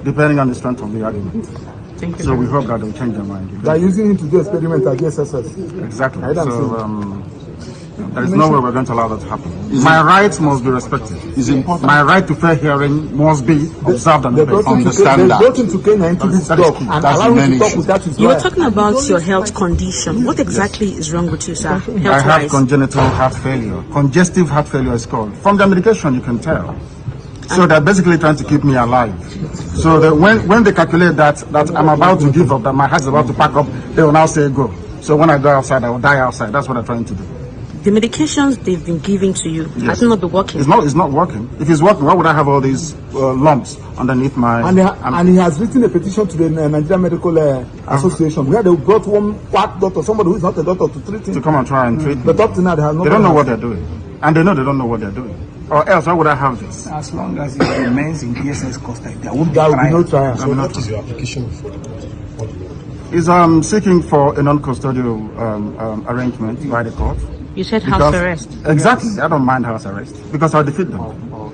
depending on the strength of the argument. Thank you. So we hope that they'll change their mind. They are using him to do experiment against us. Exactly. So there is no way we're going to allow that to happen. My rights must be respected. It's important. My right to fair hearing must be observed and obeyed. Understand that. They brought him to Kenya into this talk and allow him to talk with that. You were talking about your health condition. What exactly is wrong with you, sir? I have congenital heart failure. Congestive heart failure is called. From the medication, you can tell. So they're basically trying to keep me alive. So that when they calculate that I'm about to give up, that my heart is about to pack up, they will now say go. So when I go outside, I will die outside. That's what they're trying to do. The medications they've been giving to you, has it not been working? It's not working. If it's working, why would I have all these lumps underneath my... And he has written a petition to the Nigerian Medical Association where they brought one quack doctor, somebody who is not a doctor, to treat him. To come and try and treat me. But up to now, they have not... They don't know what they're doing. And they know they don't know what they're doing. Or else, why would I have this? As long as it remains in DSS custody, there will be no trial. So what is your application before the court? Is seeking for a non-custodial arrangement by the court. You said house arrest. Exactly. I don't mind house arrest because I'll defeat them.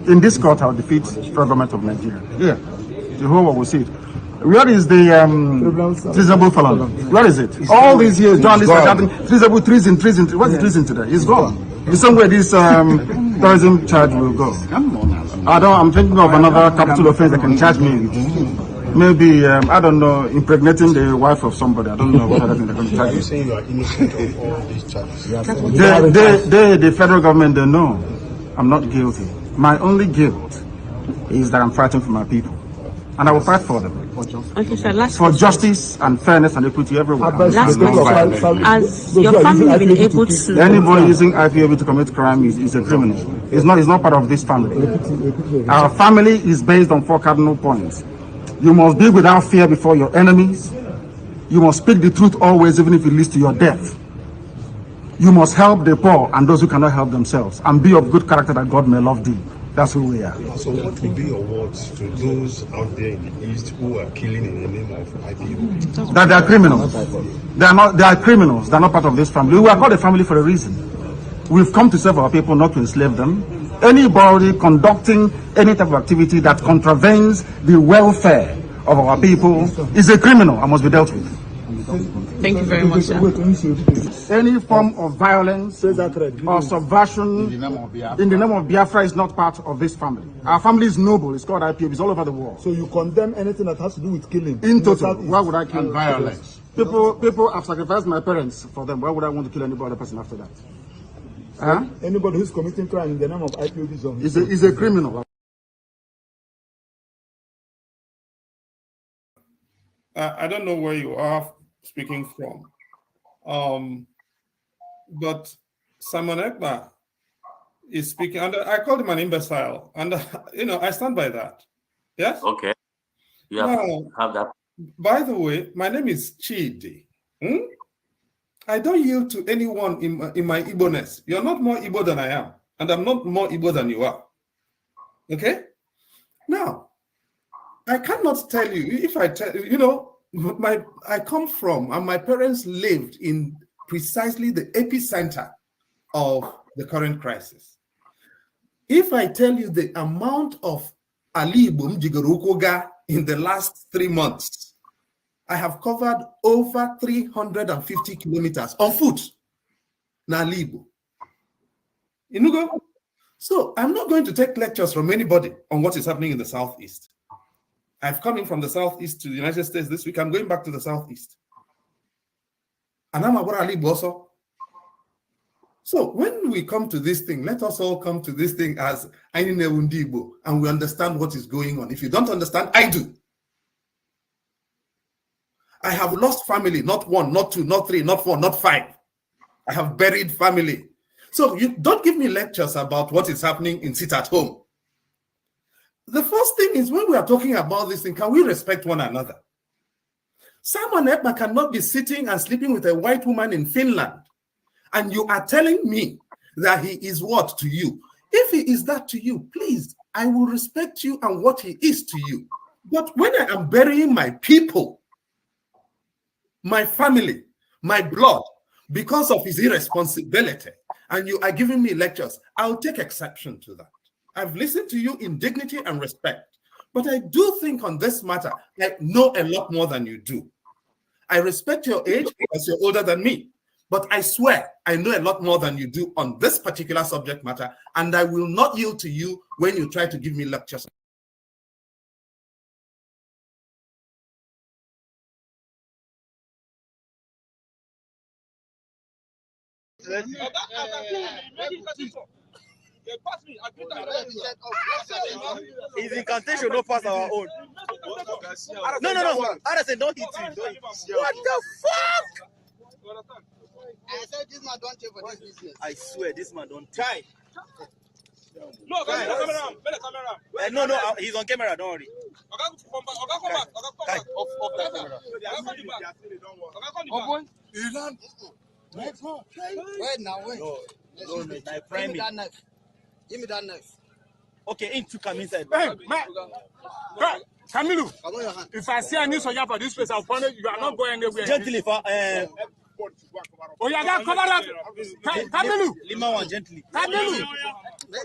In this court, I'll defeat the federal government of Nigeria. Here, the whole world will see it. Where is the treasonable felon? Where is it? All these years, journalists are shouting treasonable, treason. What's the treason today? He's gone. The same way this terrorism charge will go. I'm thinking of another capital offense that can charge me with. Maybe, I don't know, impregnating the wife of somebody. I don't know what other thing they're going to charge me. Are you saying you are innocent of all these charges? The federal government, they know I'm not guilty. My only guilt is that I'm fighting for my people. And I will fight for them. Okay, sir, last for justice and fairness and equity everywhere. Last question. Has your family been able to... Anybody using IPOB to commit crime is a criminal. It's not part of this family. Our family is based on 4 cardinal points. You must be without fear before your enemies. You must speak the truth always, even if it leads to your death. You must help the poor and those who cannot help themselves, and be of good character that God may love thee. That's who we are. So what will be your words to those out there in the East who are killing in the name of IPOB? That they are criminals. They are criminals. They are not part of this family. We are called a family for a reason. We've come to serve our people, not to enslave them. Anybody conducting any type of activity that contravenes the welfare of our people is a criminal and must be dealt with. Thank you very much, sir. Any form of violence or subversion in the name of Biafra is not part of this family. Our family is noble. It's called IPOB. It's all over the world. So you condemn anything that has to do with killing? In total. Why would I kill? And violence. People have sacrificed my parents for them. Why would I want to kill any other person after that? Anybody who's committing crime in the name of IPOB is a criminal. I don't know where you are speaking from, but Simon Ekpa is speaking, and I called him an imbecile, and I stand by that. Yes. Okay. You have that. By the way, my name is Chidi. I don't yield to anyone in my Igbo-ness. You're not more Igbo than I am, and I'm not more Igbo than you are. Okay? Now, I cannot tell you, if I tell you, I come from, and my parents lived in precisely the epicenter of the current crisis. If I tell you the amount of Ali Ibom Jigarukoga in the last 3 months, I have covered over 350 kilometers on foot. Nalibu. Inugo. So I'm not going to take lectures from anybody on what is happening in the Southeast. I've come in from the Southeast to the United States this week. I'm going back to the Southeast. And I'm about Alibu also. So when we come to this thing, let us all come to this thing as Ainine and we understand what is going on. If you don't understand, I do. I have lost family, not 1, not 2, not 3, not 4, not 5. I have buried family. So you don't give me lectures about what is happening in sit at home. The first thing is when we are talking about this thing, can we respect one another? Simon Ekpa cannot be sitting and sleeping with a white woman in Finland. And you are telling me that he is what to you? If he is that to you, please, I will respect you and what he is to you. But when I am burying my people, my family, my blood, because of his irresponsibility, and you are giving me lectures, I'll take exception to that. I've listened to you in dignity and respect. But I do think on this matter, I know a lot more than you do. I respect your age because you're older than me. But I swear, I know a lot more than you do on this particular subject matter, and I will not yield to you when you try to give me lectures. His incantation don't pass our own. No. Anderson, don't hit him. What the fuck? I said this man don't take for this business. I swear, this man don't take. No, No, he's on camera, don't worry. Off that camera. Wait now, wait. No, Give me that knife. Give me that knife. Okay, in to come inside. Hey, man. Kamilu, Come on your hand. if I see any soldier for this place, I'll punish you. You are not going anywhere. Gently, Oh, yeah, that cover up. Kamilu. Lima one, gently. Kamilu.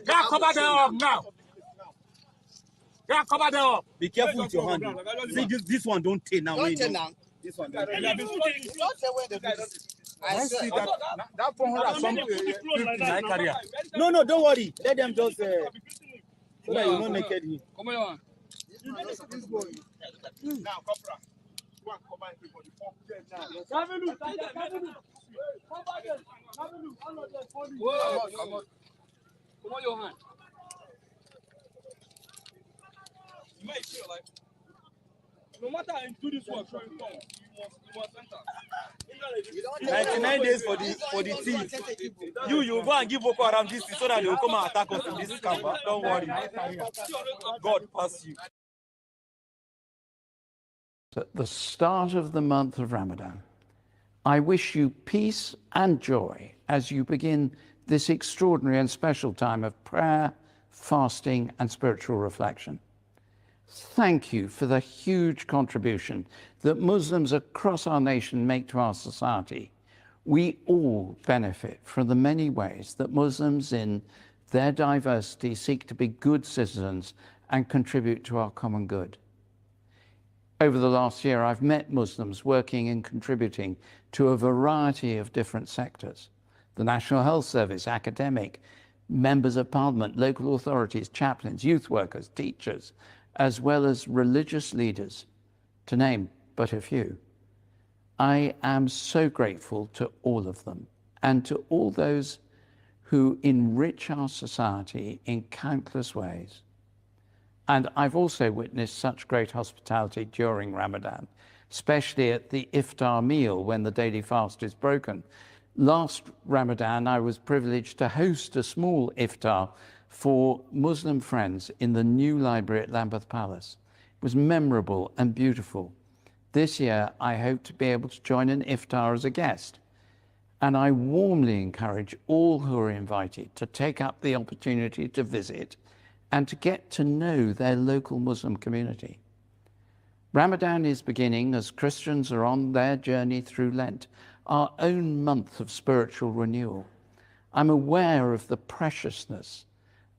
That cover them up now. That cover them up. Be careful with your hand. See, this one don't take now. Don't take now. This one Don't say where the business. I see swear. that 400 something in my career. No, don't worry. Let them just so that you won't naked him. Come on. This boy. Now, Copra. Go and cover everybody. Come on, your hand. You might feel like no matter how you do this work, you must enter. 99 days for the team. You go and give Boko Haram this so that they will come and attack us in this camp. Don't worry. God pass you. At the start of the month of Ramadan, I wish you peace and joy as you begin this extraordinary and special time of prayer, fasting, and spiritual reflection. Thank you for the huge contribution that Muslims across our nation make to our society. We all benefit from the many ways that Muslims in their diversity seek to be good citizens and contribute to our common good. Over the last year, I've met Muslims working and contributing to a variety of different sectors: the National Health Service, academic, members of parliament, local authorities, chaplains, youth workers, teachers, as well as religious leaders, to name but a few. I am so grateful to all of them and to all those who enrich our society in countless ways. And I've also witnessed such great hospitality during Ramadan, especially at the iftar meal when the daily fast is broken. Last Ramadan, I was privileged to host a small iftar for Muslim friends in the new library at Lambeth Palace. It was memorable and beautiful. This year, I hope to be able to join an iftar as a guest. And I warmly encourage all who are invited to take up the opportunity to visit and to get to know their local Muslim community. Ramadan is beginning as Christians are on their journey through Lent, our own month of spiritual renewal. I'm aware of the preciousness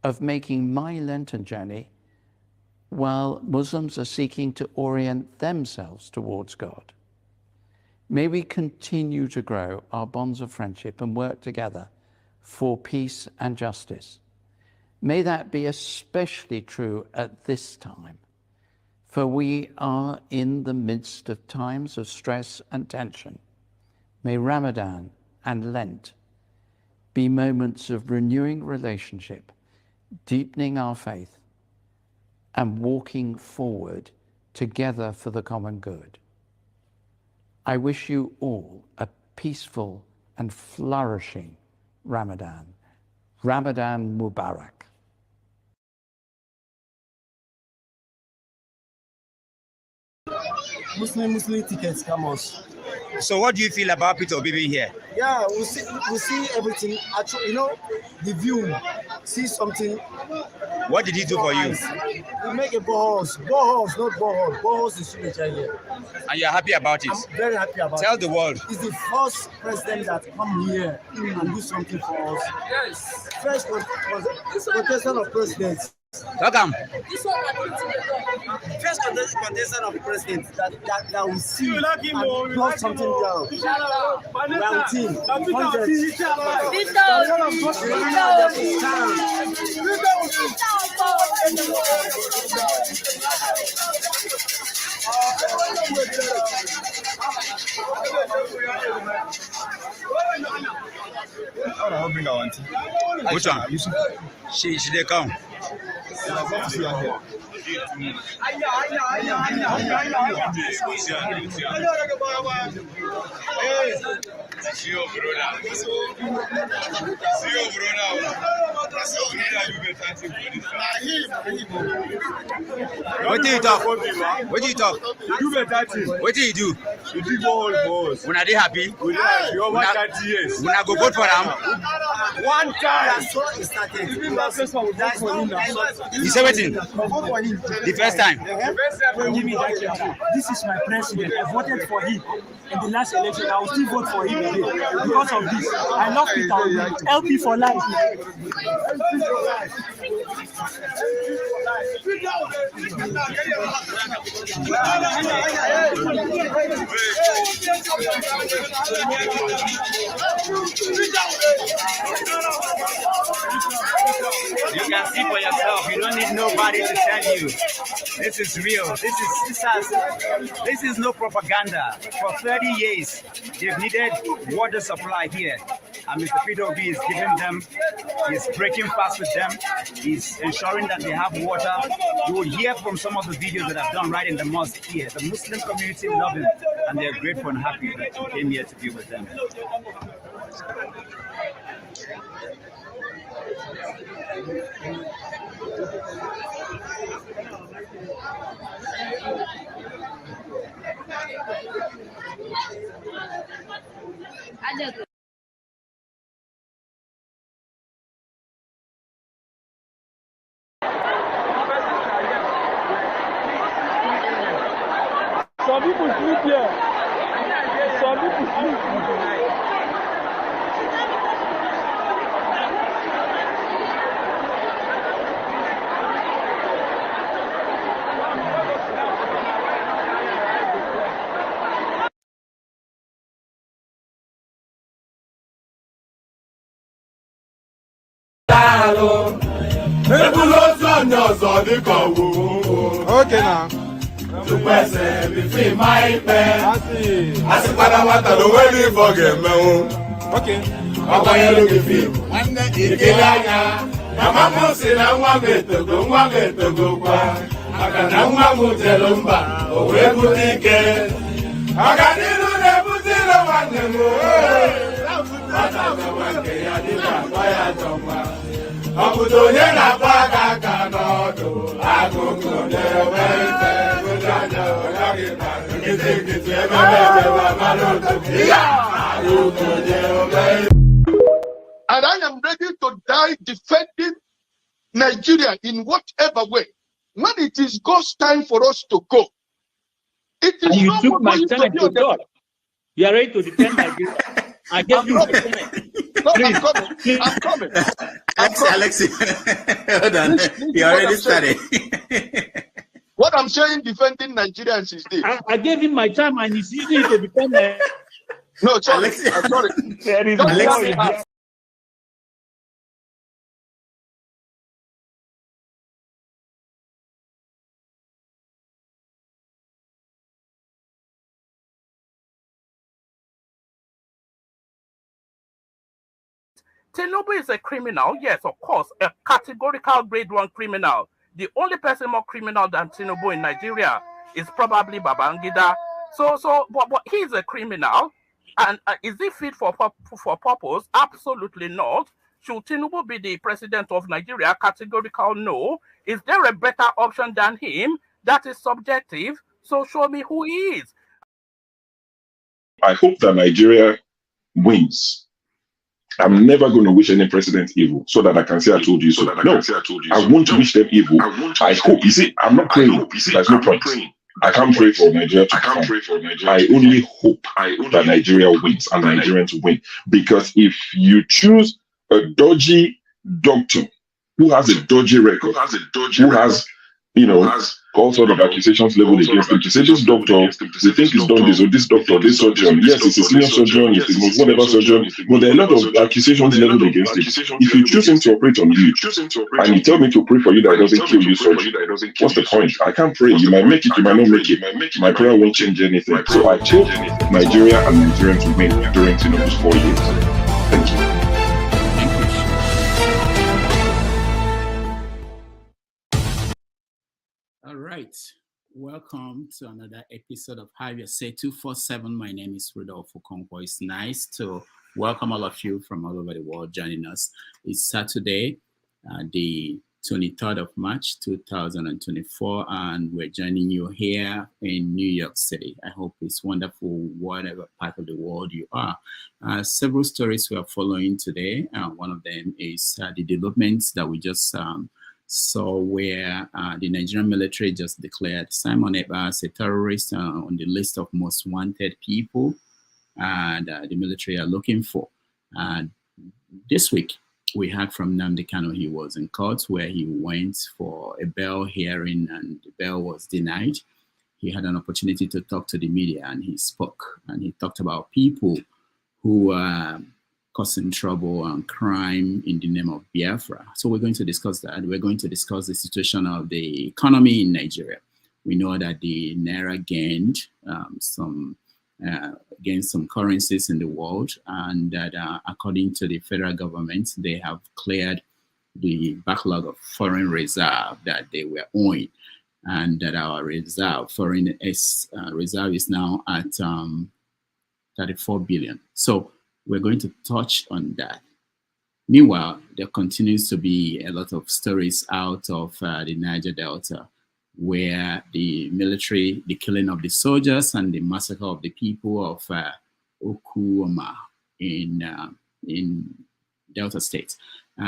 of making my Lenten journey while Muslims are seeking to orient themselves towards God. May we continue to grow our bonds of friendship and work together for peace and justice. May that be especially true at this time, for we are in the midst of times of stress and tension. May Ramadan and Lent be moments of renewing relationship, deepening our faith, and walking forward together for the common good. I wish you all a peaceful and flourishing Ramadan. Ramadan Mubarak. Muslim tickets come us. So what do you feel about Peter Obi being here? Yeah, we see everything. Actually, you know, the view, see something. What did he do for you? We make a boreholes, not borehole. Boreholes is signature here. And you're happy about it? I'm very happy about it. Tell the world. He's the first president that come here and do something for us. Yes. First contestant of presidents. Welcome. This one first contestant of president that we see and got something down. We are with him. Which one? She they come. What do you talk? What do you talk? What do you do? You do all boss. When are they happy? Over 30 years. When I go vote for them. One time. You say waiting. The first time. This is my president. I voted for him in the last election. I will still vote for him again because of this. I love Peter. LP for life. You can see for yourself. You don't need nobody to tell you. This is real. This is no propaganda. For 30 years, they've needed water supply here. And Mr. P.O.B. is giving them, he's breaking fast with them, he's ensuring that they have water. You will hear from some of the videos that I've done right in the mosque here. The Muslim community love him, and they're grateful and happy that he came here to be with them. Some people sleep here. Some people sleep. Okay now. To pese bifi mai pe. Asipada wata do we forget me. Okay. Papa yelo bifi. Wanne ikilanya. Mama musi na nwa getogo kwa. Aka na nwa mutelumba. Owe butike. Aka nilu ne butilo wanne mo. Ata wanke ya dika kwa ya jomba. Obudo ye na paga kanodo. Agogo ne wente. And I am ready to die defending Nigeria in whatever way. When it is God's time for us to go, it is. And you took my time to God. You are ready to defend Nigeria. I gave you my time. No, I'm coming. Alexi, hold on. You already started. What I'm saying, defending Nigerians is this. I gave him my time and he's using it to defend me. No, sorry. I'm sorry. Alexi. Tinubu is a criminal, yes, of course, a categorical grade 1 criminal. The only person more criminal than Tinubu in Nigeria is probably Babangida. But he's a criminal, and is he fit for purpose? Absolutely not. Should Tinubu be the president of Nigeria? Categorical no. Is there a better option than him? That is subjective. So show me who he is. I hope that Nigeria wins. I'm never going to wish any president evil so that I can say I told you so. No, I won't wish them evil. I hope. You see, I'm not praying. There's no point. I can't pray for Nigeria to come. I only hope that Nigeria wins and Nigerians win. Because if you choose a dodgy doctor who has a dodgy record, who has, all sort of accusations leveled against him, to say this doctor, we think he's done this, or this doctor, this surgeon, yes, it's a senior surgeon, it's the most whatever surgeon, but there are a lot of accusations leveled against him. If you choose him to operate on you, and you tell me to pray for you that it doesn't kill you, surgeon, what's the point? I can't pray. You might make it, you might not make it. My prayer won't change anything. So I hope Nigeria and Nigerians will win during Tinubu's 4 years. Thank you. All right. Welcome to another episode of Have Your Say 247. My name is Rudolph Okonkwo. It's nice to welcome all of you from all over the world joining us. It's Saturday, the 23rd of March, 2024, and we're joining you here in New York City. I hope it's wonderful, whatever part of the world you are. Several stories we are following today. One of them is the developments that we just saw where the Nigerian military just declared Simon Ekpa as a terrorist on the list of most wanted people and the military are looking for. This week, we heard from Nnamdi Kanu. He was in court where he went for a bail hearing and the bail was denied. He had an opportunity to talk to the media and he spoke and he talked about people who are causing trouble and crime in the name of Biafra. So we're going to discuss that. We're going to discuss the situation of the economy in Nigeria. We know that the Naira gained some currencies in the world, and that according to the federal government, they have cleared the backlog of foreign reserve that they were owing, and that our foreign reserve is now at 34 billion. So we're going to touch on that. Meanwhile, there continues to be a lot of stories out of the Niger Delta, where the military, the killing of the soldiers and the massacre of the people of Okuoma in Delta State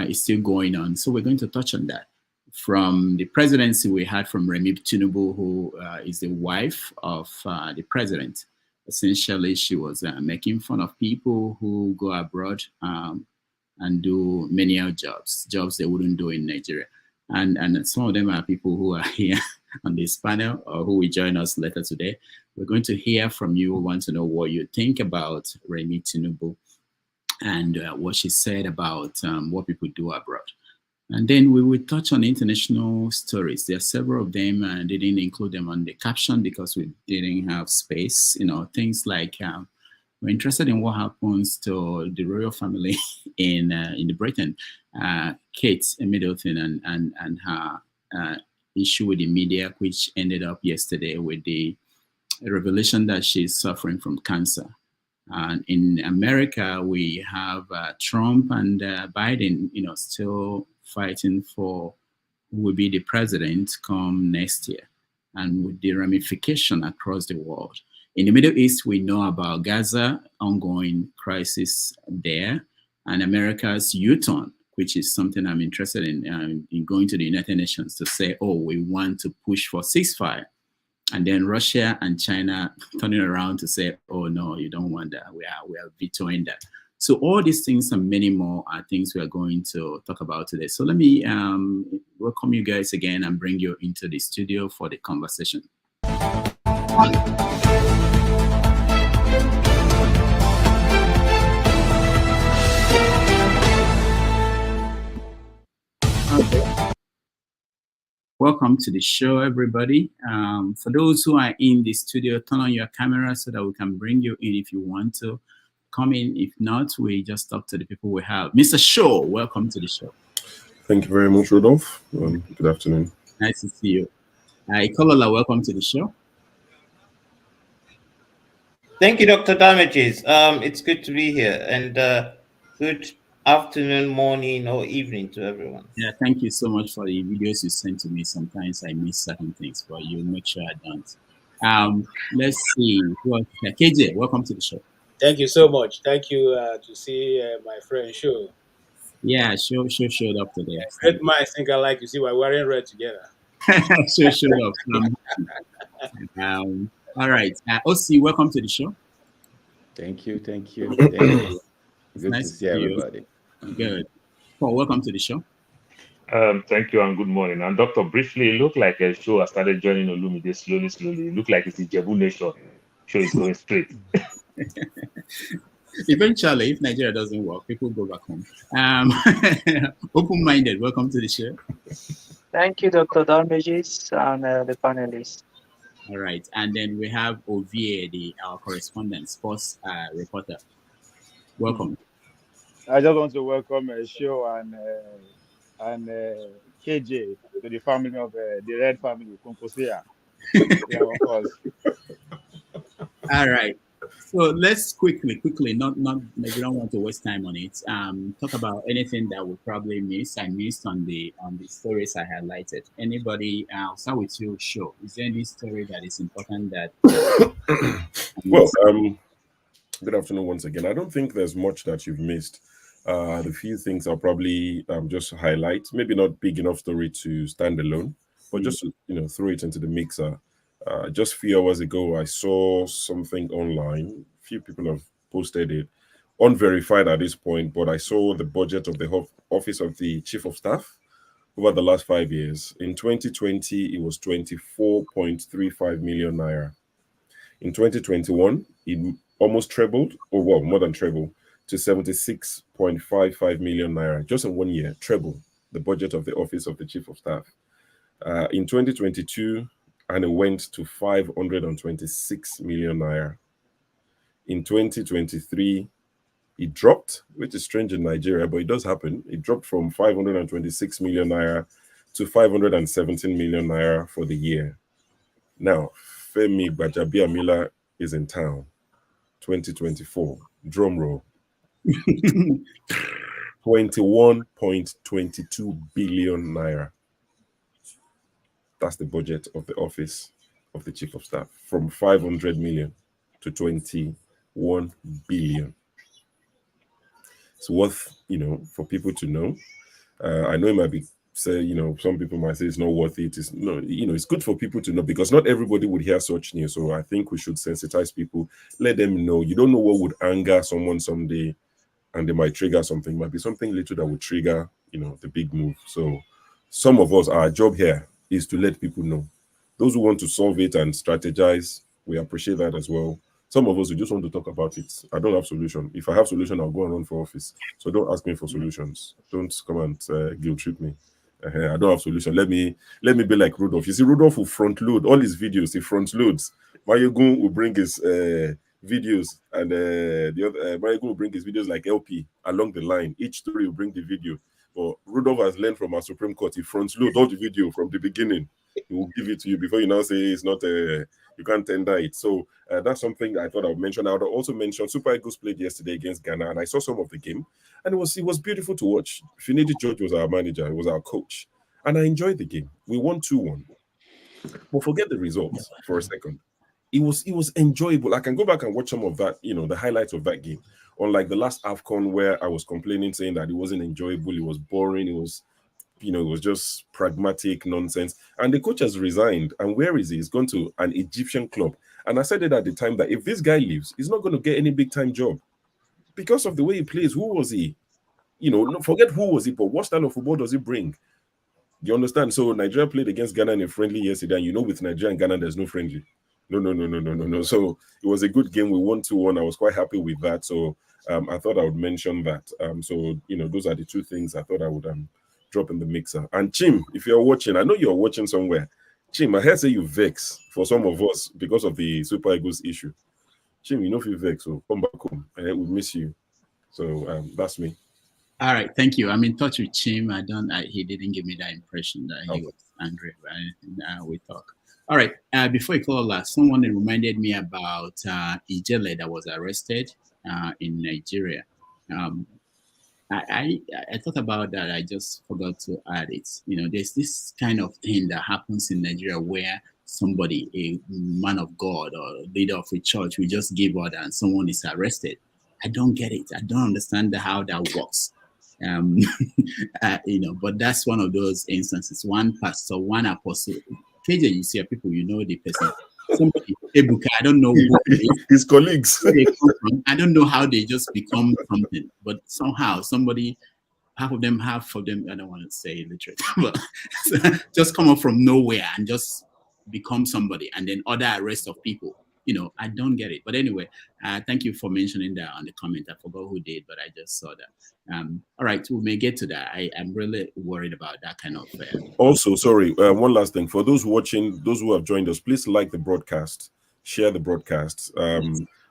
is still going on. So we're going to touch on that. From the presidency, we had from Remi Tinubu, who is the wife of the president. Essentially, she was making fun of people who go abroad and do menial jobs they wouldn't do in Nigeria. And some of them are people who are here on this panel or who will join us later today. We're going to hear from you. We want to know what you think about Remi Tinubu and what she said about what people do abroad. And then we will touch on international stories. There are several of them, and they didn't include them on the caption because we didn't have space. Things like we're interested in what happens to the royal family in Britain. Kate Middleton and her issue with the media, which ended up yesterday with the revelation that she's suffering from cancer. And in America, we have Trump and Biden, still fighting for who will be the president come next year, and with the ramification across the world. In the Middle East, we know about Gaza, ongoing crisis there, and America's U-turn, which is something I'm interested in going to the United Nations to say, oh, we want to push for ceasefire. And then Russia and China turning around to say, oh, no, you don't want that. We are vetoing that. So all these things and many more are things we are going to talk about today. So let me welcome you guys again and bring you into the studio for the conversation. Okay. Welcome to the show, everybody. For those who are in the studio, turn on your camera so that we can bring you in if you want to come in. If not, we just talk to the people we have. Mr. Shaw, welcome to the show. Thank you very much, Rudolph. Good afternoon. Nice to see you. Ikolola, welcome to the show. Thank you, Dr. Damages. It's good to be here, and good afternoon, morning, or evening to everyone. Yeah, thank you so much for the videos you sent to me. Sometimes I miss certain things, but you'll make sure I don't. Let's see. KJ, welcome to the show. Thank you so much. Thank you to see my friend Show. Yeah, Show showed up today. Great minds think alike. You see, we're wearing red together. Show showed up. All right. OC, welcome to the show. Thank you. Thank you. Good nice to see everybody. Good. Paul, welcome to the show. Thank you and good morning. And Doctor, briefly, it looked like a show I started joining Olumide slowly. It looked like it's the Jebu Nation. Show is going straight. Eventually, if Nigeria doesn't work, people go back home. Open-minded, welcome to the show. Thank you, Dr. Darmegis and the panelists. All right, and then we have Ovie, our correspondent, sports reporter. Welcome. I just want to welcome Show and KJ to the family of the Red family, Kumposia. Yeah, of course. All right. So let's quickly, not we don't want to waste time on it. Talk about anything that we probably missed. I missed on the stories I highlighted. Anybody? I'll start with you, Show. Is there any story that is important that? Well, good afternoon once again. I don't think there's much that you've missed. The few things I'll probably just highlight. Maybe not big enough story to stand alone, but just to, throw it into the mixer. Just a few hours ago, I saw something online. Few people have posted it, unverified at this point, but I saw the budget of the Office of the Chief of Staff over the last 5 years. In 2020, it was 24.35 million naira. In 2021, it almost trebled, or well, more than trebled, to 76.55 million naira. Just in 1 year, treble the budget of the Office of the Chief of Staff. In 2022, and it went to 526 million naira. In 2023, it dropped, which is strange in Nigeria, but it does happen. It dropped from 526 million naira to 517 million naira for the year. Now, Femi Gbajabiamila is in town. 2024, drum roll. 21.22 billion naira. That's the budget of the Office of the Chief of Staff, from 500 million to 21 billion. It's worth, for people to know. I know it might be say, some people might say it's not worth it. It's no, it's good for people to know, because not everybody would hear such news. So I think we should sensitize people, let them know. You don't know what would anger someone someday, and they might trigger something. It might be something little that would trigger, the big move. So some of us, our job here is to let people know. Those who want to solve it and strategize, we appreciate that as well. Some of us, we just want to talk about it. I don't have solution. If I have solution, I'll go and run for office. So don't ask me for solutions. Don't come and guilt trip me. I don't have solution. Let me be like Rudolph. You see, Rudolph will front load all his videos. He front loads. Mayogun will bring his videos, and the other Mayogun will bring his videos like LP along the line. Each story will bring the video. But Rudolph has learned from our Supreme Court. He front load all the video from the beginning. He will give it to you before you now say it's not you can't tender it. So that's something I thought I would mention. I would also mention Super Eagles played yesterday against Ghana, and I saw some of the game, and it was beautiful to watch. Finidi George was our manager, he was our coach, and I enjoyed the game. We won 2-1. But forget the results for a second. It was enjoyable. I can go back and watch some of that, the highlights of that game. Unlike the last AFCON, where I was complaining, saying that it wasn't enjoyable, it was boring, it was just pragmatic nonsense. And the coach has resigned. And where is he? He's gone to an Egyptian club. And I said it at the time that if this guy leaves, he's not going to get any big-time job. Because of the way he plays, who was he? Forget who was he, but what style of football does he bring? You understand? So Nigeria played against Ghana in a friendly yesterday. And with Nigeria and Ghana, there's no friendly. No. So it was a good game. We won 2-1. I was quite happy with that. So I thought I would mention that. So those are the two things I thought I would drop in the mixer. And Chim, if you're watching, I know you're watching somewhere. Chim, I heard say you vex for some of us because of the Super Eagles issue. Chim, if you vex, so come back home. We miss you. So that's me. All right, thank you. I'm in touch with Chim. He didn't give me that impression that he was angry. We talk. All right. Before you call last, someone reminded me about Ijele that was arrested in Nigeria. I thought about that. I just forgot to add it. There's this kind of thing that happens in Nigeria where somebody, a man of God or leader of a church, will just give order and someone is arrested. I don't get it. I don't understand how that works. But that's one of those instances. One pastor, one apostle. Occasionally you see people, the person. Somebody, Ebuka, I don't know what it is. His colleagues. Where they come from. I don't know how they just become something, but somehow somebody half of them, I don't want to say illiterate, but just come up from nowhere and just become somebody, and then other arrest of people. I don't get it. But anyway, thank you for mentioning that on the comment. I forgot who did, but I just saw that. All right, we may get to that. I'm really worried about that kind of. Also, sorry, one last thing. For those watching, those who have joined us, please like the broadcast, share the broadcast.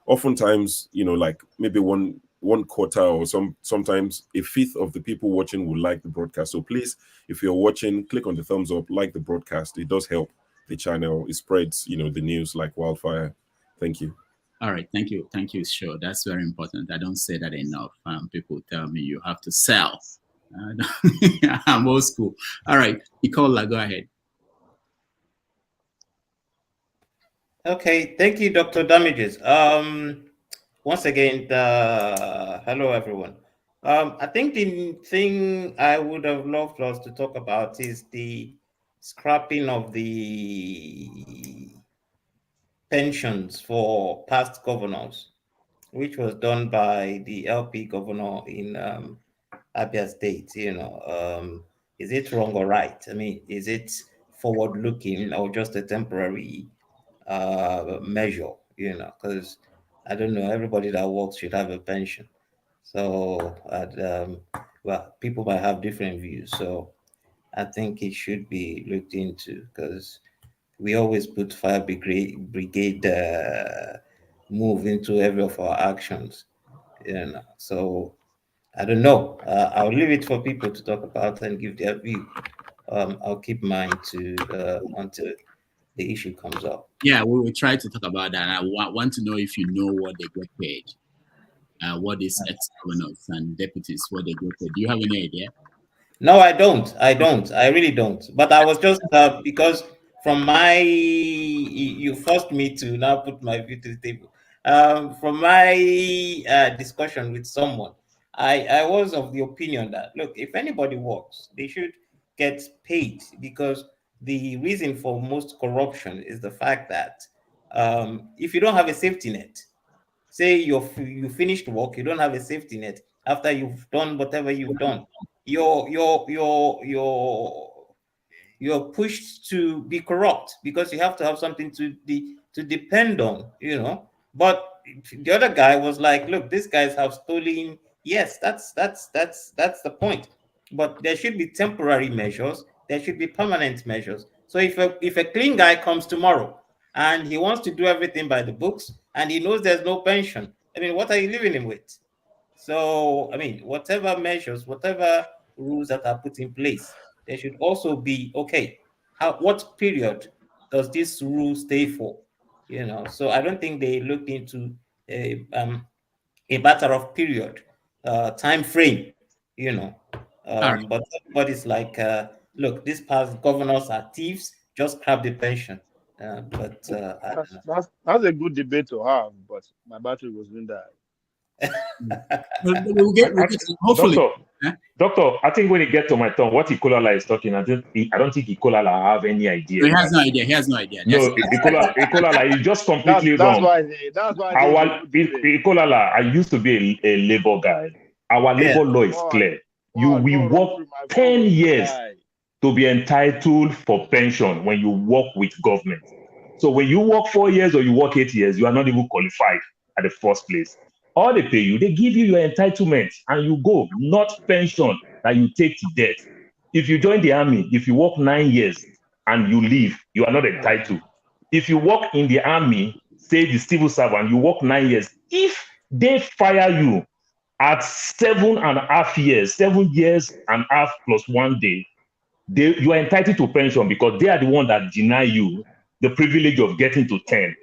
Oftentimes, like maybe one quarter or sometimes a fifth of the people watching will like the broadcast. So please, if you're watching, click on the thumbs up, like the broadcast. It does help the channel. It spreads, the news like wildfire. Thank you. All right, thank you, sure. That's very important. I don't say that enough. People tell me you have to sell. I'm old school. All right, Nicola, go ahead. Okay, thank you, Dr. Damages. Once again, hello everyone. I think the thing I would have loved us to talk about is the scrapping of the pensions for past governors, which was done by the LP governor in Abia State. Is it wrong or right? I mean, is it forward-looking or just a temporary measure? Because I don't know, everybody that works should have a pension. So, well, people might have different views. So I think it should be looked into, because we always put fire brigade move into every of our actions. So I don't know. I'll leave it for people to talk about and give their view. I'll keep mine until the issue comes up. Yeah, we will try to talk about that. I want to know if you know what they get paid. What is ex-governors and deputies, what they get paid. Do you have any idea? No, I don't. I really don't. But I was just because from you forced me to now put my view to the table. From my discussion with someone, I was of the opinion that, look, if anybody works, they should get paid, because the reason for most corruption is the fact that if you don't have a safety net, say you finished work, you don't have a safety net after you've done whatever you've done, you're pushed to be corrupt, because you have to have something to depend on, But the other guy was like, look, these guys have stolen. Yes, that's the point. But there should be temporary measures. There should be permanent measures. So if a clean guy comes tomorrow and he wants to do everything by the books and he knows there's no pension, I mean, what are you leaving him with? So, I mean, whatever measures, whatever rules that are put in place, there should also be, okay, what period does this rule stay for? So I don't think they looked into a matter of period, time frame, Right. But everybody's like, look, these past governors are thieves, just grab the pension. I don't know. That's a good debate to have, but my battery was in that. We'll get hopefully. Doctor, I think when it gets to my turn, what Ikolala is talking, I don't think Ikolala have any idea. He has no idea. No, Ikolala is just completely wrong. That's why. Ikolala, I used to be a labor guy. Our labor law is clear. We work 10 years to be entitled for pension when you work with government. So when you work 4 years or you work 8 years, you are not even qualified at the first place. All they pay you, they give you your entitlement and you go, not pension that you take to death. If you join the army, if you work 9 years and you leave, you are not entitled. If you work in the army, say the civil servant, you work 9 years. If they fire you at 7.5 years, 7 years and a half plus 1 day, you are entitled to pension because they are the one that deny you the privilege of getting to 10.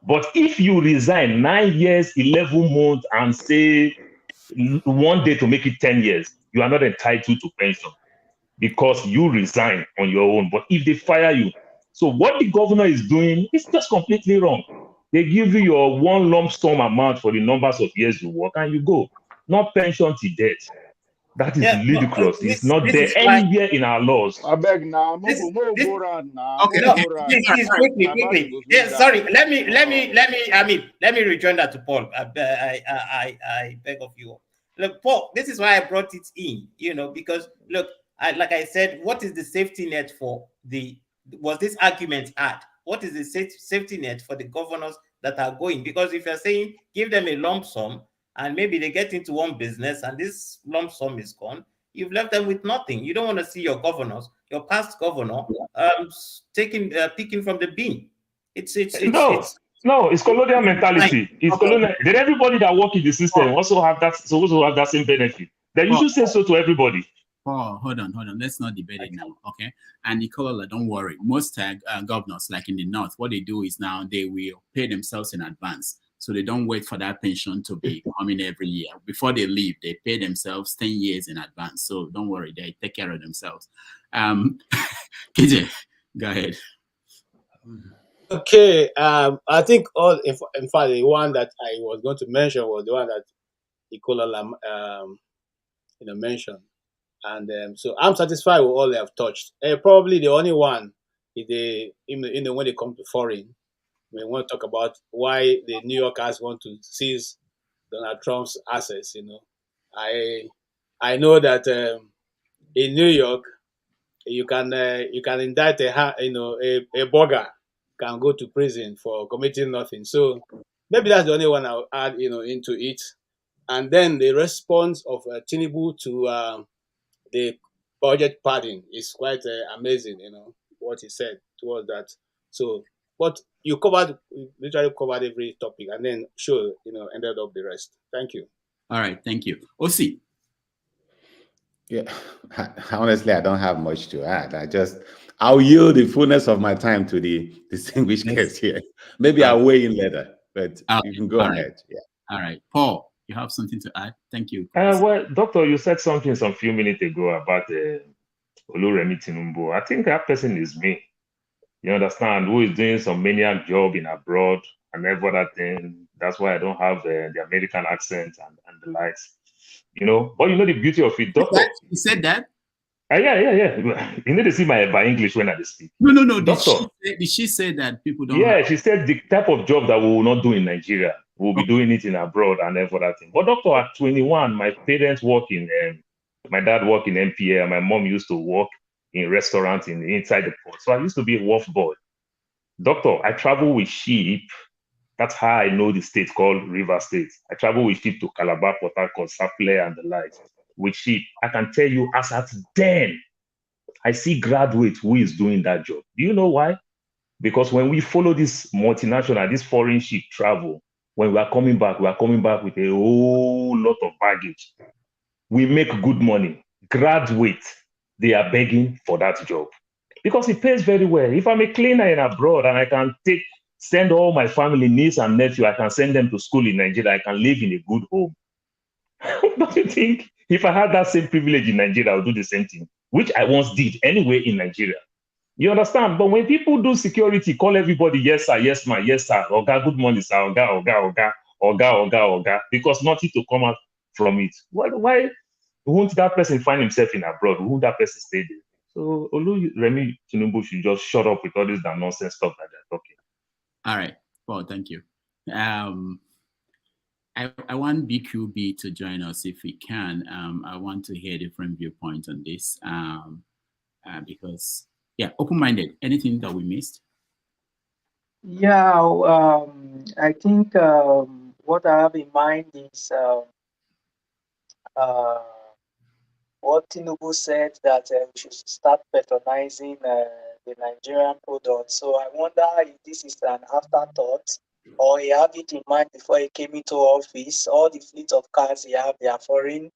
But if you resign 9 years, 11 months, and say 1 day to make it 10 years, you are not entitled to pension because you resign on your own. But if they fire you, so what the governor is doing is just completely wrong. They give you your one lump sum amount for the numbers of years you work and you go. Not pension to death. That is ludicrous. It's not there anywhere in our laws. I beg now. Okay, quickly. Yeah, sorry. Let me rejoin that to Paul. I beg of you. look, Paul, this is why I brought it in, because look, like I said, what is the safety net was this argument had? What is the safety net for the governors that are going? Because if you're saying give them a lump sum and maybe they get into one business and this lump sum is gone, you've left them with nothing. You don't want to see your governors, your past governor, picking from the bin. It's colonial mentality. It's colonial. Then everybody that work in the system also have that same benefit. Then you should say so to everybody. Oh, hold on. Let's not debate it now, okay? And Nicola, don't worry. Most governors, like in the north, what they do is now they will pay themselves in advance. So they don't wait for that pension to be coming every year. Before they leave, they pay themselves 10 years in advance. So don't worry, they take care of themselves. KJ, go ahead. Okay, I think in fact, the one that I was going to mention was the one that Nicola mentioned. And so I'm satisfied with all they have touched. Probably the only one is when they come to foreign, we want to talk about why the New Yorkers want to seize Donald Trump's assets. I know that in New York you can indict a burger can go to prison for committing nothing. So maybe that's the only one I'll add into it. And then the response of Tinubu to the budget padding is quite amazing, what he said towards that. So, but you literally covered every topic, and then ended up the rest. Thank you. All right, thank you. Osi. Yeah, honestly, I don't have much to add. I'll yield the fullness of my time to the distinguished guest here. Maybe I'll weigh in later, but you can go ahead. Yeah. All right, Paul. You have something to add? Thank you. Well, Doctor, you said something some few minutes ago about Remi Tinubu. I think that person is me. You understand? Who is doing some menial job in abroad and every other thing. That's why I don't have the American accent and the likes. But the beauty of it, Doctor. You said that? Yeah. You need to see my English when I speak. No. Doctor, did she say that people don't? Yeah, she said the type of job that we will not do in Nigeria, we'll be doing it in abroad and every other thing. But Doctor, at 21, my parents work my dad worked in MPA, and my mom used to work in restaurants inside the port. So I used to be a wharf boy. Doctor, I travel with ship. That's how I know the state called River State. I travel with ship to Calabar, Port Harcourt, Sapele, and the likes. With ship, I can tell you, as at then, I see graduates who is doing that job. Do you know why? Because when we follow this multinational, this foreign ship travel, when we are coming back with a whole lot of baggage. We make good money. Graduates, they are begging for that job because it pays very well. If I'm a cleaner in abroad and I can send all my family, niece and nephew, I can send them to school in Nigeria, I can live in a good home. Don't you think if I had that same privilege in Nigeria, I would do the same thing, which I once did anyway in Nigeria? You understand? But when people do security, call everybody, yes, sir, yes, ma'am, yes, sir, Oga, good morning, sir, Oga, because nothing to come out from it. Why won't that person find himself in abroad? Won't that person stay there? So Remi Tinubu should just shut up with all this nonsense stuff that they're talking. All right. Well, thank you. I want BQB to join us if we can. I want to hear different viewpoints on this because, open-minded. Anything that we missed? Yeah, I think what I have in mind is what Tinubu said that we should start patronizing the Nigerian products. So I wonder if this is an afterthought or he had it in mind before he came into office. All the fleet of cars he have, they are foreign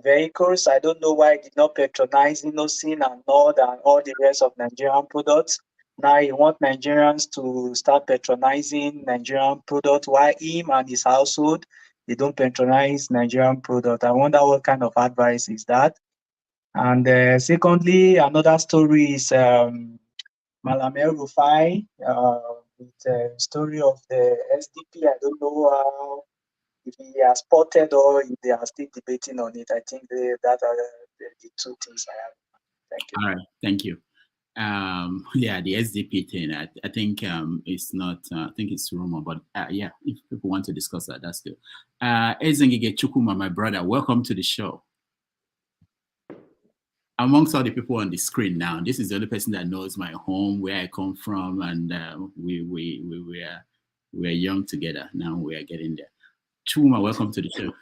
vehicles. I don't know why he did not patronize Innocent and Nord and all the rest of Nigerian products. Now he wants Nigerians to start patronizing Nigerian products while him and his household, they don't patronize Nigerian product. I wonder what kind of advice is that. And secondly, another story is Malam El-Rufai, with the story of the SDP. I don't know if he has spotted or if they are still debating on it. I think that are the two things I have. Thank you. All right, thank you. Yeah, the SDP thing. I think it's not. I think it's rumor, but yeah, if people want to discuss that, that's good. Ezengige Chukuma, my brother, welcome to the show. Amongst all the people on the screen now, this is the only person that knows my home, where I come from, and we were young together. Now we are getting there. Chukuma, welcome to the show.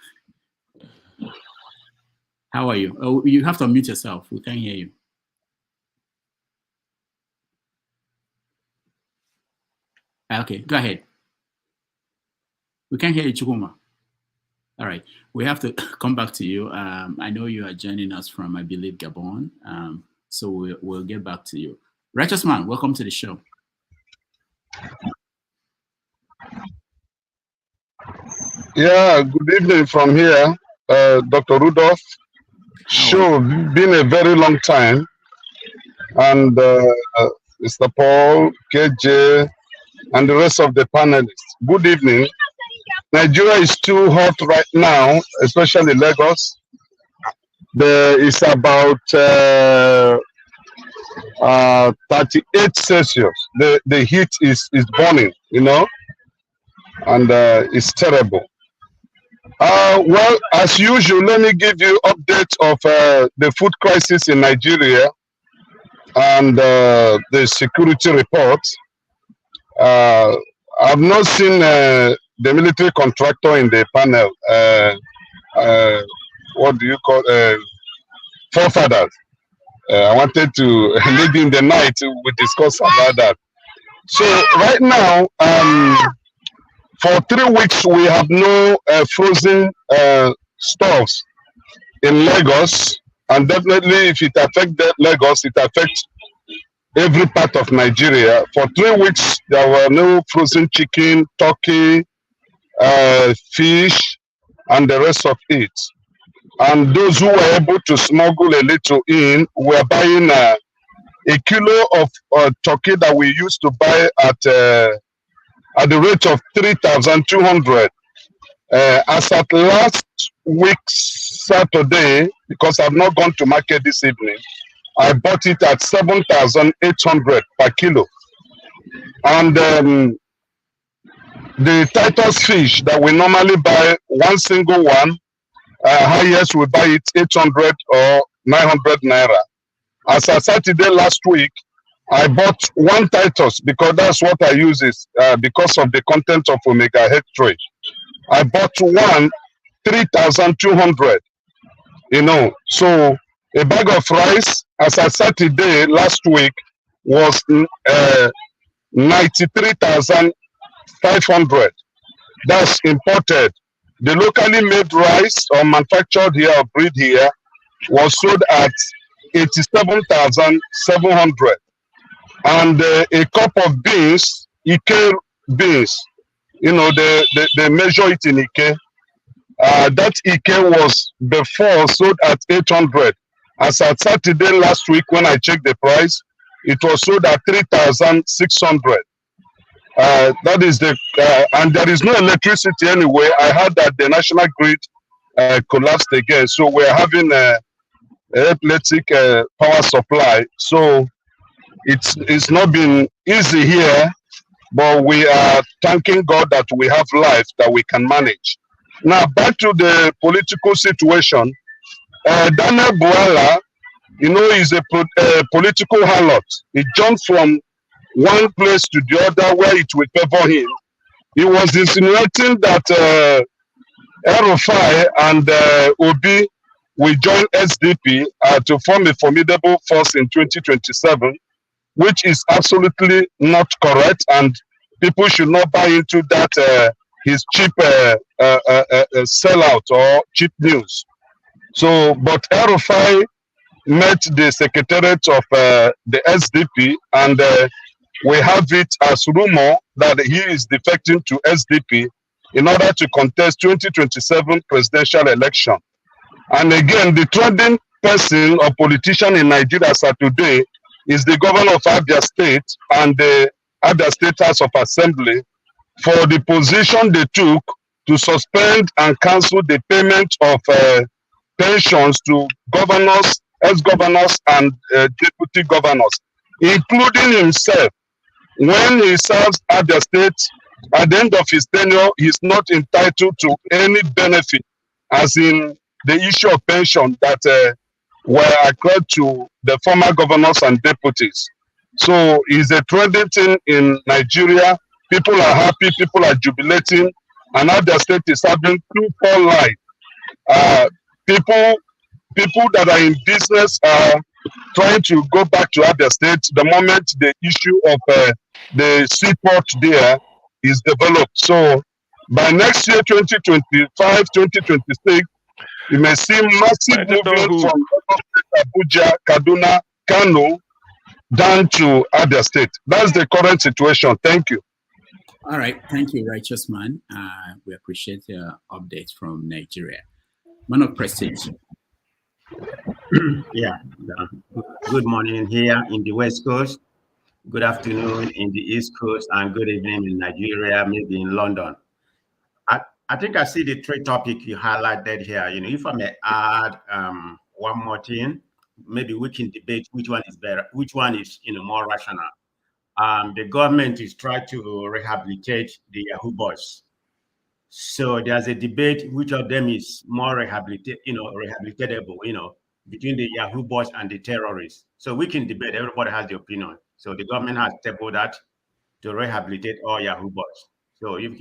How are you? Oh, you have to unmute yourself. We can't hear you. Okay, go ahead. We can't hear you, Chukuma. All right, we have to come back to you. I know you are joining us from, I believe, Gabon. So we'll get back to you. Righteous Man, welcome to the show. Yeah, good evening from here, Dr. Rudolph. Sure, been a very long time. And Mr. Paul, KJ, and the rest of the panelists. Good evening. Nigeria is too hot right now, especially Lagos. There is about 38 Celsius. The heat is burning, you know, and it's terrible. Well, as usual, let me give you updates of the food crisis in Nigeria and the security report. I've not seen the military contractor in the panel. What do you call forefathers? I wanted to maybe in the night we discuss about that. So right now, for 3 weeks we have no frozen stores in Lagos, and definitely if it affects Lagos, it affects every part of Nigeria. For 3 weeks there were no frozen chicken, turkey, fish, and the rest of it. And those who were able to smuggle a little in were buying a kilo of turkey that we used to buy at the rate of 3,200. As at last week Saturday, because I've not gone to market this evening, I bought it at 7,800 per kilo. And the Titus fish that we normally buy, one single one, highest we buy it 800 or 900 naira. As I Saturday last week, I bought one Titus because that's what I use is because of the content of omega H3. I bought one 3,200. You know, so a bag of rice as I Saturday last week was 93,500. That's imported. The locally made rice or manufactured here or bred here was sold at 87,700. And a cup of beans, Ike beans, you know, they measure it in Ike. That Ike was before sold at 800. As at Saturday last week, when I checked the price, it was sold at 3,600. That is the, and there is no electricity anyway. I heard that the national grid collapsed again. So we're having a electric power supply. So it's not been easy here, but we are thanking God that we have life that we can manage. Now back to the political situation. Daniel Buala, you know, is a political harlot. He jumped from one place to the other where it will favor him. He was insinuating that Erufai and Obi will join SDP to form a formidable force in 2027, which is absolutely not correct, and people should not buy into that his cheap sellout or cheap news. So, but Erufai met the secretariat of the SDP, and we have it as rumor that he is defecting to SDP in order to contest 2027 presidential election. And again, the trending person or politician in Nigeria as of today is the governor of Abia State and the Abia State House of Assembly for the position they took to suspend and cancel the payment of pensions to governors, ex-governors, and deputy governors. including himself. When he serves at the state, at the end of his tenure, he's not entitled to any benefit, as in the issue of pension that were accrued to the former governors and deputies. So it's a trending thing in Nigeria. People are happy, people are jubilating, and now the state is having 2-4 life. People that are in business are trying to go back to other states the moment the issue of the seaport there is developed. So by next year, 2025, 2026, you may see massive movement from Abuja, Kaduna, Kano, down to other states. That's the current situation. Thank you. All right. Thank you, Righteous Man. We appreciate your updates from Nigeria. Man of Prestige. Yeah. Good morning here in the West Coast. Good afternoon in the East Coast, and good evening in Nigeria, maybe in London. I think I see the three topics you highlighted here. You know, if I may add one more thing, maybe we can debate which one is better, which one is more rational. The government is trying to rehabilitate the Yahoo boys. So there's a debate which of them is more rehabilitatable, between the Yahoo boys and the terrorists. So we can debate. Everybody has the opinion. So the government has tabled that to rehabilitate all Yahoo boys. So if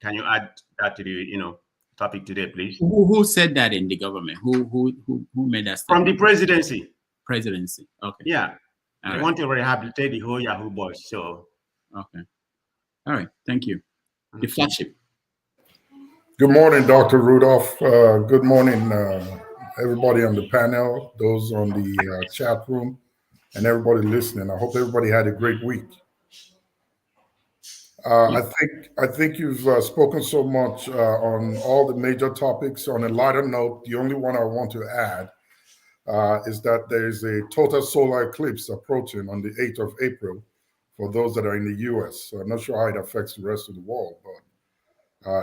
can you add that to the topic today, please? Who said that in the government? Who made that statement? From the presidency. Presidency. Okay. Yeah. They want to rehabilitate the whole Yahoo boys. So. Okay. All right. Thank you. The flagship. Good morning, Dr. Rudolph. Good morning, everybody on the panel, those on the chat room, and everybody listening. I hope everybody had a great week. I think you've spoken so much on all the major topics. On a lighter note, the only one I want to add is that there is a total solar eclipse approaching on the 8th of April for those that are in the US. So I'm not sure how it affects the rest of the world, but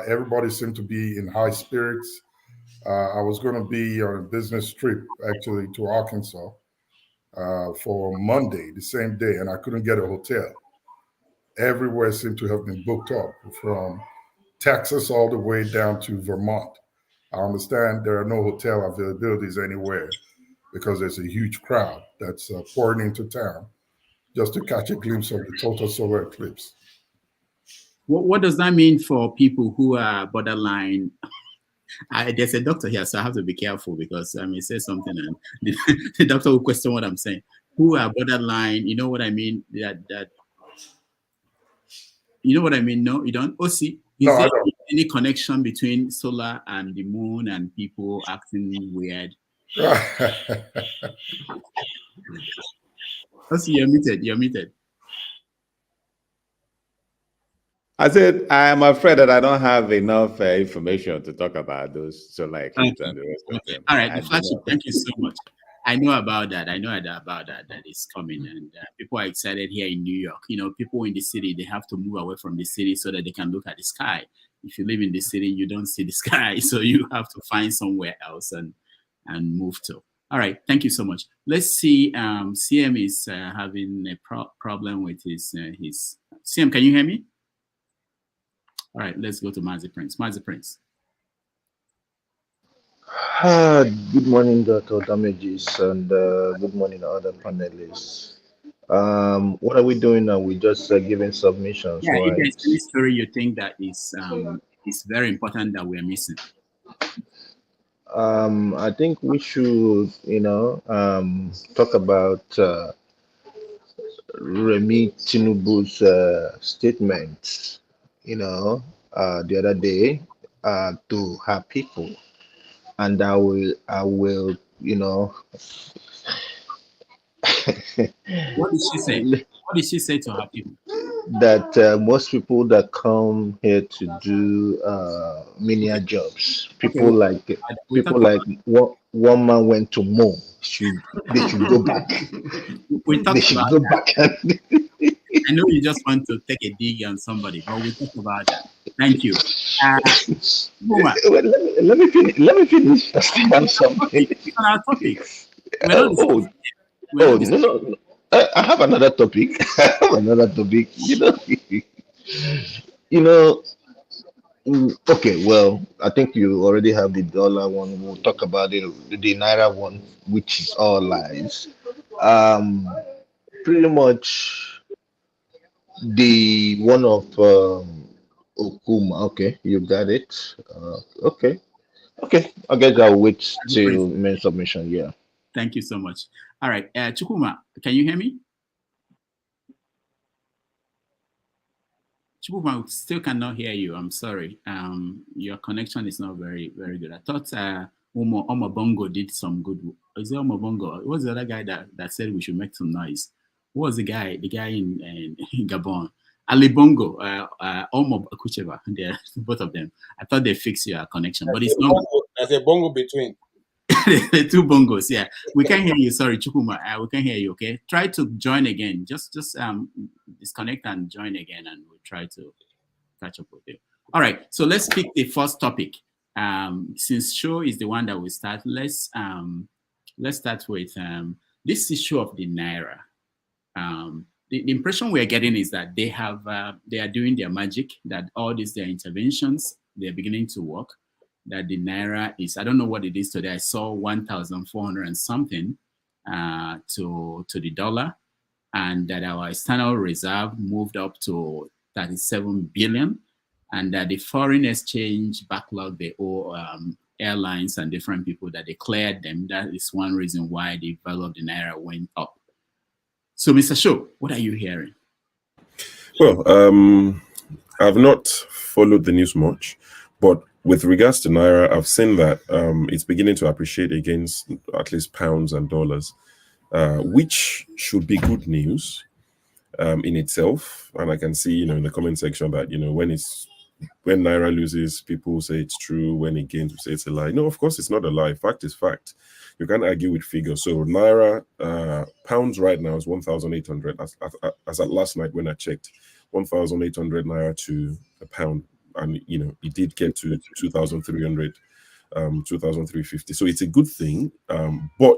everybody seemed to be in high spirits. I was going to be on a business trip actually to Arkansas for Monday, the same day, and I couldn't get a hotel. Everywhere seemed to have been booked up, from Texas all the way down to Vermont. I understand there are no hotel availabilities anywhere because there's a huge crowd that's pouring into town just to catch a glimpse of the total solar eclipse. What does that mean for people who are borderline? There's a doctor here, so I have to be careful because I may say something and the doctor will question what I'm saying. Who are borderline? You know what I mean? That you know what I mean? No, you don't. Oh, see, is there any connection between solar and the moon and people acting weird? Oh, see, you're muted. You're muted. I said, I am afraid that I don't have enough information to talk about those solar eclipse and the rest of them. All right, the flagship, thank you so much. I know about that. I know about that is coming, and people are excited here in New York. People in the city, they have to move away from the city so that they can look at the sky. If you live in the city, you don't see the sky, so you have to find somewhere else and move to. All right, thank you so much. Let's see. CM is having a problem with his. CM, can you hear me? All right, let's go to Mazi Prince. Mazi Prince. Good morning, Dr. Damages, and good morning, other panelists. What are we doing now? We're just giving submissions. Yeah, right? if there's any story you think that is very important that we're missing. I think we should, talk about Remi Tinubu's statement, the other day to her people. And I will, What did she say? What did she say to her people? That most people that come here to do menial jobs, people like one man went to mow, they should go back. They should go back. I know you just want to take a dig on somebody, but we'll talk about that. Thank you. Let me finish. On something. On our topic. No. I have another topic. I have another topic. You know. Okay, well, I think you already have the dollar one. We'll talk about it, the Naira one, which is all lies. Um, Pretty much the one of Okuma. Okay, you got it. Okay, okay. I guess I'll wait till main submission. Yeah. Thank you so much. All right, Chukuma, can you hear me? Chukuma, we still cannot hear you. I'm sorry. Your connection is not very good. I thought Omo Bongo did some good. Is it Omo Bongo? What was the other guy that said we should make some noise? What was the guy? The guy in Gabon, Ali Bongo, Omo Akucheva. They're both of them. I thought they fixed your connection, but it's not. There's a bongo between. The two bongos, yeah. We can hear you. Sorry, Chukuma. We can hear you. Okay, try to join again. Just disconnect and join again, and we'll try to catch up with you. All right. So let's pick the first topic. Since show is the one that we start, let's start with this issue of the Naira. The impression we are getting is that they are doing their magic. That all these their interventions, they're beginning to work. That the Naira is, I don't know what it is today. I saw 1,400 and something to the dollar, and that our external reserve moved up to 37 billion, and that the foreign exchange backlog they owe airlines and different people, that they cleared them. That is one reason why the value of the Naira went up. So, Mr. Sho, what are you hearing? Well, I've not followed the news much, but with regards to Naira, I've seen that it's beginning to appreciate against at least pounds and dollars, which should be good news in itself. And I can see, in the comment section that, when Naira loses, people say it's true. When it gains, we say it's a lie. No, of course, it's not a lie. Fact is fact. You can't argue with figures. So Naira, pounds right now is 1,800. As at last night when I checked, 1,800 Naira to a pound. And it did get to 2,300, 2,350. So it's a good thing. But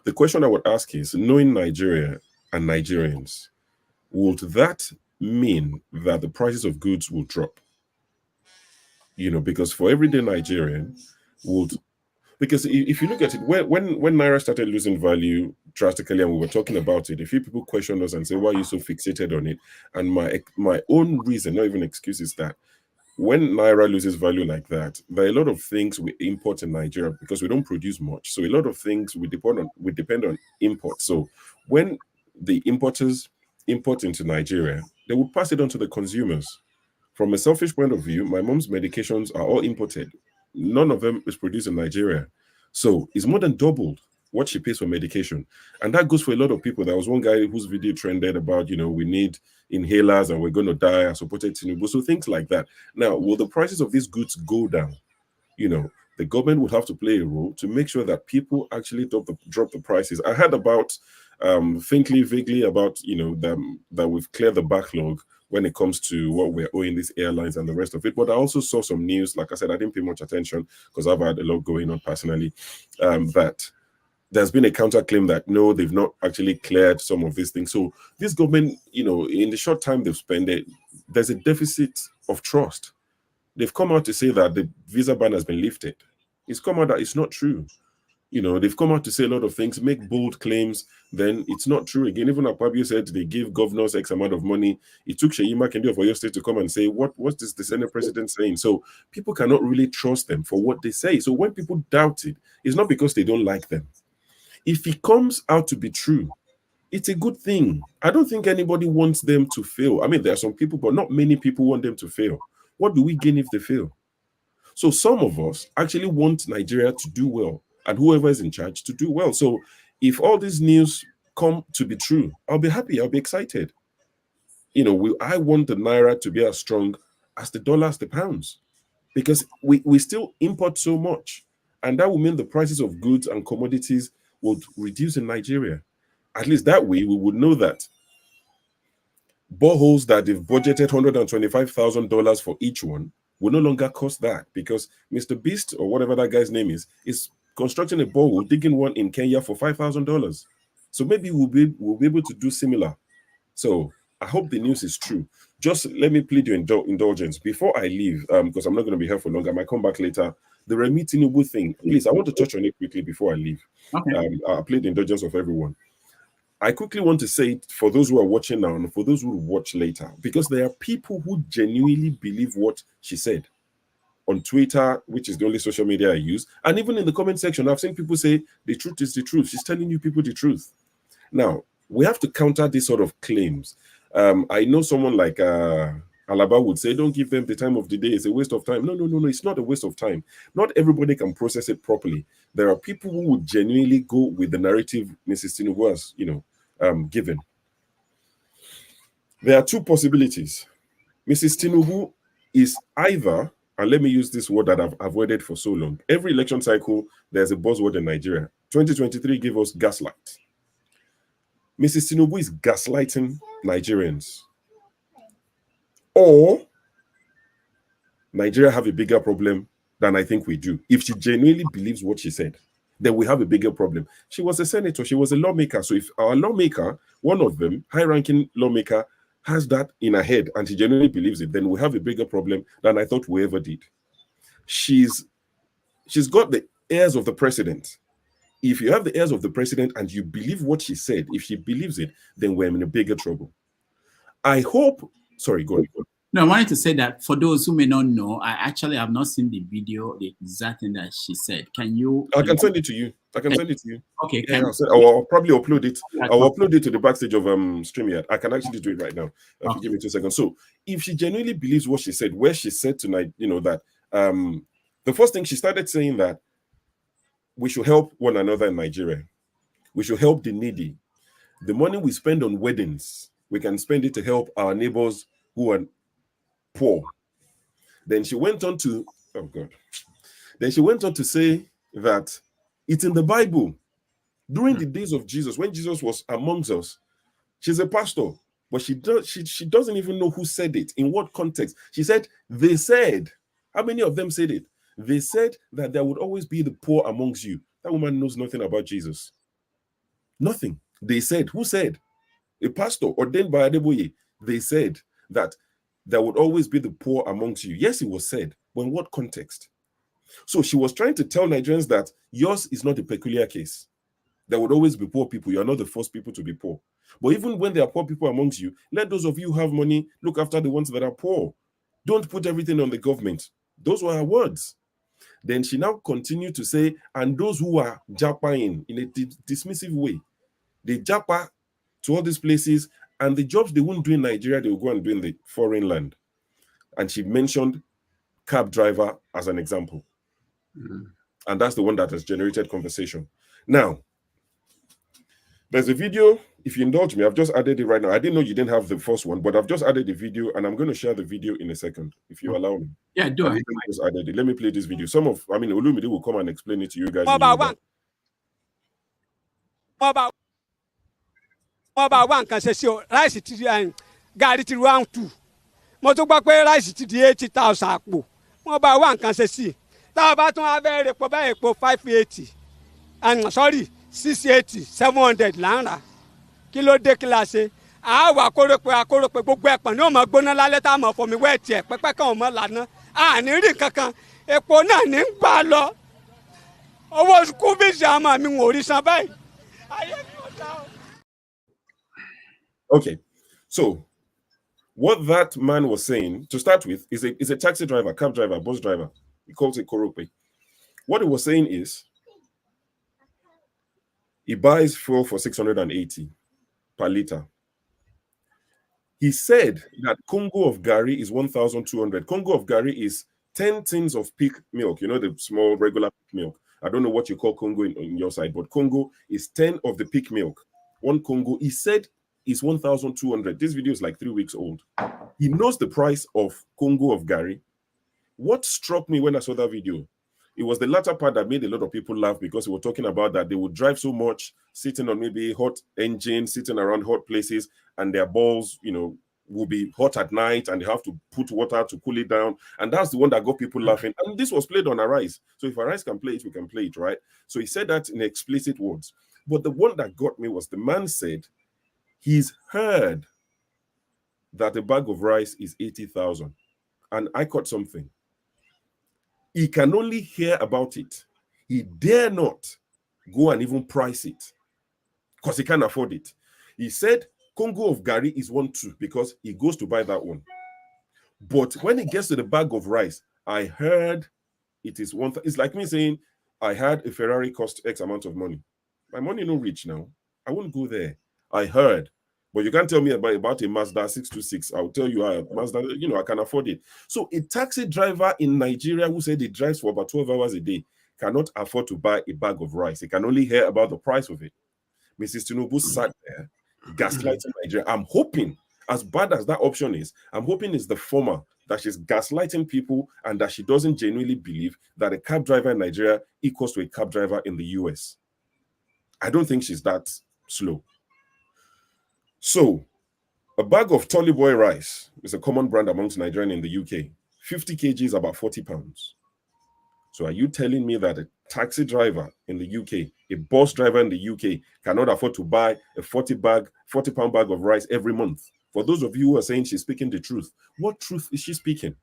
the question I would ask is, knowing Nigeria and Nigerians, would that mean that the prices of goods will drop? Because for everyday Nigerian because if you look at it, when Naira started losing value drastically, and we were talking about it, a few people questioned us and said, why are you so fixated on it? And my own reason, not even excuse, is that when Naira loses value like that, there are a lot of things we import in Nigeria because we don't produce much. So a lot of things we depend on import. So when the importers import into Nigeria, they would pass it on to the consumers. From a selfish point of view, my mom's medications are all imported. None of them is produced in Nigeria. So it's more than doubled what she pays for medication. And that goes for a lot of people. There was one guy whose video trended about, we need inhalers and we're going to die. I supported Tinubu. So things like that. Now, will the prices of these goods go down? The government would have to play a role to make sure that people actually drop the prices. I heard about, vaguely about, that we've cleared the backlog when it comes to what we're owing these airlines and the rest of it. But I also saw some news, like I said, I didn't pay much attention because I've had a lot going on personally, that there's been a counterclaim that no, they've not actually cleared some of these things. So this government, in the short time they've spent it, there's a deficit of trust. They've come out to say that the visa ban has been lifted. It's come out that it's not true. They've come out to say a lot of things, make bold claims, then it's not true again. Even Akpabio said they give governors X amount of money. It took Sheyi Makinde of Oyo State to come and say, what's the Senate president saying? So people cannot really trust them for what they say. So when people doubt it, it's not because they don't like them. If it comes out to be true, it's a good thing. I don't think anybody wants them to fail. I mean, there are some people, but not many people want them to fail. What do we gain if they fail? So some of us actually want Nigeria to do well and whoever is in charge to do well. So if all these news come to be true, I'll be happy. I'll be excited. I want the Naira to be as strong as the dollar, as the pounds, because we still import so much. And that will mean the prices of goods and commodities would reduce in Nigeria. At least that way, we would know that boreholes that they've budgeted $125,000 for each one will no longer cost that, because Mr. Beast, or whatever that guy's name is constructing a borehole, digging one in Kenya for $5,000. So maybe we'll be able to do similar. So I hope the news is true. Just let me plead your indulgence before I leave, because I'm not going to be here for long. I might come back later. The Remi Tinubu thing, please, I want to touch on it quickly before I leave. Okay. I plead the indulgence of everyone. I quickly want to say it for those who are watching now and for those who will watch later, because there are people who genuinely believe what she said on Twitter, which is the only social media I use. And even in the comment section, I've seen people say the truth is the truth. She's telling you people the truth. Now, we have to counter these sort of claims. I know someone like Alaba would say, don't give them the time of the day. It's a waste of time. No. It's not a waste of time. Not everybody can process it properly. There are people who would genuinely go with the narrative Mrs. Tinubu has, given. There are two possibilities. Mrs. Tinubu is either, and let me use this word that I've avoided for so long. Every election cycle, there's a buzzword in Nigeria. 2023 gave us gaslight. Mrs. Tinubu is gaslighting Nigerians. Or Nigeria have a bigger problem than I think we do. If she genuinely believes what she said, then we have a bigger problem. She was a senator. She was a lawmaker. So if our lawmaker, one of them, high-ranking lawmaker, has that in her head and she genuinely believes it, then we have a bigger problem than I thought we ever did. She's got the ears of the president. If you have the ears of the president and you believe what she said, if she believes it, then we're in a bigger trouble. I hope, sorry, go on. No, I wanted to say that for those who may not know, I actually have not seen the video, the exact thing that she said. Can you? I can send it to you. Okay. Yeah, I'll probably upload it. I'll upload it to the backstage of StreamYard. I can actually do it right now. If you give me 2 seconds. So if she genuinely believes what she said, where she said tonight, that the first thing she started saying that we should help one another in Nigeria. We should help the needy. The money we spend on weddings, we can spend it to help our neighbors who are poor. Then she went on to, Then she went on to say that it's in the Bible. During the days of Jesus, when Jesus was amongst us, she's a pastor, but she doesn't even know who said it, in what context. She said, they said. How many of them said it? They said that there would always be the poor amongst you. That woman knows nothing about Jesus. Nothing. They said. Who said? A pastor ordained by Adeboye. They said that there would always be the poor amongst you. Yes, it was said, but in what context? So she was trying to tell Nigerians that yours is not a peculiar case. There would always be poor people. You are not the first people to be poor. But even when there are poor people amongst you, let those of you who have money look after the ones that are poor. Don't put everything on the government. Those were her words. Then she now continued to say, and those who are japaing in a dismissive way, they japa to all these places, and the jobs they won't do in Nigeria, they will go and do in the foreign land. And she mentioned cab driver as an example. And that's the one that has generated conversation. Now, there's a video. If you indulge me, I've just added it right now. I didn't know you didn't have the first one, but I've just added the video, and I'm going to share the video in a second, if you allow me. Yeah, do it. Just added it. Let me play this video. Olumide will come and explain it to you guys. Nǹkan ṣe sí o, ráìsì ti gàrí ti round 2. Mo tún gbọ́ pé ráìsì ti di 80,000 àpò. Wọ́n bá wá nǹkan ṣe sí. Tá a bá tún wá bẹ́ẹ̀ rèpo báyìí epo 580. Sorry, 680, 700 là ń rà. Kí ló dé kí la ṣe? Àwa akórópè gbogbo ẹ̀pọ̀n ní òmò gbóná lálẹ́ tá a mọ̀ fọmi wẹ́ẹ̀tì ẹ̀ pẹ́pẹ́ kan òmò lànà. Àní rí kankan. Epo náà ní ń gbà lọ. Owó skul bíìsì àmọ́ mi ò rí san báyìí. Ayé mi ò dá o. Okay, so what that man was saying, to start with, is a taxi driver, cab driver, bus driver. He calls it Korope. What he was saying is, he buys fuel for 680 per liter. He said that Congo of Gari is 1,200. Congo of Gari is 10 tins of peak milk, the small regular peak milk. I don't know what you call Congo in your side, but Congo is 10 of the peak milk. One Congo, he said, is 1,200. This video is like 3 weeks old. He knows the price of Congo of Gari. What struck me when I saw that video, it was the latter part that made a lot of people laugh, because we were talking about that they would drive so much, sitting on maybe hot engines, sitting around hot places, and their balls, will be hot at night, and they have to put water to cool it down. And that's the one that got people laughing. And this was played on Arise. So if Arise can play it, we can play it, right? So he said that in explicit words. But the one that got me was the man said he's heard that a bag of rice is 80,000. And I caught something. He can only hear about it. He dare not go and even price it because he can't afford it. He said Congo of Gary is 1.2 because he goes to buy that one. But when it gets to the bag of rice, I heard it is one. It's like me saying, I had a Ferrari cost X amount of money. My money no rich now. I won't go there. I heard. But you can't tell me about a Mazda 626. I'll tell you, Mazda, I can afford it. So a taxi driver in Nigeria who said he drives for about 12 hours a day cannot afford to buy a bag of rice. He can only hear about the price of it. Mrs. Tinubu sat there gaslighting Nigeria. I'm hoping, as bad as that option is, I'm hoping it's the former, that she's gaslighting people and that she doesn't genuinely believe that a cab driver in Nigeria equals to a cab driver in the US. I don't think she's that slow. So, a bag of Tolly Boy rice is a common brand amongst Nigerians in the UK. 50 kg is about 40 pounds. So are you telling me that a taxi driver in the UK, a bus driver in the UK, cannot afford to buy a 40-pound bag of rice every month? For those of you who are saying she's speaking the truth, what truth is she speaking?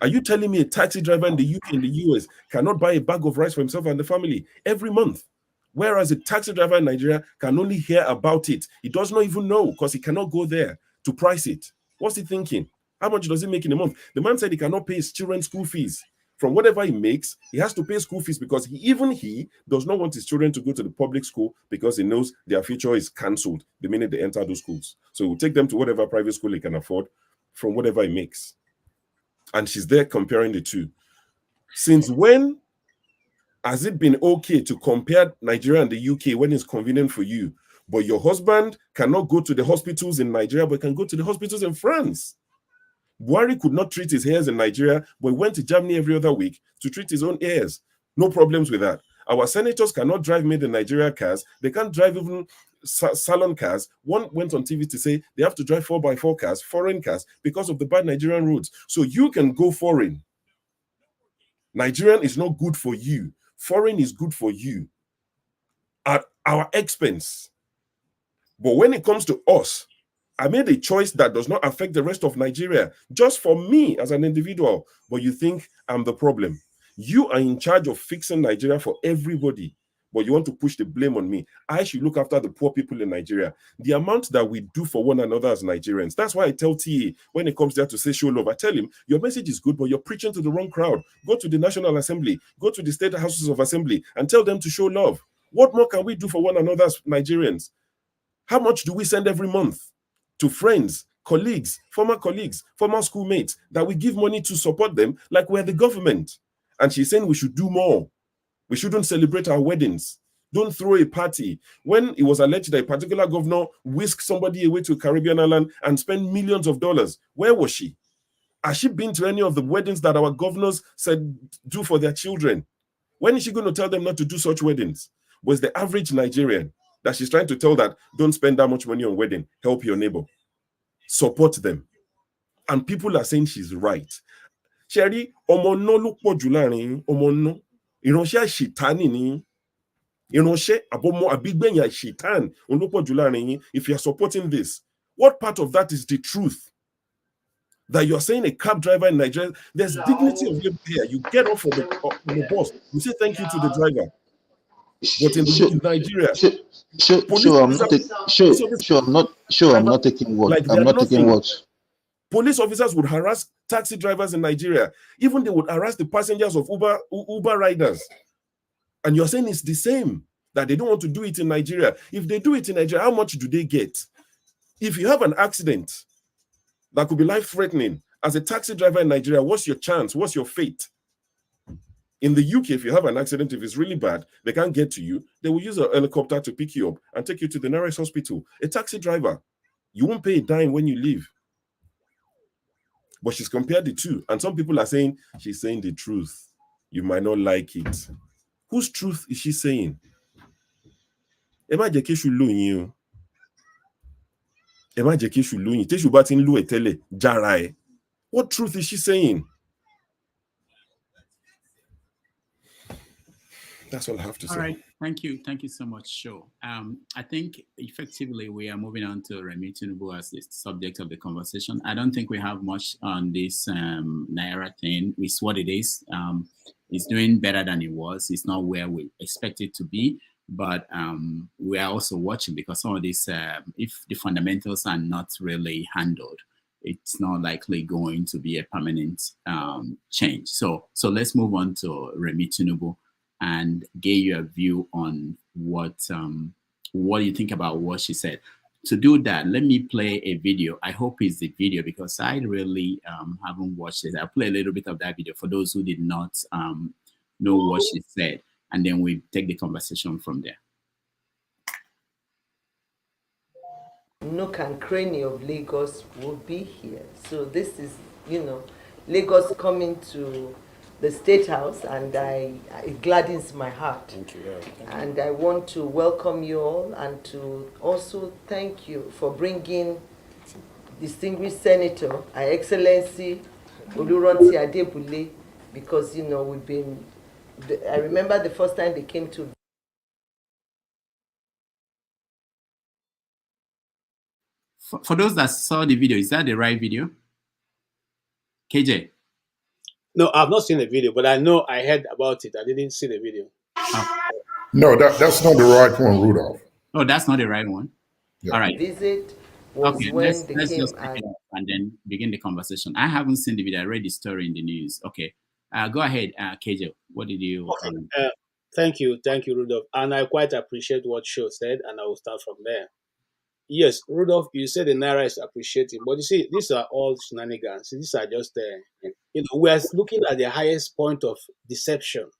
Are you telling me a taxi driver in the UK and the US cannot buy a bag of rice for himself and the family every month? Whereas a taxi driver in Nigeria can only hear about it. He does not even know because he cannot go there to price it. What's he thinking? How much does he make in a month? The man said he cannot pay his children's school fees. From whatever he makes, he has to pay school fees because he does not want his children to go to the public school because he knows their future is cancelled the minute they enter those schools. So he will take them to whatever private school he can afford from whatever he makes. And she's there comparing the two. Since when has it been okay to compare Nigeria and the UK when it's convenient for you, but your husband cannot go to the hospitals in Nigeria, but can go to the hospitals in France? Buhari could not treat his hairs in Nigeria, but he went to Germany every other week to treat his own hairs. No problems with that. Our senators cannot drive made in Nigeria cars. They can't drive even salon cars. One went on TV to say they have to drive 4x4 cars, foreign cars, because of the bad Nigerian roads. So you can go foreign. Nigerian is not good for you. Foreign is good for you at our expense. But when it comes to us, I made a choice that does not affect the rest of Nigeria, just for me as an individual. But you think I'm the problem. You are in charge of fixing Nigeria for everybody, but you want to push the blame on me. I should look after the poor people in Nigeria. The amount that we do for one another as Nigerians, that's why I tell TA, when it comes there to say show love, I tell him, your message is good, but you're preaching to the wrong crowd. Go to the National Assembly, go to the State Houses of Assembly, and tell them to show love. What more can we do for one another as Nigerians? How much do we send every month to friends, colleagues, former schoolmates, that we give money to support them like we're the government? And she's saying we should do more. We shouldn't celebrate our weddings. Don't throw a party. When it was alleged that a particular governor whisked somebody away to a Caribbean island and spent millions of dollars, where was she? Has she been to any of the weddings that our governors said do for their children? When is she going to tell them not to do such weddings? Was the average Nigerian that she's trying to tell that don't spend that much money on wedding, help your neighbor, support them? And people are saying she's right. Sherry, ọmọ no look po jularin, ọmọ no. Ìránṣẹ́ ṣìtánì ni. Ìránṣẹ́ àbọ̀mọ́ àbígbẹ̀yìn ṣìtán olópọ̀ jularin. If you're supporting this, what part of that is the truth? That you're saying a cab driver in Nigeria, there's dignity of labor here. You get off from the bus, you say thank you to the driver. But in Nigeria, I'm not taking words. Police officers would harass taxi drivers in Nigeria. Even they would harass the passengers of Uber riders. And you're saying it's the same, that they don't want to do it in Nigeria. If they do it in Nigeria, how much do they get? If you have an accident that could be life-threatening as a taxi driver in Nigeria, what's your chance? What's your fate? In the UK, if you have an accident, if it's really bad, they can't get to you. They will use a helicopter to pick you up and take you to the nearest hospital. A taxi driver, you won't pay a dime when you leave. But she's compared the two. And some people are saying she's saying the truth. You might not like it. Whose truth is she saying? What truth is she saying? That's all I have to say. All right, thank you so much, Sho. I think effectively we are moving on to Remi Tinubu as the subject of the conversation. I don't think we have much on this Naira thing. It's what it is. It's doing better than it was. It's not where we expect it to be, but we are also watching because some of these, if the fundamentals are not really handled, it's not likely going to be a permanent change. So let's move on to Remi Tinubu and get your view on what you think about what she said. To do that, let me play a video. I hope it's the video because I really haven't watched it. I'll play a little bit of that video for those who did not know what she said, and then we take the conversation from there. Nook and cranny of Lagos will be here. So this is, Lagos coming to the State House, and it gladdens my heart. Thank you. And I want to welcome you all and to also thank you for bringing distinguished Senator, Her Excellency Oluronti Adebule, because, we've been, I remember the first time they came to. For those that saw the video, is that the right video? KJ? No, I've not seen the video, but I know I heard about it. I didn't see the video. No, that's not the right one, Rudolph. Oh, that's not the right one? Yeah. All right. Visit was okay, when let's they came just pick it up and then begin the conversation. I haven't seen the video. I read the story in the news. Okay. Go ahead, KJ. What did you... Okay. Thank you, Rudolph. And I quite appreciate what Sho said, and I will start from there. Yes, Rudolph, you said the Naira is appreciating, but you see, these are all shenanigans. These are just, we are looking at the highest point of deception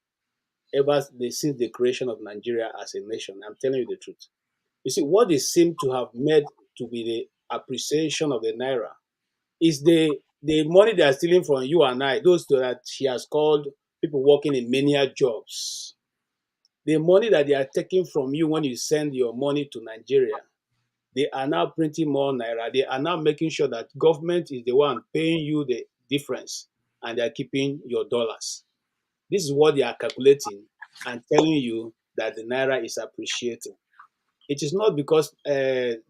ever since the creation of Nigeria as a nation. I'm telling you the truth. You see, what they seem to have made to be the appreciation of the Naira is the money they are stealing from you and I, those that she has called people working in menial jobs. The money that they are taking from you when you send your money to Nigeria, they are now printing more Naira. They are now making sure that government is the one paying you the difference and they are keeping your dollars. This is what they are calculating and telling you that the Naira is appreciating. It is not because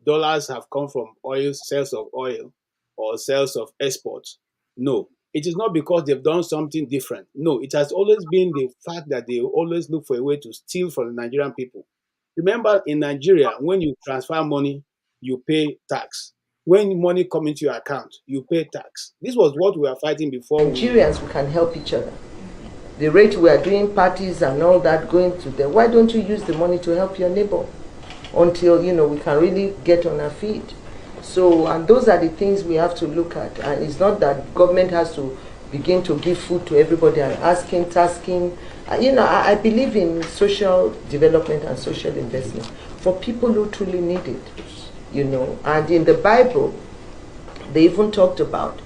dollars have come from oil, sales of oil or sales of exports. No, it is not because they've done something different. No, it has always been the fact that they always look for a way to steal from the Nigerian people. Remember, in Nigeria, when you transfer money, you pay tax. When money comes into your account, you pay tax. This was what we were fighting before. Nigerians, we can help each other. The rate we are doing parties and all that going to them, why don't you use the money to help your neighbor until, we can really get on our feet? So, and those are the things we have to look at. And it's not that government has to begin to give food to everybody and tasking. I believe in social development and social investment for people who truly need it. And in the Bible, they even talked about,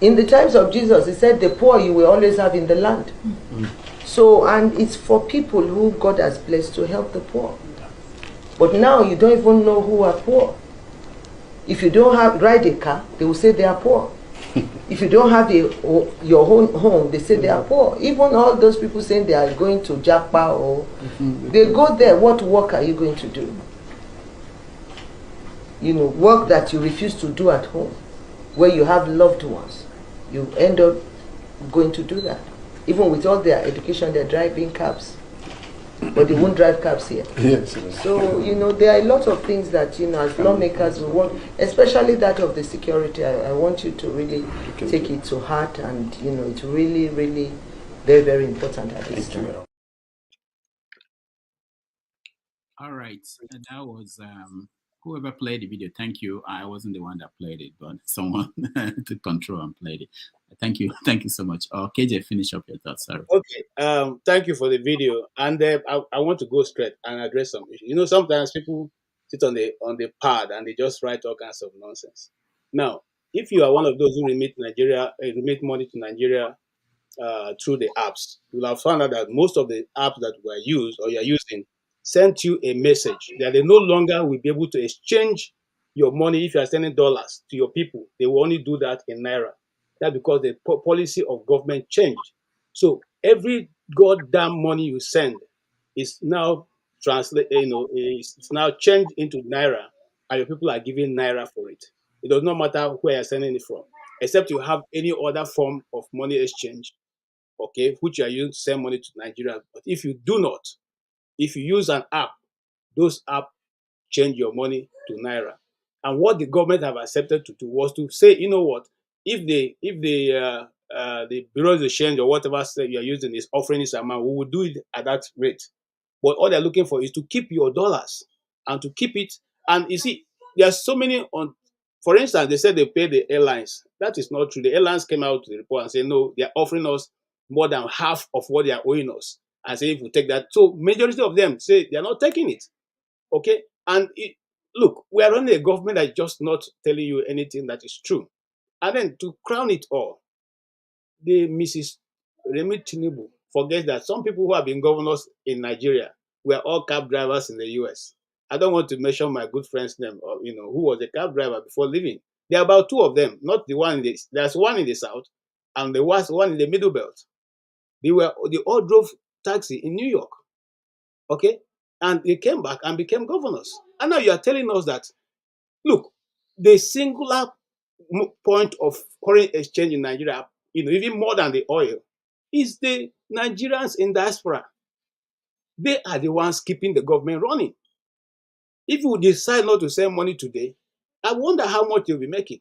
in the times of Jesus, he said, the poor you will always have in the land. Mm-hmm. So, and it's for people who God has blessed to help the poor. But now you don't even know who are poor. If you don't ride a car, they will say they are poor. If you don't have your own home, they say they are poor. Even all those people saying they are going to Japa or they go there, what work are you going to do? Work that you refuse to do at home, where you have loved ones. You end up going to do that. Even with all their education, they're driving cabs. But they won't drive cabs here. Yes. So, there are a lot of things that, as lawmakers, we want, especially that of the security. I want you to really take it to heart, and, it's really, really very, very important at this time. All right. That was whoever played the video. Thank you. I wasn't the one that played it, but someone took control and played it. Thank you. Thank you so much. KJ, finish up your thoughts. Sorry. Okay. Thank you for the video. And I want to go straight and address some issues. Sometimes people sit on the pad and they just write all kinds of nonsense. Now, if you are one of those who remit money to Nigeria through the apps, you'll have found out that most of the apps that were used or you're using sent you a message that they no longer will be able to exchange your money if you are sending dollars to your people. They will only do that in Naira. That's because the policy of government changed. So every goddamn money you send is now it's now changed into Naira, and your people are giving Naira for it. It does not matter where you're sending it from, except you have any other form of money exchange, okay, which you are using to send money to Nigeria. But if you do not, if you use an app, those apps change your money to Naira. And what the government have accepted to do was to say, you know what, if the bureau of exchange or whatever you're using is offering this amount, we will do it at that rate. But all they're looking for is to keep your dollars and to keep it. And you see, there's so many for instance, they said they pay the airlines. That is not true. The airlines came out to the report and said, no, they're offering us more than half of what they are owing us. And say, if we take that, so majority of them say they're not taking it. Okay. And look, we are running a government that's just not telling you anything that is true. And then to crown it all, the Mrs. Remi Tinubu forgets that some people who have been governors in Nigeria were all cab drivers in the US. I don't want to mention my good friend's name, or who was a cab driver before leaving. There are about two of them, not the one in the. There's one in the south, and there was one in the middle belt. They all drove taxi in New York. Okay, and they came back and became governors. And now you are telling us that, look, the singular point of foreign exchange in Nigeria, even more than the oil, is the Nigerians in diaspora. They are the ones keeping the government running. If you decide not to send money today, I wonder how much you'll be making.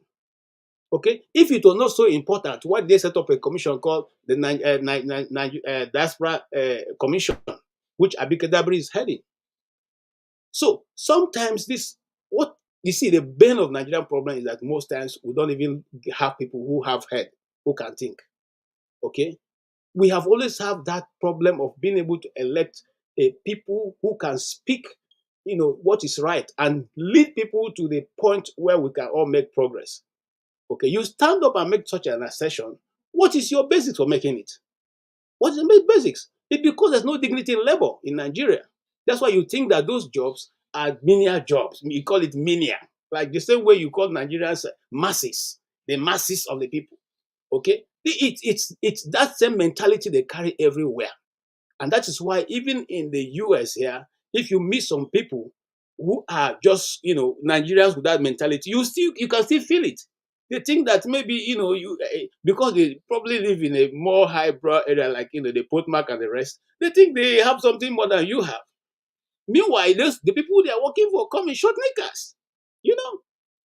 Okay, if it was not so important, why did they set up a commission called the Diaspora Commission, which Abike Dabiri is heading? So sometimes what you see, the bane of Nigerian problem is that most times we don't even have people who have head, who can think. Okay, we have always have that problem of being able to elect people who can speak, what is right and lead people to the point where we can all make progress. Okay, you stand up and make such an assertion. What is your basis for making it? What is the basics? It's because there's no dignity in labor in Nigeria. That's why you think that those jobs are menial jobs. You call it menial, like the same way you call Nigerians masses, the masses of the people. Okay, it's that same mentality they carry everywhere, and that is why even in the US here, if you meet some people who are just Nigerians with that mentality, you can still feel it. They think that maybe because they probably live in a more highbrow area like the Potmark and the rest, they think they have something more than you have. Meanwhile, the people they are working for come in short knickers.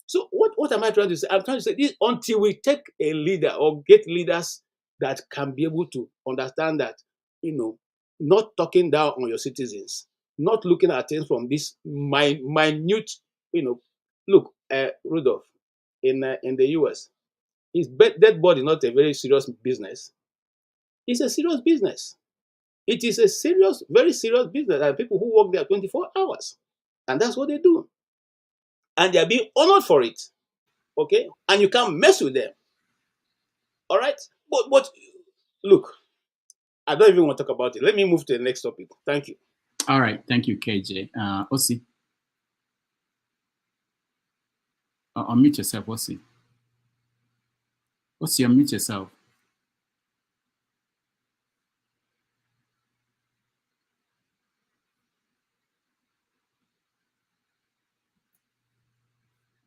So what am I trying to say? I'm trying to say this: until we take a leader or get leaders that can be able to understand that, not talking down on your citizens, not looking at things from this minute, look, Rudolph, in the US, his dead body is not a very serious business. It's a serious business. It is a serious, very serious business. There are people who work there 24 hours. And that's what they do. And they are being honored for it. Okay? And you can't mess with them. All right? But look, I don't even want to talk about it. Let me move to the next topic. Thank you. All right. Thank you, KJ. Osi. Unmute yourself, Osi. Osi, unmute yourself.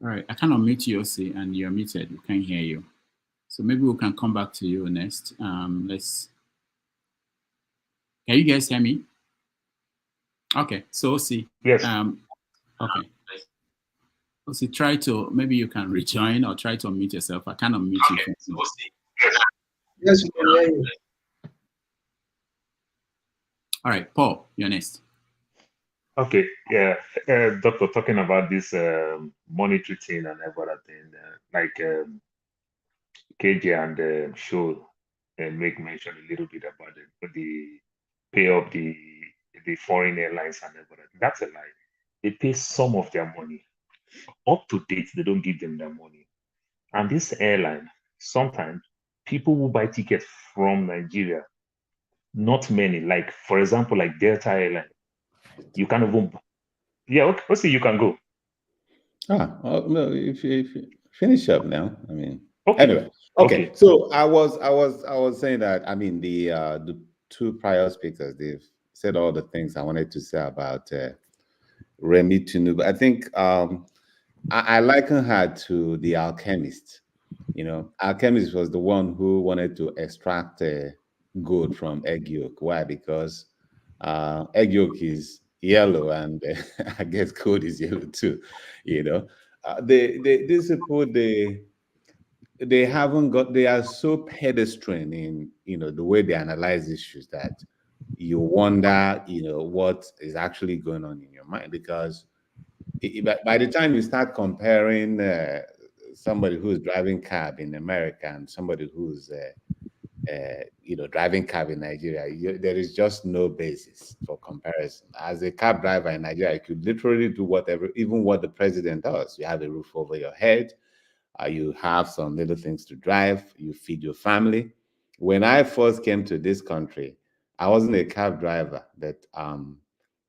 All right, I can't unmute you, Osi, and you're muted. We can't hear you. So maybe we can come back to you next. Can you guys hear me? Okay, so Osi. Yes. Okay. Osi, try to, maybe you can rejoin or try to unmute yourself. I can't unmute you. So Osi. Yes, we can hear you. All right, Paul, you're next. Okay, yeah, Doctor, talking about this monetary thing and everything, like KJ and Show make mention a little bit about the pay of the foreign airlines and everything. That's a lie. They pay some of their money. Up to date, they don't give them their money. And this airline, sometimes people who buy tickets from Nigeria, not many, like for example, like Delta Airline, you can't even. Yeah, okay. Let's see. You can go. No, if you finish up now, okay. Anyway, okay. So I was saying that the two prior speakers. They've said all the things I wanted to say about Remi Tinubu. I think I liken her to the alchemist. You know, alchemist was the one who wanted to extract gold from egg yolk. Why? Because egg yolk is yellow, and I guess gold is yellow too. You know, these people they haven't got. They are so pedestrian in the way they analyze issues that you wonder what is actually going on in your mind, because by the time you start comparing somebody who's driving cab in America and somebody who's driving cab in Nigeria, there is just no basis for comparison. As a cab driver in Nigeria, you could literally do whatever, even what the president does. You have a roof over your head, you have some little things to drive, you feed your family. When I first came to this country, I wasn't a cab driver, but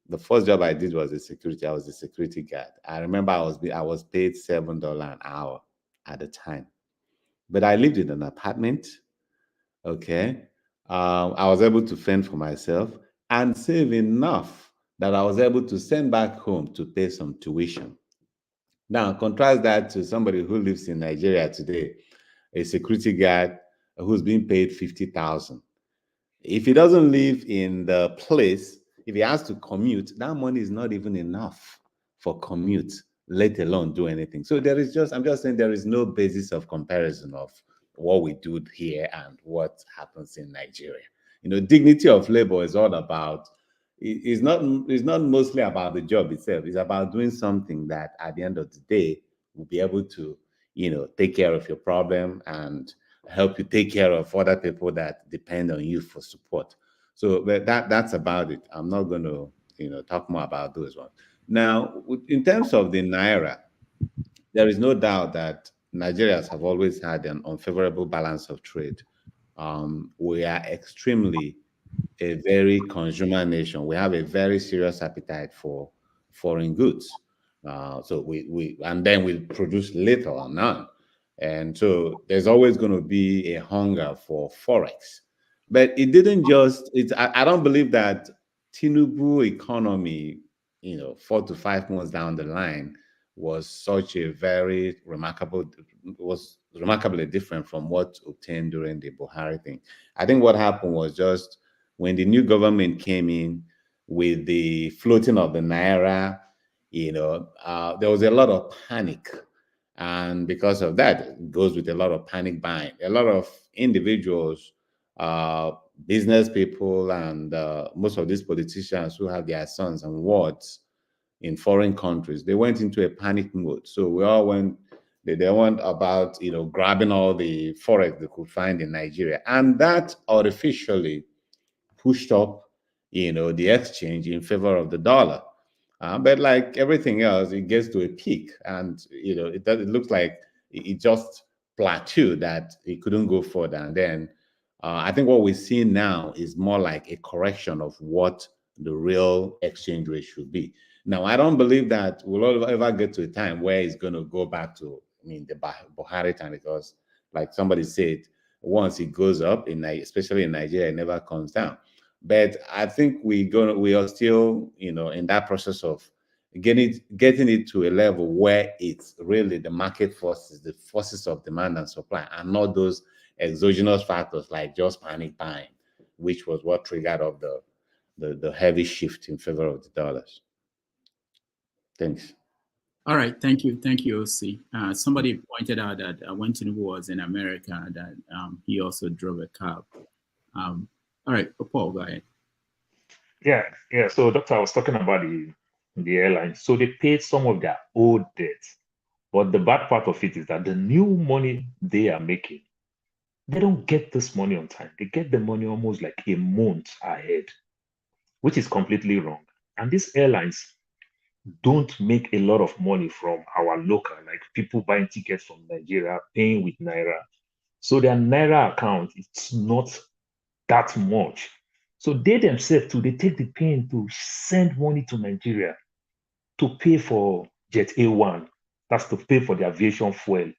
the first job I did was I was a security guard. I remember I was paid $7 an hour at the time, but I lived in an apartment. Okay, I was able to fend for myself and save enough that I was able to send back home to pay some tuition. Now, contrast that to somebody who lives in Nigeria today, a security guard who's being paid 50,000. If he doesn't live in the place, if he has to commute, that money is not even enough for commute, let alone do anything. So I'm just saying there is no basis of comparison of what we do here and what happens in Nigeria. Dignity of labor is all about, it's not mostly about the job itself. It's about doing something that at the end of the day will be able to, take care of your problem and help you take care of other people that depend on you for support. So that's about it. I'm not going to, talk more about those ones. Now, in terms of the Naira, there is no doubt that Nigerians have always had an unfavorable balance of trade. We are extremely a very consumer nation. We have a very serious appetite for foreign goods. So we produce little or none. And so there's always going to be a hunger for forex. But it didn't I don't believe that Tinubu economy, 4 to 5 months down the line was such a was remarkably different from what obtained during the Buhari thing. I think what happened was just when the new government came in with the floating of the Naira, there was a lot of panic. And because of that, it goes with a lot of panic buying. A lot of individuals, business people, and most of these politicians who have their sons and wards in foreign countries, they went into a panic mode. So we all went, they went about, grabbing all the forex they could find in Nigeria. And that artificially pushed up, the exchange in favor of the dollar. But like everything else, it gets to a peak, and it looks like it just plateaued, that it couldn't go further. And then I think what we see now is more like a correction of what the real exchange rate should be. Now, I don't believe that we'll ever get to a time where it's going to go back to, the Buhari time, because, like somebody said, once it goes up, especially in Nigeria, it never comes down. But I think we are still, in that process of getting it to a level where it's really the market forces, the forces of demand and supply, and not those exogenous factors like just panic buying, which was what triggered off the heavy shift in favor of the dollars. Thanks. All right, thank you, OC. Somebody pointed out that when Tinubu was in America, that he also drove a cab. All right, Paul, go ahead. Yeah. So, Doctor, I was talking about the airlines. So they paid some of their old debts, but the bad part of it is that the new money they are making, they don't get this money on time. They get the money almost like a month ahead, which is completely wrong. And these airlines don't make a lot of money from our local, like people buying tickets from Nigeria, paying with Naira. So their Naira account, it's not that much. So they themselves too, they take the pain to send money to Nigeria to pay for Jet A1. That's to pay for the aviation fuel,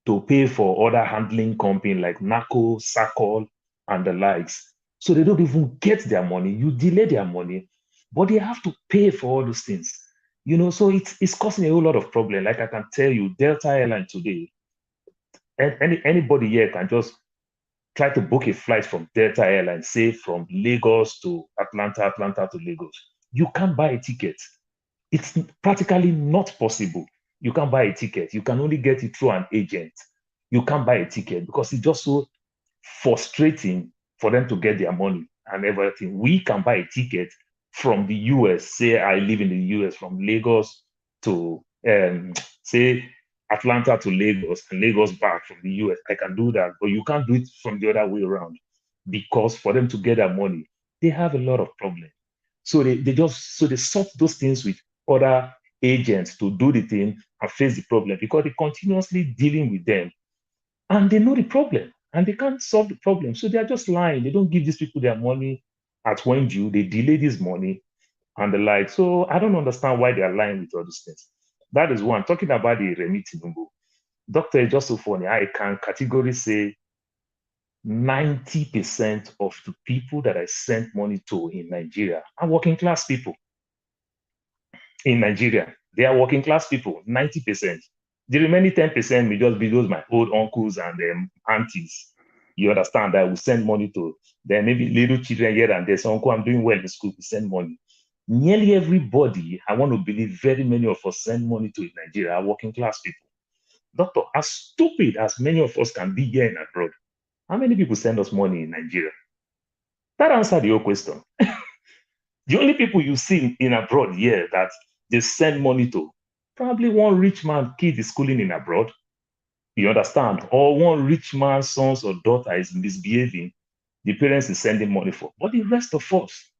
to pay for other handling company like NACO, SACOL, and the likes. So they don't even get their money. You delay their money, but they have to pay for all those things. So it's causing a whole lot of problem. Like I can tell you, Delta Airline today, anybody here can just try to book a flight from Delta Airline, say from Lagos to Atlanta, Atlanta to Lagos. You can't buy a ticket. It's practically not possible. You can't buy a ticket. You can only get it through an agent. You can't buy a ticket because it's just so frustrating for them to get their money and everything. We can buy a ticket from the US. Say I live in the US, from Lagos to say Atlanta to Lagos and Lagos back from the US. I can do that, but you can't do it from the other way around, because for them to get their money, they have a lot of problems. So they sort those things with other agents to do the thing and face the problem, because they're continuously dealing with them and they know the problem and they can't solve the problem. So they are just lying. They don't give these people their money at when due. They delay this money and the like. So I don't understand why they are lying with all these things. That is one. Talking about the Remi Tinubu, Doctor, is just so funny. I can categorically say 90% of the people that I sent money to in Nigeria are working class people. In Nigeria, they are working class people, 90%. The remaining 10% may just be those my old uncles and aunties. You understand, that I will send money to. Then maybe little children here and there. So uncle, I'm doing well in school, we send money. Nearly everybody, I want to believe very many of us send money to in Nigeria are working class people. Doctor, as stupid as many of us can be here and abroad, how many people send us money in Nigeria? That answered your question. The only people you see in abroad here that they send money to, probably one rich man kid is schooling in abroad, you understand? Or one rich man's sons or daughter is misbehaving, the parents is sending money for. But the rest of us,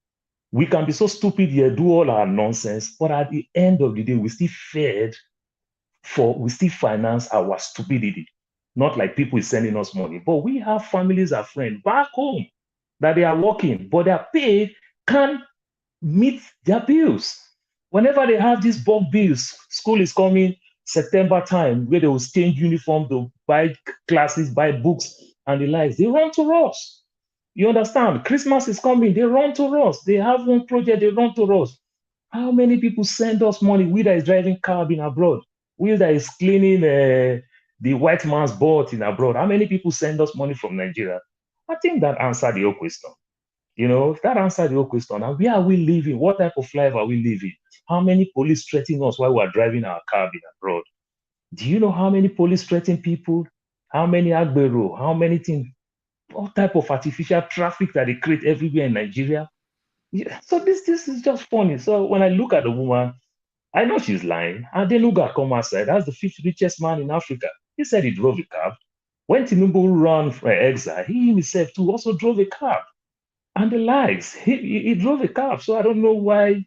we can be so stupid here, do all our nonsense, but at the end of the day, we still finance our stupidity. Not like people is sending us money, but we have families and friends back home that they are working, but their pay can't meet their bills. Whenever they have these bulk bills, school is coming, September time, where they will change uniform, to buy classes, buy books, and the likes, they run to us. You understand? Christmas is coming, they run to us. They have one project, they run to us. How many people send us money? We that is driving cab in abroad, we that is cleaning the white man's boat in abroad. How many people send us money from Nigeria? I think that answered your question. That answered your question. And where are we living? What type of life are we living? How many police threaten us while we're driving our car in abroad? Do you know how many police threaten people? How many agbero? How many things? What type of artificial traffic that they create everywhere in Nigeria? Yeah, so this is just funny. So when I look at the woman, I know she's lying. And then look at Okuoma said, that's the 5th richest man in Africa. He said he drove a cab. When Tinubu ran for exile, he himself too also drove a cab. And the likes, he drove a cab. So I don't know why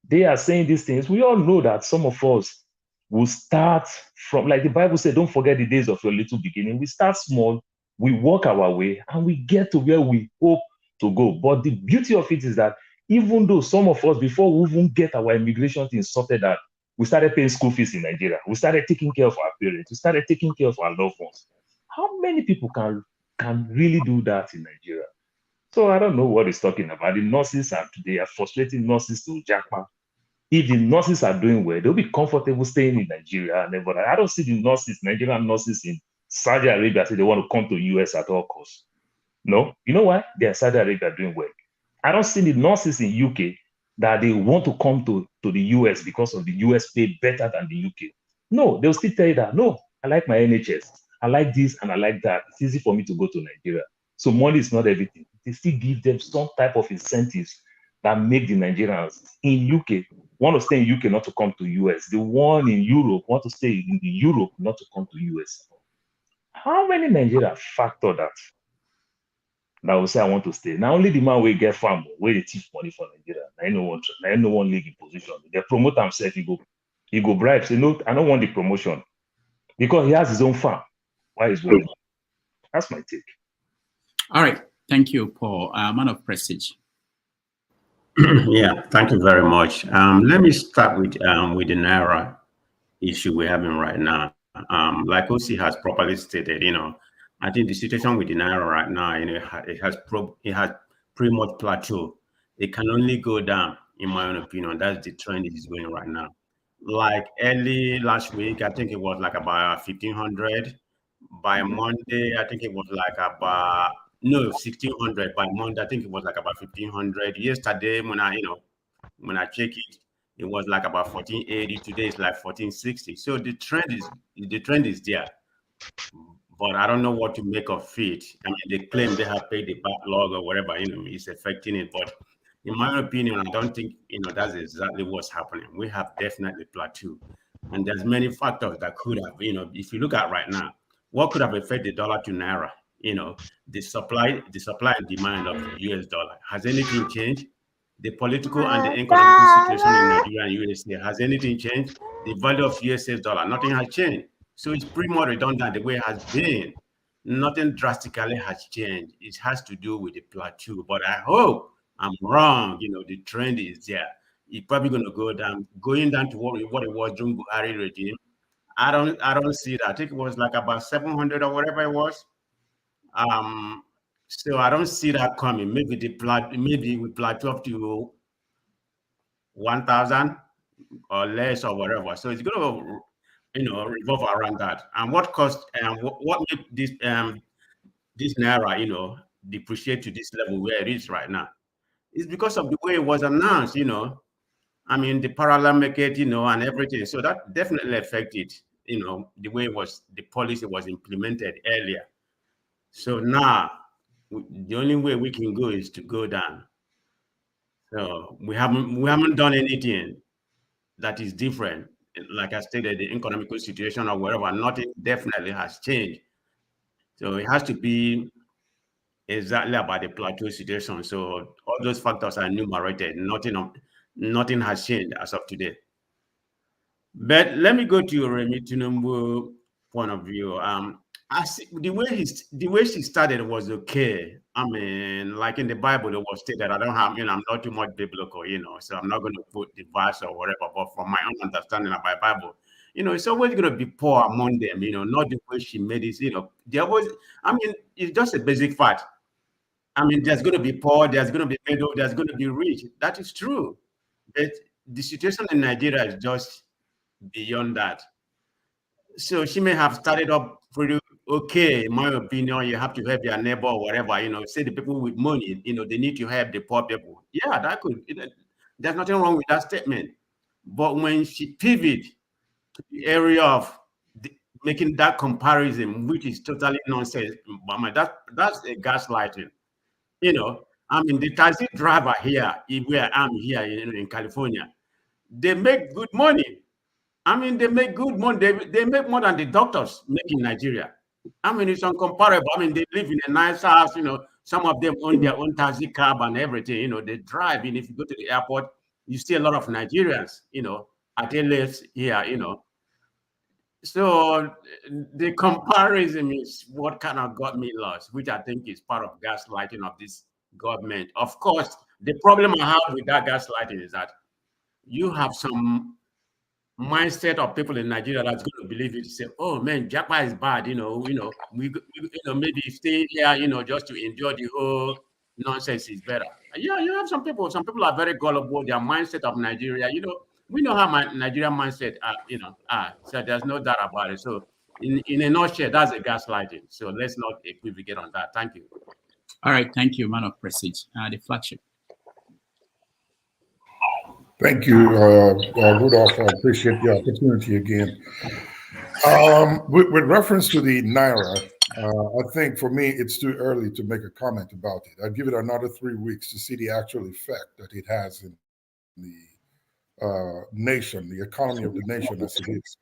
they are saying these things. We all know that some of us will start from, like the Bible said, don't forget the days of your little beginning. We start small, we walk our way, and we get to where we hope to go. But the beauty of it is that even though some of us, before we even get our immigration thing sorted out, we started paying school fees in Nigeria. We started taking care of our parents. We started taking care of our loved ones. How many people can really do that in Nigeria? So I don't know what he's talking about. The nurses they are frustrating nurses to Japa. If the nurses are doing well, they'll be comfortable staying in Nigeria and everything. I don't see the nurses, Nigerian nurses in Saudi Arabia say they want to come to US at all costs. No, you know why? They're Saudi Arabia doing well. I don't see the nurses in UK that they want to come to the US because of the US pay better than the UK. No, they'll still tell you that, no, I like my NHS. I like this and I like that. It's easy for me to go to Nigeria. So money is not everything. They still give them some type of incentives that make the Nigerians in UK want to stay in UK, not to come to US. The one in Europe want to stay in the Europe, not to come to US. How many Nigerians factor that? Now will say I want to stay. Now only the man will get farm, where they thief money for Nigeria. I no one league in position. They promote himself, he go bribe. Say no, I don't want the promotion because he has his own farm. Why is working? That's my take. All right, thank you, Paul. Man of Prestige. Yeah, thank you very much. Let me start with the Naira issue we're having right now. Like Osi has properly stated, I think the situation with the Naira right now, it has pretty much plateau. It can only go down, in my own opinion. That's the trend it is going right now. Like early last week, I think it was like about 1,500. By Monday, I think it was like about 1,600. By Monday, I think it was like about 1,500. Yesterday, when I check it, it was like about 1,480. Today it's like 1,460. So the trend is there. But I don't know what to make of it. I mean, they claim they have paid the backlog or whatever, it's affecting it. But in my opinion, I don't think, that's exactly what's happening. We have definitely plateaued. And there's many factors that could have, if you look at right now, what could have affected the dollar to Naira? The supply and demand of the US dollar. Has anything changed? The political and the economic situation in Nigeria and USA, has anything changed? The value of US's dollar, nothing has changed. So it's pretty more redundant the way it has been. Nothing drastically has changed. It has to do with the plateau. But I hope I'm wrong. The trend is there. It's probably going to go down, going down to what it was during Buhari regime. I don't see that. I think it was like about 700 or whatever it was. So I don't see that coming. Maybe we plateau up to 1,000 or less or whatever. So it's going to revolve around that. And what cost and what made this Naira, depreciate to this level where it is right now? It's because of the way it was announced, I mean, the parallel market, and everything. So that definitely affected, the way the policy was implemented earlier. So now, the only way we can go is to go down. So we haven't done anything that is different. Like I stated, the economic situation or whatever, nothing definitely has changed. So it has to be exactly about the plateau situation. So all those factors are enumerated. Nothing has changed as of today. But let me go to Remi Tinubu point of view. I see the way she started was okay. I mean, like in the Bible, it was stated. I'm not too much biblical, so I'm not going to put the verse or whatever. But from my own understanding of my Bible, it's always going to be poor among them. Not the way she made it. There was. I mean, it's just a basic fact. I mean, there's going to be poor, there's going to be middle, there's going to be rich. That is true. But the situation in Nigeria is just beyond that. So she may have started up pretty okay, in my opinion. You have to help your neighbor or whatever, say the people with money, they need to help the poor people. Yeah, that could, there's nothing wrong with that statement. But when she pivoted to the area of making that comparison, which is totally nonsense, that's a gaslighting. I mean, the taxi driver here, where I'm here in California, they make good money. I mean, they make good money. They make more than the doctors make in Nigeria. I mean, it's uncomparable. I mean, they live in a nice house. Some of them own their own taxi cab and everything. They drive. And if you go to the airport, you see a lot of Nigerians, at LAs here, So the comparison is what kind of got me lost, which I think is part of gaslighting of this government. Of course, the problem I have with that gaslighting is that you have some mindset of people in Nigeria that's going to believe it. Say, "Oh man, Japa is bad." We maybe stay here, just to enjoy the whole nonsense is better. Yeah, you have some people. Some people are very gullible. Their mindset of Nigeria, we know how my Nigerian mindset are. So there's no doubt about it. So in a nutshell, that's a gaslighting. So let's not equivocate on that. Thank you. All right, thank you, man of prestige. The flagship. Thank you, Rudolph. I appreciate the opportunity again. With reference to the Naira, I think for me, it's too early to make a comment about it. I'd give it another 3 weeks to see the actual effect that it has in the nation, the economy of the nation as it is.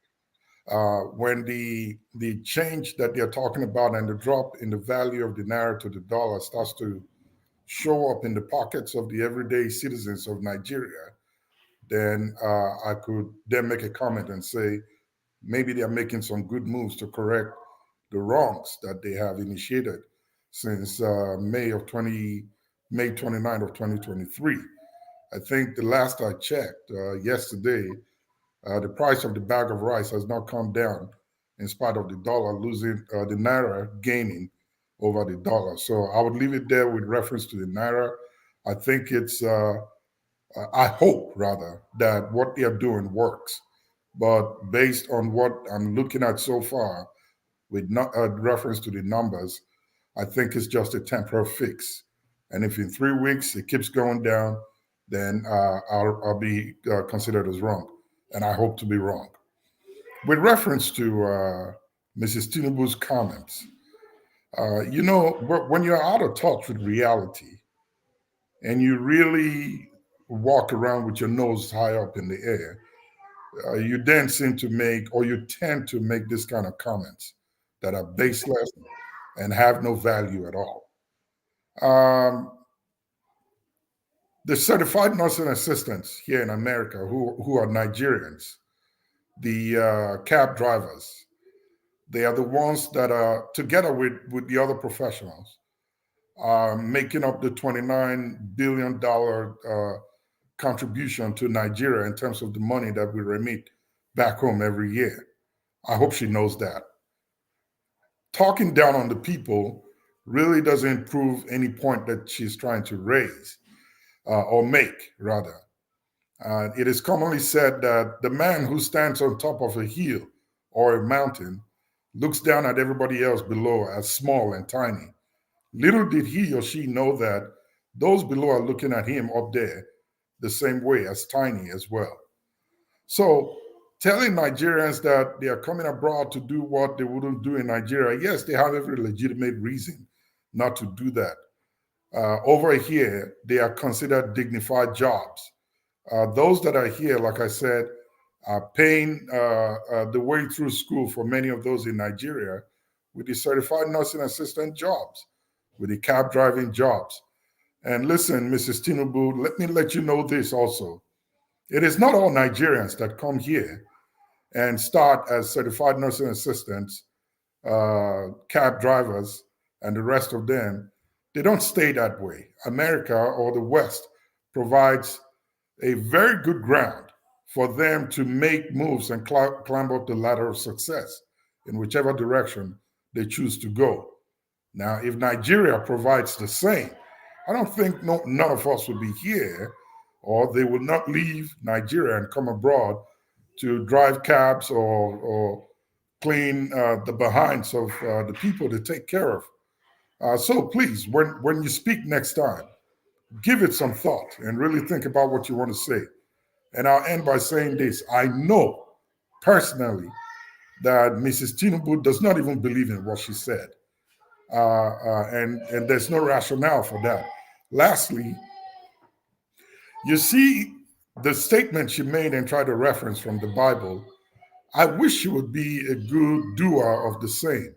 When the change that they're talking about and the drop in the value of the Naira to the dollar starts to show up in the pockets of the everyday citizens of Nigeria, then I could then make a comment and say, maybe they're making some good moves to correct the wrongs that they have initiated since May 29th of 2023. I think the last I checked yesterday, the price of the bag of rice has not come down in spite of the dollar losing, the Naira gaining over the dollar. So I would leave it there with reference to the Naira. I think it's, I hope rather, that what they are doing works. But based on what I'm looking at so far, with reference to the numbers, I think it's just a temporary fix. And if in 3 weeks it keeps going down, then I'll be considered as wrong. And I hope to be wrong. With reference to Mrs. Tinubu's comments, you know, when you're out of touch with reality and you really walk around with your nose high up in the air, you then seem to make, or you tend to make this kind of comments that are baseless and have no value at all. The certified nursing assistants here in America who are Nigerians, the cab drivers, they are the ones that are, together with the other professionals, are making up the $29 billion contribution to Nigeria in terms of the money that we remit back home every year. I hope she knows that. Talking down on the people really doesn't prove any point that she's trying to raise or make, rather. It is commonly said that the man who stands on top of a hill or a mountain looks down at everybody else below as small and tiny. Little did he or she know that those below are looking at him up there the same way, as tiny as well. So telling Nigerians that they are coming abroad to do what they wouldn't do in Nigeria, yes, they have every legitimate reason not to do that. Over here, they are considered dignified jobs. Those that are here, like I said, are paying the way through school for many of those in Nigeria with the certified nursing assistant jobs, with the cab driving jobs. And listen, Mrs. Tinubu, let me let you know this also. It is not all Nigerians that come here and start as certified nursing assistants, cab drivers, and the rest of them. They don't stay that way. America or the West provides a very good ground for them to make moves and climb up the ladder of success in whichever direction they choose to go. Now, if Nigeria provides the same, I don't think none of us would be here, or they would not leave Nigeria and come abroad to drive cabs or clean the behinds of the people they take care of. So please, when you speak next time, give it some thought and really think about what you want to say. And I'll end by saying this. I know personally that Mrs. Tinubu does not even believe in what she said. And there's no rationale for that. Lastly, you see the statement she made and tried to reference from the Bible. I wish she would be a good doer of the same.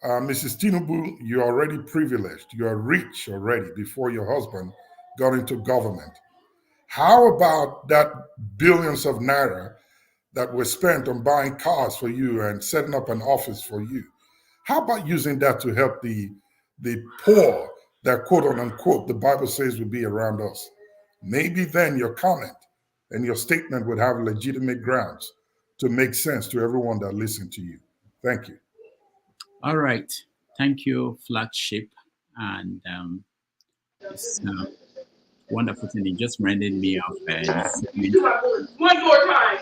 Mrs. Tinubu, you're already privileged. You are rich already before your husband got into government. How about that billions of naira that were spent on buying cars for you and setting up an office for you? How about using that to help the poor that, quote unquote, the Bible says will be around us? Maybe then your comment and your statement would have legitimate grounds to make sense to everyone that listened to you. Thank you. All right. Thank you, Flagship. And it's wonderful thing. It just reminded me of this segment. One more time.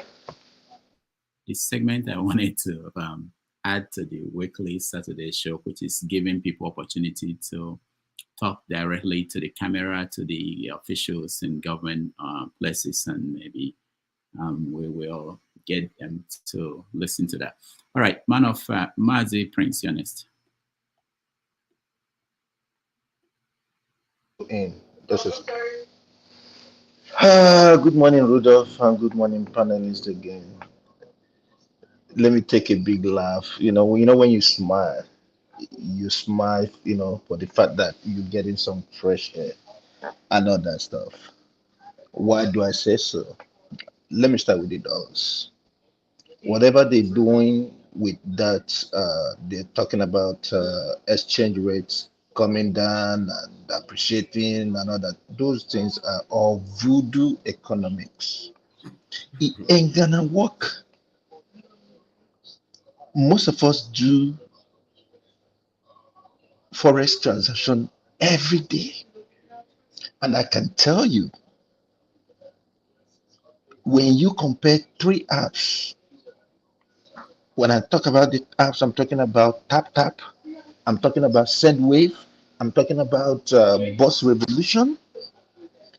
This segment I wanted to add to the weekly Saturday show, which is giving people opportunity to talk directly to the camera, to the officials in government places, and maybe we will get them to listen to that. All right, man of Mazi Prince, you're next. This is good morning, Rudolph, and good morning, panelists again. Let me take a big laugh. You know when you smile, for the fact that you're getting some fresh air and all that stuff. Why do I say so? Let me start with the dollars. Whatever they're doing with that, they're talking about exchange rates coming down and appreciating and all that. Those things are all voodoo economics. It ain't gonna work. Most of us do forex transaction every day. And I can tell you, when you compare 3 apps, when I talk about the apps, I'm talking about TapTap, I'm talking about SendWave, I'm talking about Boss Revolution.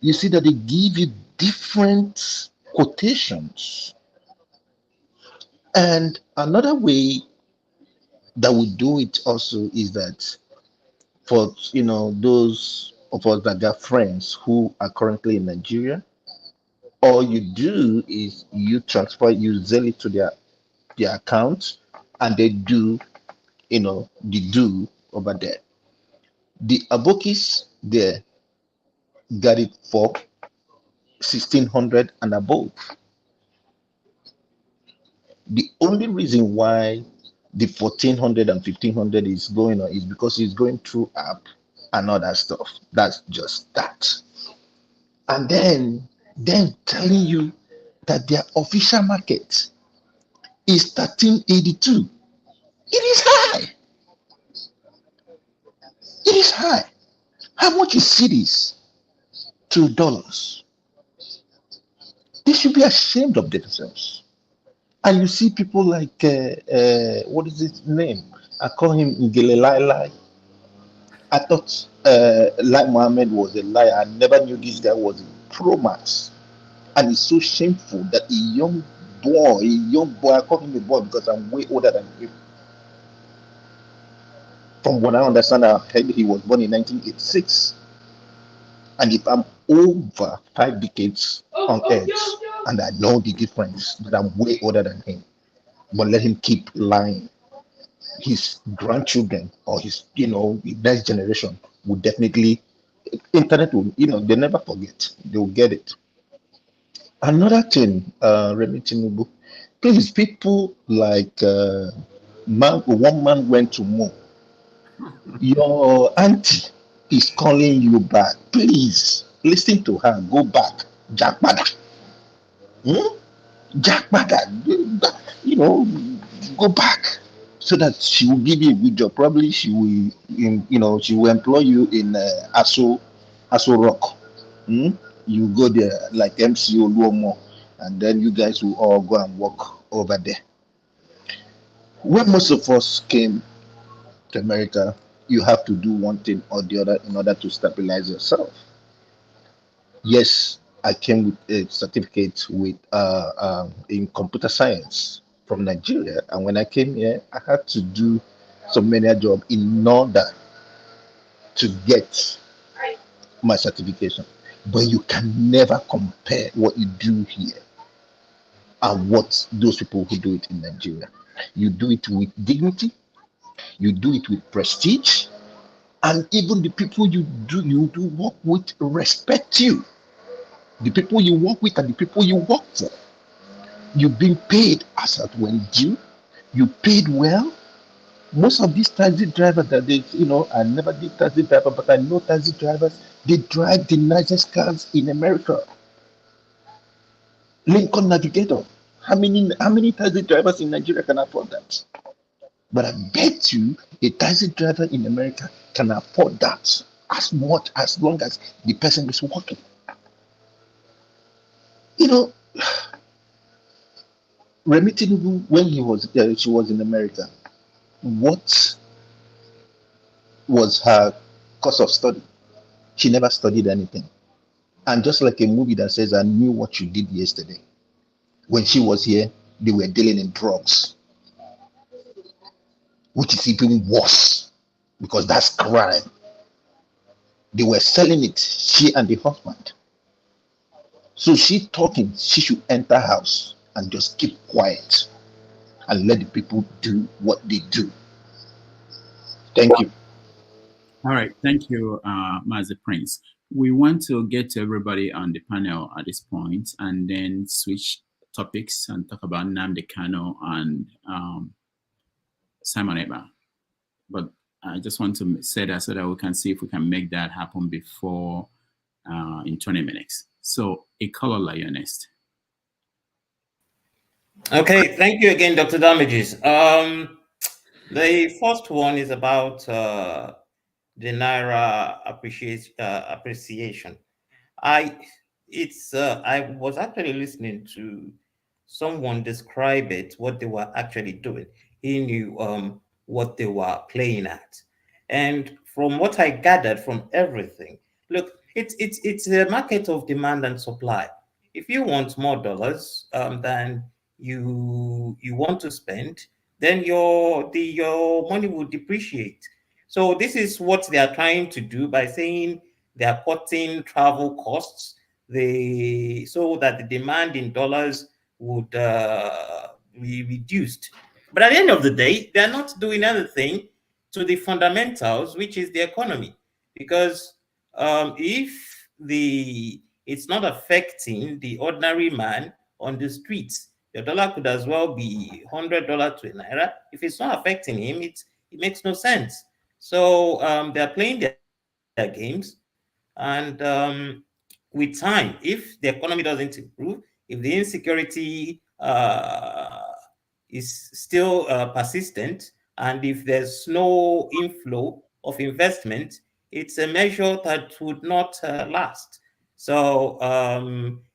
You see that they give you different quotations. And another way that we do it also is that for those of us that got friends who are currently in Nigeria, all you do is you sell it to their account, and they do the do over there. The Abokis there got it for 1,600 and above. The only reason why the 1,400 and 1,500 is going on is because it's going through app and all that stuff. That's just that. And then telling you that their official market is 1382. It is high. It is high. How much is cities to dollars? They should be ashamed of themselves. And you see people like what is his name? I call him Ngelelai. I thought Lai Mohammed was a liar. I never knew this guy was a pro max. And it's so shameful that a young boy, I call him a boy because I'm way older than him. From what I understand, I heard he was born in 1986. And if I'm over 5 decades on earth, and I know the difference, that I'm way older than him, but let him keep lying, his grandchildren or his, the next generation will definitely, internet will, they never forget. They will get it. Another thing, Remi Tinubu, please, people like one man went to Mo. Your auntie is calling you back. Please listen to her. Go back. Jakpada. Jakpada. Go back so that she will give you a good job. Probably she will, she will employ you in Aso Rock. You go there like MC Oluomo, and then you guys will all go and work over there. When most of us came to America, you have to do one thing or the other in order to stabilize yourself. Yes, I came with a certificate in computer science from Nigeria, and when I came here, I had to do some menial job in order to get my certification. But you can never compare what you do here and what those people who do it in Nigeria. You do it with dignity, you do it with prestige, and even the people you do work with respect you. The people you work with and the people you work for. You've been paid as at when due. You paid well. Most of these taxi drivers that I never did taxi driver, but I know taxi drivers, they drive the nicest cars in America. Lincoln Navigator. How many taxi drivers in Nigeria can afford that? But I bet you a taxi driver in America can afford that as long as the person is working. Remi Tinubu, when she was in America, what was her course of study? She never studied anything. And just like a movie that says, I knew what you did yesterday. When she was here, they were dealing in drugs, which is even worse because that's crime. They were selling it, she and the husband. So she talking, she should enter house and just keep quiet and let the people do what they do. Thank you. All right, thank you, Master Prince. We want to get to everybody on the panel at this point and then switch topics and talk about Nnamdi Kanu and Simon Ekpa. But I just want to say that so that we can see if we can make that happen before in 20 minutes. So, a color lionist. Okay, thank you again, Dr. Damages. The first one is about the Naira appreciation. I was actually listening to someone describe it, what they were actually doing. He knew what they were playing at. And from what I gathered from everything, look, it's a market of demand and supply. If you want more dollars than you want to spend, then your money will depreciate. So this is what they are trying to do by saying they are cutting travel costs, so that the demand in dollars would be reduced. But at the end of the day, they are not doing anything to the fundamentals, which is the economy, because if it's not affecting the ordinary man on the streets, your dollar could as well be $100 to a naira. If it's not affecting him, it makes no sense. So they're playing their games, and with time, if the economy doesn't improve, if the insecurity is still persistent, and if there's no inflow of investment, it's a measure that would not last. So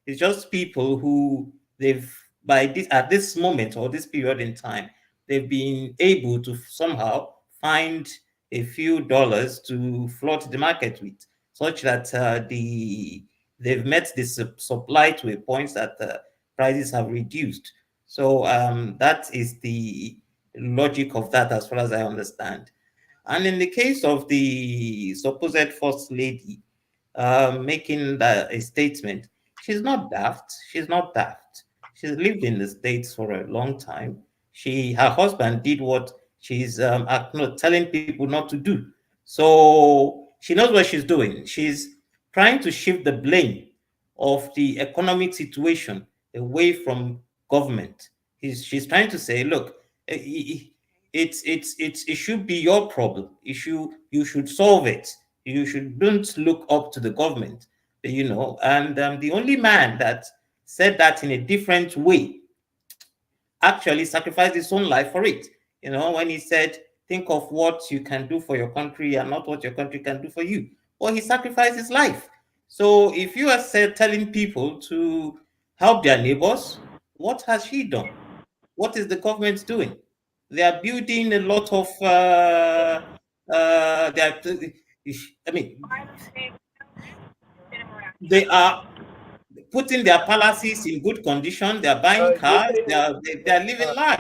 it's just people who at this moment or this period in time, they've been able to somehow find a few dollars to float the market with, such that they've met the supply to a point that prices have reduced. So that is the logic of that, as far as I understand. And in the case of the supposed first lady making a statement, she's not daft. She's not daft. She's lived in the States for a long time. Her husband did what she's telling people not to do. So she knows what she's doing. She's trying to shift the blame of the economic situation away from government. She's trying to say, look, it should be your problem. You should solve it. You shouldn't look up to the government, And the only man that said that in a different way actually sacrificed his own life for it. When he said, think of what you can do for your country and not what your country can do for you. Well, he sacrificed his life. So if you are telling people to help their neighbors, what has she done? What is the government doing? They are building a lot of, they are putting their palaces in good condition. They are buying cars. They are living large.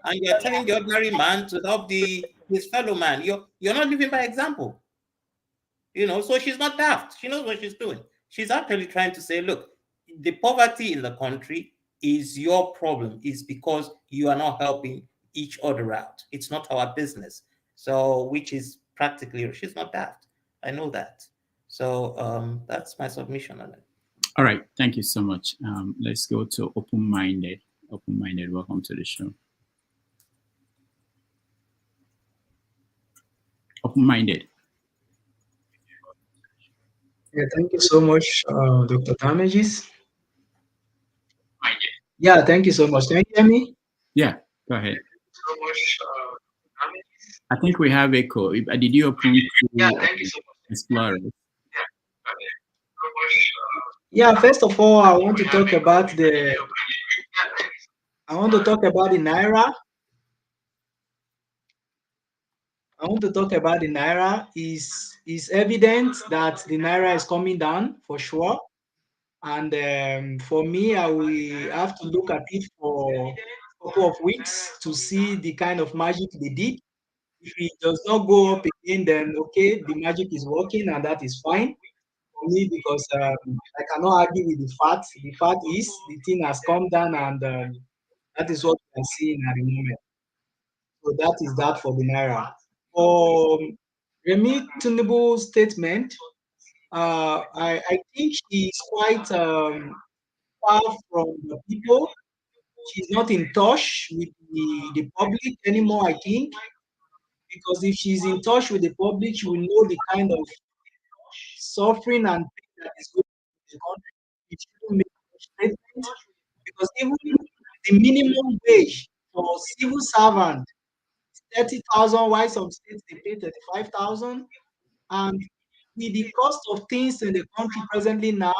And you're telling the ordinary man to help his fellow man. You're not living by example. So she's not daft. She knows what she's doing. She's actually trying to say, look, the poverty in the country is your problem. It's because you are not helping each other out. It's not our business. So, which is practically, she's not daft. I know that. So that's my submission on it. All right. Thank you so much. Let's go to Open-Minded. Open-Minded, welcome to the show. Open-Minded. Yeah, thank you so much, Dr. Damages. Yeah, thank you so much. Can you hear me? Yeah, go ahead. I think we have echo. Did you open Explorer? Yeah, first of all, I want to talk about the Naira. I want to talk about the Naira. Is evident that the Naira is coming down for sure. And for me, I will have to look at it for a couple of weeks to see the kind of magic they did. If it does not go up again, then okay, the magic is working and that is fine for me, because I cannot argue with the fact. The fact is the thing has come down, and that is what we are seeing at the moment. So that is that for the Naira. For Remi Tinubu's statement, I think she is quite far from the people. She's not in touch with the public anymore, I think, because if she's in touch with the public, she will know the kind of suffering and pain that is going on in the country. It shouldn't make a statement, because even the minimum wage for civil servant is 30,000, while some states they pay 35,000, and with the cost of things in the country presently now,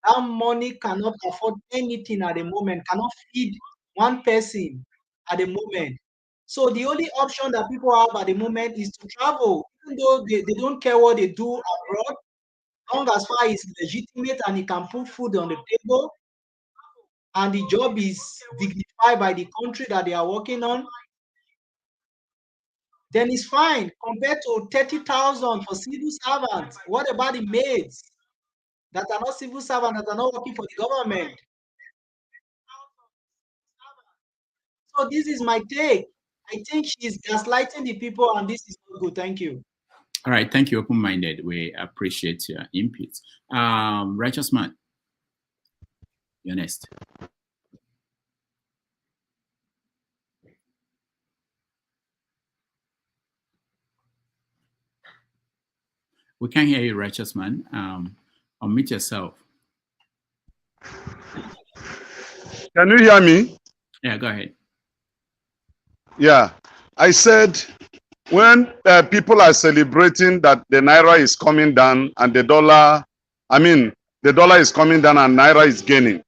that money cannot afford anything at the moment, cannot feed one person at the moment. So the only option that people have at the moment is to travel, even though they don't care what they do abroad, long as far as it's legitimate and it can put food on the table and the job is dignified by the country that they are working on, then it's fine compared to 30,000 for civil servants. What about the maids that are not civil servants, that are not working for the government? So this is my take. I think she's gaslighting the people, and this is not good. Thank you. All right, thank you, open-minded. We appreciate your input. Righteous man, you're next. We can't hear you, righteous man. Unmute yourself. Can you hear me? Yeah, go ahead. Yeah, I said when people are celebrating that the Naira is coming down and the dollar, the dollar is coming down and Naira is gaining,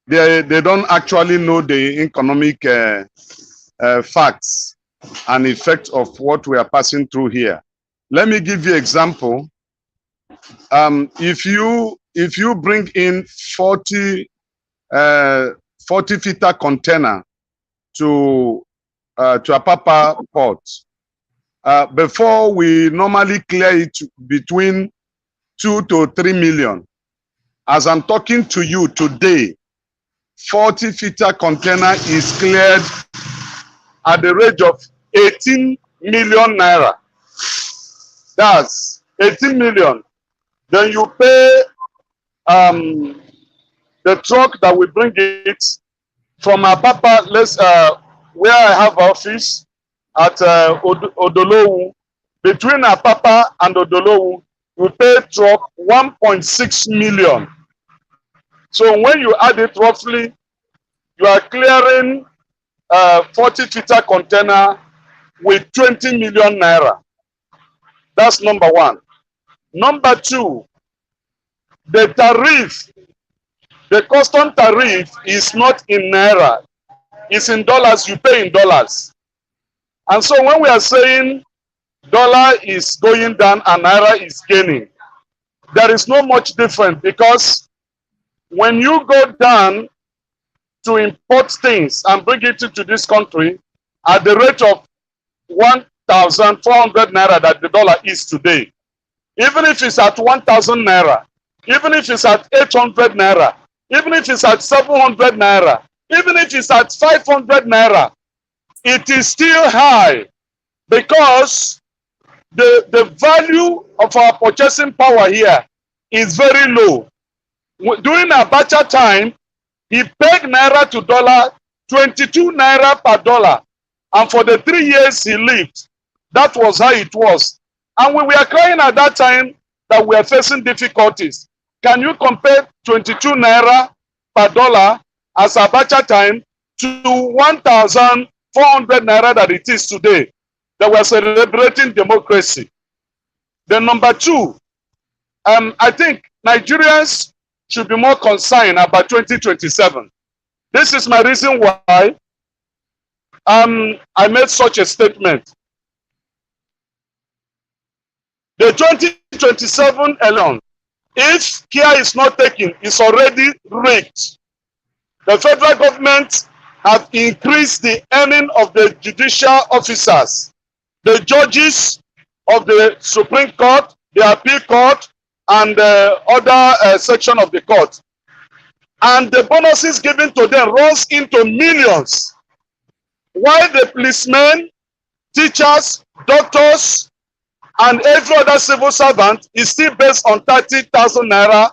they don't actually know the economic facts and effects of what we are passing through here. Let me give you an example. If you bring in 40-footer container to Apapa port, before we normally clear it between 2 to 3 million. As I'm talking to you today, 40-footer container is cleared at the rate of 18 million naira. That's 18 million. Then you pay the truck that will bring it from Apapa, where I have office at Odolowu. Between Apapa and Odolowu, you pay truck 1.6 million. So when you add it roughly, you are clearing 40-footer container with 20 million naira. That's number one. Number two, the tariff, the custom tariff is not in naira. It's in dollars. You pay in dollars. And so when we are saying dollar is going down and naira is gaining, there is no much difference, because when you go down to import things and bring it into this country at the rate of 1,400 naira that the dollar is today, even if it's at 1,000 naira, even if it's at 800 naira, even if it's at 700 naira, even if it's at 500 naira, it is still high, because the value of our purchasing power here is very low. During Abacha time, he pegged naira to dollar 22 naira per dollar, and for the 3 years he lived, that was how it was. And we were crying at that time that we are facing difficulties. Can you compare 22 naira per dollar as Abacha time to 1,400 naira that it is today? That we are celebrating democracy. Then number two, I think Nigerians should be more concerned about 2027. This is my reason why I made such a statement. The 2027 election, if care is not taken, is already rigged. The federal government have increased the earning of the judicial officers, the judges of the Supreme Court, the Appeal Court, and the other section of the court. And the bonuses given to them runs into millions. While the policemen, teachers, doctors, and every other civil servant is still based on 30,000 naira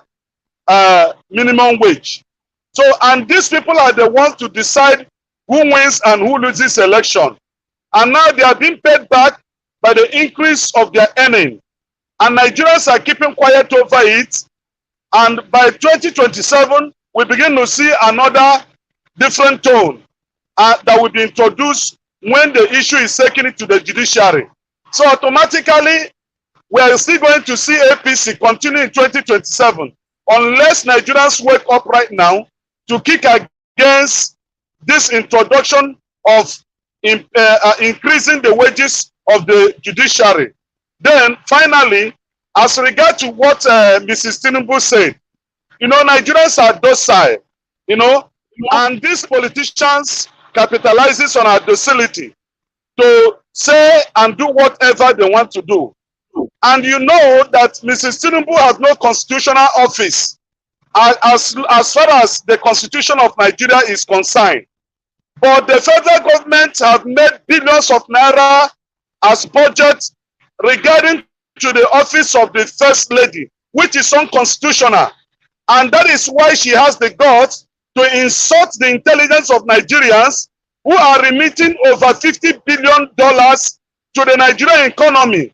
minimum wage. So, and these people are the ones to decide who wins and who loses election. And now they are being paid back by the increase of their earning. And Nigerians are keeping quiet over it. And by 2027, we begin to see another different tone that will be introduced when the issue is taken to the judiciary. So automatically, we are still going to see APC continue in 2027 unless Nigerians wake up right now to kick against this introduction of increasing the wages of the judiciary. Then finally, as regard to what Mrs. Tinubu said, you know, Nigerians are docile, you know, and these politicians capitalizes on our docility to say and do whatever they want to do. And you know that Mrs. Tinubu has no constitutional office as far as the constitution of Nigeria is concerned. But the federal government have made billions of naira as budget regarding to the office of the first lady, which is unconstitutional. And that is why she has the guts to insult the intelligence of Nigerians who are remitting over $50 billion to the Nigerian economy.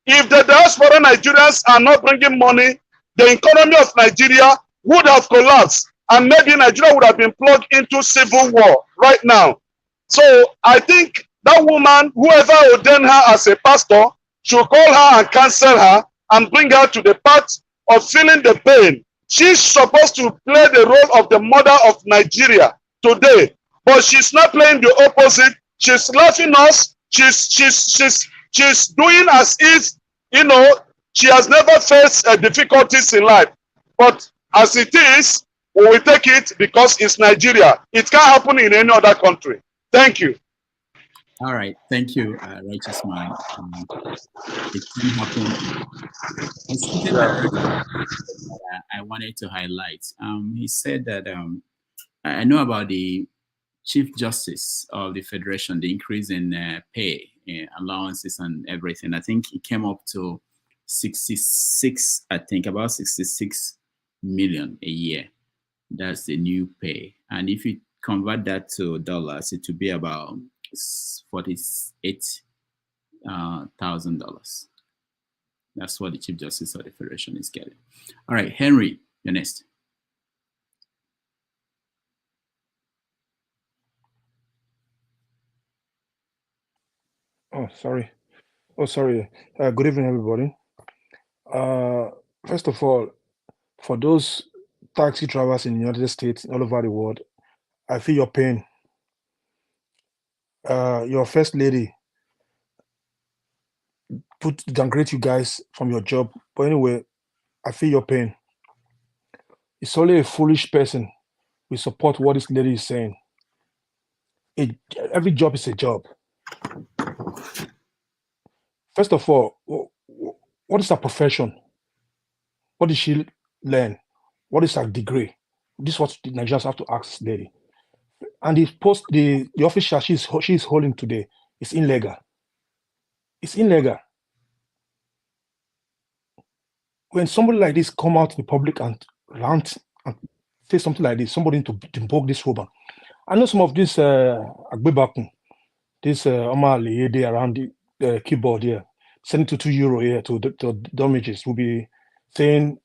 If the diaspora Nigerians are not bringing money, the economy of Nigeria would have collapsed, and maybe Nigeria would have been plugged into civil war right now. So I think that woman, whoever ordained her as a pastor, should call her and cancel her and bring her to the part of feeling the pain. She's supposed to play the role of the mother of Nigeria today, but she's not playing the opposite. She's laughing us. She's doing as if, you know, she has never faced difficulties in life. But as it is, we will take it because it's Nigeria. It can't happen in any other country. Thank you. All right, thank you, Righteous Man. It can happen. It's something that I wanted to highlight. He said that I know about the Chief Justice of the Federation, the increase in pay, allowances, and everything. I think it came up to 66. I think about 66 million a year. That's the new pay, and if you convert that to dollars, it would be about $48,000. That's what the Chief Justice of the Federation is getting. All right, Henry, you're next. Oh, sorry. Good evening, everybody. First of all, for those taxi drivers in the United States, all over the world, I feel your pain. Your first lady downgrade you guys from your job. But anyway, I feel your pain. It's only a foolish person will support what this lady is saying. Every job is a job. First of all, what is her profession? What did she learn? What is her degree? This is what the Nigerians have to ask this lady. And the official she's holding today is illegal. It's illegal. When somebody like this come out in the public and rant and say something like this, somebody to invoke this woman. I know some of this Agbebakun, this Omar Liyede around the keyboard here, €72 here to damages will be saying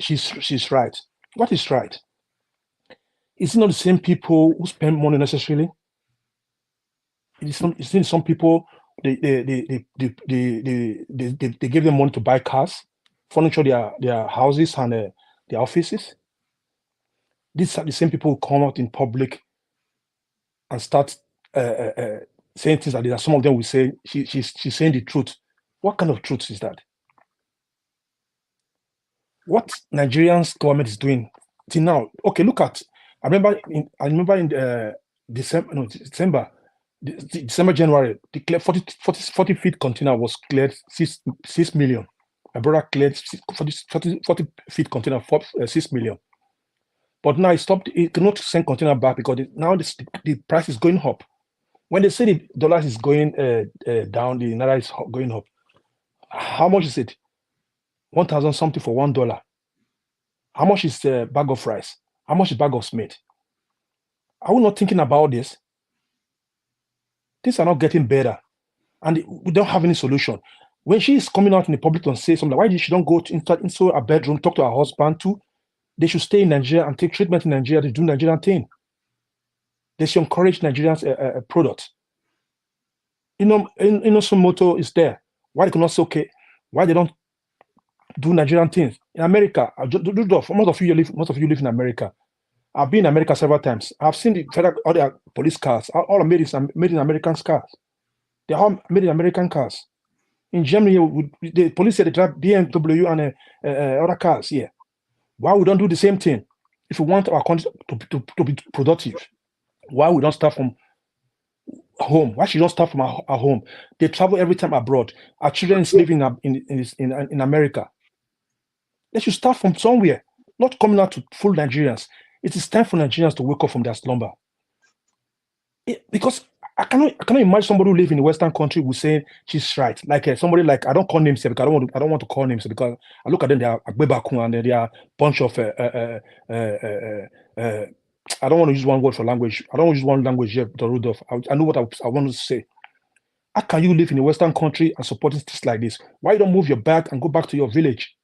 she's right. What is right? It's not the same people who spend money necessarily. It's some people they give them money to buy cars, furniture their houses and their offices. These are the same people who come out in public and start saying things like this. Some of them will say she's saying the truth. What kind of truth is that? What Nigerian's government is doing till now? Okay, look at. I remember in December, January, declared 40 feet container was cleared 6 million. My brother cleared 40 feet container for 6 million. But now it stopped. It cannot send container back because now the price is going up. When they say the dollars is going down, the Naira is going up. How much is it? 1,000 something for $1. How much is a bag of rice? How much is a bag of meat? Are we not thinking about this? Things are not getting better, and we don't have any solution. When she is coming out in the public and say something, why did she don't go into a bedroom, talk to her husband too? They should stay in Nigeria and take treatment in Nigeria to do Nigerian thing. They should encourage Nigerians product. Some motto is there. Why they cannot say, okay, Why they don't do Nigerian things? In America, most of you live in America. I've been in America several times. I've seen the federal, all the police cars, all are made in American cars. They're all made in American cars. In Germany, the police say they drive BMW and other cars here. Why we don't do the same thing? If we want our country to be productive, why we don't start from home? Why should we don't start from our home? They travel every time abroad. Our children is living in America. They should start from somewhere, not coming out to full Nigerians. It is time for Nigerians to wake up from their slumber. Because I cannot imagine somebody who lives in a Western country who say she's right. Like somebody like, I don't call names here because I don't want to call names because I look at them, they are Agbebaku and they are a bunch of I don't want to use one word for language. I don't want to use one language here, Dr. Rudolph. I know what I want to say. How can you live in a Western country and support things like this? Why you don't move your bag and go back to your village?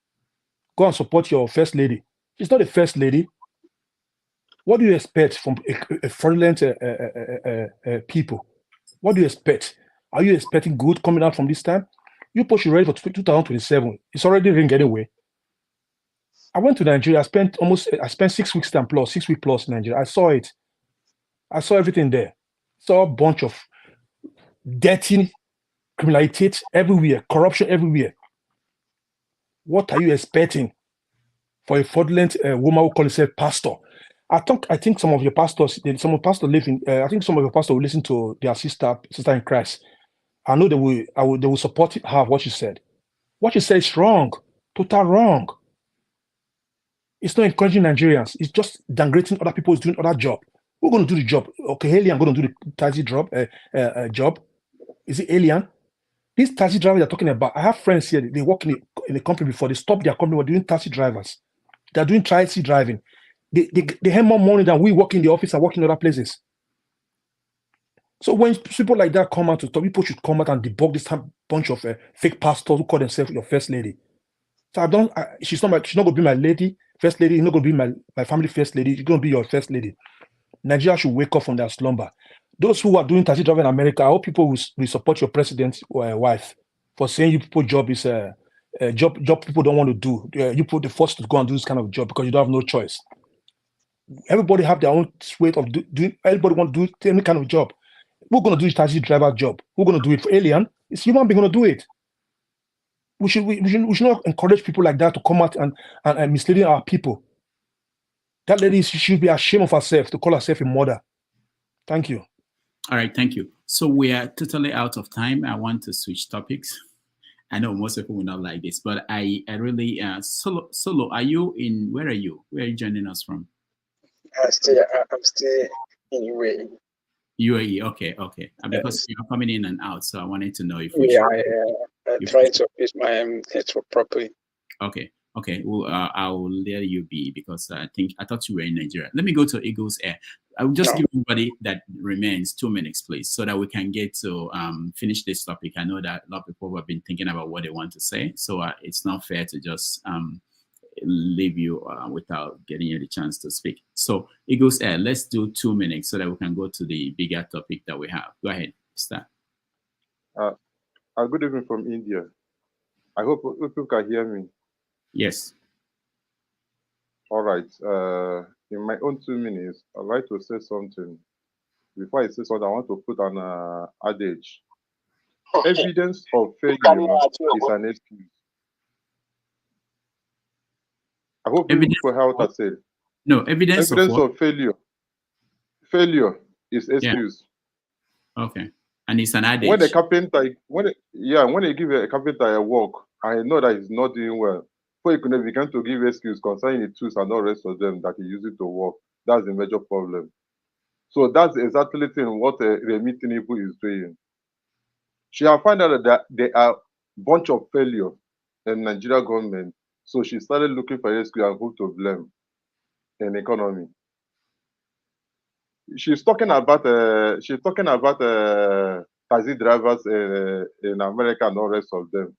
Go and support your first lady. She's not a first lady. What do you expect from a fraudulent people? What do you expect? Are you expecting good coming out from this time? You push you ready for 2027. It's already ring anyway. I went to Nigeria. I spent 6 weeks plus 6 weeks plus in Nigeria. I saw it. I saw everything there. Saw a bunch of dirty criminality everywhere, corruption everywhere. What are you expecting for a fraudulent woman who calls herself pastor? I think some of your pastors, live in. I think some of your pastors will listen to their sister in Christ. I know they will support her. What she said. What she said is wrong, total wrong. It's not encouraging Nigerians. It's just downgrading other people who's doing other job. Who's going to do the job? Okay, Alien going to do the taxi job. Is it Alien? These taxi drivers they're talking about. I have friends here. They work in a company before. They stopped their company. We're doing taxi drivers. They're doing taxi driving. They have more money than we work in the office and work in other places. So when people like that come out to talk, people should come out and debug this bunch of fake pastors who call themselves your first lady. So she's not going to be my lady, first lady. She's not going to be my family first lady. She's going to be your first lady. Nigeria should wake up from their slumber. Those who are doing taxi driving in America, I hope people will support your president's wife for saying you people job is a job people don't want to do. You put the force to go and do this kind of job because you don't have no choice. Everybody have their own way of doing. Everybody want to do any kind of job. We're going to do the taxi driver job. We're going to do it for Alien. It's human being going to do it. We should not encourage people like that to come out and misleading our people. That lady should be ashamed of herself to call herself a mother. Thank you. All right, thank you. So we are totally out of time. I want to switch topics. I know most people will not like this, but I really Solo. Are you in? Where are you? Where are you joining us from? I'm still in UAE. UAE, okay. Because you're coming in and out, so I wanted to know if I try to use my network properly. Okay. Well, I'll let you be because I thought you were in Nigeria. Let me go to Eagles Air. I will just give everybody that remains 2 minutes, please, so that we can get to finish this topic. I know that a lot of people have been thinking about what they want to say, so it's not fair to just leave you without getting you the chance to speak. So Eagles Air, let's do 2 minutes so that we can go to the bigger topic that we have. Go ahead, start. Good evening from India. I hope people can hear me. Yes. All right. In my own 2 minutes, I'd like to say something. Before I say something, I want to put an adage. Evidence of failure is an excuse. I hope people heard what I said. No, evidence of failure. Failure is excuse. Yeah. Okay. And it's an adage. When they give a carpenter a work, I know that he's not doing well. So he could begin to give excuse concerning the tools and all the rest of them that he uses to work. That's the major problem. So that's exactly what Remi Tinubu is doing. She has found out that there are a bunch of failure in Nigeria government. So she started looking for excuse and who to blame in economy. She's talking about taxi drivers in America and all the rest of them.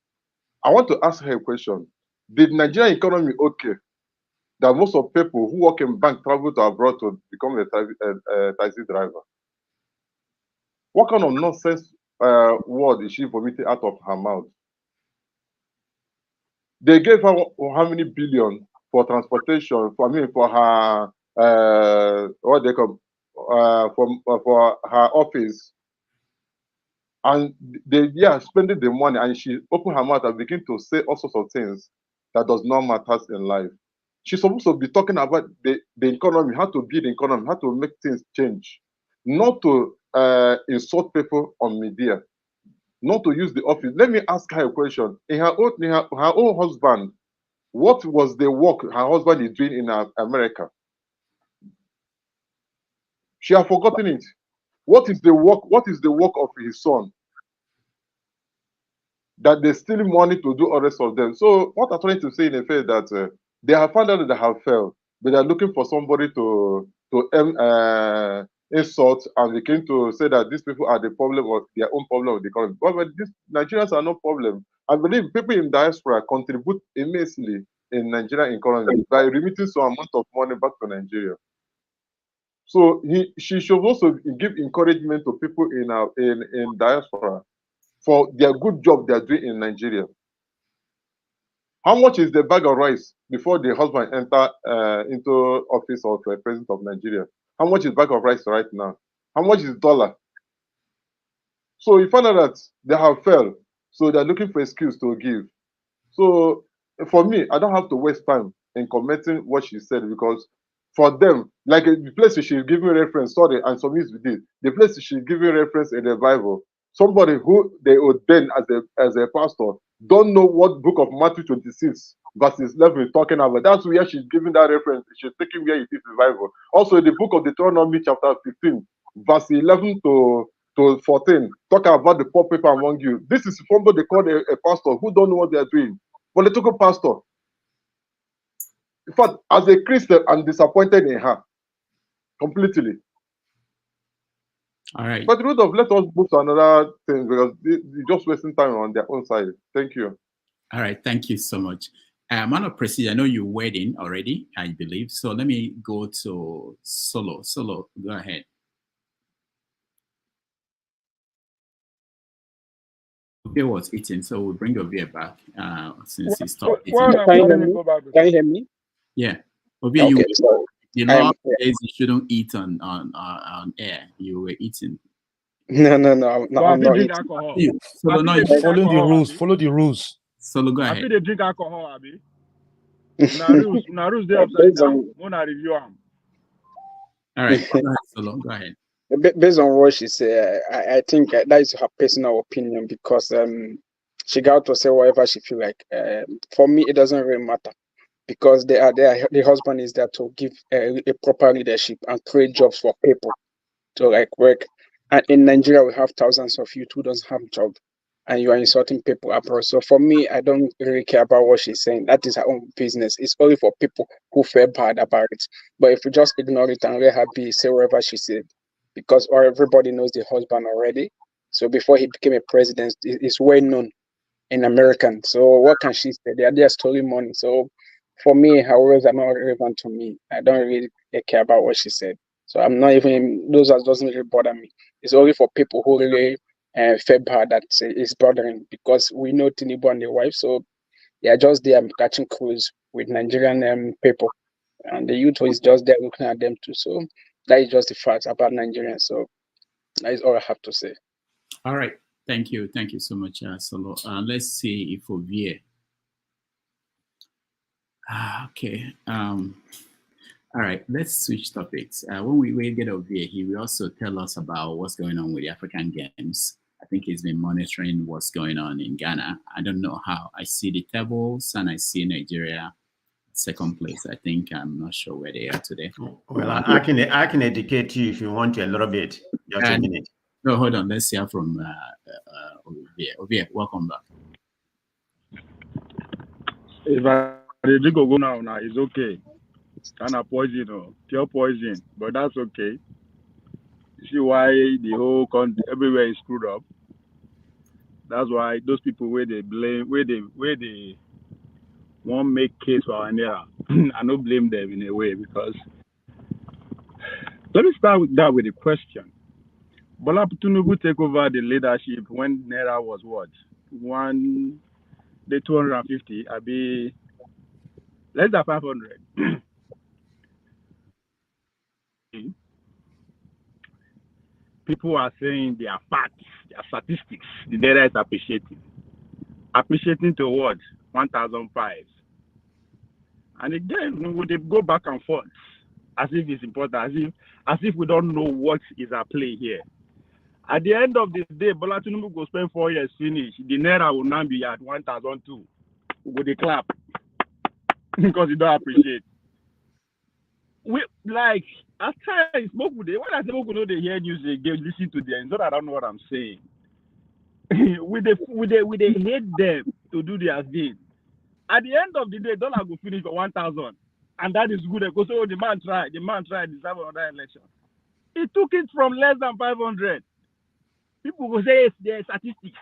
I want to ask her a question. Did Nigerian economy okay that most of people who work in bank travel to abroad to become a taxi driver? What kind of nonsense word is she vomiting out of her mouth? They gave her how many billion for transportation? For her what they call for her office, and they spending the money, and she opened her mouth and begin to say all sorts of things that does not matter in life. She's supposed to be talking about the economy, how to build the economy, how to make things change, not to insult people on media, not to use the office. Let me ask her a question. In her own husband, what was the work her husband is doing in America? She has forgotten it. What is the work? What is the work of his son? That they steal money to do all the rest of them. So what I'm trying to say in effect that they have found out that they have failed, but they're looking for somebody to insult, and they came to say that these people are the problem or their own problem with the economy. But these Nigerians are no problem. I believe people in diaspora contribute immensely in Nigerian economy by remitting some amount of money back to Nigeria. So she should also give encouragement to people in diaspora for their good job they are doing in Nigeria. How much is the bag of rice before the husband enter into office of president of Nigeria? How much is bag of rice right now? How much is dollar? So you find out that they have failed, so they're looking for excuse to give. So for me, I don't have to waste time in commenting what she said, because for them, like the place she's giving reference, sorry, and some with this, the place she's giving reference in the Bible, somebody who they ordain as a pastor don't know what book of Matthew 26 verses 11 is talking about. That's where she's giving that reference. She's taking where it is in the Bible. Also, the book of Deuteronomy chapter 15, verse 11 to 14, talking about the poor people among you. This is somebody they call a pastor who don't know what they're doing. Political pastor. In fact, as a Christian, I'm disappointed in her completely. All right. But the root of let us move to another thing, because they're just wasting time on their own side. Thank you. All right. Thank you so much. Man of Prestige, I know you're waiting already, I believe. So let me go to Solo. Solo, go ahead. Obia was eating, so we'll bring Obia back since he stopped eating. Can you hear me? Yeah. Obia, okay, the law says you shouldn't eat on air. You were eating. No, I'm not eating. Alcohol. Solo, no, following the rules. Follow the rules. Solo, go ahead. I feel they drink alcohol, Abi. Now rules they upside down. Wanna review them. All right, go ahead, Solo, go ahead. Based on what she said, I think that is her personal opinion, because she got to say whatever she feel like. For me, it doesn't really matter, because they are there. The husband is there to give a proper leadership and create jobs for people to like work. And in Nigeria, we have thousands of youth who don't have job, and you are insulting people abroad. So for me, I don't really care about what she's saying. That is her own business. It's only for people who feel bad about it. But if you just ignore it and let her be, say whatever she said, because everybody knows the husband already. So before he became a president, it's well known in American. So what can she say? They are there stealing money. So for me, her words are not relevant to me. I don't really care about what she said. So I'm not even, those doesn't really bother me. It's only for people who really feel bad that is bothering, because we know Tinubu and the wife. So they are just there catching cruise with Nigerian people. And the youth is just there looking at them too. So that is just the facts about Nigerians. So that is all I have to say. All right. Thank you. Thank you so much, Solo. Let's see if Ovie. Okay. All right. Let's switch topics. When we get Ovie, he will also tell us about what's going on with the African Games. I think he's been monitoring what's going on in Ghana. I don't know how. I see the tables and I see Nigeria second place. I think I'm not sure where they are today. Well, I can educate you if you want to a little bit. Just a minute. No, hold on. Let's hear from Ovie. Welcome back. If I drink go now, it's okay. It's kind of poison, pure poison, but that's okay. You see why the whole country, everywhere is screwed up. That's why those people where they blame, where they won't make case for our Naira. I don't blame them in a way, because let me start with that with a question. Bola Tinubu take over the leadership when Naira was what? the 250, I'll be less than 500. People are saying they are facts, they are statistics. The data is appreciating. Appreciating to what? 1,005. And again, we would go back and forth as if it's important, as if we don't know what is at play here. At the end of the day, Bola Tinubu will spend 4 years finish. The Naira will now be at 1,002. We go the clap because you don't appreciate. We like at times smoke with when I say smoke know they hear news again, listen to them. Not I don't know what I'm saying. with they hate them to do their thing. At the end of the day, dollar will finish for 1,000, and that is good. Because so the man tried to deserve another election. He took it from less than 500. People will say there's statistics.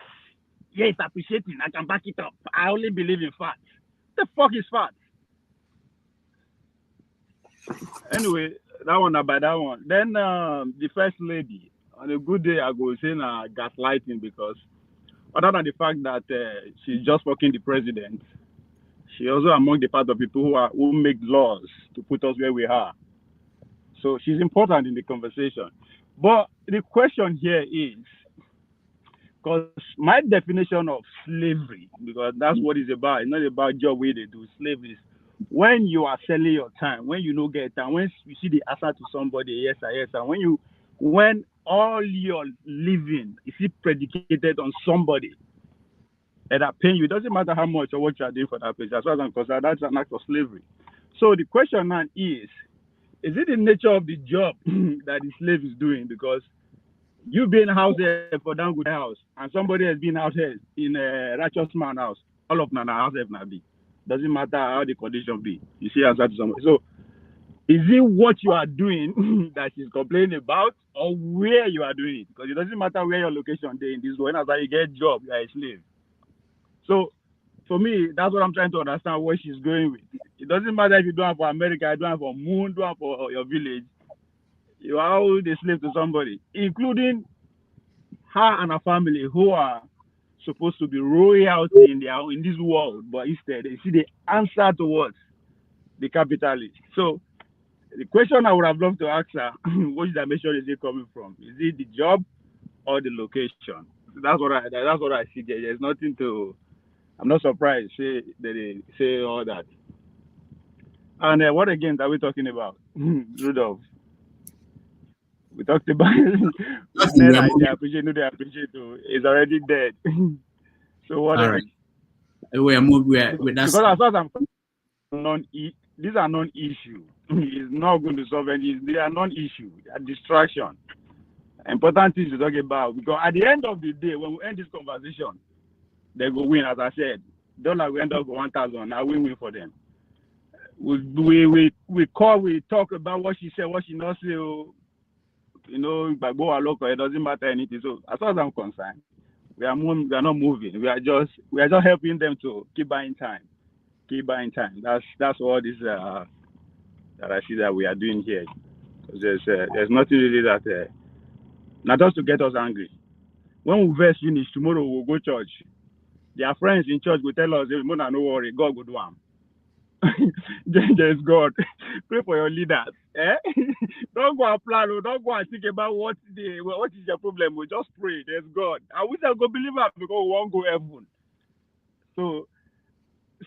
Yes, appreciating. I can back it up. I only believe in facts. The fuck is facts? Anyway, that one about that one. Then the first lady, on a good day, I go say gaslighting, because other than the fact that she's just fucking the president, she also among the part of people who make laws to put us where we are. So she's important in the conversation. But the question here is, because my definition of slavery, because that's what it's about, it's not about job where they do. Slavery is when you are selling your time, when you don't get time, when you see the answer to somebody, yes sir, yes sir, when all your living is predicated on somebody and that paying you, it doesn't matter how much or what you are doing for that person. As far as I'm concerned, that's an act of slavery. So the question now is it the nature of the job that the slave is doing? Because you being house here for damn good house, and somebody has been out here in a righteous man house, all of Nana house have not be. Doesn't matter how the condition be. You see answer to somebody. So is it what you are doing that she's complaining about, or where you are doing it? Because it doesn't matter where your location is in this world. As you get a job, you are a slave. So for me, that's what I'm trying to understand where she's going with. It doesn't matter if you don't have for America, you don't have for Moon, don't have for your village. You are always a slave to somebody, including her and her family, who are supposed to be royalty in this world, but instead they see the answer towards the capitalists. So the question I would have loved to ask her, which dimension is it coming from? Is it the job or the location? So that's what I see there. There's nothing to. I'm not surprised that they say all that. And what again are we talking about? Rudolph. We talked about they appreciate too. It's already dead. So what? All right. We are moving. Because as far as I'm these are non-issue. It's not going to solve any. They are non-issue. They are distraction. Important things to talk about, because at the end of the day, when we end this conversation, they go win. As I said, dollar will end up for 1,000. I win for them. We talk about what she said, what she not say. You know, but go along, it doesn't matter anything. So as far as I'm concerned, we are not moving. We are just helping them to keep buying time. That's all this that I see that we are doing here. There's nothing really that not just to get us angry. When we verse finish tomorrow, we'll go church. Their friends in church will tell us, "Hey, Mona, no worry, God will do them." There's God. Pray for your leaders. Don't go and plan. Don't go and think about what is your problem. We just pray. There's God. I wish I could believe that, because we won't go heaven. So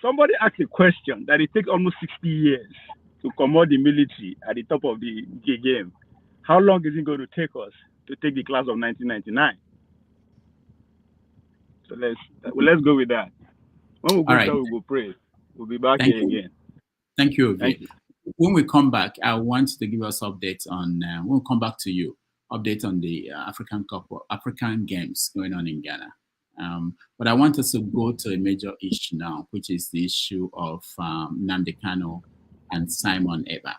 somebody asked a question that it takes almost 60 years to command the military at the top of the game. How long is it going to take us to take the class of 1999? So let's go with that. When we go there, we will pray. We'll be back here again. Thank you. When we come back, I want to give us updates on. We'll come back to you. Update on the African Games going on in Ghana. But I want us to go to a major issue now, which is the issue of Nnamdi Kanu and Simon Ekpa.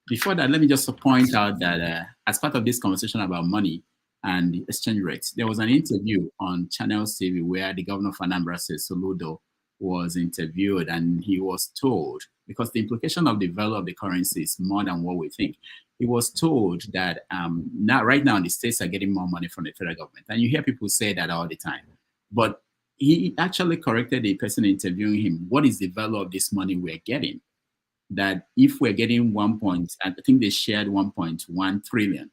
Before that, let me just point out that as part of this conversation about money and the exchange rates, there was an interview on Channels TV where the governor of Anambra, Soludo, was interviewed, and he was told, because the implication of the value of the currency is more than what we think, he was told that right now the states are getting more money from the federal government. And you hear people say that all the time. But he actually corrected the person interviewing him. What is the value of this money we're getting? That if we're getting I think they shared 1.1 trillion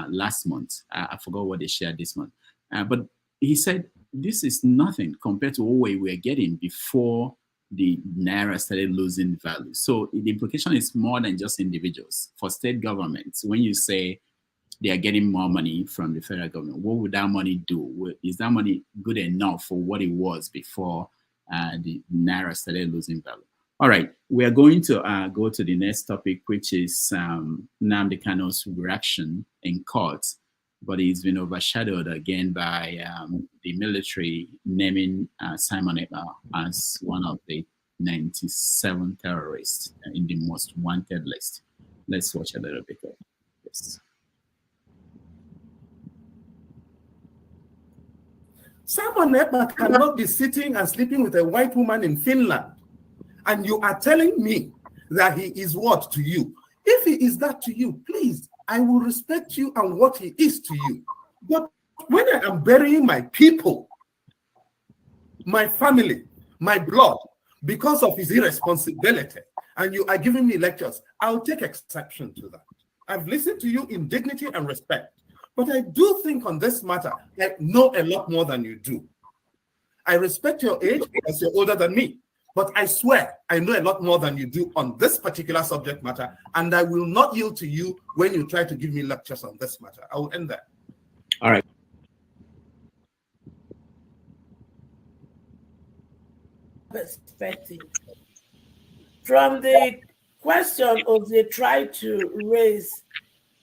last month. I forgot what they shared this month. But he said, this is nothing compared to what we were getting before the Naira started losing value. So the implication is more than just individuals. For state governments, when you say they are getting more money from the federal government, what would that money do? Is that money good enough for what it was before the Naira started losing value? All right, we are going to go to the next topic, which is Nnamdi Kanu's reaction in court, but he's been overshadowed again by the military naming Simon Ekpa as one of the 97 terrorists in the most wanted list. Let's watch a little bit of this. Simon Ekpa cannot be sitting and sleeping with a white woman in Finland. And you are telling me that he is what to you? If he is that to you, please, I will respect you and what he is to you. But when I am burying my people, my family, my blood, because of his irresponsibility, and you are giving me lectures, I'll take exception to that. I've listened to you in dignity and respect. But I do think on this matter, I know a lot more than you do. I respect your age because you're older than me. But I swear, I know a lot more than you do on this particular subject matter, and I will not yield to you when you try to give me lectures on this matter. I will end there. All right. Perspective. From the question of they try to raise,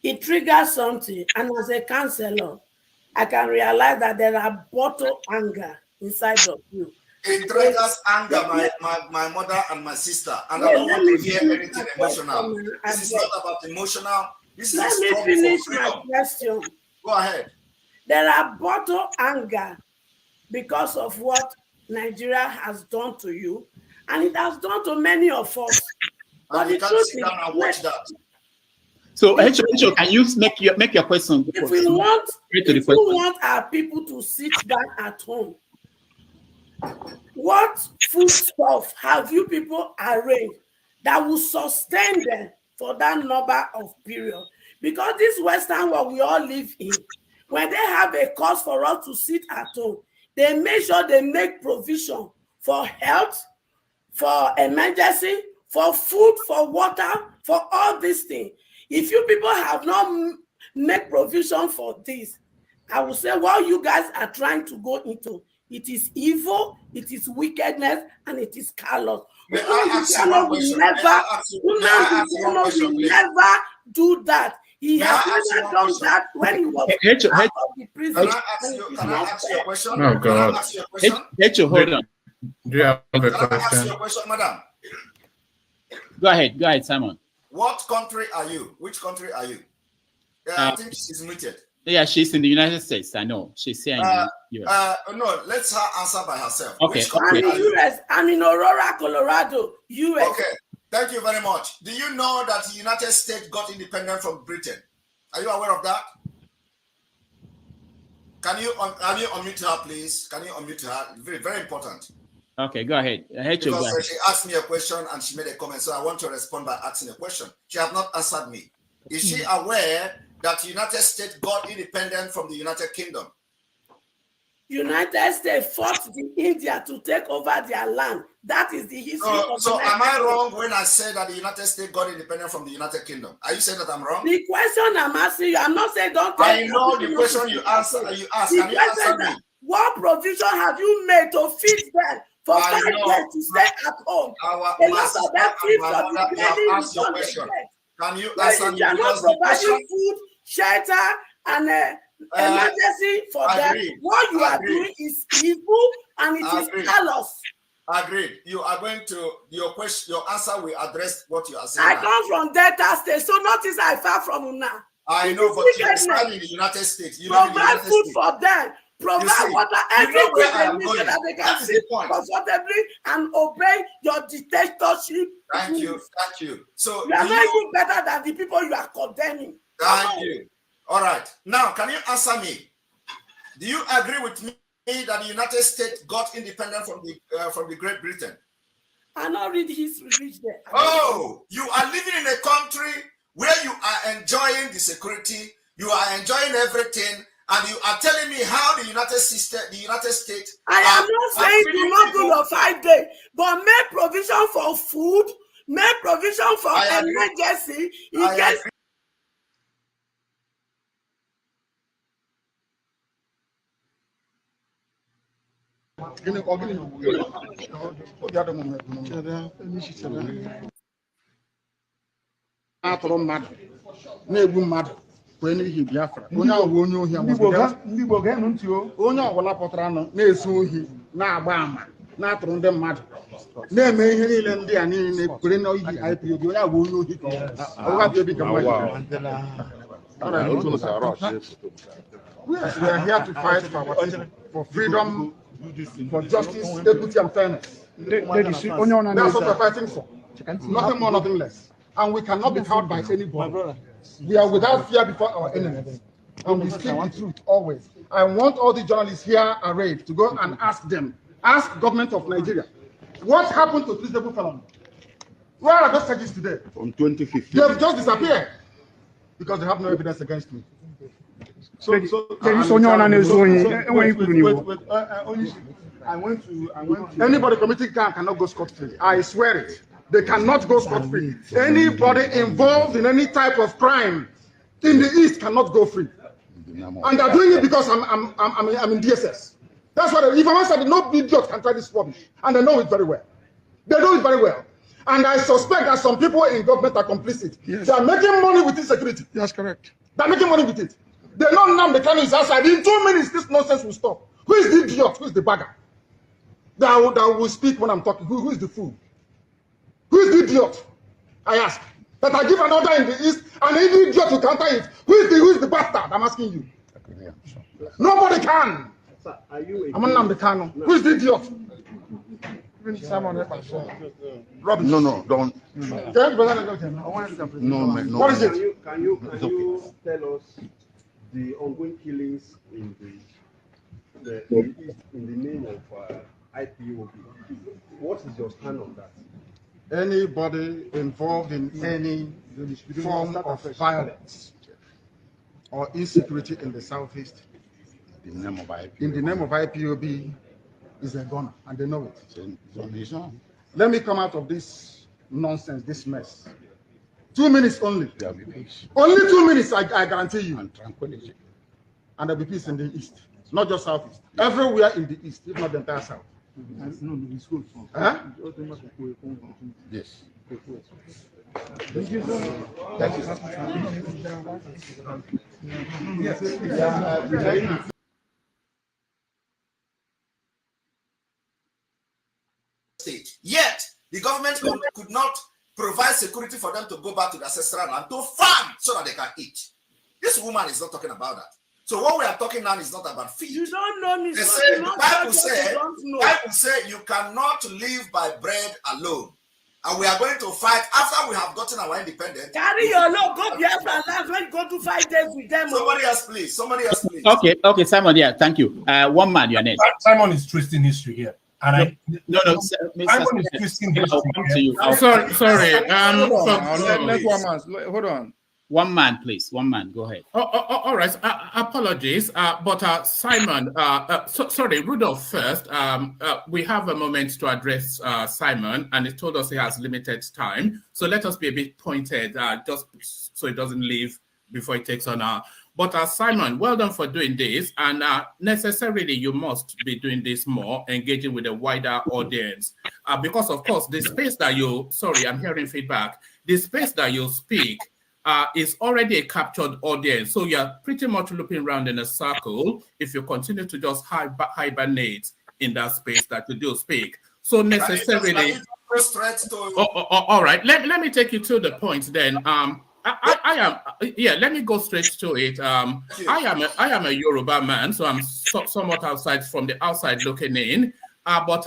it triggers something, and as a counselor, I can realize that there are bottled anger inside of you. It triggers anger, my mother and my sister, and I don't want to hear anything emotional. This is not about emotional. This is Let me finish my question. Go ahead. There are bottled anger because of what Nigeria has done to you, and it has done to many of us. And you can't sit down and watch that. So, Hecho, can you make your question? If we want our people to sit back at home, what food stuff have you people arranged that will sustain them for that number of period? Because this Western world we all live in, when they have a cause for us to sit at home, they make sure they make provision for health, for emergency, for food, for water, for all these things. If you people have not made provision for this, I will say what you guys are trying to go into, it is evil, it is wickedness, and it is callous. We never do that. He has never done that when he was out of the prison. Can I ask you a question? Oh, God. Hold on. Do you have a Can I ask question? you a question, madam? Go ahead, Simon. What country are you? Which country are you? I think she's muted. Yeah, she's in the United States. I know. She's here in the US. No, let's her answer by herself. Okay. Which country I'm in US. I'm in Aurora, Colorado, US. Okay. Thank you very much. Do you know that the United States got independent from Britain? Are you aware of that? Can you unmute her, please? Can you unmute her? Very, very important. Okay, go ahead. Because she asked me a question and she made a comment, so I want to respond by asking a question. She has not answered me. Is she aware that the United States got independent from the United Kingdom? United States fought the India to take over their land. That is the history of So am I wrong when I say that the United States got independent from the United Kingdom? Are you saying that I'm wrong? The question I'm asking you, I'm not saying don't I know the question you ask. Can you answer me? What provision have you made to feed them for 5 years to stay at home? A lot of them feed for the daily. Can you answer me? They are not providing food, shelter, and emergency for them. What you are doing is evil and it is callous. Agreed. You are going to your question. Your answer will address what you are saying. I come from Delta State, so notice I far from Una. I know, but you stand in the United States. You provide food for them. Provide water, everything they need so that they can sit comfortably and obey your dictatorship. Thank you. So you are not even better than the people you are condemning. Thank you. All right. Now, can you answer me? Do you agree with me that the United States got independent from the Great Britain? I not read history reach there. Oh, you are living in a country where you are enjoying the security, you are enjoying everything, and you are telling me how the United States. I am not saying do not do your 5 days, but make provision for food, make provision for emergency in case. atụrụ mmadụ na-egbu mmadụ kwee n'ihi Biafra onye ọbụla onye ohi ndị Igbo ga-enu ntị onye ọbụla pụtara na-ezu ohi na-agba ama na-atụrụ ndị mmadụ na-eme ihe niile ndị a niile kwere n'ihi IPOB onye ọbụla onye ohi we are here to fight for freedom, for justice, equity, and fairness. That's what we're fighting for. Nothing more, nothing less. And we cannot be cowed by anybody. We are without fear before our enemies. And we speak the truth always. I want all the journalists here arrayed to go and ask government of Nigeria, what happened to these people felons? Where are those charges today? From 2015. They have just disappeared because they have no evidence against me. Anybody committing crime cannot go scot-free. I swear it. They cannot go scot-free. Anybody involved in any type of crime in the East cannot go free. And they're doing it because I'm in DSS. That's what if I said no idiot can try this rubbish, and they know it very well. They know it very well. And I suspect that some people in government are complicit. Yes. They are making money with insecurity. That's correct. They're making money with it. They know Nnamdi Kanu is outside. In 2 minutes, this nonsense will stop. Who is the idiot? Who is the bagger? That will speak when I'm talking. Who is the fool? Who is the idiot? I ask. That I give an order in the East, and any idiot will counter it. Who is the bastard? I'm asking you. Nobody can. Sir, are you I'm Nnamdi Kanu. Who is the idiot? No, don't. No, man. What is it? Can you tell us the ongoing killings in the name of IPOB? What is your stand on that? Anybody involved in any form of violence or insecurity in the Southeast, in the name of IPOB, is a gunner, and they know it. Let me come out of this nonsense, this mess. 2 minutes only. Only 2 minutes, I guarantee you. And tranquility. And there'll be peace in the East, not just Southeast. Everywhere in the East, if not the entire South. Huh? Yes. State. Yet, the government could not provide security for them to go back to the ancestral land to farm so that they can eat. This woman is not talking about that. So what we are talking now is not about feed. You don't know me. The Bible says you cannot live by bread alone. And we are going to fight after we have gotten our independence. Carry your load, go Biafra land when you go to 5 days with them. Somebody else, please. Somebody else, please. Okay, Simon, yeah, thank you. One man, your name. Simon is twisting history here. And no, Simon is twisting history. Sorry. Let one man. Hold on. One man, please. One man. Go ahead. All right. Apologies, but Simon. Sorry, Rudolph first. We have a moment to address Simon, and he told us he has limited time. So let us be a bit pointed, just so he doesn't leave before he takes on. But Simon, well done for doing this, and necessarily you must be doing this more, engaging with a wider audience, because of course the space that you. Sorry, I'm hearing feedback. The space that you speak. Is already a captured audience. So you're pretty much looping around in a circle if you continue to just hibernate in that space that you do speak. So necessarily... all right, let me take you to the point then. Let me go straight to it. I am a Yoruba man, so I'm somewhat outside from the outside looking in. But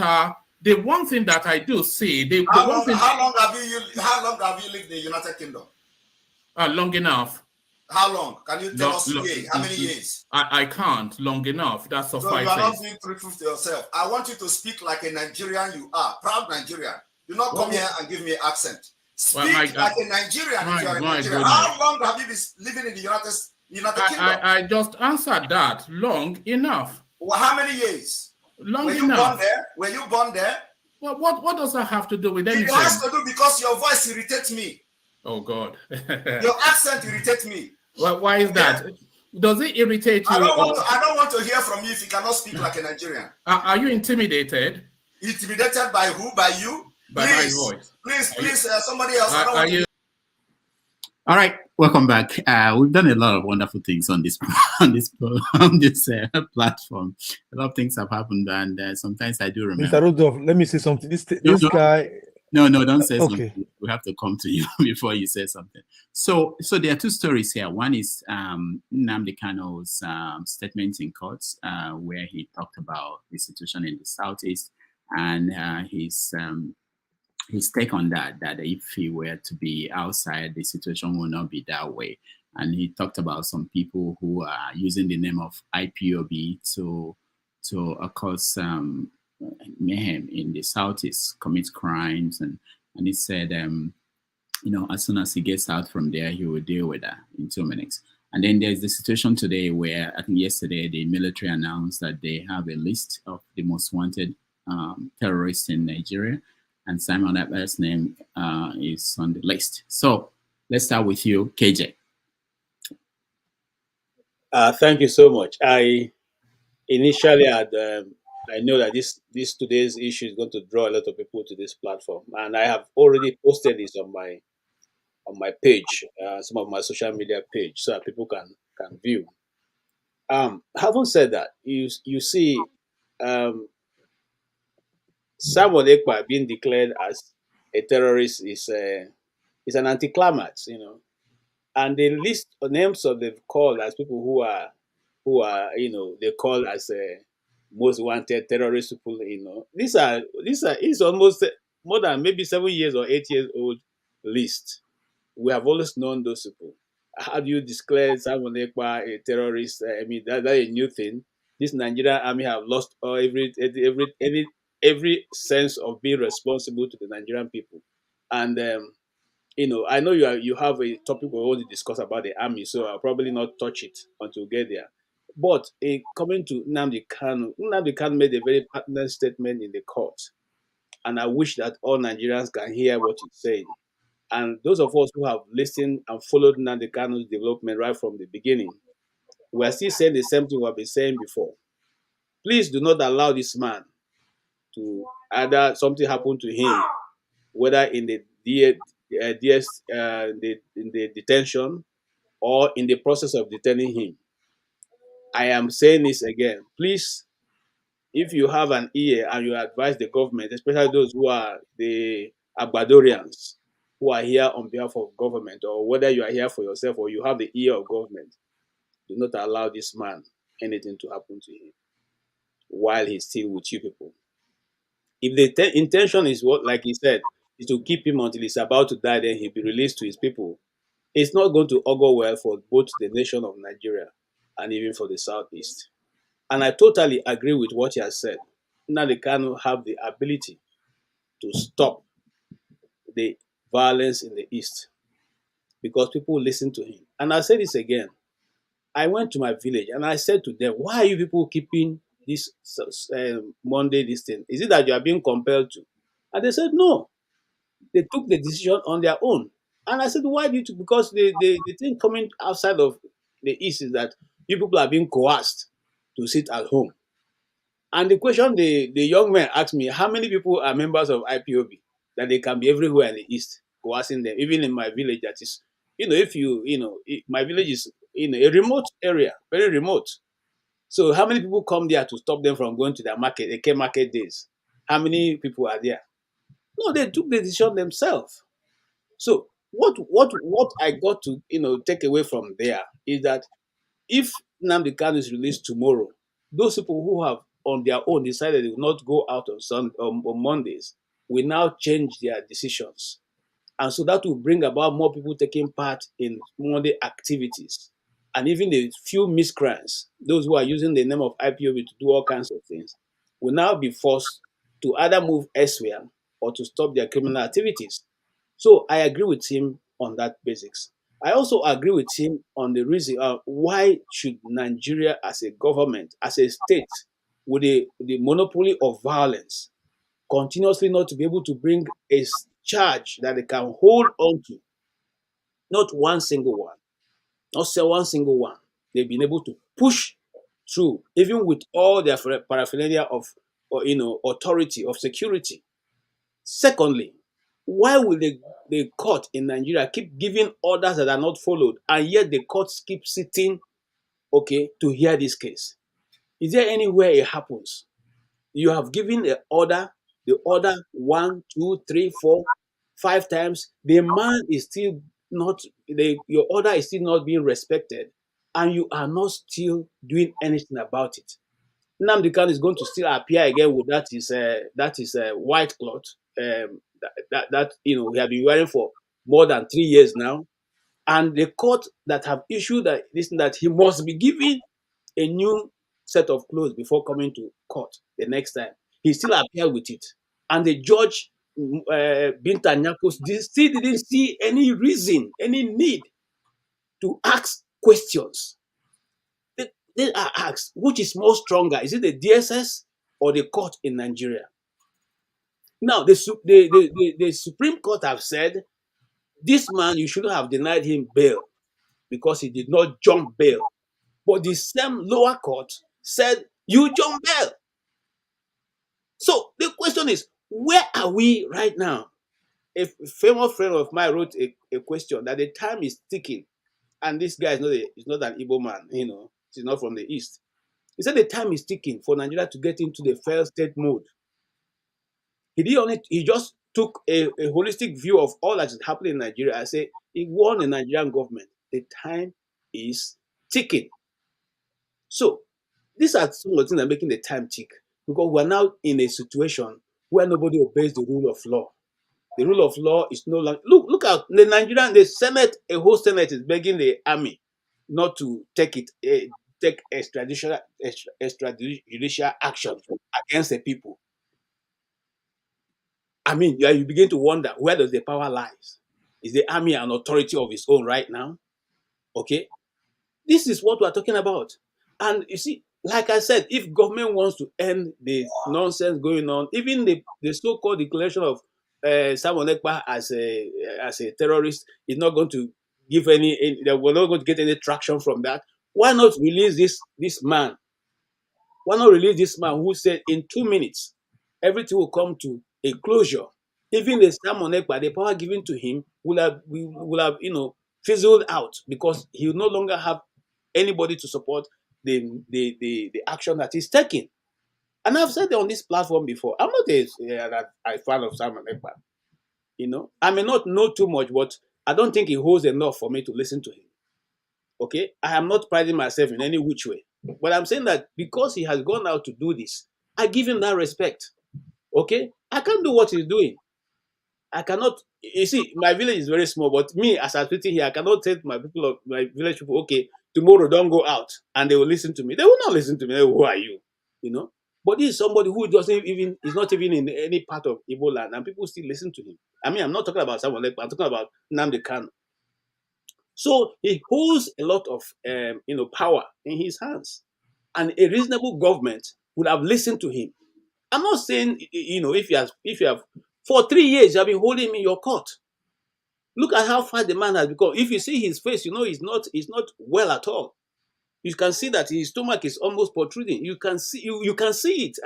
the one thing that I do see... How long have you lived in the United Kingdom? Long enough. How long? Can you tell us how many years? I can't. Long enough. That's So suffices. you are not being truthful to yourself. I want you to speak like a Nigerian you are. Proud Nigerian. Do not come here and give me an accent. Speak like a Nigerian if you are a Nigerian. How long have you been living in the United Kingdom? I just answered that. Long enough. Well, how many years? Long Were enough. You born there? Were you born there? Well, what does that have to do with anything? It has to do because your voice irritates me. Oh, God. Your accent irritates me. Well, why is that? Does it irritate you? I don't want to hear from you if you cannot speak like a Nigerian. Are you intimidated? Intimidated by who? By you? By my voice. Please, somebody else. I don't want to... All right, welcome back. We've done a lot of wonderful things on this platform. A lot of things have happened, and sometimes I do remember. Mr. Rudolph, let me say something. This guy. No, don't say something. We have to come to you before you say something. So there are two stories here. One is Nnamdi Kanu's statement in court, where he talked about the situation in the southeast, and his take on that if he were to be outside, the situation will not be that way. And he talked about some people who are using the name of IPOB to cause mayhem in the southeast, commit crimes, and he said, as soon as he gets out from there, he will deal with that in 2 minutes. And then there's the situation today where I think yesterday the military announced that they have a list of the most wanted terrorists in Nigeria, and Simon Ekpa's name is on the list. So let's start with you, KJ. Thank you so much. I initially had, I know that this today's issue is going to draw a lot of people to this platform, and I have already posted this on my page, some of my social media page, so that people can view. Having said that, you see, Simon Ekpa being declared as a terrorist is an anticlimax, and the list of names of they've called as people who are they call as most wanted terrorist people. These are it's almost more than maybe 7 years or 8 years old list. We have always known those people. How do you declare Simon Ekpa a terrorist? I mean, that's a new thing. This Nigerian army have lost every sense of being responsible to the Nigerian people. And I know you have a topic we want to discuss about the army, so I'll probably not touch it until we get there. But coming to Nnamdi Kanu made a very pertinent statement in the court, and I wish that all Nigerians can hear what he's saying. And those of us who have listened and followed Nnamdi Kanu's development right from the beginning, we are still saying the same thing we have been saying before. Please do not allow this man to either something happen to him, whether in the detention or in the process of detaining him. I am saying this again. Please, if you have an ear and you advise the government, especially those who are the Agbadorians, who are here on behalf of government, or whether you are here for yourself or you have the ear of government, do not allow this man anything to happen to him while he's still with you people. If the intention is what, like he said, is to keep him until he's about to die, then he'll be released to his people, it's not going to augur well for both the nation of Nigeria and even for the Southeast. And I totally agree with what he has said. Nnamdi Kanu have the ability to stop the violence in the East because people listen to him. And I'll say this again. I went to my village and I said to them, why are you people keeping this Monday, this thing? Is it that you are being compelled to? And they said, no. They took the decision on their own. And I said, why do you? Because the thing coming outside of the East is that you people are being coerced to sit at home. And the question the young man asked me, how many people are members of IPOB that they can be everywhere in the East, coercing them, even in my village that is, my village is in a remote area, very remote. So how many people come there to stop them from going to their market, the K market days? How many people are there? No, they took the decision themselves. So what I got to take away from there is that if Nnamdi Kanu is released tomorrow, those people who have on their own decided they will not go out on Mondays will now change their decisions. And so that will bring about more people taking part in Monday activities. And even the few miscreants, those who are using the name of IPOB to do all kinds of things, will now be forced to either move elsewhere or to stop their criminal activities. So I agree with him on that basics. I also agree with him on the reason why should Nigeria as a government, as a state, with the monopoly of violence, continuously not to be able to bring a charge that they can hold on to, not one single one, not say one single one. They've been able to push through, even with all their paraphernalia of, authority of security. Secondly, why will the court in Nigeria keep giving orders that are not followed, and yet the courts keep sitting, to hear this case? Is there anywhere it happens? You have given the order 1, 2, 3, 4, 5 times. The man is still not, your order is still not being respected, and you are not still doing anything about it. Nnamdi Kanu is going to still appear again with that is white cloth that we have been wearing for more than 3 years now, and the court that have issued that he must be given a new set of clothes before coming to court the next time. He still appeared with it, and the judge Binta Nyakos still didn't see any reason, any need to ask questions. They are asked, which is more stronger? Is it the DSS or the court in Nigeria? Now, the Supreme Court have said, this man, you shouldn't have denied him bail because he did not jump bail. But the same lower court said, you jump bail. So the question is, where are we right now? A famous friend of mine wrote a question that the time is ticking, and this guy is not an Igbo man, he's not from the East. He said the time is ticking for Nigeria to get into the failed state mode. He just took a holistic view of all that is happening in Nigeria and said, he warned the Nigerian government, the time is ticking. So these are some of the things that are making the time tick, because we're now in a situation where nobody obeys the rule of law. The rule of law is no longer, look at the Nigerian, the Senate, a whole Senate is begging the army not to take extrajudicial action against the people. I mean, you begin to wonder, where does the power lies? Is the army an authority of its own right now? Okay, this is what we're talking about. And you see, like I said, if government wants to end the nonsense going on, even the so-called declaration of Simon Ekpa as a terrorist is not going to give we're not going to get any traction from that. Why not release this man? Why not release this man who said in 2 minutes everything will come to a closure? Even the Simon Ekpa, the power given to him will have fizzled out, because he will no longer have anybody to support the action that he's taking. And I've said on this platform before, I'm not a fan of Simon Ekpa. I may not know too much, but I don't think he holds enough for me to listen to him. Okay, I am not priding myself in any which way, but I'm saying that because he has gone out to do this, I give him that respect. Okay, I can't do what he's doing. I cannot. You see, my village is very small, but me, as I'm sitting here, I cannot tell my village people, okay, tomorrow don't go out, and they will listen to me. They will not listen to me. Who are you? But this is somebody who is not even in any part of Igbo land, and people still listen to him. I mean, I'm not talking about someone like, I'm talking about Nnamdi Kanu. So he holds a lot of power in his hands, and a reasonable government would have listened to him. I'm not saying if you have for 3 years you have been holding him in your court. Look at how far the man has become. If you see his face, he's not well at all. You can see that his stomach is almost protruding. You can see it.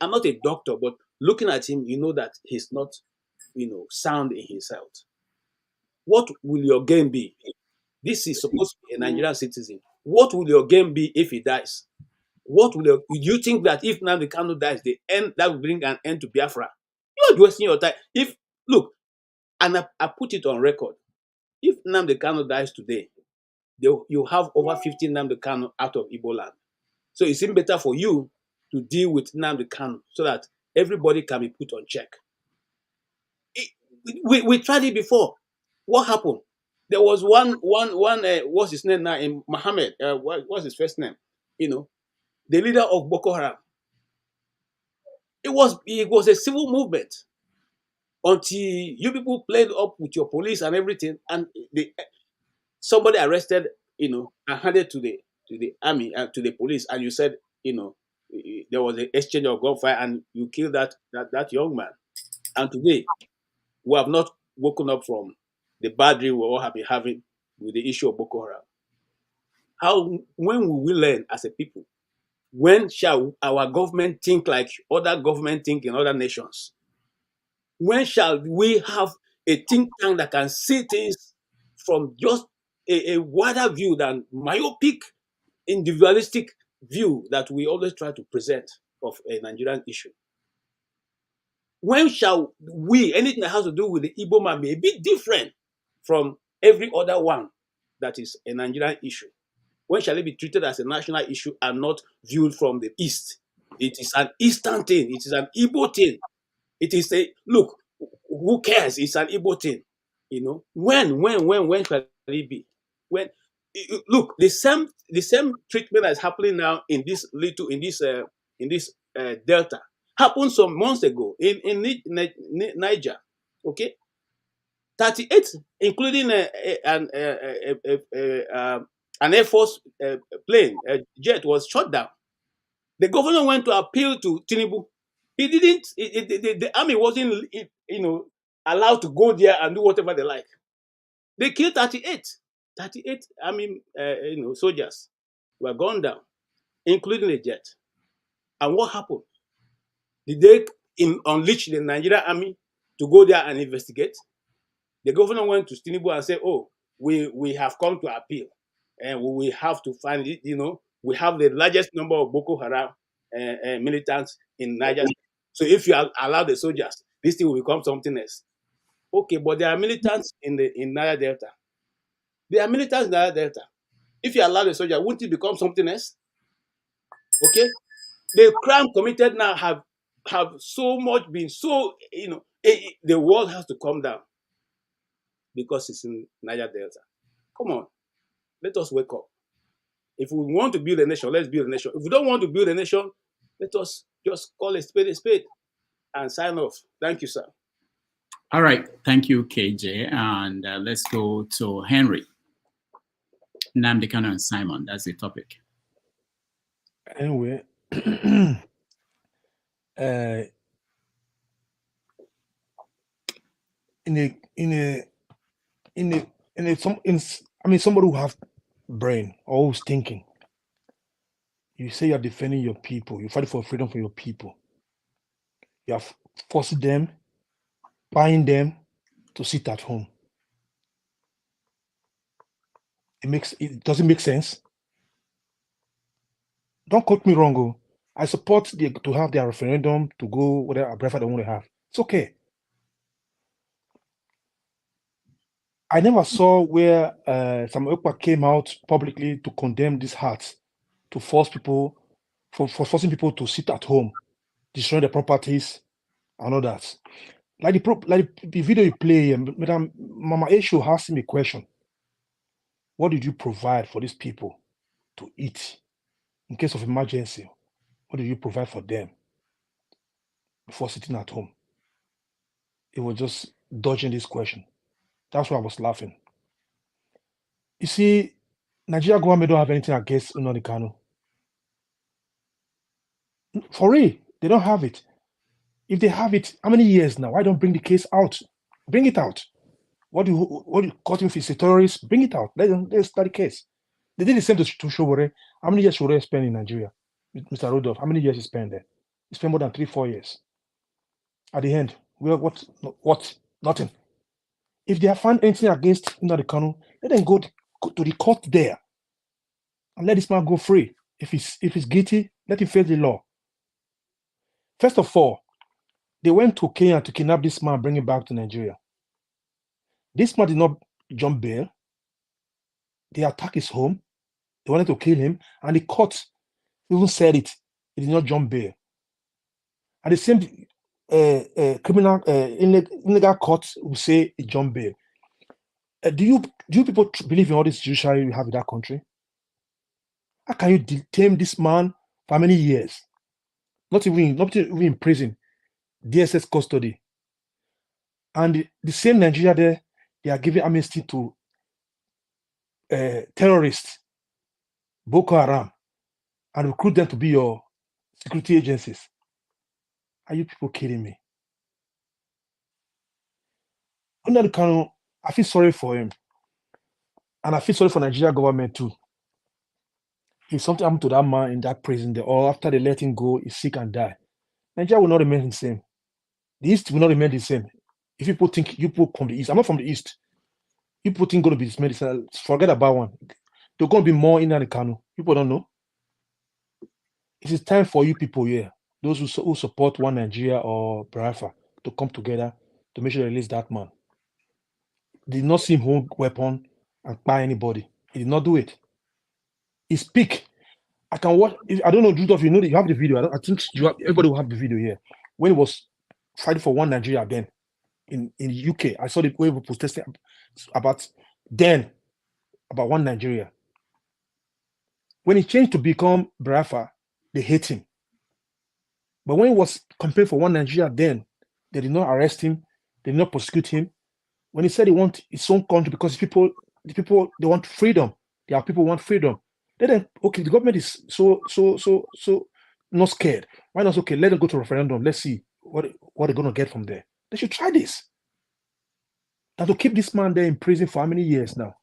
I'm not a doctor, but looking at him, you know that he's not sound in his health. What will your gain be? This is supposed to be a Nigerian citizen. What will your gain be if he dies? Do you think that if Nnamdi Kanu dies, that will bring an end to Biafra? You're wasting your time. And I put it on record. If Nnamdi Kanu dies today, you have over 50 Nnamdi Kanu out of Igbo land. So it seems better for you to deal with Nnamdi Kanu so that everybody can be put on check. We tried it before. What happened? There was one what's his name now in Mohammed? What's his first name? You know, the leader of Boko Haram. It was a civil movement until you people played up with your police and everything, and somebody arrested, you know, and handed to the army and to the police, and you said, you know, there was an exchange of gunfire, and you killed that young man. And today, we have not woken up from the bad dream we all have been having with the issue of Boko Haram. When will we learn as a people? When shall our government think like other government think in other nations? When shall we have a think tank that can see things from just a wider view than myopic, individualistic view that we always try to present of a Nigerian issue? When shall anything that has to do with the Igbo man, be a bit different from every other one that is a Nigerian issue? When shall it be treated as a national issue and not viewed from the East? It is an Eastern thing. It is an Igbo thing. It is look, who cares? It's an Igbo thing. You know, when shall it be? When, look, the same treatment that is happening now in this Delta happened some months ago in Niger. Okay, 38, including an Air Force plane, a jet, was shot down. The governor went to appeal to Tinubu. He didn't. The army wasn't, you know, allowed to go there and do whatever they like. They killed 38 army, you know, soldiers were gone down, including a jet. And what happened? Did they unleash the Nigerian army to go there and investigate? The governor went to Tinubu and said, "Oh, we have come to appeal, and we have to find it. You know, we have the largest number of Boko Haram militants in Niger. So if you allow the soldiers, this thing will become something else." Okay, but there are militants in Niger Delta. There are militants in Niger Delta. If you allow the soldier, won't it become something else? Okay, the crime committed now have so much been so, you know, the world has to come down because it's in Niger Delta. Come on, let us wake up. If we want to build a nation, let's build a nation. If we don't want to build a nation, let us just call a spade and sign off. Thank you, sir. All right. Thank you, KJ. And let's go to Henry. Nnamdi Kanu and Simon. That's the topic. Anyway, somebody who have brain or who's thinking. You say you're defending your people. You're fighting for freedom for your people. You are forcing them, buying them to sit at home. It doesn't make sense. Don't quote me wrong. Oh. I support to have their referendum, to go whatever breakfast they want to have. It's okay. I never saw where some Okpa came out publicly to condemn these acts, to force people, for forcing people to sit at home, destroy their properties, and all that. Like the video you play, Madam Mama Esho asked me a question. What did you provide for these people to eat in case of emergency? What did you provide for them before sitting at home? It was just dodging this question. That's why I was laughing. You see, Nigeria government don't have anything against Nnamdi Kanu. For real, they don't have it. If they have it, how many years now? Why don't bring the case out? Bring it out. What do you caught him if he's a terrorist? Bring it out. Let's start the case. They did the same to Showore. How many years Showore spent in Nigeria? Mr. Rudolph, how many years he spent there? He spent more than 3-4 years. At the end, what? Nothing. If they have found anything against Nnamdi Kanu, let them go to the court there and let this man go free. If he's guilty, let him face the law. First of all, they went to Kenya to kidnap this man, bring him back to Nigeria. This man did not jump bail. They attacked his home. They wanted to kill him, and the court even said it. He did not jump bail. And the same criminal illegal court will say a jump bail. Do you people believe in all this judiciary we have in that country? How can you detain this man for how many years? Not even in prison, DSS custody. And the same Nigeria there, they are giving amnesty to terrorists, Boko Haram, and recruit them to be your security agencies. Are you people kidding me? Nnamdi Kanu, I feel sorry for him. And I feel sorry for Nigeria government too. If something happened to that man in that prison, or after they let him go, he's sick and die, Nigeria will not remain the same. The East will not remain the same. If people think you people from the East, I'm not from the East. You people think going to be this medicine, forget about one. They're going to be more in Nnamdi Kanu. People don't know. It is time for you people here, those who support one Nigeria or Biafra, to come together to make sure they release that man. They did not see him hold weapon and buy anybody. He did not do it. He speak. I can watch. I don't know, Judith, you know that you have the video. I think everybody will have the video here. When he was fighting for one Nigeria then in the UK, I saw the way people protesting about one Nigeria. When he changed to become Biafra, they hate him. But when he was campaigning for one Nigeria then, they did not arrest him, they did not prosecute him. When he said he wants his own country because the people they want freedom. There are people who want freedom. Then okay, the government is so not scared. Why not? Okay, let them go to referendum. Let's see what they're gonna get from there. They should try this. Now to keep this man there in prison for how many years now?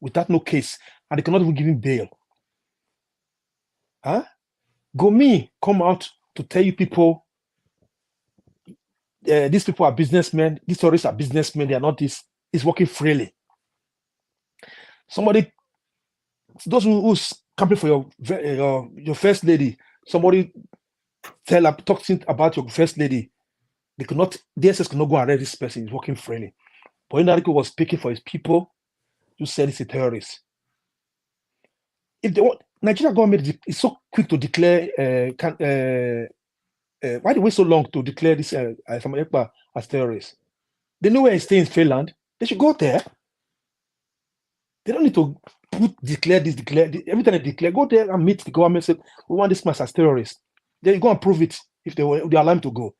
Without no case, and they cannot even give him bail. Huh? Gumi come out to tell you people these people are businessmen, these terrorists are businessmen, they are not this. It's working freely. Somebody, those who's camping for your first lady, somebody talking about your first lady, they could not, DSS could not go arrest this person, he's working freely. But Nnamdi was speaking for his people, you said he's a terrorist. If they want, Nigeria government is so quick to declare why they wait so long to declare this as terrorists? They know where he stays in Finland. They should go there. They don't need to declare this. Every time they declare, go there and meet the government. Say we want this man as terrorist. Then you go and prove it if they allow him to go.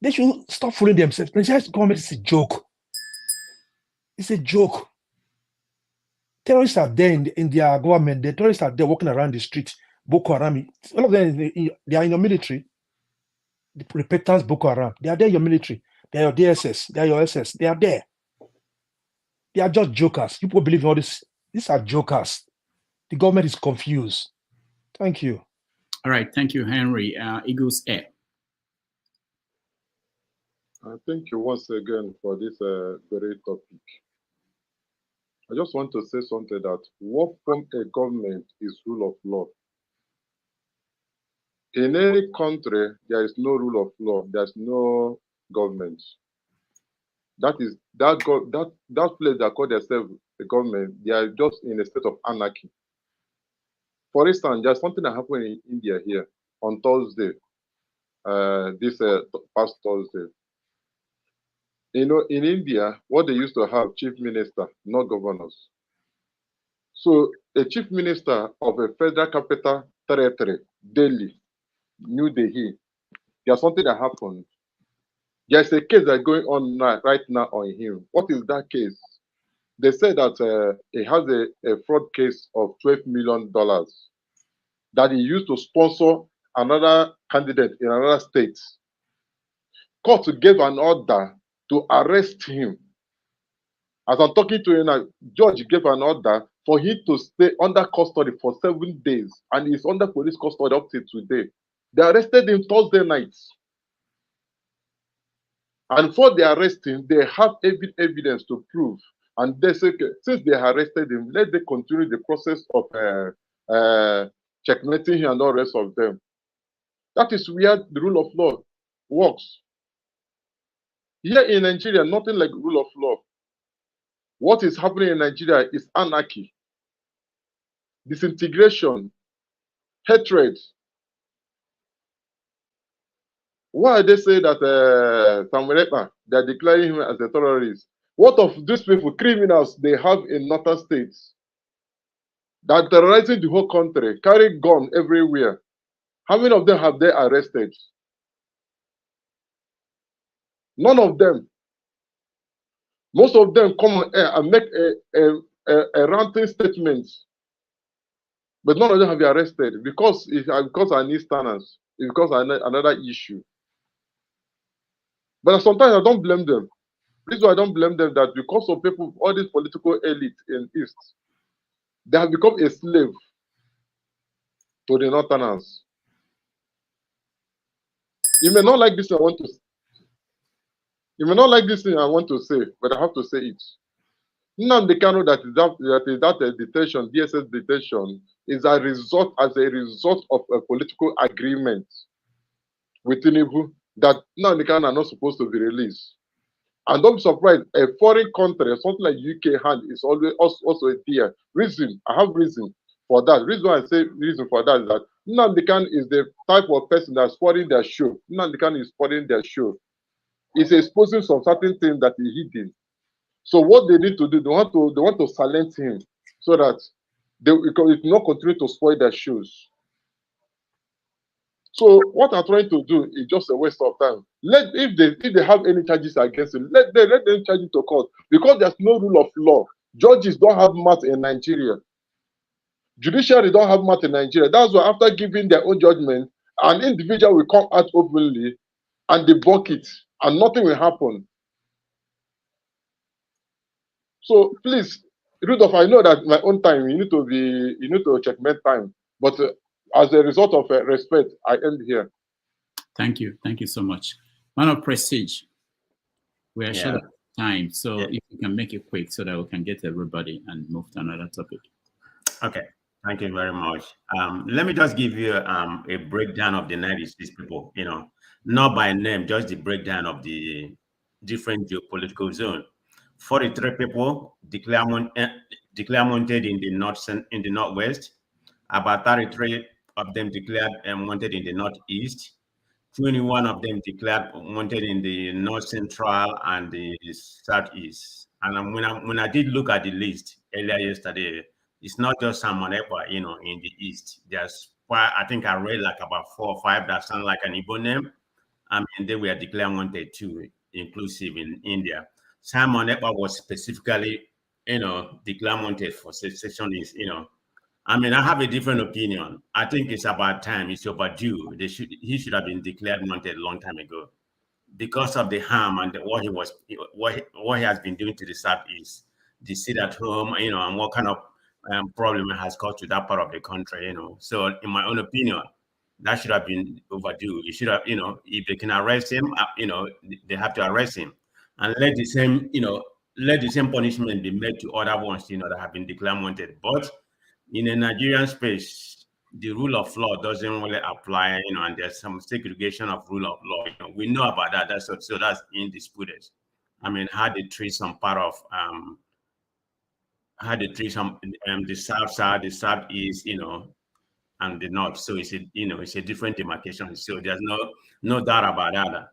They should stop fooling themselves. Nigeria's government is a joke. It's a joke. Terrorists are there in their government. The terrorists are there walking around the street. Boko Haram, all of them, they are in your military. The repentance Boko Haram, they are there in your military. They are your DSS, they are your SS, they are there. They are just jokers. People believe in all this. These are jokers. The government is confused. Thank you. All right, thank you, Henry. Eagles Air. Thank you once again for this very topic. I just want to say something that what from a government is rule of law. In any country, there is no rule of law. There's no government. That is that place that call themselves the government. They are just in a state of anarchy. For instance, there's something that happened in India here on Thursday. This past Thursday. You know, in India, what they used to have chief minister, not governors. So a chief minister of a federal capital territory, Delhi, New Delhi, there's something that happened. There's a case that's going on right now on him. What is that case? They said that he has a fraud case of $12 million that he used to sponsor another candidate in another state. Court gave an order to arrest him. As I'm talking to you now, judge gave an order for him to stay under custody for 7 days, and he's under police custody up till today. They arrested him Thursday night. And before they arrest him, they have evidence to prove. And they say, okay, since they arrested him, let them continue the process of checkmating him and all the rest of them. That is where the rule of law works. Here in Nigeria, nothing like rule of law. What is happening in Nigeria is anarchy, disintegration, hatred. Why they say that Samuel Ekpa, they're declaring him as a terrorist? What of these people, criminals they have in northern states that terrorizing the whole country, carry gun everywhere? How many of them have they arrested? None of them. Most of them come on air and make a ranting statement, but none of them have been arrested because because I need standards, because another issue. But sometimes I don't blame them. This is why I don't blame them, that because of people, all this political elite in East, they have become a slave to the Northerners. You may not like this thing I want to. You may not like this thing I want to say, but I have to say it. Nnamdi Kanu, that is detention, DSS detention, is a result of a political agreement with Tinubu that Nnamdi Kanu are not supposed to be released. And don't be surprised, a foreign country, something like UK hand is always also a there. Reason, I have reason for that. Reason why I say reason for that is that Nnamdi Kanu is the type of person that's spoiling their show. Nnamdi Kanu is spoiling their show. It's exposing some certain things that he hidden. So what they need to do, they want to silence him so that it will not continue to spoil their shows. So what I'm trying to do is just a waste of time. If they have any charges against him, let them charge it to court, because there's no rule of law. Judges don't have mouth in Nigeria. Judiciary don't have mouth in Nigeria. That's why after giving their own judgment, an individual will come out openly and debunk it, and nothing will happen. So please, Rudolph, I know that my own time, you need to checkmate time, but as a result of respect, I end here. Thank you so much. Man of Prestige, we are short of time, so if you can make it quick so that we can get everybody and move to another topic. Okay, thank you very much. Let me just give you a breakdown of the 96 people, not by name, just the breakdown of the different geopolitical zone. 43 people declare wanted in the northwest. About 33 of them declared wanted in the northeast. 21 of them declared wanted in the north central and the southeast. And when I did look at the list earlier yesterday, it's not just Simon Ekpa, in the east. There's I think I read like about 4 or 5 that sound like an Igbo name. And they were declared wanted too, inclusive in India. Simon Ekpa was specifically, declared wanted for secessionists, I mean, I have a different opinion. I think it's about time. It's overdue. He should have been declared wanted a long time ago, because of the harm and what he has been doing to the southeast, the sit at home, and what kind of problem it has caused to that part of the country, So, in my own opinion, that should have been overdue. You should have, if they can arrest him, they have to arrest him, and let the same punishment be made to other ones, that have been declared wanted. But in a Nigerian space, the rule of law doesn't really apply, and there's some segregation of rule of law. We know about that. So that's indisputed. I mean, how they treat some part of the south side, the southeast, and the north. So it's a different demarcation. So there's no doubt about that.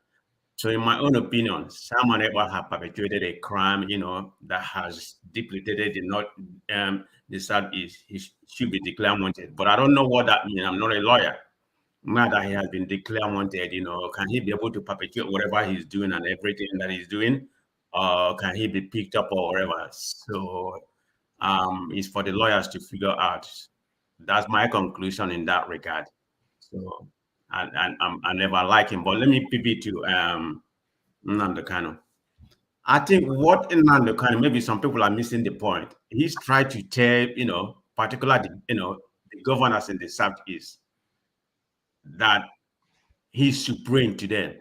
So in my own opinion, Simon Ekpa have perpetrated a crime, that has depleted the southeast. He should be declared wanted. But I don't know what that means. I'm not a lawyer. Now that he has been declared wanted, can he be able to perpetrate whatever he's doing and everything that he's doing? Or can he be picked up or whatever? So it's for the lawyers to figure out. That's my conclusion in that regard. So I never like him, but let me pivot to Nnamdi Kanu. I think what Nnamdi Kanu, maybe some people are missing the point. He's tried to tell, particularly, the governors in the southeast, that he's supreme to them.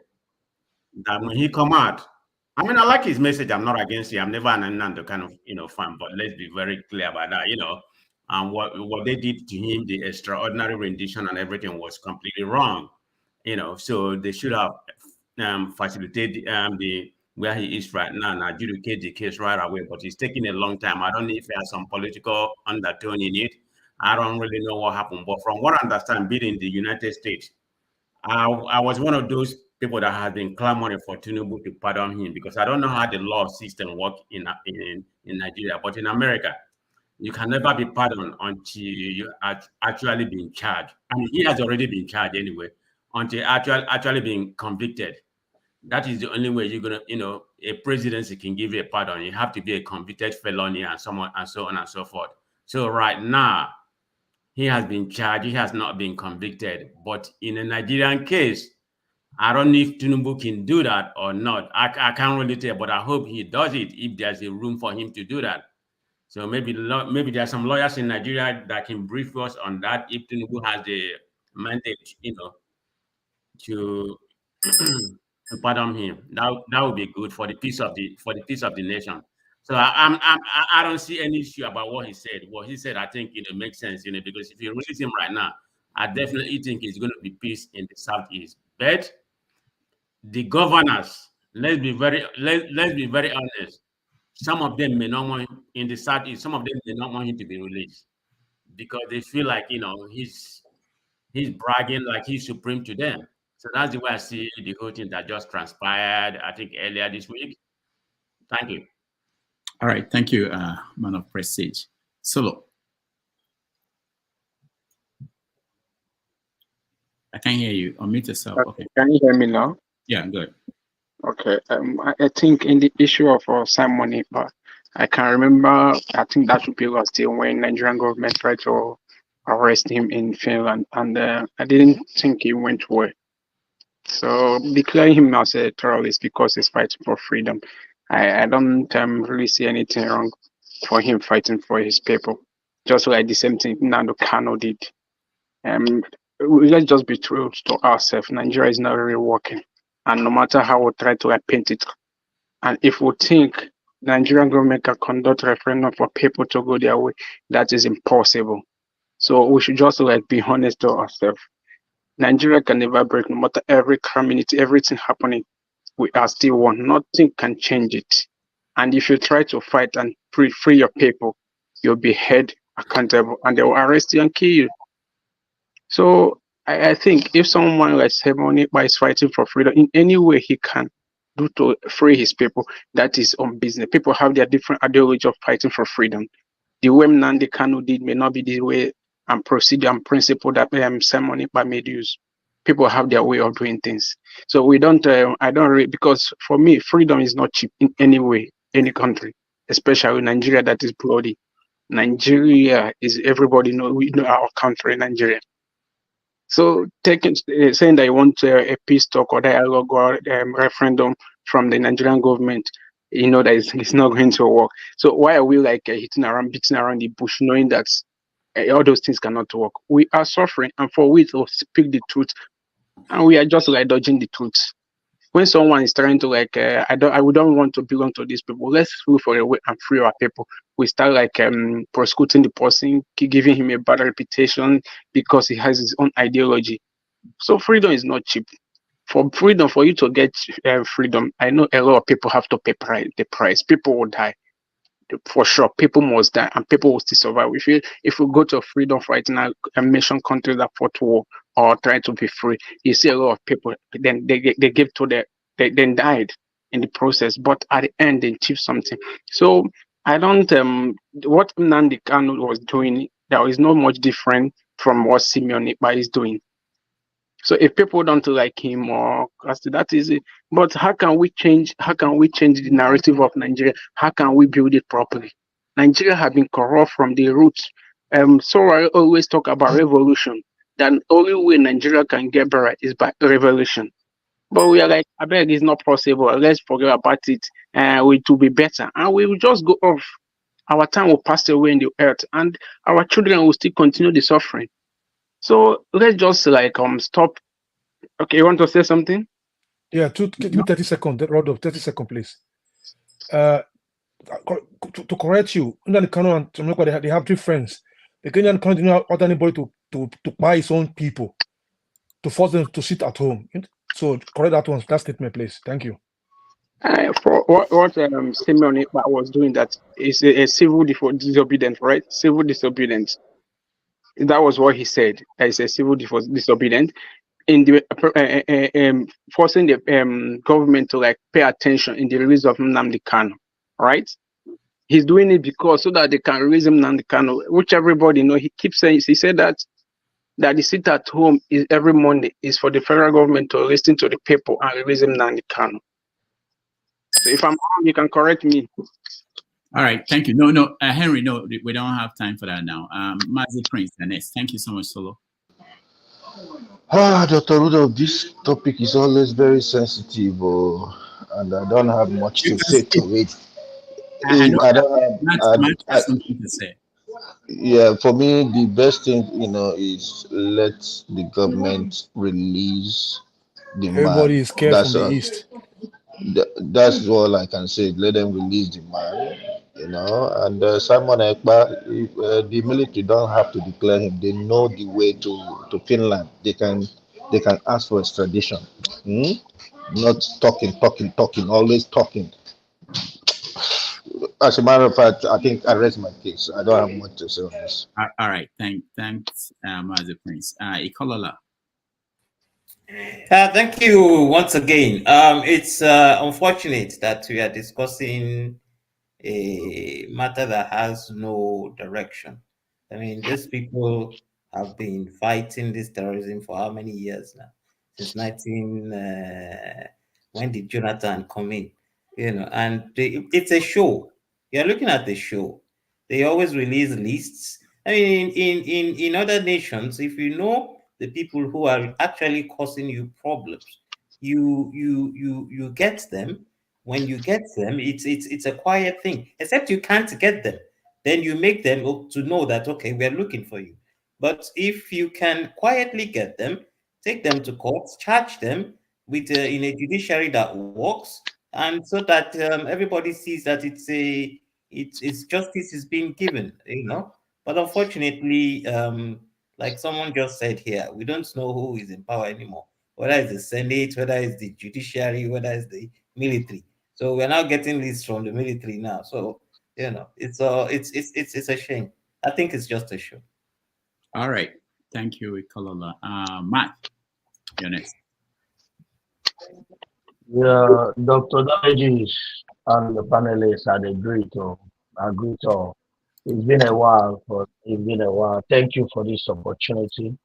That when he come out, I mean, I like his message. I'm not against it. I'm never an Nnamdi Kanu, fan, but let's be very clear about that, And what they did to him, the extraordinary rendition and everything was completely wrong, So they should have facilitated where he is right now and adjudicate the case right away. But it's taking a long time. I don't know if there's some political undertone in it. I don't really know what happened. But from what I understand, being in the United States, I was one of those people that have been clamoring for Tinubu to pardon him, because I don't know how the law system works in Nigeria, but in America, you can never be pardoned until you are actually being charged. I mean, he has already been charged anyway, until actually being convicted. That is the only way you're gonna, a presidency can give you a pardon. You have to be a convicted felony and so on and so forth. So right now, he has been charged. He has not been convicted. But in a Nigerian case, I don't know if Tinubu can do that or not. I can't really tell, but I hope he does it if there's a room for him to do that. So maybe there are some lawyers in Nigeria that can brief us on that if Tinubu has the mandate, to pardon him. That would be good for the peace of the nation. So I don't see any issue about what he said. What he said, I think makes sense, because if you release him right now, I definitely think it's going to be peace in the southeast. But the governors, let's be very honest. Some of them may not want him in the southeast. Some of them may not want him to be released because they feel like he's bragging like he's supreme to them. So that's the way I see the whole thing that just transpired, I think, earlier this week. Thank you. All right. Thank you, man of prestige. Solo. I can't hear you. Unmute yourself. Okay. Can you hear me now? Yeah, good. Okay. I think in the issue of Simon, but I can remember, I think that should be last year when Nigerian government tried to arrest him in Finland, and I didn't think he went well. So declaring him as a terrorist because he's fighting for freedom, I don't really see anything wrong for him fighting for his people. Just like the same thing Nnamdi Kanu did. Let's just be true to ourselves. Nigeria is not really working, and no matter how we try to paint it, and if we think Nigerian government can conduct referendum for people to go their way, that is impossible. So we should just be honest to ourselves. Nigeria can never break, no matter every community, everything happening. We are still one. Nothing can change it. And if you try to fight and free your people, you'll be held accountable, and they will arrest you and kill you. So I think if someone like Simonipa is fighting for freedom in any way he can do to free his people, that is on business. People have their different ideology of fighting for freedom. The way Nnamdi Kanu did may not be the way and procedure and principle that Simonipa made use. People have their way of doing things. So we don't, I don't really, because for me, freedom is not cheap in any way, any country, especially Nigeria that is bloody. Nigeria is, everybody know, we know our country, Nigeria. So saying that you want a peace talk or dialogue or referendum from the Nigerian government, that it's not going to work. So why are we beating around the bush, knowing that all those things cannot work? We are suffering, and for we to speak the truth, and we are just dodging the truth. When someone is trying to I don't want to belong to these people, let's look for a way and free our people. We start prosecuting the person, giving him a bad reputation because he has his own ideology. So freedom is not cheap. For freedom, for you to get freedom, I know a lot of people have to pay the price. People will die. For sure, people must die, and people will still survive. If we go to a freedom fight in a nation country that fought war or try to be free, you see a lot of people. Then they give to they then died in the process, but at the end they achieved something. So I don't. What Nnamdi Kanu was doing, there is not much different from what Simonipa is doing. So if people don't like him, or that is it. But how can we change? How can we change the narrative of Nigeria? How can we build it properly? Nigeria has been corrupt from the roots. So I always talk about revolution. The only way Nigeria can get better is by revolution. But we are like, I beg, it's not possible. Let's forget about it. We to be better, and we will just go off. Our time will pass away in the earth, and our children will still continue the suffering. So let's just stop. Okay, you want to say something? Yeah, give me 30 seconds. Round of 30 seconds, please. To correct you, Nnamdi Kanu and Tinubu, they have difference. The Kenyan Kanu didn't order anybody to buy his own people, to force them to sit at home. So correct that statement, please. Thank you. For what Simonipa was doing, that is a civil disobedience, right? Civil disobedience. That was what he said. That is a civil disobedience. in the forcing the government to like pay attention in the release of Nnamdi Kanu, right? He's doing it because so that they can release Nnamdi Kanu, which everybody know. He keeps saying, he said that the sit at home is every Monday is for the federal government to listen to the people and release Nnamdi Kanu. So if I'm wrong, you can correct me. All right, thank you. No, Henry, no, we don't have time for that now. Mazi Prince, the next. Thank you so much, Solo. Dr. Rudolph, this topic is always very sensitive, and I don't have much to say to it. I don't have something to say. Yeah, for me, the best thing, is let the government release the Everybody man. is scared from the east. That's all I can say. Let them release the man, and Simon Ekpa, the military don't have to declare him. They know the way to Finland. They can ask for extradition. Not talking, always talking. As a matter of fact, I think I rest my case. I don't have much to say on this. All right, thanks, Mazi Prince. Ikolola. Thank you once again. It's unfortunate that we are discussing a matter that has no direction. I mean, these people have been fighting this terrorism for how many years now? Since when did Jonathan come in? And it's a show. You're looking at the show. They always release lists. I mean, in other nations, if you know the people who are actually causing you problems, you get them. When you get them, it's a quiet thing. Except you can't get them, then you make them to know that okay, we are looking for you. But if you can quietly get them, take them to court, charge them with in a judiciary that works, and so that everybody sees that it's justice is being given. But unfortunately, like someone just said here, we don't know who is in power anymore. Whether it's the Senate, whether it's the judiciary, whether it's the military. So we're now getting lists from the military now. So it's a shame. I think it's just a show. All right, thank you, Ikolola. Matt, you're next. Yeah, Dr. Damages and the panelists had agreed to. It's been a while, Thank you for this opportunity.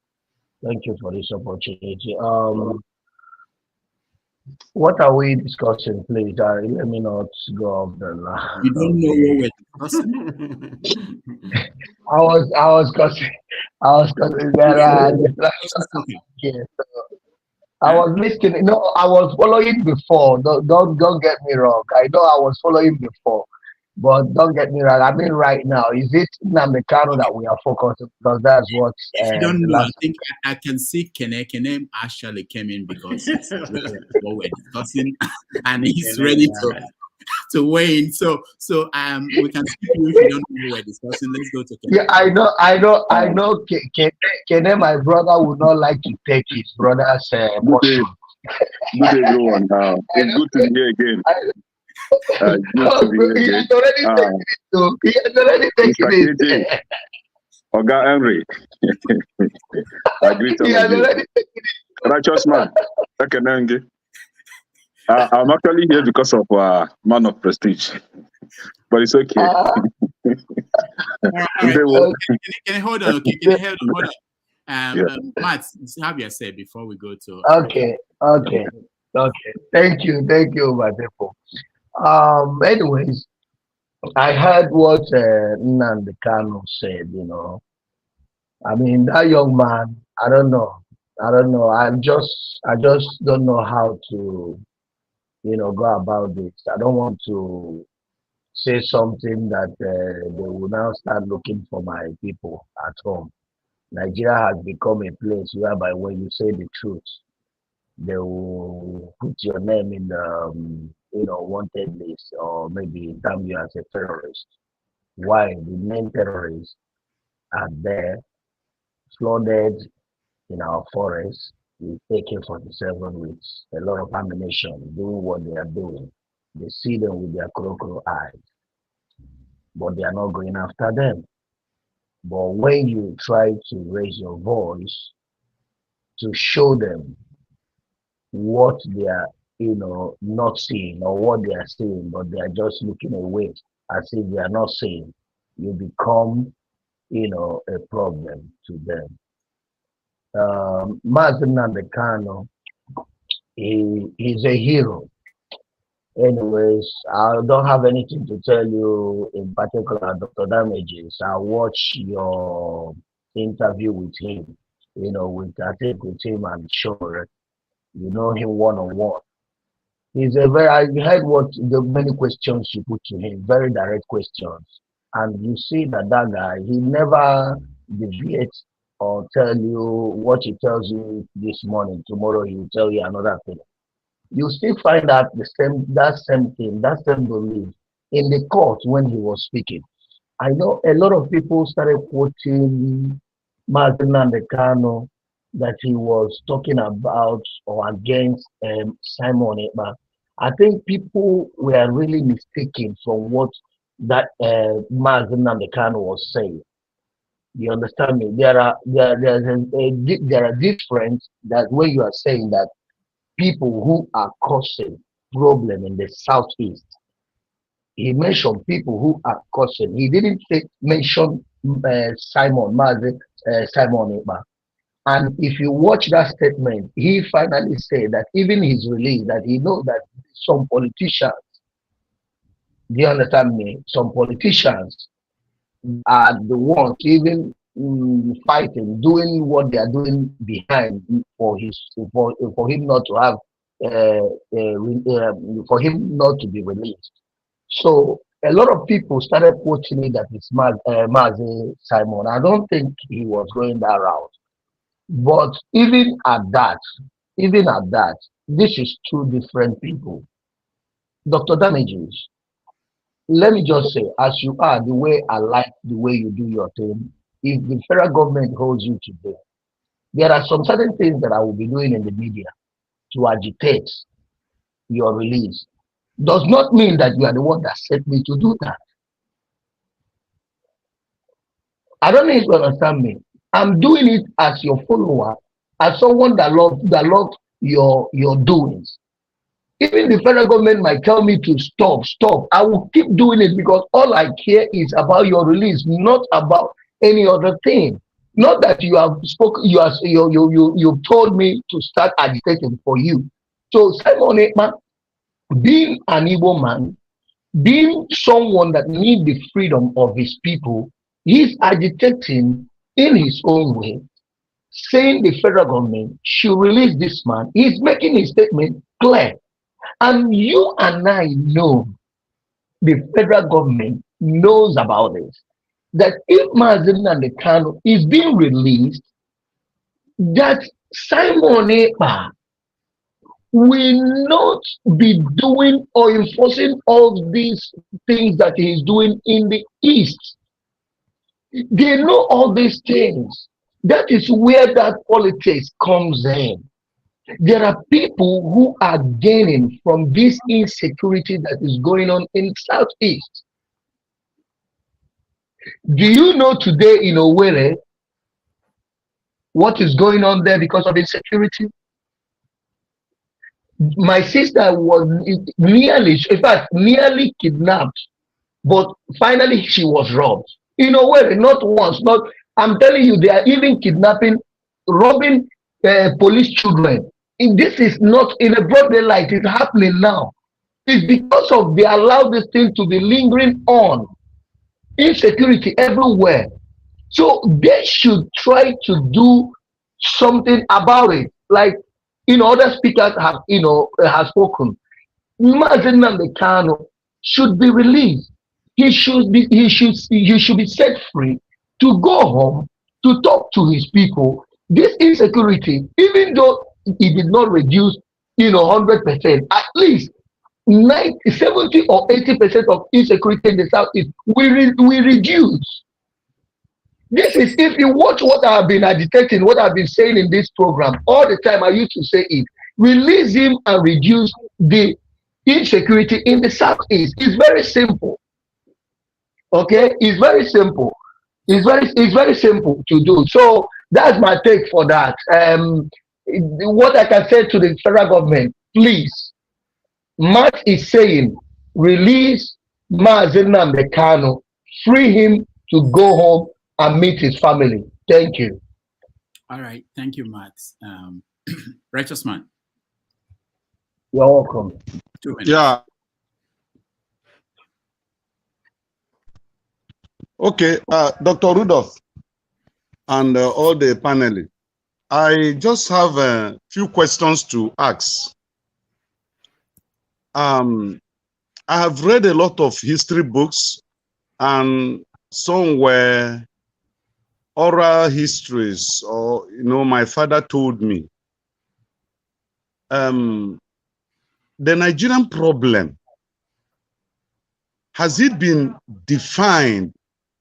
What are we discussing, please? Let me not go off the line. You don't know what we're discussing. I was discussing I was listening. No, I was following before. Don't get me wrong. I know I was following before, but don't get me wrong. I mean, right now, is it Nnamdi Kanu that we are focusing? Because that's what. If you don't know, I think I can see Kene. Kene actually came in because he's what we're discussing, and he's ready to weigh in. So we can skip you if you don't know what we're discussing. Let's go to Kene. Yeah, I know. Kene, my brother, would not like to take his brother's portion. Good everyone. It's good to be here again. He has already taken it. Oga Henry. I greet all of you. Righteous man. I'm actually here because of man of prestige, but it's okay. All right. Can I hold on? Okay, can I hold on? Matt, have your say before we go to. Okay. Thank you, my people. Anyways, I heard what Nnamdi Kanu said. I mean, that young man. I don't know. I just don't know how to, go about this. I don't want to say something that they will now start looking for my people at home. Nigeria has become a place whereby when you say the truth, they will put your name in the wanted list, or maybe damn you as a terrorist. Why? The main terrorists are there, flooded in our forests with AK-47 with a lot of ammunition, doing what they are doing. They see them with their crocodile eyes, but they are not going after them. But when you try to raise your voice, to show them what they are, not seeing, or what they are seeing, but they are just looking away as if they are not seeing, you become, a problem to them. Nnamdi Kanu, he's a hero. Anyways, I don't have anything to tell you in particular, Dr. Damages. I watched your interview with him, with him, I'm sure you know him one-on-one. He's I heard the many questions you put to him, very direct questions. And you see that guy, he never deviates or tell you what he tells you this morning, tomorrow he will tell you another thing. You still find out that same belief in the court when he was speaking. I know a lot of people started quoting Nnamdi Kanu that he was talking about or against Simon Ekpa. I think people were really mistaken from what that Nnamdi Kanu was saying. You understand me? There are difference that when you are saying that people who are causing problem in the southeast. He mentioned people who are causing. He didn't mention Simon Ekpa. And if you watch that statement, he finally said that even his release, that he knows that some politicians, do you understand me? Some politicians are the ones even fighting, doing what they are doing behind for him not to have for him not to be released. So a lot of people started quoting it that it's Mazi Simon. I don't think he was going that route. But even at that, this is two different people. Dr. Damages, let me just say, as you are, the way I like the way you do your thing, if the federal government holds you today, there are some certain things that I will be doing in the media to agitate your release. Does not mean that you are the one that set me to do that. I don't know if you understand me. I'm doing it as your follower, as someone that loves your doings. Even the federal government might tell me to stop. I will keep doing it because all I care is about your release, not about any other thing. Not that you have spoken, you've told me to start agitating for you. So Simon Ekpa, being an Igbo man, being someone that needs the freedom of his people, he's agitating in his own way, saying the federal government should release this man. He's making his statement clear. And you and I know the federal government knows about this. That if Nnamdi Kanu is being released, that Simon Ekpa will not be doing or enforcing all these things that he is doing in the East. They know all these things. That is where that politics comes in. There are people who are gaining from this insecurity that is going on in Southeast. Do you know today in Owerri what is going on there because of insecurity? My sister was nearly kidnapped, but finally she was robbed. In Owerri, not once, I'm telling you, they are even kidnapping, robbing police children. And this is not in a broad daylight, it's happening now. It's because of they allow this thing to be lingering on. Insecurity everywhere. So they should try to do something about it. Like, other speakers have, have spoken. Nnamdi Kanu should be released. He should be set free to go home to talk to his people. This insecurity, even though it did not reduce, 100%, at least 70 or 80% of insecurity in the Southeast will reduce. This is, if you watch what I've been agitating, what I've been saying in this program, all the time I used to say it, release him and reduce the insecurity in the Southeast. It's very simple. Okay, it's very simple. It's very simple to do. So that's my take for that. what I can say to the federal government, please, Matt is saying, release Nnamdi Kanu, free him to go home and meet his family. Thank you. All right, thank you, Matt. Righteous man. You're welcome. 2 minutes. Yeah. Okay, Dr. Rudolph and all the panelists, I just have a few questions to ask. I have read a lot of history books, and some were oral histories, or my father told me. The Nigerian problem, has it been defined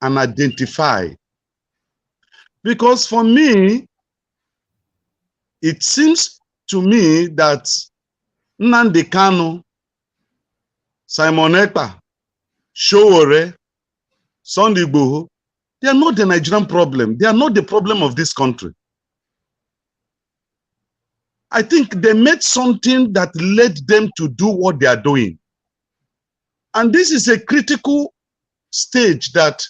and identified? Because for me, it seems to me that Nnamdi Kanu, Simon Ekpa, Sowore, Sunday Igboho, they are not the Nigerian problem. They are not the problem of this country. I think they made something that led them to do what they are doing. And this is a critical stage that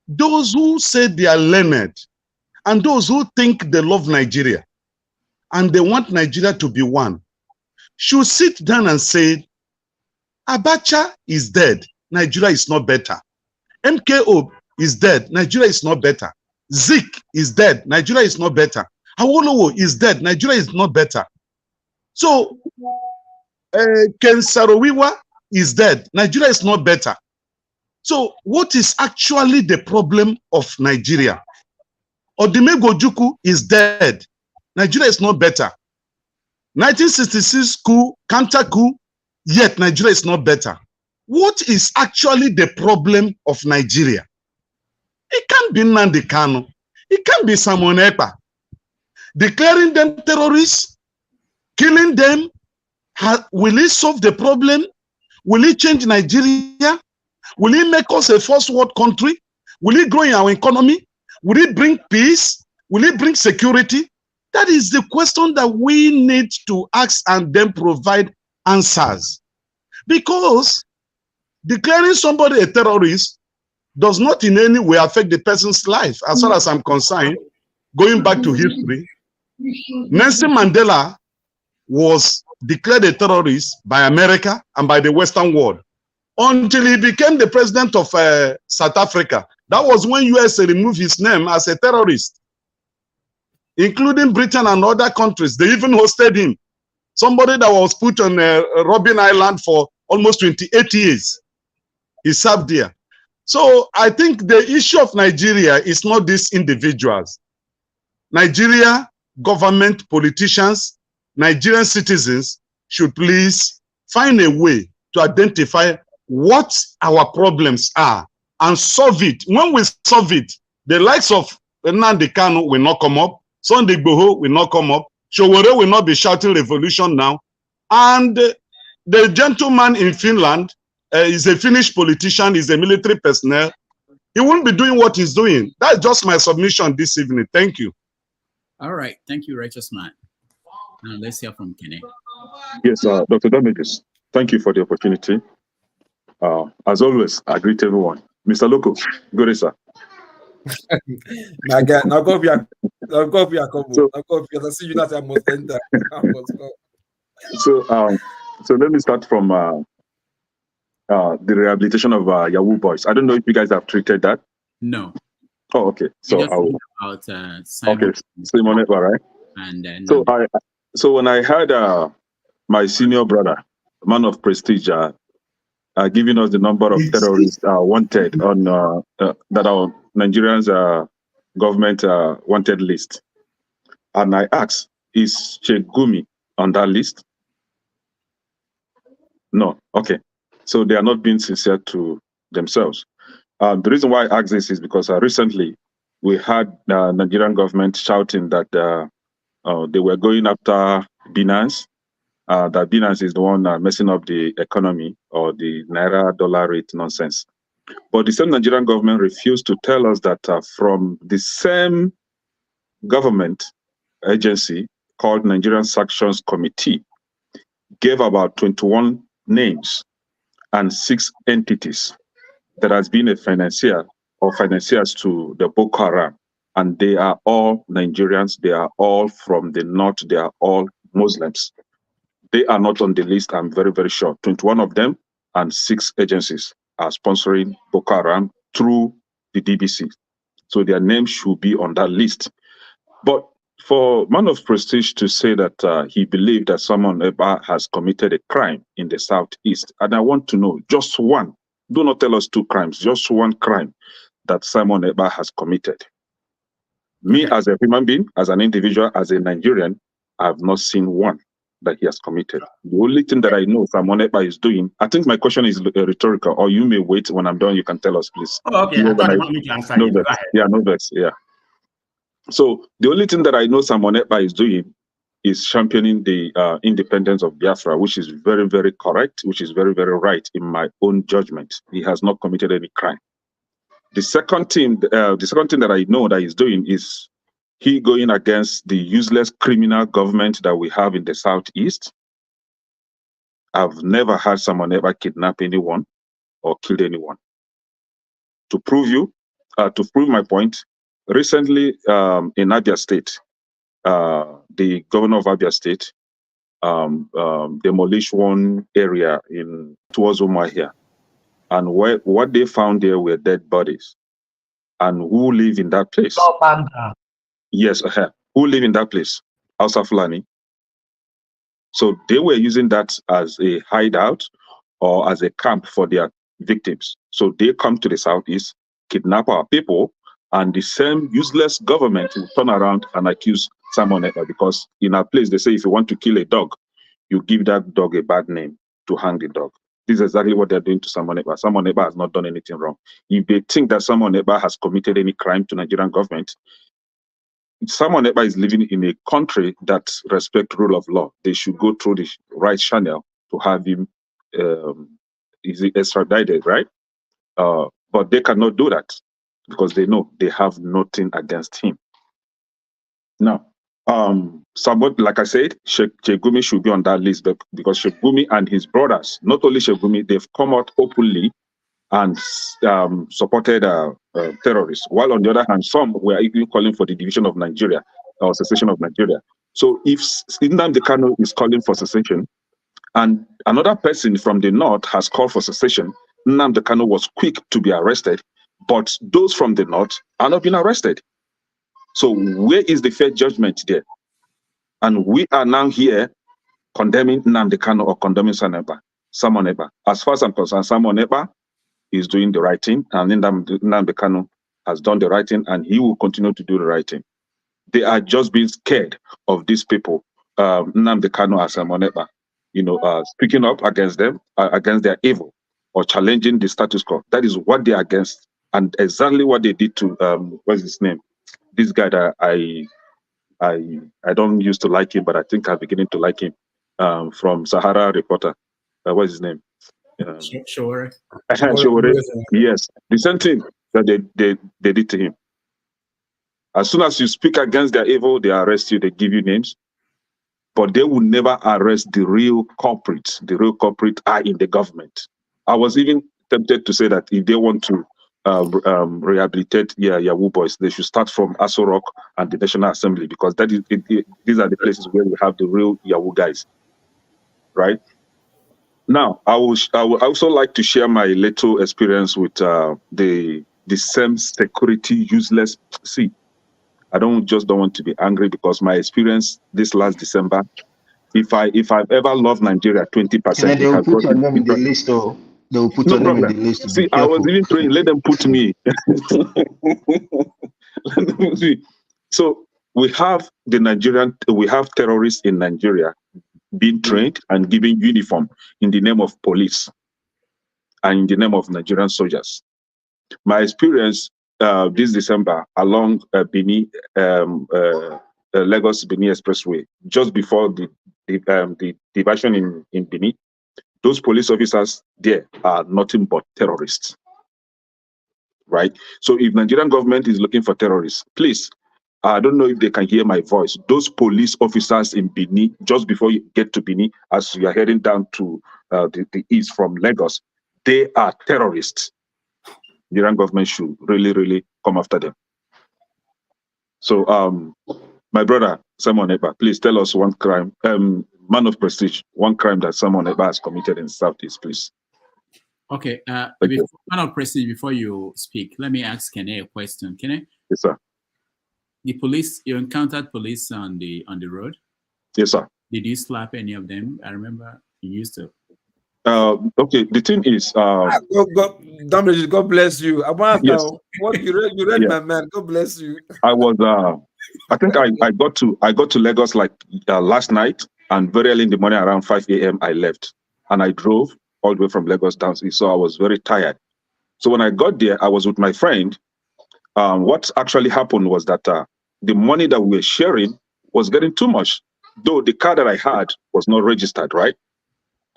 those who say they are learned and those who think they love Nigeria and they want Nigeria to be one should sit down and say, Abacha is dead, Nigeria is not better. MKO is dead, Nigeria is not better. Zik is dead, Nigeria is not better. Awolowo is dead, Nigeria is not better. So, Ken Saro-Wiwa is dead, Nigeria is not better. So, what is actually the problem of Nigeria? Odimegwu Ojukwu is dead, Nigeria is not better. 1966 coup, counter coup, yet Nigeria is not better. What is actually the problem of Nigeria? It can't be Nnamdi Kanu. It can't be Simon Ekpa. Declaring them terrorists, killing them, will it solve the problem? Will it change Nigeria? Will it make us a first world country? Will it grow in our economy? Will it bring peace? Will it bring security? That is the question that we need to ask and then provide answers. Because declaring somebody a terrorist does not in any way affect the person's life. As far as I'm concerned, going back to history, Nelson Mandela was declared a terrorist by America and by the Western world until he became the president of South Africa. That was when USA removed his name as a terrorist, including Britain and other countries. They even hosted him. Somebody that was put on Robben Island for almost 28 years. He served there. So I think the issue of Nigeria is not these individuals. Nigeria, government, politicians, Nigerian citizens should please find a way to identify what our problems are and solve it. When we solve it, the likes of Nnamdi Kanu will not come up, Sunday Igboho will not come up, Sowore will not be shouting revolution now, and the gentleman in Finland is a Finnish politician, is a military personnel. He won't be doing what he's doing. That's just my submission this evening. Thank you. All right. Thank you, Righteous Man. Now let's hear from Kene. Yes, Dr. Damages, thank you for the opportunity. As always, I greet everyone. Mr. Loco, good day, sir. So let me start from the rehabilitation of Yahoo boys. I don't know if you guys have treated that. No. Oh, okay. So I will. About Simon. Okay, Simon Ekpa, right? And then so when I heard my senior brother, man of prestige, giving us the number of terrorists wanted on that our Nigerians government wanted list, and I asked, is Sheik Gumi on that list? No. Okay. So they are not being sincere to themselves. The reason why I ask this is because recently we had the Nigerian government shouting that they were going after Binance, that Binance is the one messing up the economy or the Naira dollar rate nonsense. But the same Nigerian government refused to tell us that from the same government agency called Nigerian Sanctions Committee gave about 21 names and 6 entities that has been a financier or financiers to the Boko Haram. And they are all Nigerians. They are all from the north. They are all Muslims. They are not on the list, I'm very, very sure. 21 of them and 6 agencies are sponsoring Boko Haram through the DBC. So their names should be on that list. But for man of prestige to say that he believed that someone ever has committed a crime in the Southeast, and I want to know just one, do not tell us 2 crimes, just one crime that Simon Eba has committed. Me as a human being, as an individual, as a Nigerian, I have not seen one that he has committed. The only thing that I know Simon Eba is doing, I think my question is rhetorical, or you may wait when I'm done, you can tell us, please. Oh, okay, I thought you want me to answer no you. vex. Go ahead. Yeah, no vex, yeah. So the only thing that I know Simon Ekpa is doing is championing the independence of Biafra, which is very, very correct, which is very, very right in my own judgment. He has not committed any crime. The second thing that I know that he's doing is he going against the useless criminal government that we have in the Southeast. I've never had someone ever kidnap anyone or killed anyone. To prove my point, recently in Abia State, the governor of Abia State demolished one area towards Umuahia, and what they found there were dead bodies. And who live in that place? Yes, who live in that place? Hausa Fulani. So they were using that as a hideout or as a camp for their victims. So they come to the Southeast, kidnap our people, and the same useless government will turn around and accuse Simon Ekpa, because in our place, they say if you want to kill a dog, you give that dog a bad name to hang the dog. This is exactly what they're doing to Simon Ekpa. Simon Ekpa has not done anything wrong. If they think that Simon Ekpa has committed any crime to Nigerian government, Simon Ekpa is living in a country that respects rule of law. They should go through the right channel to have him extradited, right? But they cannot do that because they know they have nothing against him. Now, somebody, like I said, Sheik Gumi should be on that list, because Sheik Gumi and his brothers, not only Sheik Gumi, they've come out openly and supported terrorists, while on the other hand, some were even calling for the division of Nigeria or secession of Nigeria. So if Nnamdi Kanu is calling for secession, and another person from the north has called for secession, Nnamdi Kanu was quick to be arrested, but those from the north are not being arrested. So where is the fair judgment there? And we are now here condemning Nnamdi Kanu or condemning Simon Ekpa. As far as I'm concerned, Simon Ekpa is doing the right thing, and Nnamdi Kanu has done the right thing, and he will continue to do the right thing. They are just being scared of these people, Nnamdi Kanu and Simon Ekpa, speaking up against them, against their evil, or challenging the status quo. That is what they are against, and exactly what they did to what's his name? This guy that I don't used to like him, but I think I'm beginning to like him. From Sahara Reporter, what's his name? Sure. Yes, the same thing that they did to him. As soon as you speak against their evil, they arrest you, they give you names, but they will never arrest the real culprits. The real culprits are in the government. I was even tempted to say that if they want to rehabilitate Yahoo boys, they should start from Aso Rock and the National Assembly, because these are the places where we have the real Yahoo guys, right? Now, I would also like to share my little experience with the same security useless. See, I don't want to be angry, because my experience this last December, if I've ever loved Nigeria 20%, they will put your name in the list, or they will put your name in the list. See, I was even praying, let them put me. So we have terrorists in Nigeria being trained and given uniform in the name of police and in the name of Nigerian soldiers. My experience this December along Lagos Benin Expressway, just before the diversion in Benin, those police officers there are nothing but terrorists, right? So if Nigerian government is looking for terrorists, please I don't know if they can hear my voice. Those police officers in Benin, just before you get to Benin, as you are heading down to the east from Lagos, they are terrorists. The Iran government should really, really come after them. So, my brother, Simon Eba, please tell us one crime, man of prestige, one crime that Simon Eba has committed in Southeast, please. Okay, man of prestige, before you speak, let me ask Kene a question. Kene? Yes, sir. The police, you encountered police on the road? Yes, sir. Did you slap any of them? I remember you used to. Okay, the thing is, God bless you. Yes. What you read Yeah. my man. God bless you. I was, I think I got to Lagos like last night, and very early in the morning, around 5 a.m., I left, and I drove all the way from Lagos down. So I was very tired. So when I got there, I was with my friend. What actually happened was that the money that we were sharing was getting too much, though the car that I had was not registered, right?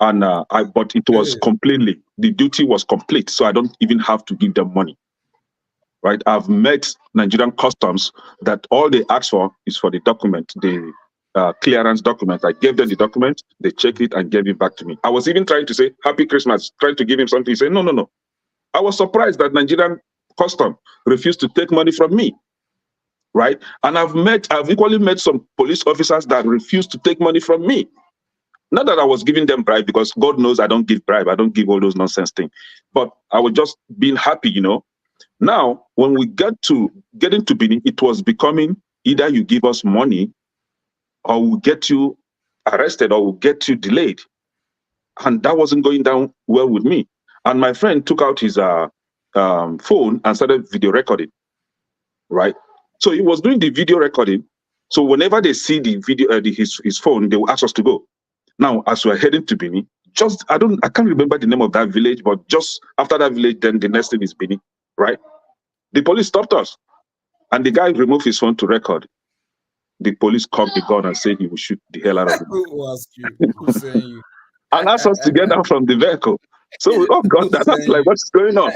And but it was completely, the duty was complete, so I don't even have to give them money, right? I've met Nigerian customs that all they ask for is for the document, the clearance document. I gave them the document, they checked it and gave it back to me. I was even trying to say, Happy Christmas, trying to give him something. He said, no. I was surprised that Nigerian custom refused to take money from me, right? And I've equally met some police officers that refused to take money from me. Not that I was giving them bribe, because God knows I don't give bribe. I don't give all those nonsense things. But I was just being happy, you know. Now, when we get into Benin, it was becoming either you give us money or we'll get you arrested or we'll get you delayed. And that wasn't going down well with me. And my friend took out his phone and started video recording, right? So he was doing the video recording. So whenever they see the video, his phone, they will ask us to go. Now, as we're heading to Benin, I can't remember the name of that village, but just after that village, then the next thing is Benin, right? The police stopped us, and the guy removed his phone to record. The police cocked the gun and said he would shoot the hell out of him. Who asked you? Who saying you? And asked us to get down from the vehicle. So we all got that. That's like, what's going on?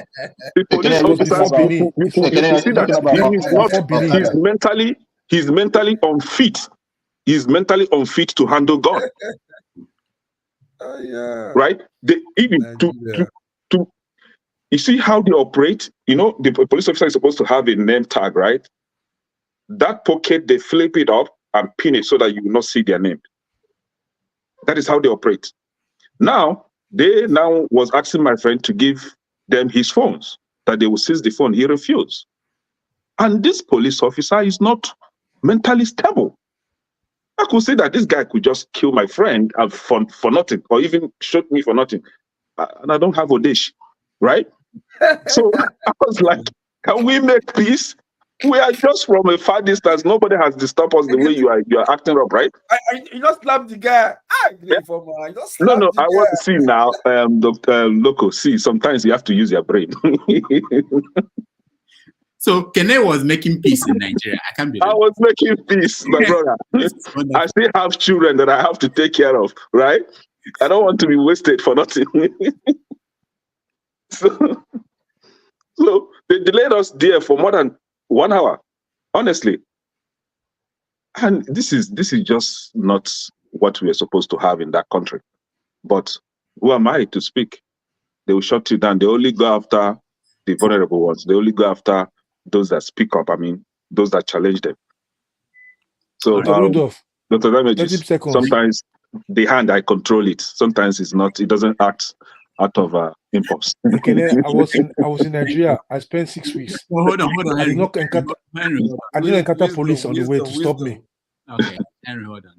The police officer, you see that he's mentally unfit. He's mentally unfit to handle gun. Right? You see how they operate? You know, the police officer is supposed to have a name tag, right? That pocket, they flip it up and pin it so that you will not see their name. That is how they operate. Now, they was asking my friend to give them his phones, that they will seize the phone. He refused. And this police officer is not mentally stable. I could say that this guy could just kill my friend for nothing, or even shoot me for nothing. And I don't have Odesh, right? So I was like, can we make peace? We are just from a far distance. Nobody has disturbed us the way you are acting up, right? You just slapped the guy. No, I want to see now, Dr. Loco. See, sometimes you have to use your brain. So Kene was making peace in Nigeria. I can't believe I was making peace, my brother. I still have children that I have to take care of, right? I don't want to be wasted for nothing. So they delayed us there for more than 1 hour, honestly. And this is just not what we are supposed to have in that country. But who am I to speak? They will shut you down. They only go after the vulnerable ones. They only go after those that speak up. I mean, those that challenge them. So, Dr. Damages, sometimes the hand, I control it. Sometimes it's not. It doesn't act out of impulse. Okay, I was in Nigeria. I spent 6 weeks. Oh, hold on. I did not encounter police on the way to stop me. Okay, Henry, hold on.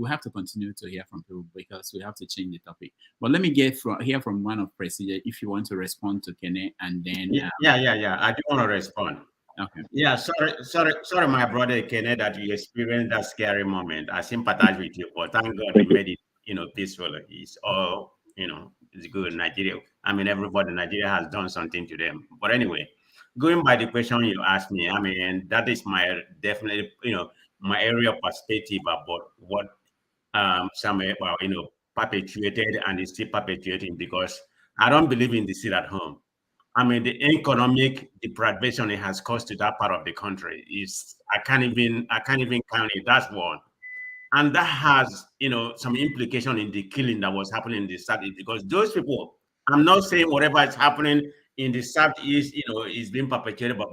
We have to continue to hear from people because we have to change the topic. But let me hear from man of President if you want to respond to Kene, and then yeah. I do want to respond. Okay. Yeah, sorry, my brother Kene, that you experienced that scary moment. I sympathize with you, but thank God you made it, peaceful. It's all, it's good. Nigeria. I mean, everybody in Nigeria has done something to them. But anyway, going by the question you asked me, I mean, that is my definitely, my area of perspective about what perpetuated and is still perpetuating, because I don't believe in the sit at home. I mean, the economic deprivation it has caused to that part of the country is I can't even count it. That's one. And that has, some implication in the killing that was happening in the Southeast, because those people, I'm not saying whatever is happening in the Southeast, is being perpetrated, but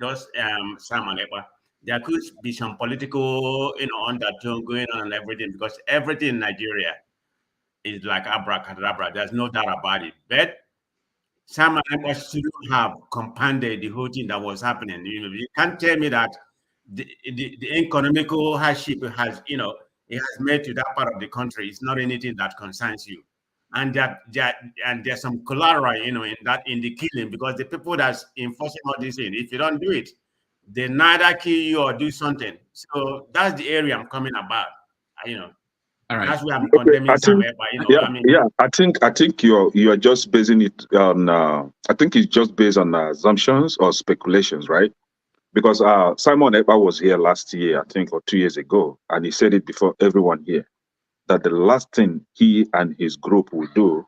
just Sam and Eba. There could be some political, undertone going on and everything, because everything in Nigeria is like abracadabra. There's no doubt about it. But Sam and Eba shouldn't have compounded the whole thing that was happening. You can't tell me that the economical hardship has, it has made to that part of the country. It's not anything that concerns you, and there's some collateral, in the killing, because the people that's enforcing all this thing, if you don't do it, they neither kill you or do something. So that's the area I'm coming about. All right. That's where I'm condemning somewhere. I think you're just basing it on. I think it's just based on assumptions or speculations, right? Because Simon Ekpa was here last year, I think, or 2 years ago, and he said it before everyone here, that the last thing he and his group will do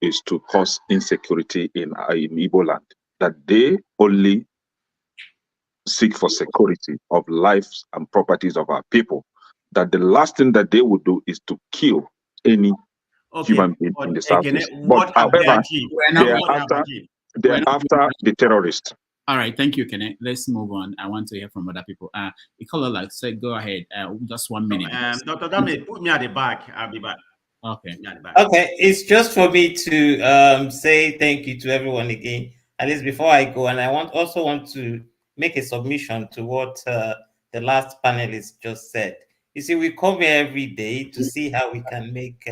is to cause insecurity in Igbo land, that they only seek for security of lives and properties of our people, that the last thing that they would do is to kill any human being in the Southeast. But however, they're after the terrorists. All right, thank you, Kenneth. Let's move on. I want to hear from other people. Ikola, say, go ahead. Just 1 minute. Dr. Dame, put me at the back. I'll be back. Okay. Okay, it's just for me to say thank you to everyone again, at least before I go. And I also want to make a submission to what the last panelist just said. You see, we come here every day to see how we can make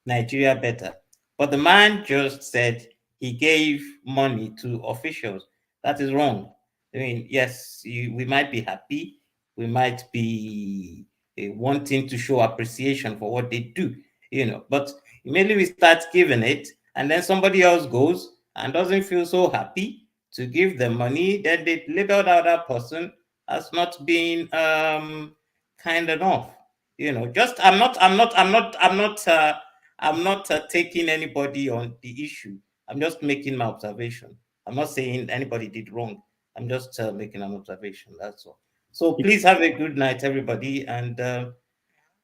Nigeria better. But the man just said he gave money to officials. That is wrong. I mean, yes, we might be happy. We might be wanting to show appreciation for what they do, but immediately we start giving it, and then somebody else goes and doesn't feel so happy to give them money, then they label that other person as not being kind enough. Just I'm not taking anybody on the issue. I'm just making my observation. I'm not saying anybody did wrong. I'm just making an observation. That's all. So please have a good night, everybody, and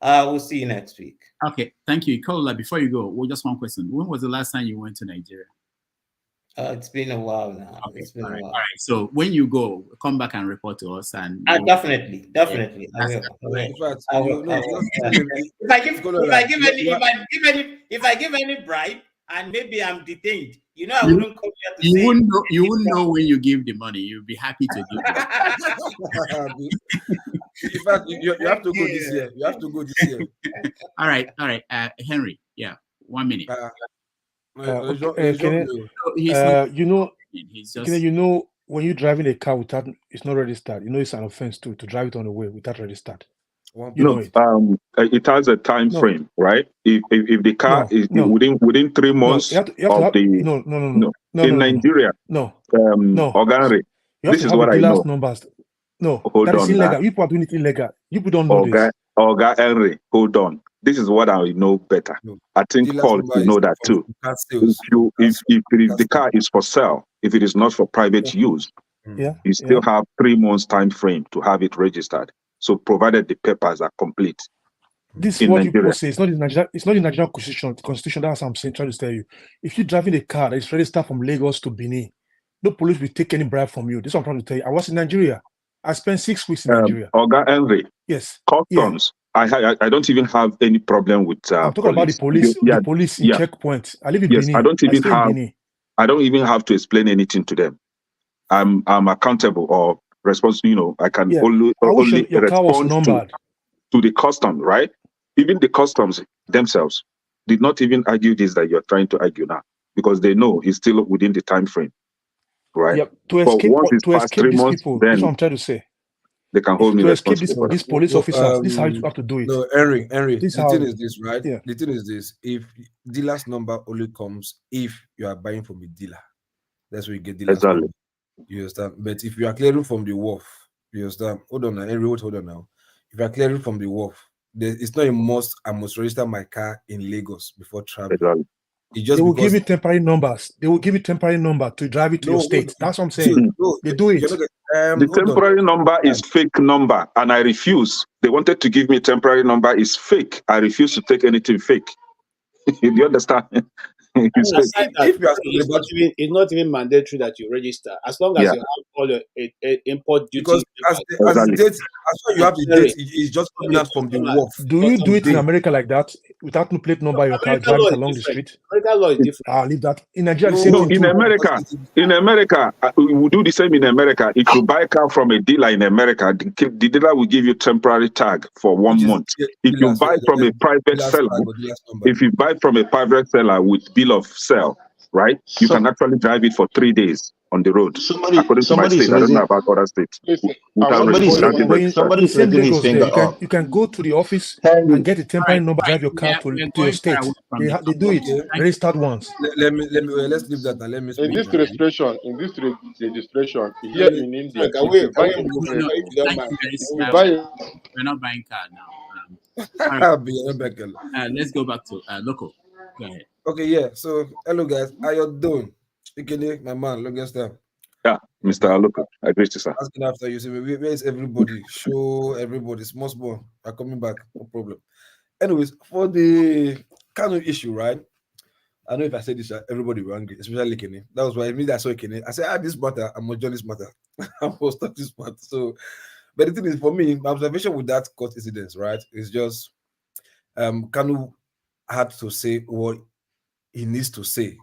we'll see you next week. Okay, thank you. Ikola, before you go, just one question. When was the last time you went to Nigeria? It's been a while now. Okay. It's been a while. All right. So when you go, come back and report to us. And definitely. Yeah. I will. If I give any bribe and maybe I'm detained, I wouldn't come here to say. You wouldn't know when you give the money. You'll be happy to give it. In fact, you have to go this year. You have to go this year. All right. Henry, 1 minute. When you're driving a car without it's not registered, it's an offense to drive it on the way without registered. It has a time frame, right? If the car is within 3 months in Nigeria, Oganre, this is what I know. Numbers. No, hold that on. Is illegal. People are doing it illegal. You don't know this. Oga Henry, hold on. This is what I know better. I think Paul, you know that too. If the car is for sale, if it is not for private use, you still have 3 months time frame to have it registered. So provided the papers are complete. This is what people say. It's not in Nigeria. It's not in Nigerian constitution. That's what I'm saying. Trying to tell you. If you're driving a car that is registered from Lagos to Benin, no police will take any bribe from you. This is what I'm trying to tell you. I was in Nigeria. I spent 6 weeks in Nigeria. Oga Henry. Yes. Customs. I don't even have any problem with. I'm talking about the police. The police in checkpoints. I live in Benin. I don't even have to explain anything to them. I'm accountable or responsible. I can only respond to the custom, right? Even the customs themselves did not even argue this that you're trying to argue now, because they know it's still within the time frame, right? Yep. To escape these people, that's what I'm trying to say. They can hold me responsible. These police officers, this is how you have to do it. No, Henry. The thing is this, right? Yeah. The thing is this: if dealer's number only comes if you are buying from a dealer, that's where you get dealer's number. You understand? But if you are clearing from the wharf, you understand? Hold on now, Henry. Hold on now. If you are clearing from the wharf, it's not a must. I must register my car in Lagos before traveling. They will give you temporary numbers. They will give you temporary number to drive it to your state. That's what I'm saying. They do it. The temporary number is fake number, and I refuse. They wanted to give me a temporary number. Is fake. I refuse to take anything fake. Do you understand? It's not even mandatory that you register as long as you have all your import duty. Because as long you have the date, it's just coming out from the wharf. Do you do it in America like that without no plate number? Your car drive it along the street. American law is different. I'll leave that. In Nigeria, No, in America, we will do the same in America. If you buy a car from a dealer in America, the dealer will give you temporary tag for 1 month. If you buy from a private seller with bill of sale, right? You can actually drive it for 3 days on the road. According to my state, I don't know about other states. Somebody's raising his finger. You can go to the office and get a temporary number, drive your car to your state. They do it. Registered ones. Let's leave that and let me speak. In this registration, here in India, we're not buying car now. Let's go back to local. Go ahead. Okay, yeah. So, hello guys, how you doing? My man, look at that. Yeah, Mr. Aloko, I greet you, sir. Asking after you, say, where is everybody? Show everybody. Small are coming back, no problem. Anyways, for the Kanu issue, right? I know if I say this, everybody will angry, especially Kenny. That was why I saw Kenny. I said, this matter, I'm gonna join this matter. I'm gonna stop this matter. So, but the thing is, for me, my observation with that court incident, right, is just Kanu had to say what he needs to say.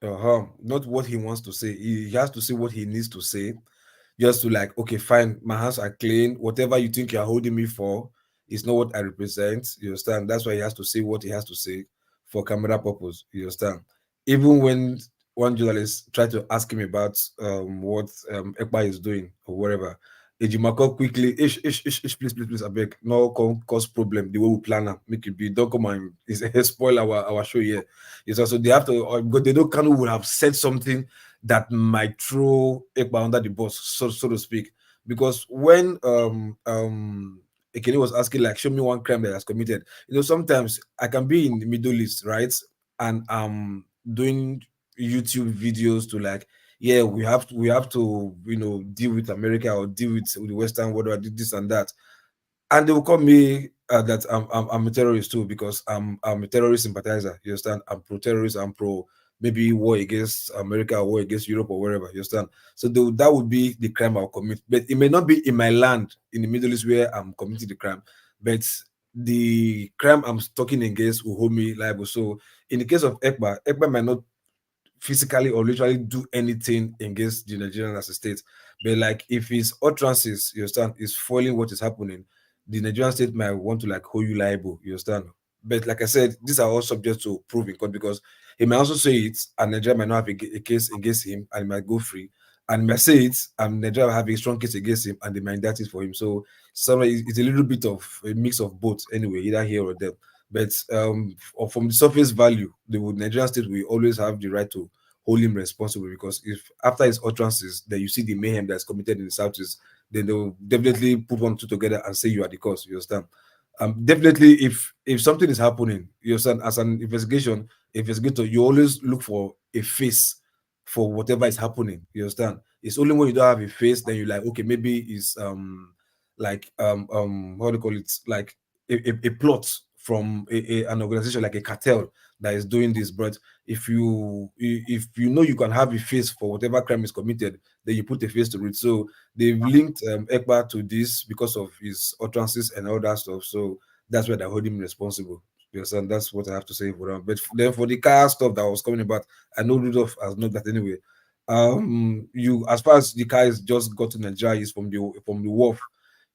Not what he wants to say. He has to say what he needs to say, just to like, okay, fine, my hands are clean. Whatever you think you're holding me for is not what I represent. You understand? That's why he has to say what he has to say for camera purpose. You understand? Even when one journalist tried to ask him about what Ekpa is doing or whatever, Ejimako quickly, please, I beg, no cause problem the way we plan it. Make it be, don't come and spoil our show here. It's also they have to, because they don't Kanu would have said something that might throw Ekpa under the bus, so to speak. Because when Ekene was asking, like, show me one crime that has committed, sometimes I can be in the Middle East, right? And I'm doing YouTube videos to like, yeah, we have to deal with America or deal with the Western world or this and that, and they will call me that I'm a terrorist too, because I'm a terrorist sympathizer. You understand? I'm pro-terrorist. I'm pro maybe war against America or war against Europe or wherever. You understand? So that would be the crime I'll commit, but it may not be in my land in the Middle East where I'm committing the crime, but the crime I'm talking against will hold me liable. So in the case of Ekpa might not physically or literally do anything against the Nigerian as a state, but like if his utterances, you understand, is foiling what is happening, the Nigerian state might want to like hold you liable. You understand? But like I said, these are all subject to proof in court, because he might also say it and Nigeria might not have a case against him and he might go free, and he might say it and Nigeria will have a strong case against him and they might indict it for him. So it's a little bit of a mix of both anyway, either here or there. But from the surface value, the Nigerian state will always have the right to hold him responsible, because if after his utterances that you see the mayhem that's committed in the Southeast, then they'll definitely put 1 2 together and say you are the cause. You understand? Definitely, if something is happening, you understand, as an investigator, you always look for a face for whatever is happening. You understand? It's only when you don't have a face, then you're like, okay, maybe it's like how do you call it, like a plot from an organization like a cartel that is doing this. But if you know you can have a face for whatever crime is committed, then you put a face to it. So they've linked Ekpa to this because of his utterances and all that stuff. So that's why they hold him responsible. You understand? That's what I have to say for them. But then for the car stuff that was coming about, I know Rudolph has known that anyway. You, as far as the car is just got to Nigeria, is from the wharf,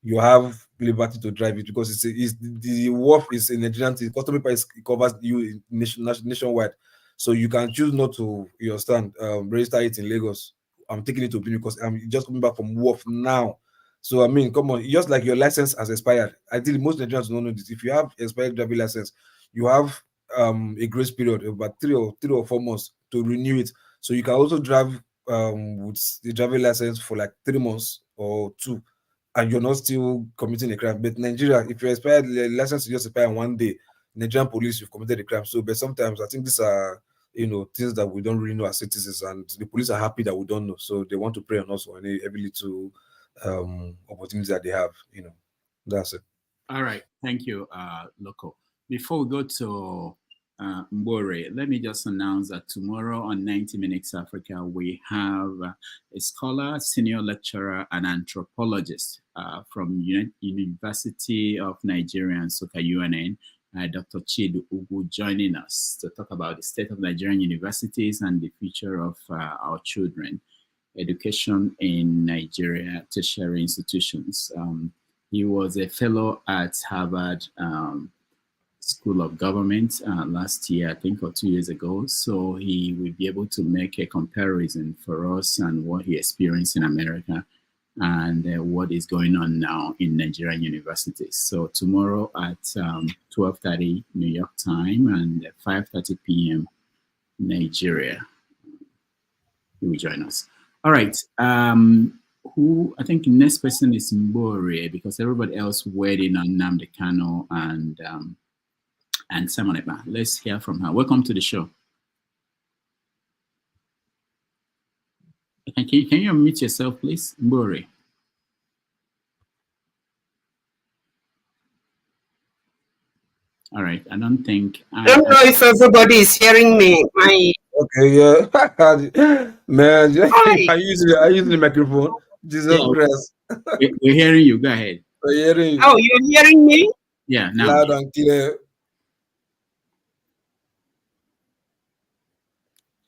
you have liberty to drive it, because the wharf is in Nigerian. The custom paper covers you nationwide, so you can choose not to, you understand, register it in Lagos. I'm taking it to Benin because I'm just coming back from wharf now. So I mean, come on, just like your license has expired. I think most Nigerians don't know this. If you have expired driving license, you have a grace period of about 3 or 4 months to renew it. So you can also drive with the driving license for like 3 months or 2. And you're not still committing a crime. But Nigeria, if you're expired, the license is just expired 1 day. Nigerian police, you've committed a crime. So, but sometimes I think these are things that we don't really know as citizens, and the police are happy that we don't know, so they want to prey on us for every little opportunity that they have. That's it. All right, thank you, Loco. Before we go to Mbore, let me just announce that tomorrow on 90 Minutes Africa, we have a scholar, senior lecturer, and anthropologist from University of Nigeria, Nsukka UNN, Dr. Chidu Ugu, joining us to talk about the state of Nigerian universities and the future of our children, education in Nigeria, tertiary institutions. He was a fellow at Harvard School of Government last year, I think, or 2 years ago. So he will be able to make a comparison for us and what he experienced in America and what is going on now in Nigerian universities. So tomorrow at 12:30 New York time and 5:30 p.m. Nigeria, he will join us. All right. Who I think the next person is Mbore, because everybody else weighed in on Nnamdi Kanu and Simon Ekpa. Let's hear from her. Welcome to the show. Can you unmute yourself, please, Mbore? All right. I don't think I don't know if everybody is hearing me. Okay, yeah. Man, I use the microphone. Jesus Christ. We're hearing you. Go ahead. We're hearing you. Oh, you're hearing me? Yeah, now. Loud and clear.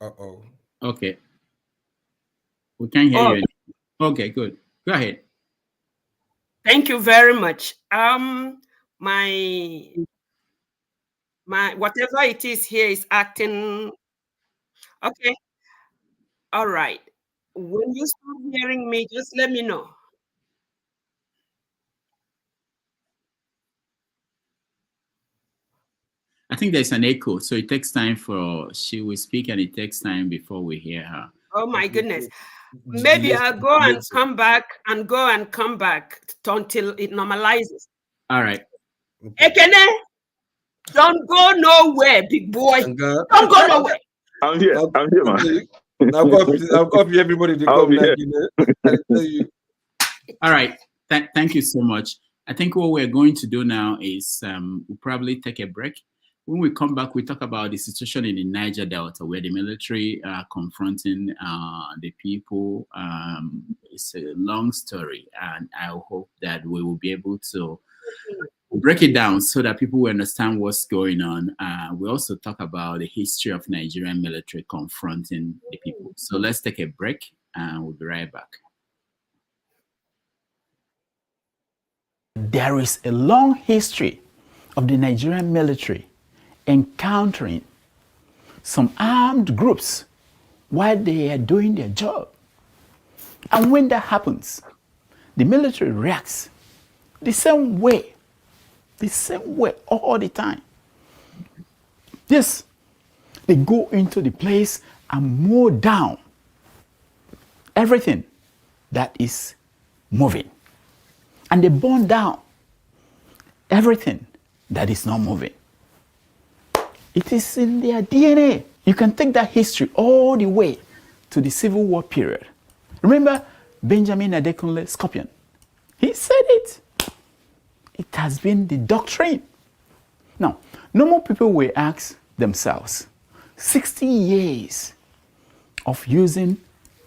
Uh-oh. Okay. We can't hear you. Okay, good. Go ahead. Thank you very much. My whatever it is here is acting okay. All right. When you start hearing me, just let me know. I think there's an echo, so it takes time she will speak, and it takes time before we hear her. Oh my goodness. Maybe I'll go and come back and go and come back until it normalizes. All right. Ekene, don't go nowhere, big boy. Don't go nowhere. I'm here, man. I'll copy everybody to come back. I tell you. All right. Thank you so much. I think what we're going to do now is we'll probably take a break. When we come back, we talk about the situation in the Niger Delta, where the military are confronting the people. It's a long story, and I hope that we will be able to break it down so that people will understand what's going on. We also talk about the history of Nigerian military confronting the people. So let's take a break, and we'll be right back. There is a long history of the Nigerian military encountering some armed groups while they are doing their job. And when that happens, the military reacts the same way all the time. Yes, they go into the place and mow down everything that is moving. And they burn down everything that is not moving. It is in their DNA. You can take that history all the way to the Civil War period. Remember Benjamin Adekunle Scorpion? He said it. It has been the doctrine. Now, normal people will ask themselves, 60 years of using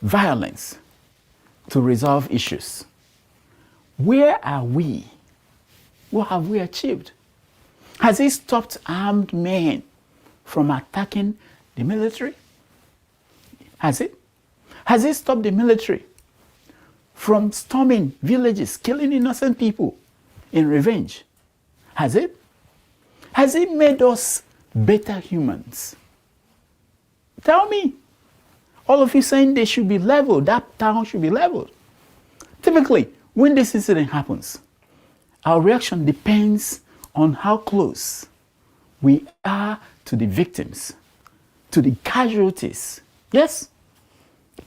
violence to resolve issues. Where are we? What have we achieved? Has it stopped armed men from attacking the military? Has it? Has it stopped the military from storming villages, killing innocent people in revenge? Has it? Has it made us better humans? Tell me. All of you saying they should be leveled, that town should be leveled. Typically, when this incident happens, our reaction depends on how close we are to the victims, to the casualties. Yes,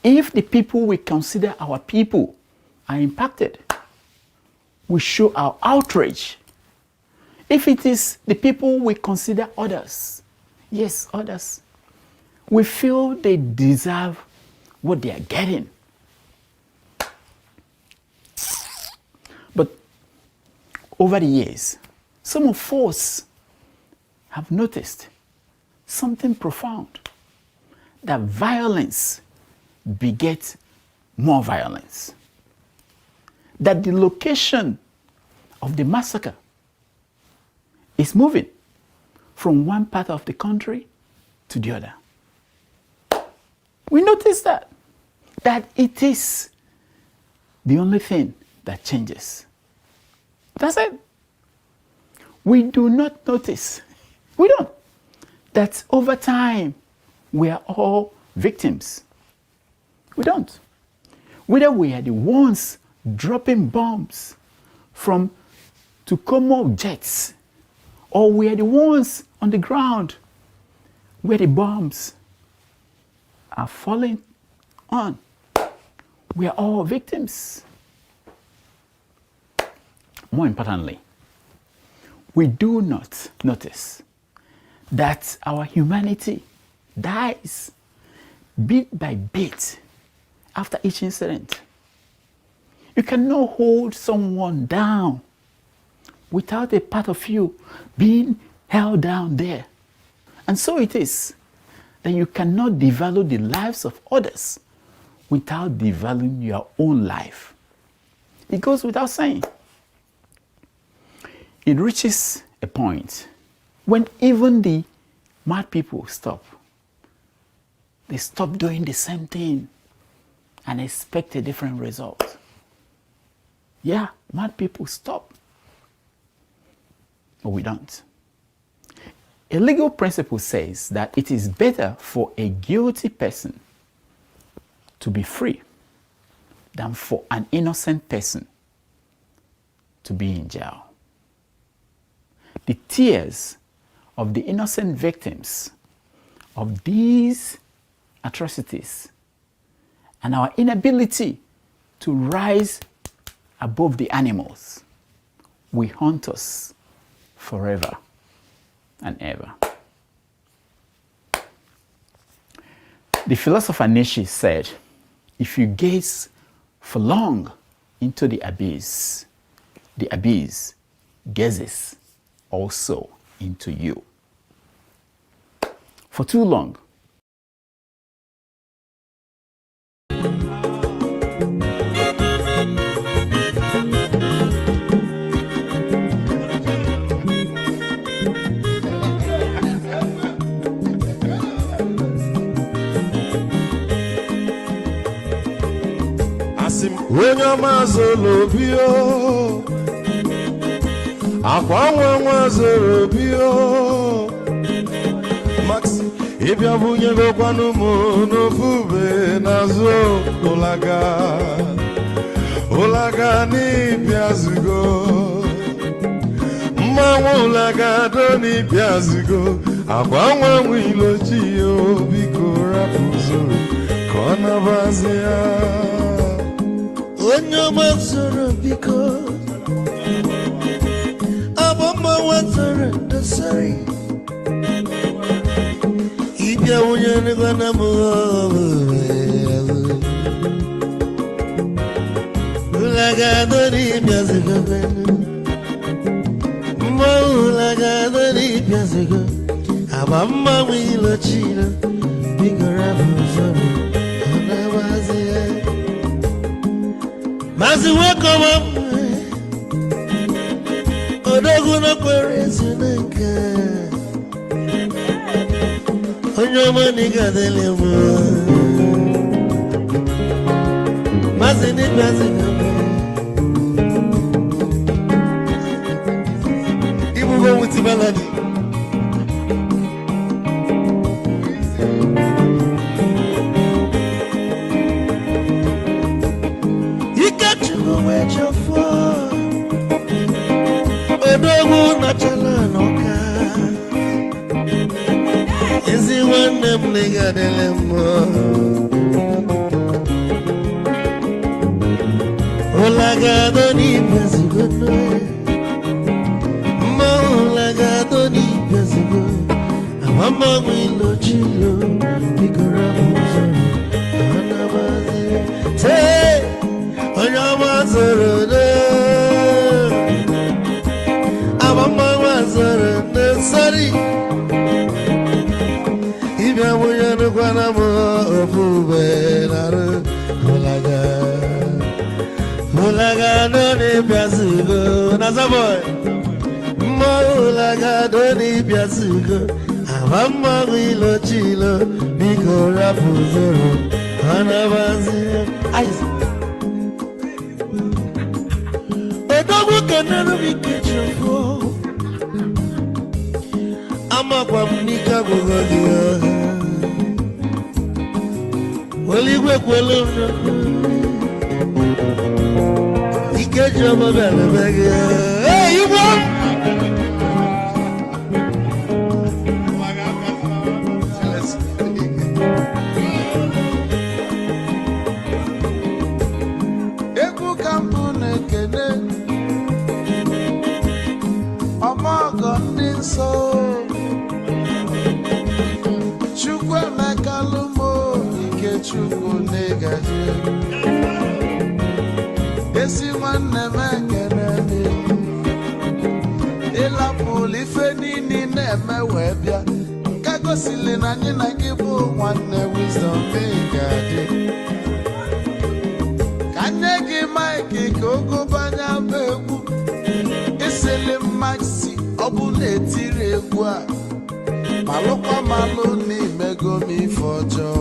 if the people we consider our people are impacted, we show our outrage. If it is the people we consider others, yes, others, we feel they deserve what they are getting. But over the years, some of us have noticed something profound, that violence begets more violence. That the location of the massacre is moving from one part of the country to the other. We notice that it is the only thing that changes. That's it. We do not notice, we don't, that over time we are all victims. We don't. Whether we are the ones dropping bombs from Okuoma jets, or we are the ones on the ground where the bombs are falling on, we are all victims. More importantly, we do not notice that our humanity dies bit by bit after each incident. You cannot hold someone down without a part of you being held down there. And so it is that you cannot devalue the lives of others without devaluing your own life. It goes without saying. It reaches a point when even the mad people stop. They stop doing the same thing and expect a different result. Yeah, mad people stop. But we don't. A legal principle says that it is better for a guilty person to be free than for an innocent person to be in jail. The tears of the innocent victims of these atrocities and our inability to rise above the animals will haunt us forever and ever. The philosopher Nietzsche said, if you gaze for long into the abyss gazes also into you. For too long, onye ọma zoro bio akwa nwa zoro bio Max ịbịa bunye gokwanụ m n'ofube n'azụ ụlaga n'ịbịazigo mmanwụ ụlaga do n'ịbịazigo akwa nwa nwilochi yo biko rapụ zoro ka ọ nabazi ya onye ọma zoro biko abụma nwatara ndasari ịbịa onye nịgwana m ụlagado n'ịbịazigo mma ụlagado n'ịbịazigo agba mmanwụ ilochilo biko rapụ zoro ọ na-abazi ya Mazi Okuoma Odogwu no kwere Chineke onye ọma Niger Delta Mazi n'ịbịazigo Ibugo with melody Odogwu nachala n'ọka ezi nwanne m Niger Delta ụlagado n'ịbịazigo mma ụlagado n'ịbịazigo ama Mama Wilo Chilo, Bigora Muzoro, Anabazi, say, Oyamazoro, Abamazoro, sorry. Ibya Muyano Guanamo, Opube, Holaga, Holaga, Doni Piazugo, Nazaboy, Molaga, Doni Piazugo. Mama Wilo Chilo, Biko Rapuzoro, Anabazi. Edogu Kanano Bikechoko. Ama kwa mnika Gogodia. Waligwe Kwelona. Ikejo Mabella Bega. Hey, you want? So Chukwe Mekalumo Ike Chukwu Negaji Esi Nwanne Mekenemi Ila Pulife Nini Neme Webia Kagosili na Nina Gibu Nwanne Wisdom Megaji Kanyegi Mike Kogo Banya Bebu Isili Maxi Obule etiri egwu a malụkwa malụ n'imego m ife ọjọọ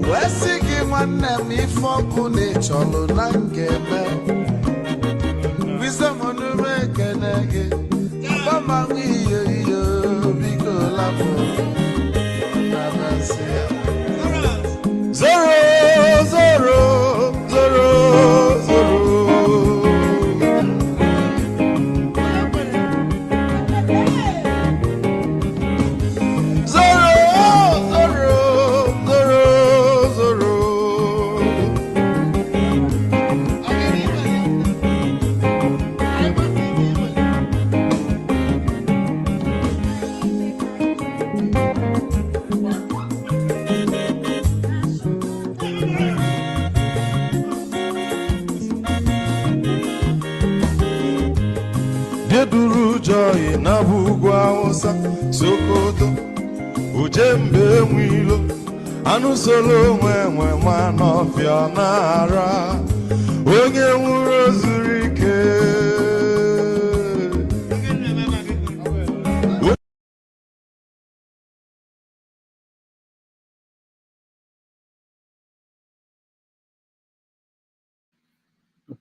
wee sị gị nwanne m ife ọkụ na ịchọlụ na ngeme wisdom onume ekene gị gbamanwụ iyo iyo biko lapụ na-amasị ya zoro zoro zoro zoro Deduru joy na bugwa osa Sokoto Ujembe mwilo Anu solo mwe manofia nara Onye nwuro zurike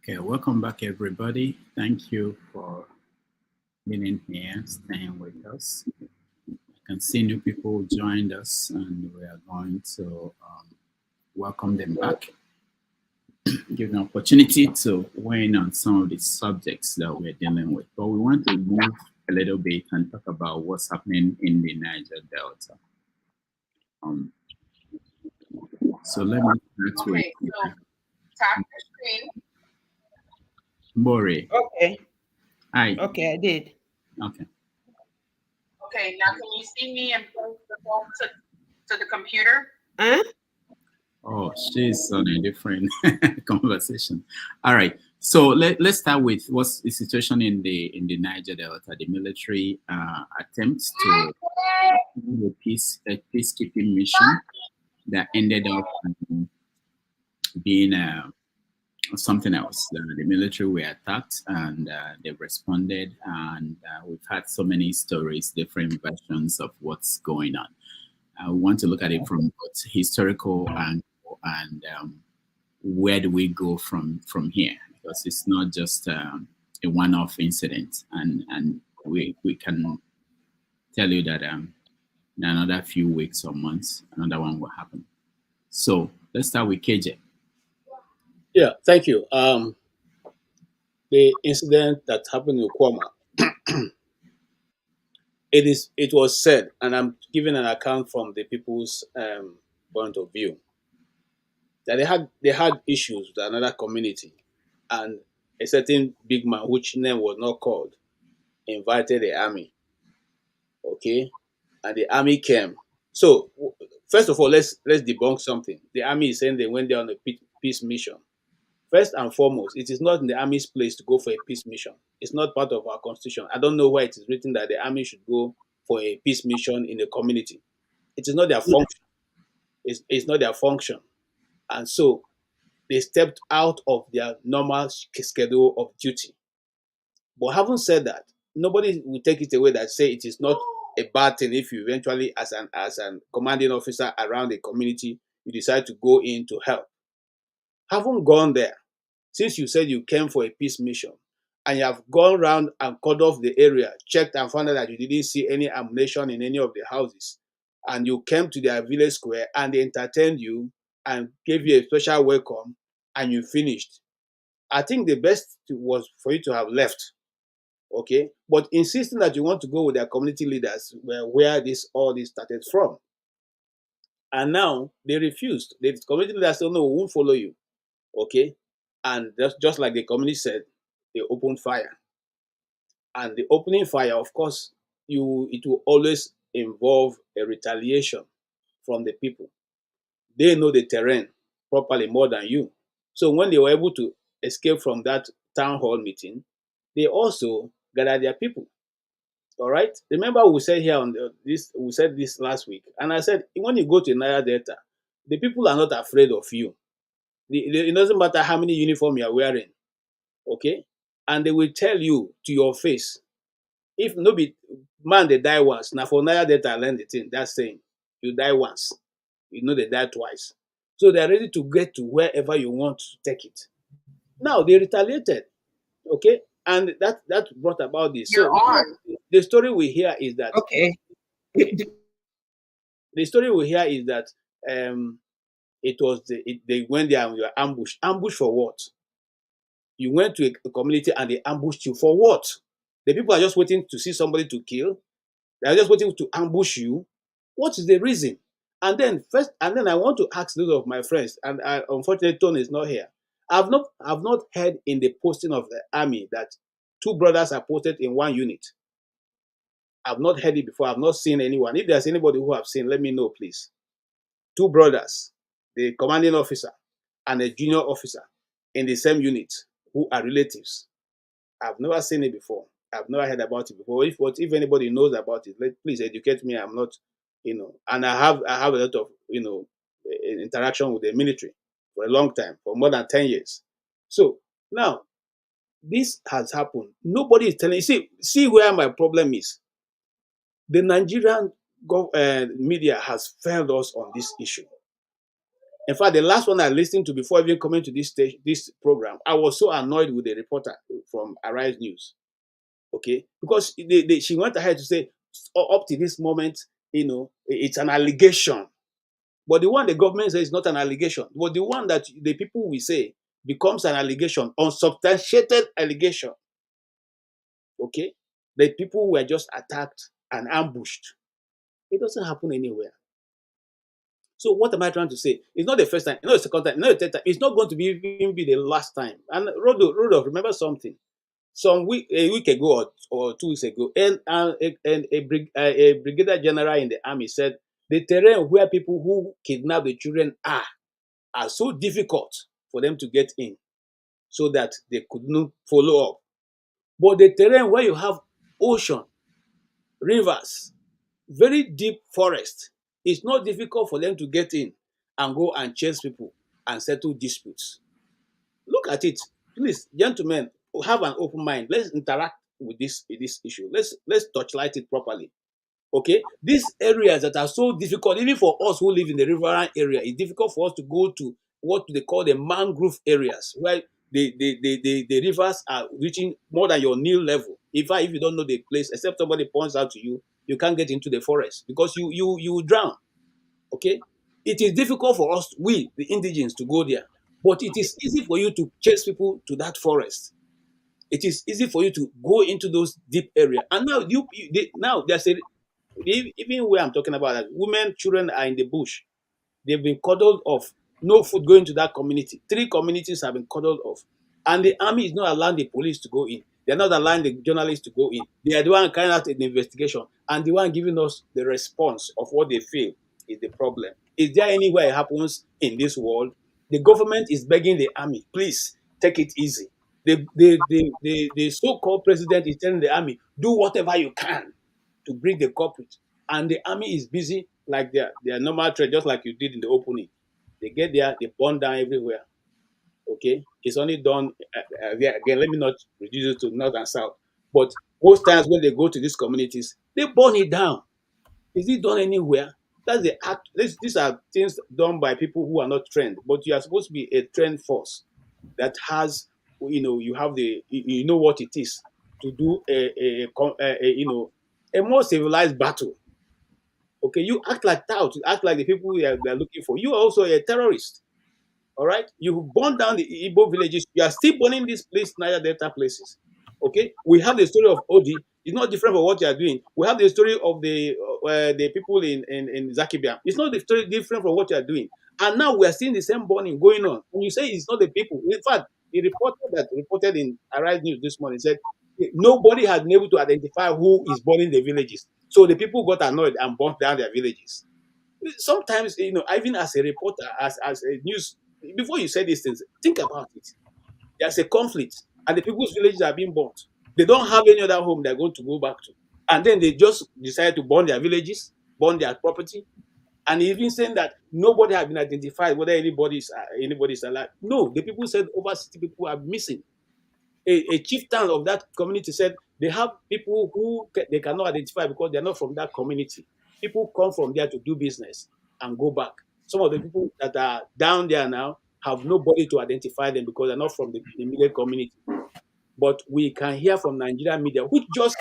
Okay, welcome back everybody. Thank you for being in here, staying with us. I can see new people joined us and we are going to welcome them back. Give them an opportunity to weigh in on some of the subjects that we're dealing with. But we want to move a little bit and talk about what's happening in the Niger Delta. So let me start with Tap the screen. Bori. Okay. Hi. Okay, I did. Okay. Okay, now can you see me and place the phone to the computer? Huh? Oh, she's on a different conversation. All right. So let's start with what's the situation in the Niger Delta. The military attempts to do a peacekeeping mission that ended up being something else. The military were attacked and they responded, and we've had so many stories, different versions of what's going on. We want to look at it from both historical angle and where do we go from here, because it's not just a one-off incident, and we can tell you that in another few weeks or months another one will happen. So let's start with KJ. Yeah, thank you. The incident that happened in Okuoma, it was said, and I'm giving an account from the people's point of view, that they had issues with another community, and a certain big man, which name was not called, invited the army, okay, and the army came. So first of all, let's debunk something. The army is saying they went there on a peace mission. First and foremost, it is not in the army's place to go for a peace mission. It's not part of our constitution. I don't know why it is written that the army should go for a peace mission in the community. It is not their function. It's not their function. And so they stepped out of their normal schedule of duty. But having said that, nobody will take it away that say it is not a bad thing if you eventually, as an commanding officer around a community, you decide to go in to help. Having gone there, since you said you came for a peace mission, and you have gone around and cut off the area, checked and found out that you didn't see any ammunition in any of the houses, and you came to their village square and they entertained you and gave you a special welcome, and you finished, I think the best was for you to have left. Okay, but insisting that you want to go with their community leaders where all this started from. And now they refused. The community leaders said, no, we won't follow you. Okay, and just like the community said, they opened fire. And the opening fire, of course, it will always involve a retaliation from the people. They know the terrain properly more than you. So when they were able to escape from that town hall meeting, they also gathered their people. All right. Remember, we said here on this. We said this last week, and I said when you go to Niger Delta, the people are not afraid of you. It doesn't matter how many uniform you are wearing, okay, and they will tell you to your face. If no be man, they die once. Now for Niger Delta, I learned the thing. That's saying you die once, you know they die twice. So they are ready to get to wherever you want to take it. Now they retaliated, okay, and that brought about this. You're so on. The story we hear is that okay. The story we hear is that it was they went there and you were ambushed. Ambushed for what? You went to a community and they ambushed you for what? The people are just waiting to see somebody to kill. They are just waiting to ambush you. What is the reason? And then I want to ask those of my friends, and unfortunately Tony is not here. I've not heard in the posting of the army that two brothers are posted in one unit. I've not heard it before. I've not seen anyone. If there's anybody who have seen, let me know, please. Two brothers, the commanding officer and a junior officer in the same unit who are relatives. I've never seen it before. I've never heard about it before. If anybody knows about it, please educate me. I'm not, and I have a lot of, interaction with the military for a long time, for more than 10 years. So now this has happened. Nobody is telling you. See where my problem is. The Nigerian media has failed us on this issue. In fact, the last one I listened to before even coming to this program, I was so annoyed with the reporter from Arise News. Okay, because she went ahead to say, up to this moment, it's an allegation. But the one the government says is not an allegation. But the one that the people will say becomes an allegation, unsubstantiated allegation. Okay, the people were just attacked and ambushed. It doesn't happen anywhere. So what am I trying to say? It's not the first time, not the second time, not the third time. It's not going to even be the last time. And Rodolph, remember something. A week ago or 2 weeks ago, and a brigadier general in the army said the terrain where people who kidnap the children are so difficult for them to get in, so that they could not follow up. But the terrain where you have ocean, rivers, very deep forest, it's not difficult for them to get in and go and chase people and settle disputes. Look at it. Please, gentlemen, have an open mind. Let's interact with this issue. Let's touchlight it properly. Okay? These areas that are so difficult, even for us who live in the riverine area, it's difficult for us to go to what they call the mangrove areas, where the rivers are reaching more than your knee level. If you don't know the place, except somebody points out to you, you can't get into the forest because you drown. Okay? It is difficult for us, we, the indigenes, to go there. But it is easy for you to chase people to that forest. It is easy for you to go into those deep areas. And now there's even where I'm talking about that, women, children are in the bush. They've been cuddled off. No food going to that community. 3 communities have been cuddled off. And the army is not allowing the police to go in. They're not allowing the journalists to go in. They are the one carrying out an investigation and the one giving us the response of what they feel is the problem. Is there anywhere it happens in this world? The government is begging the army, please take it easy. The so-called president is telling the army, do whatever you can to bring the culprit. And the army is busy like their normal trade, just like you did in the opening. They get there, they burn down everywhere. Okay, it's only done again. Let me not reduce it to north and south, but most times when they go to these communities, they burn it down. Is it done anywhere? That's the act. These are things done by people who are not trained, but you are supposed to be a trained force that has, you have you know what it is to do a more civilized battle. Okay, you act like that. You act like the people they're looking for. You are also a terrorist. All right, you burn down the Igbo villages. You are still burning these places, Niger Delta places. Okay, we have the story of Odi. It's not different from what you are doing. We have the story of the people in Zakibia. It's not the story different from what you are doing. And now we are seeing the same burning going on. And you say it's not the people. In fact, the reporter that reported in Arise News this morning said nobody has been able to identify who is burning the villages. So the people got annoyed and burnt down their villages. Sometimes, even as a reporter, as a news, before you say these things, think about it. There's a conflict, and the people's villages are being burnt. They don't have any other home they're going to go back to. And then they just decide to burn their villages, burn their property, and even saying that nobody has been identified whether anybody's alive. No, the people said over 60 people are missing. A chieftain of that community said they have people who they cannot identify because they're not from that community. People come from there to do business and go back. Some of the people that are down there now have nobody to identify them because they're not from the immediate community. But we can hear from Nigerian media, which just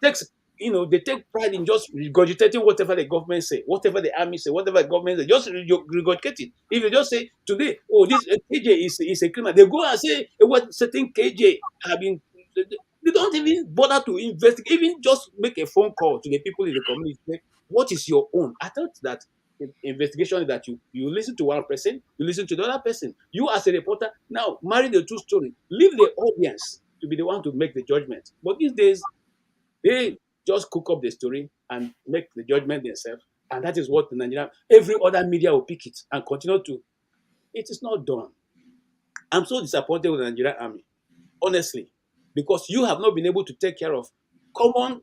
takes, they take pride in just regurgitating whatever the government say, whatever the army say, whatever the government say, just regurgitate it. If you just say today, oh, this KJ is a criminal, they go and say what certain KJ have been. They don't even bother to investigate, even just make a phone call to the people in the community. What is your own? I thought that investigation is that you listen to one person, you listen to the other person. You as a reporter now marry the two stories. Leave the audience to be the one to make the judgment. But these days, they just cook up the story and make the judgment themselves. And that is what the Nigerian, every other media will pick it and continue to. It is not done. I'm so disappointed with the Nigerian army, honestly, because you have not been able to take care of common,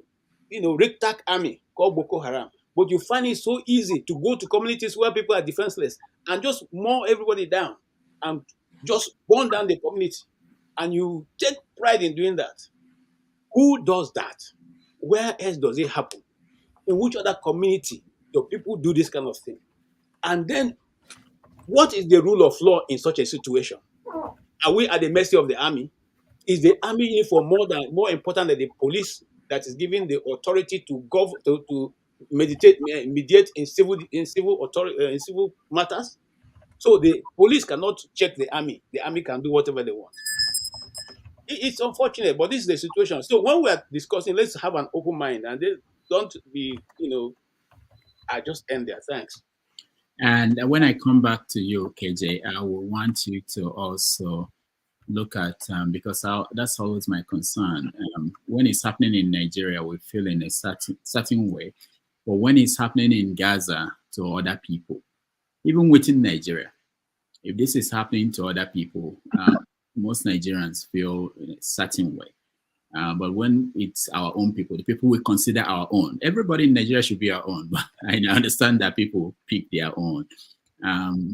rectac army called Boko Haram. But you find it so easy to go to communities where people are defenseless and just mow everybody down and just burn down the community. And you take pride in doing that. Who does that? Where else does it happen? In which other community do people do this kind of thing? And then, what is the rule of law in such a situation? Are we at the mercy of the army? Is the army uniform more important than the police that is given the authority to mediate in civil matters? So the police cannot check the army. The army can do whatever they want. It's unfortunate, but this is the situation. So when we are discussing, let's have an open mind and don't be, I just end there. Thanks. And when I come back to you, KJ, I will want you to also look at, because that's always my concern. When it's happening in Nigeria, we feel in a certain way. But when it's happening in Gaza to other people, even within Nigeria, if this is happening to other people, most Nigerians feel in a certain way. But when it's our own people, the people we consider our own, everybody in Nigeria should be our own. But I understand that people pick their own.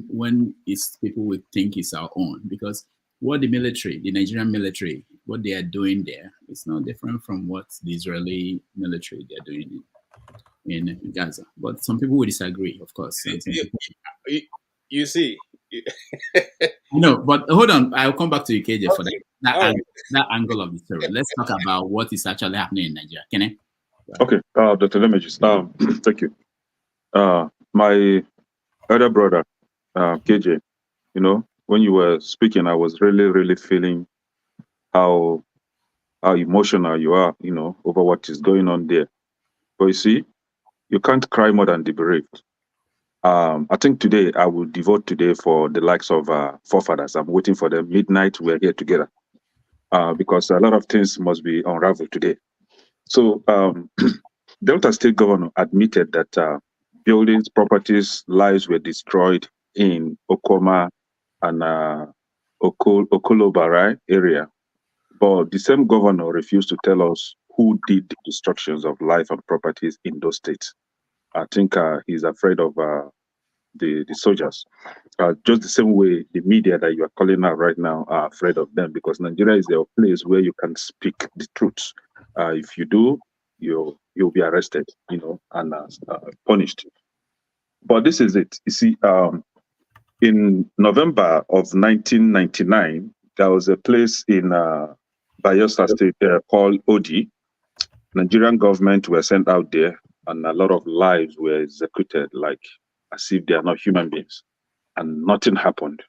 When it's people we think is our own, because what the Nigerian military, what they are doing there, it's not different from what the Israeli military they're doing in Gaza. But some people will disagree, of course. You see. No, but hold on. I'll come back to you, KJ, for that angle of the story. Let's talk about what is actually happening in Nigeria. Can I? Okay, Dr. Lemejis, thank you. My elder brother, KJ, when you were speaking, I was really, really feeling how emotional you are, over what is going on there. But you see, you can't cry more than the bereaved. I think today I will devote today for the likes of forefathers. I'm waiting for them. Midnight, we're here together. because a lot of things must be unraveled today. So Delta State Governor admitted that buildings, properties, lives were destroyed in Okuoma and Okoloba area. But the same governor refused to tell us who did the destructions of life and properties in those states. I think he's afraid of the soldiers. Just the same way the media that you are calling out right now are afraid of them, because Nigeria is a place where you can speak the truth. If you do, you'll be arrested, and punished. But this is it. You see, in November of 1999, there was a place in Bayelsa State called Odi. Nigerian government were sent out there, and a lot of lives were executed, like as if they are not human beings, and nothing happened.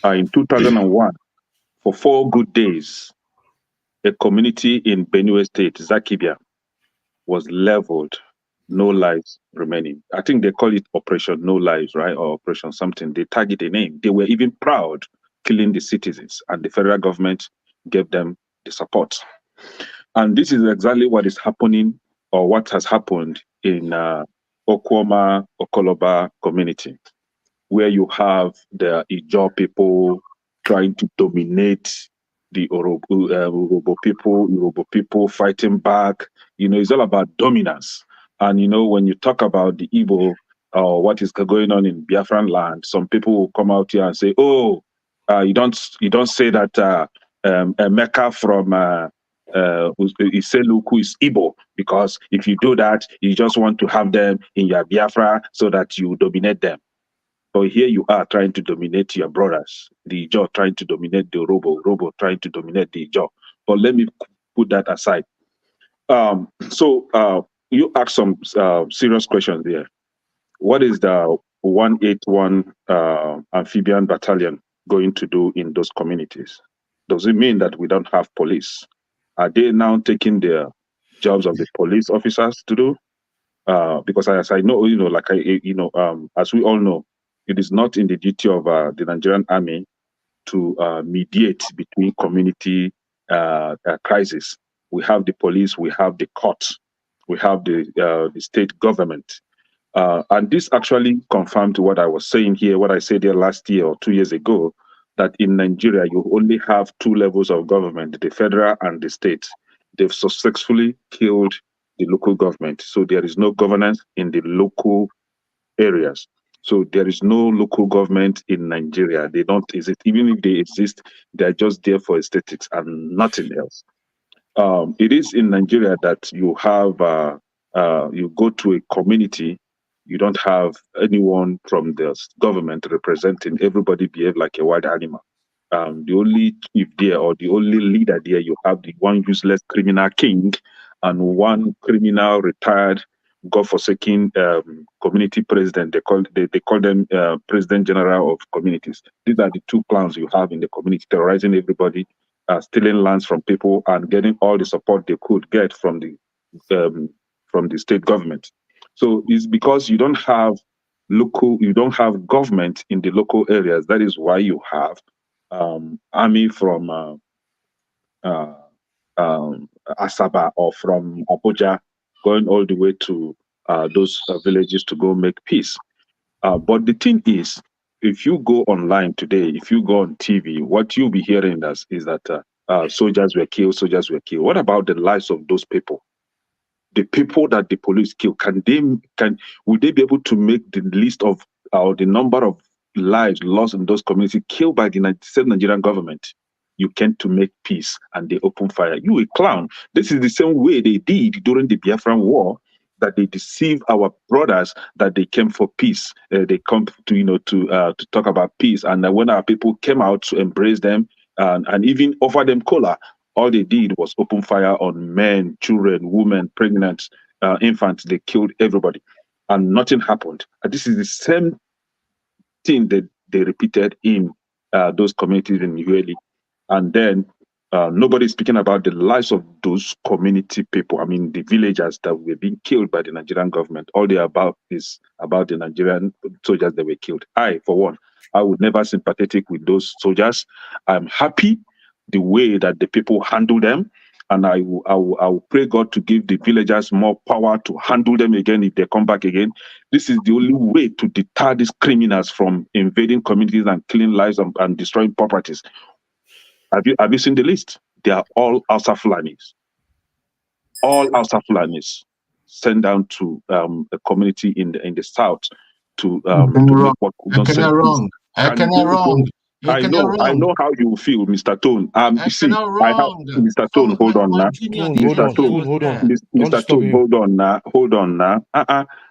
In 2001, for 4 good days, a community in Benue State, Zakibia, was leveled, no lives remaining. I think they call it Operation No Lives, right? Or Operation something. They target a name. They were even proud killing the citizens, and the federal government gave them the support. And this is exactly what is happening, or what has happened in Okuoma, Okoloba community, where you have the Ijaw people trying to dominate the Urhobo people fighting back. It's all about dominance. And when you talk about the Igbo or what is going on in Biafran land, some people will come out here and say, "Oh, you don't say that Emeka from Iseluku is Igbo, because if you do that, you just want to have them in your Biafra so that you dominate them." But here you are trying to dominate your brothers, the Ijaw trying to dominate the Robo trying to dominate the Ijaw. But let me put that aside. So you ask some serious questions there. What is the 181 amphibian battalion going to do in those communities? Does it mean that we don't have police? Are they now taking their jobs of the police officers to do? Because as I know, as we all know, it is not in the duty of the Nigerian army to mediate between community crises. We have the police, we have the courts, we have the state government. And this actually confirmed what I was saying here, what I said here last year or 2 years ago, that in Nigeria, you only have 2 levels of government, the federal and the state. They've successfully killed the local government. So there is no governance in the local areas. So there is no local government in Nigeria. They don't exist. Even if they exist, they're just there for aesthetics and nothing else. It is in Nigeria that you have, you go to a community, you don't have anyone from the government representing. Everybody behave like a wild animal. The only chief there, or the only leader there, you have the one useless criminal king and one criminal retired God-forsaken community president. They call them president general of communities. These are the 2 clans you have in the community, terrorizing everybody, stealing lands from people, and getting all the support they could get from the state government. So it's because you don't have government in the local areas. That is why you have army from Asaba or from Abuja going all the way to those villages to go make peace. But the thing is, if you go online today, if you go on TV, what you'll be hearing is that soldiers were killed, soldiers were killed. What about the lives of those people? The people that the police kill, would they be able to make the list of the number of lives lost in those communities killed by the same Nigerian government? You came to make peace and they open fire. You a clown. This is the same way they did during the Biafran War, that they deceive our brothers that they came for peace. They come to talk about peace. And when our people came out to embrace them and even offer them cola, all they did was open fire on men, children, women, pregnant, infants. They killed everybody, and nothing happened. And this is the same thing that they repeated in those communities in Ueli. And then nobody's speaking about the lives of those community people. I mean, the villagers that were being killed by the Nigerian government. All they're about is about the Nigerian soldiers that were killed. I, for one, I would never sympathetic with those soldiers. I'm happy the way that the people handle them. And I will pray God to give the villagers more power to handle them again if they come back again. This is the only way to deter these criminals from invading communities and killing lives and destroying properties. Have you seen the list? They are all Hausa Fulanis. All Hausa Fulanis sent down to a community in the south to make what nonsense. I know how you feel, Mr. Tone. You see, I have Mr. Tone. Hold on now, Mr. Tone. Mr. Tone, hold on now.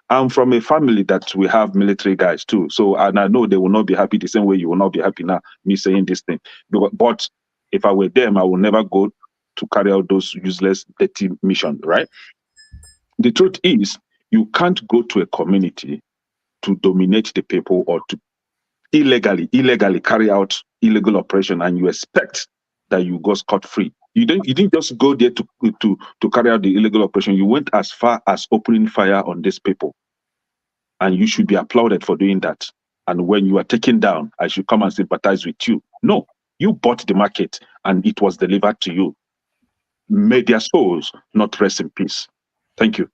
I'm from a family that we have military guys too. So, and I know they will not be happy the same way you will not be happy now, me saying this thing. But if I were them, I will never go to carry out those useless, dirty missions, right? The truth is, you can't go to a community to dominate the people or to illegally carry out illegal operation, and you expect that you go scot-free. You didn't just go there to carry out the illegal operation. You went as far as opening fire on these people, and you should be applauded for doing that. And when you are taken down, I should come and sympathize with you. No, you bought the market and it was delivered to you. May their souls not rest in peace. Thank you.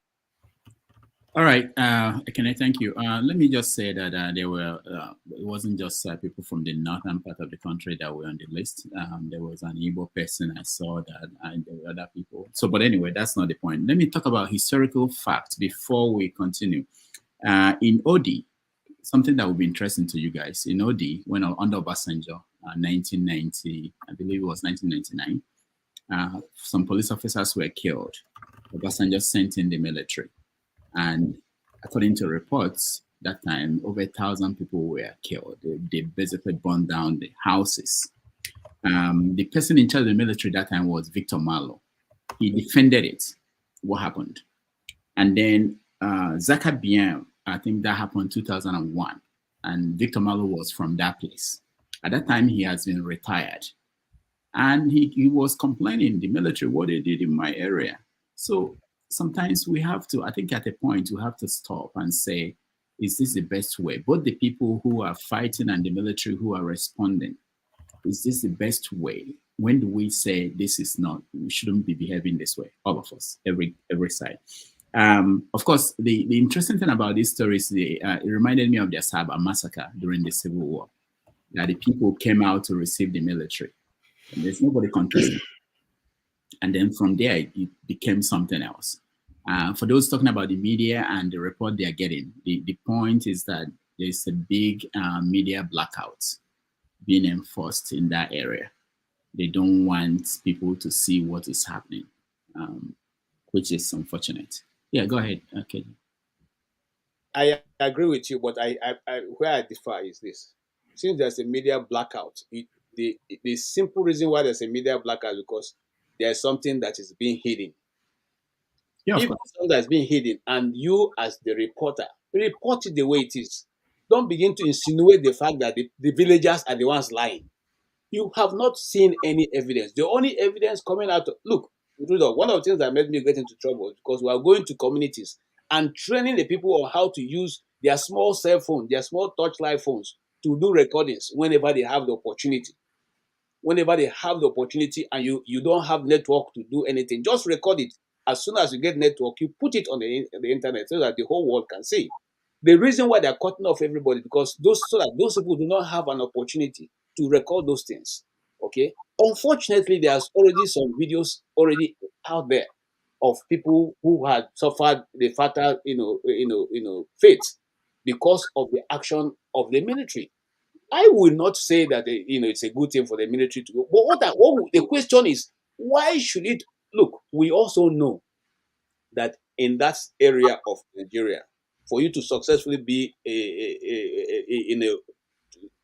All right, Ekene, thank you. Let me just say that there were, it wasn't just people from the northern part of the country that were on the list. There was an Igbo person I saw that, and there were other people. So, but anyway, that's not the point. Let me talk about historical facts before we continue. In Odi, something that will be interesting to you guys, in Odi, when under Obasanjo, 1990, I believe it was 1999, some police officers were killed. Obasanjo sent in the military. And according to reports, that time, over 1,000 people were killed. They basically burned down the houses. The person in charge of the military that time was Victor Malo. He defended it. What happened? And then Zaka Bien, I think that happened in 2001. And Victor Malo was from that place. At that time, he has been retired. And he was complaining, the military, what they did in my area. So sometimes we have to, I think at a point, we have to stop and say, is this the best way? Both the people who are fighting and the military who are responding, is this the best way? When do we say this is not, we shouldn't be behaving this way? All of us, every side. Of course, the interesting thing about this story is it reminded me of the Asaba massacre during the Civil War. That the people came out to receive the military. And there's nobody contesting. And then from there, it became something else. For those talking about the media and the report they are getting, the point is that there's a big media blackout being enforced in that area. They don't want people to see what is happening, which is unfortunate. Yeah, go ahead. Okay. I agree with you, but where I differ is this. Since there's a media blackout, the simple reason why there's a media blackout is because there's something that is being hidden. Yeah, if something that's being hidden and you as the reporter, report it the way it is. Don't begin to insinuate the fact that the villagers are the ones lying. You have not seen any evidence. The only evidence coming out, look, one of the things that made me get into trouble is because we are going to communities and training the people on how to use their small cell phone, their small touchlight phones to do recordings whenever they have the opportunity. Whenever they have the opportunity and you don't have network to do anything, just record it. As soon as you get network, you put it on the internet so that the whole world can see. The reason why they're cutting off everybody because so that those people do not have an opportunity to record those things. Okay. Unfortunately, there's already some videos already out there of people who had suffered the fatal, fate because of the action of the military. I will not say that it's a good thing for the military to go. But the question is, why should it? Look, we also know that in that area of Nigeria, for you to successfully be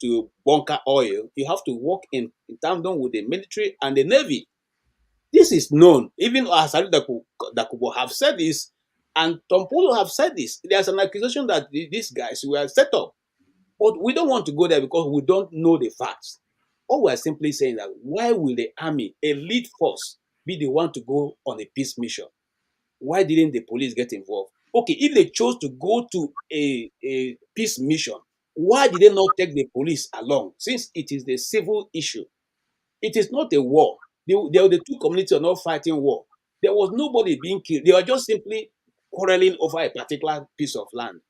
to bunker oil, you have to work in tandem with the military and the navy. This is known. Even Asari Dakubo have said this, and Tompolo have said this. There's an accusation that these guys were set up. But we don't want to go there because we don't know the facts. All we're simply saying that why will the army, elite force, be the one to go on a peace mission? Why didn't the police get involved? Okay, if they chose to go to a peace mission, why did they not take the police along? Since it is the civil issue, It is not a war. The two communities are not fighting war. There was nobody being killed. They were just simply quarreling over a particular piece of land.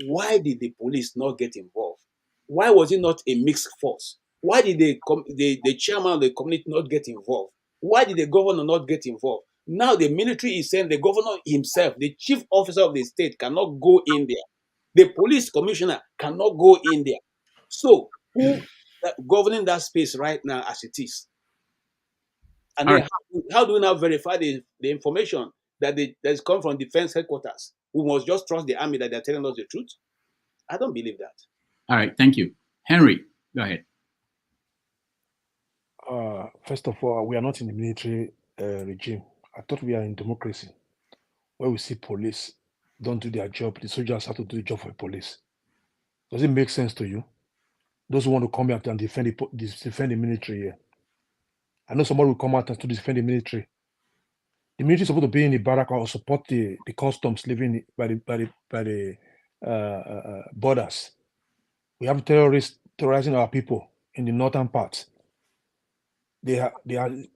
Why did the police not get involved? Why was it not a mixed force? Why did the chairman of the community not get involved? Why did the governor not get involved? Now the military is saying the governor himself, the chief officer of the state, cannot go in there. The police commissioner cannot go in there. So who governing that space right now as it is? And then how do we now verify the information that has come from defense headquarters? We must just trust the army that they're telling us the truth? I don't believe that. All right, thank you. Henry, go ahead. First of all, we are not in the military regime. I thought we are in democracy, where we see police don't do their job. The soldiers have to do the job for the police. Does it make sense to you? Those who want to come out and defend the military here. I know somebody will come out and to defend the military. The military is supposed to be in the barrack or support the customs living by the borders. We have terrorists terrorizing our people in the northern parts. They are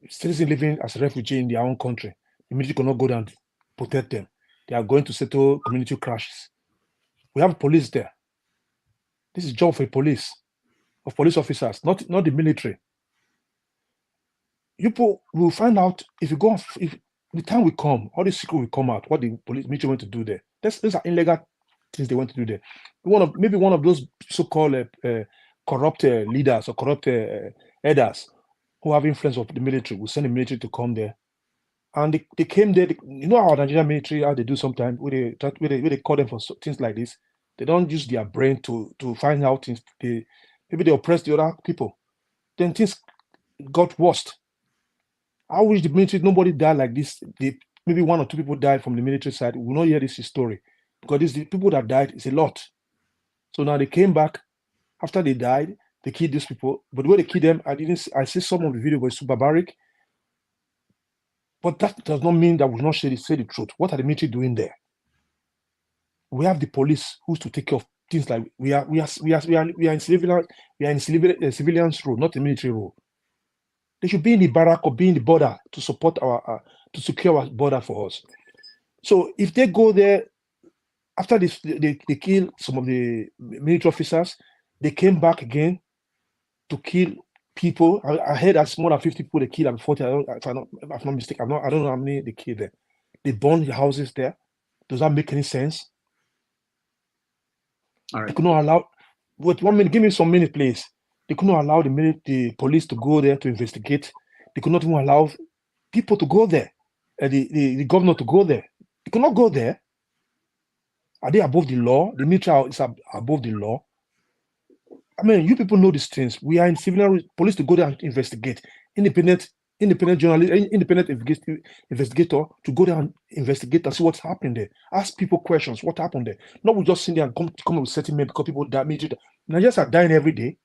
citizens living as refugees in their own country. The military cannot go down and protect them. They are going to settle community crashes. We have police there. This is job for police, of police officers, not the military. You will find out if you go. If the time will come, all the secret will come out. What the military went to do there. These are illegal things they went to do there. Maybe one of those so-called corrupt leaders or corrupt headers who have influence of the military will send the military to come there. And they came there. You know how Nigerian military, how they do sometimes, where they call them for things like this. They don't use their brain to find out things. Maybe they oppress the other people. Then things got worse. I wish the military, nobody died like this. Maybe one or two people died from the military side. We will not hear this story. Because the people that died is a lot. So now they came back. After they died, they killed these people. But the way they killed them, I see some of the video, but it's barbaric. But that does not mean that we will not say the truth. What are the military doing there? We have the police who's to take care of things like we are in civilians role, not the military role. They should be in the barrack or be in the border to support to secure our border for us. So if they go there after they kill some of the military officers, they came back again to kill people. I heard that's more than 50 people they killed and 40. If I'm not mistaken, I don't know how many they killed there. They burned the houses there. Does that make any sense? All right. They could not allow. Wait 1 minute. Give me some minute, please. They could not allow the police to go there to investigate. They could not even allow people to go there. The governor to go there. They could not go there. Are they above the law? The military is above the law. I mean, you people know these things. We are in civil police to go there and investigate. Independent journalist, independent investigator to go there and investigate and see what's happening there. Ask people questions. What happened there? Not we just sit there and come up with settlement because people die. Nigerians are dying every day.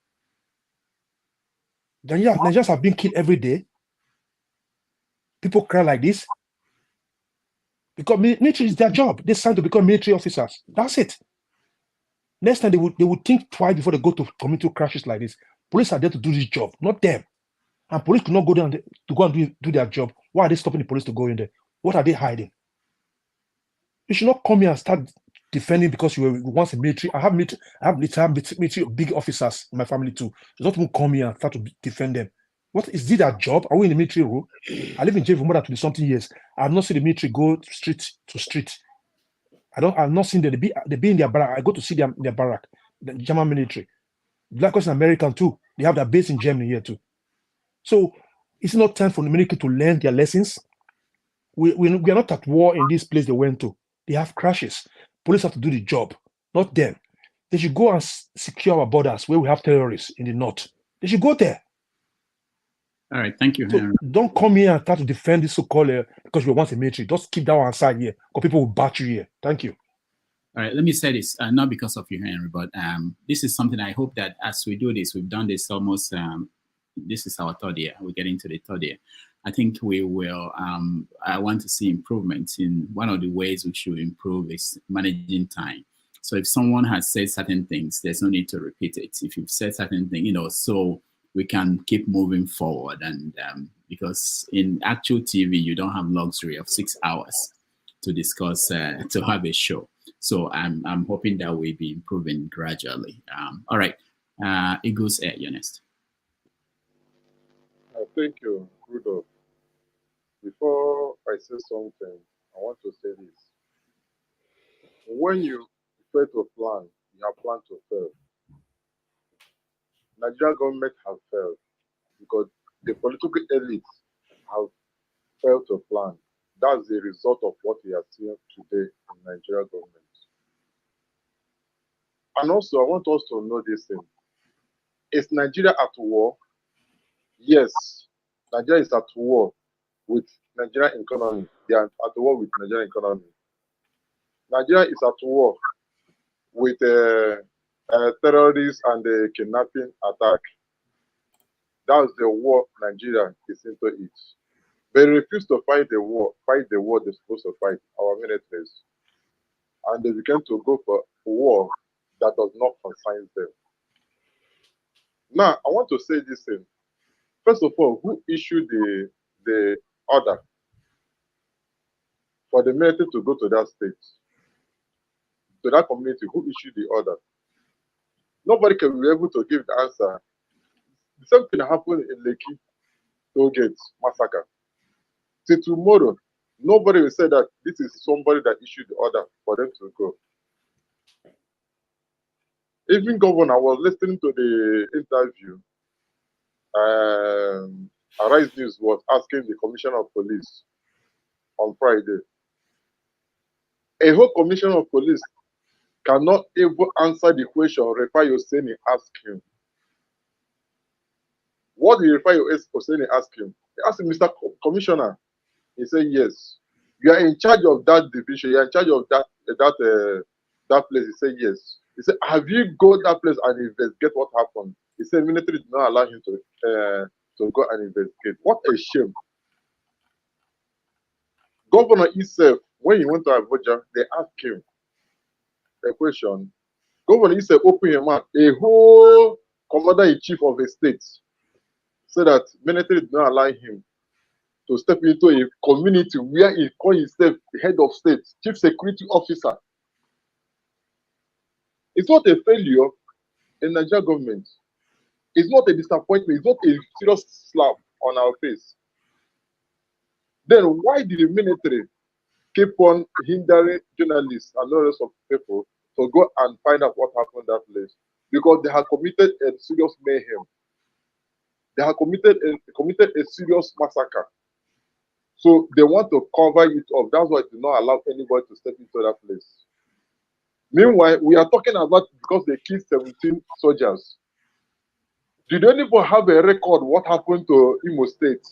Nigerians are being killed every day. People cry like this because military is their job. They signed to become military officers. That's it. Next time they would think twice before they go to community crashes like this. Police are there to do this job, not them. And police could not go down to go and do their job. Why are they stopping the police to go in there? What are they hiding? You should not come here and start defending because you were once a military. I have military big officers in my family too. So don't even come here and start to defend them. What is this their job? Are we in the military role? I live in jail for more than 20-something years. I have not seen the military go street to street. I've not seen them. They be in their barrack. I go to see them in their barrack. The German military. Black person American too. They have their base in Germany here too. So it's not time for the military to learn their lessons. We are not at war in this place they went to. They have crashes. Police have to do the job, not them. They should go and secure our borders where we have terrorists in the north. They should go there. All right, thank you, Henry. So don't come here and start to defend this so-called because we want the military. Just keep that one aside here, or people will bat you here. Thank you. All right, let me say this, not because of you, Henry, but this is something I hope that as we do this, we've done this almost, this is our third year. We're getting to the third year. I think we will, I want to see improvements. In one of the ways we should improve is managing time. So if someone has said certain things, there's no need to repeat it. If you've said certain things, so we can keep moving forward. And because in actual TV, you don't have luxury of 6 hours to discuss, to have a show. So I'm hoping that we'll be improving gradually. All right, Eagles Air, you're next. Thank you, Rudolph. Before I say something, I want to say this. When you fail to plan, you have planned to fail. Nigerian government have failed because the political elites have failed to plan. That's the result of what we are seeing today in Nigerian government. And also, I want us to know this thing. Is Nigeria at war? Yes, Nigeria is at war with Nigerian economy. They are at war with Nigerian economy. Nigeria is at war with terrorists and the kidnapping attack. That's the war Nigeria is into it. They refuse to fight the war they're supposed to fight, our militaries. And they began to go for war that does not concern them. Now, I want to say this thing. First of all, who issued the order for the military to go to that state, to that community? Who issued the order? Nobody can be able to give the answer. The same thing happened in Lekki Tollgate massacre. Till tomorrow, nobody will say that this is somebody that issued the order for them to go. Even governor was listening to the interview. Arise News was asking the commissioner of police on Friday. A whole commissioner of police cannot even answer the question Rufai Oseni asked him. What did Rufai Oseni ask him? He asked him, Mr. Commissioner. He said, yes. You are in charge of that division. You are in charge of that place. He said, yes. He said, have you go to that place and investigate what happened? He said, military did not allow him to go and investigate. What a shame. Governor himself, when he went to Abuja, they asked him a question. Governor himself opened his mouth. A whole commander-in-chief of a state said that military did not allow him to step into a community where he called himself the head of state, chief security officer. It's not a failure in Nigeria government. It's not a disappointment. It's not a serious slap on our face. Then why did the military keep on hindering journalists and the rest of people to go and find out what happened in that place? Because they have committed a serious mayhem. They have committed a serious massacre. So they want to cover it up. That's why they do not allow anybody to step into that place. Meanwhile, we are talking about because they killed 17 soldiers. Did anybody have a record what happened to Imo State?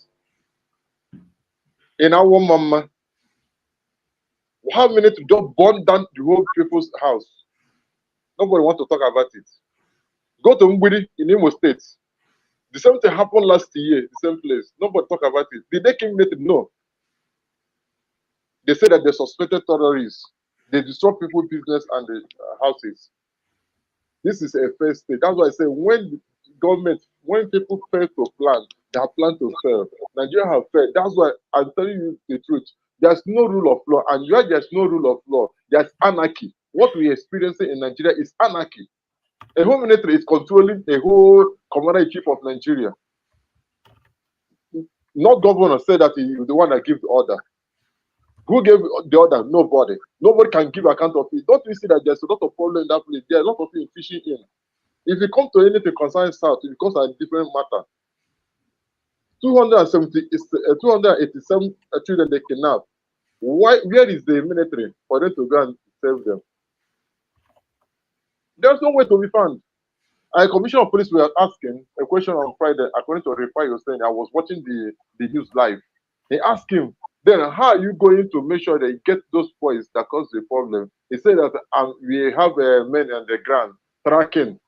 In our mama, how many to just burn down the whole people's house? Nobody wants to talk about it. Go to Mbiri in Imo State. The same thing happened last year, the same place. Nobody talk about it. Did they kill it? No. They said that they suspected terrorists. They destroy people's business and the houses. This is a first stage. That's why I say when people fail to plan, they have planned to fail. Nigeria have failed. That's why I'm telling you the truth. There's no rule of law, and where there's no rule of law, there's anarchy. What we're experiencing in Nigeria is anarchy. A whole military is controlling a whole commander-in-chief of Nigeria. Not governor said that he was the one that gave the order. Who gave the order? Nobody. Nobody can give account of it. Don't you see that there's a lot of problem in that place? There's a lot of things fishing in. If you come to anything concerning South, it becomes a different matter. 287 children they kidnapped. Where is the military for them to go and save them? There's no way to be found. A commissioner of police were asking a question on Friday, according to Rufai Oseni. I was watching the news live. They asked him, then how are you going to make sure that you get those boys that cause the problem? He said that we have men on the ground tracking.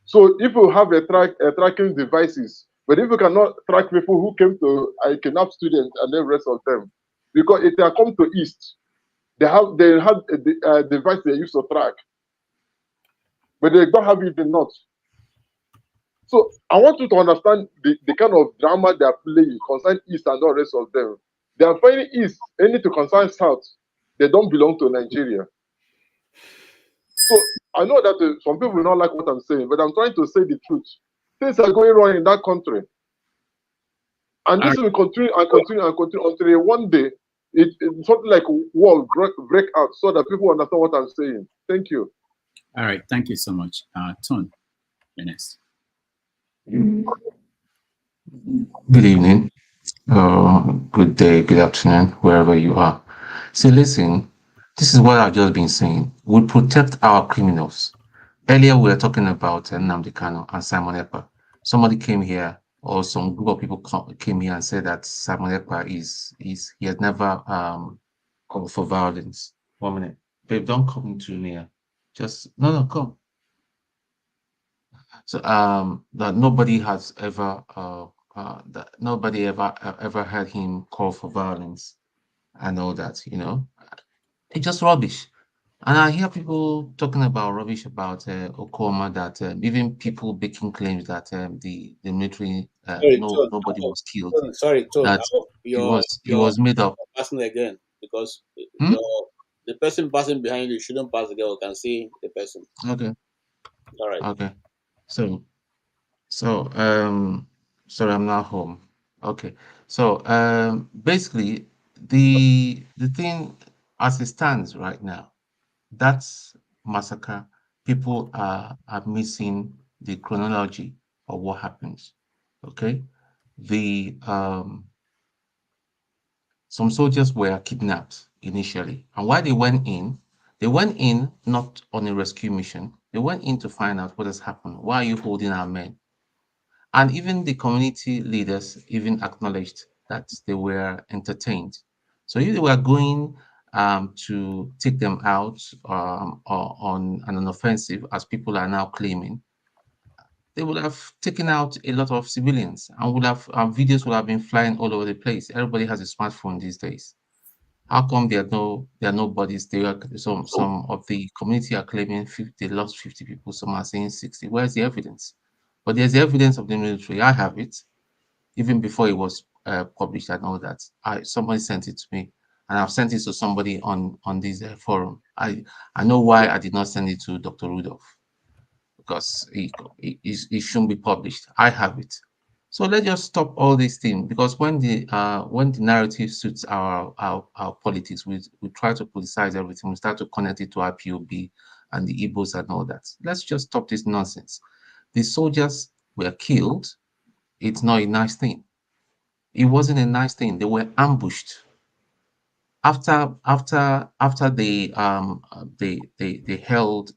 So if you have tracking devices, but if you cannot track people who came to kidnap students and the rest of them, because if they are come to East, they have a device they use to track, but they don't have it in North. So I want you to understand the kind of drama they are playing concerning East and all the rest of them. They are finding East, any to concern South. They don't belong to Nigeria. So I know that some people will not like what I'm saying, but I'm trying to say the truth. Things are going wrong in that country. And this will continue and continue and continue until one day something like war break out so that people understand what I'm saying. Thank you. All right, thank you so much. Ton, you're next. Good evening, good day, good afternoon, wherever you are. So listen, this is what I've just been saying. We protect our criminals. Earlier, we were talking about Nnamdi Kanu and Simon Ekpa. Somebody came here, or some group of people came here and said that Simon Ekpa he has never called for violence. 1 minute, babe, don't come into me. Just no, come. So that nobody has ever that nobody ever heard him call for violence and all that, it's just rubbish. And I hear people talking about rubbish about Okuoma, that even people making claims that the military nobody was killed, Sorry, Tom. that it was made up. Passing again, because Hmm? the person passing behind you shouldn't pass again. You can see the person. Okay. All right. Okay. So sorry, I'm not home. Okay. So basically the thing as it stands right now, that's massacre. People are missing the chronology of what happens. Okay. The some soldiers were kidnapped initially, and why they went in not on a rescue mission. They went in to find out what has happened. Why are you holding our men? And even the community leaders even acknowledged that they were entertained. So if they were going to take them out or on an offensive, as people are now claiming, they would have taken out a lot of civilians and would have videos would have been flying all over the place. Everybody has a smartphone these days. How come there are no bodies? Some of the community are claiming they lost 50 people. Some are saying 60. Where's the evidence? But there's the evidence of the military. I have it, even before it was published and all that. Somebody sent it to me, and I've sent it to somebody on this forum. I know why I did not send it to Dr. Rudolph, because it shouldn't be published. I have it. So let's just stop all these things, because when the narrative suits our politics, we try to politicize everything. We start to connect it to IPOB and the Igbos and all that. Let's just stop this nonsense. The soldiers were killed. It's not a nice thing. It wasn't a nice thing. They were ambushed. After they held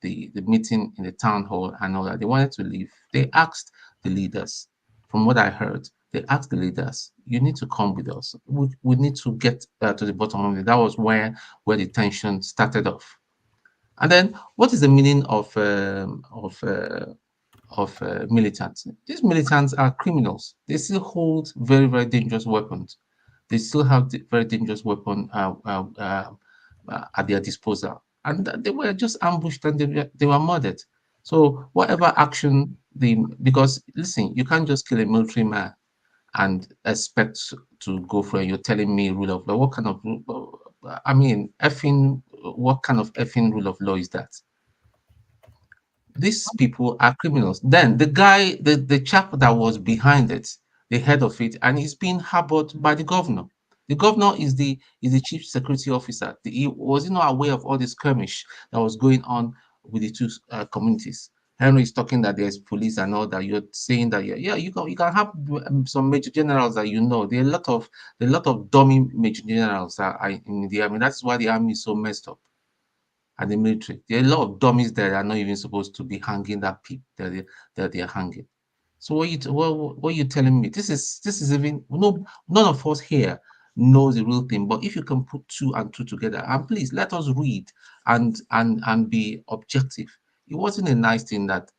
the meeting in the town hall and all that, they wanted to leave. They asked the leaders, from what I heard, they asked the leaders, you need to come with us. We need to get to the bottom of it. That was where the tension started off. And then, what is the meaning of militants? These militants are criminals. They still hold very, very dangerous weapons. They still have very dangerous weapon at their disposal, and they were just ambushed and they were murdered. So whatever action because listen, you can't just kill a military man and expect to go for it. You're telling me rule of law? What kind of what kind of effing rule of law is that? These people are criminals. Then the guy, the chap that was behind it, the head of it, and he's being harbored by the governor. The governor is the chief security officer. He was not aware of all this skirmish that was going on with the two communities. Henry is talking that there's police and all that. You're saying that you can have some major generals that There are a lot of dummy major generals that are in the army. That's why the army is so messed up. And the military, there are a lot of dummies that are not even supposed to be hanging that peak that they are hanging. So what are you telling me? This is even none of us here knows the real thing. But if you can put two and two together, and please let us read and be objective. It wasn't a nice thing that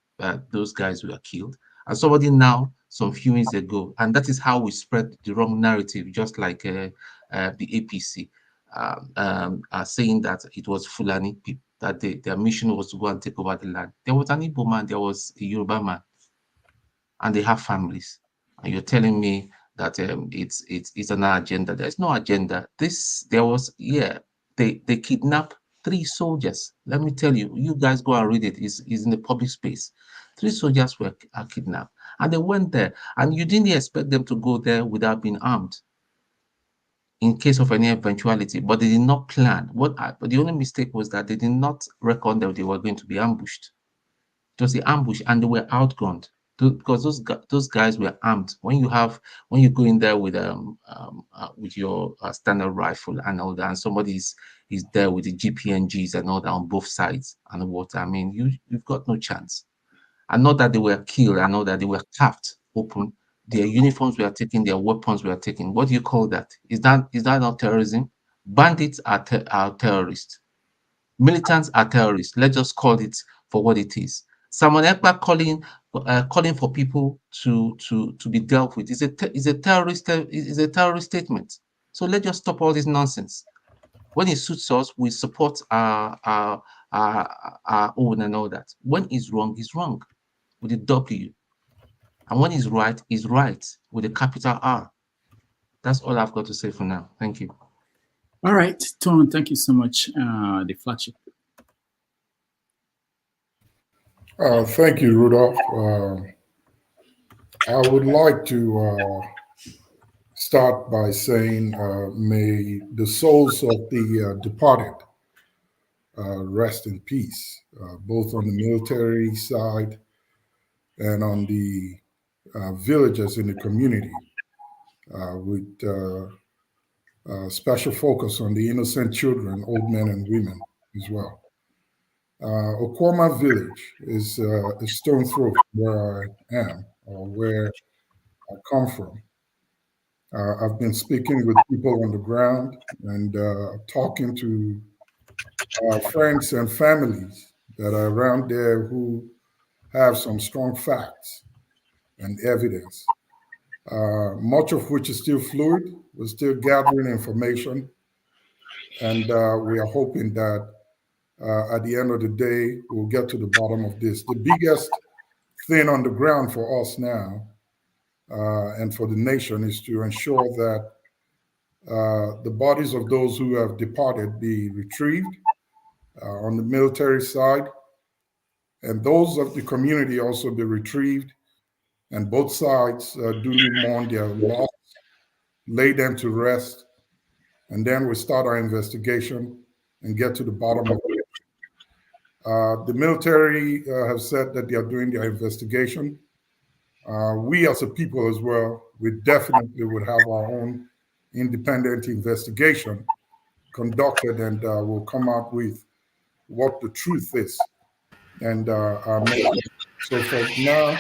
those guys were killed. And somebody now, some few minutes ago, and that is how we spread the wrong narrative, just like the APC. Saying that it was Fulani people, that their mission was to go and take over the land. There was an Igbo man, there was a Yoruba man. and they have families. And you're telling me that it's an agenda. There's no agenda. They kidnapped 3 soldiers. Let me tell you, you guys go and read it. It's in the public space. 3 soldiers were kidnapped, and they went there, and you didn't expect them to go there without being armed in case of any eventuality, but they did not plan. But the only mistake was that they did not reckon that they were going to be ambushed. It was the ambush, and they were outgunned because those guys were armed. When you go in there with your standard rifle and all that, and somebody is there with the GPNGs and all that on both sides and what, I mean, you've got no chance. And not that they were killed, and not that they were carved open. Their uniforms were taken, their weapons were taken. What do you call that? Is that not terrorism? Bandits are terrorists. Militants are terrorists. Let's just call it for what it is. Simon Ekpa calling for people to be dealt with is a terrorist statement. So let's just stop all this nonsense. When it suits us, we support our own and all that. When it's wrong with a W. And when it's right with a capital R. That's all I've got to say for now. Thank you. All right, Tom, thank you so much. The flagship. Thank you, Rudolph. I would like to start by saying, may the souls of the departed rest in peace, both on the military side and on the villagers in the community, with special focus on the innocent children, old men and women as well. Okuoma village is a stone throw from where I am, or where I come from. I've been speaking with people on the ground and talking to friends and families that are around there who have some strong facts and evidence, much of which is still fluid. We're still gathering information, and we are hoping that at the end of the day, we'll get to the bottom of this. The biggest thing on the ground for us now and for the nation is to ensure that the bodies of those who have departed be retrieved on the military side, and those of the community also be retrieved, and both sides duly mourn their loss, lay them to rest, and then we start our investigation and get to the bottom of it. The military have said that they are doing their investigation. We as a people as well, we definitely would have our own independent investigation conducted, and we'll come out with what the truth is. And so for now,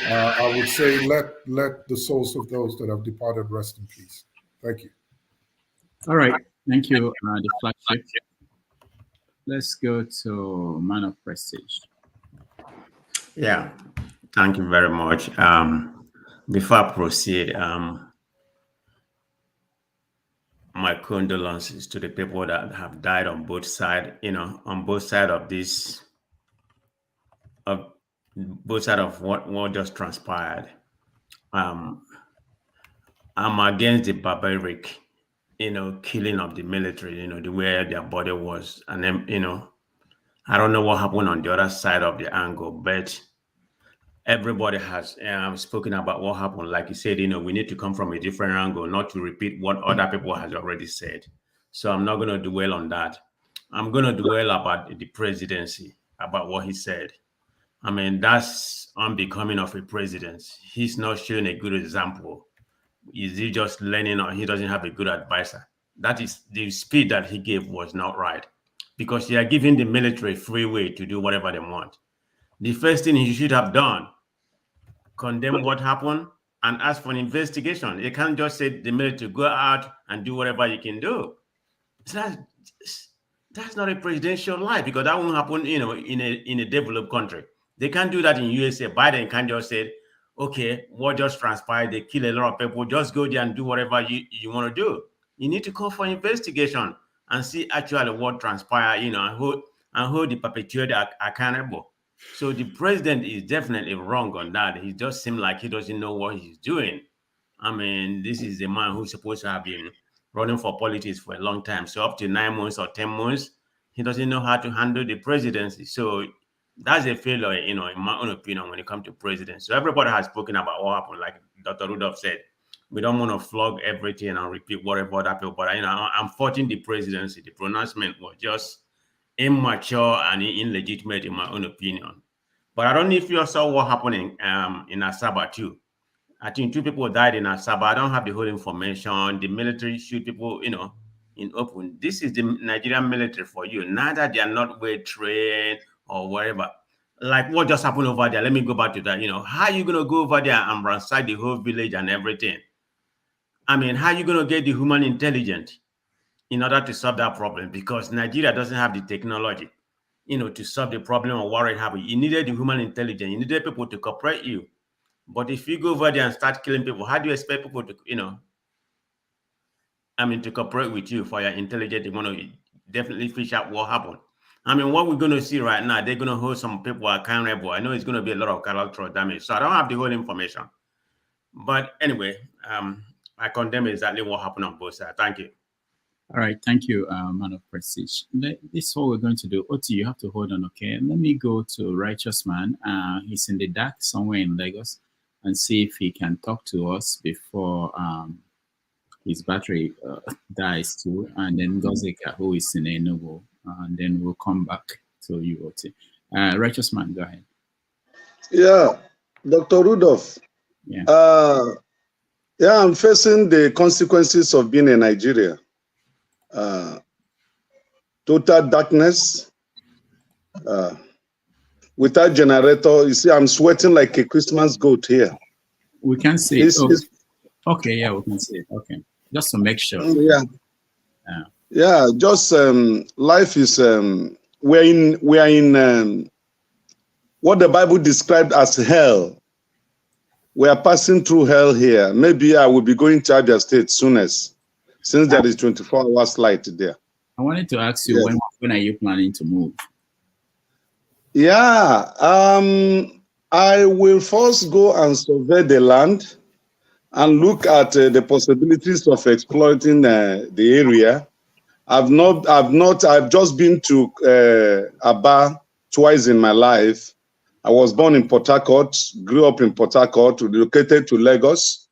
I would say let the souls of those that have departed rest in peace. Thank you. All right, thank you, the flagship. Let's go to Man of Prestige. Yeah, thank you very much. Before I proceed, my condolences to the people that have died on both sides, on both sides of this, both sides of what just transpired. I'm against the barbaric, killing of the military, the way their body was. And then, I don't know what happened on the other side of the angle, but everybody has spoken about what happened. Like you said, we need to come from a different angle, not to repeat what other people has already said. So I'm not going to dwell on that. I'm going to dwell about the presidency, about what he said. I mean, that's unbecoming of a president. He's not showing a good example. Is he just learning, or he doesn't have a good advisor? That is, the speed that he gave was not right, because they are giving the military free way to do whatever they want. The first thing he should have done, condemn what happened and ask for an investigation. You can't just say the military go out and do whatever you can do. So that's not a presidential life, because that won't happen, in a developed country. They can't do that in USA. Biden can't just say, okay, what just transpired? They kill a lot of people. Just go there and do whatever you want to do. You need to call for investigation and see actually what transpired, and hold the perpetrator accountable. So the president is definitely wrong on that. He just seems like he doesn't know what he's doing. I mean, this is a man who's supposed to have been running for politics for a long time. So up to 9 months or 10 months, he doesn't know how to handle the presidency. So that's a failure, in my own opinion, when it comes to president. So everybody has spoken about what happened. Like Dr. Rudolph said, we don't want to flog everything and repeat whatever other people. But I'm faulting the presidency. The pronouncement was just immature and illegitimate, in my own opinion. But I don't know if you saw what happened in Asaba too. I think 2 people died in Asaba. I don't have the whole information. The military shoot people, in open. This is the Nigerian military for you. Neither they are not well trained or whatever. Like what just happened over there. Let me go back to that. How are you going to go over there and ransack the whole village and everything? I mean, how are you going to get the human intelligence in order to solve that problem? Because Nigeria doesn't have the technology, to solve the problem or what it happened. You needed the human intelligence. You needed people to cooperate you. But if you go over there and start killing people, how do you expect people to, to cooperate with you for your intelligence? They want to definitely fish out what happened. I mean, what we're going to see right now, they're going to hold some people accountable. I know it's going to be a lot of collateral damage. So I don't have the whole information. But anyway, I condemn exactly what happened on both sides. Thank you. All right. Thank you, man of prestige. This is what we're going to do. Oti, you have to hold on, okay? Let me go to Righteous Man. He's in the dark somewhere in Lagos, and see if he can talk to us before his battery dies too. And then Gozeka, who is in Enugu. And then we'll come back to you, Oti. Righteous Man, go ahead. Yeah, Dr. Rudolph. Yeah. I'm facing the consequences of being in Nigeria. Total darkness. Without generator, you see, I'm sweating like a Christmas goat here. We can see it. Okay, yeah, we can see it. Okay, just to make sure. Yeah. Just life is. We are in what the Bible described as hell. We are passing through hell here. Maybe I will be going to Abia State soonest, since there is 24 hours light there. I wanted to ask you, when are you planning to move? Yeah, I will first go and survey the land and look at the possibilities of exploiting the area. I've just been to Aba twice in my life. I was born in Port Harcourt, grew up in Port Harcourt, relocated to Lagos,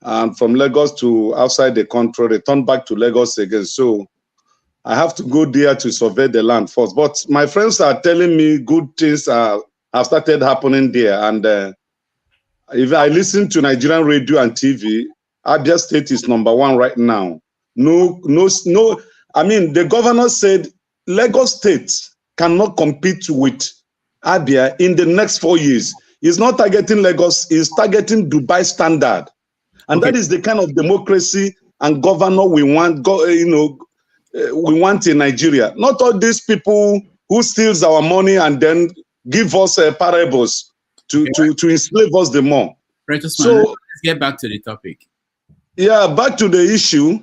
and from Lagos to outside the country, returned back to Lagos again. So I have to go there to survey the land first. But my friends are telling me good things have started happening there. And if I listen to Nigerian radio and TV, Abia State is #1 right now. No. I mean, the governor said Lagos State cannot compete with Abia in the next 4 years. He's not targeting Lagos, he's targeting Dubai standard. And that is the kind of democracy and governor we want, we want in Nigeria. Not all these people who steals our money and then give us parables to enslave us the more. So let's get back to the topic. Yeah, back to the issue.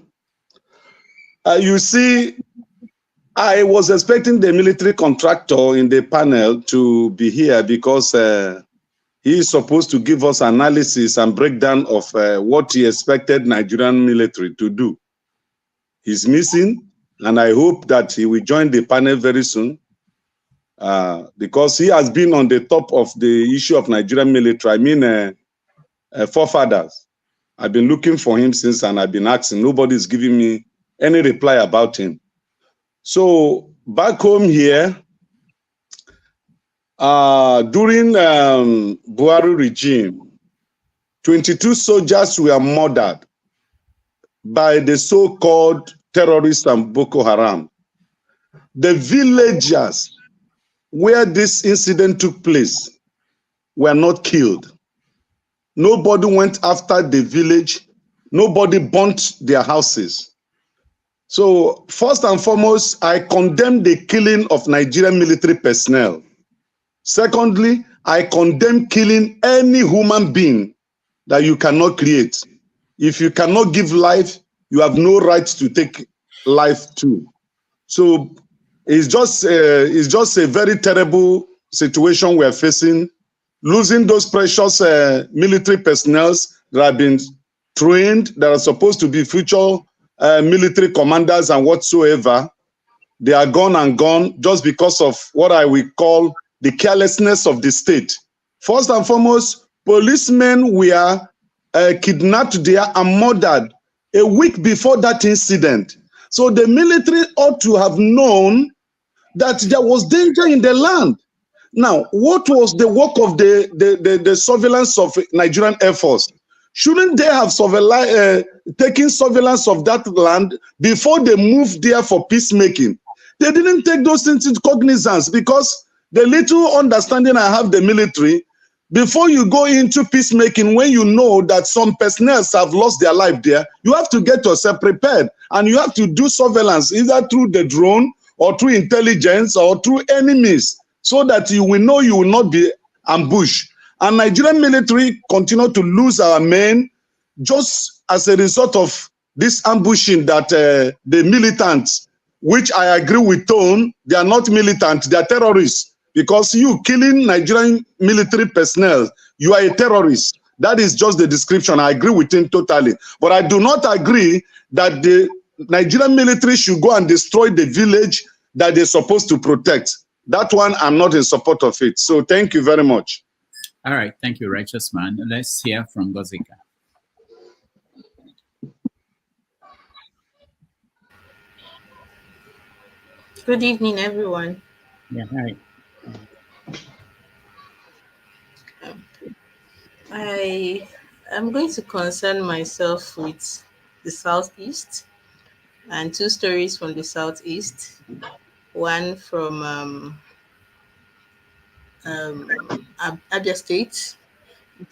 You see, I was expecting the military contractor in the panel to be here because he is supposed to give us analysis and breakdown of what he expected Nigerian military to do. He's missing, and I hope that he will join the panel very soon because he has been on the top of the issue of Nigerian military. I mean, forefathers. I've been looking for him since, and I've been asking. Nobody's giving me any reply about him. So back home here, during Buhari regime, 22 soldiers were murdered by the so-called terrorists and Boko Haram. The villagers where this incident took place were not killed. Nobody went after the village. Nobody burnt their houses. So first and foremost, I condemn the killing of Nigerian military personnel. Secondly, I condemn killing any human being that you cannot create. If you cannot give life, you have no right to take life too. So it's just a very terrible situation we're facing, losing those precious military personnel that have been trained, that are supposed to be future military commanders and whatsoever, they are gone and gone just because of what I will call the carelessness of the state. First and foremost, policemen were kidnapped there and murdered a week before that incident. So the military ought to have known that there was danger in the land. Now, what was the work of the surveillance of Nigerian Air Force? Shouldn't they have taken surveillance of that land before they moved there for peacemaking? They didn't take those things into cognizance, because the little understanding I have the military, before you go into peacemaking, when you know that some personnel have lost their life there, you have to get yourself prepared, and you have to do surveillance either through the drone or through intelligence or through enemies, so that you will know you will not be ambushed. And Nigerian military continue to lose our men just as a result of this ambushing that the militants, which I agree with Tone, they are not militants, they are terrorists. Because you killing Nigerian military personnel, you are a terrorist. That is just the description. I agree with him totally. But I do not agree that the Nigerian military should go and destroy the village that they're supposed to protect. That one, I'm not in support of it. So thank you very much. All right. Thank you, Righteous Man. Let's hear from Gozika. Good evening, everyone. Yeah, hi. I am going to concern myself with the Southeast and two stories from the Southeast. One from Abia State,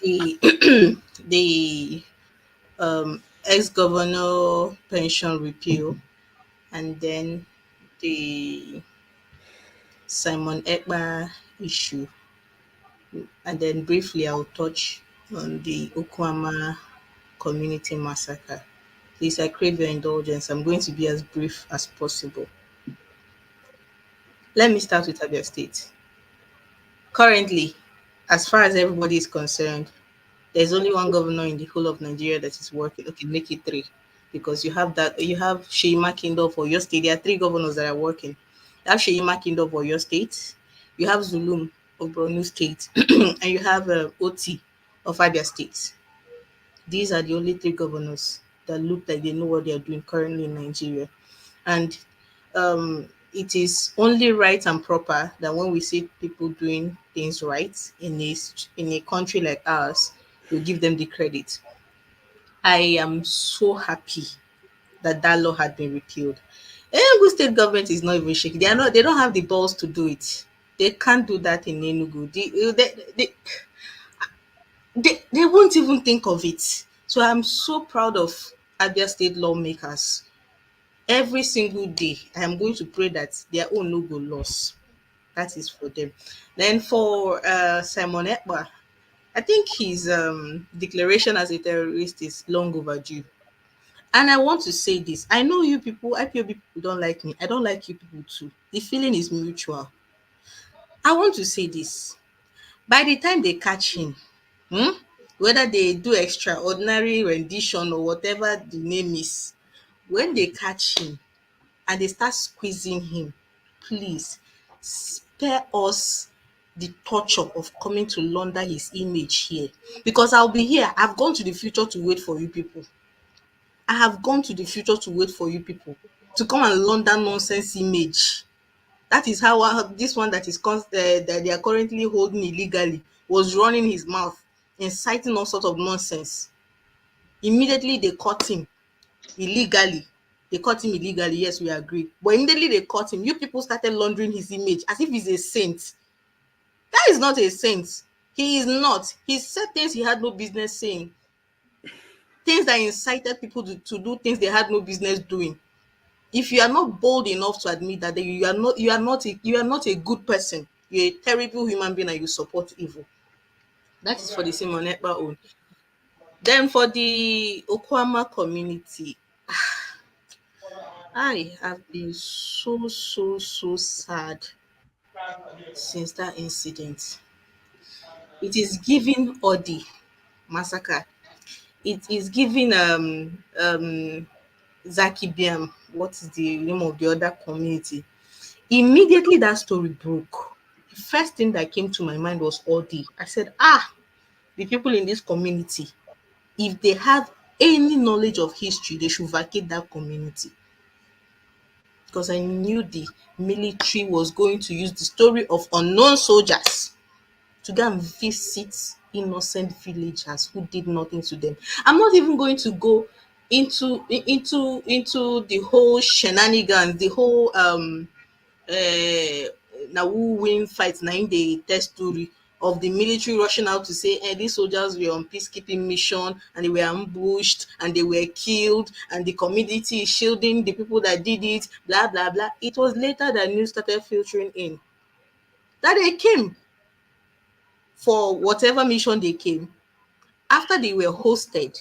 the ex-governor pension repeal, and then the Simon Ekpa issue. And then briefly, I'll touch on the Okuoma community massacre. Please, I crave your indulgence. I'm going to be as brief as possible. Let me start with Abia State. Currently, as far as everybody is concerned, there's only one governor in the whole of Nigeria that is working. Okay, make it three, because you have Sheyi Makindo for your state. There are three governors that are working. You have Sheyi Makindo for your state, you have Zulum of Borno State, and you have Oti of Abia State. These are the only three governors that look like they know what they are doing currently in Nigeria. And it is only right and proper that when we see people doing things right in a country like ours, we give them the credit. I am so happy that that law had been repealed. Enugu state government is not even shaking. They don't have the balls to do it. They can't do that in Enugu. They won't even think of it. So I'm so proud of Abia State lawmakers. Every single day, I am going to pray that their own no go loss. That is for them. Then for Simon Ekpa, I think his declaration as a terrorist is long overdue. And I want to say this. I know you people, IPOB people don't like me. I don't like you people too. The feeling is mutual. I want to say this. By the time they catch him, whether they do extraordinary rendition or whatever the name is, when they catch him and they start squeezing him, please spare us the torture of coming to launder his image here. Because I'll be here. I've gone to the future to wait for you people. I have gone to the future to wait for you people to come and launder nonsense image. That is how this one that they are currently holding illegally was running his mouth, inciting all sorts of nonsense. Immediately they caught him illegally. Yes, we agree. But immediately they caught him. You people started laundering his image as if he's a saint. That is not a saint. He is not. He said things he had no business saying. Things that incited people to do things they had no business doing. If you are not bold enough to admit that you are not a good person, you're a terrible human being and you support evil. That is for the Simon Ekpa own. Then for the Okuoma community, I have been so sad since that incident. It is giving Odi massacre. It is giving Zaki Biam, what is the name of the other community? Immediately that story broke, the first thing that came to my mind was Odi. I said, the people in this community, if they have any knowledge of history, they should vacate that community. Because I knew the military was going to use the story of unknown soldiers to go and visit innocent villagers who did nothing to them. I'm not even going to go into the whole shenanigans, the whole na who win fight na in the test story of the military rushing out to say, these soldiers were on peacekeeping mission and they were ambushed and they were killed and the community is shielding the people that did it, blah, blah, blah. It was later that news started filtering in that they came for whatever mission they came. After they were hosted,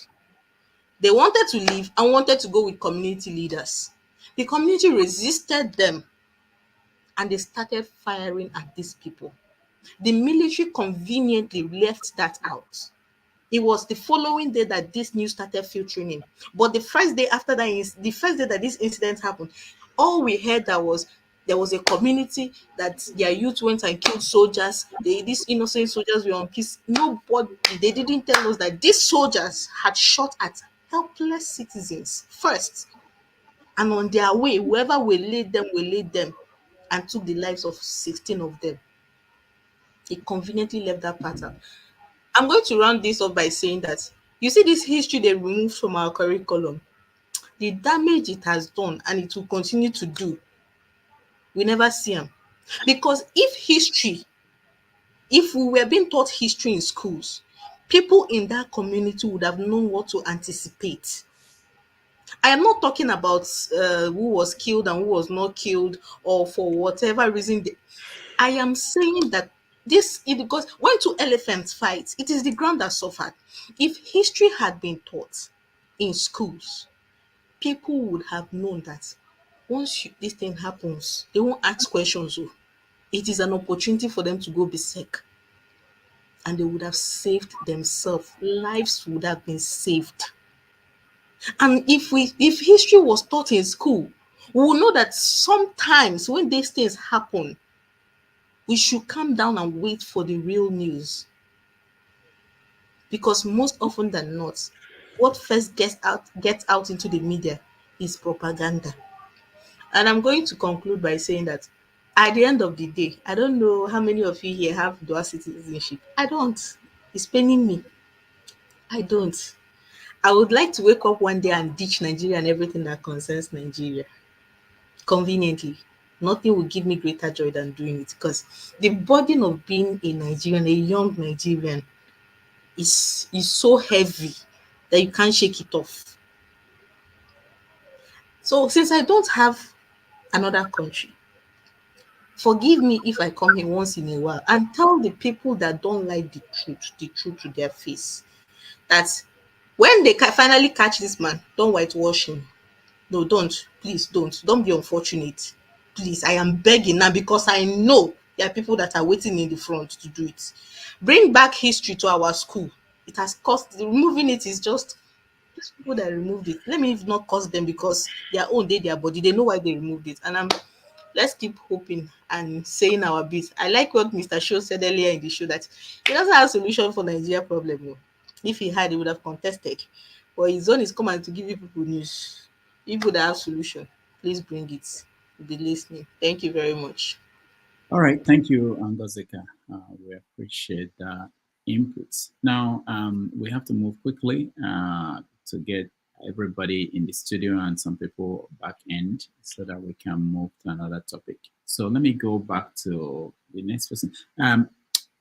they wanted to leave and wanted to go with community leaders. The community resisted them and they started firing at these people. The military conveniently left that out. It was the following day that this news started filtering in. But the first day after that, the first day that this incident happened, all we heard that was there was a community that their youth went and killed soldiers. These innocent soldiers were on peace. Nobody, they didn't tell us that these soldiers had shot at helpless citizens first. And on their way, whoever will lead them and took the lives of 16 of them. It conveniently left that pattern. I'm going to round this up by saying that you see this history they removed from our curriculum, the damage it has done and it will continue to do, we never see them. Because if we were being taught history in schools, people in that community would have known what to anticipate. I am not talking about who was killed and who was not killed or for whatever reason. I am saying that because when two elephants fight, it is the ground that suffered. If history had been taught in schools, people would have known that once this thing happens, they won't ask questions. It is an opportunity for them to go be sick. And they would have saved themselves. Lives would have been saved. And if history was taught in school, we will know that sometimes when these things happen, we should calm down and wait for the real news. Because most often than not, what first gets out into the media is propaganda. And I'm going to conclude by saying that at the end of the day, I don't know how many of you here have dual citizenship. I don't. It's paining me. I don't. I would like to wake up one day and ditch Nigeria and everything that concerns Nigeria. Conveniently. Nothing will give me greater joy than doing it, because the burden of being a Nigerian, a young Nigerian, is so heavy that you can't shake it off. So since I don't have another country, forgive me if I come here once in a while and tell the people that don't like the truth to their face, that when they finally catch this man, don't whitewash him. No, don't. Please don't. Don't be unfortunate. Please, I am begging now, because I know there are people that are waiting in the front to do it. Bring back history to our school. It has cost, removing it is just these people that removed it. Let me not cost them, because their own day, their body, they know why they removed it. And let's keep hoping and saying our bit. I like what Mr. Show said earlier in the show, that he doesn't have a solution for Nigeria problem. If he had, he would have contested. But his own is coming to give you people news. People that have solution, please bring it. We'll be listening. Thank you very much. All right, thank you, Ngozika. We appreciate the inputs. Now, we have to move quickly to get everybody in the studio and some people back end so that we can move to another topic. So let me go back to the next person.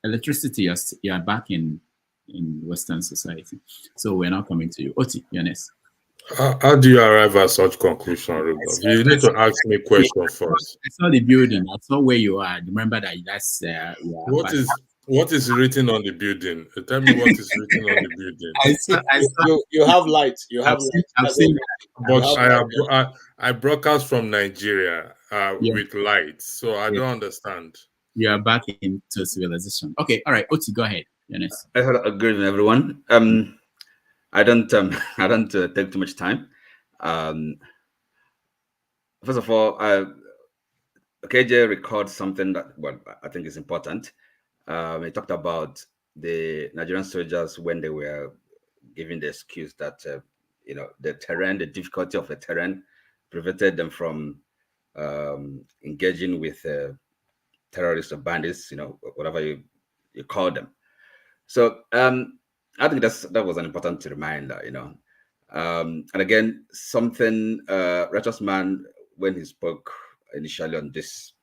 Electricity, you're back in Western society. So we're now coming to you. Oti, you're next. How do you arrive at such conclusion, Rudolph? You need to ask me question first. I saw the building. I saw where you are. Remember that that's what is written on the building? Tell me what is written on the building. You have light. You have light. I've seen that. But I broadcast from Nigeria with light, so I don't understand. You are back into civilization. Okay, all right. Oti, go ahead. Yes. Good evening, everyone. I don't take too much time. First of all, KJ records something that I think is important. He talked about the Nigerian soldiers when they were giving the excuse that the terrain, the difficulty of the terrain, prevented them from engaging with terrorists or bandits, whatever you call them. So I think that was an important reminder, and again, something Righteous Man, when he spoke initially on this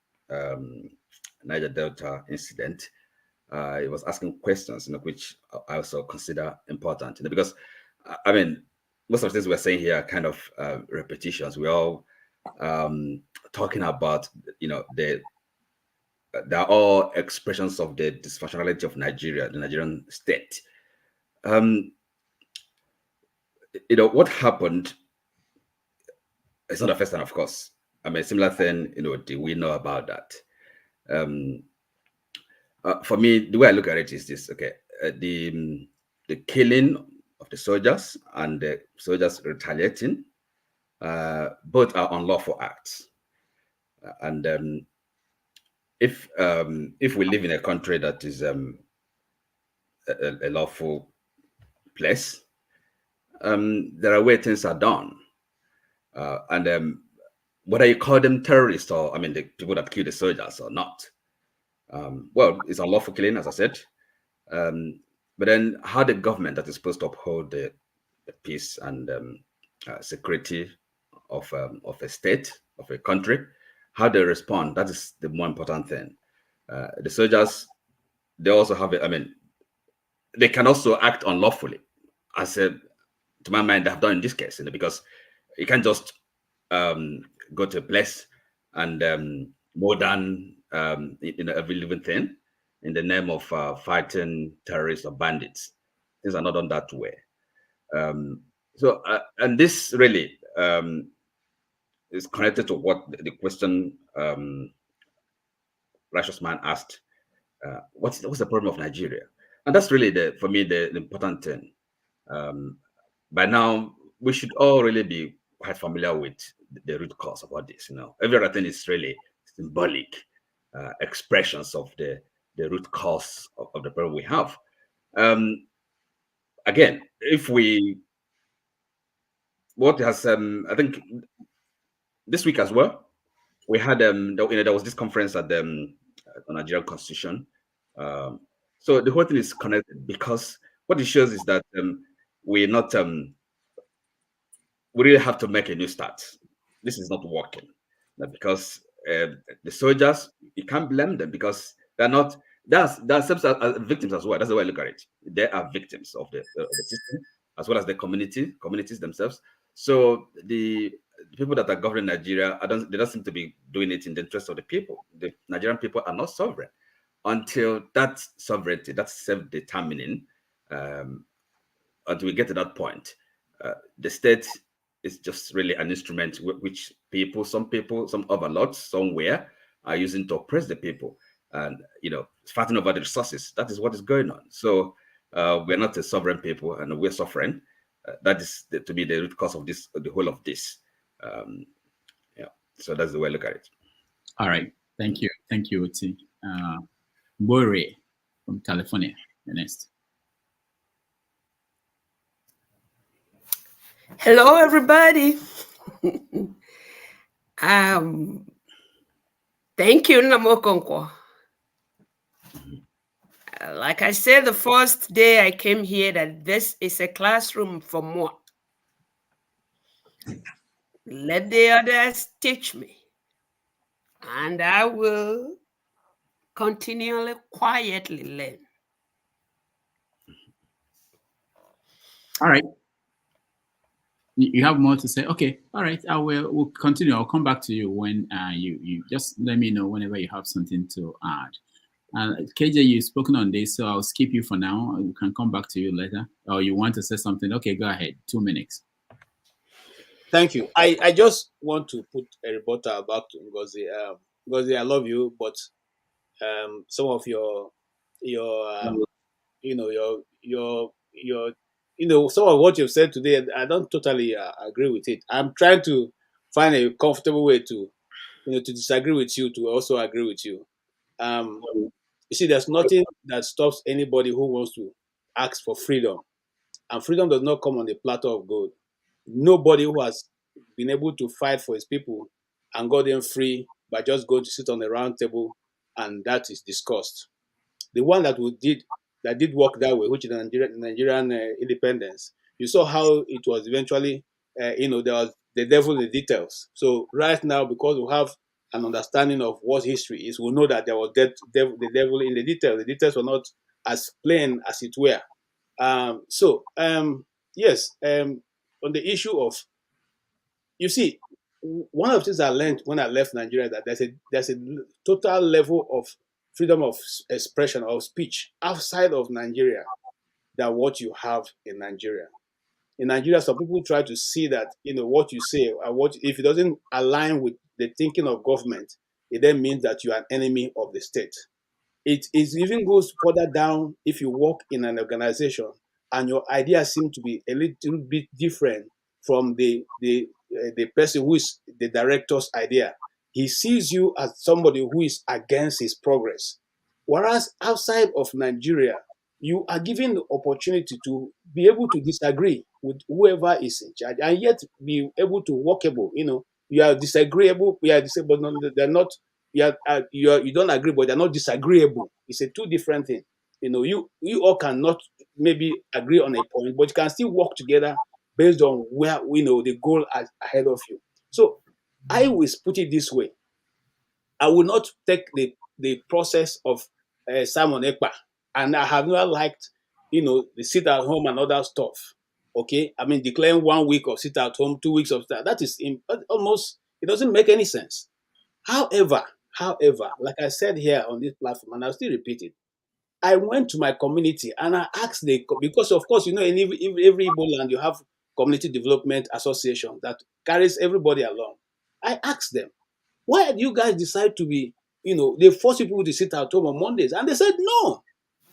Niger Delta incident, he was asking questions, which I also consider important, because I mean, most of the things we're saying here are kind of repetitions. We're all talking about, they are all expressions of the dysfunctionality of Nigeria, the Nigerian state. What happened, it's not the first time, of course. I mean, similar thing, we know about that. For me, the way I look at it is this, okay, the killing of the soldiers and the soldiers retaliating, both are unlawful acts. And if we live in a country that is a lawful place, there are ways things are done. And whether you call them terrorists or, the people that kill the soldiers or not, well, it's unlawful killing, as I said. But then how the government that is supposed to uphold the peace and security of a state, of a country, how they respond, that is the more important thing. The soldiers, they also have, they can also act unlawfully, as to my mind, they have done in this case, because you can't just go to a place and mow down every living thing in the name of fighting terrorists or bandits. Things are not done that way. So, and this really is connected to what the question Righteous Man asked. What's the problem of Nigeria? And that's really, for me, the important thing. By now, we should all really be quite familiar with the root cause of all this. Every other thing is really symbolic expressions of the root cause of the problem we have. Again, what has I think this week as well, we had there was this conference at the Nigerian Constitution. So the whole thing is connected, because what it shows is that we're not we really have to make a new start. This is not working, because the soldiers, you can't blame them, because they're not. They're themselves as victims as well. That's the way I look at it. They are victims of the system, as well as the communities themselves. So the people that are governing Nigeria, they don't seem to be doing it in the interest of the people. The Nigerian people are not sovereign until that sovereignty, that's self-determining. Until we get to that point, the state is just really an instrument which some overlords somewhere are using to oppress the people, and fighting over the resources. That is what is going on. So we're not a sovereign people, and we're suffering. That is to be the root cause of this, the whole of this. So that's the way I look at it. All right, thank you, Oti. Bore from California, the next. Hello, everybody. Thank you, Namokonkwo. Like I said the first day I came here, that this is a classroom for more. Let the others teach me, and I will continually, quietly learn. All right. You have more to say? Okay. All right. We'll continue. I'll come back to you when you just let me know whenever you have something to add. KJ, you've spoken on this, so I'll skip you for now. We can come back to you later. Or you want to say something? Okay, go ahead. 2 minutes. Thank you. I just want to put a rebuttal back to Ngozi. Ngozi, I love you, but some of your you know some of what you've said today. I don't totally agree with it. I'm trying to find a comfortable way to to disagree with you, to also agree with you. You see, there's nothing that stops anybody who wants to ask for freedom, and freedom does not come on a platter of gold. Nobody who has been able to fight for his people and got them free by just going to sit on a round table and that is discussed. The one that did work that way, which is the Nigerian independence, you saw how it was eventually, there was the devil in the details. So right now, because we have an understanding of what history is, we know that there was the devil in the details. The details were not as plain as it were. Yes, on the issue of, you see, one of the things I learned when I left Nigeria that there's a total level of freedom of expression or speech outside of Nigeria than what you have in Nigeria. In Nigeria, some people try to see that what you say, what if it doesn't align with the thinking of government, it then means that you are an enemy of the state. It even goes further down if you work in an organization and your ideas seem to be a little bit different from the person who is the director's idea. He sees you as somebody who is against his progress. Whereas outside of Nigeria, you are given the opportunity to be able to disagree with whoever is in charge and yet be able to workable. You are disagreeable, we are disabled, no, they're not, you don't agree, but they're not disagreeable. It's a two different thing. You all cannot maybe agree on a point, but you can still work together based on where the goal ahead of you. So I always put it this way: I will not take the process of Simon Ekpa, and I have never liked the sit at home and other stuff. Okay, I mean declaring 1 week of sit at home, 2 weeks of that is almost, it doesn't make any sense. However, like I said here on this platform, and I'll still repeat it, I went to my community and I asked because of course, in every Igbo land you have community development association that carries everybody along. I asked them, why do you guys decide to be, they force people to sit at home on Mondays? And they said no.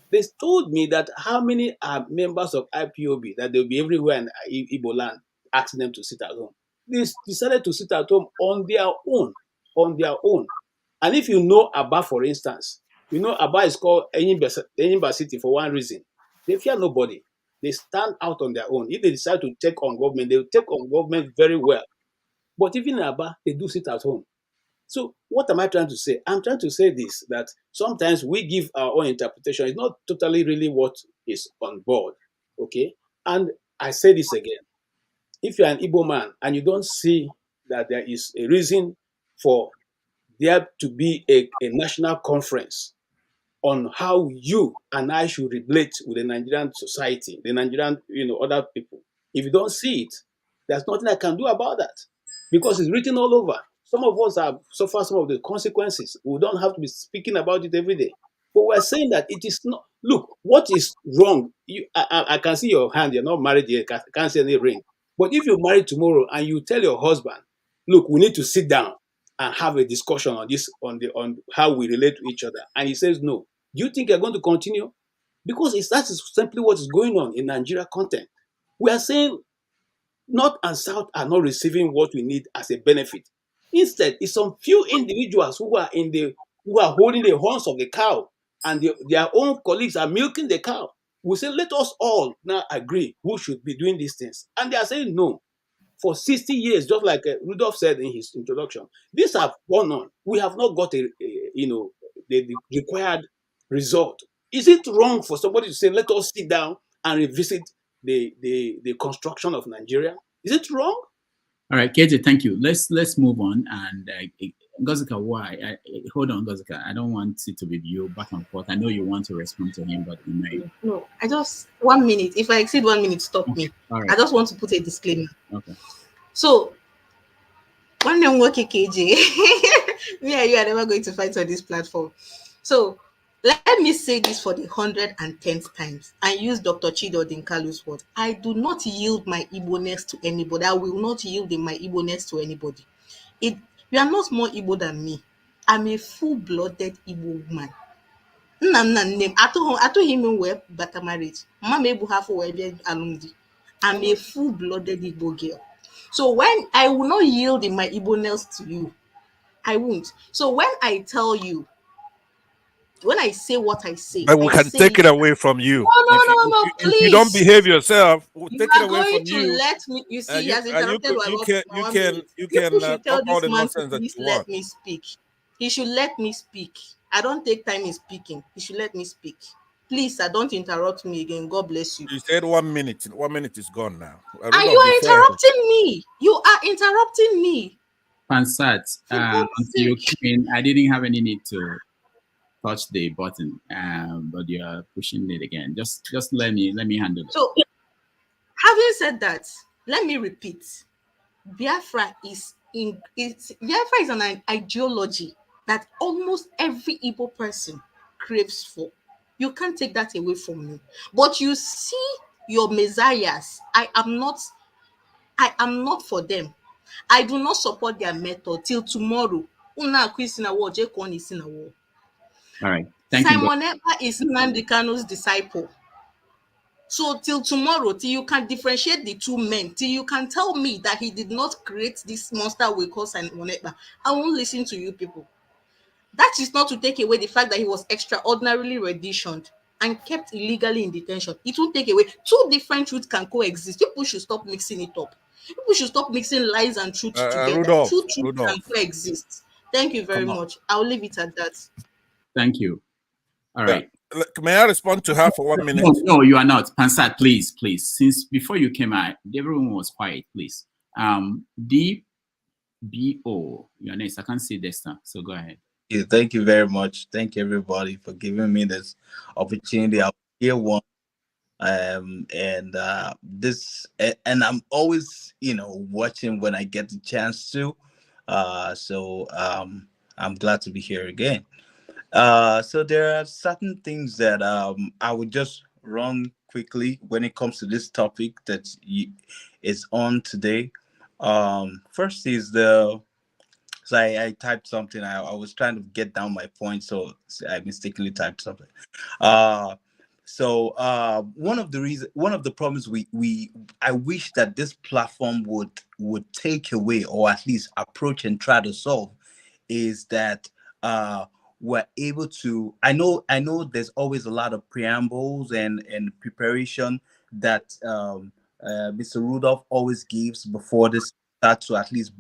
They told me that how many are members of IPOB, that they'll be everywhere in Igbo land asking them to sit at home. They decided to sit at home on their own. And if you know Aba, for instance, Aba is called Enyimba City for one reason. They fear nobody. They stand out on their own. If they decide to take on government, they will take on government very well. But even in Aba, they do sit at home. So what am I trying to say? I'm trying to say this, that sometimes we give our own interpretation. It's not totally really what is on board. Okay? And I say this again. If you're an Igbo man and you don't see that there is a reason for there to be a national conference on how you and I should relate with the Nigerian society, the Nigerian, other people. If you don't see it, there's nothing I can do about that because it's written all over. Some of us have suffered some of the consequences. We don't have to be speaking about it every day. But we're saying that it is not. Look, what is wrong? I can see your hand. You're not married yet. I can't see any ring. But if you're married tomorrow and you tell your husband, look, we need to sit down and have a discussion on this, on how we relate to each other, and he says no, do you think you're going to continue? Because that is simply what is going on in Nigeria content. We are saying North and South are not receiving what we need as a benefit. Instead, it's some few individuals who are holding the horns of the cow, and their own colleagues are milking the cow. We say, let us all now agree who should be doing these things. And they are saying no. For 60 years, just like Rudolph said in his introduction, these have gone on. We have not got the required result. Is it wrong for somebody to say, let us sit down and revisit the construction of Nigeria? Is it wrong? All right, KJ, thank you. Let's move on. And Ngozika, why? Hold on, Ngozika. I don't want it to be you back and forth. I know you want to respond to him, but you may. No, I just 1 minute. If I exceed 1 minute, stop me. All right. I just want to put a disclaimer. Okay. So, one name working KJ. Me and you are never going to fight on this platform. So, let me say this for the 110th times and use Dr. Chido Dinkalu's word. I do not yield my Igbo-ness to anybody. I will not yield in my Igbo-ness to anybody. You are not more Igbo than me. I'm a full-blooded Igbo woman. Name. I told him where better marriage. Mama ebu half where alumdi. I'm a full-blooded Igbo girl. So when I will not yield in my Igbo-ness to you, I won't. So when I tell you, when I say what I say, But we I can say take it. it away from you. No, If you don't please. behave yourself, we'll You take it are away going from to you. let me. You see, he has And interrupted my you 1 can minute. People should tell talk all this the man to nonsense that please you let want. me speak. He should let me speak. I don't take time in speaking. He should let me speak. Please, sir, don't interrupt me again. God bless you. You said 1 minute. 1 minute is gone now. And you are interrupting me. You are interrupting me. Pansat, until you came in, I didn't have any need to touch the button, but you are pushing it again. Just let me handle it. So, having said that, let me repeat. Biafra is an ideology that almost every Igbo person craves for. You can't take that away from me. But you see your messiahs. I am not for them. I do not support their method till tomorrow. All right. Thank Simon you. Ekpa is Nnamdi Kanu's disciple. So till tomorrow, till you can differentiate the two men, till you can tell me that he did not create this monster we call Simon Ekpa, I won't listen to you people. That is not to take away the fact that he was extraordinarily renditioned and kept illegally in detention. It won't take away. Two different truths can coexist. People should stop mixing it up. People should stop mixing lies and truth together. Rudolph, Two truths can coexist. Thank you very much. I'll leave it at that. Thank you. All right. May I respond to her for 1 minute? No, you are not. Pansat, please. Since before you came out, everyone was quiet, please. DBO, your next. I can't see Desta, so go ahead. Yeah, thank you very much. Thank you everybody for giving me this opportunity. I'll hear one. And I'm always, watching when I get the chance to. So I'm glad to be here again. So there are certain things that I would just run quickly when it comes to this topic that is on today. First is so I typed something. I was trying to get down my point, so I mistakenly typed something. One of the problems I wish that this platform would take away, or at least approach and try to solve, is that we're able to. I know there's always a lot of preambles and preparation that Mr. Rudolph always gives before this start, to at least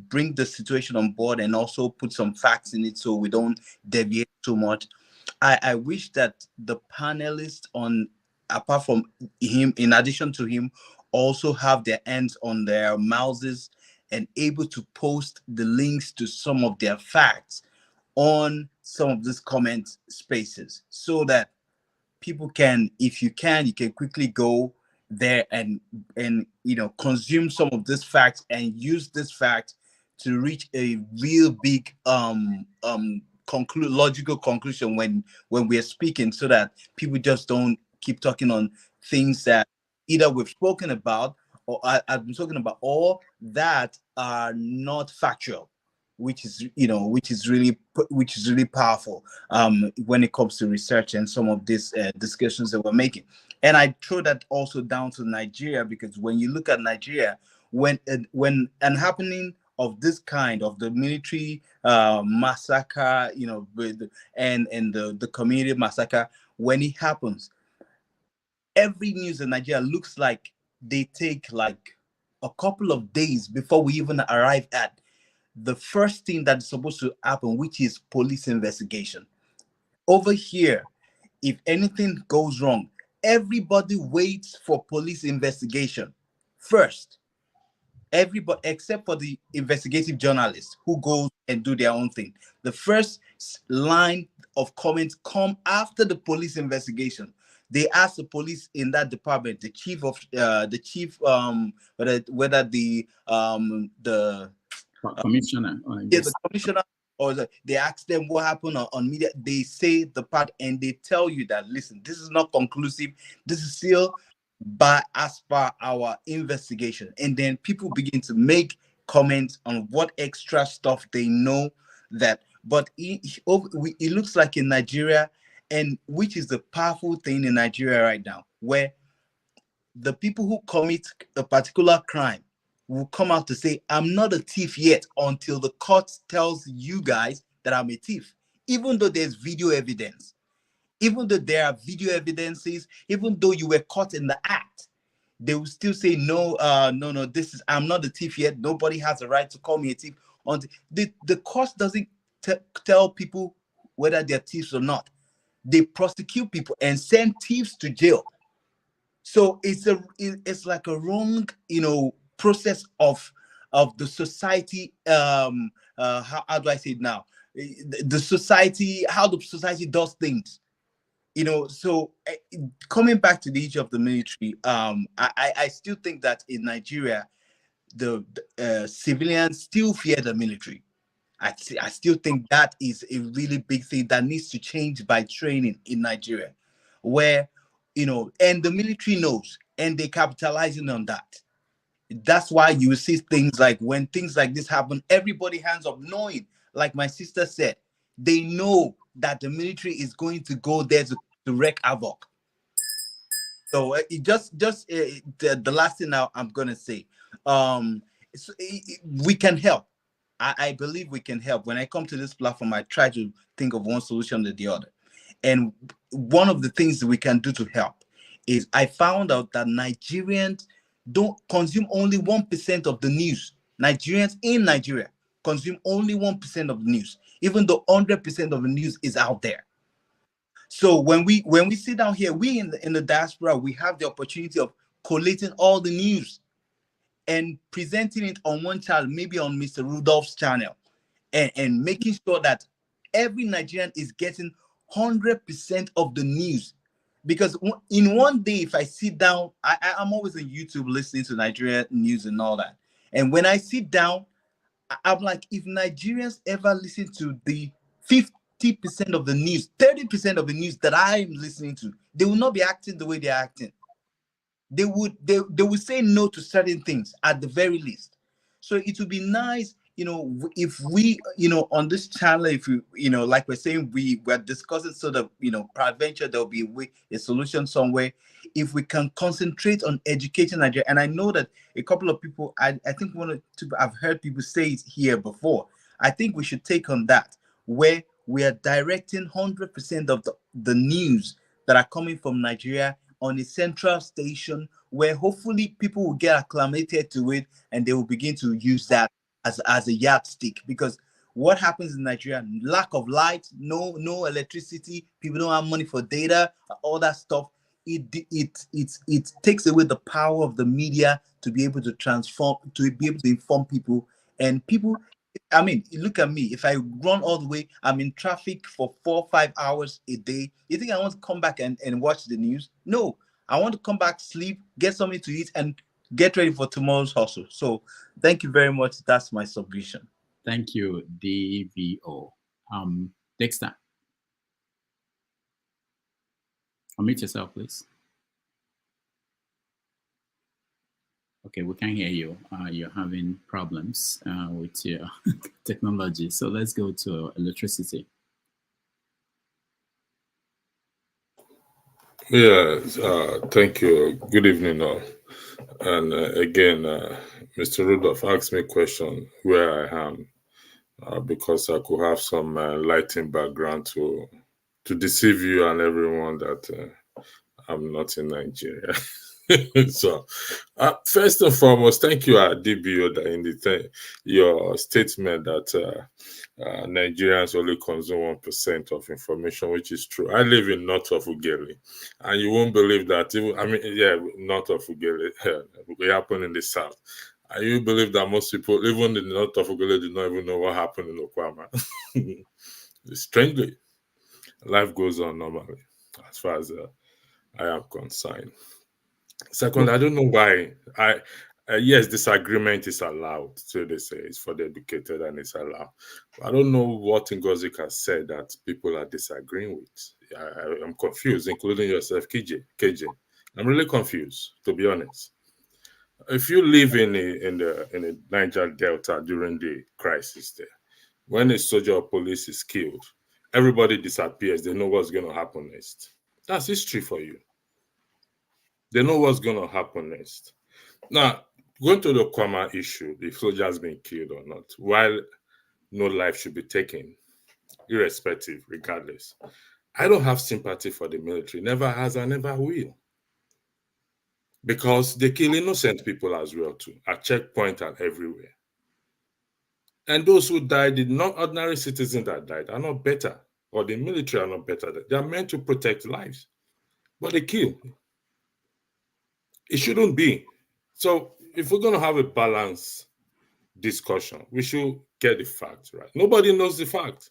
bring the situation on board and also put some facts in it so we don't deviate too much. I wish that the panelists apart from him, in addition to him, also have their hands on their mouses and able to post the links to some of their facts on some of these comment spaces, so that people can, if you can quickly go there and consume some of this facts and use this fact to reach a real big logical conclusion when we're speaking, so that people just don't keep talking on things that either we've spoken about or I've been talking about, or that are not factual, which is really powerful when it comes to research and some of these discussions that we're making. And I throw that also down to Nigeria, because when you look at Nigeria, when an happening of this kind, of the military massacre, and the community massacre, when it happens, every news in Nigeria looks like they take like a couple of days before we even arrive at the first thing that is supposed to happen, which is police investigation. Over here, if anything goes wrong, everybody waits for police investigation first. Everybody except for the investigative journalists who go and do their own thing. The first line of comments come after the police investigation. They ask the police in that department, the chief, whether the commissioner, the commissioner, or they ask them what happened on media. They say the part, and they tell you that, listen, this is not conclusive. This is still as per our investigation. And then people begin to make comments on what extra stuff they know that But it looks like in Nigeria, and which is the powerful thing in Nigeria right now, where the people who commit a particular crime will come out to say, I'm not a thief yet until the court tells you guys that I'm a thief, even though there's video evidence. Even though there are video evidences, even though you were caught in the act, they will still say, no, no, I'm not a thief yet. Nobody has a right to call me a thief. Until the court doesn't tell people whether they're thieves or not. They prosecute people and send thieves to jail. So it's like a wrong, process of the society. How do I say it now? The society, how the society does things. So coming back to the issue of the military, I still think that in Nigeria, the civilians still fear the military. I still think that is a really big thing that needs to change by training in Nigeria, where, and the military knows, and they're capitalizing on that. That's why you see things like when things like this happen, everybody hands up, knowing, like my sister said, they know that the military is going to go there to wreak havoc. So the last thing now I'm gonna say, we can help. I believe we can help. When I come to this platform, I try to think of one solution to the other. And one of the things that we can do to help is I found out that Nigerians don't consume only 1% of the news. Nigerians in Nigeria consume only 1% of the news, even though 100% of the news is out there. So when we sit down here, we in the diaspora, we have the opportunity of collating all the news and presenting it on one channel, maybe on Mr. Rudolph's channel, and making sure that every Nigerian is getting 100% of the news. Because in one day, if I sit down, I'm always on YouTube listening to Nigerian news and all that. And when I sit down, I'm like, if Nigerians ever listen to the 50% of the news, 30% of the news that I'm listening to, they will not be acting the way they're acting. They would say no to certain things at the very least. So it would be nice, if we, on this channel, if we, like we're saying, we're discussing sort of, peradventure there'll be a solution somewhere. If we can concentrate on educating Nigeria, and I know that a couple of people, I think one or two, I've heard people say it here before. I think we should take on that, where we are directing 100% of the news that are coming from Nigeria on a central station, where hopefully people will get acclimated to it and they will begin to use that as a yardstick. Because what happens in Nigeria, lack of light, no electricity, people don't have money for data, all that stuff, it takes away the power of the media to be able to transform, to be able to inform people. And people, I mean, look at me. If I run all the way, I'm in traffic for 4 or 5 hours a day. You think I want to come back and watch the news? No, I want to come back, sleep, get something to eat, and get ready for tomorrow's hustle. So thank you very much. That's my submission. Thank you, DVO. Dexter, unmute yourself, please. Okay, we can't hear you. You're having problems with your technology. So let's go to electricity. Yeah, thank you. Good evening, all. And again, Mr. Rudolph asked me a question where I am, because I could have some lighting background to deceive you and everyone that I'm not in Nigeria. So, first and foremost, thank you, DBO, that in your statement that Nigerians only consume 1% of information, which is true. I live in north of Ughelli, and you won't believe that. North of Ughelli, it happened in the south. And you believe that most people, even in the north of Ughelli, do not even know what happened in Okuoma. Strangely, life goes on normally, as far as I am concerned. Second, I don't know why. Yes, disagreement is allowed. So they say it's for the educated and it's allowed. I don't know what Ngozi has said that people are disagreeing with. I'm confused, including yourself, KJ. I'm really confused, to be honest. If you live in the Niger Delta during the crisis there, when a soldier or police is killed, everybody disappears. They know what's going to happen next. That's history for you. They know what's going to happen next. Now, going to the Okuoma issue, if soldiers been killed or not, while no life should be taken, irrespective, regardless, I don't have sympathy for the military. Never has and never will. Because they kill innocent people as well too, at checkpoint and everywhere. And those who died, the non-ordinary citizens that died, are not better, or the military are not better. They are meant to protect lives, but they kill. It shouldn't be. So if we're going to have a balanced discussion, we should get the facts right. Nobody knows the fact.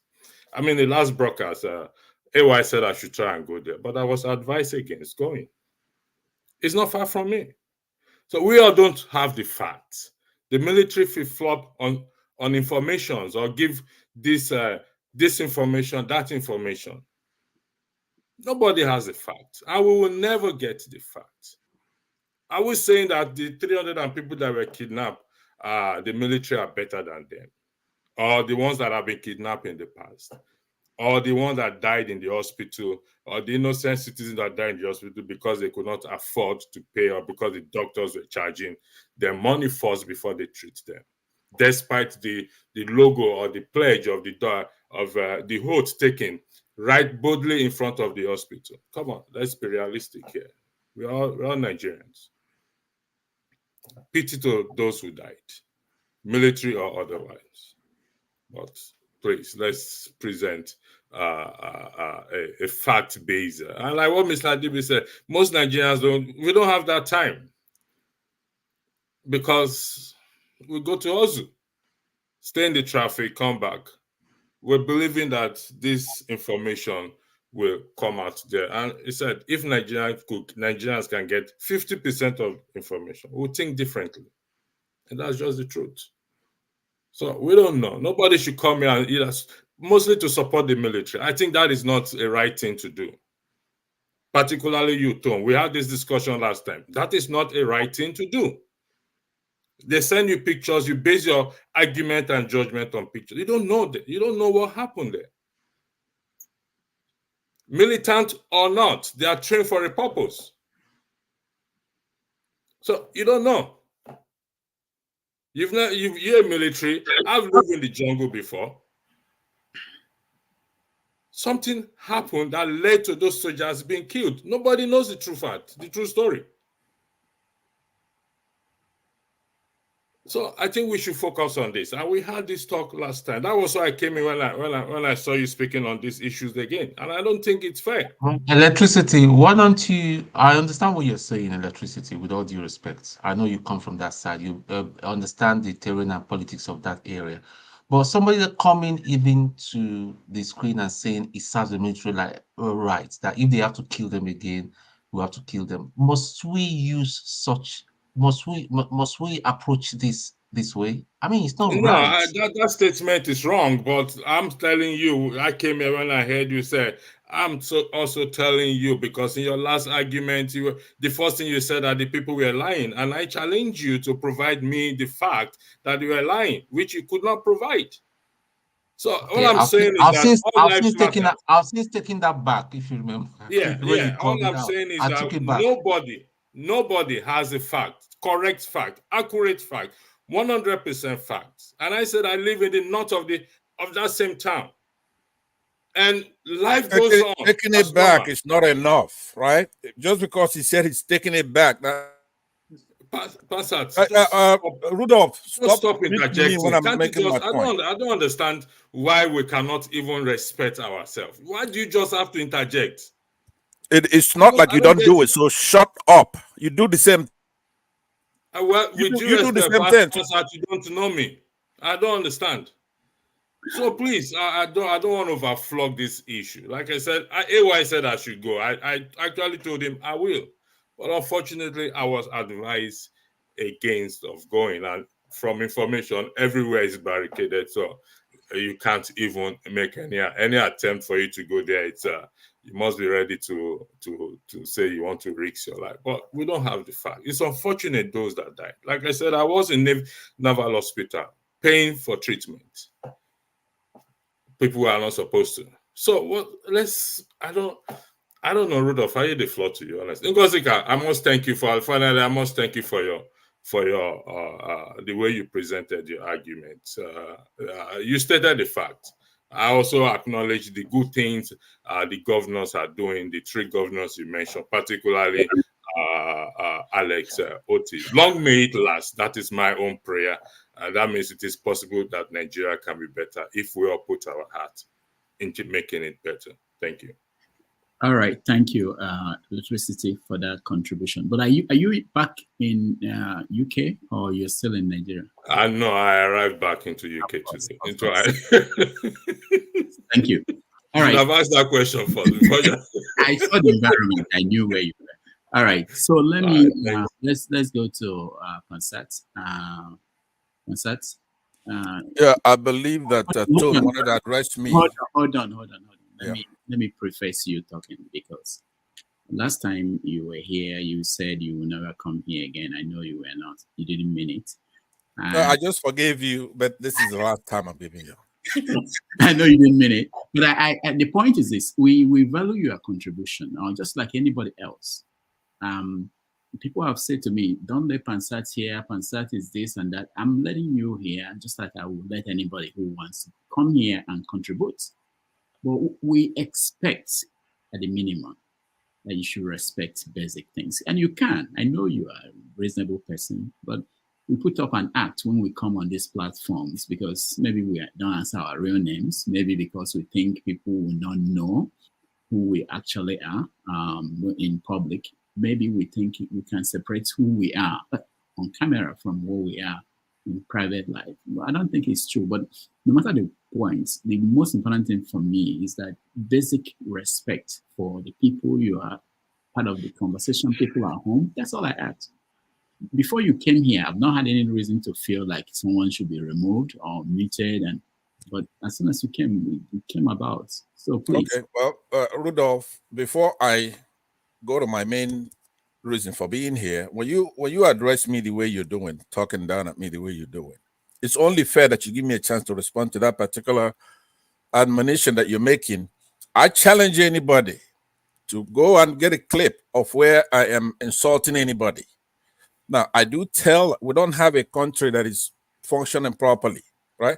I mean, the last broadcast, AY said I should try and go there, but I was advised against going. It's not far from me. So we all don't have the facts. The military flip-flop on informations or give this information, that information. Nobody has the facts, and we will never get the facts. I was saying that the 300 people that were kidnapped, the military are better than them, or the ones that have been kidnapped in the past, or the ones that died in the hospital, or the innocent citizens that died in the hospital because they could not afford to pay, or because the doctors were charging them money first before they treat them, despite the logo or the pledge of the oath taken right boldly in front of the hospital. Come on, let's be realistic here. We're all Nigerians. Pity to those who died, military or otherwise. But please, let's present a fact base. And like what Mr. Adibi said, most Nigerians we don't have that time, because we go to Ozu, stay in the traffic, come back. We're believing that this information will come out there. And he said, if Nigerians can get 50% of information, we'll think differently. And that's just the truth. So we don't know. Nobody should come here and eat us, mostly to support the military. I think that is not a right thing to do. Particularly you, Tom. We had this discussion last time. That is not a right thing to do. They send you pictures, you base your argument and judgment on pictures. You don't know that. You don't know what happened there. Militant or not, they are trained for a purpose. So you don't know. You're military. I've lived in the jungle before. Something happened that led to those soldiers being killed. Nobody knows the true fact, the true story. So I think we should focus on this. And we had this talk last time. That was why I came in when I saw you speaking on these issues again. And I don't think it's fair. Electricity, why don't you, I understand what you're saying, electricity, with all due respect. I know you come from that side. You understand the terrain and politics of that area. But somebody that coming even to the screen and saying it serves the military like right, that if they have to kill them again, we have to kill them. Must we approach this way? I mean, it's not right. That statement is wrong, but I'm telling you, I came here when I heard you say, I'm also telling you, because in your last argument, the first thing you said that the people were lying, and I challenge you to provide me the fact that you were lying, which you could not provide. So all I'm saying is that I've since taken that back, if you remember. Yeah. All I'm saying is that nobody has a fact, correct fact, accurate fact, 100% facts. And I said I live in the north of that same town. And life goes on. Taking it back is not enough, right? Just because he said he's taking it back. Rudolph, stop interjecting. When I'm making my point. I don't understand why we cannot even respect ourselves. Why do you just have to interject? It's not like you don't do it, so shut up. You do the same. Well, you do the same thing. You don't know me. I don't understand. So please, I don't want to overflog this issue. Like I said, AY said I should go. I actually told him I will. But unfortunately, I was advised against of going. And from information, everywhere is barricaded. So you can't even make any attempt for you to go there. It's you must be ready to say you want to risk your life. But we don't have the fact. It's unfortunate those that died. Like I said, I was in Naval Hospital paying for treatment. people are not supposed to. So what? I don't know, Rudolph. I yield the floor to you, honestly. Ngozika, I must thank you finally. I must thank you for your the way you presented your argument. You stated the fact. I also acknowledge the good things the governors are doing. The 3 governors you mentioned, particularly Alex Oti. Long may it last. That is my own prayer. That means it is possible that Nigeria can be better if we all put our heart into making it better. Thank you. All right, thank you, Electricity, for that contribution. But are you back in UK or you're still in Nigeria? No, I arrived back into UK today. Thank you. All right. I've asked that question first. I saw the environment. I knew where you were. All right. So let me let's go to Pansat. Pansat. Yeah, I believe that Tone wanted to address me. Hold on. Let me preface you talking, because last time you were here, you said you will never come here again. I know you were not. You didn't mean it. No, I just forgave you, but this is the last time I'm giving you. I know you didn't mean it, but the point is this: we value your contribution, just like anybody else. People have said to me, "Don't let Pansat here. Pansat is this and that." I'm letting you here, just like I would let anybody who wants to come here and contribute. But we expect, at the minimum, that you should respect basic things. And you can. I know you are a reasonable person, but we put up an act when we come on these platforms because maybe we don't answer our real names, maybe because we think people will not know who we actually are in public. Maybe we think we can separate who we are on camera from who we are in private life. I don't think it's true, but no matter the point, the most important thing for me is that basic respect for the people you are part of the conversation, people at home. That's all I ask. Before you came here, I've not had any reason to feel like someone should be removed or muted. But as soon as you came, it came about. So please. Okay, well, Rudolph, before I go to my main reason for being here, when you address me the way you're doing, talking down at me the way you're doing, it's only fair that you give me a chance to respond to that particular admonition that you're making. I challenge anybody to go and get a clip of where I am insulting anybody. Now, I do tell we don't have a country that is functioning properly, right?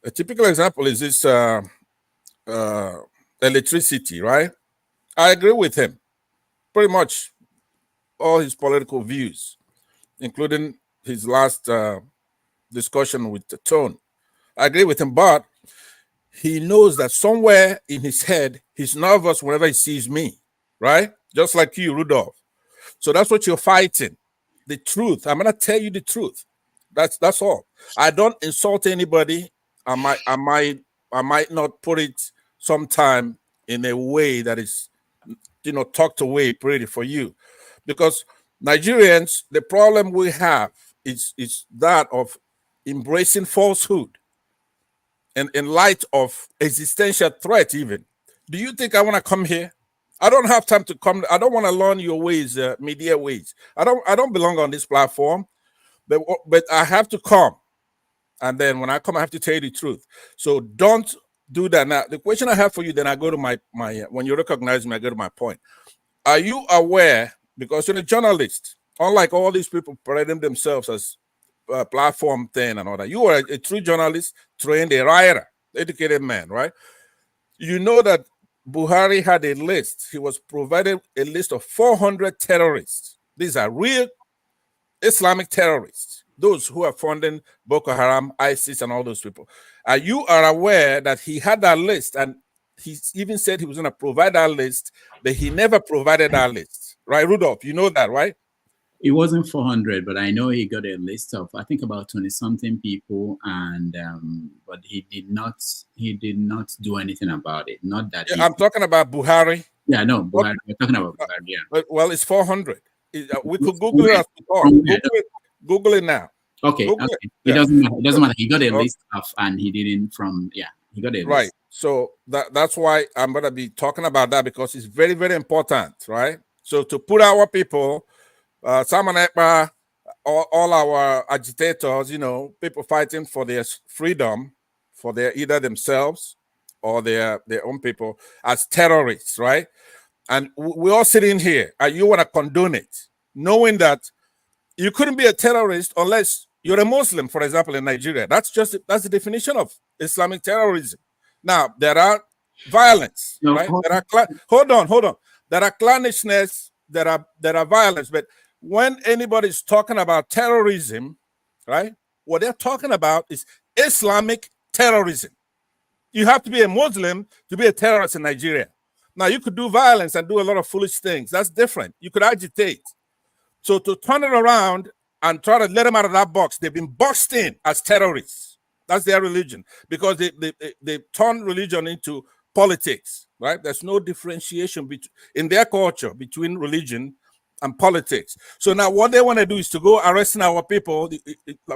A typical example is this electricity, right? I agree with him. Pretty much all his political views, including his last discussion with the Tone. I agree with him, but he knows that somewhere in his head, he's nervous whenever he sees me, right? Just like you, Rudolph. So that's what you're fighting. The truth. I'm gonna tell you the truth. That's all. I don't insult anybody. I might not put it sometime in a way that is, tucked away pretty for you, because Nigerians, the problem we have is that of embracing falsehood and in light of existential threat. Even, do you think I want to come here? I don't have time to come. I don't want to learn your ways, media ways. I don't belong on this platform, but I have to come. And then when I come, I have to tell you the truth. So don't do that. Now, the question I have for you, then I go to my when you recognize me, I go to my point. Are you aware, because you're a journalist, unlike all these people parading themselves as platform thing and all that, you are a true journalist, trained, a writer, educated man, right? You know that Buhari had a list. He was provided a list of 400 terrorists. These are real Islamic terrorists, those who are funding Boko Haram, ISIS, and all those people. You are aware that he had that list, and he even said he was going to provide that list, but he never provided that list, right, Rudolph? You know that, right? It wasn't 400, but I know he got a list of, I think, about 20-something people, and but he did not do anything about it. Not that. Yeah, I'm talking about Buhari. Yeah, no, Buhari. We're talking about Buhari. Yeah. Well, it's 400. We could Google it as we talk. Google it now. Okay. Google okay. it. It Yeah. doesn't matter. It doesn't matter. He got a list of, and he didn't from. Yeah, he got a list. Right. So that's why I'm going to be talking about that, because it's very, very important, right? So to put our people, Simon Ekpa, all our agitators, people fighting for their freedom, for their either themselves or their own people as terrorists, right? And we're all sitting here, and you want to condone it, knowing that you couldn't be a terrorist unless you're a Muslim, for example, in Nigeria. That's the definition of Islamic terrorism. Now, there are violence, right? Hold on. There are clannishness, there are violence, but when anybody's talking about terrorism, right, what they're talking about is Islamic terrorism. You have to be a Muslim to be a terrorist in Nigeria. Now, you could do violence and do a lot of foolish things. That's different. You could agitate. So to turn it around and try to let them out of that box, they've been boxed in as terrorists. That's their religion, because they turn religion into politics, right? There's no differentiation in their culture between religion and politics. So now what they want to do is to go arresting our people.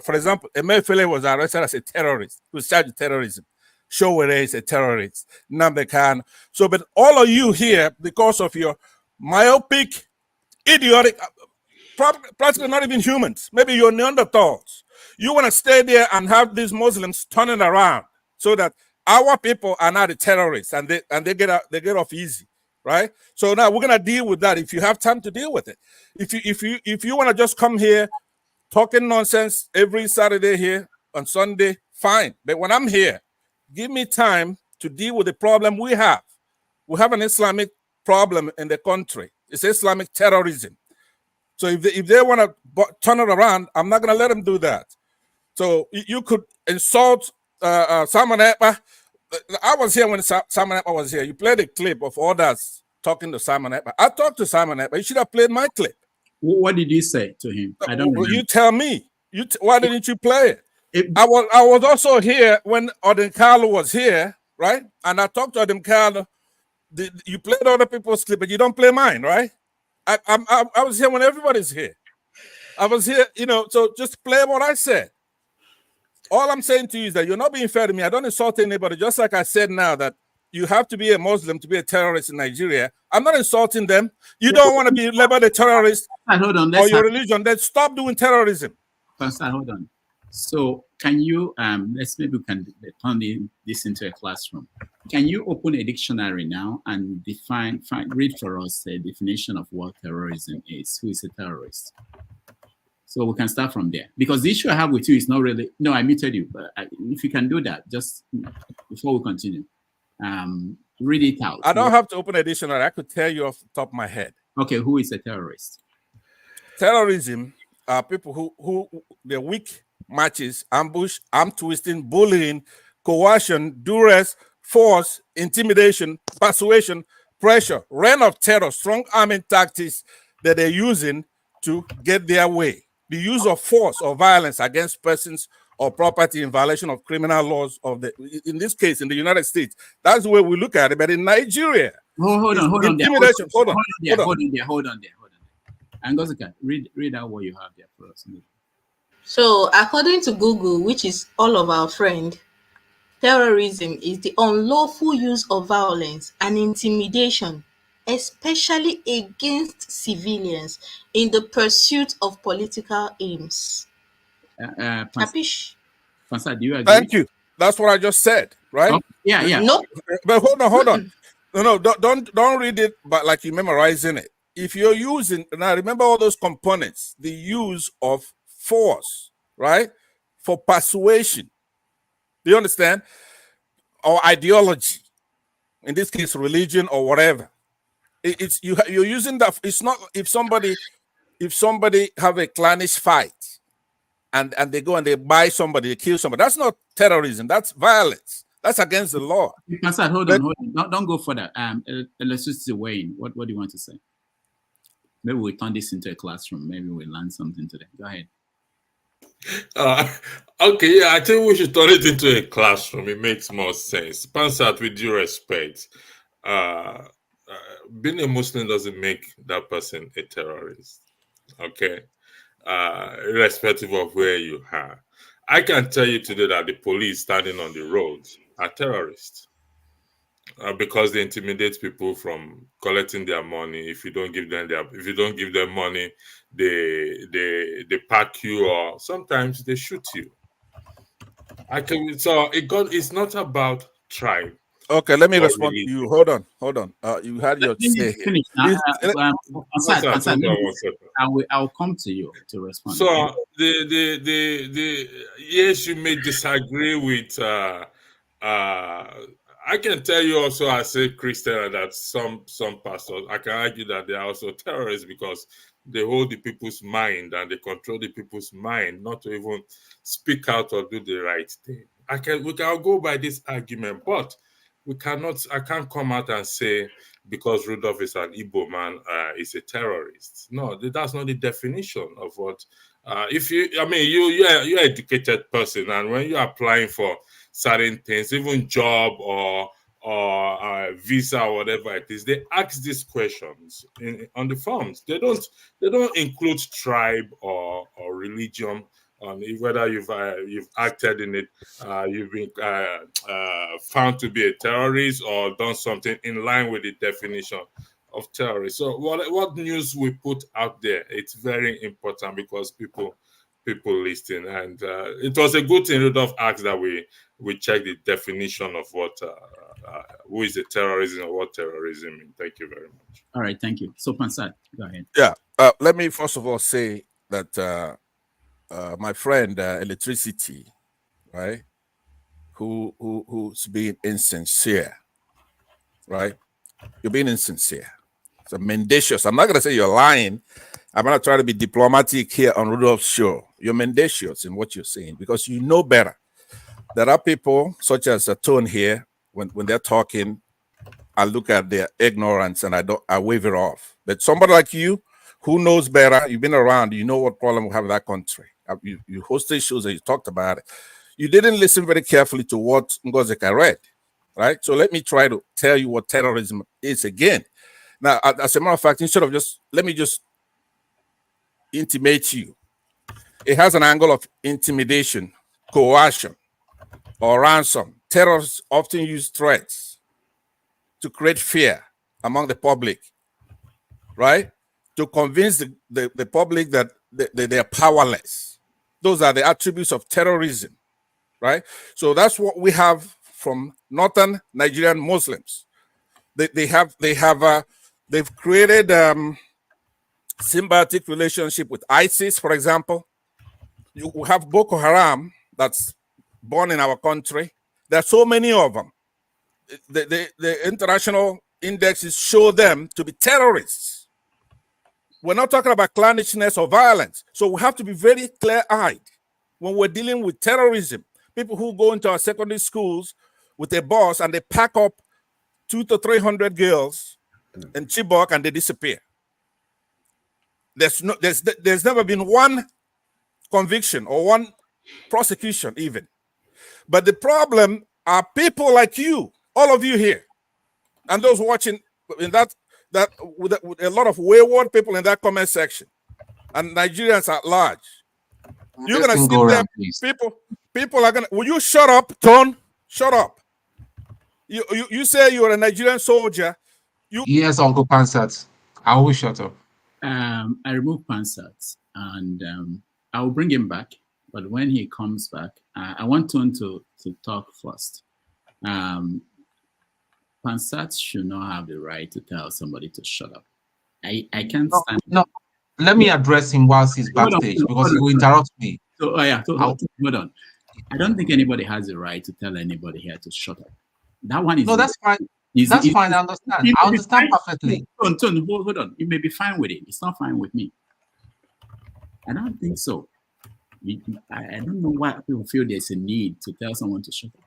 For example, Emefiele was arrested as a terrorist. He was charged with terrorism. Showere is a terrorist. Nnamdi Kanu. So, but all of you here, because of your myopic, idiotic, practically not even humans, maybe you're Neanderthals, you want to stay there and have these Muslims turning around so that our people are not the terrorists and they get off easy, right? So now we're gonna deal with that if you have time to deal with it. If you want to just come here talking nonsense every Saturday here on Sunday, fine. But when I'm here, give me time to deal with the problem we have. We have an Islamic problem in the country. It's Islamic terrorism. So if they want to turn it around, I'm not going to let them do that. So you could insult Simon Ekpa. I was here when Simon Ekpa was here. You played a clip of others talking to Simon Ekpa. I talked to Simon Ekpa. You should have played my clip. What did you say to him? I don't remember. You tell me. Why didn't you play it? I was also here when Odin Kalu was here, right? And I talked to Odin Kalu. You played other people's clip, but you don't play mine, right? I was here when everybody's here. I was here, so just play what I said. All I'm saying to you is that you're not being fair to me. I don't insult anybody, just like I said now that you have to be a Muslim to be a terrorist in Nigeria. I'm not insulting them. You don't want to be labeled a terrorist or your religion, then stop doing terrorism. Pastor, hold on. So can you, maybe we can turn this into a classroom. Can you open a dictionary now and read for us a definition of what terrorism is? Who is a terrorist? So we can start from there. Because the issue I have with you is not really, no, I muted you, but if you can do that, just before we continue, read it out. I don't have to open a dictionary. I could tell you off the top of my head. Okay, who is a terrorist? Terrorism are people who they're weak matches, ambush, arm twisting, bullying, coercion, duress, force, intimidation, persuasion, pressure, reign of terror, strong arming tactics that they're using to get their way. The use of force or violence against persons or property in violation of criminal laws in this case, in the United States. That's the way we look at it. But in Nigeria, hold on there. And Gozika, read out what you have there for us. So, according to Google, which is all of our friend, terrorism is the unlawful use of violence and intimidation, especially against civilians, in the pursuit of political aims. Capish? Pansa, do you agree? Thank you. That's what I just said, right? Oh, yeah. No. But hold on. No, don't read it, but like you're memorizing it. If you're using, now remember all those components, the use of force, right? For persuasion. Do you understand? Or ideology. In this case, religion or whatever. You're using that. It's not if somebody have a clannish fight and they go and they buy somebody, they kill somebody. That's not terrorism. That's violence. That's against the law. Hold on. Don't go further. Let's just Wayne. What do you want to say? Maybe we turn this into a classroom. Maybe we learn something today. Go ahead. Okay, yeah, I think we should turn it into a classroom. It makes more sense. Pansat, with due respect, being a Muslim doesn't make that person a terrorist. Okay, irrespective of where you are. I can tell you today that the police standing on the roads are terrorists. Because they intimidate people from collecting their money. If you don't give them money, they pack you, or sometimes they shoot you. It's not about tribe. Okay, let me or respond to religion. you. Hold on. You had your say here. Finish now. I'll come to you to respond. So the yes, you may disagree with I can tell you also as a Christian that some pastors, I can argue that they are also terrorists because they hold the people's mind and they control the people's mind not to even speak out or do the right thing. We can go by this argument, but I can't come out and say because Rudolph is an Igbo man, is a terrorist. No, that's not the definition of what. You're an educated person, and when you're applying for certain things, even job or visa or whatever it is, they ask these questions on the forms. They don't include tribe or religion on whether you've acted in it, you've been found to be a terrorist or done something in line with the definition of terrorist. So what news we put out there, it's very important because people listen, and it was a good thing Rudolph asked that we check the definition of what who is a terrorism or what terrorism means. Thank you very much. All right, thank you. So Pansat, go ahead. Yeah, let me first of all say that my friend Electricity, right, who's being insincere, right? You're being insincere. It's mendacious. I'm not going to say you're lying. I'm going to try to be diplomatic here on Rudolph's show. You're mendacious in what you're saying because you know better. There are people such as a Tone here, when they're talking, I look at their ignorance and I wave it off. But somebody like you who knows better, you've been around, you know what problem we have in that country. You hosted shows and you talked about it. You didn't listen very carefully to what Ngozeka read, right? So let me try to tell you what terrorism is again. Now, as a matter of fact, let me just intimate you. It has an angle of intimidation, coercion, or ransom. Terrorists often use threats to create fear among the public, right? To convince the public that they are powerless. Those are the attributes of terrorism, right? So that's what we have from northern Nigerian Muslims. They've created symbiotic relationship with ISIS, for example. You have Boko Haram that's born in our country. There are so many of them. The international indexes show them to be terrorists. We're not talking about clannishness or violence. So we have to be very clear-eyed when we're dealing with terrorism. People who go into our secondary schools with a bus and they pack up 200 to 300 girls in Chibok and they disappear. There's never been one conviction or one prosecution even. But the problem are people like you, all of you here, and those watching in that with a lot of wayward people in that comment section, and Nigerians at large. You're gonna sit there, people are gonna. Will you shut up, Tone? Shut up. You say you're a Nigerian soldier. Yes, Uncle Pansat. I will shut up. I remove Pansat and I will bring him back. But when he comes back, I want Tone to talk first. Pansat should not have the right to tell somebody to shut up. I can't stand. No, let me address him whilst he's backstage because he will interrupt me. So, hold on. I don't think anybody has the right to tell anybody here to shut up. That one is no. That's fine. That's fine. I understand. I understand perfectly. Tone, hold on. You may be fine with it. It's not fine with me. I don't think so. I don't know why people feel there's a need to tell someone to shut up.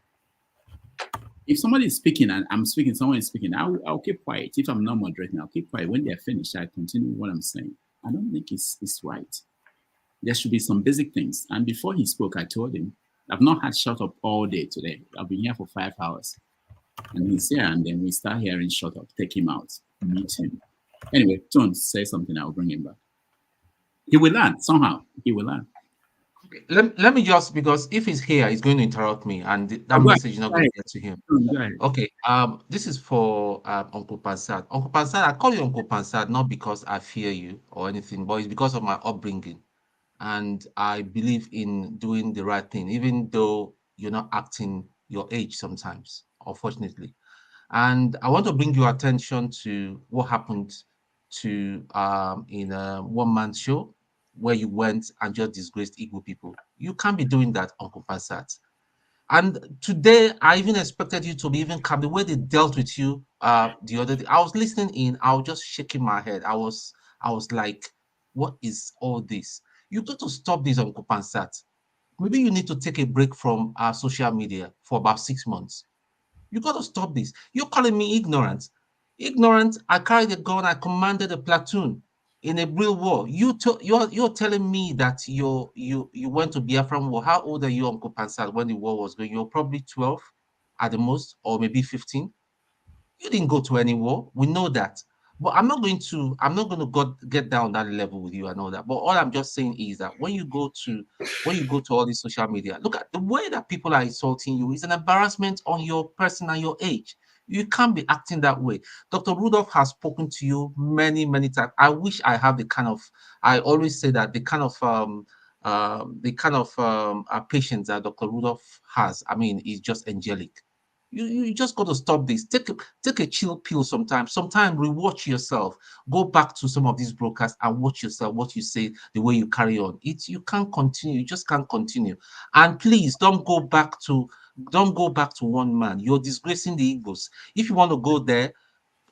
If somebody is speaking and I'm speaking, someone is speaking, I'll keep quiet. If I'm not moderating, I'll keep quiet. When they're finished, I continue what I'm saying. I don't think it's right. There should be some basic things. And before he spoke, I told him, I've not had shut up all day today. I've been here for 5 hours. And he's here, and then we start hearing shut up. Take him out. Meet him. Anyway, Tone, say something. I'll bring him back. He will learn somehow. He will learn. Let me just, because if he's here, he's going to interrupt me, and that message is not going to get to him. Okay. This is for Uncle Pansat. Uncle Pansat, I call you Uncle Pansat not because I fear you or anything, but it's because of my upbringing, and I believe in doing the right thing, even though you're not acting your age sometimes, unfortunately. And I want to bring your attention to what happened to in a one-man show where you went and just disgraced Igbo people. You can't be doing that, Uncle Fansat. And today, I even expected you to be even calm. The way they dealt with you the other day, I was listening in. I was just shaking my head. I was like, what is all this? You got to stop this, Uncle Fansat. Maybe you need to take a break from social media for about 6 months. You got to stop this. You're calling me ignorant. Ignorant. I carried a gun. I commanded a platoon in a real war. You're telling me that you went to Biafran war. How old are you, Uncle Pansat, when the war was going? You're probably 12 at the most, or maybe 15. You didn't go to any war. We know that. But I'm not going to get down that level with you and all that. But all I'm just saying is that when you go to all this social media, look at the way that people are insulting you is an embarrassment on your person and your age. You can't be acting that way. Dr. Rudolph has spoken to you many, many times. I wish I have I always say that the kind of patience that Dr. Rudolph has, I mean, is just angelic. You just got to stop this. Take a chill pill sometimes. Sometimes rewatch yourself. Go back to some of these broadcasts and watch yourself, what you say, the way you carry on. You can't continue. You just can't continue. And please don't go back to one man. You're disgracing the Igbos. If you want to go there,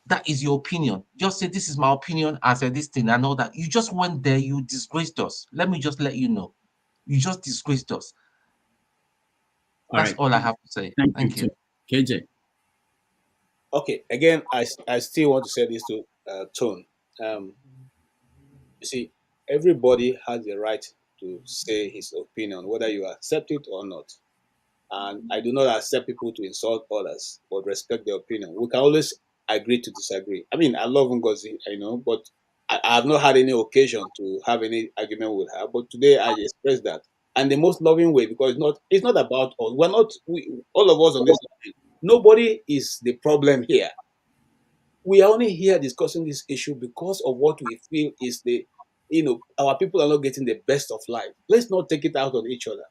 that is your opinion. Just say, this is my opinion. I said this thing and all that. You just went there. You disgraced us. Let me just let you know. You just disgraced us. That's all I have to say. Thank you. KJ. Okay, again, I still want to say this to Tone. You see, everybody has the right to say his opinion, whether you accept it or not. And I do not accept people to insult others, but respect their opinion. We can always agree to disagree. I mean, I love Ngozi, but I have not had any occasion to have any argument with her. But today I expressed that. And the most loving way, because it's not about us. All of us on this line, nobody is the problem here. We are only here discussing this issue because of what we feel is our people are not getting the best of life. Let's not take it out on each other.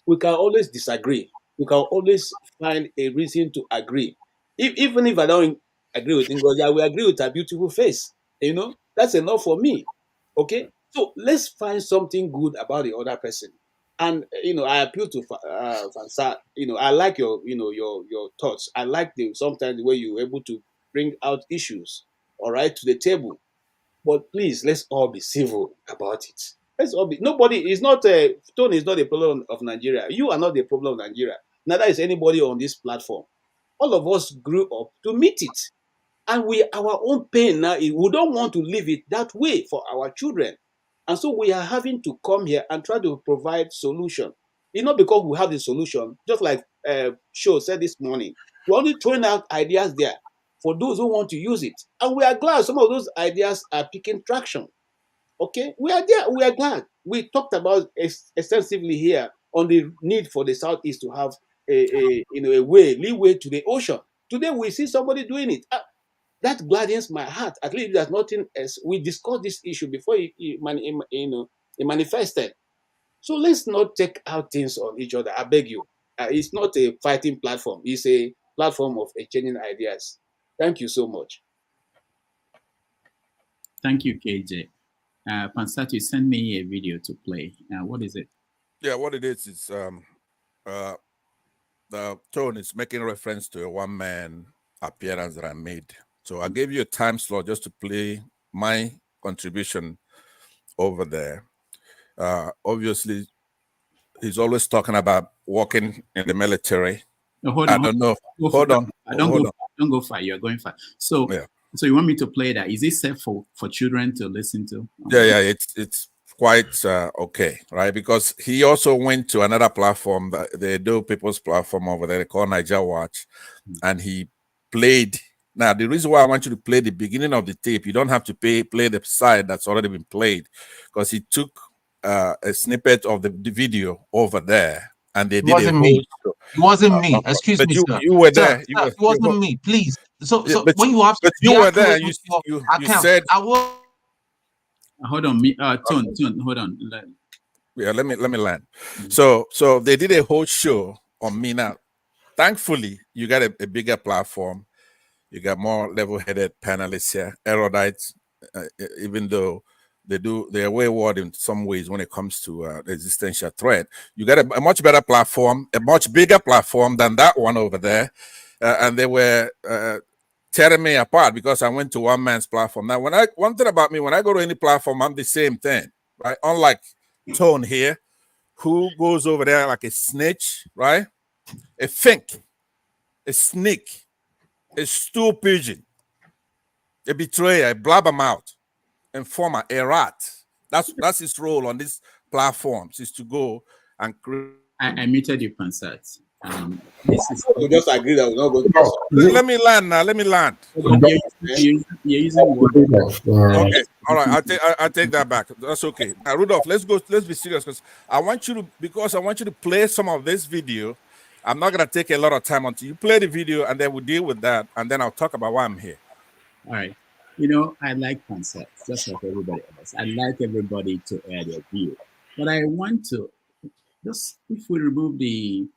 We can always disagree. We can always find a reason to agree. Even if I don't agree with Ngozi, I will agree with her beautiful face. That's enough for me. Okay? So let's find something good about the other person. And I appeal to Fansa. I like your thoughts. I like sometimes the way you're able to bring out issues, all right, to the table. But please, let's all be civil about it. Let's all be. Nobody is not Tone is not the problem of Nigeria. You are not the problem of Nigeria. Neither is anybody on this platform. All of us grew up to meet it, and our own pain now. We don't want to leave it that way for our children. And so we are having to come here and try to provide solution. It's not because we have the solution, just like Show said this morning. We're only throwing out ideas there for those who want to use it. And we are glad some of those ideas are picking traction. Okay? We are there. We are glad. We talked about extensively here on the need for the Southeast to have a leeway to the ocean. Today we see somebody doing it. That gladdens my heart. At least there's nothing else. We discussed this issue before it manifested. So let's not take out things on each other. I beg you. It's not a fighting platform. It's a platform of exchanging ideas. Thank you so much. Thank you, KJ. Pansat, send me a video to play. What is it? Yeah, what it is the tone is making reference to a one-man appearance that I made. So I gave you a time slot just to play my contribution over there. Obviously, he's always talking about working in the military. No, hold on. I don't know. Hold on. Don't go far. You're going far. So, yeah. So you want me to play that? Is it safe for children to listen to? Yeah. It's quite okay, right? Because he also went to another platform, they do people's platform over there, they call Niger Watch, and he played. Now, the reason why I want you to play the beginning of the tape, you don't have to play the side that's already been played, because he took a snippet of the video over there, and they did a whole show. It wasn't me. Excuse me, sir. You were there. Sir, it wasn't me. Please. So but when you have, but you were there. You said. Hold on, Tone. Hold on. Yeah, let me land. So they did a whole show on me now. Thankfully, you got a bigger platform. You got more level-headed panelists here, erudites, even though they're wayward in some ways when it comes to the existential threat. You got a much better platform, a much bigger platform than that one over there. And they were tearing me apart because I went to one man's platform. Now, one thing about me, when I go to any platform, I'm the same thing, right? Unlike Tone here, who goes over there like a snitch, right? A fink, a sneak, a stool pigeon, a betrayer, a blabbermouth, informer, a rat. That's his role on these platforms, is to go and create. I muted you, Pansat. This is we just agree that we're not going to. Let me land now. Let me land. You're using word. Okay, all right. I'll take that back. That's okay. Now, Rudolph, let's be serious because I want you to play some of this video. I'm not gonna take a lot of time until you play the video, and then we'll deal with that, and then I'll talk about why I'm here. All right. You know, I like concepts, just like everybody else. I like everybody to air their view, but I want to just, if we remove the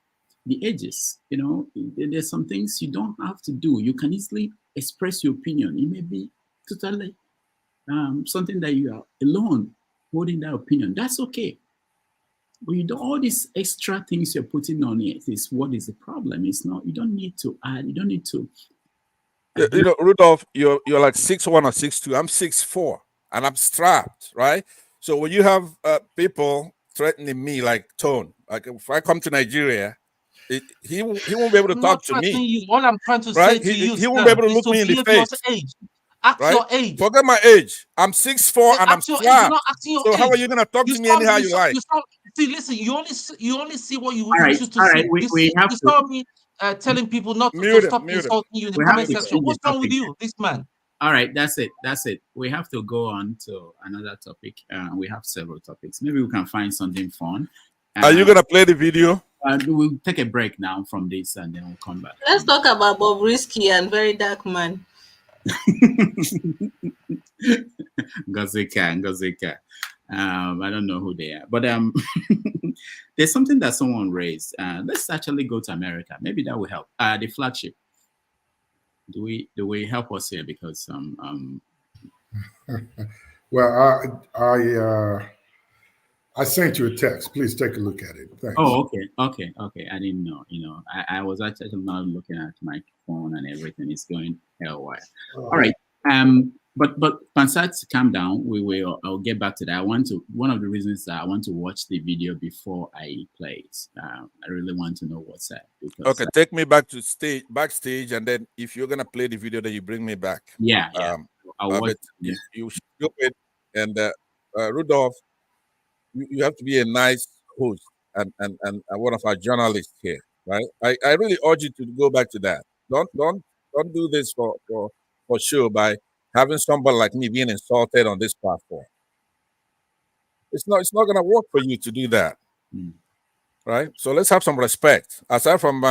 edges, you know, there's some things you don't have to do. You can easily express your opinion. It may be totally something that you are alone holding that opinion. That's okay. But you don't, all these extra things you're putting on it is what is the problem. It's not, you don't need to add, you don't need to. You know, Rudolph, you're like 6'1" or 6'2". I'm 6'4", and I'm strapped, right? So when you have people threatening me like Tone, like if I come to Nigeria, he won't be able to talk to me. You. All I'm trying to right? say to you, he won't be able to look me in the face. Age. Act right? your age. Forget my age. I'm 6'4" and I'm strapped. So how are you gonna talk to me anyhow you like? See, listen. You only see what you choose to all see. right. We have you to saw me telling people not to stop insulting you in the comment section. What's wrong with you, this man? All right, that's it. We have to go on to another topic. We have several topics. Maybe we can find something fun. Are you gonna play the video? We'll take a break now from this, and then we'll come back. Let's talk about Bobrisky and Very Dark Man. Ngozika. I don't know who they are, but there's something that someone raised. Let's actually go to America. Maybe that will help. The flagship. Do we help us here? Because well, I sent you a text. Please take a look at it. Thanks. Oh, okay. I didn't know. You know, I was actually not looking at my phone and everything. It's going haywire. All right. But Pansat, calm down. I'll get back to that. One of the reasons that I want to watch the video before I play it. I really want to know what's that. Because, okay, take me back to backstage, and then if you're gonna play the video, then you bring me back. Yeah. I'll watch. You should it, and Rudolph, you have to be a nice host and one of our journalists here, right? I really urge you to go back to that. Don't do this for sure by having somebody like me being insulted on this platform. It's not gonna work for you to do that. Right? So let's have some respect. Aside from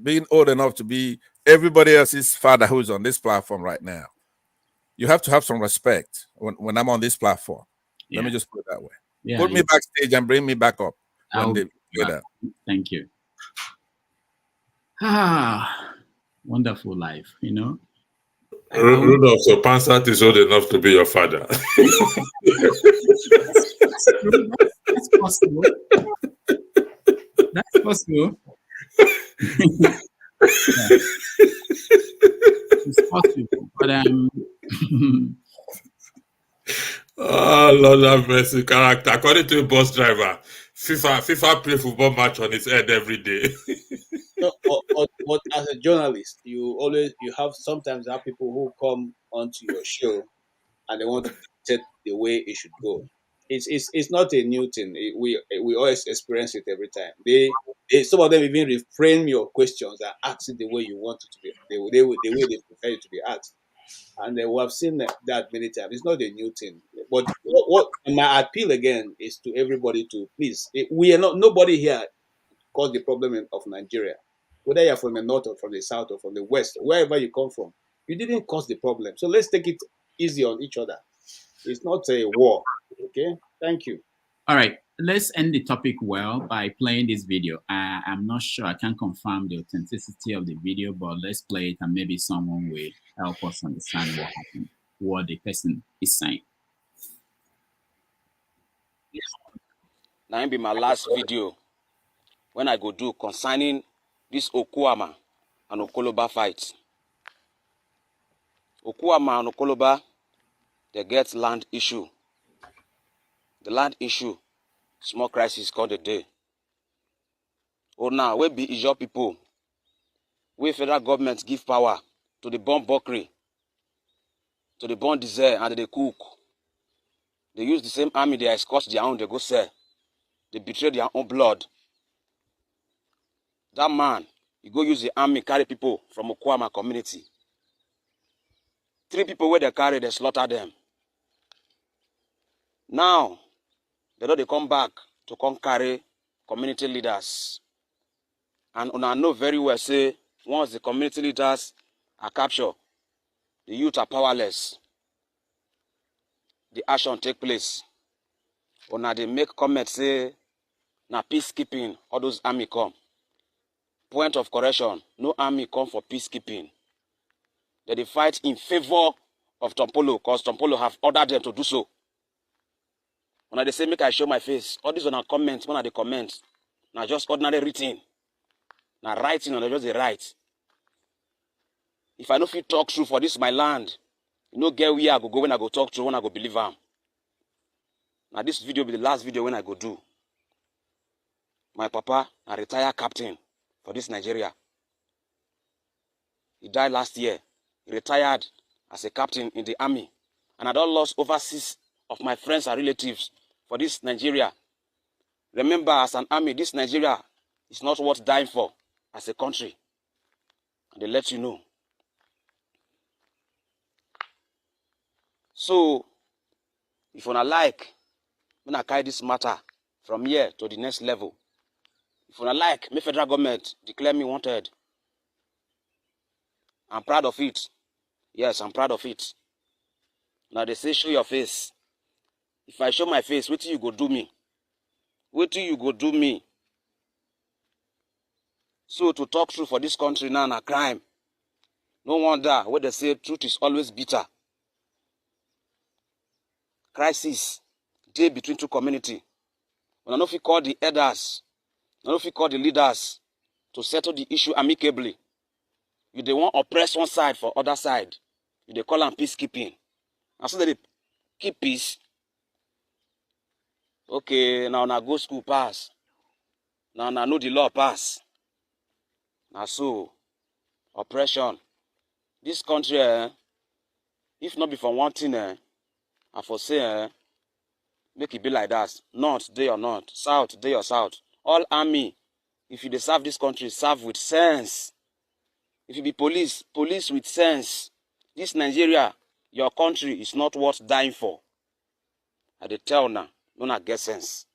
being old enough to be everybody else's father who's on this platform right now, you have to have some respect when I'm on this platform. Yeah. Let me just put it that way. Yeah, put me backstage and bring me back up when they play that. Thank you. Wonderful life, you know. Rudolph, so Pansat is old enough to be your father. That's possible. That's possible. It's possible, but oh Lord have mercy, character. According to a bus driver, FIFA play football match on his head every day. No, but as a journalist, you sometimes have people who come onto your show and they want to set the way it should go. It's not a new thing. We always experience it every time. Some of them even reframe your questions and ask it the way you want it to be, the way they prefer it to be asked. And we have seen that many times. It's not a new thing. But what my appeal again is to everybody to please. We are not, nobody here caused the problem of Nigeria. Whether you're from the north or from the south or from the west, wherever you come from, you didn't cause the problem. So let's take it easy on each other. It's not a war. Okay? Thank you. All right. let's end the topic well by playing this video. I'm not sure, I can't confirm the authenticity of the video, but let's play it and maybe someone will help us understand what happened, what the person is saying. Now be my last video when I go do concerning this Okuoma and Okoloba fight. Okuoma and Okoloba, they get land issue. The land issue, small crisis called a day. Oh now, where be your people? Where federal government give power to the bomb buckery, to the bomb diesel, and they cook. They use the same army, they escort their own, they go sell. They betray their own blood. That man, he go use the army, carry people from Okuama community. 3 people where they carry, they slaughter them. Now, they come back to come carry community leaders. And I know very well, say, once the community leaders are captured, the youth are powerless. The action take place. When they make comments, say, na peacekeeping, all those army come. Point of correction, no army come for peacekeeping. They fight in favor of Tompolo, because Tompolo have ordered them to do so. When they say, make I show my face, all these are comments, when they comment, now just ordinary written. Now writing, and just the write. If I know if you talk true for this my land, you know get where I go when I go talk true, when I go believe am. Now this video be the last video when I go do. My papa, a retired captain for this Nigeria. He died last year. He retired as a captain in the army. And I don't lost over 6 of my friends and relatives for this Nigeria. Remember, as an army, this Nigeria is not worth dying for as a country. And they let you know. So, if you not like, when I carry this matter from here to the next level, if you not like, my federal government declare me wanted. I'm proud of it. Yes, I'm proud of it. Now they say, show your face. If I show my face, what do you go do me? What do you go do me? So to talk true for this country now is a crime. No wonder when they say truth is always bitter. Crisis, day between 2 communities. When I know if you call the elders, I know if you call the leaders to settle the issue amicably. You they want oppress one side for other side. You they call them peacekeeping. And so they keep peace. Okay, now go school pass. Now know the law pass. Now so oppression. This country, if not be for one thing, I for say, make it be like that. North, day or north. South, day or south. All army, if you dey serve this country, serve with sense. If you be police, police with sense. This Nigeria, your country is not worth dying for. I dey tell now, no na get sense.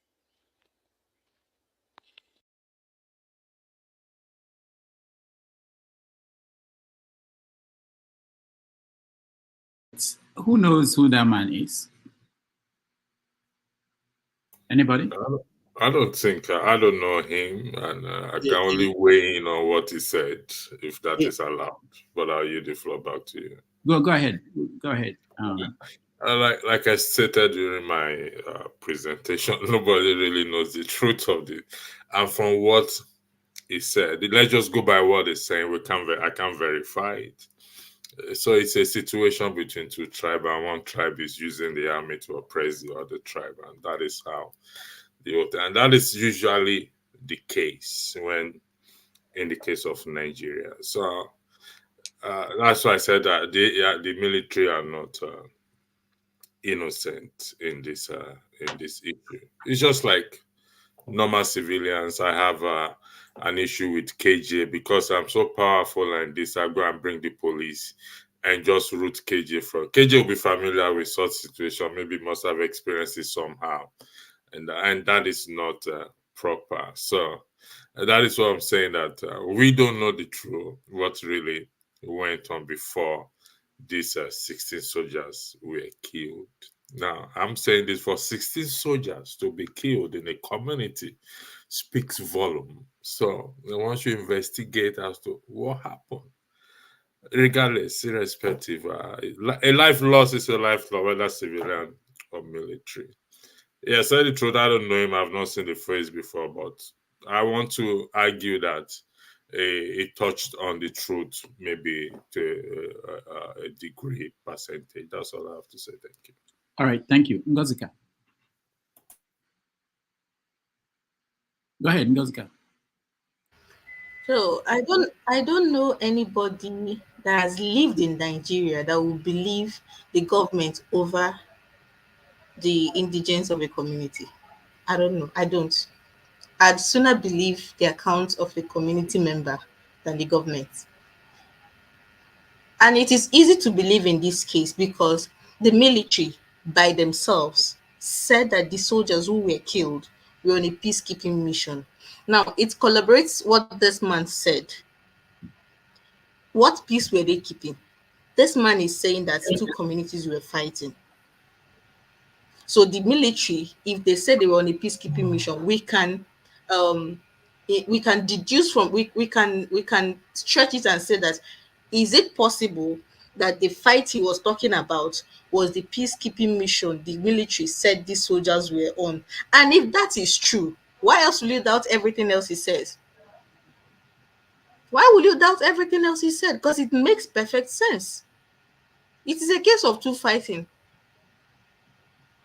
Who knows who that man is? Anybody? I don't think, I don't know him, and I can only weigh in on what he said, if that is allowed. But I'll yield the floor back to you. Go ahead. Go ahead. Like I stated during my presentation, nobody really knows the truth of it. And from what he said, let's just go by what he's saying. I can't verify it. So it's a situation between 2 tribes, and one tribe is using the army to oppress the other tribe, and that is how and that is usually the case when, in the case of Nigeria. So that's why I said that the military are not innocent in this issue. It's just like normal civilians. I have an issue with KJ because I'm so powerful and this. I go and bring the police and just root KJ from. KJ will be familiar with such situation. Maybe must have experienced it somehow. And that is not proper. So that is what I'm saying, that we don't know the truth, what really went on before these 16 soldiers were killed. Now, I'm saying this for 16 soldiers to be killed in a community speaks volume. So, once you investigate as to what happened, regardless, irrespective, a life loss is a life loss, whether civilian or military. Yeah, say the truth, I don't know him. I've not seen the phrase before, but I want to argue that it touched on the truth, maybe to a degree, percentage. That's all I have to say. Thank you. All right, thank you. Ngozika. Go ahead, Ngozika. So I don't know anybody that has lived in Nigeria that will believe the government over the indigents of a community. I don't know. I don't. I'd sooner believe the account of a community member than the government. And it is easy to believe in this case because the military by themselves said that the soldiers who were killed were on a peacekeeping mission. Now, it corroborates what this man said. What peace were they keeping? This man is saying that two communities were fighting. So the military, if they say they were on a peacekeeping mission, we can deduce from we can stretch it and say that is it possible that the fight he was talking about was the peacekeeping mission the military said these soldiers were on? And if that is true, why else will you doubt everything else he says? Why will you doubt everything else he said? Because it makes perfect sense. It is a case of two fighting.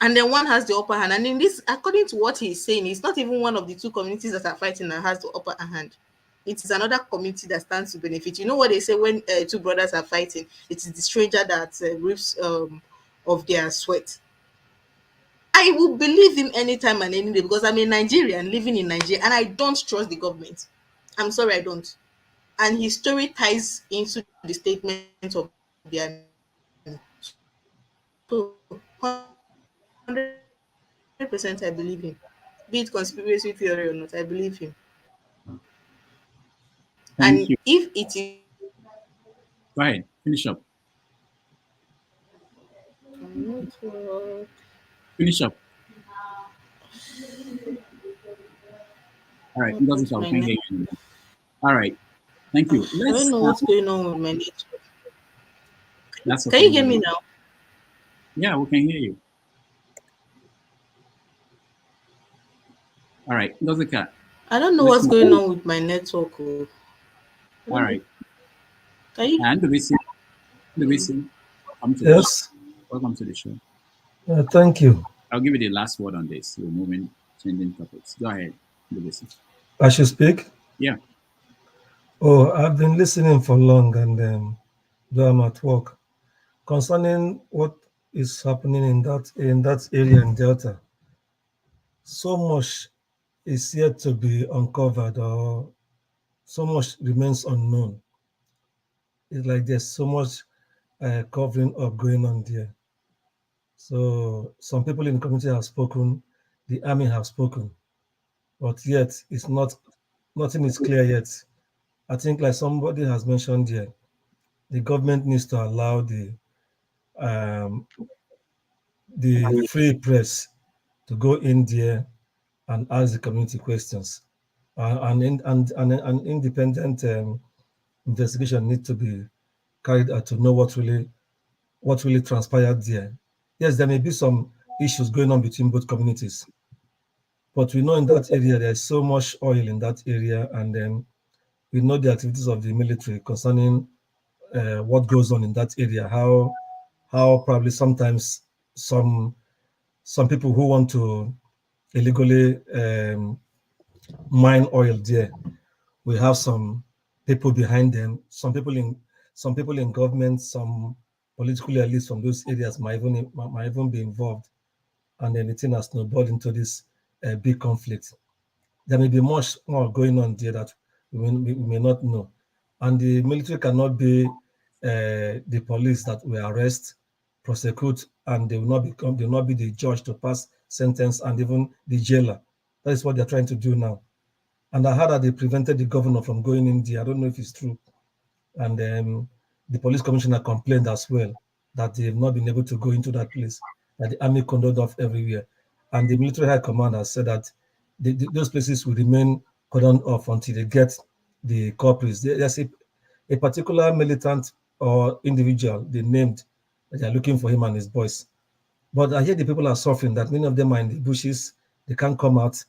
And then one has the upper hand. And in this, according to what he's saying, it's not even one of the two communities that are fighting that has the upper hand. It is another community that stands to benefit. You know what they say when two brothers are fighting? It is the stranger that reaps of their sweat. I will believe him anytime and any day because I'm a Nigerian living in Nigeria and I don't trust the government. I'm sorry, I don't. And his story ties into the statement of the army. So 100% I believe him. Be it conspiracy theory or not, I believe him. Thank you. If it is... Go ahead, finish up. Finish up. All right, all right, thank you. I don't know what's going on with my network. That's okay. Can you hear me now? Yeah, we can hear you. All right, Ngozika. I don't know what's going on with my network. All right. Can you? And the reason. Yes. Welcome to the show. Thank you. I'll give you the last word on this. We're moving, changing topics. Go ahead, Ndubisi. I should speak? Yeah. Oh, I've been listening for long and though I'm at work. Concerning what is happening in that area in Delta, so much is yet to be uncovered or so much remains unknown. It's like there's so much covering up going on there. So some people in the community have spoken, the army have spoken, but yet it's nothing is clear yet. I think like somebody has mentioned here, the government needs to allow the free press to go in there and ask the community questions. An independent investigation needs to be carried out to know what really transpired there. Yes, there may be some issues going on between both communities, but we know in that area there's so much oil in that area, and then we know the activities of the military concerning what goes on in that area. How probably sometimes some people who want to illegally mine oil there, we have some people behind them. Some people in government, some political elites from those areas might even be involved, and then the thing has snowballed into this big conflict. There may be much more going on there that we may not know, and the military cannot be the police that will arrest, prosecute, and they will not be the judge to pass sentence and even the jailer. That is what they're trying to do now. And I heard that they prevented the governor from going in there. I don't know if it's true. And the police commissioner complained as well that they have not been able to go into that place. that the army cordoned off everywhere. And the military high command has said that those places will remain cordoned off until they get the culprits. There's a particular militant or individual they named that they are looking for him and his boys. But I hear the people are suffering, that many of them are in the bushes, they can't come out.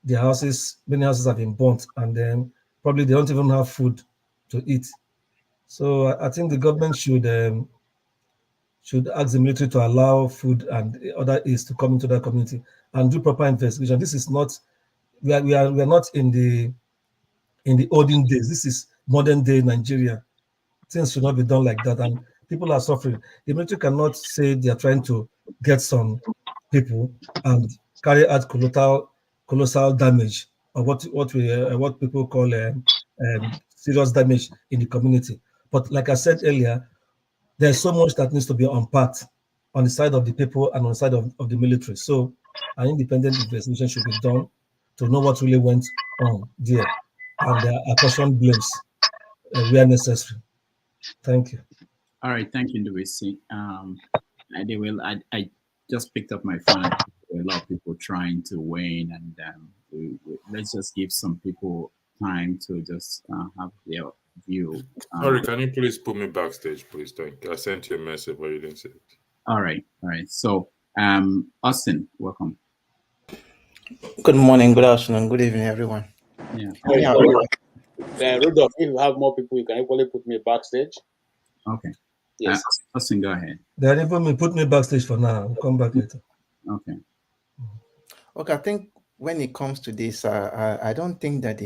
Their houses, many houses have been burnt, and then probably they don't even have food to eat. So I think the government should ask the military to allow food and other aids to come into that community and do proper investigation. This is not, we are not in the olden days. This is modern day Nigeria. Things should not be done like that, and people are suffering. The military cannot say they are trying to get some people and carry out colossal damage, or what people call serious damage in the community. But like I said earlier, there's so much that needs to be unpacked on the side of the people and on the side of the military. So an independent investigation should be done to know what really went on there, and apportion blames where necessary. Thank you. All right, thank you, Ndubisi. I just picked up my phone. There are a lot of people trying to weigh in, and let's just give some people time to just have their view. Sorry, can you please put me backstage, please? Thank you. I sent you a message, but you didn't see it. All right. So, Austin, welcome. Good morning, good afternoon, good evening, everyone. Yeah. Rudolph, if you have more people, you can equally put me backstage. Okay. Yes. Austin, go ahead. They even put me backstage for now. I'll come back later. Okay. Okay, I think when it comes to this, I don't think that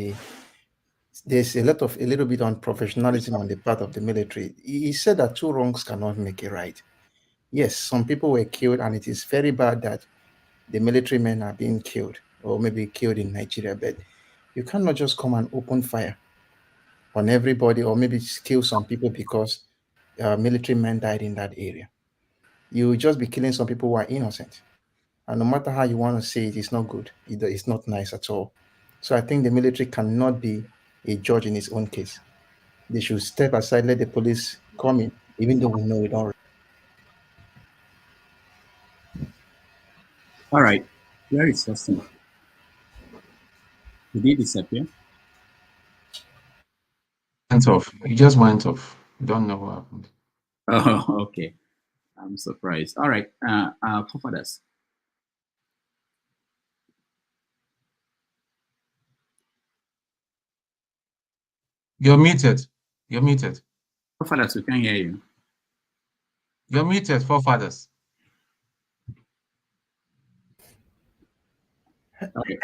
there's a little bit on professionalism on the part of the military. He said that two wrongs cannot make a right. Yes, some people were killed, and it is very bad that the military men are being killed, or maybe killed in Nigeria, but you cannot just come and open fire on everybody, or maybe kill some people because military men died in that area. You will just be killing some people who are innocent. And no matter how you want to say it, it's not good. It's not nice at all. So I think the military cannot be a judge in its own case. They should step aside, let the police come in, even though we know we don't. All right. Where is Austin? Did he disappear? Went off. He just went off. Don't know what happened. Oh, okay. I'm surprised. All right. Forefathers. You're muted. You're muted. Forefathers, we can't hear you. You're muted, forefathers. Okay.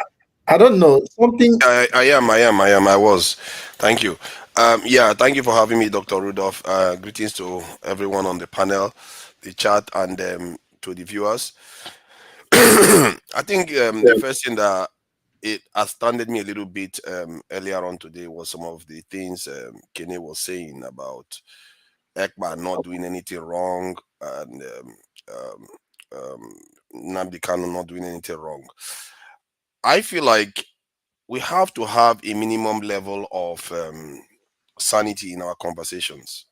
I don't know. Something. I am. I was. Thank you. Yeah, thank you for having me, Dr. Rudolph. Greetings to everyone on the panel, the chat, and to the viewers. I think the first thing that it astounded me a little bit earlier on today was some of the things Kene was saying about ECMA not doing anything wrong, and Nnamdi Kanu not doing anything wrong. I feel like we have to have a minimum level of sanity in our conversations,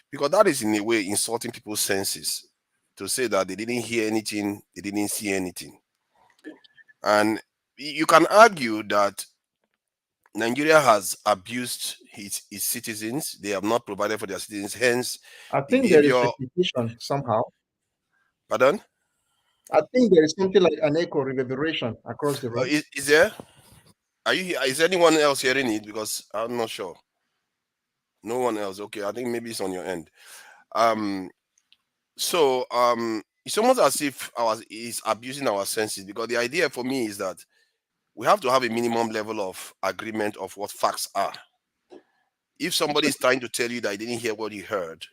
because that is in a way insulting people's senses to say that they didn't hear anything, they didn't see anything. And you can argue that Nigeria has abused its citizens. They have not provided for their citizens. Hence, I think there is repetition somehow. Pardon? I think there is something like an echo reverberation across the room. Is there? Are you here? Is anyone else hearing it? Because I'm not sure. No one else. Okay, I think maybe it's on your end. So it's almost as if is abusing our senses, because the idea for me is that we have to have a minimum level of agreement of what facts are. If somebody is trying to tell you that he didn't hear what he heard,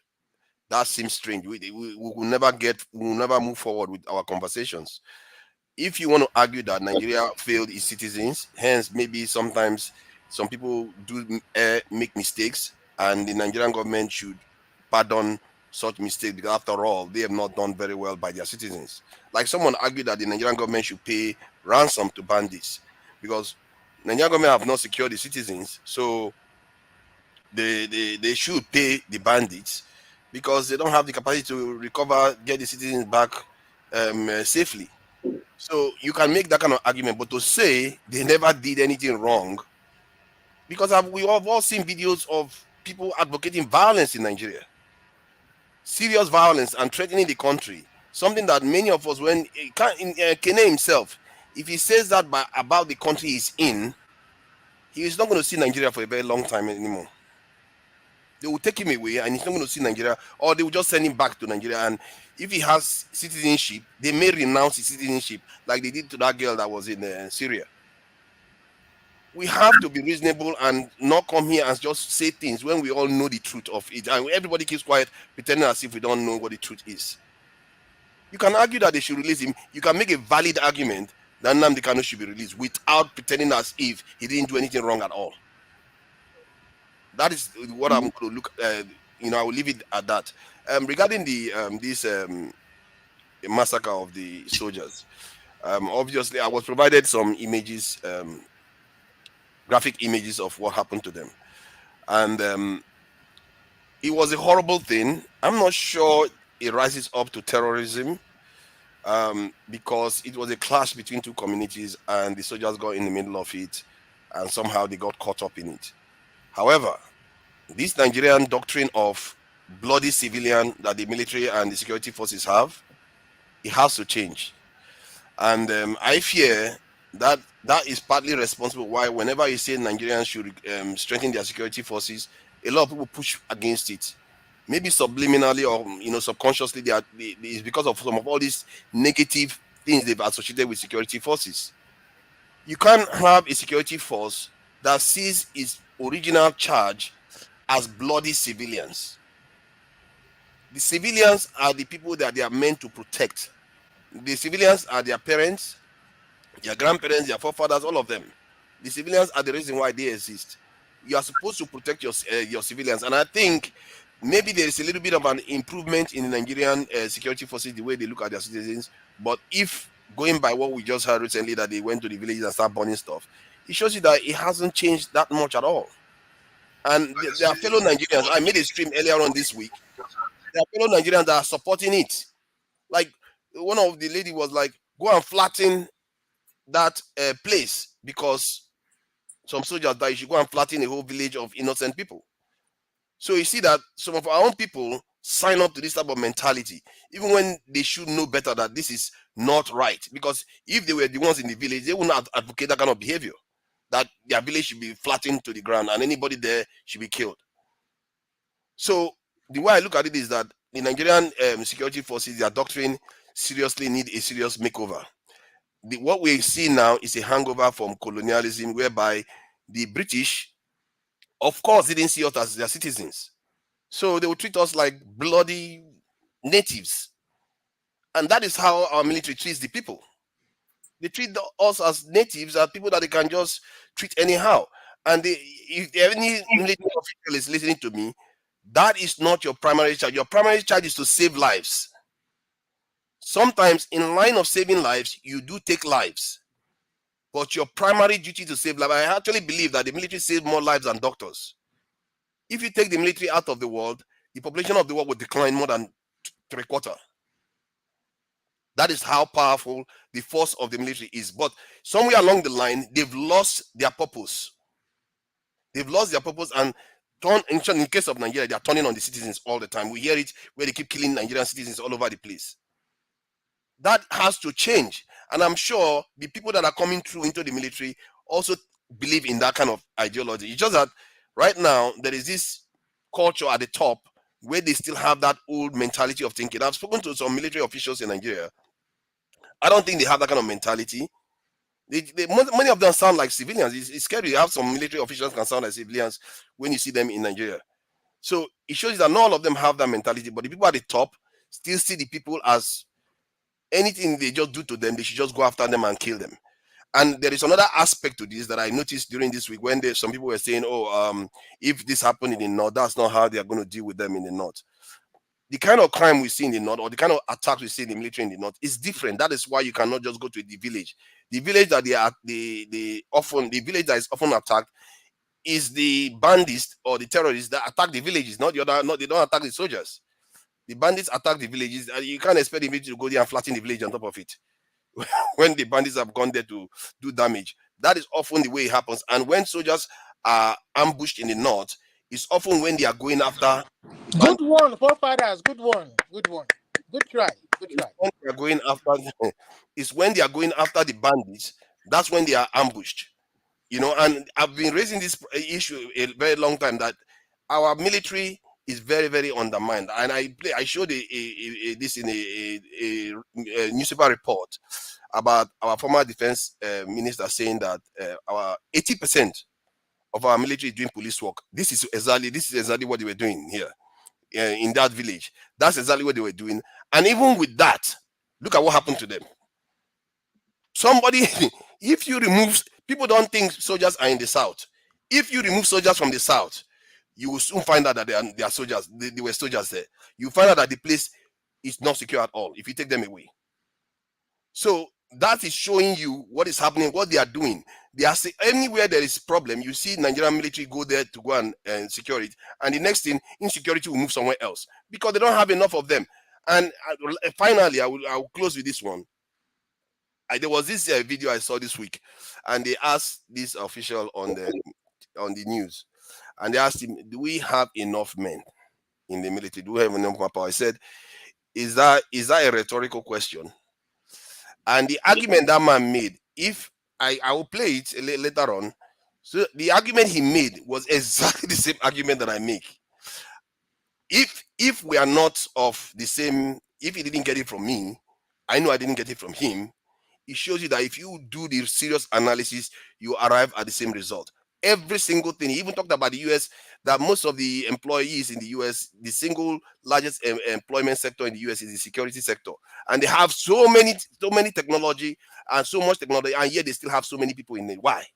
that seems strange. We will never move forward with our conversations. If you want to argue that Nigeria failed its citizens, hence maybe sometimes some people do make mistakes, and the Nigerian government should pardon such mistakes, because after all, they have not done very well by their citizens. Like someone argued that the Nigerian government should pay ransom to bandits, because Nigerian government have not secured the citizens, so they should pay the bandits, because they don't have the capacity to recover, get the citizens back safely. So you can make that kind of argument, but to say they never did anything wrong, because we have all seen videos of people advocating violence in Nigeria, serious violence and threatening the country. Something that many of us, when Kene himself, if he says that about the country he's in, he is not going to see Nigeria for a very long time anymore. They will take him away and he's not going to see Nigeria, or they will just send him back to Nigeria. And if he has citizenship, they may renounce his citizenship like they did to that girl that was in Syria. We have to be reasonable and not come here and just say things when we all know the truth of it. And everybody keeps quiet, pretending as if we don't know what the truth is. You can argue that they should release him. You can make a valid argument that Nnamdi Kanu should be released without pretending as if he didn't do anything wrong at all. That is what I'm going to look. I will leave it at that. Regarding this massacre of the soldiers, obviously I was provided some images, graphic images of what happened to them, and it was a horrible thing. I'm not sure it rises up to terrorism, because it was a clash between two communities, and the soldiers got in the middle of it, and somehow they got caught up in it. However, this Nigerian doctrine of bloody civilian that the military and the security forces have, it has to change. And I fear that that is partly responsible why whenever you say Nigerians should strengthen their security forces, a lot of people push against it. Maybe subliminally or subconsciously, it's because of some of all these negative things they've associated with security forces. You can't have a security force that sees its original charge as bloody civilians. The civilians are the people that they are meant to protect. The civilians are their parents, their grandparents, their forefathers, all of them. The civilians are the reason why they exist. You are supposed to protect your civilians, and I think maybe there is a little bit of an improvement in the Nigerian security forces, the way they look at their citizens. But if going by what we just heard recently, that they went to the villages and started burning stuff, it shows you that it hasn't changed that much at all. And there are fellow Nigerians. I made a stream earlier on this week. There are fellow Nigerians that are supporting it. Like one of the lady was like, go and flatten that place because some soldiers died. You should go and flatten a whole village of innocent people. So you see that some of our own people sign up to this type of mentality, even when they should know better that this is not right. Because if they were the ones in the village, they would not advocate that kind of behavior, that their village should be flattened to the ground and anybody there should be killed. So the way I look at it is that the Nigerian security forces, their doctrine seriously need a serious makeover. What we see now is a hangover from colonialism, whereby the British, of course, didn't see us as their citizens. So they would treat us like bloody natives. And that is how our military treats the people. They treat us as natives, as people that they can just treat anyhow. And if any military official is listening to me, that is not your primary charge. Your primary charge is to save lives. Sometimes in line of saving lives, you do take lives. But your primary duty is to save lives. I actually believe that the military saves more lives than doctors. If you take the military out of the world, the population of the world will decline more than 3/4. That is how powerful the force of the military is. But somewhere along the line, they've lost their purpose. They've lost their purpose, and in case of Nigeria, they are turning on the citizens all the time. We hear it where they keep killing Nigerian citizens all over the place. That has to change. And I'm sure the people that are coming through into the military also believe in that kind of ideology. It's just that right now, there is this culture at the top where they still have that old mentality of thinking. I've spoken to some military officials in Nigeria. I don't think they have that kind of mentality. Many of them sound like civilians. It's scary. You have some military officials can sound like civilians when you see them in Nigeria. So it shows that not all of them have that mentality, but the people at the top still see the people as anything they just do to them, they should just go after them and kill them. And there is another aspect to this that I noticed during this week when some people were saying, if this happened in the north, that's not how they are going to deal with them in the north. The kind of crime we see in the north, or the kind of attacks we see in the military in the north, is different. That is why you cannot just go to the village. The village that the village that is often attacked is the bandits or the terrorists that attack the villages, not the other. Not they don't attack the soldiers. The bandits attack the villages, and you can't expect the military to go there and flatten the village on top of it. When the bandits have gone there to do damage, that is often the way it happens. And when soldiers are ambushed in the north, it's often when they are going after. Good one, forefathers. Good one. Good one. Good try. Good try. When they are going after, it's when they are going after the bandits. That's when they are ambushed. You know, and I've been raising this issue a very long time that our military is very, very undermined. And I showed this in a newspaper report about our former defense minister saying that our 80% of our military is doing police work. This is exactly what they were doing here in that village. That's exactly what they were doing. And even with that, look at what happened to them. Somebody, if you remove, people don't think soldiers are in the south. If you remove soldiers from the south, you will soon find out that they are soldiers. They were soldiers there. You find out that the place is not secure at all if you take them away. So that is showing you what is happening, what they are doing. They are anywhere there is problem, you see Nigerian military go there to go and secure it, and the next thing, insecurity will move somewhere else because they don't have enough of them. And finally, I will close with this one. There was this video I saw this week, and they asked this official on the news, and they asked him, "Do we have enough men in the military? Do we have enough manpower?" I said, "Is that a rhetorical question?" And the argument that man made, if I will play it later on. So the argument he made was exactly the same argument that I make. If we are not of the same, if he didn't get it from me, I know I didn't get it from him. It shows you that if you do the serious analysis, you arrive at the same result. Every single thing. He even talked about the US, that most of the employees in the US, the single largest employment sector in the US is the security sector. And they have so many technology and so much technology, and yet they still have so many people in it. Why?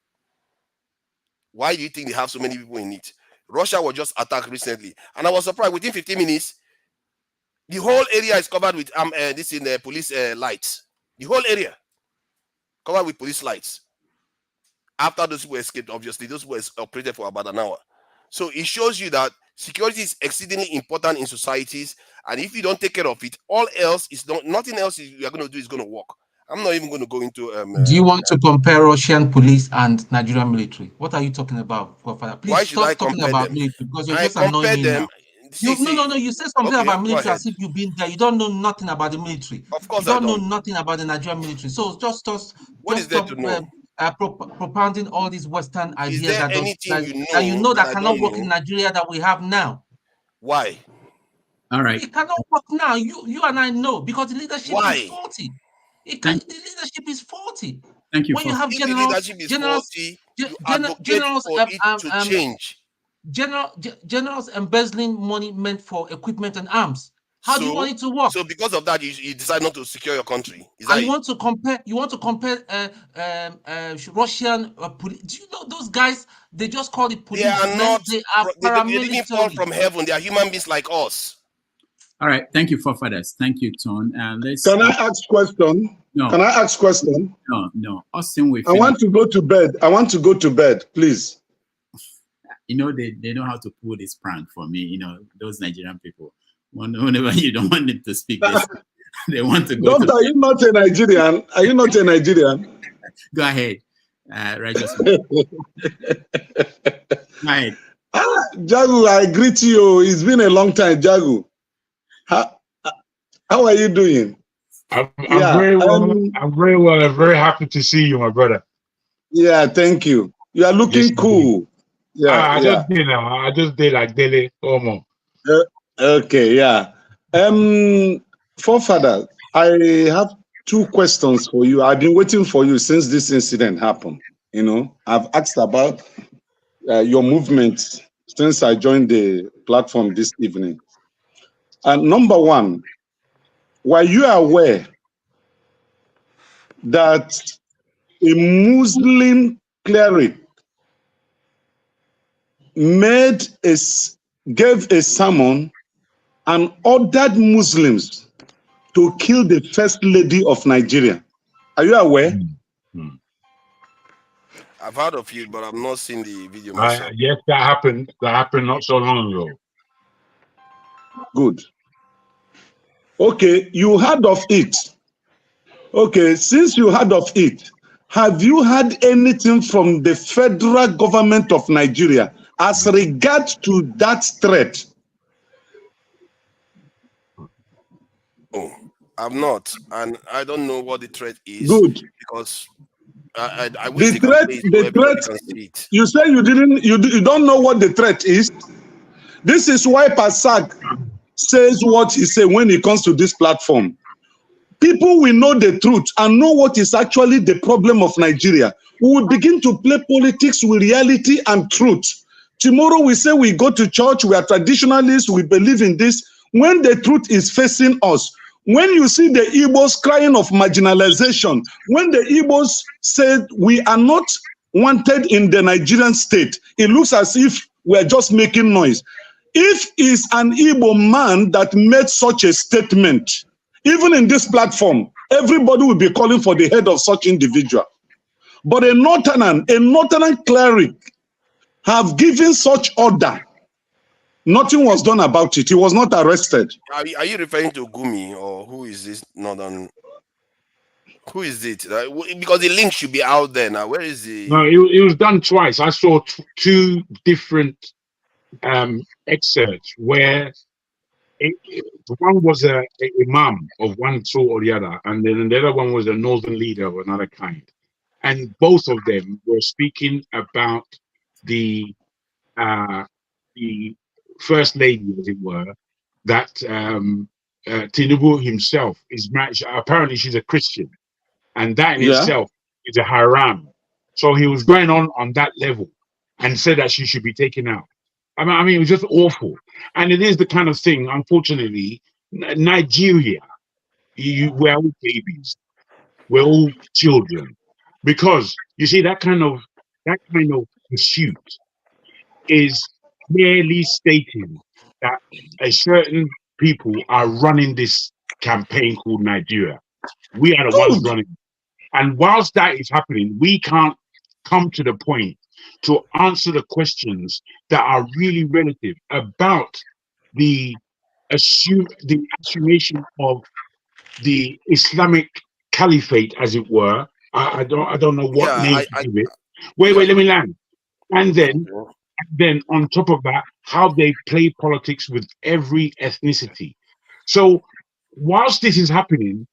Why do you think they have so many people in it? Russia was just attacked recently, and I was surprised. Within 15 minutes, the whole area is covered with police lights. The whole area covered with police lights. After those people escaped, obviously, those were operated for about an hour. So it shows you that security is exceedingly important in societies, and if you don't take care of it, all else is nothing else you are going to do is going to work. I'm not even going to go into. Do you want to compare Russian police and Nigerian military? What are you talking about, Father? Please Why should stop I talking compare about them? military because you're I just annoying me them. now. No. You said something Okay, about go military ahead. as if you've been there. You don't know nothing about the military. Of course you don't I know don't. nothing about the Nigerian military. So just What is there stop to know? propounding all these Western Is ideas there that anything that I cannot don't work know? in Nigeria that we have now. Why? All right. It cannot work now. You and I know because the leadership is faulty. The leadership is faulty. Thank you. When you have If the leadership is faulty, you advocate for it to change. Generals embezzling money meant for equipment and arms. How do you want it to work? So because of that, you decide not to secure your country. Is and that you want to compare? You want to compare Russian police? Do you know those guys? They just call it police. They are not. They are They didn't fall from heaven. They are human beings like us. All right. Thank you, forefathers. Thank you, Tone. Let's. Can I ask question? No. Can I ask question? No. Austin, I want to go to bed. I want to go to bed, please. You know, they know how to pull this prank for me. You know, those Nigerian people. Whenever you don't want them to speak, they want to go. Doctor, are you not a Nigerian? Are you not a Nigerian? Go ahead. Righteous. Right. Jagu, I greet you. It's been a long time, Jagu. How are you doing? I'm very well. I'm very well. I'm very happy to see you, my brother. Yeah, thank you. You are looking cool. Yeah, I just did like daily almost. Okay, yeah. Forefather, I have two questions for you. I've been waiting for you since this incident happened. You know, I've asked about your movement since I joined the platform this evening. Number one, were you aware that a Muslim cleric gave a sermon and ordered Muslims to kill the first lady of Nigeria? Are you aware? I've heard of it, but I've not seen the video myself. Yes, that happened. That happened not so long ago. Good. Okay, you heard of it. Okay, since you heard of it, have you heard anything from the federal government of Nigeria as regards to that threat? Oh, I'm not, and I don't know what the threat is. Good. Because I wish The they can play it so everybody can see it. you say you don't know what the threat is. This is why Pasak says what he says when it comes to this platform. People will know the truth and know what is actually the problem of Nigeria. We will begin to play politics with reality and truth. Tomorrow we say we go to church, we are traditionalists, we believe in this. When the truth is facing us, when you see the Igbos crying of marginalization, when the Igbos said we are not wanted in the Nigerian state, it looks as if we are just making noise. If it's an Igbo man that made such a statement, even in this platform, everybody will be calling for the head of such individual. But a northern cleric have given such order. Nothing was done about it. He was not arrested. Are you referring to Gumi, or who is this northern? Who is it? Because the link should be out there now. Where is the? No, it was done twice. I saw two different excerpts where one was a imam of one sort or the other, and then the other one was a northern leader of another kind. And both of them were speaking about the first lady, as it were, that Tinubu himself is married. Apparently, she's a Christian, and that in itself is a haram. So he was going on that level and said that she should be taken out. I mean, it was just awful. And it is the kind of thing, unfortunately, Nigeria, we're all babies, we're all children, because you see that kind of pursuit is merely stating that a certain people are running this campaign called Nigeria. We are the ones running. And whilst that is happening, we can't come to the point to answer the questions that are really relative about the assumation of the Islamic caliphate, as it were. I don't know what name to give it. Wait, let me land. And then on top of that, how they play politics with every ethnicity. So whilst this is happening,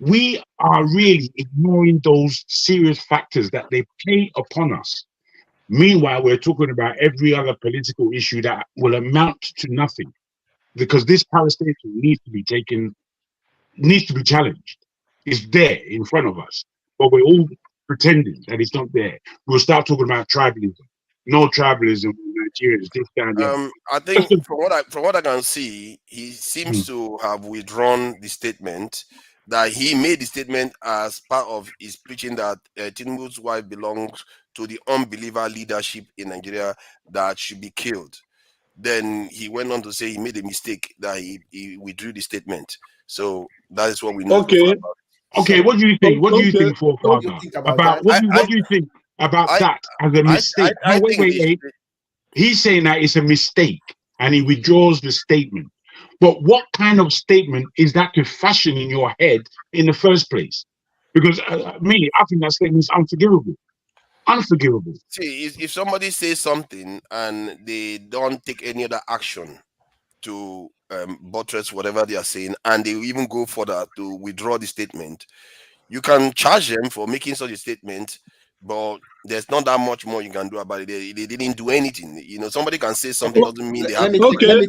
we are really ignoring those serious factors that they play upon us. Meanwhile, we're talking about every other political issue that will amount to nothing, because this Palestinian needs to be challenged. It's there in front of us, but we're all pretending that it's not there. We'll start talking about tribalism. No tribalism in Nigeria. This down there. I think from what I can see, he seems to have withdrawn the statement. That he made the statement as part of his preaching that Tinubu's wife belongs to the unbeliever leadership in Nigeria that should be killed. Then he went on to say he made a mistake, that he withdrew the statement. So that is what we know. Okay, what do you think? What do you think, forefather? What do you think about that as a mistake? Wait. He's saying that it's a mistake and he withdraws the statement. But what kind of statement is that to fashion in your head in the first place? Because I think that statement is unforgivable. Unforgivable. See, if somebody says something and they don't take any other action to buttress whatever they are saying, and they even go further to withdraw the statement, you can charge them for making such a statement, but there's not that much more you can do about it. They didn't do anything. You know, somebody can say something doesn't mean they have. Okay,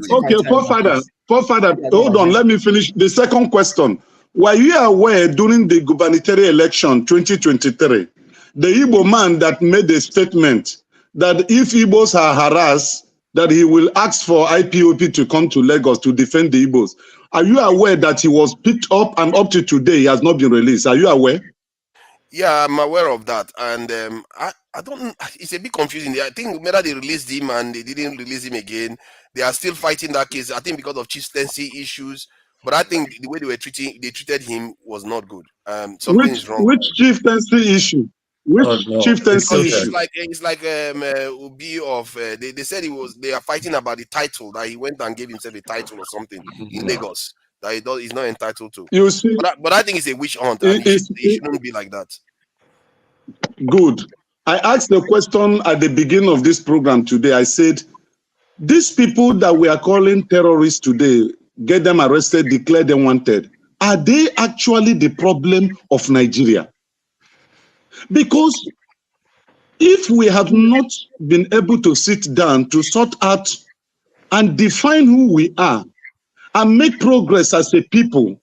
Forefather, hold on. Let me finish the second question. Were you aware during the gubernatorial election 2023, the Igbo man that made a statement that if Igbos are harassed, that he will ask for IPOB to come to Lagos to defend the Igbos? Are you aware that he was picked up and up to today he has not been released? Are you aware? Yeah, I'm aware of that, and I don't. It's a bit confusing. I think whether they released him and they didn't release him again, they are still fighting that case. I think because of chieftaincy issues, but I think the way they treated him was not good. Something is wrong. Which chieftaincy issue? Which chieftaincy issue? It's like Ubi of. They said they are fighting about the title, that he went and gave himself a title or something in Lagos. that he's not entitled to. You see, but I think it's a witch hunt, and it shouldn't be like that. Good. I asked the question at the beginning of this program today. I said, these people that we are calling terrorists today, get them arrested, declare them wanted, are they actually the problem of Nigeria? Because if we have not been able to sit down to sort out and define who we are and make progress as a people,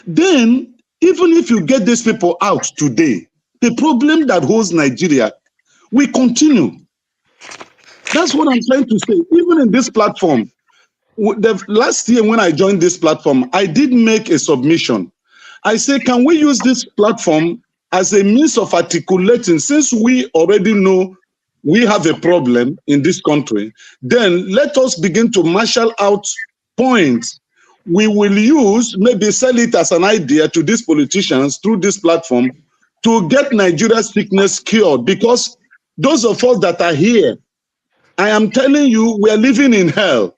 then even if you get these people out today, the problem that holds Nigeria will continue. That's what I'm trying to say. Even in this platform, the last year when I joined this platform, I did make a submission. I said, can we use this platform as a means of articulating, since we already know we have a problem in this country, then let us begin to marshal out points we will use, maybe sell it as an idea to these politicians through this platform to get Nigeria's sickness cured. Because those of us that are here, I am telling you, we are living in hell.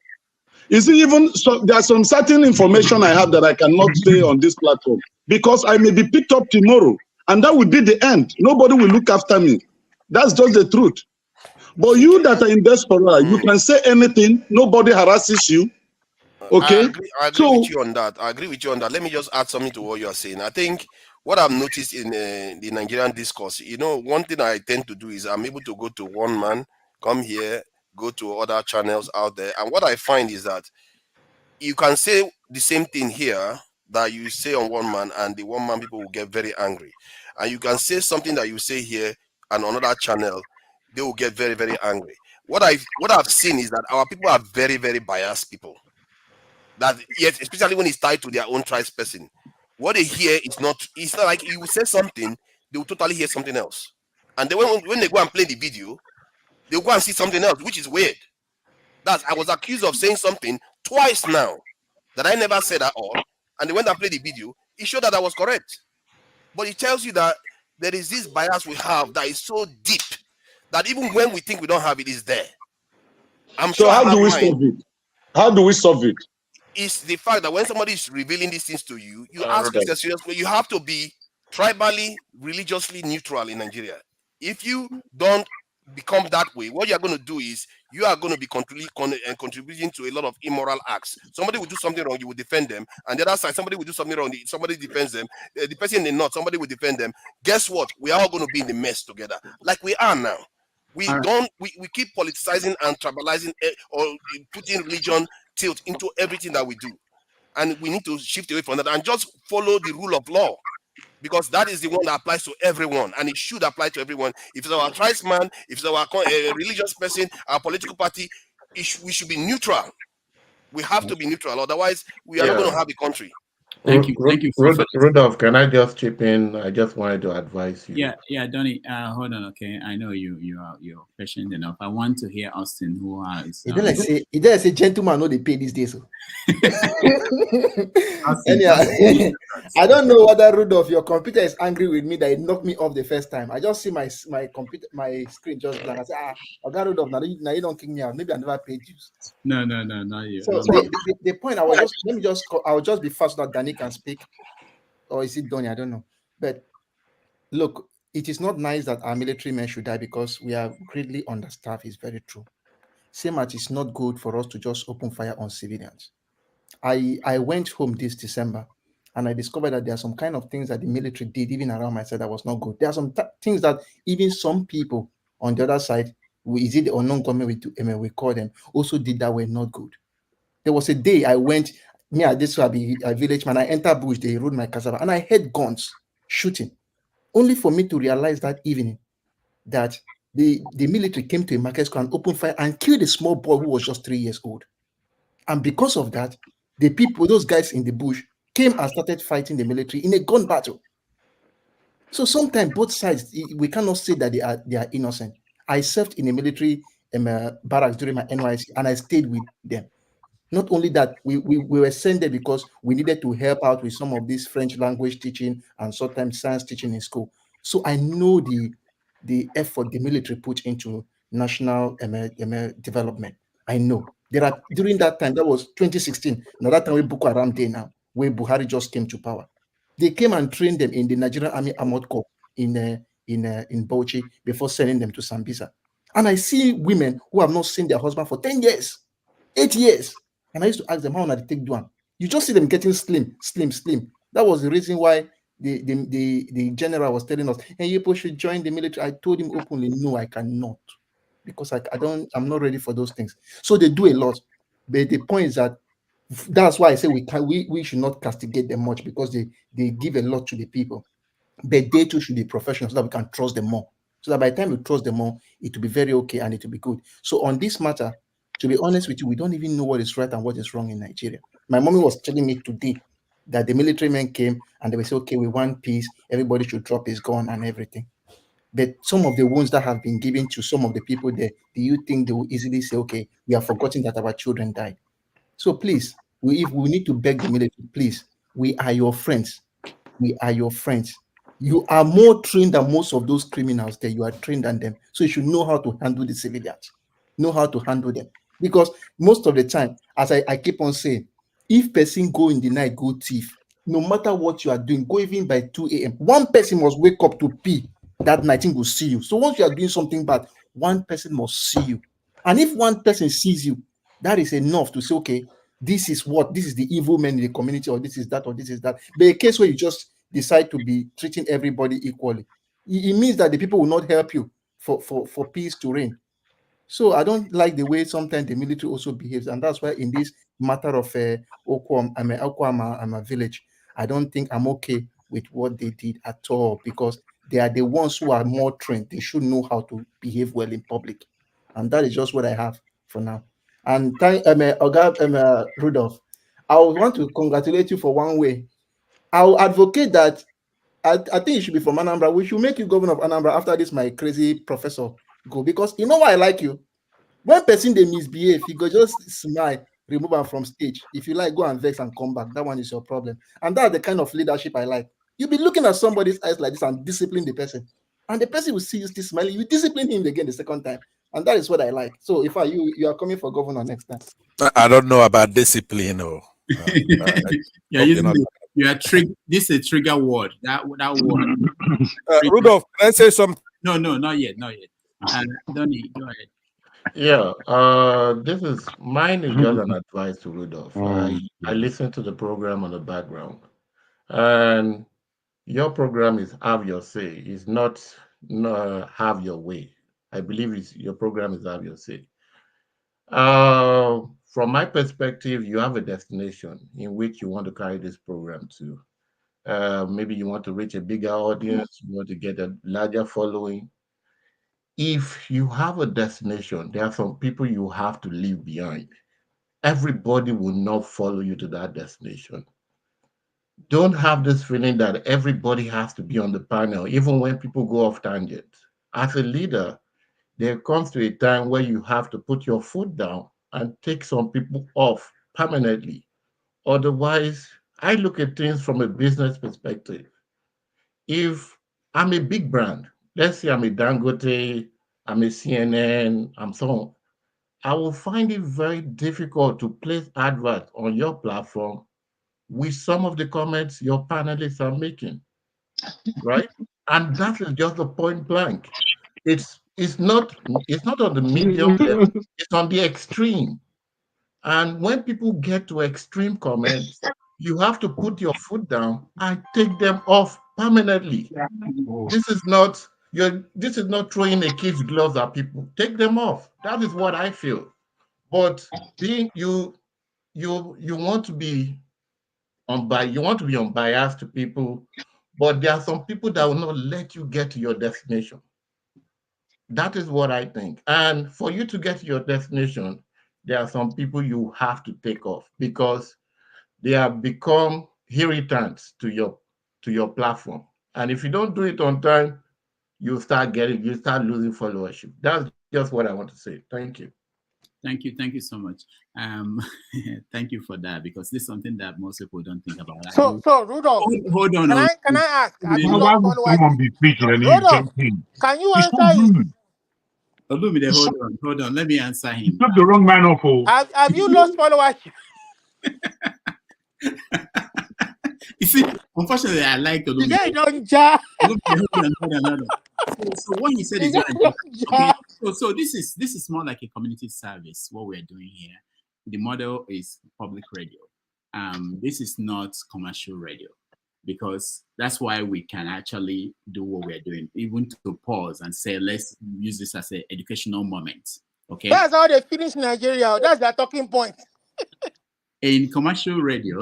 You see, even so, there are some certain information I have that I cannot say on this platform because I may be picked up tomorrow, and that will be the end. Nobody will look after me. That's just the truth. But you that are in diaspora, you can say anything. Nobody harasses you. Okay. I agree with you on that. I agree with you on that. Let me just add something to what you are saying. I think what I've noticed in the Nigerian discourse, one thing I tend to do is I'm able to go to one man, come here, go to other channels out there. And what I find is that you can say the same thing here that you say on one man, and the one man people will get very angry. And you can say something that you say here and on another channel, they will get very, very angry. What I've seen is that our people are very, very biased people. That yes, especially when it's tied to their own tribe's person. What they hear it's not like you will say something, they will totally hear something else. And then when they go and play the video, they'll go and see something else, which is weird. I was accused of saying something twice now that I never said at all. And they went and played the video, it showed that I was correct. But it tells you that there is this bias we have that is so deep that even when we think we don't have it, is there. So how do we solve it? How do we solve it? It's the fact that when somebody is revealing these things to you, you ask yourself seriously. You have to be tribally, religiously neutral in Nigeria. If you don't become that way, what you're going to do is you are going to be contributing to a lot of immoral acts. Somebody will do something wrong, you will defend them, and the other side, somebody will do something wrong, somebody defends them. The person in the north, somebody will defend them. Guess what? We are all going to be in the mess together, like we are now. We keep politicizing and tribalizing or putting religion tilt into everything that we do, and we need to shift away from that and just follow the rule of law, because that is the one that applies to everyone, and it should apply to everyone. If it's our tribesman, if it's our religious person, our political party, we should be neutral. We have to be neutral, otherwise we are not going to have a country. Thank you. Rudolph, can I just chip in? I just wanted to advise you. Yeah, Donny, hold on, okay. I know you're patient enough. I want to hear Austin, who is. He does say gentleman know they pay these days. Anyhow, I don't know whether Rudolph, your computer is angry with me that it knocked me off the first time. I just see my computer, my screen just blank. I say, I got Rudolph. Now you don't kick me out. Maybe I never paid you. No, not you. So the point I will just be fast so that Danny can speak, or is it Donny? I don't know. But look, it is not nice that our military men should die because we are greatly understaffed. It's very true. Same as it's not good for us to just open fire on civilians. I went home this December and I discovered that there are some kind of things that the military did even around my side that was not good. There are some things that even some people on the other side, is it the unknown government we call them, also did that were not good. There was a day I went, this will be a village man, I entered bush, they rode my cassava, and I heard guns shooting, only for me to realize that evening that the military came to a market square and opened fire and killed a small boy who was just 3 years old. And because of that, the people, those guys in the bush, came and started fighting the military in a gun battle. So sometimes both sides, we cannot say that they are innocent. I served in a military barracks during my NYC, and I stayed with them. Not only that, we were sent there because we needed to help out with some of this French language teaching and sometimes science teaching in school. So I know the effort the military put into national development. I know. During that time, that was 2016. Now that time we Boko Haram Day now. where Buhari just came to power. They came and trained them in the Nigerian Army Armored Corps in Bauchi before sending them to Sambisa. And I see women who have not seen their husband for 10 years, 8 years. And I used to ask them, how do they take one? You just see them getting slim. That was the reason why the general was telling us, hey, you people should join the military. I told him openly, no, I cannot. Because I'm not ready for those things. So they do a lot. But the point is that that's why I say we should not castigate them much, because they give a lot to the people. But they too should be professional so that we can trust them more. So that by the time we trust them more, it will be very okay and it will be good. So on this matter, to be honest with you, we don't even know what is right and what is wrong in Nigeria. My mommy was telling me today that the military men came and they will say, okay, we want peace. Everybody should drop his gun and everything. But some of the wounds that have been given to some of the people there, do you think they will easily say, okay, we have forgotten that our children died? So please, if we need to beg the military, please, we are your friends. We are your friends. You are more trained than most of those criminals there. You are trained than them. So you should know how to handle the civilians, know how to handle them. Because most of the time, as I keep on saying, if person go in the night, go thief, no matter what you are doing, go even by 2 a.m. One person must wake up to pee that night and will see you. So once you are doing something bad, one person must see you. And if one person sees you, that is enough to say, okay, this is the evil man in the community, or this is that, or this is that. But a case where you just decide to be treating everybody equally, it means that the people will not help you for peace to reign. So I don't like the way sometimes the military also behaves, and that's why in this matter of Okuoma village, I don't think I'm okay with what they did at all, because they are the ones who are more trained. They should know how to behave well in public, and that is just what I have for now. And thank Oga Rudolph, I want to congratulate you for one way. I'll advocate that. I think you should be from Anambra. We should make you governor of Anambra after this my crazy professor go, because you know why I like you. When person they misbehave, you go just smile, remove them from stage. If you like, go and vex and come back. That one is your problem. And that's the kind of leadership I like. You'll be looking at somebody's eyes like this and discipline the person. And the person will see you still smiling. You discipline him again the second time. And that is what I like. So if you are coming for governor next time. I don't know about discipline. This is a trigger word. That word. Rudolph, can I say something? No, not yet. Donnie, go ahead. Yeah, mine is just an advice to Rudolph. I listened to the program on the background, and your program is have your say. It's not have your way. I believe your program is have your say. From my perspective, you have a destination in which you want to carry this program to. Maybe you want to reach a bigger audience, you want to get a larger following. If you have a destination, there are some people you have to leave behind. Everybody will not follow you to that destination. Don't have this feeling that everybody has to be on the panel, even when people go off tangent. As a leader, there comes to a time where you have to put your foot down and take some people off permanently. Otherwise, I look at things from a business perspective. If I'm a big brand, let's say I'm a Dangote, I'm a CNN, I'm so on, I will find it very difficult to place adverts on your platform with some of the comments your panelists are making, right? And that is just the point blank. It's not on the medium level, it's on the extreme. And when people get to extreme comments, you have to put your foot down and take them off permanently. This is not throwing a kid's gloves at people. Take them off. That is what I feel. But being you want to be unbiased to people, but there are some people that will not let you get to your destination. That is what I think. And for you to get to your destination, there are some people you have to take off because they have become irritants to your platform. And if you don't do it on time, you start losing followership. That's just what I want to say. Thank you. Thank you so much. Thank you for that, because this is something that most people don't think about. So Rudolph, hold on. Can I ask? Have you Why lost would followers? someone be speaking and he's Rudolph, jumping? can you It's so answer it? rude. Hold on. Let me answer him. Took the wrong man off. Have you lost followers? You see, unfortunately, I like The Olumide. guy don't jar. So what he said is The very guy important. don't jar. Okay, so this is more like a community service. What we're doing here, the model is public radio. This is not commercial radio, because that's why we can actually do what we're doing, even to pause and say, let's use this as an educational moment. Okay. That's how they finish Nigeria. That's their talking point. In commercial radio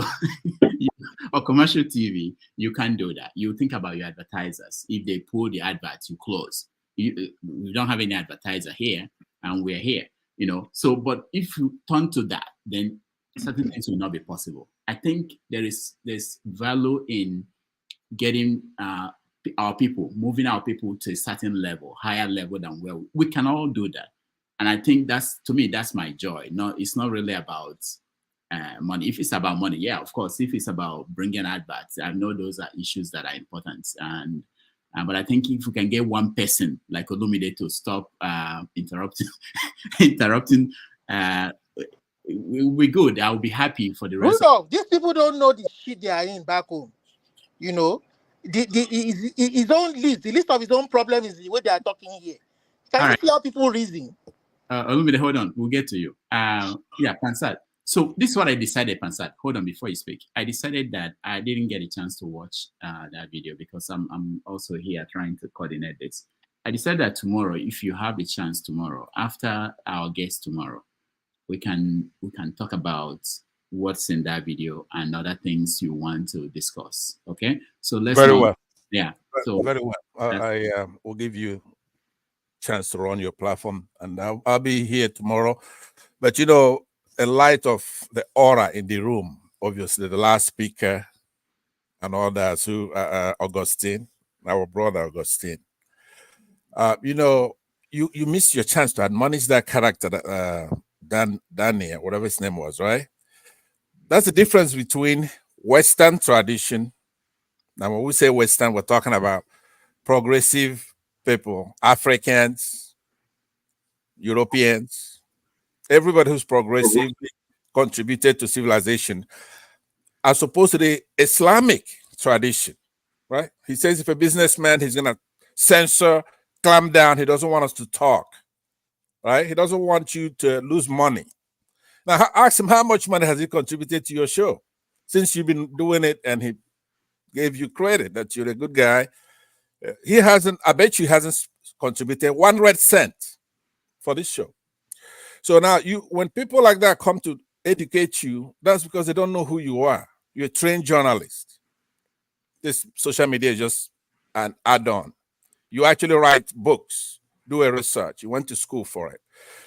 or commercial TV, you can't do that. You think about your advertisers. If they pull the advert, you close. We don't have any advertiser here, and we're here, you know. So, but if you turn to that, then certain things will not be possible. I think there's value in getting our people, moving our people to a certain level, higher level than where we can all do that. And I think to me, that's my joy. No, it's not really about money. If it's about money, yeah, of course. If it's about bringing adverts, I know those are issues that are important. And but I think if we can get one person like Olumide to stop interrupting, we're good. I'll be happy for the rest. Rudolph, these people don't know the shit they are in back home. You know, his own list, the list of his own problem is the way they are talking here. Can you see how people reason? Olumide, hold on. We'll get to you. Yeah, Pansat. So this is what I decided, Pansat. Hold on before you speak. I decided that I didn't get a chance to watch that video because I'm also here trying to coordinate this. I decided that tomorrow, if you have the chance tomorrow, after our guest tomorrow, we can talk about what's in that video and other things you want to discuss. Okay? So let's well. Yeah. So very well. I will give you a chance to run your platform, and I'll be here tomorrow. But you know, in light of the aura in the room, obviously the last speaker and all that, so Augustine, our brother Augustine, you know, you missed your chance to admonish that character, Daniel, whatever his name was, right? That's the difference between Western tradition. Now, when we say Western, we're talking about progressive people, Africans, Europeans, everybody who's progressive contributed to civilization, as opposed to the Islamic tradition, right? He says if a businessman, he's going to censor, clamp down. He doesn't want us to talk, right? He doesn't want you to lose money. Now, ask him how much money has he contributed to your show since you've been doing it, and he gave you credit that you're a good guy. He hasn't, I bet you, hasn't contributed 1 red cent for this show. So now, when people like that come to educate you, that's because they don't know who you are. You're a trained journalist. This social media is just an add-on. You actually write books, do a research. You went to school for it.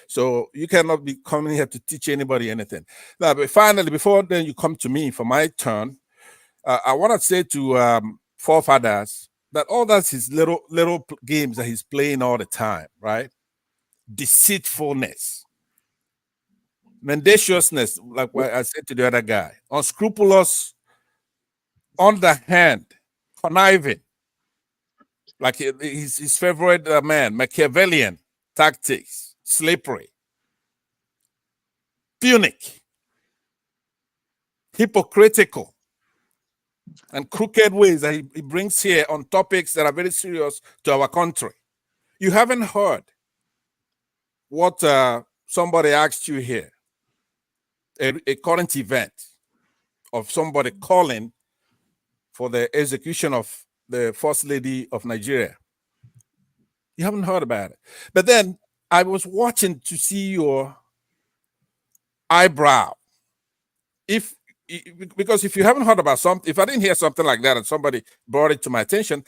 So you cannot be coming here to teach anybody anything. Now, but finally, before then you come to me for my turn, I want to say to forefathers that all that's his little games that he's playing all the time, right? Deceitfulness, mendaciousness, like what I said to the other guy, unscrupulous, underhand, conniving, like his favorite man, Machiavellian tactics, slippery, punic, hypocritical, and crooked ways that he brings here on topics that are very serious to our country. You haven't heard what somebody asked you here, a current event of somebody calling for the execution of the First Lady of Nigeria. You haven't heard about it. But then I was watching to see your eyebrow. Because if you haven't heard about something, if I didn't hear something like that and somebody brought it to my attention,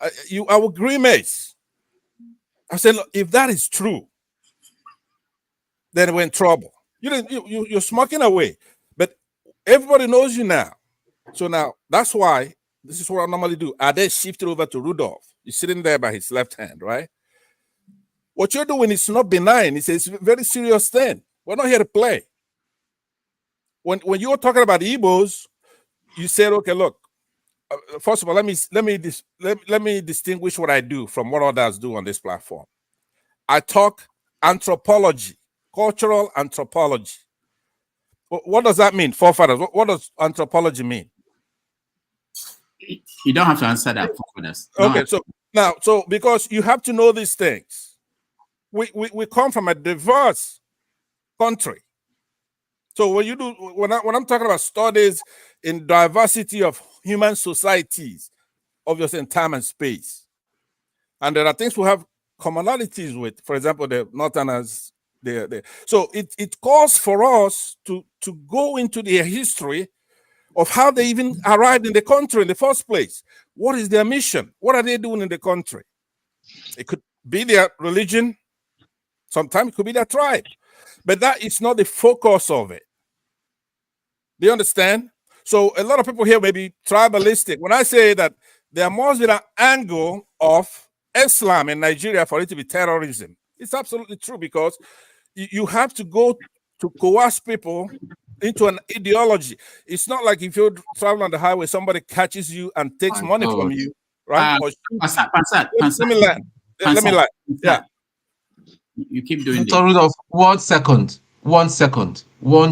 I would grimace. I said, look, if that is true, then we're in trouble. You're smoking away, but everybody knows you now. So now that's why this is what I normally do. I then shifted over to Rudolph. He's sitting there by his left hand, right? What you're doing is not benign. It's a very serious thing. We're not here to play. When you were talking about the Igbos, you said, okay, look, first of all, let me distinguish what I do from what others do on this platform. I talk anthropology, cultural anthropology. What does that mean, forefathers? What does anthropology mean? You don't have to answer that for us. Okay, so now, because you have to know these things. We come from a diverse country. So when I'm talking about studies in diversity of human societies, obviously in time and space, and there are things we have commonalities with. For example, the Northerners. So it calls for us to go into the history of how they even arrived in the country in the first place. What is their mission? What are they doing in the country? It could be their religion. Sometimes it could be their tribe. But that is not the focus of it. Do you understand? So a lot of people here may be tribalistic. When I say that there must be an angle of Islam in Nigeria for it to be terrorism, it's absolutely true, because you have to go to coerce people into an ideology. It's not like if you travel on the highway, somebody catches you and takes money from you, right? Let me lie. Yeah. You keep doing this. Rudolph, 1 second. 1 second.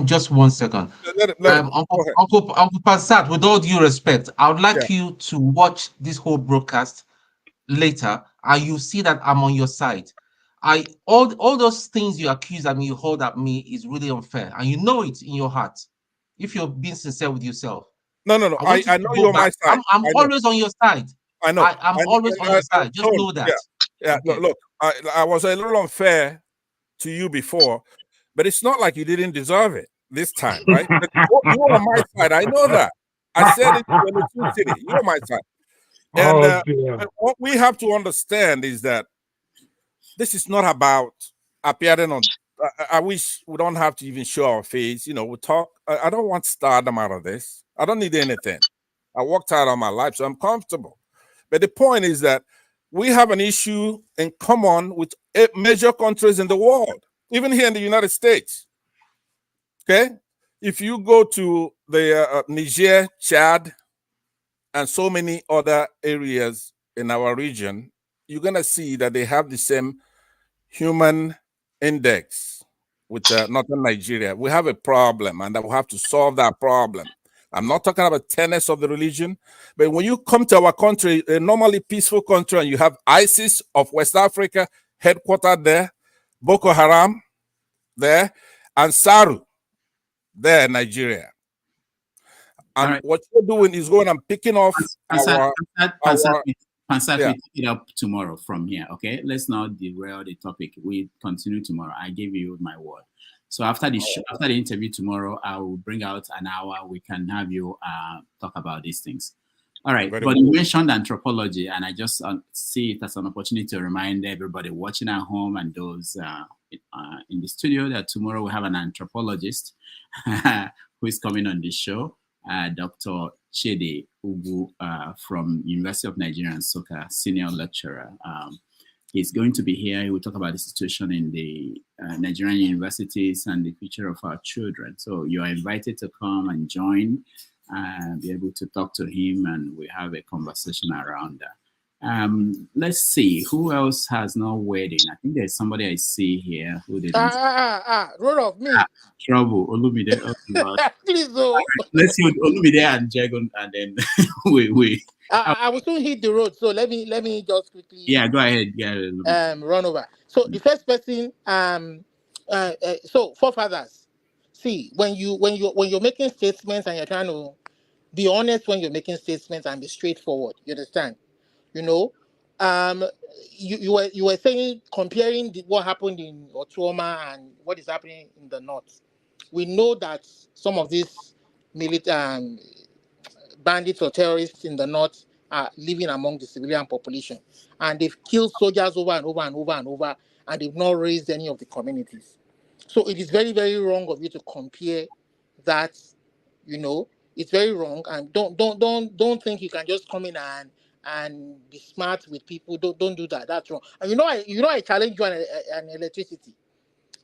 Just 1 second. Uncle Passat, with all due respect, I would like you to watch this whole broadcast later, and you see that I'm on your side. All those things you accuse at me, you hold at me, is really unfair, and you know it in your heart. If you're being sincere with yourself. No. I know you're on my side. I'm always on your side. I know. I'm always on your side. Just know that. Yeah. Okay. Look, I was a little unfair to you before, but it's not like you didn't deserve it this time, right? You're on my side. I know that. I said it in the Two City. You're on my side. And what we have to understand is that this is not about appearing on. I wish we don't have to even show our face. We talk. I don't want stardom out of this. I don't need anything. I worked hard on my life, so I'm comfortable. But the point is that we have an issue in common with major countries in the world, even here in the United States. Okay? If you go to the Niger, Chad, and so many other areas in our region, you're going to see that they have the same human index with northern Nigeria. We have a problem, and we have to solve that problem. I'm not talking about tenets of the religion, but when you come to our country, a normally peaceful country, and you have ISIS of West Africa headquartered there, Boko Haram there, and Saru there in Nigeria. And what you're doing is going and picking off we take it up tomorrow from here, okay? Let's not derail the topic. We continue tomorrow. I give you my word. So after the show, after the interview tomorrow, I will bring out an hour. We can have you talk about these things. All right. But you mentioned anthropology, and I just see it as an opportunity to remind everybody watching at home and those in the studio that tomorrow we have an anthropologist who is coming on this show, Dr. Chidi Ugu from University of Nigeria, Nsukka, senior lecturer. He's going to be here. He will talk about the situation in the Nigerian universities and the future of our children. So you are invited to come and join and be able to talk to him, and we have a conversation around that. Let's see, who else has no wedding? I think there's somebody I see here who didn't. Roll off me. Trouble. Olumide. Please, though. Let's see Olumide and Jagon, and then we. I will soon hit the road, so let me just quickly. Yeah, go ahead. Yeah. Run over. So the first person, so forefathers. See, when you're making statements and you're trying to be honest when you're making statements and be straightforward. You understand? You were saying, comparing what happened in Okuoma and what is happening in the north. We know that some of these bandits or terrorists in the north are living among the civilian population, and they've killed soldiers over and over and over and over, and they've not raised any of the communities. So it is very, very wrong of you to compare that. It's very wrong, and don't think you can just come in and be smart with people. Don't do that. That's wrong. And I challenge you on electricity.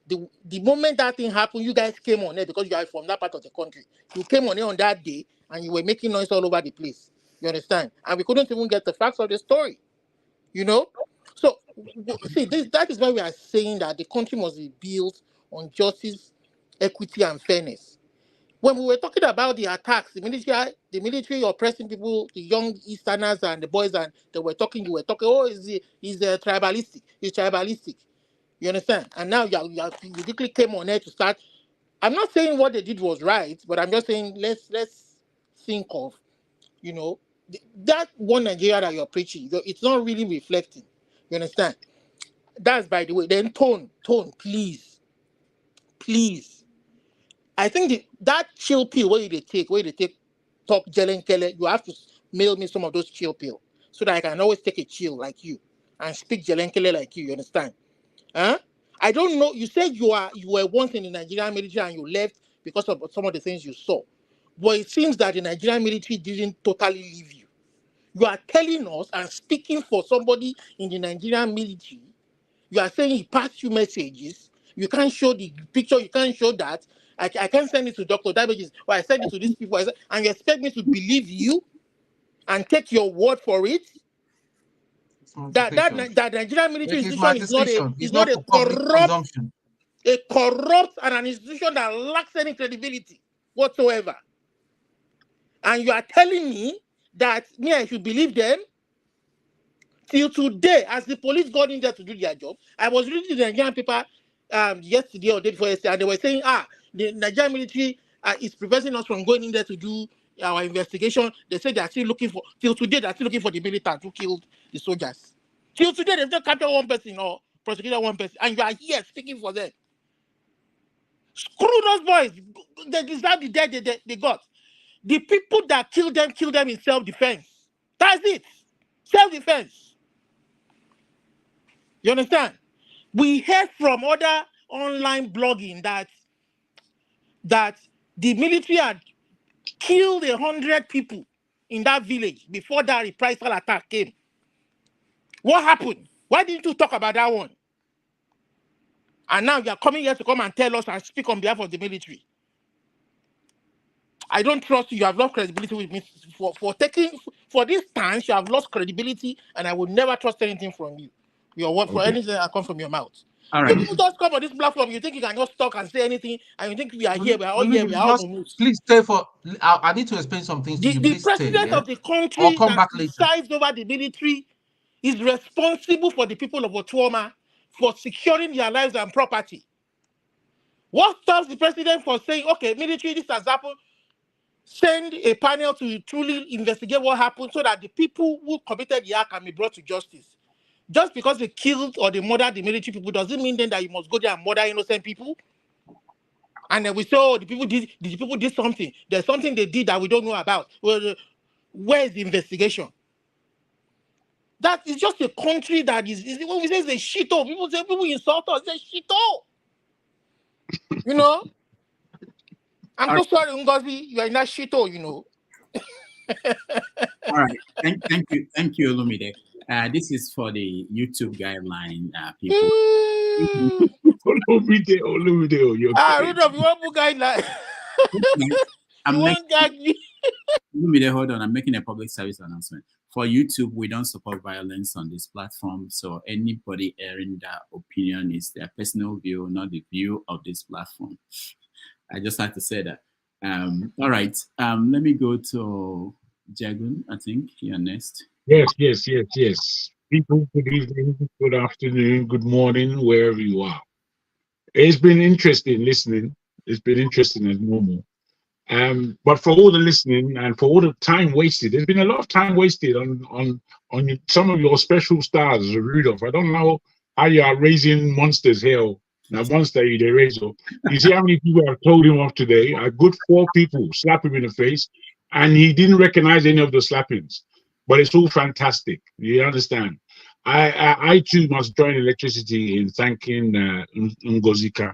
The moment that thing happened, you guys came on it because you are from that part of the country. You came on it on that day, and you were making noise all over the place. You understand? And we couldn't even get the facts of the story. So see, that is why we are saying that the country must be built on justice, equity, and fairness. When we were talking about the attacks, the military oppressing people, the young Easterners and the boys, and they were talking, you were talking, oh, he's tribalistic. He's tribalistic. You understand? And now you quickly came on air to start. I'm not saying what they did was right, but I'm just saying let's think of, that one Nigeria that you're preaching. It's not really reflecting. You understand? That's by the way. Then tone, please. I think that chill pill where they take talk Jelenkele, you have to mail me some of those chill pill so that I can always take a chill like you and speak Jelenkele like you understand? Huh? I don't know. You said you were once in the Nigerian military and you left because of some of the things you saw. But it seems that the Nigerian military didn't totally leave you. You are telling us and speaking for somebody in the Nigerian military. You are saying he passed you messages. You can't show the picture. You can't show that. I can't send it to Dr. Damages. Or I send it to these people. And you expect me to believe you and take your word for it? That Nigerian military institution is not a corrupt and an institution that lacks any credibility whatsoever. And you are telling me that I should believe them? Till today, as the police got in there to do their job, I was reading the Nigerian paper yesterday or day before yesterday, and they were saying, the Nigerian military is preventing us from going in there to do our investigation. They said they are still looking for, till today, they are still looking for the militants who killed the soldiers. Till today, they've not captured one person or prosecuted one person, and you are here speaking for them. Screw those boys. They deserve the death they got. The people that killed them in self-defense. That's it. Self-defense. You understand? We heard from other online blogging that the military had killed 100 people in that village before that reprisal attack came. What happened? Why didn't you talk about that one? And now you are coming here to come and tell us and speak on behalf of the military. I don't trust you. You have lost credibility with me. For this stance, you have lost credibility, and I would never trust anything from you. Your word for anything that comes from your mouth. All right. You just come on this platform. You think you can just talk and say anything, and you think we are here. We are all here. We are all. Please stay for. I need to explain some things to you. The president of the country that presides over the military is responsible for the people of Okuoma for securing their lives and property. What stops the president from saying, okay, military, this has happened, send a panel to truly investigate what happened so that the people who committed the act can be brought to justice? Just because they killed or they murdered the military people doesn't mean then that you must go there and murder innocent people. And then we say, oh, the people did something. There's something they did that we don't know about. Well, where's the investigation? That is just a country that is when we say it's a shithole, people insult us, it's a shithole. You know? I'm so sorry, Ngozi, you're in that shithole, you know. All right. Thank you, Olumide. This is for the YouTube guideline people. Olumide, Rudolph, you want to guideline? You want guide Olumide, hold on. I'm making a public service announcement. For YouTube, we don't support violence on this platform. So anybody airing that opinion is their personal view, not the view of this platform. I just had to say that. All right. Let me go to Jagun. I think you're next. Yes. People, good evening, good afternoon, good morning, wherever you are. It's been interesting listening. It's been interesting as normal. But for all the listening and for all the time wasted, there's been a lot of time wasted on some of your special stars, Rudolph. I don't know how you are raising monsters here. Now, monster they raise. You see how many people have told him off today? A good 4 people slap him in the face, and he didn't recognize any of the slappings. But it's all fantastic. You understand? I too must join electricity in thanking Ngozika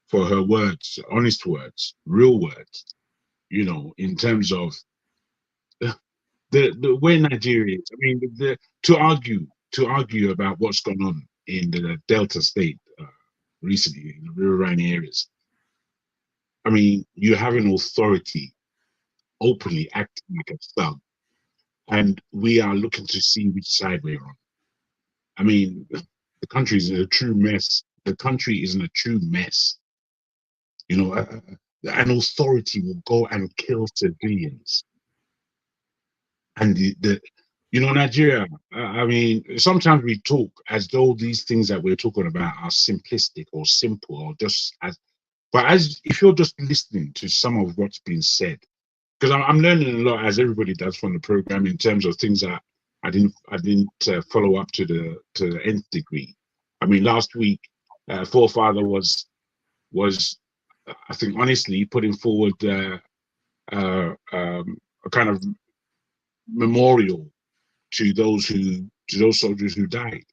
for her words, honest words, real words. You know, in terms of the way Nigeria is. I mean, to argue about what's gone on in the Delta state recently in the riverine areas. I mean, you have an authority openly acting like a thug, and we are looking to see which side we're on. I mean, the country is in a true mess. The country is in a true mess. You know, an authority will go and kill civilians. And Nigeria, I mean, sometimes we talk as though these things that we're talking about are simplistic or simple or if you're just listening to some of what's been said, because I'm learning a lot, as everybody does from the program, in terms of things that I didn't follow up to the nth degree. I mean, last week, Forefather was I think honestly putting forward a kind of memorial to those soldiers who died.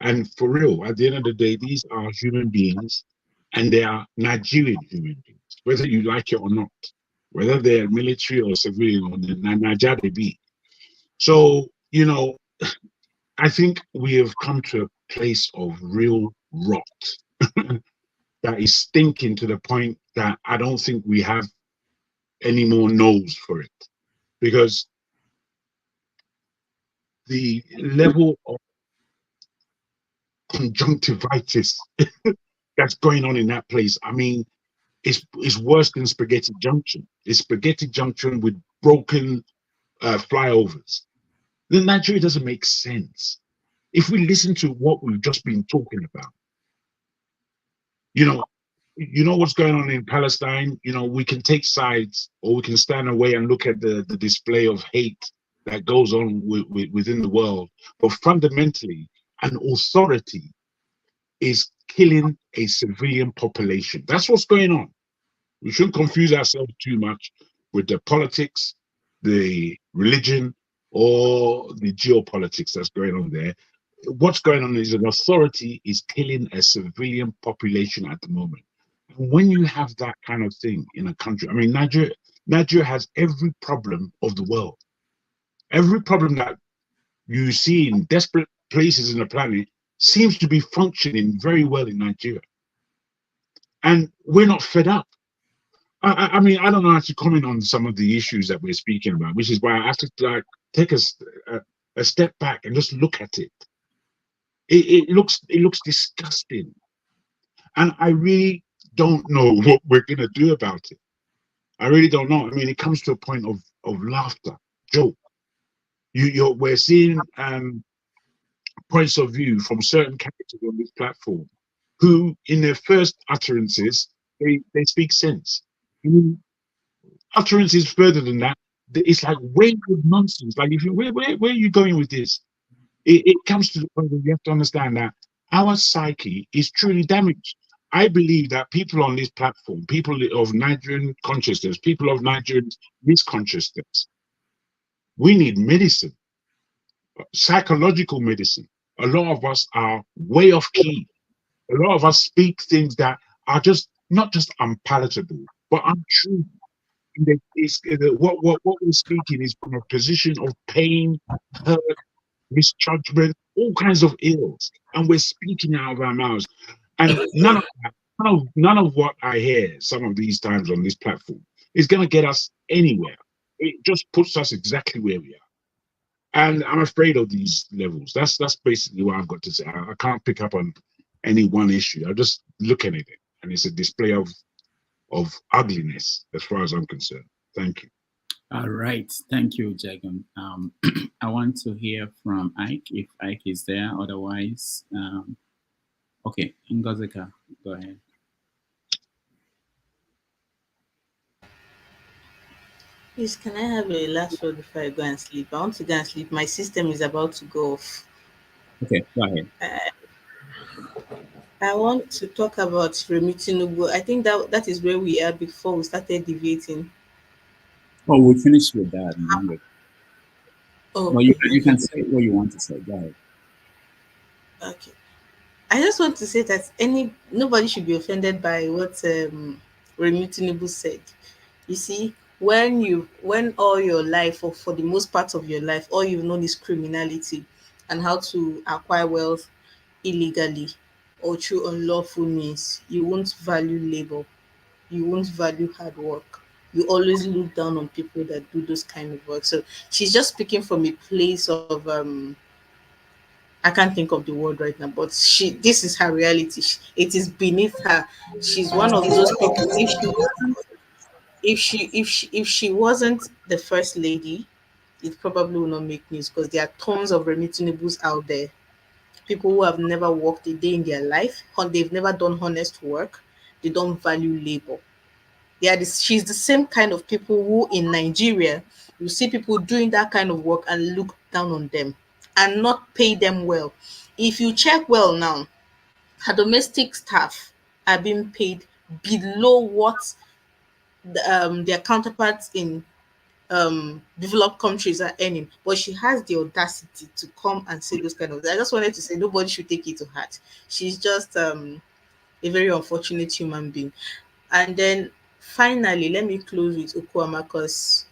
And for real, at the end of the day, these are human beings, and they are Nigerian human beings, whether you like it or not, whether they're military or civilian or Niger they be. So, I think we have come to a place of real rot that is stinking to the point that I don't think we have any more nose for it, because the level of conjunctivitis that's going on in that place, I mean, it's worse than Spaghetti Junction. It's Spaghetti Junction with broken flyovers. Then Nigeria doesn't make sense. If we listen to what we've just been talking about, you know what's going on in Palestine, we can take sides, or we can stand away and look at the display of hate that goes on within the world. But fundamentally, an authority is killing a civilian population. That's what's going on. We shouldn't confuse ourselves too much with the politics, the religion, or the geopolitics that's going on there. What's going on is an authority is killing a civilian population at the moment. And when you have that kind of thing in a country, I mean, Nigeria has every problem of the world. Every problem that you see in desperate places in the planet seems to be functioning very well in Nigeria. And we're not fed up. I mean, I don't know how to comment on some of the issues that we're speaking about, which is why I have to take a step back and just look at it. It looks disgusting, and I really don't know what we're gonna do about it. I really don't know. I mean, it comes to a point of laughter, joke. We're seeing points of view from certain characters on this platform who, in their first utterances, they speak sense. I mean, utterances further than that, it's like way good nonsense. Like, where are you going with this? It comes to the point where you have to understand that our psyche is truly damaged. I believe that people on this platform, people of Nigerian consciousness, people of Nigerian misconsciousness, we need medicine, psychological medicine. A lot of us are way off key. A lot of us speak things that are just not just unpalatable, but untrue. What we're speaking is from a position of pain, hurt, misjudgment, all kinds of ills, and we're speaking out of our mouths. And none of what I hear some of these times on this platform is going to get us anywhere. It just puts us exactly where we are. And I'm afraid of these levels. That's basically what I've got to say. I can't pick up on any one issue. I'm just looking at it, and it's a display of ugliness as far as I'm concerned. Thank you. All right. Thank you, Jagan. I want to hear from Ike, if Ike is there. Otherwise, okay, Ngozika, go ahead. Please, can I have a last word before I go and sleep? I want to go and sleep. My system is about to go off. Okay, go ahead. I want to talk about Remi Tinubu. I think that is where we are before we started debating. Oh, we finished with that. Oh, well, you can say what you want to say. Go ahead. Okay. I just want to say that nobody should be offended by what Remi Tinubu said. You see, when all your life, or for the most part of your life, all you've known is criminality and how to acquire wealth illegally or through unlawful means, you won't value labor, you won't value hard work. You always look down on people that do those kind of work. So she's just speaking from a place of I can't think of the word right now, but this is her reality. It is beneath her. She's one of those people. if she wasn't the first lady, it probably will not make news because there are tons of Remi Tinubus out there. People who have never worked a day in their life, they've never done honest work, they don't value labor. She's the same kind of people who in Nigeria, you see people doing that kind of work and look down on them and not pay them well. If you check well now, her domestic staff are being paid below what their counterparts in developed countries are earning, but she has the audacity to come and say those kind of things. I just wanted to say nobody should take it to heart. She's just a very unfortunate human being. And then finally, let me close with Okuama because,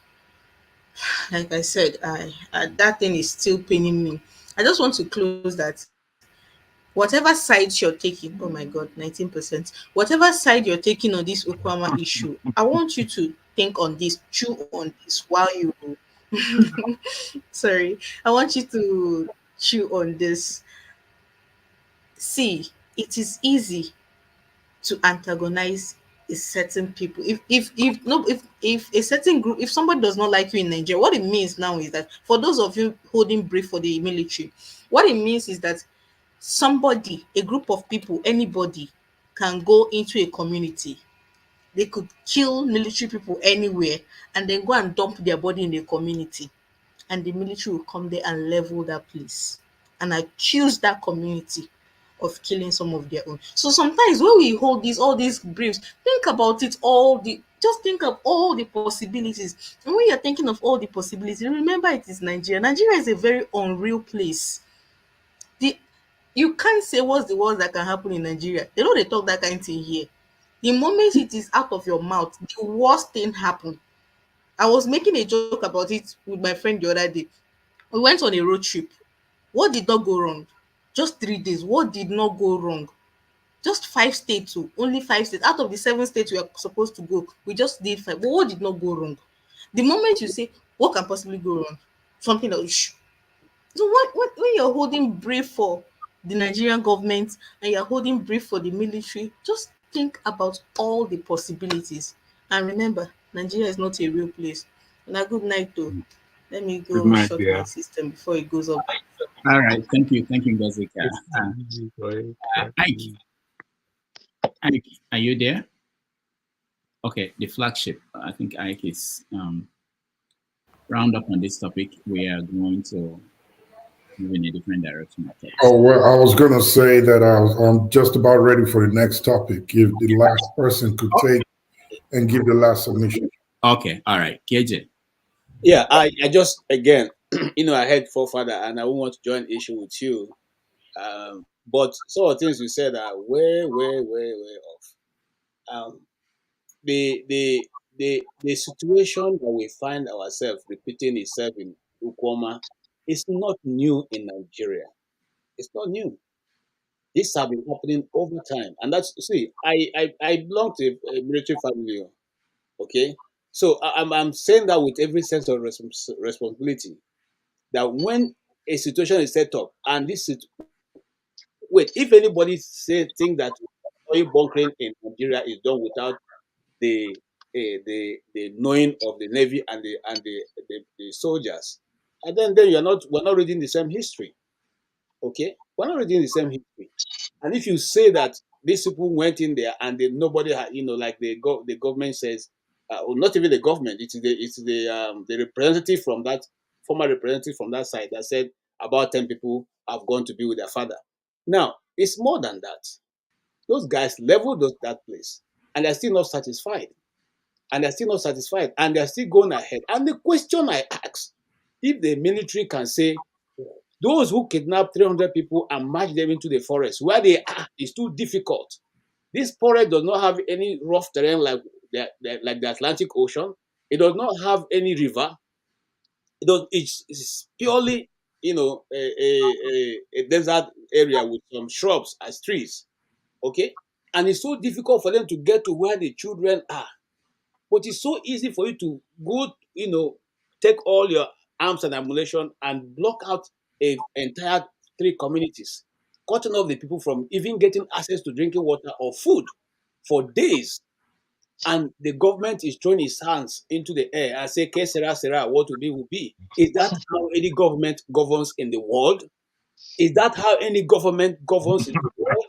like I said, that thing is still paining me. I just want to close that whatever side you're taking, oh my God, 19%, whatever side you're taking on this Okuama issue, I want you to think on this, chew on this while you sorry, I want you to chew on this. See, it is easy to antagonize a certain people. If no if a certain group, if somebody does not like you in Nigeria, what it means now is that for those of you holding brief for the military, what it means is that somebody, a group of people, anybody can go into a community. They could kill military people anywhere and then go and dump their body in the community, and the military will come there and level that place and accuse that community of killing some of their own. So sometimes when we hold all these briefs, think about it just think of all the possibilities. And when you're thinking of all the possibilities, remember it is Nigeria. Nigeria is a very unreal place. The You can't say what's the worst that can happen in Nigeria. They know they talk that kind of thing here. The moment it is out of your mouth, the worst thing happen. I was making a joke about it with my friend the other day. We went on a road trip. What did not go wrong? Just 3 days. What did not go wrong? Just 5 states, only 5 states. Out of the 7 states we are supposed to go, we just did 5. But what did not go wrong? The moment you say, what can possibly go wrong? Something that shh. So when you're holding brief for the Nigerian government and you're holding brief for the military, just think about all the possibilities. And remember, Nigeria is not a real place. And a good night though. Let me Good go night, shut my dear. system before it goes up. All right. Thank you. Thank you, Jessica. Ike, Ike, are you there? Okay, the flagship. I think Ike is round up on this topic. We are going to move in a different direction. Oh, well, I was going to say that I'm just about ready for the next topic. If the last person could take and give the last submission. Okay, all right. KJ. Yeah, I just again, I heard forefather, and I won't want to join issue with you. But some of the things you said are way, way, way, way off. Um, the situation that we find ourselves repeating itself in Okuoma is not new in Nigeria. It's not new. This have been happening over time, and I belong to a military family. Okay, so I'm saying that with every sense of responsibility. That when a situation is set up, and wait, if anybody think that oil bunkering in Nigeria is done without the the knowing of the navy and the soldiers, and then we're not reading the same history. Okay, we're not reading the same history. And if you say that these people went in there and nobody had, like the government says, or not even the government, it's the representative from that former representative from that side that said about 10 people have gone to be with their father. Now it's more than that. Those guys leveled that place, and they're still not satisfied, and they're still going ahead. And the question I ask, if the military can say those who kidnap 300 people and march them into the forest where they are is too difficult. This forest does not have any rough terrain like the Atlantic Ocean. It does not have any river. It's purely, a desert area with some shrubs as trees. Okay, and it's so difficult for them to get to where the children are. But it's so easy for you to go, take all your arms and ammunition and block out a entire 3 communities, cutting off the people from even getting access to drinking water or food for days. and the government is throwing its hands into the air and say, "Que sera, sera, what will be, will be." Is that how any government governs in the world? Is that how any government governs in the world?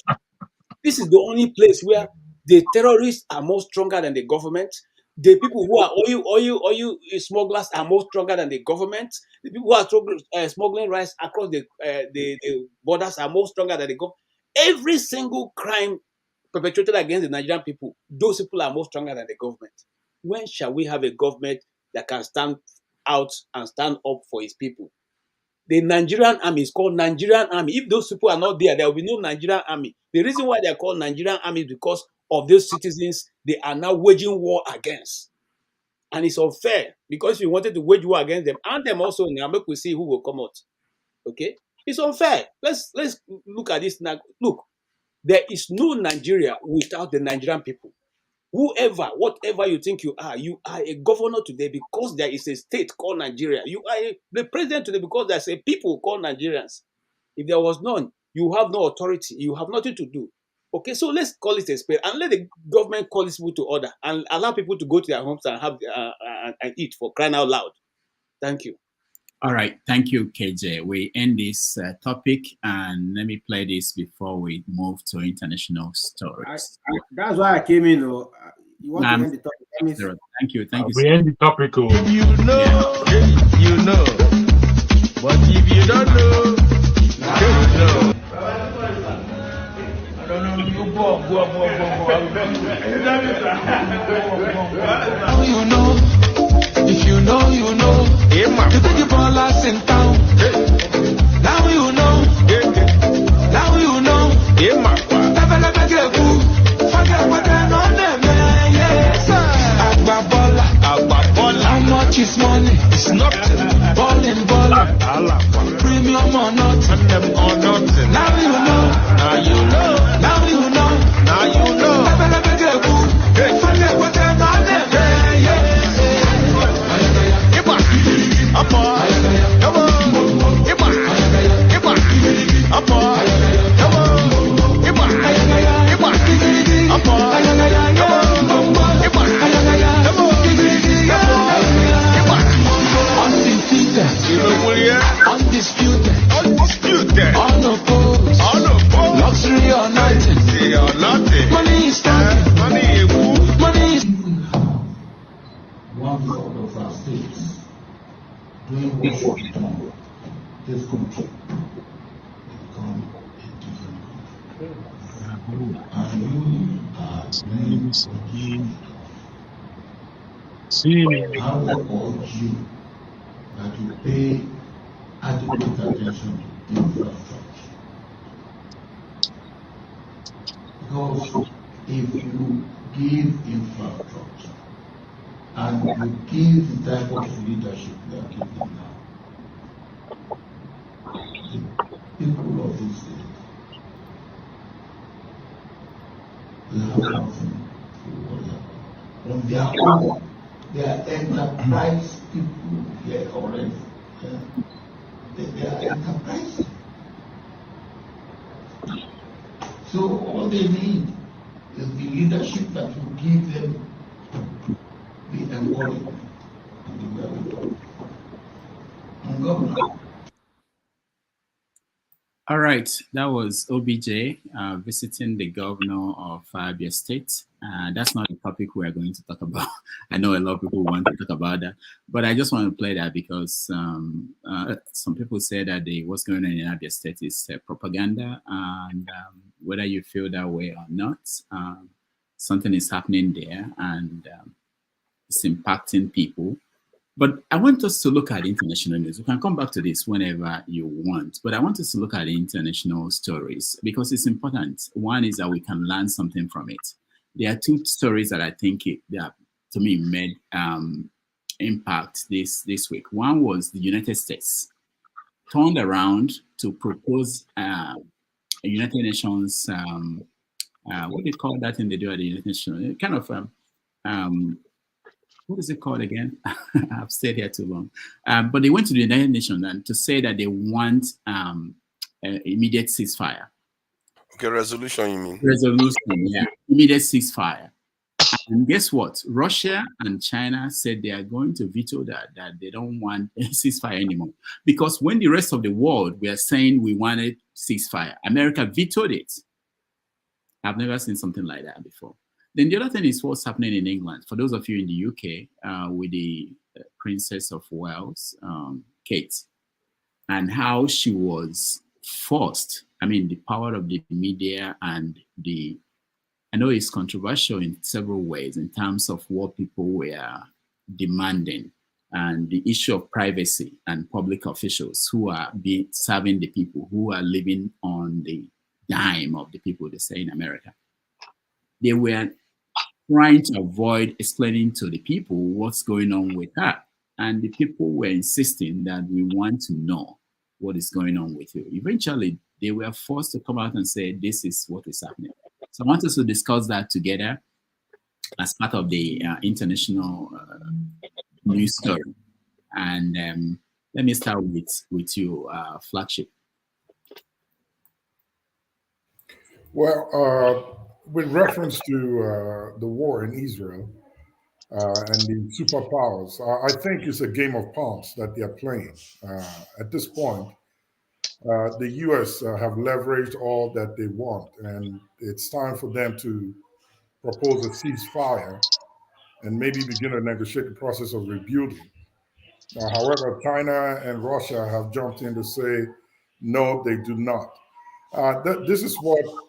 This is the only place where the terrorists are more stronger than the government. The people who are oil smugglers are more stronger than the government. The people who are smuggling rice across the borders are more stronger than the government. Every single crime perpetrated against the Nigerian people, those people are more stronger than the government. When shall we have a government that can stand out and stand up for its people? The Nigerian army is called Nigerian army. If those people are not there, there will be no Nigerian army. The reason why they are called Nigerian army is because of those citizens they are now waging war against. And it's unfair, because if you wanted to wage war against them, and them also, now make we see who will come out. Okay? It's unfair. Let's look at this now. Look, there is no Nigeria without the Nigerian people. Whoever, whatever you think you are a governor today because there is a state called Nigeria. You are the president today because there's a people called Nigerians. If there was none, you have no authority. You have nothing to do. Okay, so let's call it a spade and let the government call these people to order and allow people to go to their homes and have and eat, for crying out loud. Thank you. All right, thank you, KJ. We end this topic, and let me play this before we move to international stories. That's why I came in. You want to end the topic? Thank you. We end the topic. If you know, you know. But if you don't know, you don't know. I don't know. You go. You know. If you know, you know. You take the ballers in town. Now you know. Now you know. Forget what I know them. Yes, Agba how much is money? It's nothing. Ballin'. Premium or nothing. Now you know. Now you know. Now you know. Now you know. Forget what I know them. Undisputed, unopposed, luxury or nothing. Money is talking. Money is. One third of our states doing what should be done, this country become a different country. And you are playing I will urge you that you pay adequate attention to infrastructure. Because if you give infrastructure and you give the type of leadership we are giving now, the people of this state will have nothing to worry about. On their own, they are enterprise people here already. They are enterprising. So all they need is the leadership that will give them the encouragement and the wherewithal. And governor. All right, that was OBJ visiting the governor of Abia State. That's not the topic we are going to talk about. I know a lot of people want to talk about that, but I just want to play that because some people say that what's going on in Abia State is propaganda, and whether you feel that way or not, something is happening there, and it's impacting people. But I want us to look at international news. We can come back to this whenever you want, but I want us to look at the international stories because it's important. One is that we can learn something from it. There are two stories that I think that to me made impact this week. One was the United States turned around to propose a United Nations, what do you call that thing they do at the United Nations? Kind of, what is it called again? I've stayed here too long. But they went to the United Nations and to say that they want immediate ceasefire. Okay, resolution, you mean? Resolution, yeah. Immediate ceasefire. And guess what? Russia and China said they are going to veto that they don't want a ceasefire anymore. Because when the rest of the world were saying we wanted ceasefire, America vetoed it. I've never seen something like that before. Then the other thing is what's happening in England. For those of you in the UK, with the Princess of Wales, Kate, and how she was forced. I mean, the power of the media and I know it's controversial in several ways in terms of what people were demanding and the issue of privacy and public officials who are serving the people, who are living on the dime of the people, they say in America. They were trying to avoid explaining to the people what's going on with her. And the people were insisting that we want to know what is going on with you. Eventually, they were forced to come out and say, this is what is happening. So I want us to discuss that together as part of the international news story. And let me start with you, Flagship. Well, with reference to the war in Israel and the superpowers, I think it's a game of pawns that they're playing. At this point, the U.S. Have leveraged all that they want, and it's time for them to propose a ceasefire and maybe begin to negotiate the process of rebuilding. However, China and Russia have jumped in to say, no, they do not. This is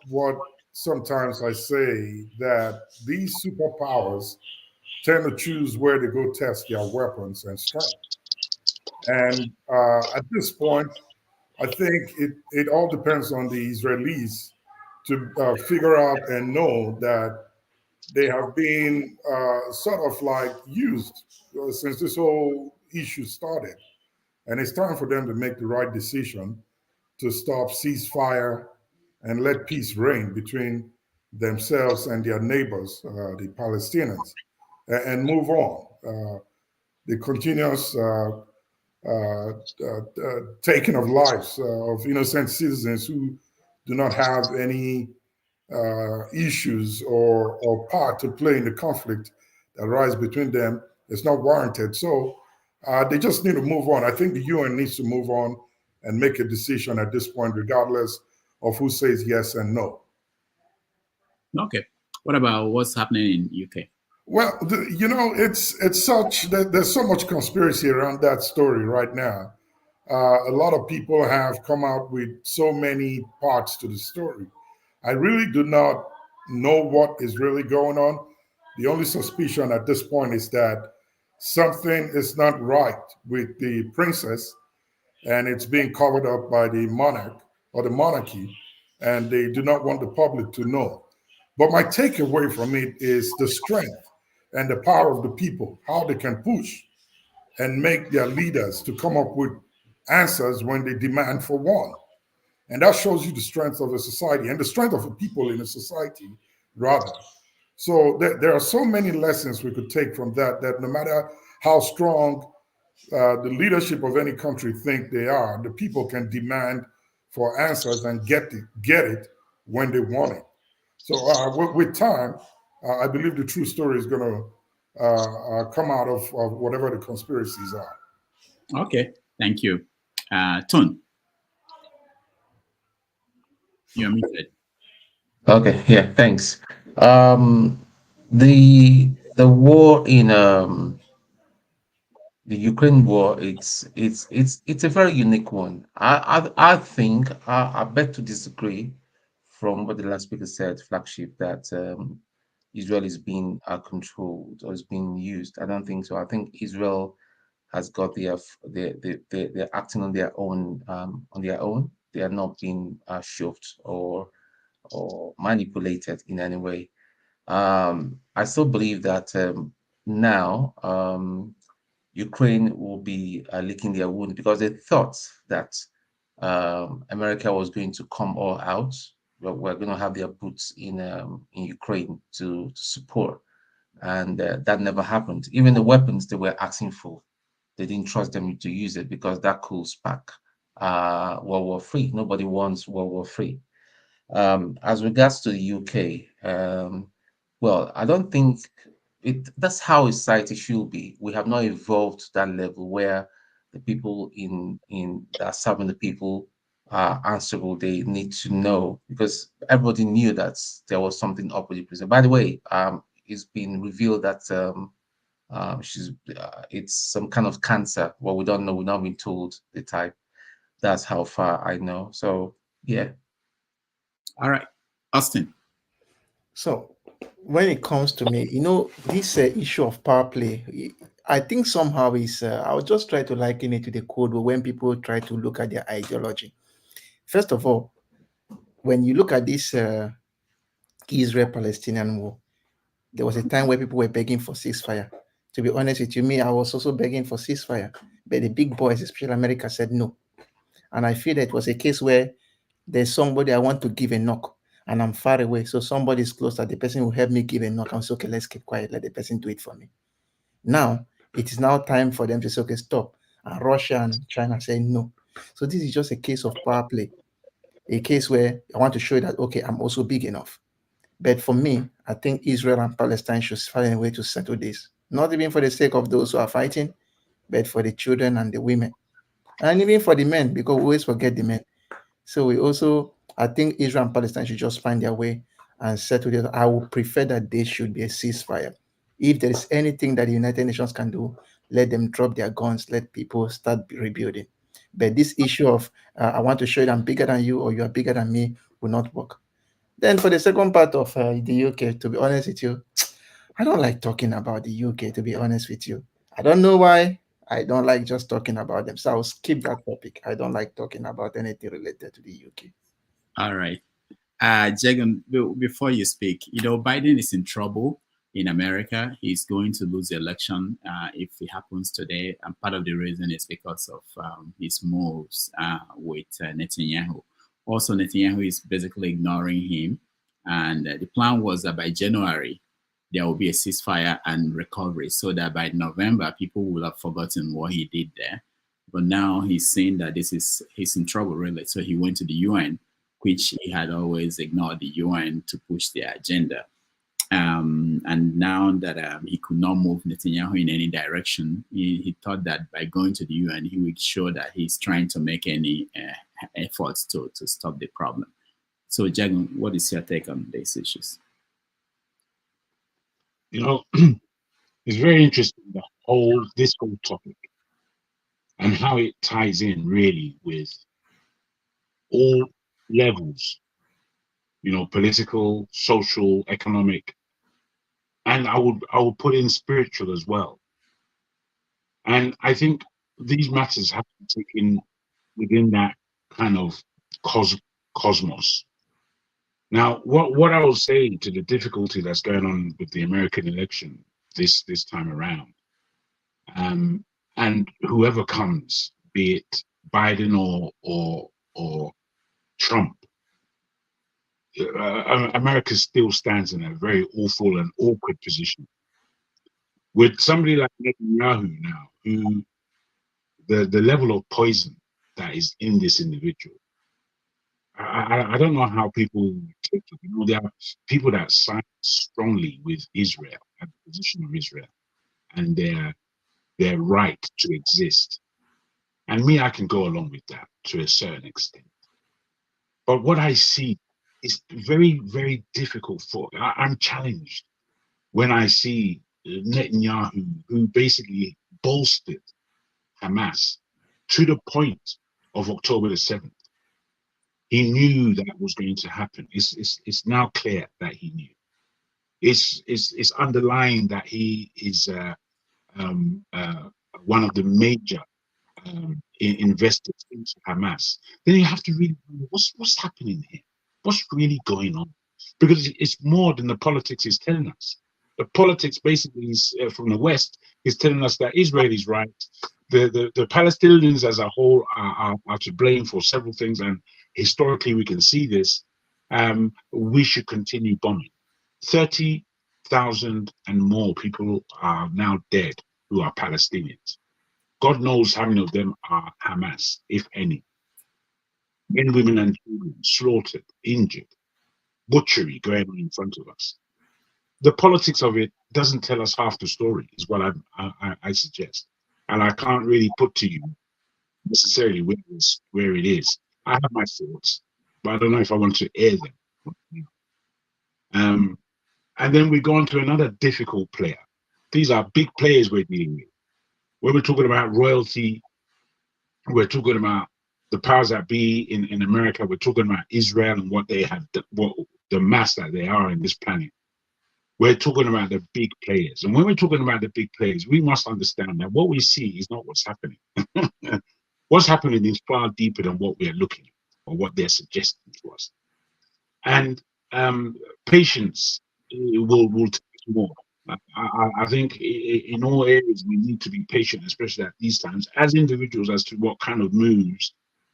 what sometimes I say, that these superpowers tend to choose where to go test their weapons and strength. And at this point, I think it all depends on the Israelis to figure out and know that they have been sort of like used since this whole issue started. And it's time for them to make the right decision to stop ceasefire and let peace reign between themselves and their neighbors, the Palestinians, and move on. The continuous taking of lives of innocent citizens who do not have any issues or part to play in the conflict that arises between them is not warranted. So they just need to move on. I think the UN needs to move on and make a decision at this point, regardless of who says yes and no. Okay. What about what's happening in UK? Well, it's such that there's so much conspiracy around that story right now. A lot of people have come out with so many parts to the story. I really do not know what is really going on. The only suspicion at this point is that something is not right with the princess, and it's being covered up by the monarch or the monarchy, and they do not want the public to know. But my takeaway from it is the strength and the power of the people, how they can push and make their leaders to come up with answers when they demand for one. And that shows you the strength of a society and the strength of the people in a society, rather. So there are so many lessons we could take from that, that no matter how strong the leadership of any country think they are, the people can demand for answers and get it when they want it. So with time, I believe the true story is going to come out of whatever the conspiracies are. Okay, thank you. Tun, you're muted. Okay, yeah, thanks. Um, the war in the Ukraine war, it's a very unique one. I think I beg to disagree from what the last speaker said, flagship, that Israel is being controlled or is being used. I don't think so. I think Israel has got they're acting on their own on their own. They are not being shoved or manipulated in any way. I still believe that now Ukraine will be licking their wound because they thought that America was going to come all out. We're going to have their boots in Ukraine to support, and that never happened. Even the weapons they were asking for, they didn't trust them to use it because that could spark World War III. Nobody wants World War III. As regards to the UK, well, I don't think that's how a society should be. We have not evolved to that level where the people in that are serving the people are answerable. They need to know, because everybody knew that there was something up with the president. By the way, it's been revealed that she's it's some kind of cancer. Well, we don't know. We've not been told the type. That's how far I know. So yeah. All right, Austin. So, when it comes to me, this issue of power play, I think somehow is, I'll just try to liken it to the Cold War when people try to look at their ideology. First of all, when you look at this Israel-Palestinian war, there was a time where people were begging for ceasefire. To be honest with you, me, I was also begging for ceasefire, but the big boys, especially America, said no. And I feel that it was a case where there's somebody I want to give a knock, and I'm far away, so somebody's close that the person will help me give a knock. I'm so, okay, let's keep quiet, let the person do it for me. Now it is now time for them to say, okay, stop. And Russia and China say no. So this is just a case of power play, a case where I want to show you that, okay, I'm also big enough. But for me, I think Israel and Palestine should find a way to settle this, not even for the sake of those who are fighting, but for the children and the women, and even for the men, because we always forget the men. So I think Israel and Palestine should just find their way and settle it. I would prefer that there should be a ceasefire. If there is anything that the United Nations can do, let them drop their guns, let people start rebuilding. But this issue of I want to show you I'm bigger than you or you are bigger than me will not work. Then for the second part of the UK, to be honest with you, I don't like talking about the UK, to be honest with you. I don't know why. I don't like just talking about them. So I'll skip that topic. I don't like talking about anything related to the UK. All right. Jagan, before you speak, Biden is in trouble in America. He's going to lose the election if it happens today. And part of the reason is because of his moves with Netanyahu. Also, Netanyahu is basically ignoring him. And the plan was that by January, there will be a ceasefire and recovery so that by November, people will have forgotten what he did there. But now he's saying that he's in trouble, really. So he went to the UN, which he had always ignored the UN to push their agenda. And now that he could not move Netanyahu in any direction, he thought that by going to the UN, he would show that he's trying to make any efforts to stop the problem. So, Jagan, what is your take on these issues? It's very interesting, this whole topic and how it ties in really with all levels, political, social, economic, and I would put in spiritual as well. And I think these matters have to be taken within that kind of cosmos. Now, what I will say to the difficulty that's going on with the American election this time around, and whoever comes, be it Biden or Trump, America still stands in a very awful and awkward position. With somebody like Netanyahu now, who the level of poison that is in this individual, I don't know how people take it. There are people that side strongly with Israel and the position of Israel and their right to exist. And me, I can go along with that to a certain extent. But what I see is very, very difficult I'm challenged when I see Netanyahu, who basically bolstered Hamas to the point of October the 7th. He knew that was going to happen. It's now clear that he knew. It's underlying that he is one of the major investors into Hamas. Then you have to really know what's happening here. What's really going on? Because it's more than the politics is telling us. The politics basically is from the West is telling us that Israel is right. The Palestinians as a whole are to blame for several things, and historically we can see this. We should continue bombing. 30,000 and more people are now dead who are Palestinians. God knows how many of them are Hamas, if any. Men, women, and children slaughtered, injured, butchery going on in front of us. the politics of it doesn't tell us half the story, is what I suggest. And I can't really put to you necessarily where it is. I have my thoughts, but I don't know if I want to air them. And then we go on to another difficult player. These are big players we're dealing with. When we're talking about royalty, we're talking about the powers that be in America, we're talking about Israel and what they have, what the mass that they are in this planet. We're talking about the big players. And when we're talking about the big players, we must understand that what we see is not what's happening. What's happening is far deeper than what we're looking at or what they're suggesting to us. And patience will take more. I think in all areas we need to be patient, especially at these times, as individuals, as to what kind of moves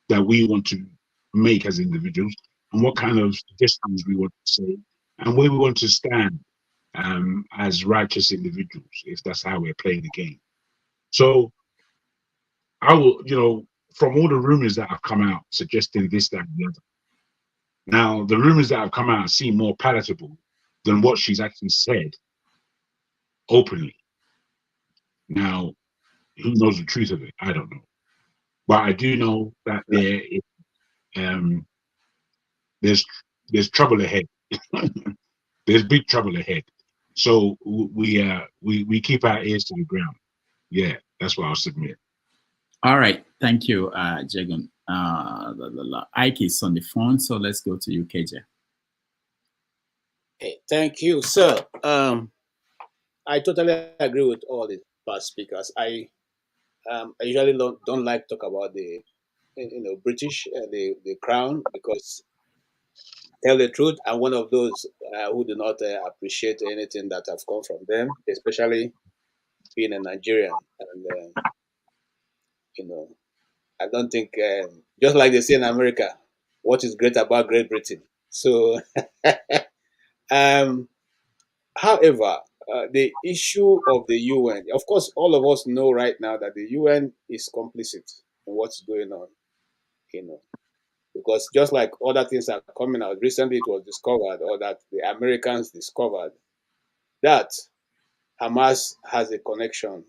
that we want to make as individuals, and what kind of suggestions we want to say, and where we want to stand as righteous individuals, if that's how we're playing the game. So I will, from all the rumors that have come out suggesting this, that, and the other. Now, the rumors that have come out seem more palatable than what she's actually said openly. Now, who knows the truth of it? I don't know. But I do know that there's trouble ahead. There's big trouble ahead. So we keep our ears to the ground. Yeah, that's what I'll submit. All right, thank you, Jagan. Ike is on the phone, so let's go to you, KJ. Hey, thank you, sir. I totally agree with all the past speakers. I usually don't like to talk about the British the crown, because tell the truth, I'm one of those who do not appreciate anything that have come from them, especially being a Nigerian. And I don't think, just like they say in America, what is great about Great Britain. So, however, the issue of the UN, of course, all of us know right now that the UN is complicit in what's going on, because just like other things are coming out, recently it was discovered, or that the Americans discovered, that Hamas has a connection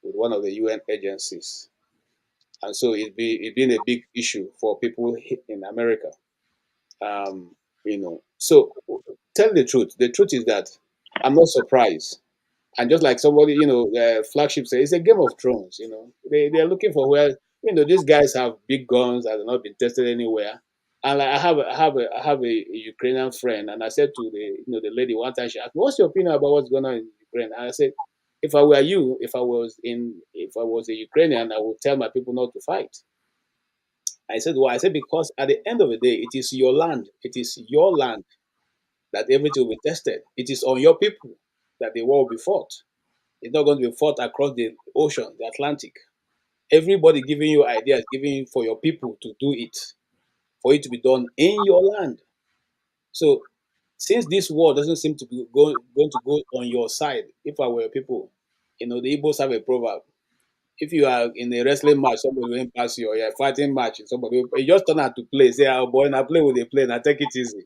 with one of the UN agencies. And so it's been a big issue for people in America. So tell the truth. The truth is that I'm not surprised. And just like somebody, flagship says, it's a Game of Thrones. They're looking for where, these guys have big guns that have not been tested anywhere. And like, I have a Ukrainian friend, and I said to the lady one time, she asked, "What's your opinion about what's going on in Ukraine?" And I said, "If I were you, if I was a Ukrainian, I would tell my people not to fight." I said, "Why?" I said, "Because at the end of the day, it is your land. It is your land that everything will be tested. It is on your people that the war will be fought. It's not going to be fought across the ocean, the Atlantic. Everybody giving you ideas, giving you for your people to do it, for it to be done in your land. So, since this war doesn't seem to be going to go on your side, if I were people, the Igbos have a proverb. If you are in a wrestling match, somebody will pass you, or you're fighting match, somebody will, you just turn out to play. Say, "Oh boy, I play with a play, now take it easy,"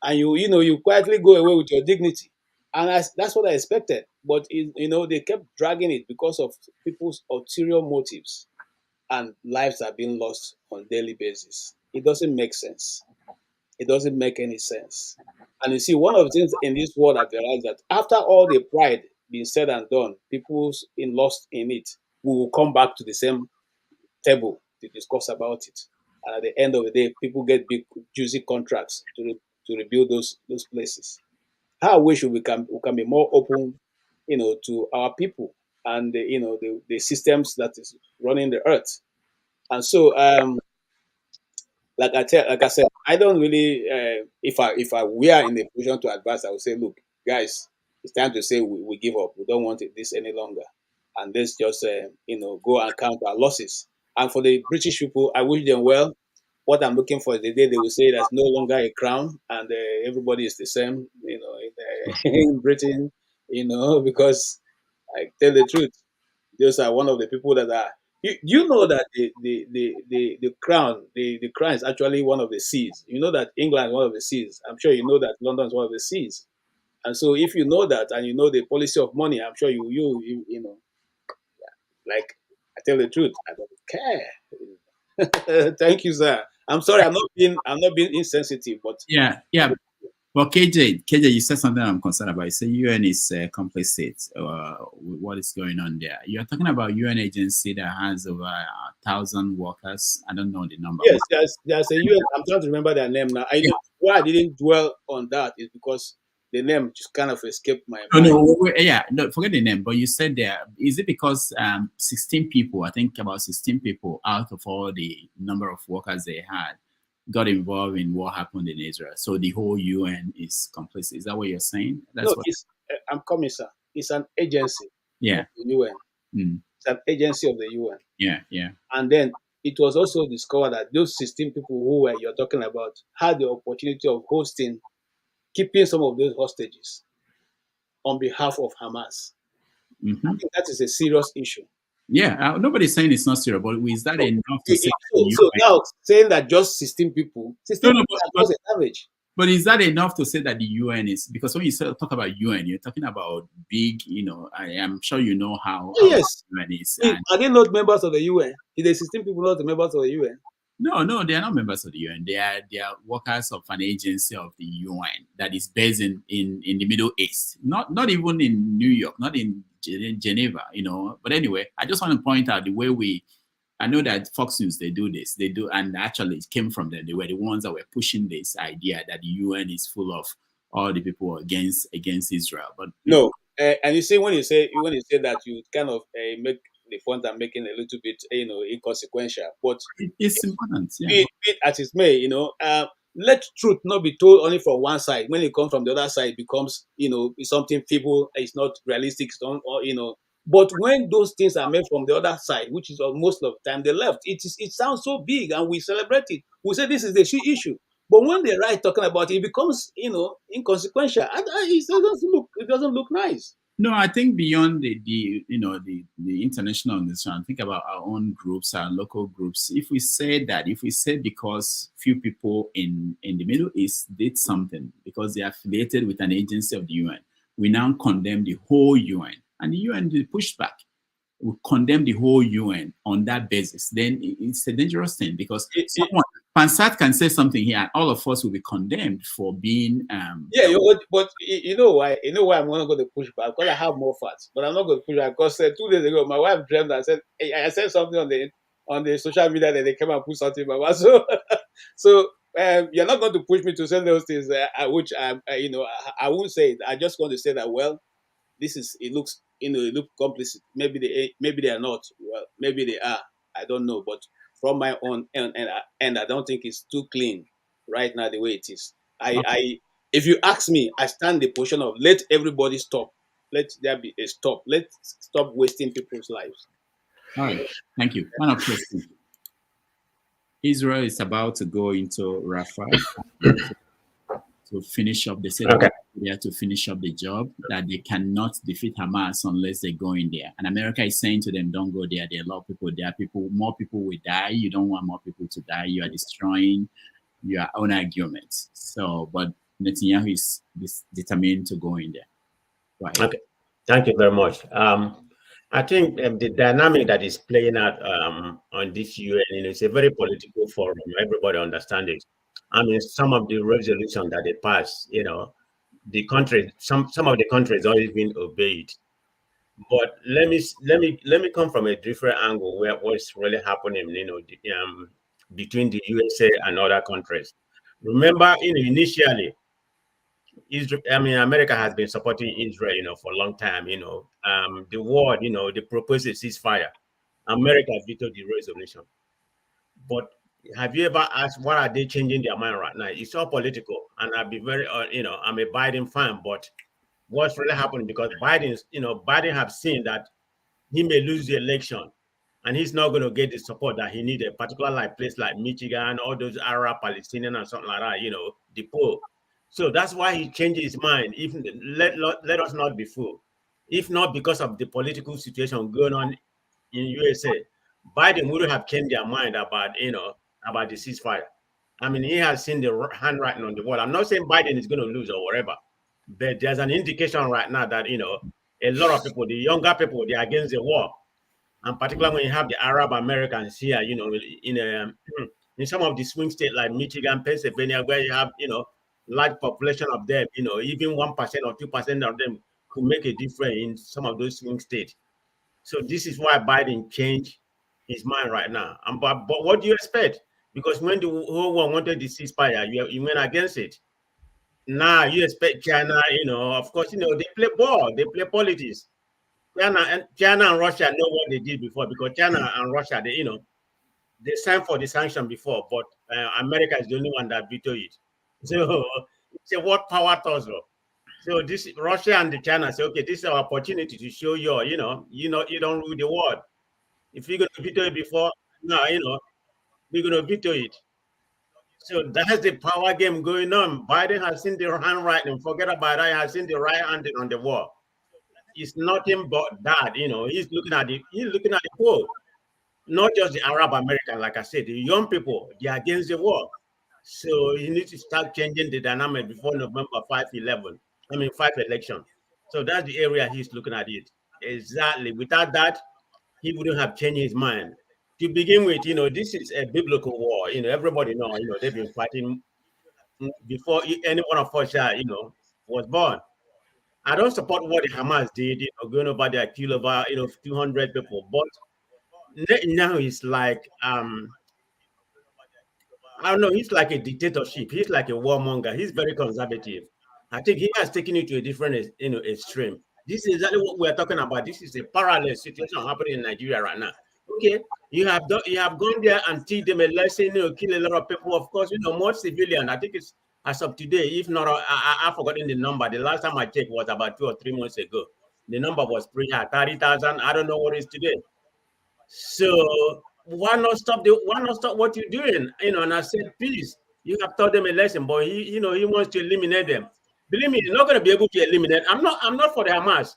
and you quietly go away with your dignity. And that's what I expected. But they kept dragging it because of people's ulterior motives, and lives are being lost on a daily basis. It doesn't make sense. It doesn't make any sense. And you see, one of the things in this world I've realized, that after all the pride being said and done, people's in lost in it, we will come back to the same table to discuss about it. And at the end of the day, people get big, juicy contracts to rebuild those places. How I wish we can be more open, to our people and the systems that is running the earth. And so, like I said, I don't really. If I were in a position to advise, I would say, look, guys, it's time to say we give up. We don't want this any longer, and let's just go and count our losses. And for the British people, I wish them well. What I'm looking for is the day they will say there's no longer a crown and everybody is the same, in Britain, because I tell the truth, those are one of the people that are. You know that the crown, the crown is actually one of the seas. You know that England is one of the seas. I'm sure you know that London is one of the seas. And so if you know that and you know the policy of money, I'm sure you know, like I tell the truth, I don't care. Thank you, sir. I'm sorry, I'm not being insensitive, but Yeah, yeah. Well, KJ, you said something I'm concerned about. You say UN is complicit with what is going on there. You're talking about UN agency that has over 1,000 workers. I don't know the number. yes, there's a UN. I'm trying to remember their name now. I know why I didn't dwell on that is because the name just kind of escaped my mind. No, forget the name. But you said there, is it because 16 people, I think about 16 people out of all the number of workers they had, got involved in what happened in Israel? So the whole UN is complicit. Is that what you're saying? No, I'm coming, sir. It's an agency. Yeah. Of the UN. It's an agency of the UN. Yeah. And then it was also discovered that those 16 people who you're talking about had the opportunity of keeping some of those hostages on behalf of Hamas. I think that is a serious issue. Yeah, nobody's saying it's not serious, but is that enough to say? So now saying that just 16 people, 16 people was an average. But is that enough to say that the UN is, because when you talk about UN, you're talking about big, I am sure you know how yes. UN is. Are they not members of the UN? Is the 16 people not the members of the UN? No, they are not members of the UN. They are workers of an agency of the UN that is based in the Middle East. Not even in New York, not in Geneva, But anyway, I just want to point out the way I know that Fox News, they do, and actually it came from them. They were the ones that were pushing this idea that the UN is full of all the people against Israel. But no, and you see when you say that, you kind of make the point I'm making a little bit, inconsequential. But it's important. Yeah. Be it as it may, let truth not be told only from one side. When it comes from the other side, it becomes, it's something feeble. It's not realistic. It's not, But when those things are made from the other side, which is most of the time the left, it sounds so big, and we celebrate it. We say this is the issue. But when the right talking about it, it becomes, inconsequential. It doesn't look nice. No, I think beyond the international organization, think about our own groups, our local groups. If we say because few people in the Middle East did something because they are affiliated with an agency of the UN, we now condemn the whole UN, and the UN did push back. We condemn the whole UN on that basis. Then it's a dangerous thing, because someone, Pansat can say something here, and all of us will be condemned for being. But you know why? You know why I'm not going to push back? Because I have more facts, but I'm not going to push back. Because 2 days ago, my wife dreamt. I said something on the social media that they came and put something about. So you're not going to push me to say those things, which I won't say it. I just want to say that it looks complicit. Maybe they are not. Well, maybe they are. I don't know. But from my own end, I don't think it's too clean right now the way it is. If you ask me, I stand the position of let everybody stop. Let there be a stop. Let's stop wasting people's lives. All right. Thank you. One of question. Israel is about to go into Rafah to finish up. They said they have to finish up the job, that they cannot defeat Hamas unless they go in there. And America is saying to them, don't go there. There are a lot of people there. More people will die. You don't want more people to die. You are destroying your own arguments. So, but Netanyahu is determined to go in there. Right. Okay. Thank you very much. I think the dynamic that is playing out on this UN, it's a very political forum. Everybody understands it. I mean, some of the resolutions that they pass, the country, some of the countries always been obeyed. But let me come from a different angle where what's really happening, between the USA and other countries. Remember, initially, America has been supporting Israel, for a long time. The war, they proposed a ceasefire. America vetoed the resolution. But have you ever asked what are they changing their mind right now? It's all political, and I'll be very, I'm a Biden fan, but what's really happening, because Biden have seen that he may lose the election, and he's not going to get the support that he needed, particularly like place like Michigan, all those Arab, Palestinian, and something like that. The poll. So that's why he changed his mind. Even let us not be fooled. If not because of the political situation going on in USA, Biden would have changed their mind about the ceasefire. I mean, he has seen the handwriting on the wall. I'm not saying Biden is going to lose or whatever, But there's an indication right now that a lot of people, the younger people, they're against the war, and particularly when you have the Arab Americans here, in some of the swing states like Michigan, Pennsylvania, where you have large population of them, even 1% or 2% of them could make a difference in some of those swing states. So this is why Biden changed his mind right now. But what do you expect? Because when the whole world wanted the ceasefire, you went against it. Now you expect China, of course, they play ball, they play politics. China and Russia know what they did before, because China and Russia, they signed for the sanction before, but America is the only one that vetoed it. So it's a what power tussle. So this Russia and the China say, okay, this is our opportunity to show you, you don't rule the world. If you're gonna veto it before, no, we're gonna veto it. So that's the power game going on. Biden has seen the handwriting. Forget about that. He has seen the right hand on the wall. It's nothing but that. He's looking at the poll. Not just the Arab American, like I said, the young people, they're against the war. So you need to start changing the dynamic before November 5 election. So that's the area he's looking at it. Exactly. Without that, he wouldn't have changed his mind. To begin with, this is a biblical war. Everybody knows, they've been fighting before any one of us, was born. I don't support what the Hamas did, going over there, kill over, 200 people. But now it's like, I don't know, he's like a dictatorship. He's like a warmonger. He's very conservative. I think he has taken it to a different, extreme. This is exactly what we're talking about. This is a parallel situation happening in Nigeria right now. Okay, you have gone there and teach them a lesson, kill a lot of people. Of course, more civilian. I think it's as of today. If not, I've forgotten the number. The last time I checked was about 2 or 3 months ago. The number was pretty high, 30,000. I don't know what it is today. So why not stop what you're doing? And I said, please, you have taught them a lesson, but he wants to eliminate them. Believe me, you're not going to be able to eliminate. I'm not for the Hamas.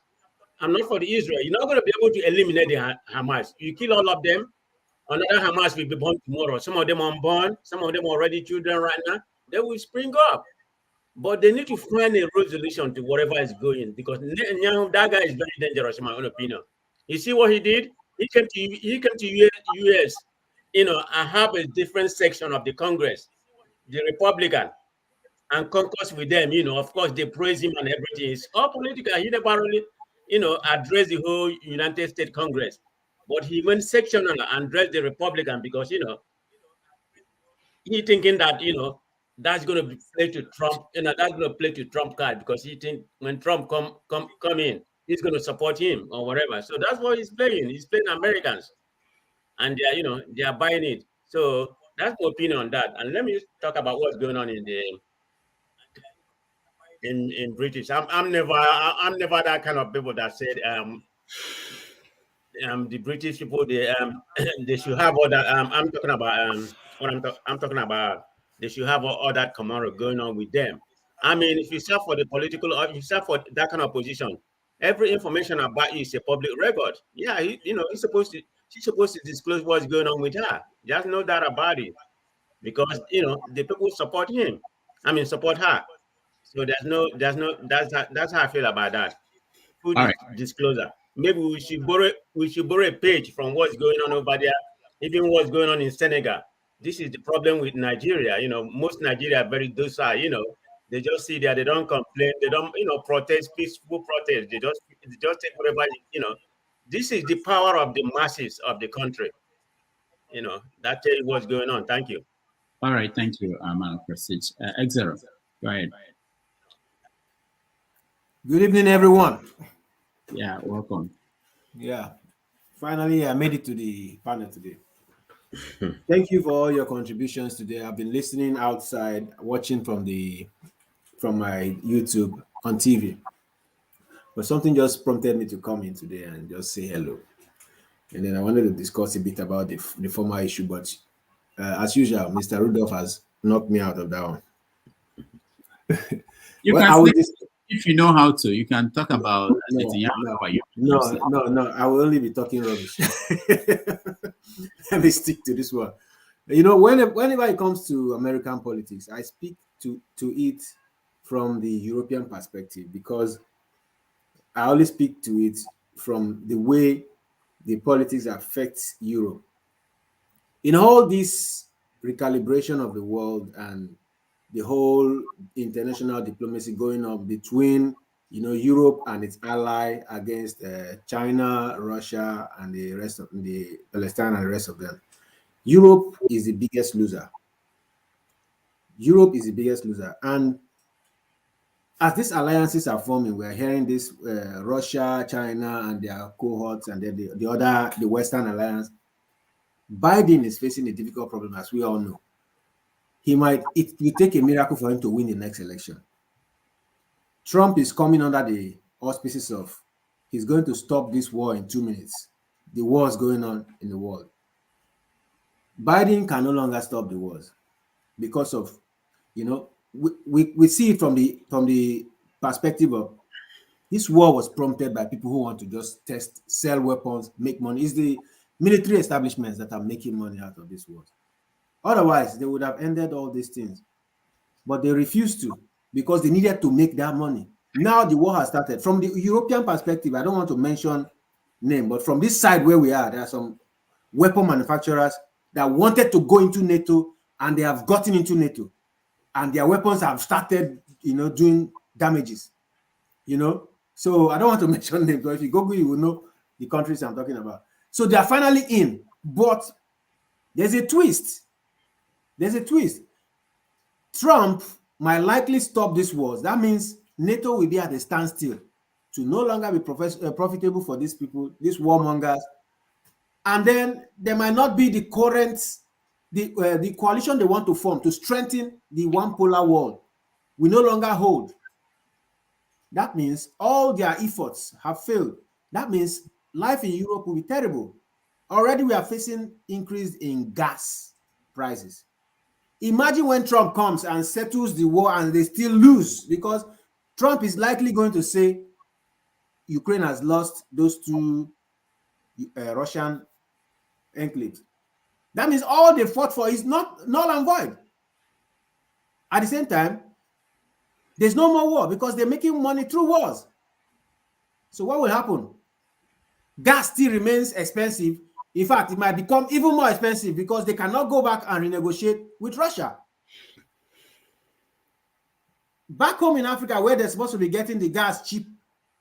I'm not for the Israel. You're not going to be able to eliminate the Hamas. You kill all of them, another Hamas will be born tomorrow. Some of them are unborn, some of them are already children right now. They will spring up. But they need to find a resolution to whatever is going, because that guy is very dangerous, in my own opinion. You see what he did? He came to US, and have a different section of the Congress, the Republican, and concuss with them. Of course, they praise him and everything. It's all political. He never really, addressed the whole United States Congress. But he went sectional and addressed the Republican because, he thinking that, that's going to play to Trump, that's going to play to Trump card, because he think when Trump come in, he's going to support him or whatever. So that's what he's playing. He's playing Americans, and they are buying it. So that's my opinion on that. And let me talk about what's going on in British. I'm never that kind of people that said the British people they should have all that. I'm talking about I'm talking about they should have all that camaraderie going on with them. I mean, if you serve for the political, or if you serve for that kind of position, every information about you is a public record. Yeah, she's supposed to disclose what's going on with her. Just know that about it, because the people support him. I mean, support her. So that's how I feel about that. Full disclosure. Maybe we should borrow a page from what's going on over there, even what's going on in Senegal. This is the problem with Nigeria. Most Nigeria are very docile. They just sit there, they don't complain, they don't protest, peaceful protest. They just take whatever. This is the power of the masses of the country. That tell you what's going on. Thank you. All right, thank you, Prestige. X0, go ahead. Good evening, everyone. Yeah, welcome. Yeah, finally I made it to the panel today. Thank you for all your contributions today. I've been listening outside, watching from my YouTube on TV. But something just prompted me to come in today and just say hello. And then I wanted to discuss a bit about the former issue, but as usual, Mr. Rudolph has knocked me out of that one. If you know how to, you can talk about No, I will only be talking rubbish. Let me stick to this one. Whenever it comes to American politics, I speak to it from the European perspective, because I always speak to it from the way the politics affects Europe. In all this recalibration of the world and the whole international diplomacy going on between Europe and its ally against China, Russia, and the rest of the Palestine and the rest of them, Europe is the biggest loser. Europe is the biggest loser. And as these alliances are forming, we are hearing this Russia, China, and their cohorts, and then the Western alliance. Biden is facing a difficult problem, as we all know. It will take a miracle for him to win the next election. Trump is coming under the auspices of he's going to stop this war in 2 minutes. The war is going on in the world. Biden can no longer stop the wars because of, we see it from the perspective of this war was prompted by people who want to just sell weapons, make money. It's the military establishments that are making money out of this war. Otherwise, they would have ended all these things. But they refused to because they needed to make that money. Now the war has started. From the European perspective, I don't want to mention name, but from this side where we are, there are some weapon manufacturers that wanted to go into NATO, and they have gotten into NATO. And their weapons have started, doing damages. So I don't want to mention names, but if you Google, you will know the countries I'm talking about. So they are finally in, but there's a twist. Trump might likely stop this wars. That means NATO will be at a standstill to no longer be profitable for these people, these warmongers. And then there might not be the coalition they want to form to strengthen the one polar world. We no longer hold. That means all their efforts have failed. That means life in Europe will be terrible. Already we are facing increase in gas prices. Imagine when Trump comes and settles the war and they still lose, because Trump is likely going to say Ukraine has lost those two Russian enclaves. That means all they fought for is not null and void. At the same time, there's no more war because they're making money through wars. So what will happen? Gas still remains expensive. In fact, it might become even more expensive because they cannot go back and renegotiate with Russia. Back home in Africa, where they're supposed to be getting the gas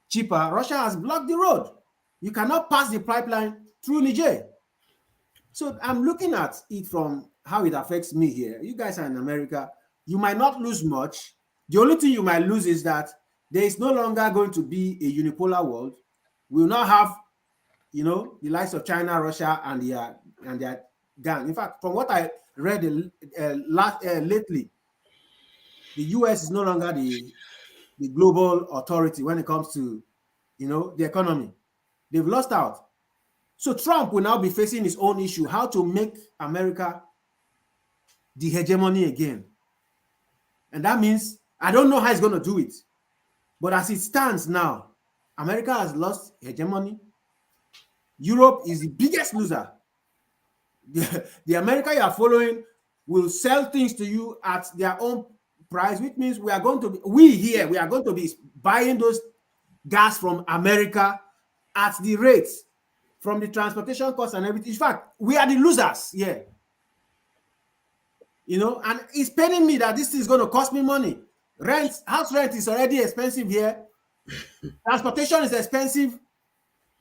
cheaper, Russia has blocked the road. You cannot pass the pipeline through Niger. So I'm looking at it from how it affects me here. You guys are in America. You might not lose much. The only thing you might lose is that there is no longer going to be a unipolar world. We will not have, the likes of China, Russia, and their gang. In fact, from what I read lately, the US is no longer the global authority when it comes to, the economy. They've lost out. So Trump will now be facing his own issue, how to make America the hegemony again. And that means, I don't know how he's going to do it. But as it stands now, America has lost hegemony. Europe is the biggest loser. The America you are following will sell things to you at their own price, which means we are going to be buying those gas from America at the rates from the transportation costs and everything. In fact, we are the losers here. And it's paining me that this is going to cost me money. House rent is already expensive here. Transportation is expensive.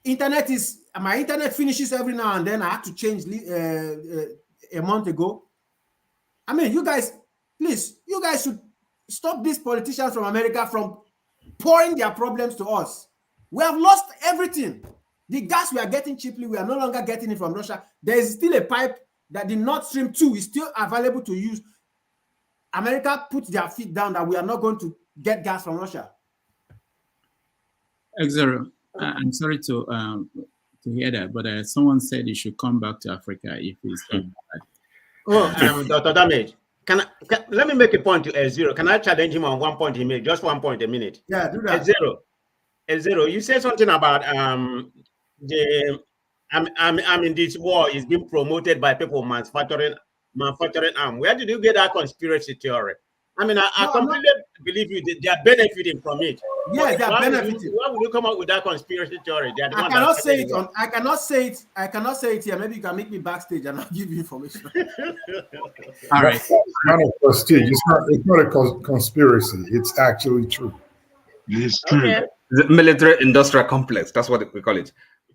My internet finishes every now and then. I had to change a month ago. I mean, you guys should stop these politicians from America from pouring their problems to us. We have lost everything. The gas we are getting cheaply, we are no longer getting it from Russia. There is still a pipe that the Nord Stream 2 is still available to use. America put their feet down that we are not going to get gas from Russia. X0, I'm sorry to hear that, but someone said you should come back to Africa if it's bad. Dr. Damage, let me make a point to X0. Can I challenge him on one point he made? Just 1 point a minute. Yeah, do that. X0, you said something about this war is being promoted by people manufacturing arms. Where did you get that conspiracy theory? I mean, I No, completely believe you. They are benefiting from it. Yeah, But they are why benefiting. would you come up with that conspiracy theory? They are the I one cannot that say started it on. I cannot say it here. Maybe you can meet me backstage and I'll give you information. All right. That's kind of prestige. It's not a conspiracy. It's actually true. It's true. Okay. The military industrial complex. That's what we call it.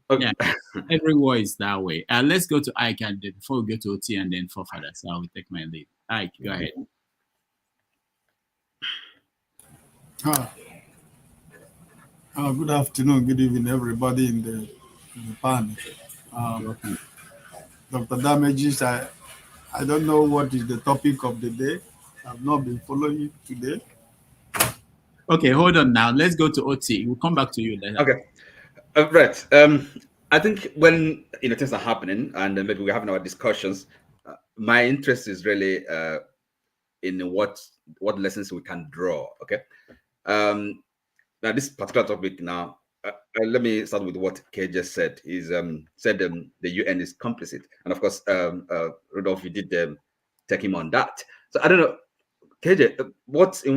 Okay. Yeah, everywhere is that way. Let's go to Ike and then before we go to OT and then Fofada. So I will take my lead. Ike, go ahead. Good afternoon, good evening, everybody in the panel. Dr. Damages, I don't know what is the topic of the day. I've not been following it today. Okay, hold on now. Let's go to OT. We'll come back to you later. Okay. Right. I think when things are happening and maybe we're having our discussions, my interest is really in what lessons we can draw. Okay. Now this particular topic now, let me start with what Kay just said. He's said the UN is complicit, and of course, Rudolph, you did take him on that. So I don't know, KJ, in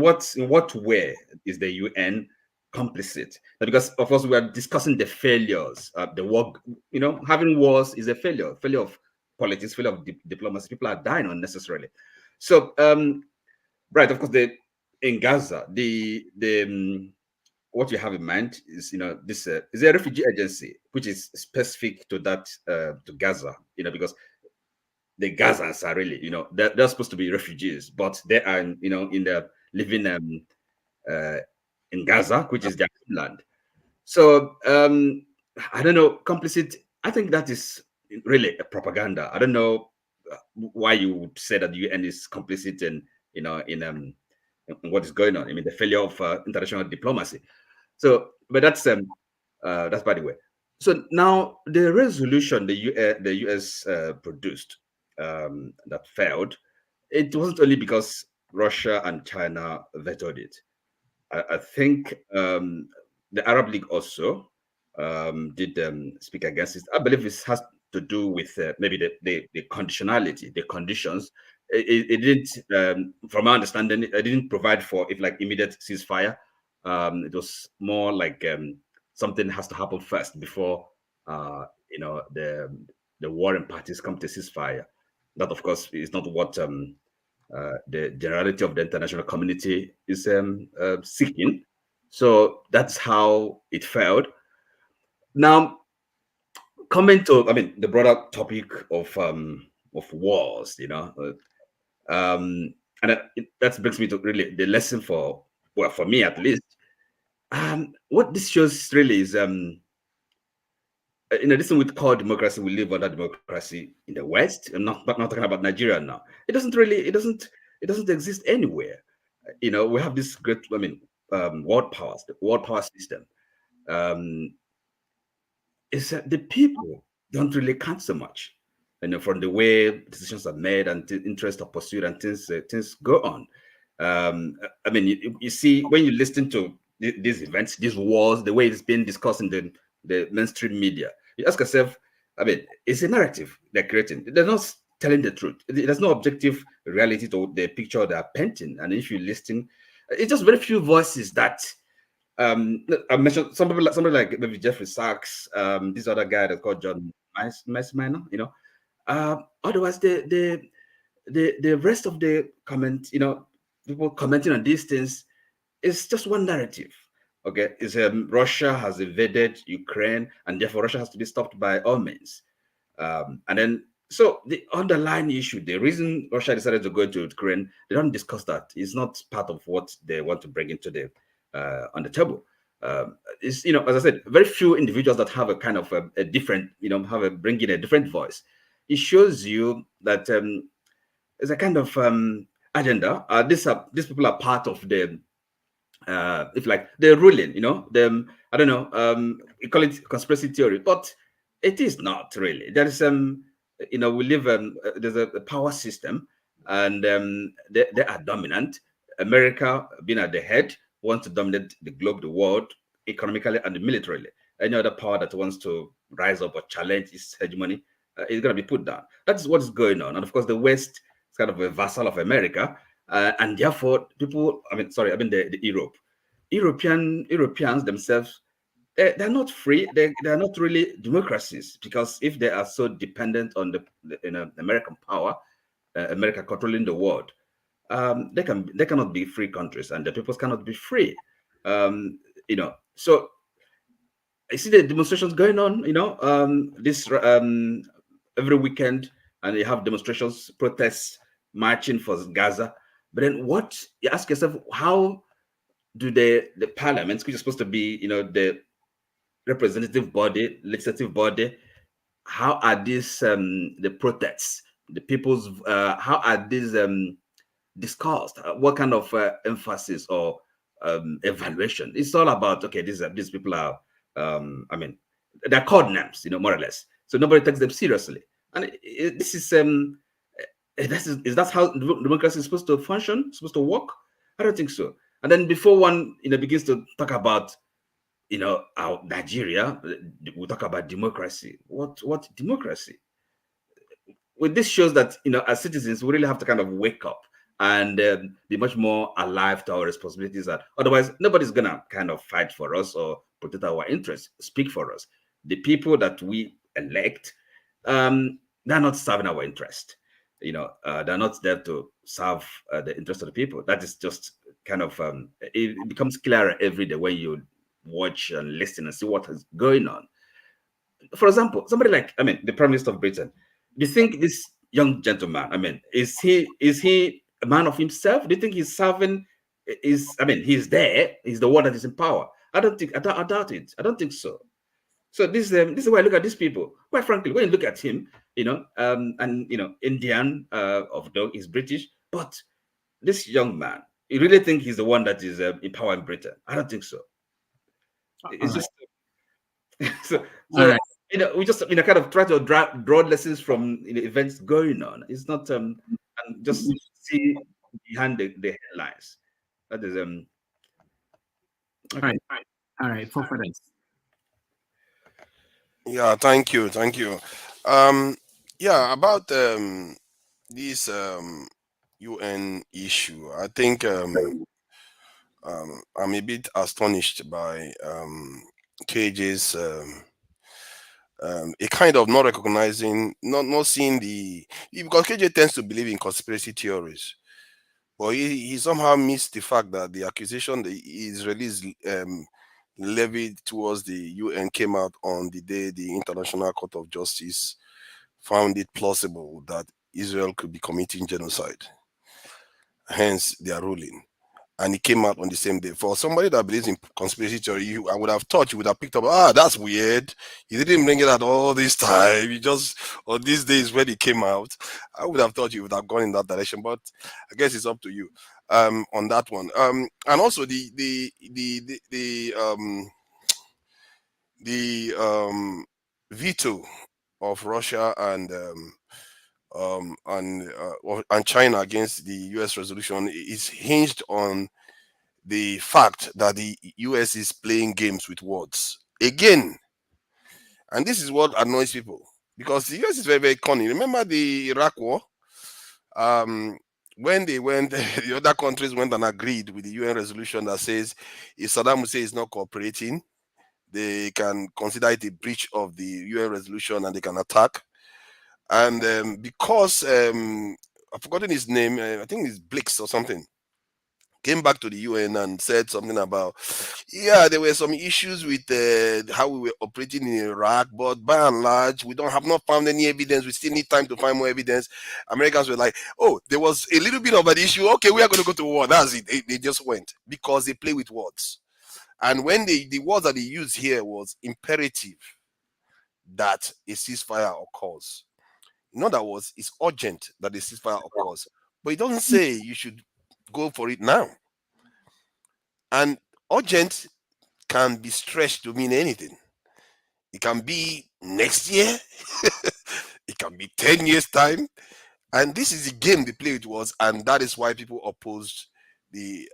what way is the UN complicit? Because of course we are discussing the failures. The war, having wars is a failure of politics, failure of diplomacy. People are dying unnecessarily. So right, of course, in Gaza, what you have in mind is, this is a refugee agency which is specific to that to Gaza, because the Gazans are really, they're supposed to be refugees, but they are, living in Gaza, which is their homeland. So I don't know, complicit. I think that is really a propaganda. I don't know why you would say that the UN is complicit in what is going on. I mean, the failure of international diplomacy. So, but that's by the way. So now the resolution the US produced that failed, it wasn't only because Russia and China vetoed it. I think the Arab League also did speak against it. I believe this has to do with maybe the conditionality, the conditions. It didn't, from my understanding, it didn't provide for immediate ceasefire. It was more like something has to happen first before the warring parties come to ceasefire. That, of course, is not what the generality of the international community is seeking. So that's how it failed. Now, coming to, the broader topic of wars, and that brings me to really the lesson for me at least. What this shows really is, in addition with core democracy, we live under democracy in the West. I'm not talking about Nigeria now. It doesn't exist anywhere. We have this great, world powers, the world power system. Is that the people don't really count so much, from the way decisions are made and the interest are pursued and things go on. You see, when you listen to these events, these wars, the way it's been discussed in the mainstream media, you ask yourself, it's a narrative they're creating. They're not telling the truth. There's no objective reality to the picture they're painting. And if you listen, it's just very few voices that I mentioned somebody like maybe Jeffrey Sachs, this other guy that's called John Messminer, otherwise the rest of the comment, people commenting on these things, is just one narrative. Okay, is Russia has invaded Ukraine and therefore Russia has to be stopped by all means. And then, so the underlying issue, the reason Russia decided to go to Ukraine, they don't discuss that. It's not part of what they want to bring into the on the table. It's, as I said, very few individuals that have a kind of a different, bring in a different voice. It shows you that there's a kind of agenda. These people are part of the if they're ruling, I don't know, we call it conspiracy theory, but it is not really. There is we live there's a power system, and they are dominant. America, being at the head, wants to dominate the globe, the world, economically and militarily. Any other power that wants to rise up or challenge its hegemony is going to be put down. That's what is going on. And of course, the West is kind of a vassal of America, and therefore people, the Europeans themselves, they're not free. They're not really democracies, because if they are so dependent on the American power, America controlling the world, they cannot be free countries, and the peoples cannot be free. So I see the demonstrations going on, this every weekend, and you have demonstrations, protests, marching for Gaza. But then you ask yourself, how do the parliaments, which is supposed to be, the representative body, legislative body, how are these the protests, the people's, how are these discussed? What kind of emphasis or evaluation? It's all about, okay, these people are, they're called names, more or less. So nobody takes them seriously. And this is is that how democracy is supposed to function, supposed to work? I don't think so. And then before one begins to talk about our Nigeria, we talk about democracy. What democracy? Well, this shows that as citizens, we really have to kind of wake up and be much more alive to our responsibilities. That otherwise, nobody's gonna kind of fight for us or protect our interests, speak for us. The people that we elect, they're not serving our interest. They're not there to serve the interest of the people. That is just kind of it becomes clearer every day when you watch and listen and see what is going on. For example, somebody like the Prime Minister of Britain. Do you think this young gentleman, is he a man of himself? Do you think he's serving? He's there. He's the one that is in power. I doubt it. I don't think so. So this is why I look at these people. Quite frankly, when you look at him, Indian of dog is British, but this young man, you really think he's the one that is in power in Britain? I don't think so. It's just so. Right. We just kind of try to draw lessons from events going on. It's not and just see behind the headlines. That is okay. All right, for this. Yeah, thank you. Yeah, about this UN issue, I think I'm a bit astonished by KJ's a kind of not recognizing, not seeing because KJ tends to believe in conspiracy theories, but he somehow missed the fact that the accusation the Israelis levied towards the UN came out on the day the International Court of Justice found it plausible that Israel could be committing genocide. Hence their ruling. And it came out on the same day. For somebody that believes in conspiracy theory, I would have thought you would have picked up, that's weird. He didn't bring it out all this time. He just, on these days when it came out, I would have thought you would have gone in that direction. But I guess it's up to you on that one. And also the veto of Russia and China against the US resolution is hinged on the fact that the US is playing games with words again. And this is what annoys people, because the US is very, very cunning. Remember the Iraq war? When they went, the other countries went and agreed with the UN resolution that says if Saddam Hussein is not cooperating, they can consider it a breach of the UN resolution and they can attack. And because I've forgotten his name, I think it's Blix or something, came back to the UN and said something about, there were some issues with how we were operating in Iraq, but by and large, we have not found any evidence. We still need time to find more evidence. Americans were like, there was a little bit of an issue. Okay, we are going to go to war. That's it. They just went because they play with words. And when the words that they used here was imperative that a ceasefire occurs. In other words, it's urgent that the ceasefire occurs. But it doesn't say you should go for it now. And urgent can be stretched to mean anything. It can be next year. It can be 10 years' time. And this is the game they play with words, and that is why people opposed the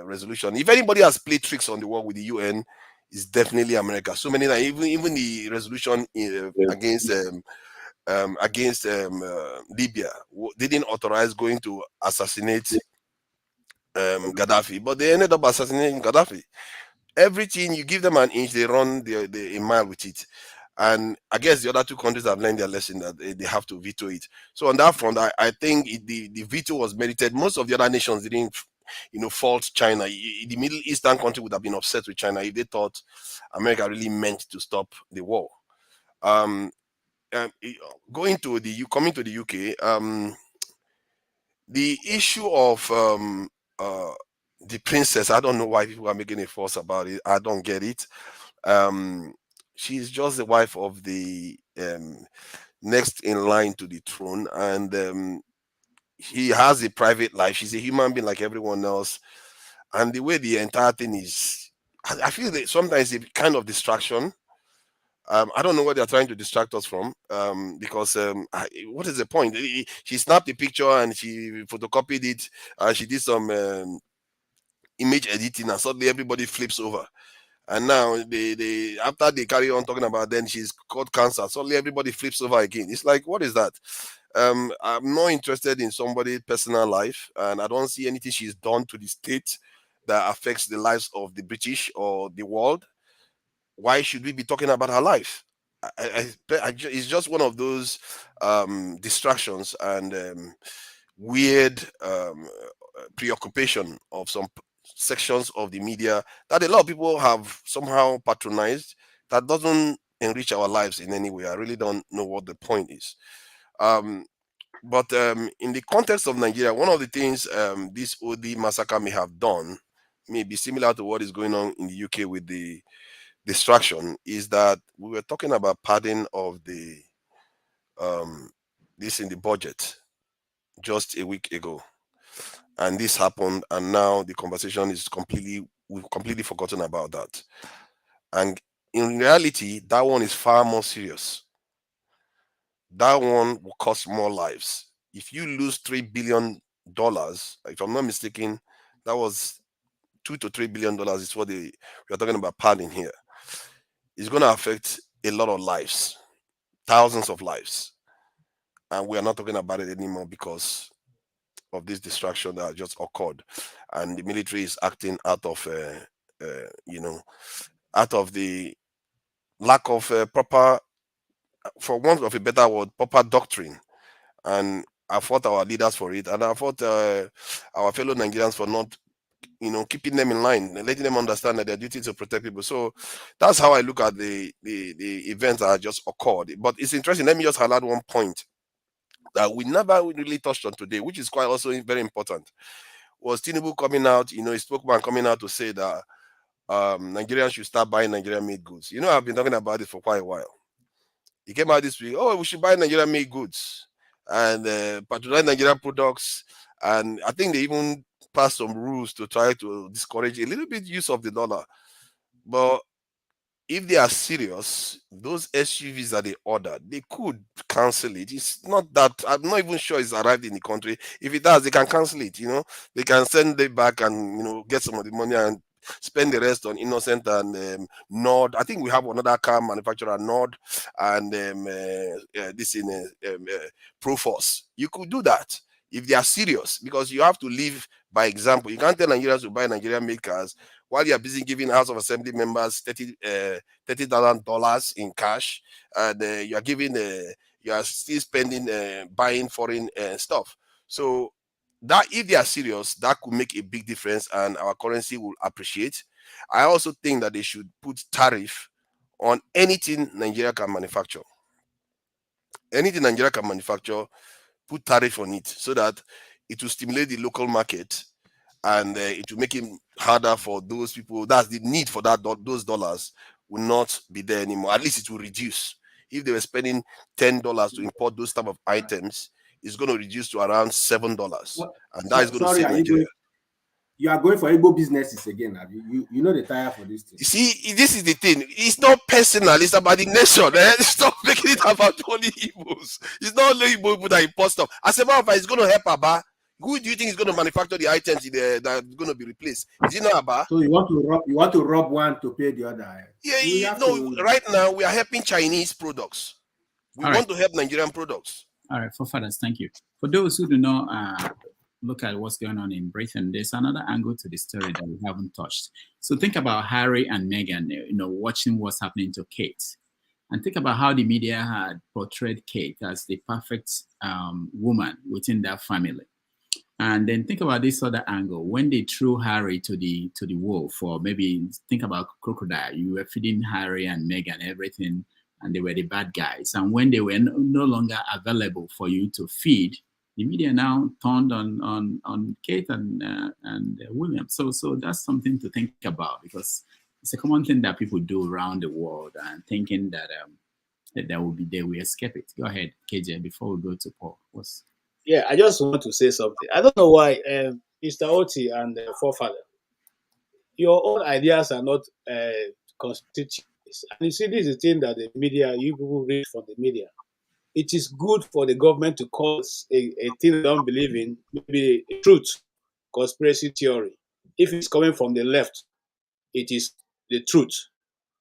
resolution. If anybody has played tricks on the wall with the UN, it's definitely America. So many that even the resolution against against Libya didn't authorize going to assassinate Gaddafi, but they ended up assassinating Gaddafi. Everything you give them an inch, they run a mile with it. And I guess the other two countries have learned their lesson that they have to veto it. So on that front, I think the veto was merited. Most of the other nations didn't, fault China. The Middle Eastern country would have been upset with China if they thought America really meant to stop the war. Coming to the UK, the issue of the princess, I don't know why people are making a fuss about it. I don't get it. She's just the wife of the next in line to the throne, and he has a private life. She's a human being like everyone else, and the way the entire thing is, I feel that sometimes it's a kind of distraction. I don't know what they're trying to distract us from, because what is the point? She snapped the picture and she photocopied it, and she did some image editing, and suddenly everybody flips over. And now they after they carry on talking about then she's caught cancer, suddenly everybody flips over again. It's like, what is that? I'm not interested in somebody's personal life, and I don't see anything she's done to the state that affects the lives of the British or the world. Why should we be talking about her life? It's just one of those distractions and weird preoccupation of some sections of the media that a lot of people have somehow patronized, that doesn't enrich our lives in any way. I really don't know what the point is. But in the context of Nigeria, one of the things this OD massacre may have done may be similar to what is going on in the UK with the distraction, is that we were talking about padding of the this in the budget just a week ago, and this happened, and now the conversation is we've completely forgotten about that. And in reality, that one is far more serious. That one will cost more lives. If you lose $3 billion, if I'm not mistaken, that was $2 to $3 billion is what we are talking about padding here. It's going to affect a lot of lives, thousands of lives, and we are not talking about it anymore because of this distraction that just occurred, and the military is acting out of out of the lack of proper, for want of a better word, proper doctrine. And I fought our leaders for it, and I fought our fellow Nigerians for not keeping them in line and letting them understand that their duty is to protect people. So that's how I look at the events that just occurred. But it's interesting. Let me just highlight one point that we never really touched on today, which is quite also very important. Was Tinubu coming out, a spokesman coming out to say that Nigerians should start buying Nigerian-made goods. I've been talking about this for quite a while. He came out this week, we should buy Nigerian-made goods and patronize Nigerian products. And I think they even passed some rules to try to discourage a little bit use of the dollar. But if they are serious, those SUVs that they ordered, they could cancel it. It's not that, I'm not even sure it's arrived in the country. If it does, they can cancel it, They can send it back and, get some of the money and spend the rest on Innocent and Nord. I think we have another car manufacturer, Nord, and this in Proforce. You could do that if they are serious, because you have to live by example. You can't tell Nigerians to buy Nigerian made cars while you are busy giving House of Assembly members $30,000 in cash, and you are giving you are still spending buying foreign stuff. So that, if they are serious, that could make a big difference, and our currency will appreciate. I also think that they should put tariff on anything Nigeria can manufacture. Anything Nigeria can manufacture, put tariff on it, so that it will stimulate the local market, and it will make it harder for those people. That's the need for that. Those dollars will not be there anymore. At least it will reduce. If they were spending $10 to import those type of items, it's going to reduce to around $7, and that is going to save Nigeria. You are going for Igbo businesses again, have you? You know the tire for this thing. You see, this is the thing. It's not personal. It's about the nation. Stop making it about only Igbos. It's not only Igbo people that import stuff. As a matter of fact, it's going to help Aba. Who do you think is going to manufacture the items that are going to be replaced? Is it not Aba? So you want to rob one to pay the other? Yeah, right now we are helping Chinese products. We want to help Nigerian products. All right, forefathers, thank you. For those who do not look at what's going on in Britain, there's another angle to the story that we haven't touched. So think about Harry and Meghan, watching what's happening to Kate. And think about how the media had portrayed Kate as the perfect woman within that family. And then think about this other angle. When they threw Harry to the wolf, or maybe think about crocodile, you were feeding Harry and Meghan everything, and they were the bad guys. And when they were no longer available for you to feed, the media now turned on Kate and William. So that's something to think about, because it's a common thing that people do around the world, and thinking that they will escape it. Go ahead, KJ, before we go to Paul. Yeah, I just want to say something. I don't know why Mr. Oti and forefather, your own ideas are not constituted. And you see, this is the thing that the media, you people read from the media. It is good for the government to cause a thing they don't believe in, maybe a truth, conspiracy theory. If it's coming from the left, it is the truth.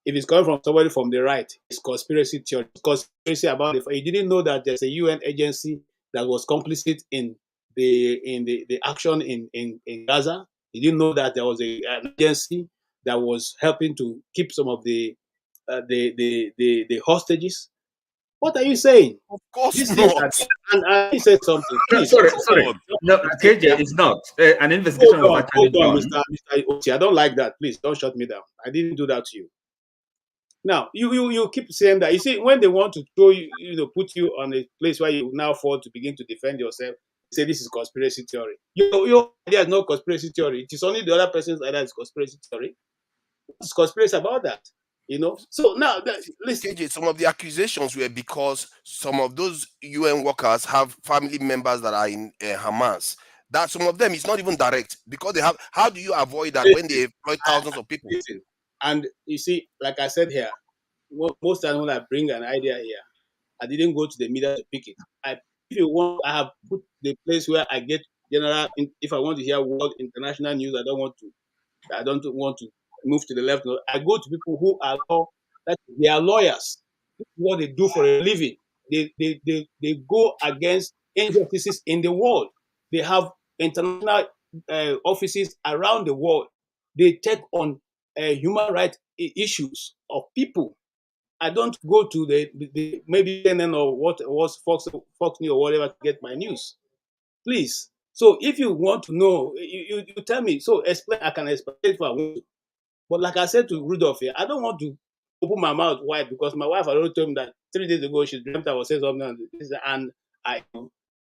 If it's coming from somebody from the right, it's conspiracy theory. Conspiracy about it. You didn't know that there's a UN agency that was complicit in the action in Gaza. You didn't know that there was an agency that was helping to keep some of the hostages. What are you saying? Of course this not. And I said something. Please. Sorry. No, KJ, it's not. An investigation was actually done. Mr. Oti, I don't like that. Please don't shut me down. I didn't do that to you. Now, you keep saying that. You see, when they want to throw you, put you on a place where you now fall to begin to defend yourself, say this is conspiracy theory. Your idea is not conspiracy theory. It is only the other person's idea is conspiracy theory. What's conspiracy about that? So now, listen. KJ, some of the accusations were because some of those UN workers have family members that are in Hamas. That some of them is not even direct, because they have. How do you avoid that when they employ thousands of people? Listen. And you see, like I said here, most times when I bring an idea here, I didn't go to the media to pick it. If you want, I have put the place where I get general. If I want to hear world international news, I don't want to move to the left. I go to people who are they are lawyers. This is what they do for a living. They go against injustices in the world. They have international offices around the world. They take on human rights issues of people. I don't go to the maybe CNN or what was Fox News or whatever to get my news. Please. So if you want to know, you tell me. So explain. I can explain if I want to. But like I said to Rudolph here, I don't want to open my mouth wide, because my wife already told me that 3 days ago she dreamt I was saying something, and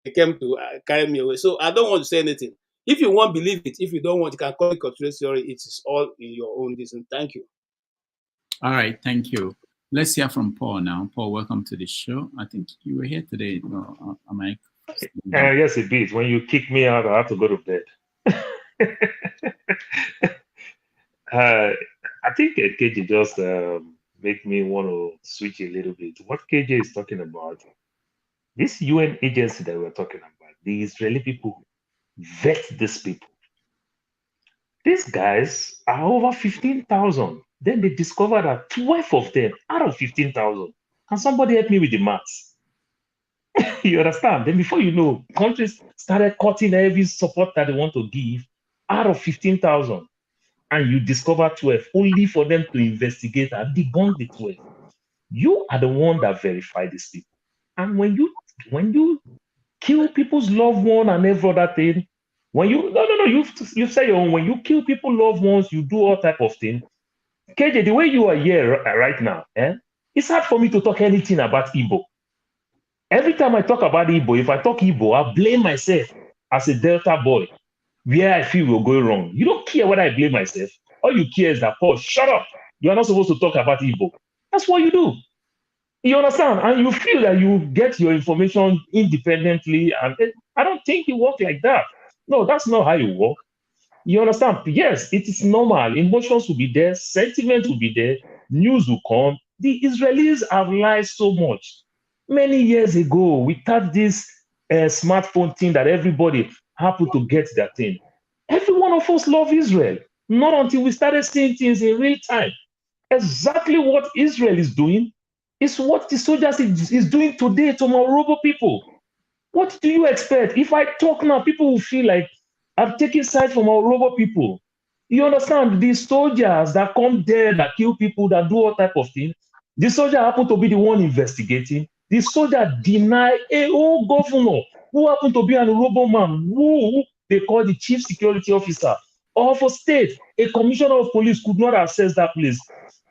they came to carry me away. So I don't want to say anything. If you want, believe it. If you don't want, you can call it conspiracy theory. It is all in your own reason. Thank you. All right, thank you. Let's hear from Paul now. Paul, welcome to the show. I think you were here today. Am I? Yes, a bit. When you kick me out, I have to go to bed. I think KJ just make me want to switch a little bit. What KJ is talking about, this UN agency that we're talking about, the Israeli people vet these people. These guys are over 15,000. Then they discovered that 12 of them out of 15,000. Can somebody help me with the maths? You understand? Then before you know, countries started cutting every support that they want to give out of 15,000. And you discover 12 only for them to investigate and debunk the 12. You are the one that verified these people. And when you kill people's loved one and every other thing, you say your own. When you kill people, loved ones, you do all type of things. KJ, the way you are here right now, it's hard for me to talk anything about Igbo. Every time I talk about Igbo, if I talk Igbo, I blame myself as a Delta boy, where I feel we're going wrong. You don't care whether I blame myself. All you care is that, Paul, shut up. You are not supposed to talk about Igbo. That's what you do. You understand? And you feel that you get your information independently. And I don't think you work like that. No, that's not how you work. You understand? Yes, it is normal. Emotions will be there. Sentiment will be there. News will come. The Israelis have lied so much. Many years ago, without this smartphone thing that everybody happened to get that thing, every one of us love Israel. Not until we started seeing things in real time. Exactly what Israel is doing, It's what the soldiers is doing today to Morobo people. What do you expect? If I talk now, people will feel like I'm taking side from Morobo people. You understand? The soldiers that come there, that kill people, that do all type of things, the soldier happened to be the one investigating. The soldier deny a whole governor who happened to be an Urobo man, who they call the chief security officer of a state. A commissioner of police could not access that place.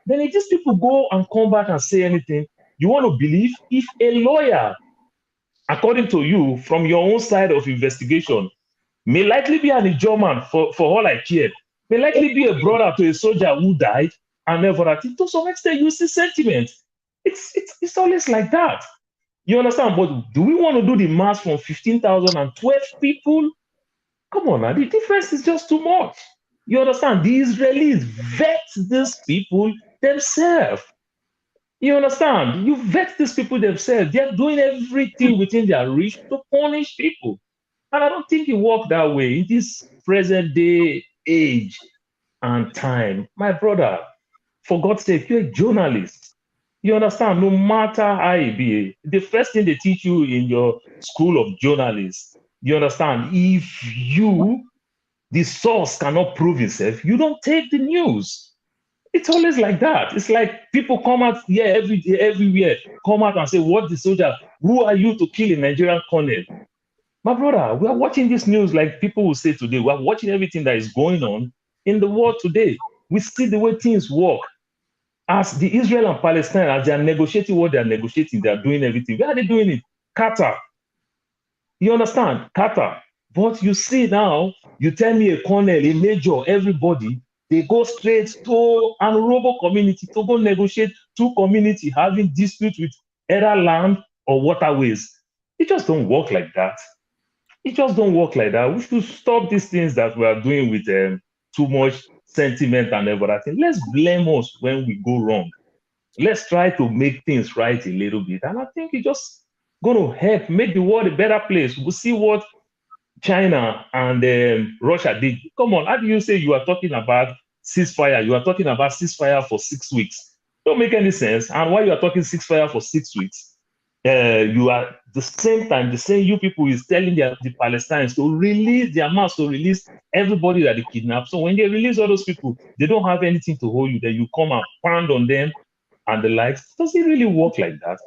Then if these people go and come back and say anything, you want to believe if a lawyer, according to you, from your own side of investigation, may likely be an German for all I care, may likely be a brother to a soldier who died and never acted. To some extent, you see sentiment. It's always like that. You understand? But do we want to do the math from 15,000 and 12 people? Come on now, the difference is just too much. You understand? The Israelis vet these people themselves. You understand? You vet these people themselves. They're doing everything within their reach to punish people. And I don't think it works that way in this present day age and time. My brother, for God's sake, you're a journalist. You understand? No matter how it be, the first thing they teach you in your school of journalists, you understand? If the source cannot prove itself, you don't take the news. It's always like that. It's like people come out here everywhere, come out and say, what the soldier, who are you to kill a Nigerian colonel? My brother, we are watching this news like people will say today. We are watching everything that is going on in the world today. We see the way things work. As the Israel and Palestine, as they are negotiating what they are negotiating, they are doing everything. Where are they doing it? Qatar. You understand? Qatar. But you see now, you tell me a colonel, a major, everybody, they go straight to an Urobo community to go negotiate two communities having dispute with either land or waterways. It just don't work like that. It just don't work like that. We should stop these things that we are doing with too much sentiment and everything. Let's blame us when we go wrong. Let's try to make things right a little bit. And I think it's just going to help make the world a better place. We'll see what China and Russia did. Come on, how do you say you are talking about ceasefire? You are talking about ceasefire for 6 weeks. Don't make any sense. And while you are talking ceasefire for 6 weeks, you are the same time, the same you people is telling the Palestinians to release their mass, to release everybody that they kidnapped. So when they release all those people, they don't have anything to hold you. Then you come and pound on them and the likes. Does it really work like that?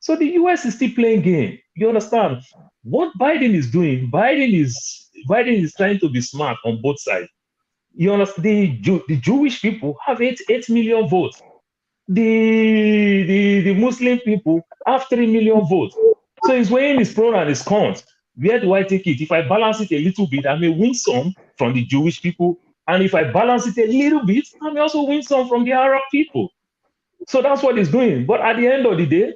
So the US is still playing game. You understand? What Biden is doing, Biden is trying to be smart on both sides. You understand? The Jewish people have 8 million votes. The Muslim people have 3 million votes. So he's weighing his pros and his cons. Where do I take it? If I balance it a little bit, I may win some from the Jewish people. And if I balance it a little bit, I may also win some from the Arab people. So that's what he's doing. But at the end of the day,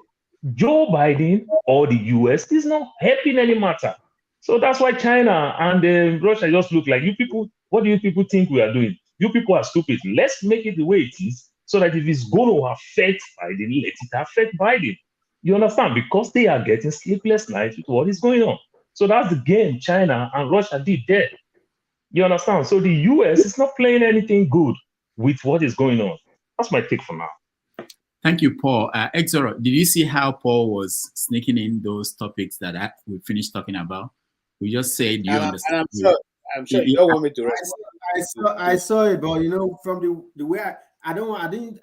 Joe Biden or the US is not helping any matter. So that's why China and Russia just look like, you people, what do you people think we are doing? You people are stupid. Let's make it the way it is so that if it's going to affect Biden, let it affect Biden. You understand? Because they are getting sleepless nights with what is going on. So that's the game China and Russia did there. You understand? So the US is not playing anything good with what is going on. That's my take for now. Thank you, Paul. Exoro, did you see how Paul was sneaking in those topics that we finished talking about? We just said, you understand? I'm sure you don't want me to rest. I saw it, but you know, from the way I don't have the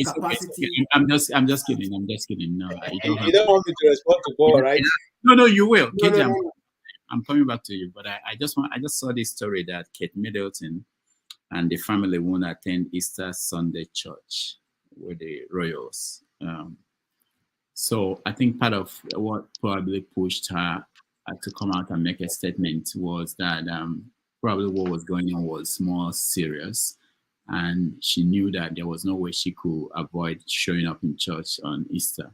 capacity. Okay. I'm just kidding. I'm just kidding. No, you don't want me to respond to Paul, right? No, you will. No. I'm coming back to you, but I just saw this story that Kate Middleton and the family won't attend Easter Sunday church with the royals. So I think part of what probably pushed her to come out and make a statement was that probably what was going on was more serious, and she knew that there was no way she could avoid showing up in church on Easter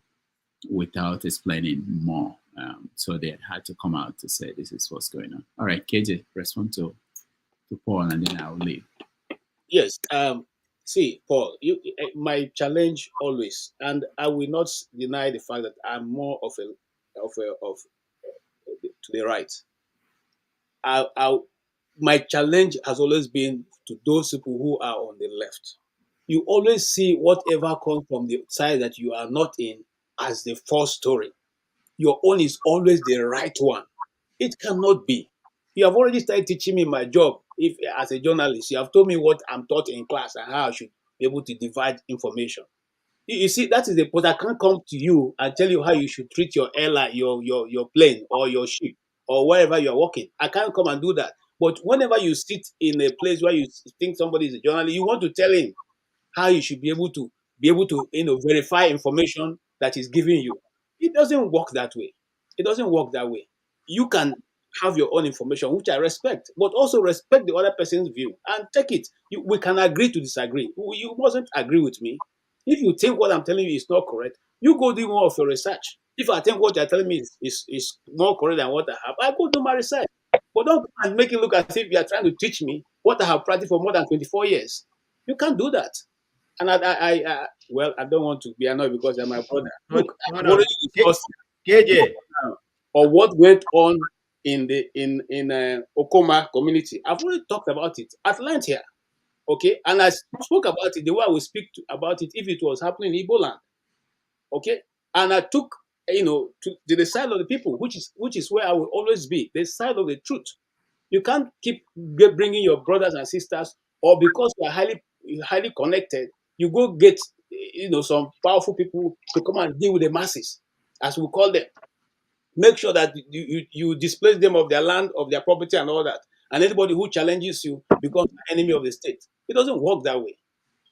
without explaining more. So they had to come out to say this is what's going on. All right, KJ, respond to Paul, and then I'll leave. Yes. See, Paul, my challenge always, and I will not deny the fact that I'm more of to the right. My challenge has always been to those people who are on the left. you always see whatever comes from the side that you are not in as the false story. Your own is always the right one. It cannot be. You have already started teaching me my job. If as a journalist, you have told me what I'm taught in class and how I should be able to divide information. You see, that is the point. I can't come to you and tell you how you should treat your airline, your plane or your ship or wherever you are working. I can't come and do that. But whenever you sit in a place where you think somebody is a journalist, you want to tell him how you should be able to verify information that is given you. It doesn't work that way. It doesn't work that way. You can have your own information, which I respect, but also respect the other person's view and take it. We can agree to disagree. You mustn't agree with me. If you think what I'm telling you is not correct, you go do more of your research. If I think what you're telling me is more correct than what I have, I go do my research. But don't make it look as if you are trying to teach me what I have practiced for more than 24 years. You can't do that. And well, I don't want to be annoyed because they're my brother. Look, I've already discussed KJ or what went on in the Okuoma community. I've already talked about it at length here. Okay, and I spoke about it the way I would speak about it if it was happening in Igbo land. Okay, and I took to the side of the people, which is where I will always be, the side of the truth. You can't keep bringing your brothers and sisters, or because you are highly connected, you go get some powerful people to come and deal with the masses, as we call them. Make sure that you displace them of their land, of their property, and all that. And anybody who challenges you becomes an enemy of the state. It doesn't work that way.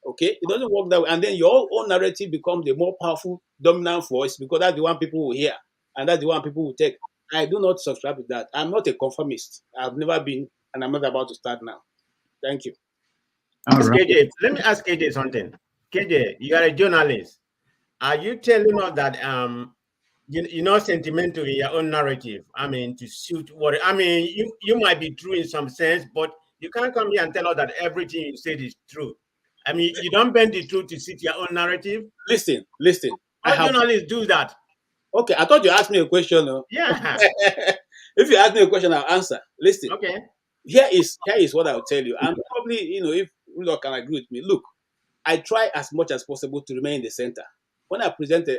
Okay, it doesn't work that way. And then your own narrative becomes the more powerful, dominant voice because that's the one people will hear, and that's the one people will take. I do not subscribe to that. I'm not a conformist. I've never been, and I'm not about to start now. Thank you. KJ, let me ask KJ something. KJ, you are a journalist. Are you telling us that you're not sentimental in your own narrative? I mean, to suit what you might be true in some sense, but you can't come here and tell us that everything you said is true. I mean, you don't bend the truth to suit your own narrative. Listen. All journalists do that. Okay, I thought you asked me a question. Yeah. If you ask me a question, I'll answer. Listen. Okay. Here is what I'll tell you. And probably, if Rulo can agree with me, look, I try as much as possible to remain in the center. When I present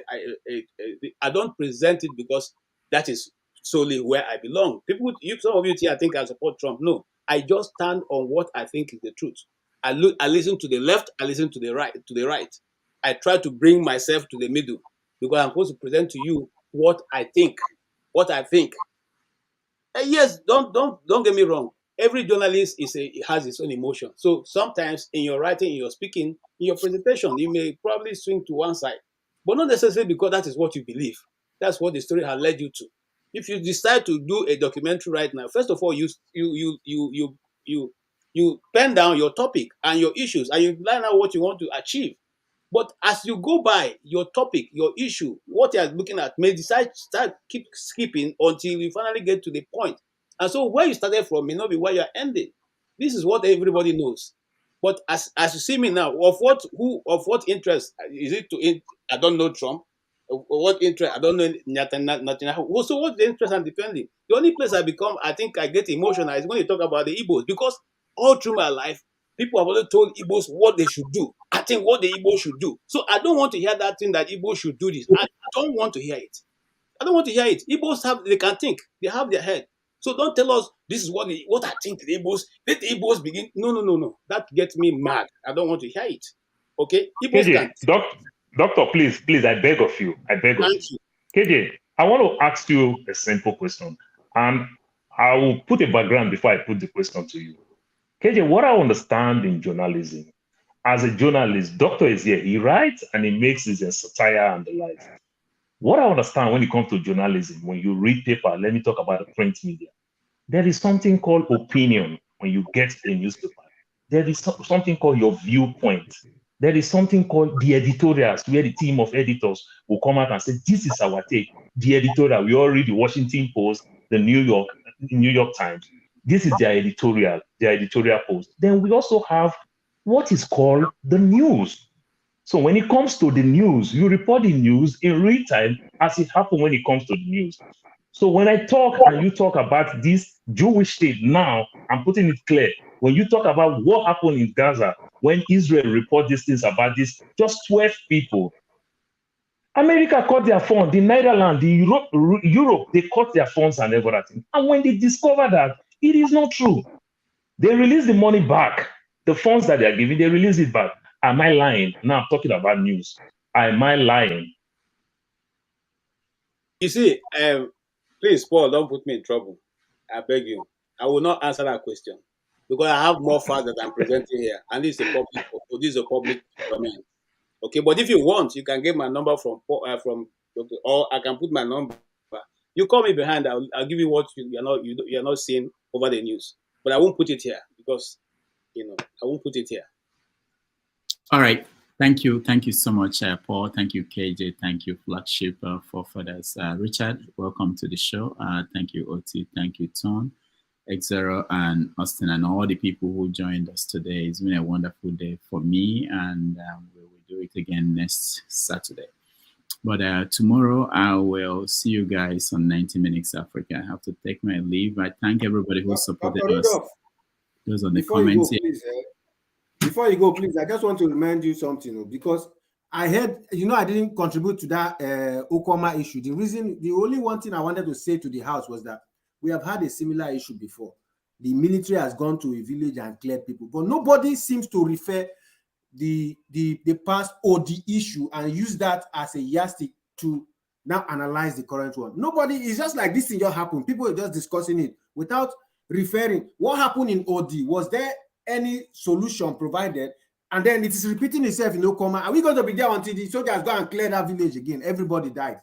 I don't present it because that is solely where I belong. Some of you here think I support Trump. No, I just stand on what I think is the truth. I listen to the left, I listen to the right. I try to bring myself to the middle because I'm supposed to present to you what I think. Yes, don't get me wrong. Every journalist has his own emotion. So sometimes in your writing, in your speaking, in your presentation, you may probably swing to one side, but not necessarily because that is what you believe. That's what the story has led you to. If you decide to do a documentary right now, first of all, you pen down your topic and your issues, and you line out what you want to achieve. But as you go by your topic, your issue, what you are looking at, may keep skipping until you finally get to the point. And so where you started from may not be where you are ending. This is what everybody knows. But as you see me now, of what interest is it to? I don't know Trump. What interest? I don't know Netanyahu. So what's the interest I'm defending? The only place I think I get emotional is when you talk about the Igbos, because all through my life, people have always told Igbos what they should do. I think what the Igbos should do. So I don't want to hear that thing that Igbos should do this. I don't want to hear it. Igbos they can think. They have their head. So don't tell us this is what I think the Igbos. Let the Igbos begin. No. That gets me mad. I don't want to hear it. Okay? Igbos KJ, Doctor, please, I beg of you. KJ, I want to ask you a simple question. And I will put a background before I put the question to you. KJ, what I understand in journalism, as a journalist, Doctor is here. He writes and he makes his satire and the like. What I understand when it comes to journalism, when you read paper, let me talk about the print media. There is something called opinion when you get a newspaper. There is something called your viewpoint. There is something called the editorials, where the team of editors will come out and say, this is our take. The editorial, we all read the Washington Post, the New York Times. This is their editorial post. Then we also have what is called the news. So when it comes to the news, you report the news in real time as it happens when it comes to the news. So when I talk and you talk about this Jewish state now, I'm putting it clear. When you talk about what happened in Gaza, when Israel report these things about this, just 12 people. America cut their funds, the Netherlands, Europe, they cut their funds and everything. And when they discover that it is not true, they release the money back. The funds that they are giving, they release it back. Am I lying? Now I'm talking about news. Am I lying? You see, please, Paul, don't put me in trouble. I beg you. I will not answer that question because I have more facts that I'm presenting here, and this is a public domain. Okay, but if you want, you can get my number from or I can put my number. You call me behind. I'll give you what you're not seeing over the news, but I won't put it here because I won't put it here. All right. Thank you so much, Paul. Thank you, KJ. Thank you, Flagship, for this. Richard, welcome to the show. Thank you, Oti. Thank you, Tone, X0, and Austin, and all the people who joined us today. It's been a wonderful day for me, and we will do it again next Saturday. But tomorrow, I will see you guys on 90 Minutes Africa. I have to take my leave. I thank everybody who supported us. Those on the comments here. Before you go, please, I just want to remind you something, because I heard, I didn't contribute to that Okuoma issue. The only one thing I wanted to say to the House was that we have had a similar issue before. The military has gone to a village and cleared people, but nobody seems to refer the past or the issue and use that as a yardstick to now analyze the current one. Nobody, it's just like this thing just happened. People are just discussing it without referring. What happened in OD? Was there any solution provided? And then it is repeating itself in Okuoma. Are we going to be there until the soldiers go and clear that village again? Everybody died.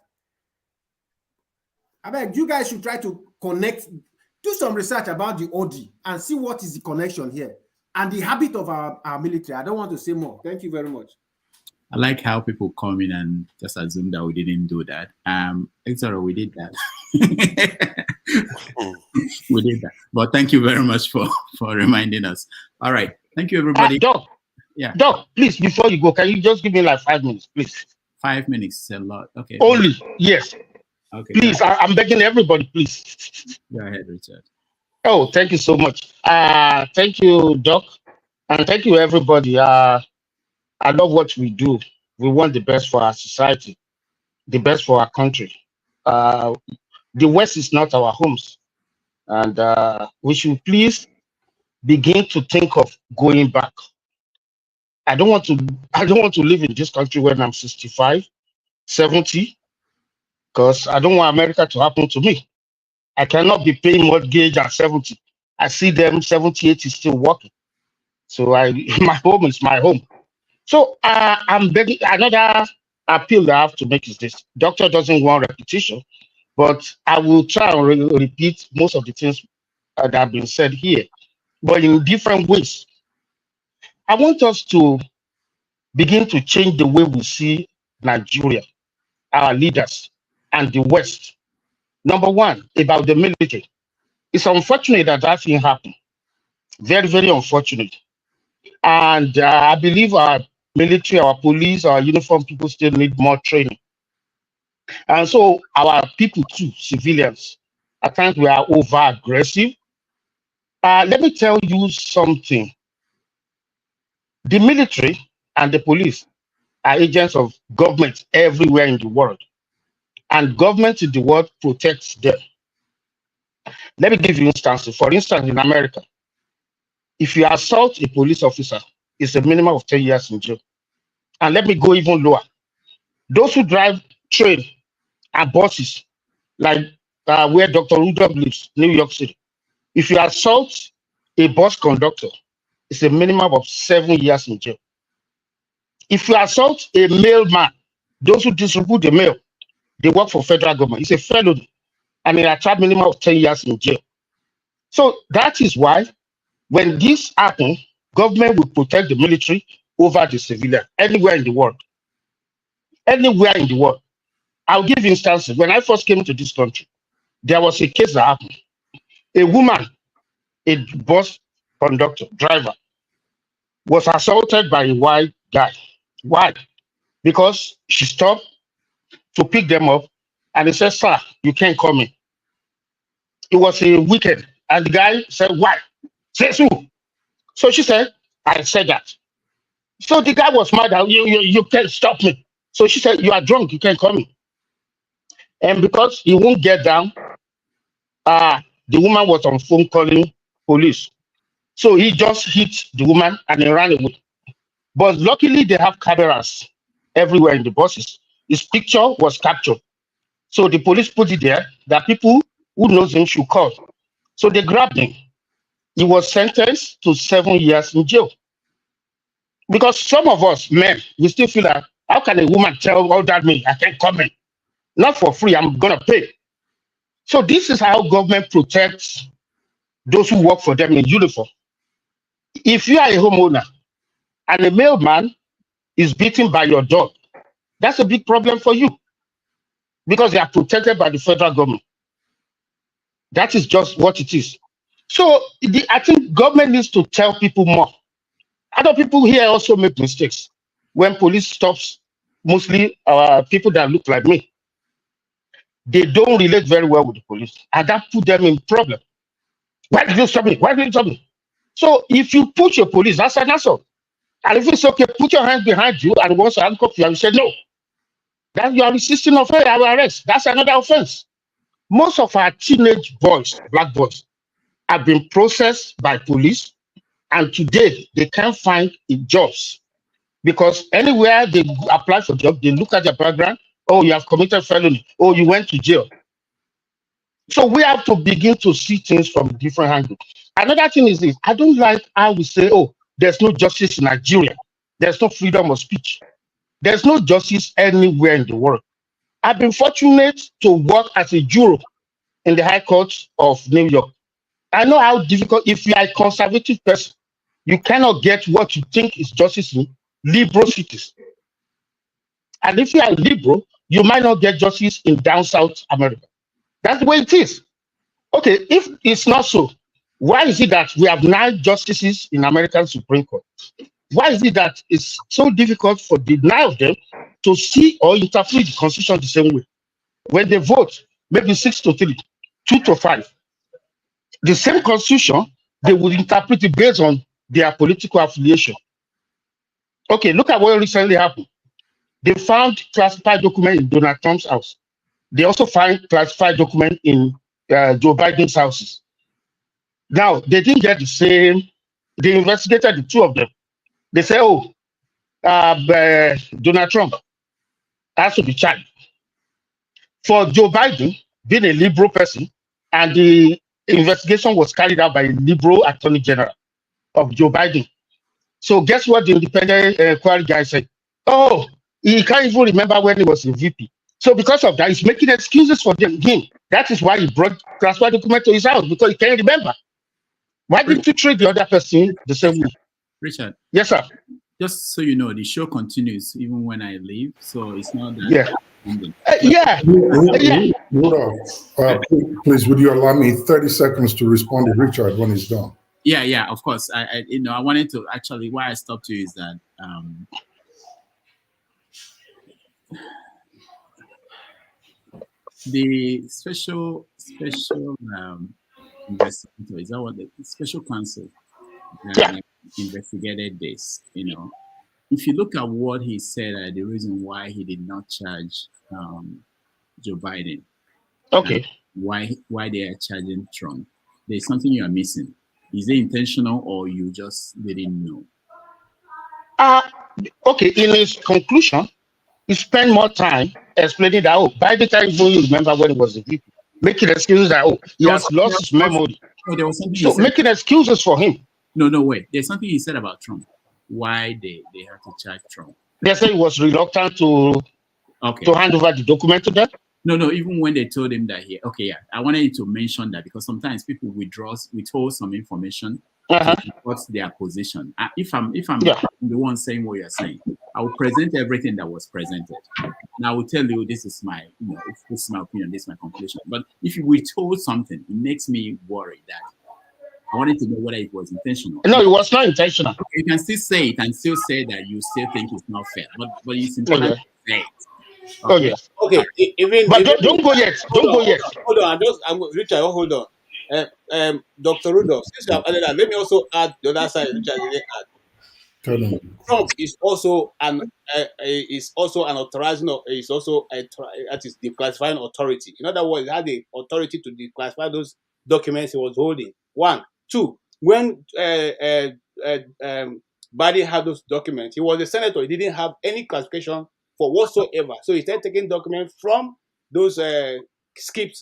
I beg you guys should try to connect, do some research about the OD and see what is the connection here and the habit of our military. I don't want to say more. Thank you very much. I like how people come in and just assume that we didn't do that. Sorry, we did that. We did that. But thank you very much for reminding us. All right. Thank you, everybody. Doc. Yeah. Doc, please, before you go, can you just give me like 5 minutes, please? 5 minutes is a lot. Okay. Only, yes. Okay. Please, I'm begging everybody, please. Go ahead, Richard. Oh, thank you so much. Thank you, Doc. And thank you, everybody. I love what we do. We want the best for our society, the best for our country. The West is not our homes. And we should please begin to think of going back. I don't want to live in this country when I'm 65, 70, because I don't want America to happen to me. I cannot be paying mortgage at 70. I see them 70, 80 still working. So my home is my home. So I'm begging, another appeal that I have to make is this. Doctor doesn't want repetition, but I will try and repeat most of the things that have been said here, but in different ways. I want us to begin to change the way we see Nigeria, our leaders, and the West. Number one, about the military. It's unfortunate that thing happened. Very, very unfortunate. And I believe our military, our police, our uniform people still need more training. And so our people too, civilians, I think we are over-aggressive. Let me tell you something. The military and the police are agents of government everywhere in the world. And government in the world protects them. Let me give you instances. For instance, in America, if you assault a police officer, it's a minimum of 10 years in jail. And let me go even lower. Those who drive train and buses, like where Dr. Rudolph lives, New York City, if you assault a bus conductor, it's a minimum of 7 years in jail. If you assault a mailman, those who distribute the mail, they work for federal government. It's a felony, and they attract minimum of 10 years in jail. So that is why when this happens, government will protect the military over the civilian anywhere in the world. Anywhere in the world. I'll give instances. When I first came to this country, there was a case that happened. A woman, a bus conductor, driver, was assaulted by a white guy. Why? Because she stopped to pick them up, and he said, "Sir, you can't come in." It was a weekend, and the guy said, "Why?" Says who? So she said, I said that. So the guy was mad at you can't stop me. So she said, you are drunk, you can't come in. And because he won't get down, the woman was on phone calling police. So he just hit the woman and he ran away. But luckily they have cameras everywhere in the buses. His picture was captured. So the police put it there that people who knows him should call. So they grabbed him. He was sentenced to 7 years in jail. Because some of us men, we still feel like, how can a woman tell all that me? I can't come in. Not for free, I'm gonna pay. So this is how government protects those who work for them in uniform. If you are a homeowner and a mailman is beaten by your dog, that's a big problem for you because they are protected by the federal government. That is just what it is. So I think government needs to tell people more. Other people here also make mistakes. When police stops, mostly people that look like me, they don't relate very well with the police, and that put them in problem. Why did you stop me? Why did you stop me? So if you put your police, that's an assault. And if it's okay, put your hands behind you and once I handcuff you and you say no, then you are resisting of arrest. That's another offense. Most of our teenage boys, black boys, have been processed by police, and today they can't find jobs because anywhere they apply for job, they look at their background. Oh, you have committed felony. Oh, you went to jail. So we have to begin to see things from a different angle. Another thing is this: I don't like how we say, "Oh, there's no justice in Nigeria. There's no freedom of speech." There's no justice anywhere in the world. I've been fortunate to work as a juror in the High Court of New York. I know how difficult, if you are a conservative person, you cannot get what you think is justice in liberal cities. And if you are liberal, you might not get justice in down South America. That's the way it is. Okay, if it's not so, why is it that we have 9 justices in American Supreme Court? Why is it that it's so difficult for the 9 of them to see or interpret the Constitution the same way? When they vote, maybe 6-3, 2-5, the same Constitution, they would interpret it based on their political affiliation. Okay, look at what recently happened. They found classified document in Donald Trump's house. They also find classified document in Joe Biden's houses. Now, they didn't get the same. They investigated the 2 of them. They say, oh, Donald Trump has to be charged. For Joe Biden, being a liberal person, and the investigation was carried out by a liberal attorney general of Joe Biden. So guess what the independent inquiry guy said? Oh, he can't even remember when he was a VP. So because of that, he's making excuses for him. That is why he brought classified document to his house, because he can't remember. Why didn't you treat the other person the same way? Richard. Yes, sir. Just so you know, the show continues even when I leave. So it's not that. Yeah. Please, would you allow me 30 seconds to respond to Richard when he's done? Yeah, of course. I wanted to actually, why I stopped you is that the special investigator, is that what the special counsel investigated this, if you look at what he said, the reason why he did not charge Joe Biden, why they are charging Trump, there's something you are missing. Is it intentional or you just didn't know? Okay, in his conclusion, he spent more time explaining that, Biden can't even remember when it was a VP, making excuses that, he has lost his memory. There was something so making excuses for him. No, wait. There's something he said about Trump. Why they had to charge Trump? They say he was reluctant to hand over the document to them. No. Even when they told him that I wanted you to mention that because sometimes people withhold some information to support their position. If I'm the one saying what you're saying, I will present everything that was presented, and I will tell you this is my, this is my opinion, this is my conclusion. But if you withhold something, it makes me worry that I wanted to know whether it was intentional. No, it was not intentional. You can still say it and still say that you still think it's not fair, but it's important to say it. Okay. Even don't go yet. Don't go yet. Hold on. Richard, hold on. Dr. Rudolph, since you have added that, let me also add the other side, which I didn't add. Trump is also an authorizing, is also that is declassifying authority. In other words, he had the authority to declassify those documents he was holding. 1, 2. When Biden had those documents, he was a senator. He didn't have any classification for whatsoever. So he started taking documents from those skipped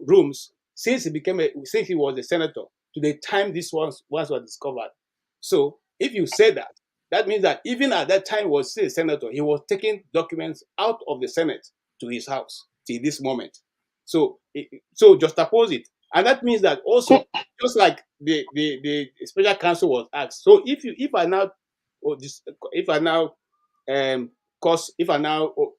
rooms since he was a senator to the time these ones were discovered. So if you say that, that means that even at that time he was still a senator, he was taking documents out of the Senate to his house till this moment. So just oppose it. And that means that also, just like the special counsel was asked. So if I now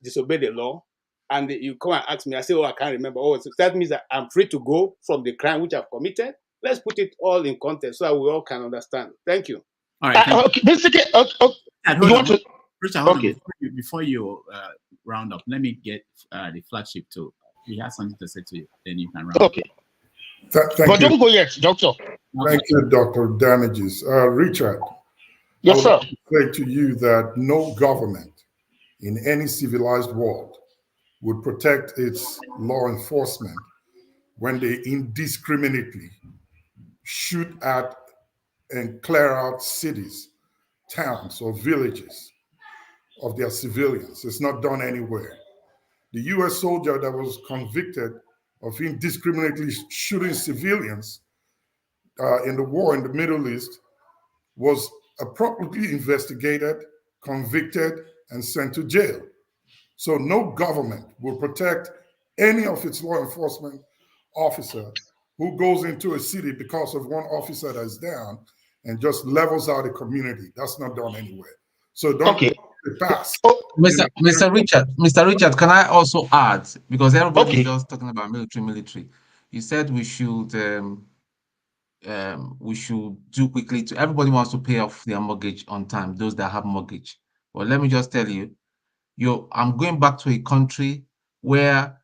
disobey the law, and you come and ask me, I say, oh, I can't remember. Oh, so that means that I'm free to go from the crime which I've committed. Let's put it all in context so that we all can understand. Thank you. All right. Okay. Basically, Richard, hold on. Before you round up, let me get the flagship too. He has something to say to you, then you can round up. Okay. But don't go yet, Doctor. Thank you, Dr. Damages. Richard. Yes, sir. I would say to you that no government in any civilized world would protect its law enforcement when they indiscriminately shoot at and clear out cities, towns, or villages of their civilians. It's not done anywhere. The US soldier that was convicted of indiscriminately shooting civilians in the war in the Middle East was appropriately investigated, convicted, and sent to jail. So no government will protect any of its law enforcement officer who goes into a city because of one officer that's down and just levels out a community. That's not done anywhere. So don't pass. Mr. Richard, can I also add, because everybody's just talking about military. You said we should do quickly to everybody wants to pay off their mortgage on time, those that have mortgage. Well, let me just tell you, I'm going back to a country where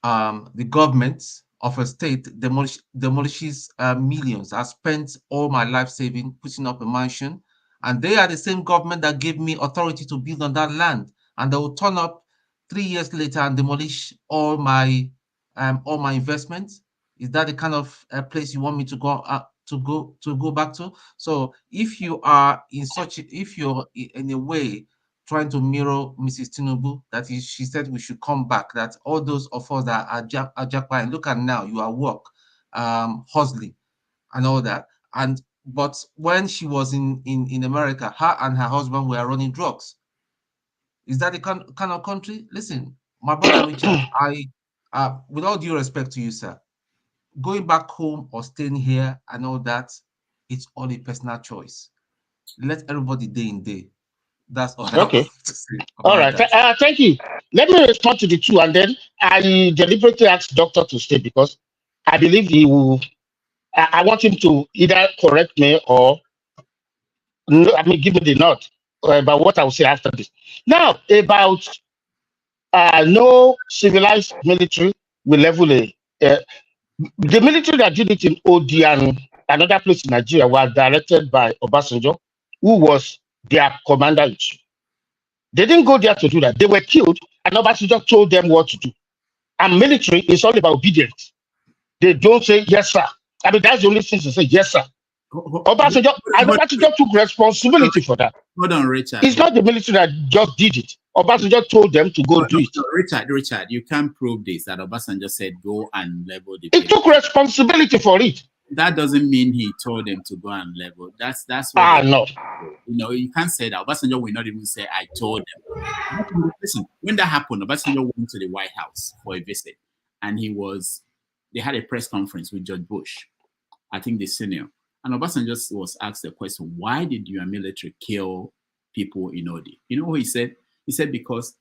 the government of a state demolishes millions. I spent all my life saving, putting up a mansion, and they are the same government that gave me authority to build on that land. And they will turn up 3 years later and demolish all my investments. Is that the kind of place you want me to go back to? So if you are if you're in a way trying to mirror Mrs. Tinubu, that is, she said we should come back, that all those of us that are Japa, and look at now, you are work, hustling and all that. But when she was in America, her and her husband were running drugs. Is that the kind of country? Listen, my brother Richard, with all due respect to you, sir, going back home or staying here and all that, it's all a personal choice. Let everybody day in day. That's all I have to say. All right. Thank you. Let me respond to the two, and then I deliberately asked Doctor to stay because I believe he will. I want him to either correct me or give me the nod about what I will say after this. Now, about no civilized military will level the military that did it in OD and another place in Nigeria was directed by Obasanjo, who was their commander-in-chief. They didn't go there to do that. They were killed, and Obasanjo told them what to do. And military is all about obedience. They don't say, yes, sir. I mean, that's the only thing to say, yes, sir. Obasanjo took responsibility for that. Hold on, Richard. It's not the military that just did it. Obasanjo told them to go do it. Richard, you can't prove this, that Obasanjo said go and level the He took responsibility for it. That doesn't mean he told them to go and level. That's what no. You can't say that. Obasanjo will not even say, I told them. Listen, when that happened, Obasanjo went to the White House for a visit, and they had a press conference with George Bush, I think the senior. And Obasanjo was asked the question, why did your military kill people in Odi? You know what he said? He said because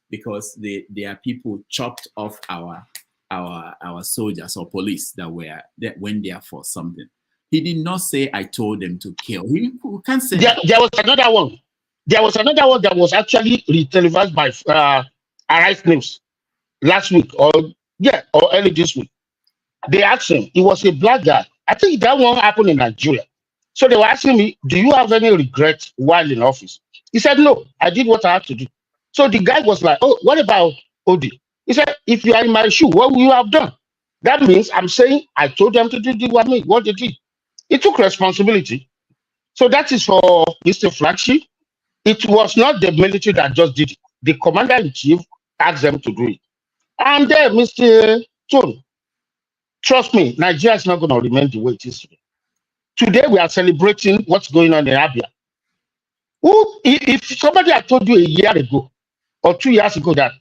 there are people chopped off our soldiers or police that went there for something. He did not say, I told them to kill. He can't say there was another one. There was another one that was actually televised by Arise News last week or early this week. They asked him, he was a black guy. I think that one happened in Nigeria. So they were asking me, do you have any regret while in office? He said, no, I did what I had to do. So the guy was like, oh, what about Odi? He said, if you are in my shoe, what will you have done? That means I'm saying I told them to do what they did. He took responsibility. So that is for Mr. Flagship. It was not the military that just did it. The commander-in-chief asked them to do it. And then, Mr. Tony, trust me, Nigeria is not going to remain the way it is today. Today, we are celebrating what's going on in Abia. If somebody had told you a year ago or 2 years ago that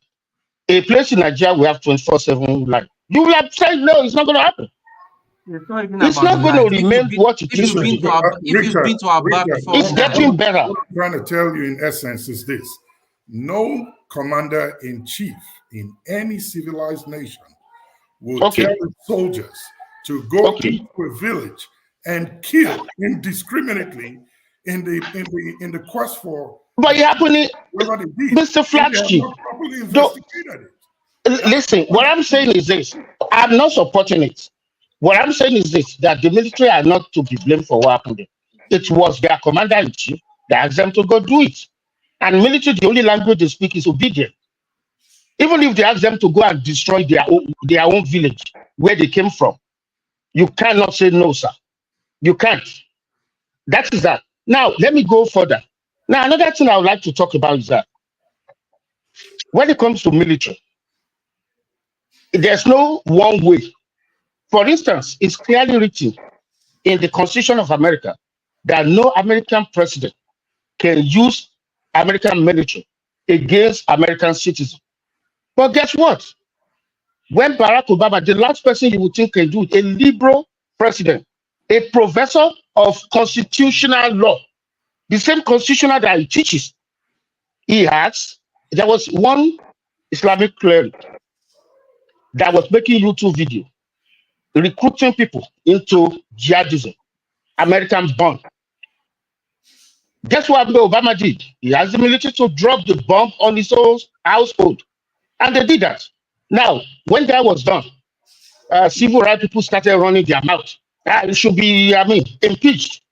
a place in Nigeria will have 24/7 life, you will have said, no, it's not going to happen. It's not going to remain what it is. It's getting better. What I'm trying to tell you, in essence, is this: no commander-in-chief in any civilized nation will tell his soldiers to go into a village and kill indiscriminately in the quest for. But it happened, Mr. Flagship. Listen, what I'm saying is this: I'm not supporting it. What I'm saying is this, that the military are not to be blamed for what happened. It was their commander-in-chief that asked them to go do it. And military, the only language they speak is obedience. Even if they ask them to go and destroy their own village, where they came from, you cannot say no, sir. You can't. That is that. Now, let me go further. Now, another thing I would like to talk about is that when it comes to military, there's no one way. For instance, it's clearly written in the Constitution of America that no American president can use American military against American citizens. But guess what? When Barack Obama, the last person you would think can do it, a liberal president, a professor of constitutional law, the same constitutional that he teaches, there was one Islamic cleric that was making YouTube video, recruiting people into jihadism, American bomb. Guess what Obama did? He asked the military to drop the bomb on his own household. And they did that. Now, when that was done, civil rights people started running their mouth. It should be, impeached.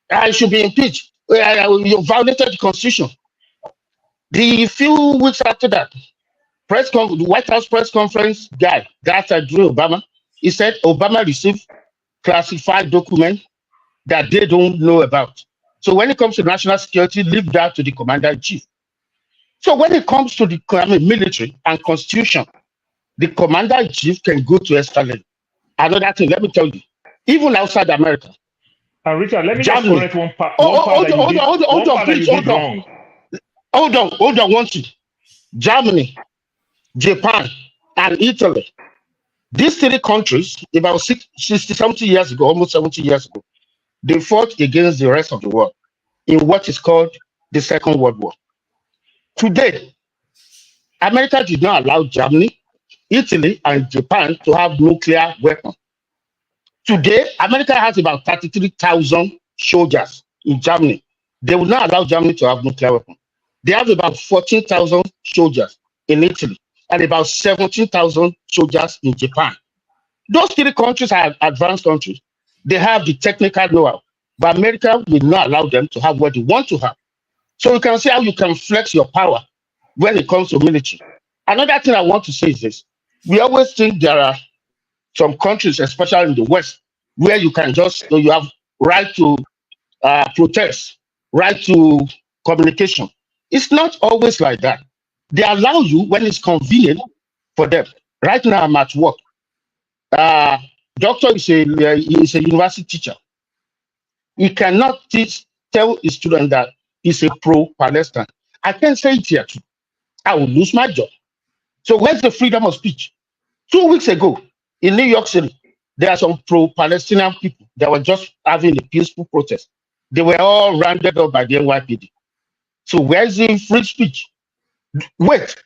It should be impeached. You violated the Constitution. The few weeks after that, the White House press conference guy, that Drew Obama, he said Obama received classified documents that they don't know about. So when it comes to national security, leave that to the commander-in-chief. So when it comes to the military and constitution, the commander-in-chief can go to escalate. Another thing, let me tell you, even outside America. Richard, let me Germany, just correct one part. Hold on, one thing. Germany, Japan, and Italy. These three countries, about 60-something years ago, almost 70 years ago, they fought against the rest of the world in what is called the Second World War. Today, America did not allow Germany, Italy, and Japan to have nuclear weapons. Today, America has about 33,000 soldiers in Germany. They will not allow Germany to have nuclear weapons. They have about 14,000 soldiers in Italy and about 17,000 soldiers in Japan. Those three countries are advanced countries. They have the technical know-how, but America will not allow them to have what they want to have. So you can see how you can flex your power when it comes to military. Another thing I want to say is this. We always think there are some countries, especially in the West, where you can just, you have right to protest, right to communication. It's not always like that. They allow you when it's convenient for them. Right now, I'm at work. Doctor is a university teacher. He cannot tell his student that he's a pro-Palestine. I can't say it here too. I will lose my job. So where's the freedom of speech? 2 weeks ago in New York City, there are some pro-Palestinian people that were just having a peaceful protest. They were all rounded up by the NYPD. So where's the free speech? Wait,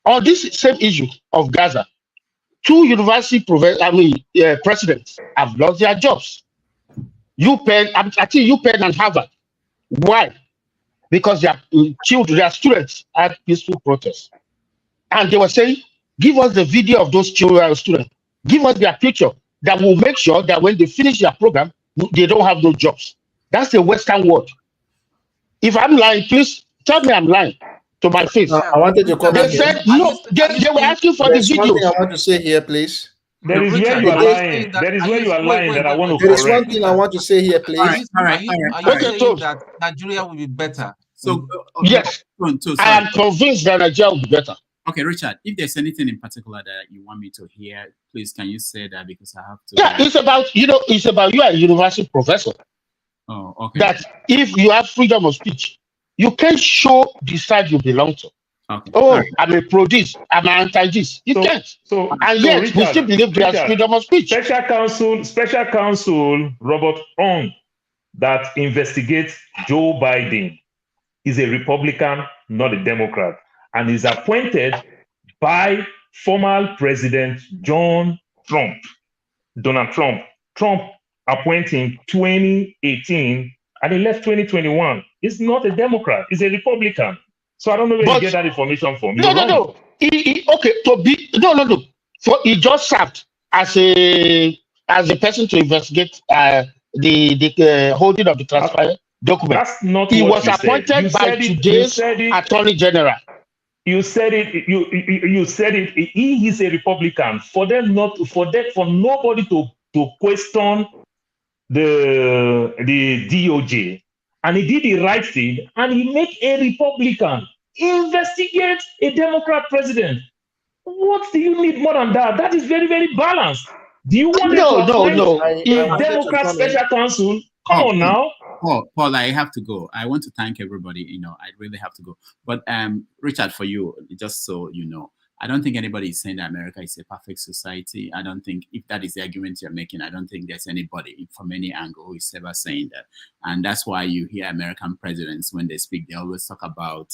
on this same issue of Gaza, 2 university presidents have lost their jobs. UPenn, I think UPenn and Harvard. Why? Because their children, their students had peaceful protests. And they were saying, give us the video of those children, students. Give us their picture. that will make sure that when they finish their program, they don't have no jobs. That's the Western world. If I'm lying, please tell me I'm lying to my face. I wanted to comment. They said no. They were asking for the There's one thing I videos. want to say here, please. There is where you are lying. There is where you are lying that I want to There is one correct. thing I want to say here, please. Are you saying that Nigeria will be better? So Yes, I am convinced that Nigeria will be better. Okay, Richard, if there's anything in particular that you want me to hear, please can you say that, because I have to. Yeah, it's about it's about you are a university professor. Oh, okay. That if you have freedom of speech, you can show the side you belong to. Okay. Oh, Right. I'm a pro this, I'm an anti this. You can't. And yet we still believe there's freedom of speech. Special counsel Robert Ong that investigates Joe Biden is a Republican, not a Democrat, and is appointed by former President Donald Trump. Trump appointed him 2018 and he left 2021. He's not a Democrat, he's a Republican. So I don't know where you get that information from. No. Okay, no. For he just served as a person to investigate the holding of the classified document. That's not he what was you said. appointed You by said it- today's you said it- Attorney General. You said it. You said it. He is a Republican. For nobody to question the DOJ, and he did the right thing, and he made a Republican investigate a Democrat president. What do you need more than that? That is very, very balanced. Do you want No. a Democrat special counsel? Come on now. Paul, I have to go. I want to thank everybody. I really have to go. But Richard, for you, just so you know, I don't think anybody is saying that America is a perfect society. I don't think, if that is the argument you're making, I don't think there's anybody from any angle who is ever saying that. And that's why you hear American presidents, when they speak, they always talk about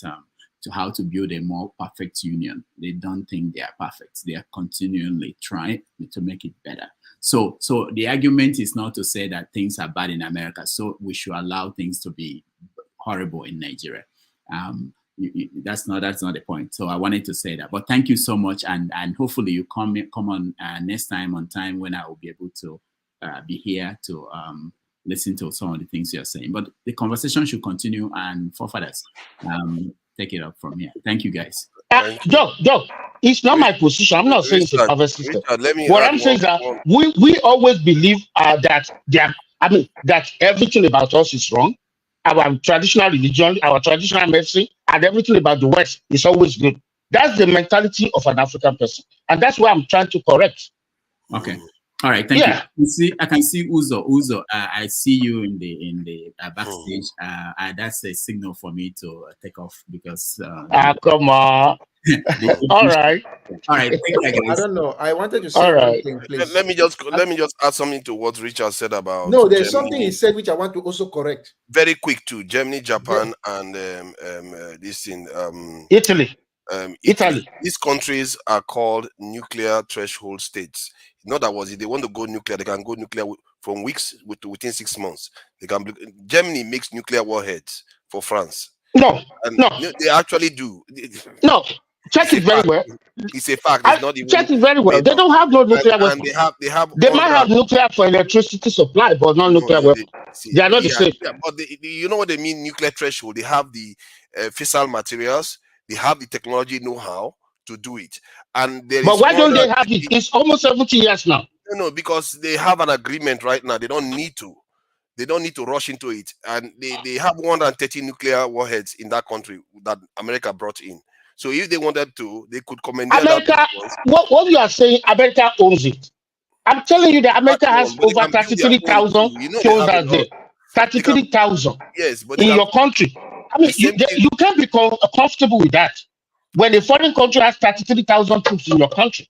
to how to build a more perfect union. They don't think they are perfect. They are continually trying to make it better. So the argument is not to say that things are bad in America, so we should allow things to be horrible in Nigeria. That's not the point. So I wanted to say that. But thank you so much, and hopefully you come on next time on time, when I will be able to be here to listen to some of the things you're saying. But the conversation should continue, and forefathers, take it up from here. Thank you, guys. Doc, it's not my position. I'm not saying it's a perfect system. What I'm saying is that we always believe that that everything about us is wrong. Our traditional religion, our traditional medicine, and everything about the West is always good. That's the mentality of an African person, and that's what I'm trying to correct. Okay. All right, thank you. I can see Uzo. I see you in the backstage. That's a signal for me to take off, because. Come on. All right. Thank you, guys. I don't know. I wanted to say something, please. Let me just add something to what Richard said about. No, there's Germany. something he said which I want to also correct. Very quick too. Germany, Japan, and this thing. Italy. Italy. These countries are called nuclear threshold states. Not that was it. They want to go nuclear. They can go nuclear from weeks within 6 months. They can. Germany makes nuclear warheads for France. No. They actually do. No. Check it very well. It's a fact. It's not even. Check it very well. They don't have no nuclear weapons. They might have nuclear for electricity supply, but not nuclear weapons. They are not the same. Yeah, but you know what they mean? Nuclear threshold. They have the fissile materials. They have the technology know-how to do it. And but why don't they have it? It's almost 70 years now. No, because they have an agreement right now. They don't need to. They don't need to rush into it. And they have 130 nuclear warheads in that country that America brought in. So if they wanted to, they could commandeer America. What you are saying, America owns it. I'm telling you that America has over 33,000 soldiers there. 33,000. Yes, but in your country. I mean, you can't be comfortable with that when a foreign country has 33,000 troops in your country.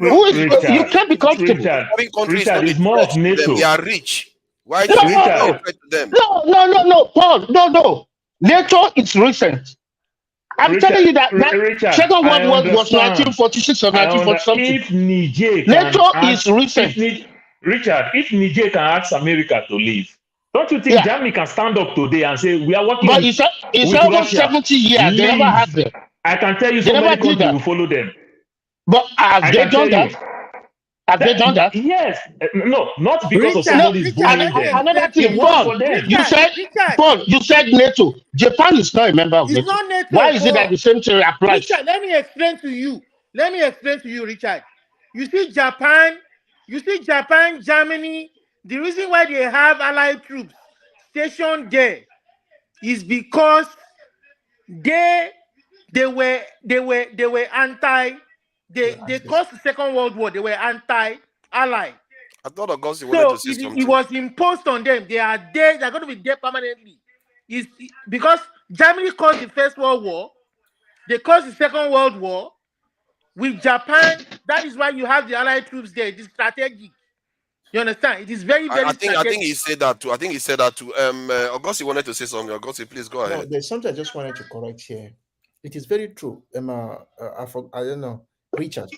You can't be comfortable. Richard is more of NATO. They are rich. Why do you to them? No, Paul. No. NATO is recent. I'm telling you that Second World War was 1946 or 1940 If Niger NATO is recent. Richard, if Niger can ask America to leave, don't you think Germany can stand up today and say we are working? But it's almost 70 years. They never had them. I can tell you so many countries will follow them. But have they done that? Have they done that? Yes. No, not because of Richard, somebody's Richard, let bullying me them. Another explain to They thing, you. work Paul, for them. you said, Richard, Paul, you said NATO. Japan is not a member of it's NATO. not NATO, Why is it that Paul. the same thing applies? Richard, let me explain to you. Let me explain to you, Richard. You see Japan, Germany. The reason why they have allied troops stationed there is because they were anti. They caused the Second World War. They were anti-ally. I thought Augustine wanted So to say it something. was imposed on them. They are there. They're going to be there permanently. Is because Germany caused the First World War. They caused the Second World War. With Japan, that is why you have the allied troops there. It is strategic. You understand? It is very, very I strategic. think he said that too. Augustine wanted to say something. Augustine, please go No, ahead. there's something I just wanted to correct here. It is very true. I don't know. Richard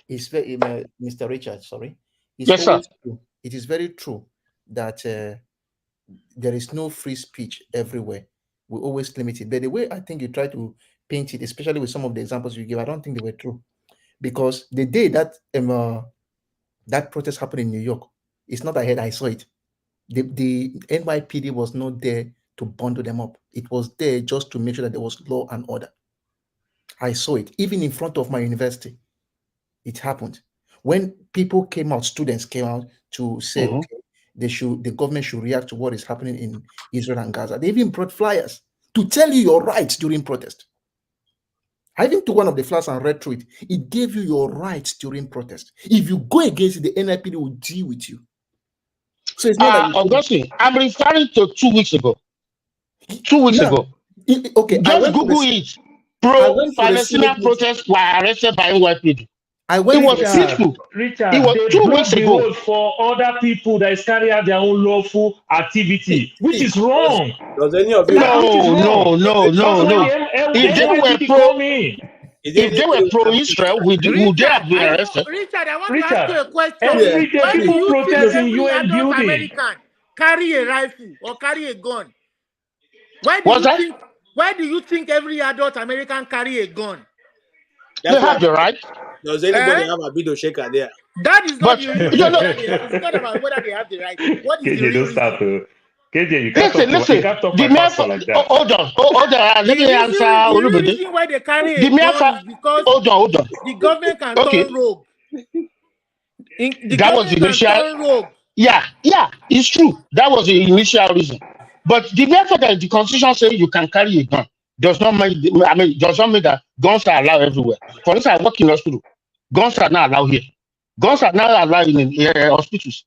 is very Mr. Richard. Sorry, it's Yes, sir. always true. It is very true that there is no free speech everywhere. We always limit it. But the way I think you try to paint it, especially with some of the examples you give, I don't think they were true. Because the day that that protest happened in New York, it's not ahead. I saw it. The NYPD was not there to bundle them up. It was there just to make sure that there was law and order. I saw it even in front of my university. It happened when people came out. Students came out to say, okay, the government should react to what is happening in Israel and Gaza. They even brought flyers to tell you your rights during protest. I even took one of the flyers and read through it. It gave you your rights during protest. If you go against it, the NIPD will deal with you. So it's not like Augustine, I'm referring to 2 weeks ago. 2 weeks ago. Okay, just Google it. Pro-Palestinian protests were arrested by NYPD. It was peaceful. Richard, it was they 2 block weeks the ago. road for other people that is carrying out their own lawful activity, which is wrong. Does any of you? No. If they were pro-Israel, would they have been arrested? Richard, I want to ask you a question. Every day Why do people you protest think in every UN adult building. American carry a rifle or carry a gun? Why do you think every adult American carry a gun? They have the right. Does anybody have a video shaker there? That is not But, the real reason. It's not about whether they have the right. What is the real reason? Listen, you can't talk the my mere pastor like that. hold on. Let me answer. The real reason why they carry a gun is because hold on. the government can turn rogue. That was the initial. Yeah, it's true. That was the initial reason. But the mere fact that the Constitution says you can carry a gun does not mean that guns are allowed everywhere. For instance, I work in hospital. Guns are not allowed here. Guns are not allowed in hospitals.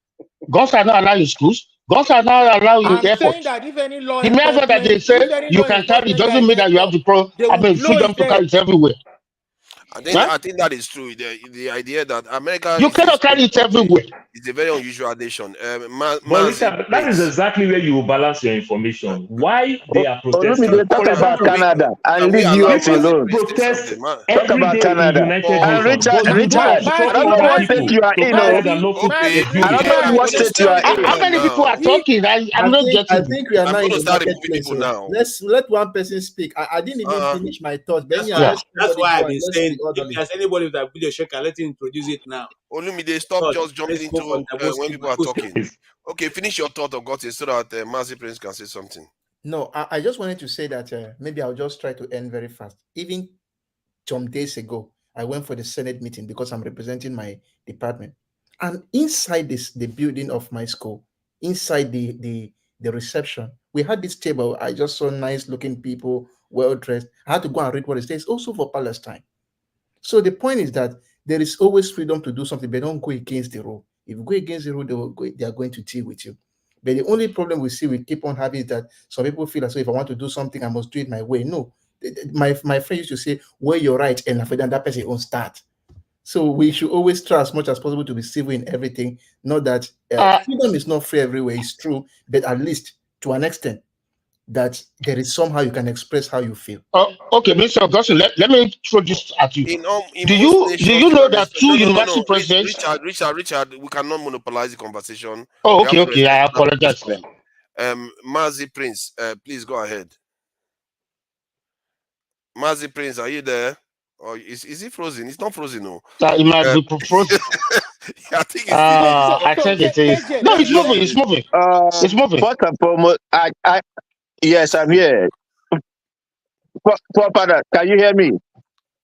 Guns are not allowed in schools. Guns are not allowed in airports. Saying that if any law the mere fact that they say you can carry it doesn't mean that you have the freedom to carry it everywhere. I think that is true. The idea that America you cannot carry it everywhere. It's a very unusual nation. But Richard, that is exactly where you will balance your information. Why they are protesting? They talk about Canada and leave US alone. Protest talk about Canada. And Richard, I don't know what state you are in. I don't know what state you are in. How many people are talking? I'm not getting. I think we are now in the marketplace. Now. Let one person speak. I didn't even finish my thoughts. That's why I've been saying, if there's anybody with a video shaker, let him introduce it now. Olumide, stop just jumping into when people are talking. Okay, finish your thought, Augustine, so that Mazi Prince can say something. No, I just wanted to say that maybe I'll just try to end very fast. Even some days ago, I went for the Senate meeting because I'm representing my department. And inside the building of my school, inside the reception, we had this table. I just saw nice looking people, well dressed. I had to go and read what it says, also for Palestine. So the point is that there is always freedom to do something, but don't go against the rule. If you go against the rule, they are going to deal with you. But the only problem we keep on having is that some people feel as though if I want to do something, I must do it my way. No. My friend used to say, where you're right, and after that person won't start. So we should always try as much as possible to be civil in everything. Not that freedom is not free everywhere, it's true, but at least to an extent, that there is somehow you can express how you feel. Okay, Mr. Augustine, let me throw this at you. Do you know that two university presidents? Richard, we cannot monopolize the conversation. Oh, okay, I apologize. Mazi Prince, please go ahead. Mazi Prince, are you there? Or is he frozen? It's not frozen, no. It might be frozen. I think it's delayed. I think it is. No, it's moving. It's moving. It's moving. First and foremost, yes, I'm here. Father, can you hear me?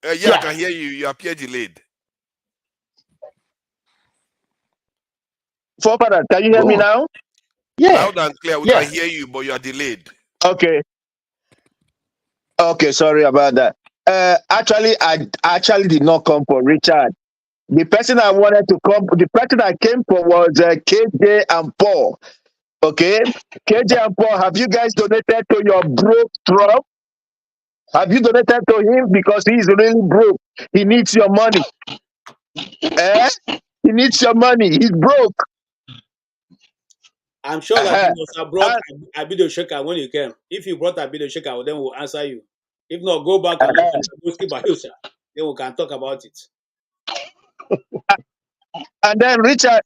Yeah, I can hear you. You appear delayed. Father, can you hear me now? Yeah. Loud and clear. We can hear you, but you are delayed. Okay. Okay, sorry about that. Actually, I actually did not come for Richard. The person I wanted to come, the person I came for was KJ and Paul. Okay, KJ and Paul, have you guys donated to your broke Trump? Have you donated to him because he's really broke? He needs your money. He needs your money. He's broke. I'm sure that you must have brought Abido Sheka when you came. If you brought Abido Sheka, then we'll answer you. If not, go back and listen to Bayusha. Then we can talk about it. And then Richard,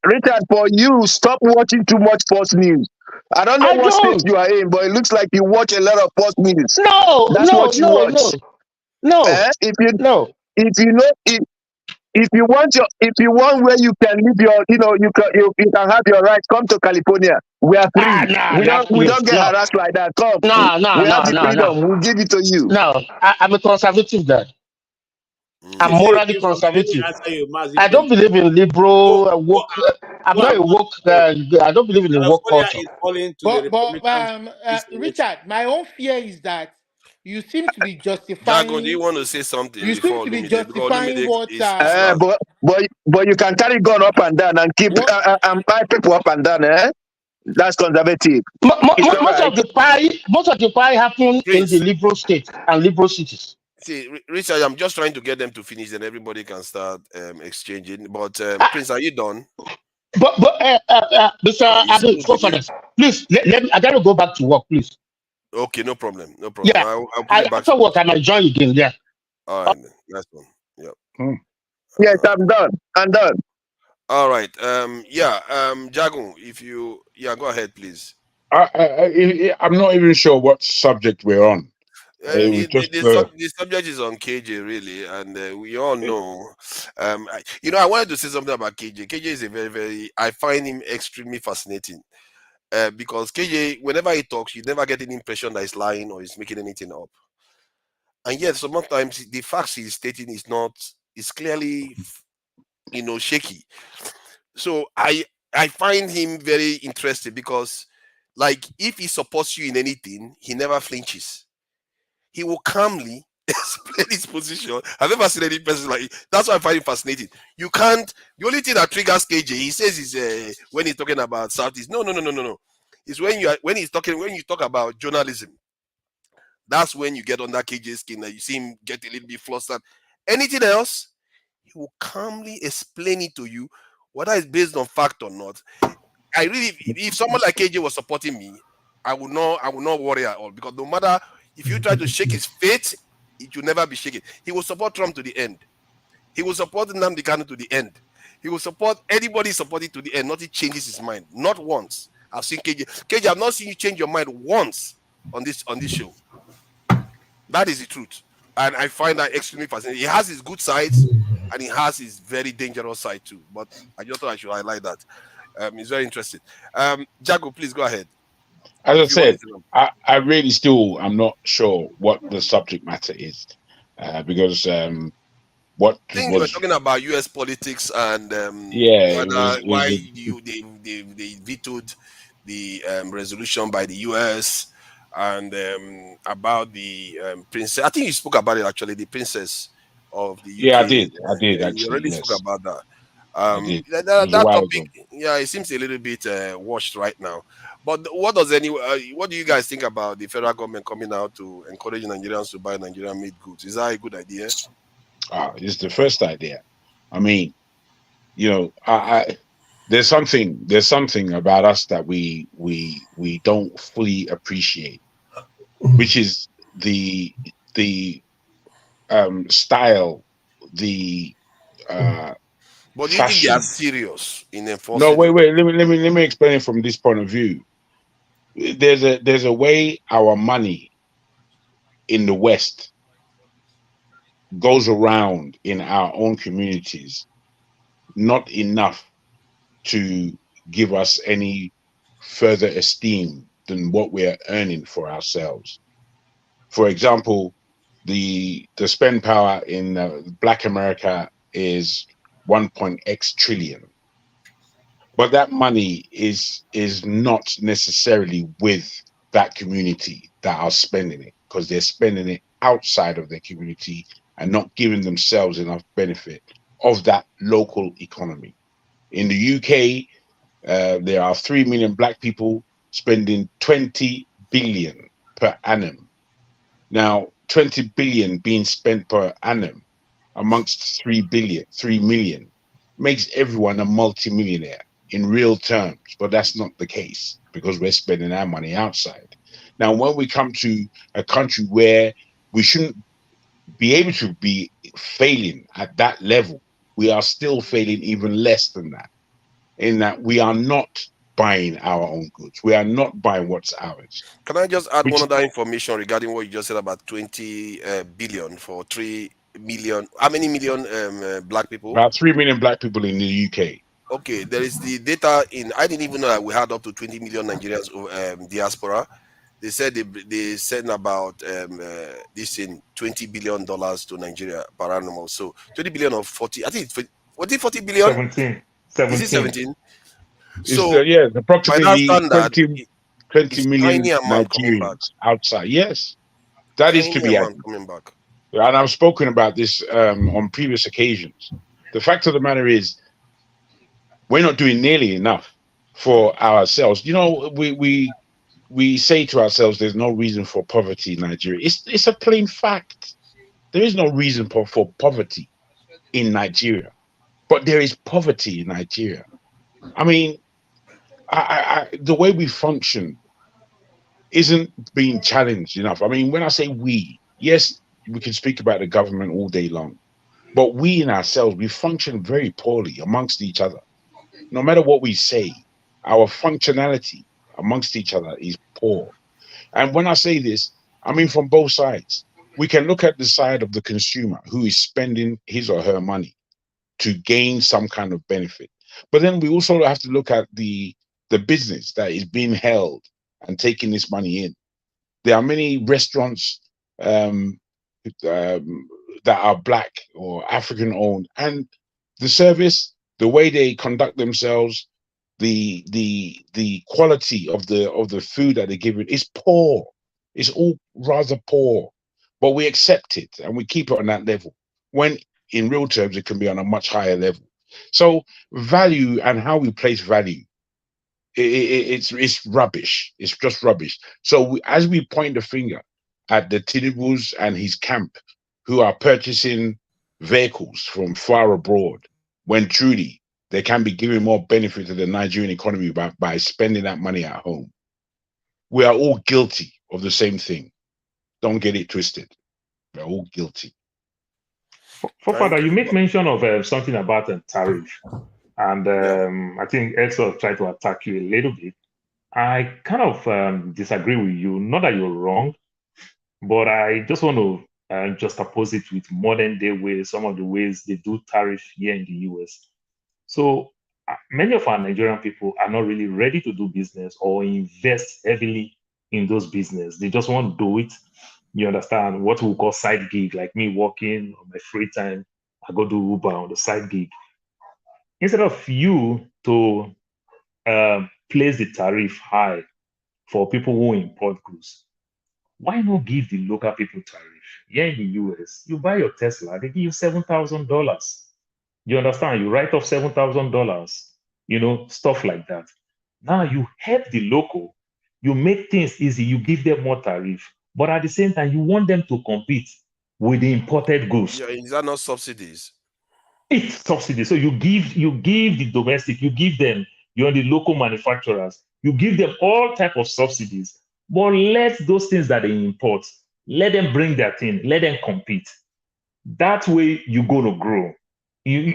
for you, stop watching too much false news. I don't know what state you are in, but it looks like you watch a lot of false news. No, that's what you watch. If you want where you can live your, you can have your rights. Come to California. We are free. We don't get harassed like that. Come. We have the freedom. We'll give it to you. No, I'm a conservative guy. I'm morally conservative. I don't believe in liberal woke. I'm not a woke. I don't believe in the woke culture. But Richard, my own fear is that you seem to be justifying. Jago, do you want to say something? You seem to be justifying what. But you can carry gun up and down and keep and buy people up and down. That's conservative. Most of the pie happen in the liberal states and liberal cities. See, Richard, I'm just trying to get them to finish, and everybody can start exchanging. But Prince, are you done? But Mr. Abdul, please let me. I gotta go back to work, please. Okay, no problem, no problem. Yeah, I'll put it back. After work, I might join again. Yeah. All right, nice one. Yeah. Yes, I'm done. I'm done. All right. Jago, go ahead, please. I'm not even sure what subject we're on. The subject is on KJ, really, and we all know. I wanted to say something about KJ. KJ is a very, very. I find him extremely fascinating because KJ, whenever he talks, you never get an impression that he's lying or he's making anything up. And yet, sometimes the facts he's stating is clearly, shaky. So I find him very interesting because, like, if he supports you in anything, he never flinches. He will calmly explain his position. I've never seen any person like it. That's why I find it fascinating. You can't. The only thing that triggers KJ, he says, is when he's talking about Southeast. No. It's when you talk about journalism. That's when you get under KJ's skin. That you see him get a little bit flustered. Anything else, he will calmly explain it to you, whether it's based on fact or not. If someone like KJ was supporting me, I would not worry at all, because no matter. If you try to shake his faith, it will never be shaken. He will support Trump to the end. He will support Nnamdi Kanu to the end. He will support anybody supporting to the end. Nothing changes his mind. Not once. I've seen KJ. KJ, I've not seen you change your mind once on this show. That is the truth. And I find that extremely fascinating. He has his good sides and he has his very dangerous side too. But I just thought I should highlight that. It's very interesting. Jago, please go ahead. As I said, I really still am not sure what the subject matter is, because what I think we were talking about U.S. politics and why they vetoed the resolution by the U.S. and about the princess. I think you spoke about it actually, the princess of the UK. Yeah, I did actually. You already spoke about that. That topic, it seems a little bit washed right now. But what do you guys think about the federal government coming out to encourage Nigerians to buy Nigerian-made goods? Is that a good idea? It's the first idea. I mean, there's something about us that we don't fully appreciate, which is the style, the but do you think they are serious in enforcing? No, wait. Let me explain it from this point of view. There's a way our money in the West goes around in our own communities not enough to give us any further esteem than what we're earning for ourselves. For example, the spend power in Black America is 1.x trillion, but that money is not necessarily with that community that are spending it, because they're spending it outside of their community and not giving themselves enough benefit of that local economy. In the UK, there are 3 million Black people spending 20 billion per annum. Now, 20 billion being spent per annum amongst 3 million makes everyone a multimillionaire in real terms, but that's not the case because we're spending our money outside. Now, when we come to a country where we shouldn't be able to be failing at that level, we are still failing even less than that, in that we are not buying our own goods. We are not buying what's ours. Can I just add one other information regarding what you just said about 20 billion for 3 million? How many million Black people? About 3 million Black people in the UK. Okay, there is the data in. I didn't even know that we had up to 20 million Nigerians diaspora. They said they sent about this in $20 billion to Nigeria per annum. So 20 billion of 40. I think it's 40 billion. 17. Is it 17? So yeah, approximately by that standard, 20 million tiny amount coming back. Nigerians outside. Yes, that is to Tiny be amount added. coming back. And I've spoken about this on previous occasions. The fact of the matter is, we're not doing nearly enough for ourselves. You know, we say to ourselves, "There's no reason for poverty in Nigeria." It's a plain fact. There is no reason for poverty in Nigeria, but there is poverty in Nigeria. I mean, the way we function isn't being challenged enough. I mean, when I say we, yes, we can speak about the government all day long, but we in ourselves, we function very poorly amongst each other. No matter what we say, our functionality amongst each other is poor. And when I say this, I mean from both sides. We can look at the side of the consumer who is spending his or her money to gain some kind of benefit. But then we also have to look at the business that is being held and taking this money in. There are many restaurants that are Black or African owned, and the service, the way they conduct themselves, the quality of the food that they give it is poor. It's all rather poor, but we accept it and we keep it on that level, when in real terms it can be on a much higher level. So value and how we place value, it's rubbish. It's just rubbish. So as we point the finger at the Tinubus and his camp, who are purchasing vehicles from far abroad, when truly they can be giving more benefit to the Nigerian economy by spending that money at home, we are all guilty of the same thing. Don't get it twisted. We're all guilty. Father, you make mention of something about a tariff, and I think Exo tried to attack you a little bit. I kind of disagree with you. Not that you're wrong, but I just want to just oppose it with modern day ways, some of the ways they do tariff here in the US. So many of our Nigerian people are not really ready to do business or invest heavily in those business. They just want to do it. You understand, what we call side gig, like me working on my free time, I go do Uber on the side gig. Instead of you to place the tariff high for people who import goods, why not give the local people tariff? Here in the US, you buy your Tesla, they give you $7,000. You understand? You write off $7,000, you know, stuff like that. Now you help the local, you make things easy, you give them more tariff, but at the same time, you want them to compete with the imported goods. Yeah, is that not subsidies? It's subsidies. So you give the domestic, you give them, you're the local manufacturers, you give them all type of subsidies, but let those things that they import, let them bring their thing, let them compete. That way you're going to grow.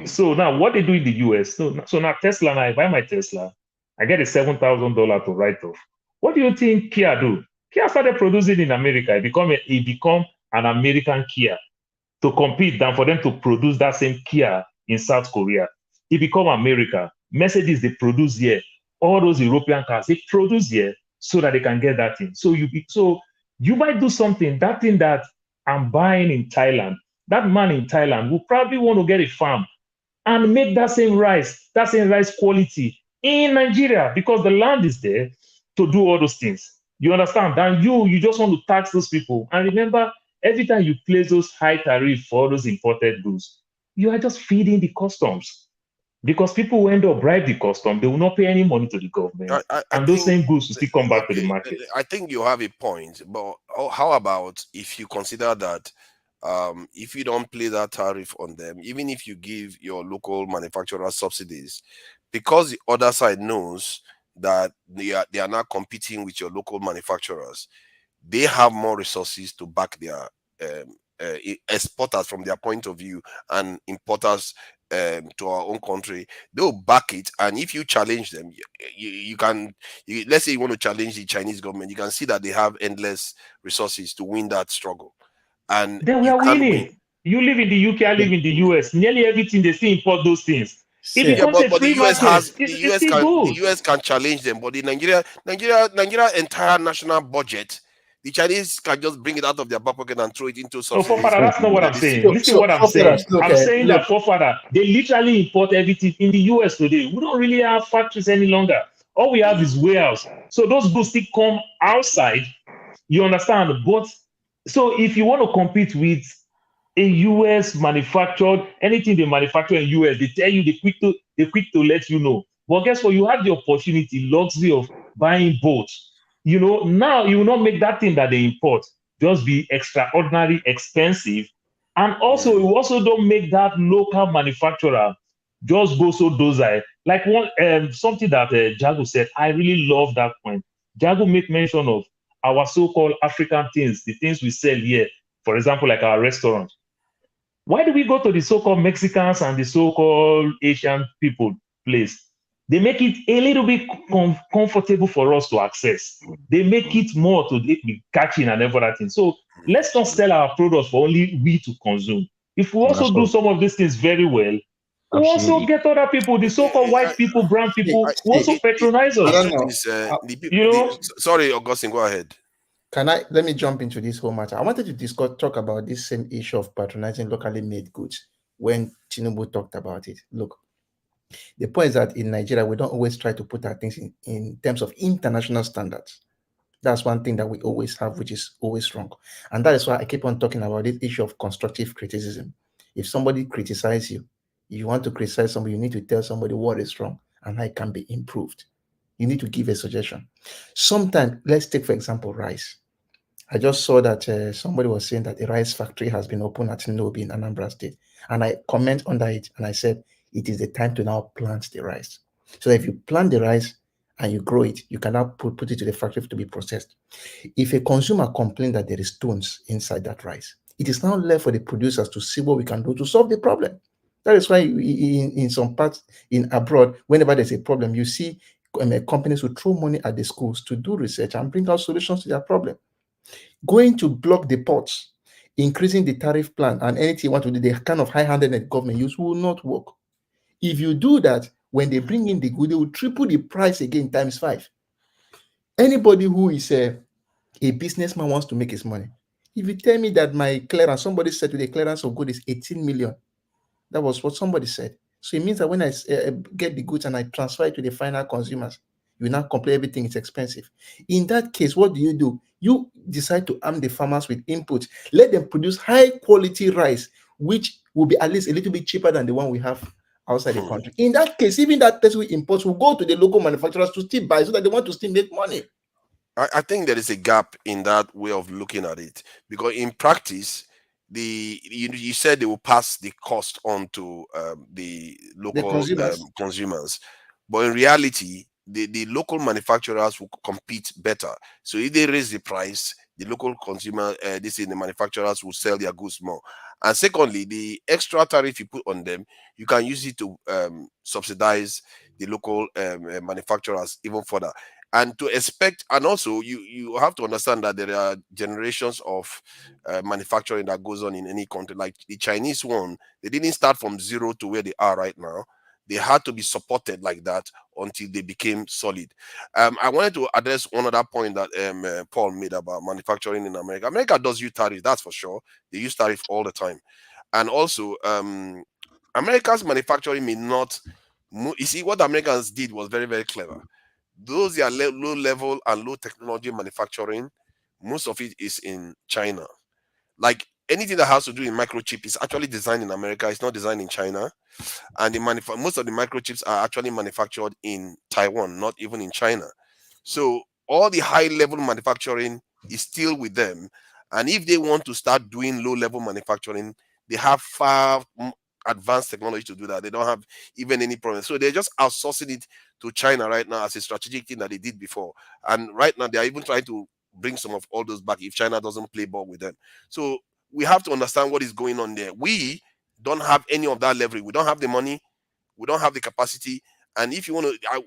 So now what they do in the US, so now Tesla, now I buy my Tesla, I get a $7,000 to write off. What do you think Kia do? Kia started producing in America. It become an American Kia to compete than for them to produce that same Kia in South Korea. it become America. Mercedes, they produce here. All those European cars, they produce here so that they can get that thing. So you might do something, that thing that I'm buying in Thailand, that man in Thailand will probably want to get a farm and make that same rice quality in Nigeria because the land is there to do all those things. You understand? Then you just want to tax those people. And remember, every time you place those high tariff for those imported goods, you are just feeding the customs. Because people who end up bribe the custom, they will not pay any money to the government. And those same goods will still come back to the market. I think you have a point, but how about if you consider that if you don't play that tariff on them, even if you give your local manufacturer subsidies, because the other side knows that they are not competing with your local manufacturers, they have more resources to back their exporters from their point of view and importers to our own country. They'll back it, and if you challenge them, you can let's say you want to challenge the Chinese government, you can see that they have endless resources to win that struggle, and then we are winning. You live in the UK, I live in the US. Nearly everything they still import those things. It becomes a free market. The US can challenge them, but the Nigeria entire national budget, the Chinese can just bring it out of their back pocket and throw it into subsidies. No, forefather, that's not what I'm saying. Listen to what I'm saying. I'm saying that forefather, they literally import everything in the US today. We don't really have factories any longer. All we have is warehouse. So those goods still come outside. You understand? But so if you want to compete with a US manufactured, anything they manufacture in US, they tell you they quick to let you know. But guess what? You have the opportunity, luxury of buying both. You know, now you will not make that thing that they import just be extraordinary expensive. And also, you also don't make that local manufacturer just go so docile. Like something that Jago said, I really love that point. Jago make mention of our so-called African things, the things we sell here, for example, like our restaurant. Why do we go to the so-called Mexicans and the so-called Asian people place? They make it a little bit comfortable for us to access. They make it more to be catching and everything. So let's not sell our products for only we to consume. If we also do some of these things very well, we also get other people, the so-called white people, brown people, who also patronize us. Sorry, Augustine, go ahead. Let me jump into this whole matter. I wanted to talk about this same issue of patronizing locally made goods when Tinubu talked about it. Look, the point is that in Nigeria, we don't always try to put our things in terms of international standards. That's one thing that we always have, which is always wrong. And that is why I keep on talking about this issue of constructive criticism. If somebody criticizes you, if you want to criticize somebody, you need to tell somebody what is wrong and how it can be improved. You need to give a suggestion. Sometimes, let's take, for example, rice. I just saw that somebody was saying that a rice factory has been opened at Nobi in Anambra State. And I comment under it and I said, it is the time to now plant the rice. So if you plant the rice and you grow it, you can now put it to the factory to be processed. If a consumer complains that there is stones inside that rice, it is now left for the producers to see what we can do to solve the problem. That is why in some parts in abroad, whenever there's a problem, you see companies who throw money at the schools to do research and bring out solutions to their problem. Going to block the ports, increasing the tariff plan, and anything you want to do, the kind of high-handed government use will not work. If you do that, when they bring in the good, they will triple the price again times 5. Anybody who is a businessman wants to make his money. If you tell me that my clearance, somebody said to the clearance of goods is 18 million, that was what somebody said. So it means that when I get the goods and I transfer it to the final consumers, you now complain everything is expensive. In that case, what do? You decide to arm the farmers with inputs. Let them produce high quality rice, which will be at least a little bit cheaper than the one we have outside the country. In that case, even that person we import will go to the local manufacturers to still buy so that they want to still make money. I think there is a gap in that way of looking at it, because in practice, you said they will pass the cost on to the local consumers, but in reality, the local manufacturers will compete better. So if they raise the price, the local consumer, the manufacturers will sell their goods more. And secondly, the extra tariff you put on them, you can use it to subsidize the local manufacturers even further. And to expect, and also you have to understand that there are generations of manufacturing that goes on in any country. Like the Chinese one, they didn't start from zero to where they are right now. They had to be supported like that until they became solid. I wanted to address one other point that Paul made about manufacturing in America. America does use tariff, that's for sure. They use tariff all the time. And also, America's manufacturing may not. You see, what the Americans did was very, very clever. Those are low level and low technology manufacturing. Most of it is in China. Like anything that has to do in microchip is actually designed in America. It's not designed in China. And most of the microchips are actually manufactured in Taiwan, not even in China. So all the high level manufacturing is still with them. And if they want to start doing low level manufacturing, they have far advanced technology to do that. They don't have even any problem. So they're just outsourcing it to China right now as a strategic thing that they did before. And right now they are even trying to bring some of all those back if China doesn't play ball with them. So we have to understand what is going on there. We don't have any of that leverage. We don't have the money. We don't have the capacity. And if you want to,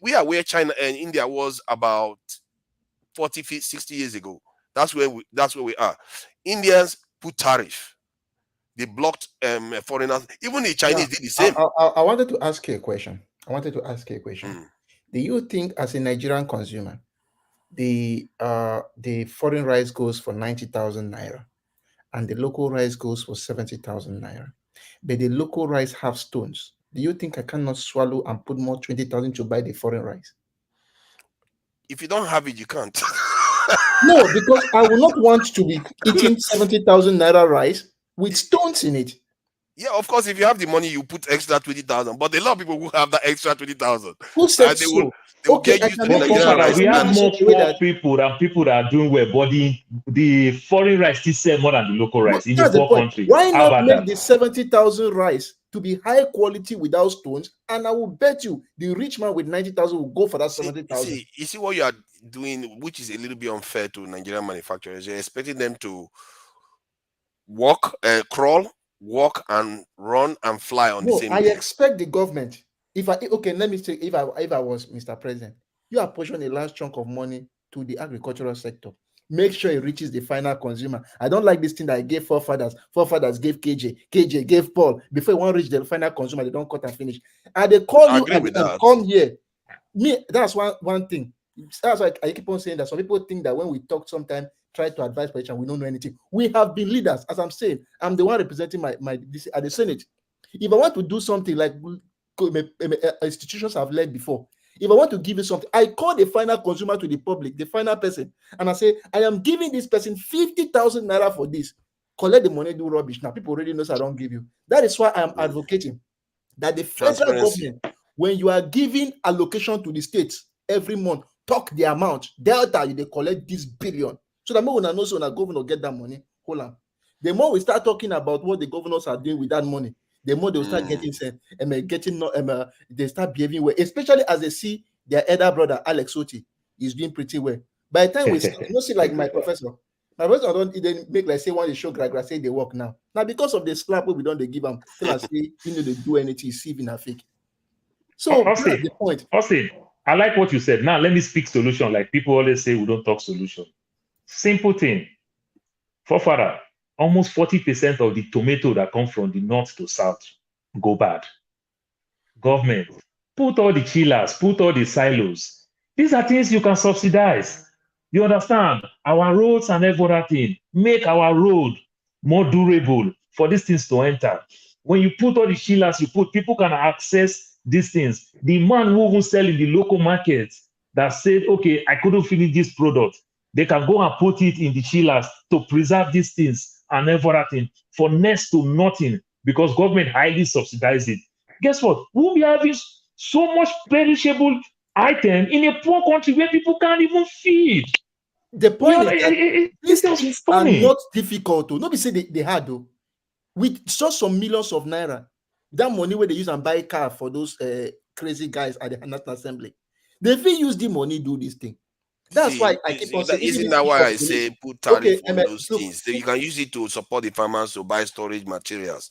we are where China and India was about 40, 60 years ago. That's where we are. Indians put tariff. They blocked foreigners. Even the Chinese did the same. I wanted to ask you a question. Do you think, as a Nigerian consumer, the foreign rice goes for 90,000 naira and the local rice goes for 70,000 naira, but the local rice have stones? Do you think I cannot swallow and put more 20,000 to buy the foreign rice? If you don't have it, you can't. No, because I will not want to be eating 70,000 naira rice with stones in it. Yeah, of course, if you have the money, you put extra 20,000. But a lot of people who have that extra 20,000. Who said so? They will get used to the Nigerian rice. We have more poor people than people that are doing well, but the foreign rice still sell more than the local rice in the poor country. Why not make the 70,000 rice to be high quality without stones? And I will bet you the rich man with 90,000 will go for that 70,000. You see what you are doing, which is a little bit unfair to Nigerian manufacturers. You're expecting them to walk, crawl, walk and run and fly on the same I day. expect the government. Let me say, if I was Mr. President, you apportion a large chunk of money to the agricultural sector. Make sure it reaches the final consumer. I don't like this thing that I gave forefathers. Forefathers gave KJ gave Paul. Before you want to reach the final consumer, they don't cut and finish. And they call you and come here. That's one thing. That's why I keep on saying that some people think that when we talk sometimes, try to advise politicians, we don't know anything. We have been leaders, as I'm saying. I'm the one representing my at the Senate. If I want to do something like institutions have led before, if I want to give you something, I call the final consumer to the public, the final person, and I say, I am giving this person 50,000 naira for this. Collect the money, do rubbish. Now, people already know I don't give you. That is why I am advocating that the federal government, when you are giving allocation to the states every month, talk the amount. Delta, they collect this billion. So the more we know, so the governor get that money, hold on. The more we start talking about what the governors are doing with that money, the more they'll start they start behaving well, especially as they see their elder brother Alex Oti is doing pretty well. By the time we see like my professor don't even make like say when they show Gragra say they work now. Now because of the slap we don't they give them, tell us say they do anything, see in a fake. So that's the point. Austin, I like what you said. Now let me speak solution. Like people always say we don't talk solution. Simple thing. Forefather, almost 40% of the tomato that come from the north to south go bad. Government, put all the chillers, put all the silos. These are things you can subsidize. You understand? Our roads and every other thing. Make our road more durable for these things to enter. When you put all the chillers, people can access these things. The man who will sell in the local market that said, okay, I couldn't finish this product, they can go and put it in the chillers to preserve these things and everything for next to nothing because government highly subsidize it. Guess what? We'll be having so much perishable item in a poor country where people can't even feed. The point is that these things are not difficult. Nobody say they had though. With just some millions of naira, that money where they use and buy car for those crazy guys at the National Assembly, they will use the money do this thing. That's why I keep on saying. Isn't that why I say put tariff on those things? So you can use it to support the farmers to buy storage materials.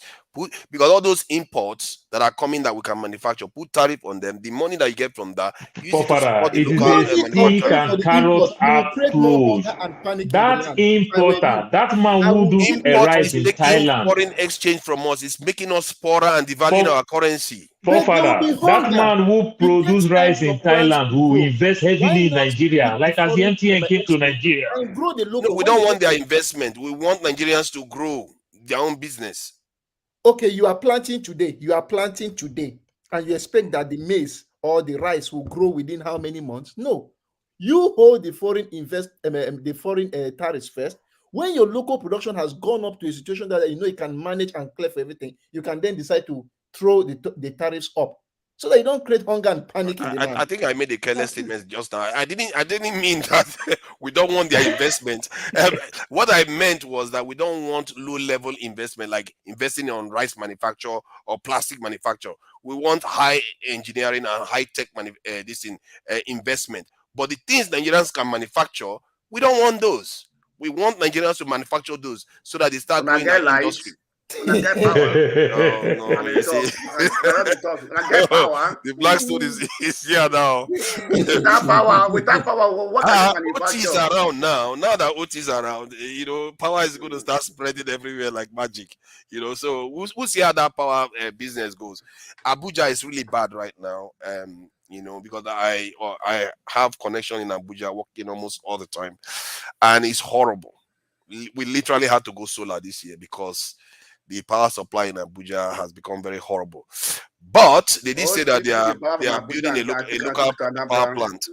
Because all those imports that are coming that we can manufacture, put tariff on them. The money that you get from that, use it to support the local manufacturers. That importer, that man who do a rise in Thailand, foreign exchange from us is making us poorer and devaluing our currency. forefather, that man who produce rice in Thailand, who invest heavily in Nigeria, like as the MTN came to Nigeria. And grow the local. No, we don't want their investment. We want Nigerians to grow their own business. Okay, you are planting today. And you expect that the maize or the rice will grow within how many months? No. You hold the foreign tariffs first. When your local production has gone up to a situation that you know you can manage and clear for everything, you can then decide to throw the tariffs up so that you don't create hunger and panic in the land. I think I made a careless statement just now. I didn't mean that we don't want their investment. What I meant was that we don't want low-level investment, like investing on rice manufacture or plastic manufacture. We want high engineering and high-tech investment. But the things Nigerians can manufacture, we don't want those. We want Nigerians to manufacture those so that they start growing that industry. No, you see, the Blackstone is here now. With that power, what can you manufacture? OT is around now. Now that OT is around, power is going to start spreading everywhere like magic. So we'll see how that power business goes. Abuja is really bad right now. Because I have connection in Abuja, working almost all the time, and it's horrible. We literally had to go solar this year because the power supply in Abuja has become very horrible. But they did say that they are building a local power plant.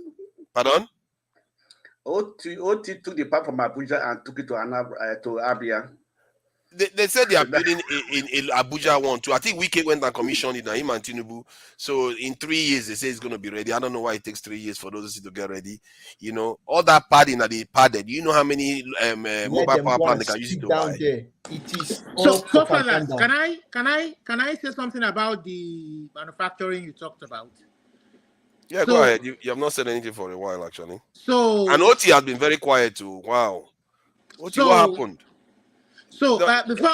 Pardon? OT took the power from Abuja and took it to Abia. They said they are building in Abuja one too. I think Wike went and commissioned it, him and Tinubu. So in 3 years, they say it's going to be ready. I don't know why it takes 3 years for those to get ready. All that padding that they padded. Do you know how many mobile power plants they can use it to buy? It is so fellas, can I say something about the manufacturing you talked about? Yeah, go ahead. You have not said anything for a while, actually. So and OT has been very quiet too. Wow. OT, what happened? So before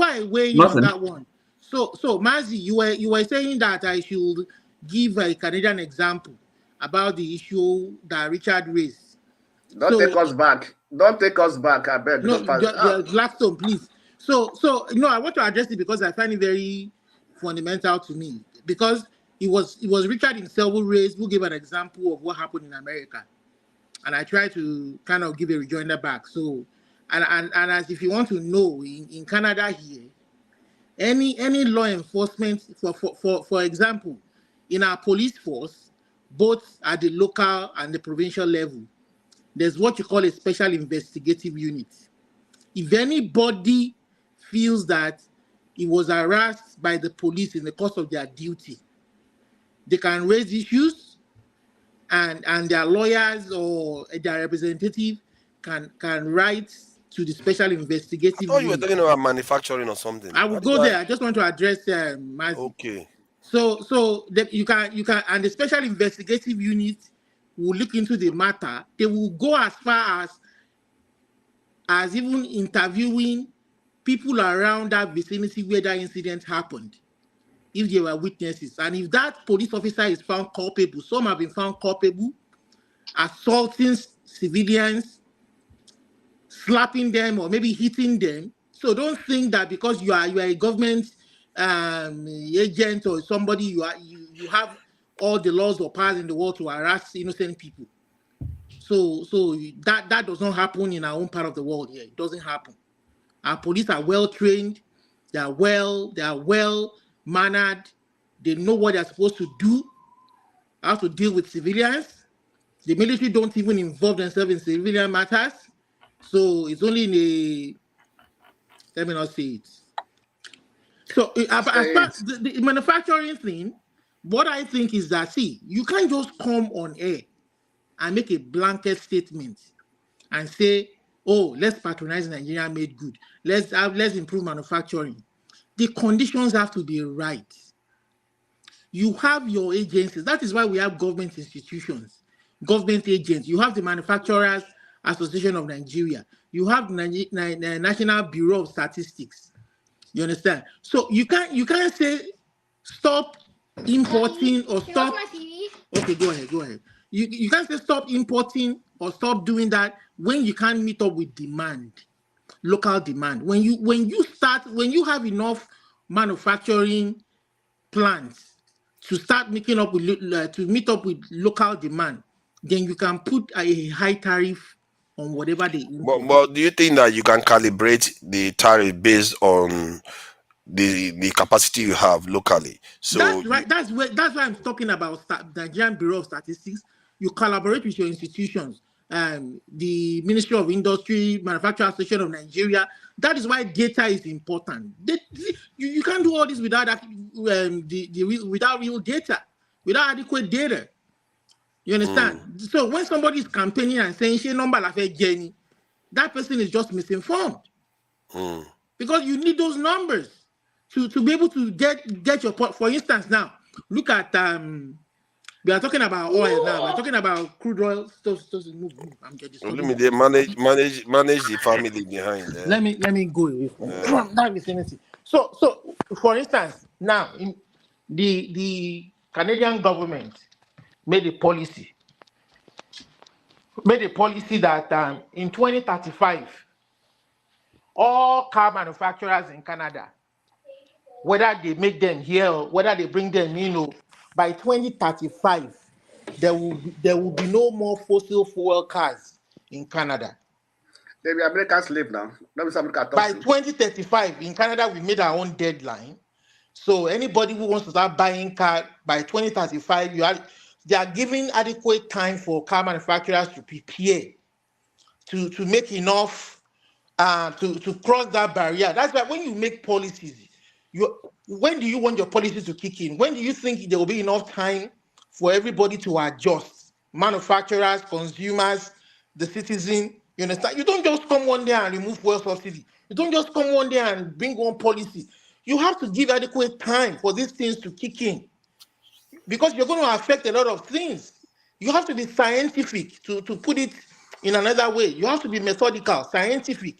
I weigh in on that one, so Mazi, you were saying that I should give a Canadian example about the issue that Richard raised. Don't take us back. I beg. No, Blackstone, please. So I want to address it because I find it very fundamental to me, because it was Richard himself who gave an example of what happened in America, and I try to kind of give a rejoinder back. So. And as if you want to know, in Canada here, any law enforcement, for example, in our police force, both at the local and the provincial level, there's what you call a special investigative unit. If anybody feels that he was harassed by the police in the course of their duty, they can raise issues, and their lawyers or their representative can write to the special investigative. I thought you were talking about manufacturing or something. I will go there. I just want to address Mazi. Okay. So you can, and the special investigative unit will look into the matter. They will go as far as even interviewing people around that vicinity where that incident happened, if they were witnesses. And if that police officer is found culpable, some have been found culpable, assaulting civilians, slapping them, or maybe hitting them. So don't think that because you are a government agent or somebody, you have all the laws or powers in the world to harass innocent people. So that does not happen in our own part of the world here. It doesn't happen. Our police are well trained, they are well mannered, they know what they're supposed to do, how to deal with civilians. The military don't even involve themselves in civilian matters. So it's only let me not say it. So as far as the manufacturing thing, what I think is that, see, you can't just come on air and make a blanket statement and say, oh, let's patronize Nigeria made good. Let's improve manufacturing. The conditions have to be right. You have your agencies. That is why we have government institutions, government agents. You have the Manufacturers Association of Nigeria. You have the National Bureau of Statistics. You understand? So you can't say stop importing or stop. Okay, go ahead. You can't say stop importing or stop doing that when you can't meet up with demand, local demand. When you have enough manufacturing plants to start making up with to meet up with local demand, then you can put a high tariff on whatever they import. But do you think that you can calibrate the tariff based on the capacity you have locally? So That's right. That's why I'm talking about the Nigerian Bureau of Statistics. You collaborate with your institutions, the Ministry of Industry, Manufacturing Association of Nigeria. That is why data is important. You can't do all this without without real data, without adequate data. You understand? So when somebody is campaigning and saying she number like a Jenny, that person is just misinformed. Because you need those numbers to be able to get your point. For instance, now look at we are talking about oil now. We're talking about crude oil. I'm getting let me they manage the family behind there. Let me go away from that vicinity. So for instance, now in the Canadian government made a policy that in 2035, all car manufacturers in Canada, whether they make them here or whether they bring them in, by 2035, there will be no more fossil fuel cars in Canada. They be American slave now. By 2035, in Canada, we made our own deadline. So anybody who wants to start buying car by 2035, they are giving adequate time for car manufacturers to prepare to make enough to cross that barrier. That's why when you make policies, when do you want your policies to kick in? When do you think there will be enough time for everybody to adjust? Manufacturers, consumers, the citizen. You understand? You don't just come one day and remove fuel subsidy. You don't just come one day and bring one policy. You have to give adequate time for these things to kick in, because you're going to affect a lot of things. You have to be scientific to put it in another way. You have to be methodical, scientific,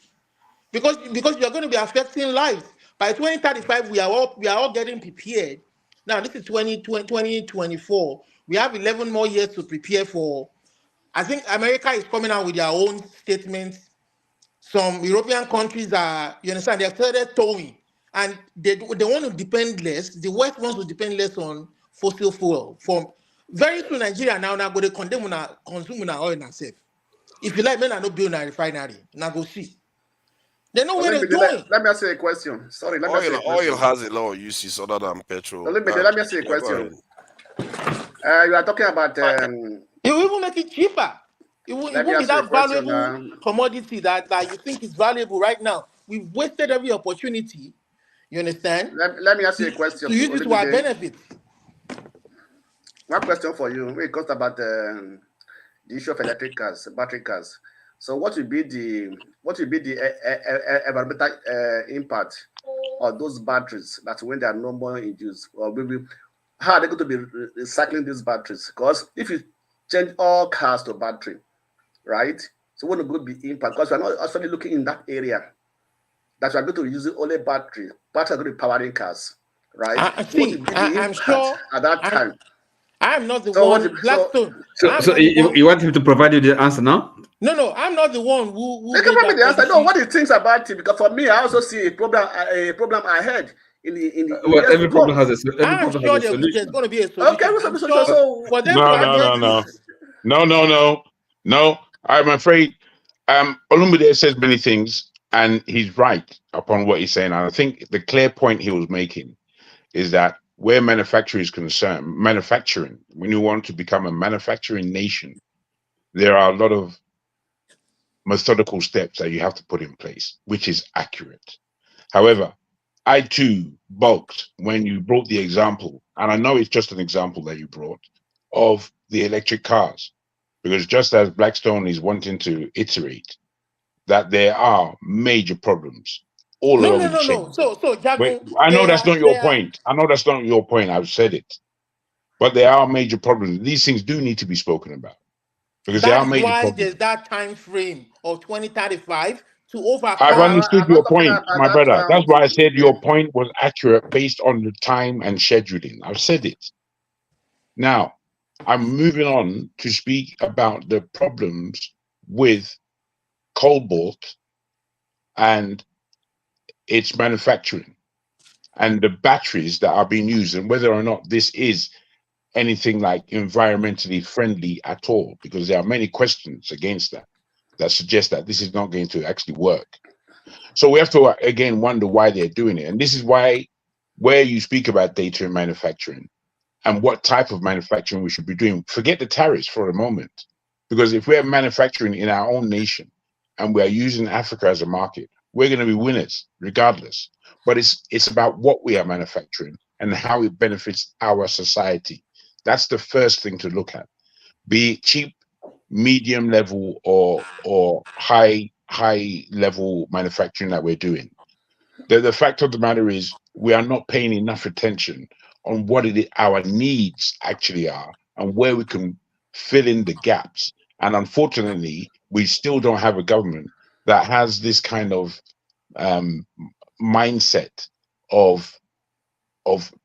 because you're going to be affecting lives. By 2035, we are all getting prepared. Now, this is 2024. We have 11 more years to prepare for. I think America is coming out with their own statements. Some European countries are, you understand, they have started towing, and they want to depend less. The West wants to depend less on fossil fuel. From very soon, Nigeria now going to condemn consume oil and self. If you like, men are not building a refinery. Now go see. They know where they're going. Let me ask you a question. Sorry, let me ask you a question. Oil has a lot of uses other than petrol. Let me ask you a question. You are talking about. It will even make it cheaper. It won't be that valuable commodity that you think is valuable right now. We've wasted every opportunity. You understand? Let me ask you a question. To use it to our benefit. One question for you. When it comes about the issue of electric cars, battery cars. So, what will be the environmental impact of those batteries that when they are no more in use, or maybe how are they going to be recycling these batteries? Because if you change all cars to battery, right? So, what will be impact? Because we are not actually looking in that area. That we are going to use only battery. Battery are going to be powering cars, right? I'm sure at that time. I'm not the one. Blackstone. So you want him to provide you the answer now? No, I'm not the one who They can provide the answer. No, what he thinks about it, because for me, I also see a problem ahead. Well, every problem has a solution. I'm sure there's going to be a solution. Okay, so for them No. I'm afraid Olumide says many things, and he's right upon what he's saying. And I think the clear point he was making is that where manufacturing is concerned, when you want to become a manufacturing nation, there are a lot of methodical steps that you have to put in place, which is accurate. However, I too balked when you brought the example, and I know it's just an example that you brought, of the electric cars. Because just as Blackstone is wanting to iterate that there are major problems all over the chain. So Jago, I know that's not your point. I've said it. But there are major problems. These things do need to be spoken about. Because there are major problems. There's that time frame of 2035 to overcome. I've understood your point, my brother. That's why I said your point was accurate based on the time and scheduling. I've said it. Now, I'm moving on to speak about the problems with cobalt and its manufacturing. and the batteries that are being used, and whether or not this is anything like environmentally friendly at all, because there are many questions against that suggest that this is not going to actually work. So we have to again wonder why they're doing it, and this is why, where you speak about data and manufacturing and what type of manufacturing we should be doing, forget the tariffs for a moment, because if we're manufacturing in our own nation and we are using Africa as a market, we're going to be winners regardless. But it's about what we are manufacturing and how it benefits our society. That's the first thing to look at. Be it cheap, medium level, or high level manufacturing that we're doing. The fact of the matter is we are not paying enough attention on what our needs actually are and where we can fill in the gaps. And unfortunately, we still don't have a government that has this kind of mindset of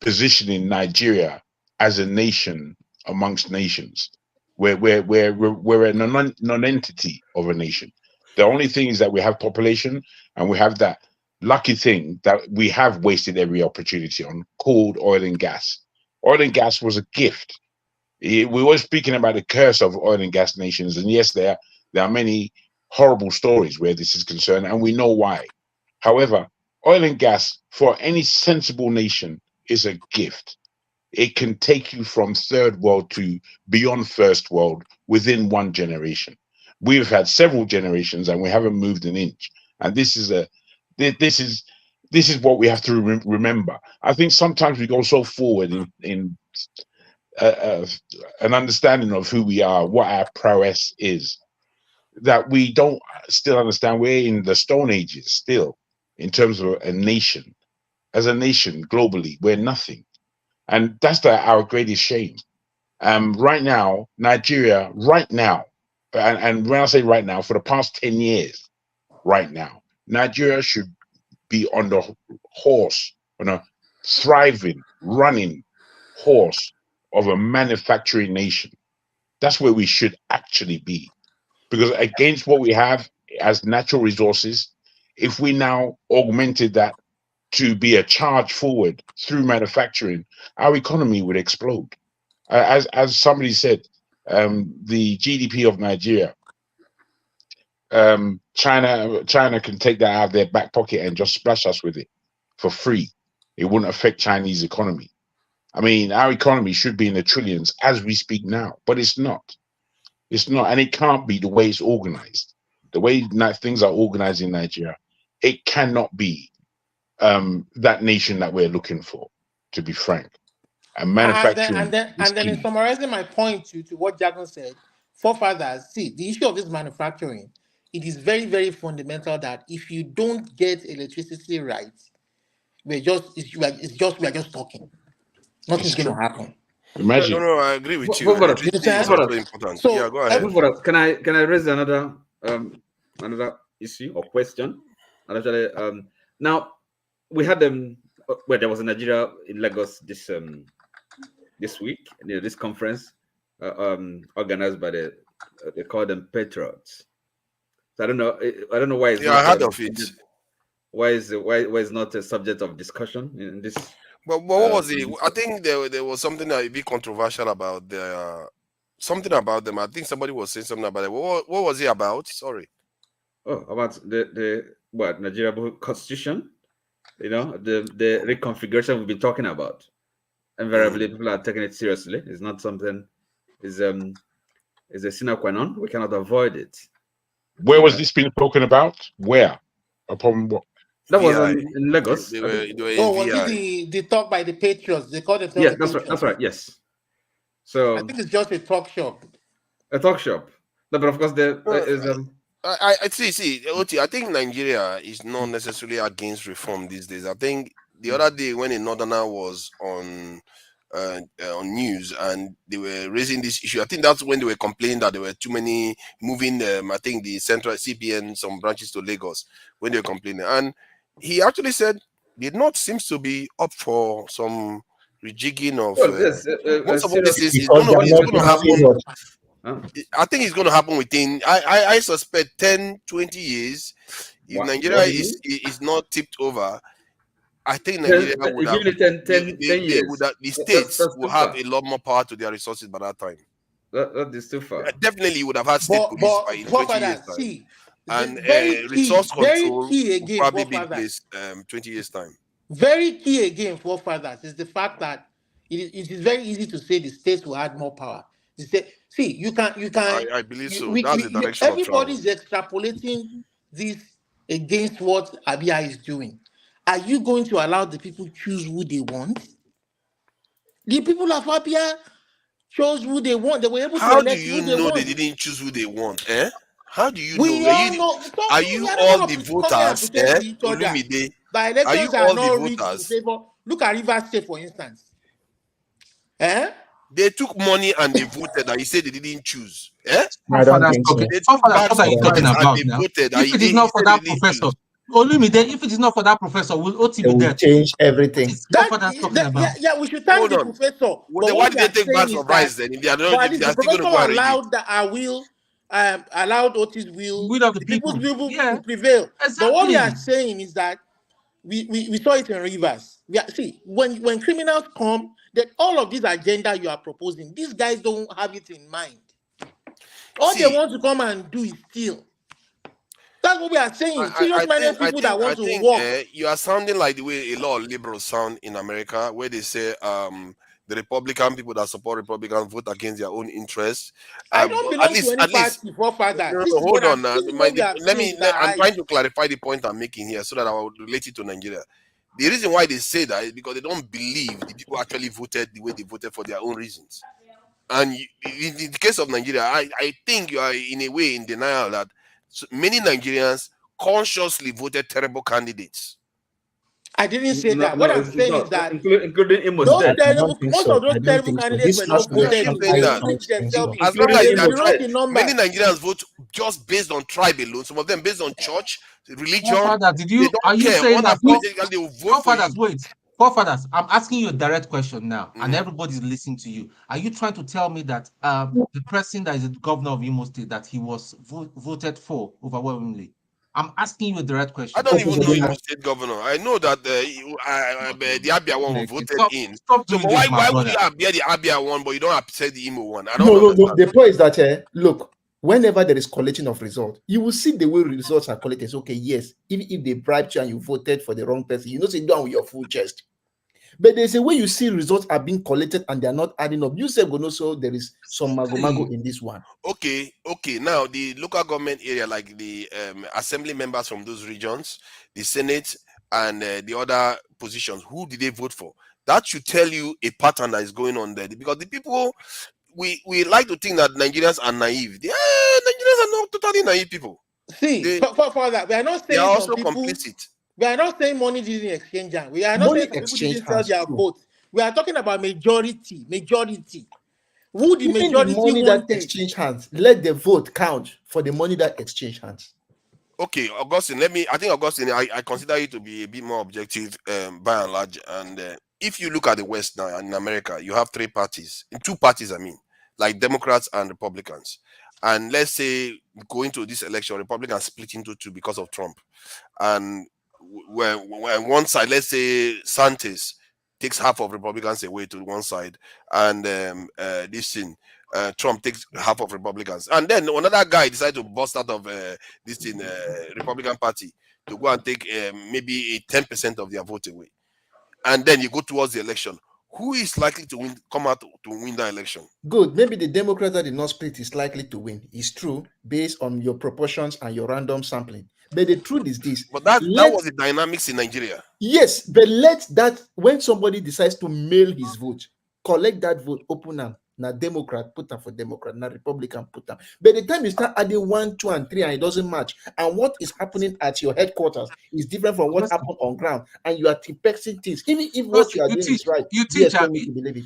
positioning Nigeria as a nation amongst nations. We're a non-entity of a nation. The only thing is that we have population, and we have that lucky thing that we have wasted every opportunity on, called oil and gas. Oil and gas was a gift. We were speaking about the curse of oil and gas nations, and yes, there are many horrible stories where this is concerned, and we know why. However, oil and gas for any sensible nation is a gift. It can take you from third world to beyond first world within one generation. We've had several generations and we haven't moved an inch. And this is what we have to remember. I think sometimes we go so forward in an understanding of who we are, what our prowess is, that we don't still understand we're in the Stone Ages still in terms of a nation. As a nation globally, we're nothing. And that's our greatest shame. Right now, Nigeria, right now, and when I say right now, for the past 10 years, right now, Nigeria should be on the horse, on a thriving, running horse of a manufacturing nation. That's where we should actually be. Because against what we have as natural resources, if we now augmented that to be a charge forward through manufacturing, our economy would explode. As somebody said, the GDP of Nigeria, China can take that out of their back pocket and just splash us with it for free. It wouldn't affect Chinese economy. I mean, our economy should be in the trillions as we speak now, but it's not. It's not, and it can't be the way it's organized. The way things are organized in Nigeria, it cannot be that nation that we're looking for, to be frank. And manufacturing and then in summarizing my point to what Jackson said, forefathers, see, the issue of this manufacturing, it is very, very fundamental that if you don't get electricity right, we are just talking. Nothing's going to happen. Imagine. No, I agree with you. Electricity is also important. So, yeah, go ahead. Can I raise another issue or question? And actually, now we had where there was a Nigeria in Lagos this week, this conference organized by they call them Patriots. So I don't know why it's I heard of it. Why is not a subject of discussion in this? But what was it? I think there was something that a bit controversial about something about them. I think somebody was saying something about it. What was it about? Sorry. Oh, about the Nigeria Constitution? You know, the reconfiguration we've been talking about. Invariably, people are taking it seriously. It's not something. Is a sine qua non. We cannot avoid it. Where was this being spoken about? Where? Upon what? That was in Lagos. Was it the talk by the Patriots? They call themselves. Yeah, that's right. Yes. So I think it's just a talk shop. A talk shop. No, but of course there is I see, Oti, I think Nigeria is not necessarily against reform these days. I think the other day when a northerner was on news and they were raising this issue, I think that's when they were complaining that there were too many moving I think the central CBN some branches to Lagos when they were complaining. And he actually said the North seems to be up for some rejigging of most of what this is going to happen. I think it's going to happen within, I suspect 10, 20 years. If Nigeria is not tipped over, I think Nigeria would have, give it 10 they years. would have, the states will have a lot more power to their resources by that time. That is too far. Definitely, you would have had state police by in 20 years time. See, And very resource control key will again, probably be in forefathers. place 20 years time. Very key again, forefathers, is the fact that it is very easy to say the states will add more power. See, you can. I believe so. That's the direction of everybody is extrapolating this against what Abia is doing. Are you going to allow the people choose who they want? The people of Abia chose who they want. They were able How to do elect you who they know want. they didn't choose who they want? How do you We know? all know. Are you all all the voters? Olumide. By Are you elections are all the not rigged in voters? favor. Look at Rivers State, for instance. They took money and they voted, and you say they didn't choose. I don't think so. They took bags What are of you talking rice about and they now? voted. If it is not for that professor, Olumide, if it is not for that professor, will OT be there? Change everything. Yeah, we should thank the professor. Well, but then why what did we they are take bags saying of is rice that- then? If they are not, but at if least they are the still going to professor go and read it. allowed that I will allowed Otis will of the people's people. will to prevail. But what we are Exactly. saying is that we saw it in Rivers. See, when criminals come, that all of this agenda you are proposing, these guys don't have it in mind. All they want to come and do is steal. That's what we are saying. Serious-minded people that want to work. You are sounding like the way a lot of liberals sound in America, where they say the Republican people that support Republicans vote against their own interests. I don't belong to any party, forefather. Hold on now. I'm I'm trying to clarify the point I'm making here so that I will relate it to Nigeria. The reason why they say that is because they don't believe the people actually voted the way they voted for their own reasons. And in the case of Nigeria, I think you are in a way in denial that many Nigerians consciously voted terrible candidates. I didn't say that. What I'm saying is that including Imo most State. of those terrible candidates were not voted. As long as they are the numbers. many Nigerians vote just based on tribe alone. Some of them based on church, religion. Forefathers, are you saying that they will vote for you? Wait, forefathers, I'm asking you a direct question now, and everybody's listening to you. Are you trying to tell me that the person that is the governor of Imo State that he was voted for overwhelmingly? I'm asking you a direct question. I don't even know Imo State governor. I know that the Abia one was voted in. Stop so, doing but this, why would brother. you appear the Abia one, but you don't upset the Imo one? I don't No. understand. The point is that look, whenever there is collecting of results, you will see the way results are collected. Okay, yes, if they bribed you and you voted for the wrong person, you know, sit down with your full chest. But there's a way you see results are being collected and they are not adding up. You say, so there is some mago in this one. Okay. Now the local government area, like the assembly members from those regions, the Senate, and the other positions, who did they vote for? That should tell you a pattern that is going on there. Because the people, we like to think that Nigerians are naive. Nigerians are not totally naive people. See, for that, we are not saying they are also people, complicit. We are not saying money didn't exchange. We are not saying people didn't sell their votes. We are talking about majority. Who the Even majority the money wanted. that exchange hands, let the vote count for the money that exchange hands. Okay, Augustine, I think Augustine, I consider you to be a bit more objective by and large. And if you look at the West now, in America, you have two parties, like Democrats and Republicans. And let's say going to this election, Republicans split into two because of Trump. And when one side, let's say Santis takes half of Republicans away to one side, and Trump takes half of Republicans, and then another guy decides to bust out of Republican Party to go and take maybe 10% of their vote away, and then you go towards the election. Who is likely to come out to win the election? Good. Maybe the Democrat that did not split is likely to win. It's true based on your proportions and your random sampling. But the truth is this. But that was the dynamics in Nigeria. Yes, but let that, when somebody decides to mail his vote, collect that vote, open them. Now Democrat, put them for Democrat. Now Republican, put them. By the time you start adding 1, 2, and 3, and it doesn't match, and what is happening at your headquarters is different from what happened on ground, and you are tipexing things. Even if what you are doing is right, do you expect me to believe it?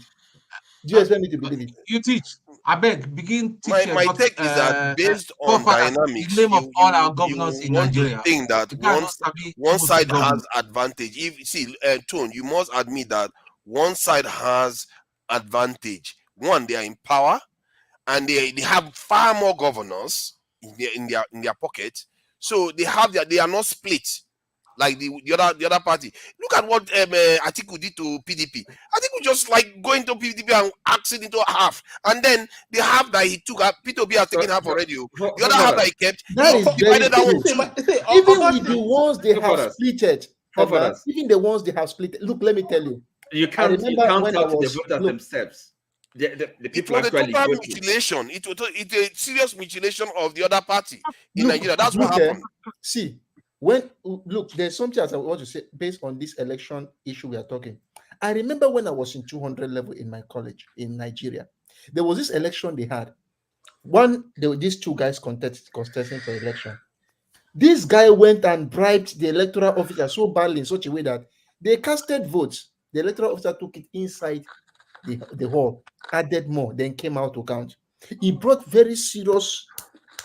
Do you expect me to believe it? You teach. I beg, begin teaching. My take is that based on dynamics, the name of all our governors in Nigeria, to think that one side has advantage. Tone, you must admit that one side has advantage. One, they are in power, and they have far more governors in their pocket. So they are not split. like the other party. Look at what Atiku did to PDP. Atiku just like going to PDP and axed it into half, and then the half that he took, P2B has taken half already. The other half that he kept, That he is divided that very one true. too. Even with the ones they have Forefathers. splitted, Forefathers. even the ones they have split. Look, let me tell you. You I can't remember when I out the was voters look, themselves. The It people was a actually total voted. mutilation. It's a serious mutilation of the other party in look, Nigeria. That's look, what happened. see, when look, there's something else I want to say based on this election issue we are talking. I remember when I was in 200 level in my college in Nigeria, there was this election they had. There were these two guys contesting for election. This guy went and bribed the electoral officer so badly in such a way that they casted votes. The electoral officer took it inside the hall, added more, then came out to count. He brought very serious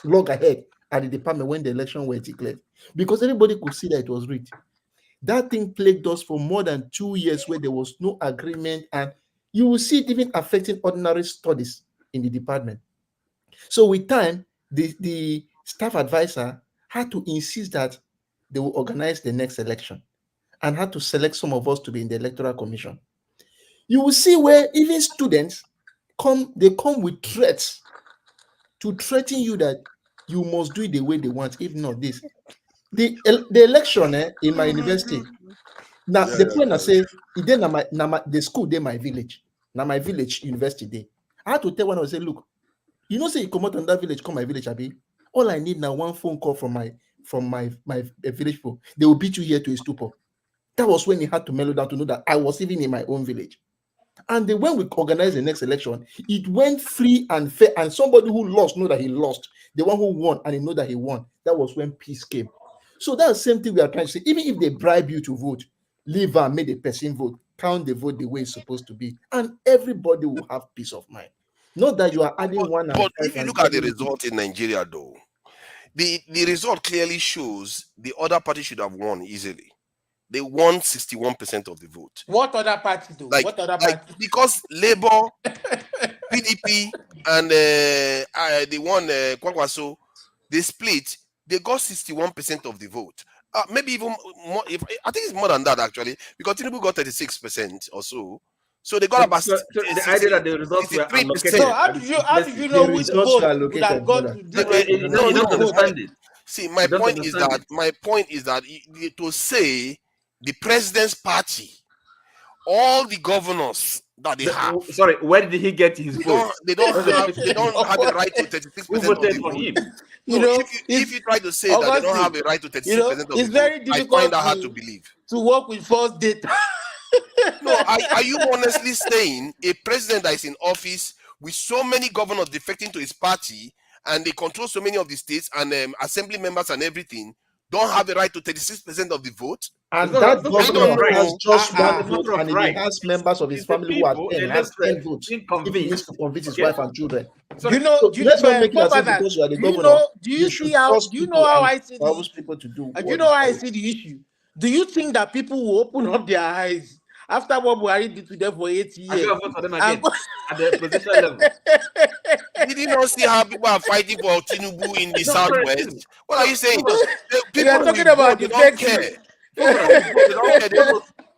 loggerhead at the department when the election was declared because everybody could see that it was rigged. That thing plagued us for more than 2 years where there was no agreement, and you will see it even affecting ordinary studies in the department. So with time, the staff advisor had to insist that they will organize the next election and had to select some of us to be in the electoral commission. You will see where even students come with threats to threaten you that you must do it the way they want, if not this. The election in my university. Now the point I say, the school day my village. Now my village university day. I had to tell one, I say, look, you know, say you come out on that village, come my village, Abi. All I need now one phone call from my village people. They will beat you here to a stupor. That was when he had to mellow down to know that I was even in my own village. And then when we organized the next election, it went free and fair. And somebody who lost know that he lost. The one who won and he know that he won. That was when peace came. So that's the same thing we are trying to say. Even if they bribe you to vote, leave and make the person vote, count the vote the way it's supposed to be, and everybody will have peace of mind. Not that you are adding one. But if you look at the result in Nigeria, though, the result clearly shows the other party should have won easily. They won 61% of the vote. What other party do? What other party? Because Labour, PDP, and the one Kwakwaso, they split. They got 61% of the vote. Maybe even more. I think it's more than that actually, because Tinubu got 36% or so. So they got about. So the idea that the results were allocated. So how did you know which vote would have gone to you don't understand it. See, my point is that to say the president's party, all the governors that they have. Sorry, where did he get his vote? They don't have a right to 36% of the vote. You know, if you try to say that they don't have a right to 36% of the vote, it's very difficult I find that hard to believe. To work with false data. No, are you honestly saying a president that is in office with so many governors defecting to his party and they control so many of the states and assembly members and everything don't have a right to 36% of the vote? And that governor has just one vote, and he has members of his family who are 10, has 10 votes. If he needs to convince his wife and children. You know, let's not make it as if because you are the governor. Do you know how I see those people to do? Do you know how I see the issue? Do you think that people will open up their eyes after what Buhari did to them for 8 years? Vote for them again at the position level. Did you not see how people are fighting for Tinubu in the southwest? What are you saying? We are talking about the don't care.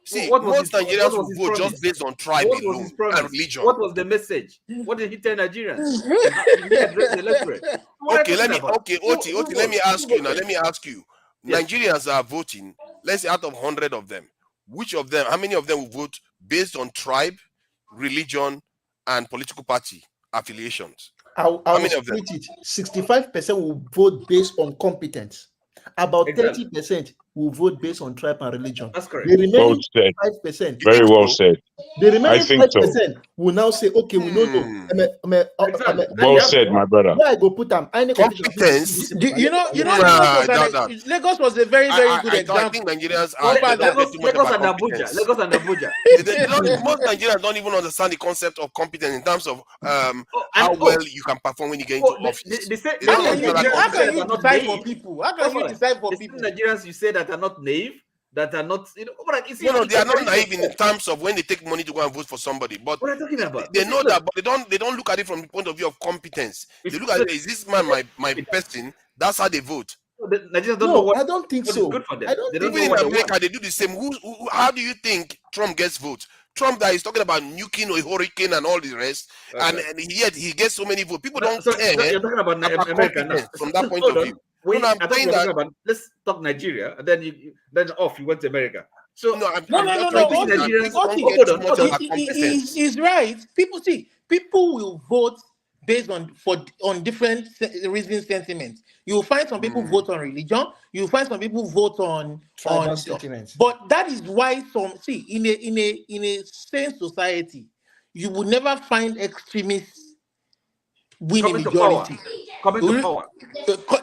See, most Nigerians will vote just based on tribe alone and religion. What was the message? What did he tell Nigerians? Oti, let me ask you now. Yes. Nigerians are voting. Let's say out of 100 of them, how many of them will vote based on tribe, religion, and political party affiliations? How many of them? 65% will vote based on competence. About 30% will vote based on tribe and religion. That's correct. The remaining 5%. Very well said. The remaining 5% so. Will now say, okay, we know. Well said, my brother. Where I go put them? Competence. Lagos was a very, very good example. I think Nigerians are Lagos and Abuja. Most Nigerians don't even understand the concept of competence in terms of how well you can perform when you get into office. How can you decide for people? How can you decide for people? Nigerians you say that are not naive, that are not, they are not naive in terms of when they take money to go and vote for somebody. But what are you talking about? They know that, but they don't look at it from the point of view of competence. They look at it, is this man my person? That's how they vote. Nigerians don't know what. I don't think what is so. good for them. I don't They don't Even know in what they want. America, they do the same. How do you think Trump gets votes? Trump that is talking about nuking a hurricane and all the rest, and yet he gets so many votes. People don't care. So you're talking about America now. From that point Hold of on. view. Wait, No, I I'm thought saying you were that. talking about. Let's talk Nigeria, and then you went to America. So No, I'm No, just no, trying no. to say that Nigerians. people don't Okay, get too Hold much on. about competence. he's right. People will vote based on different reason sentiments. You'll find some people vote on religion. You'll find some people vote on Tribal sentiments. But that is why in a sane society, you will never find extremists win a Coming to majority. power. Coming to power.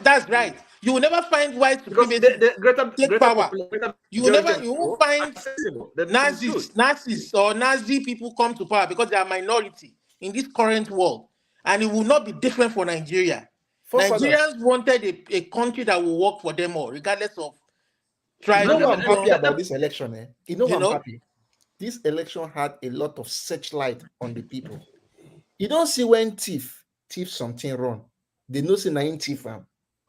That's right. You will never find white Because supremacists the greater take power. greater You majority of won't people find are sensible. Then it's good. Nazis or Nazi people come to power because they are minority in this current world. And it will not be different for Nigeria. Nigerians wanted a country that will work for them all, regardless of tribe, You know what I'm happy religion. about this election, eh? You know what I'm happy? This election had a lot of searchlight on the people. You don't see when thief something wrong. They know say 9 thief.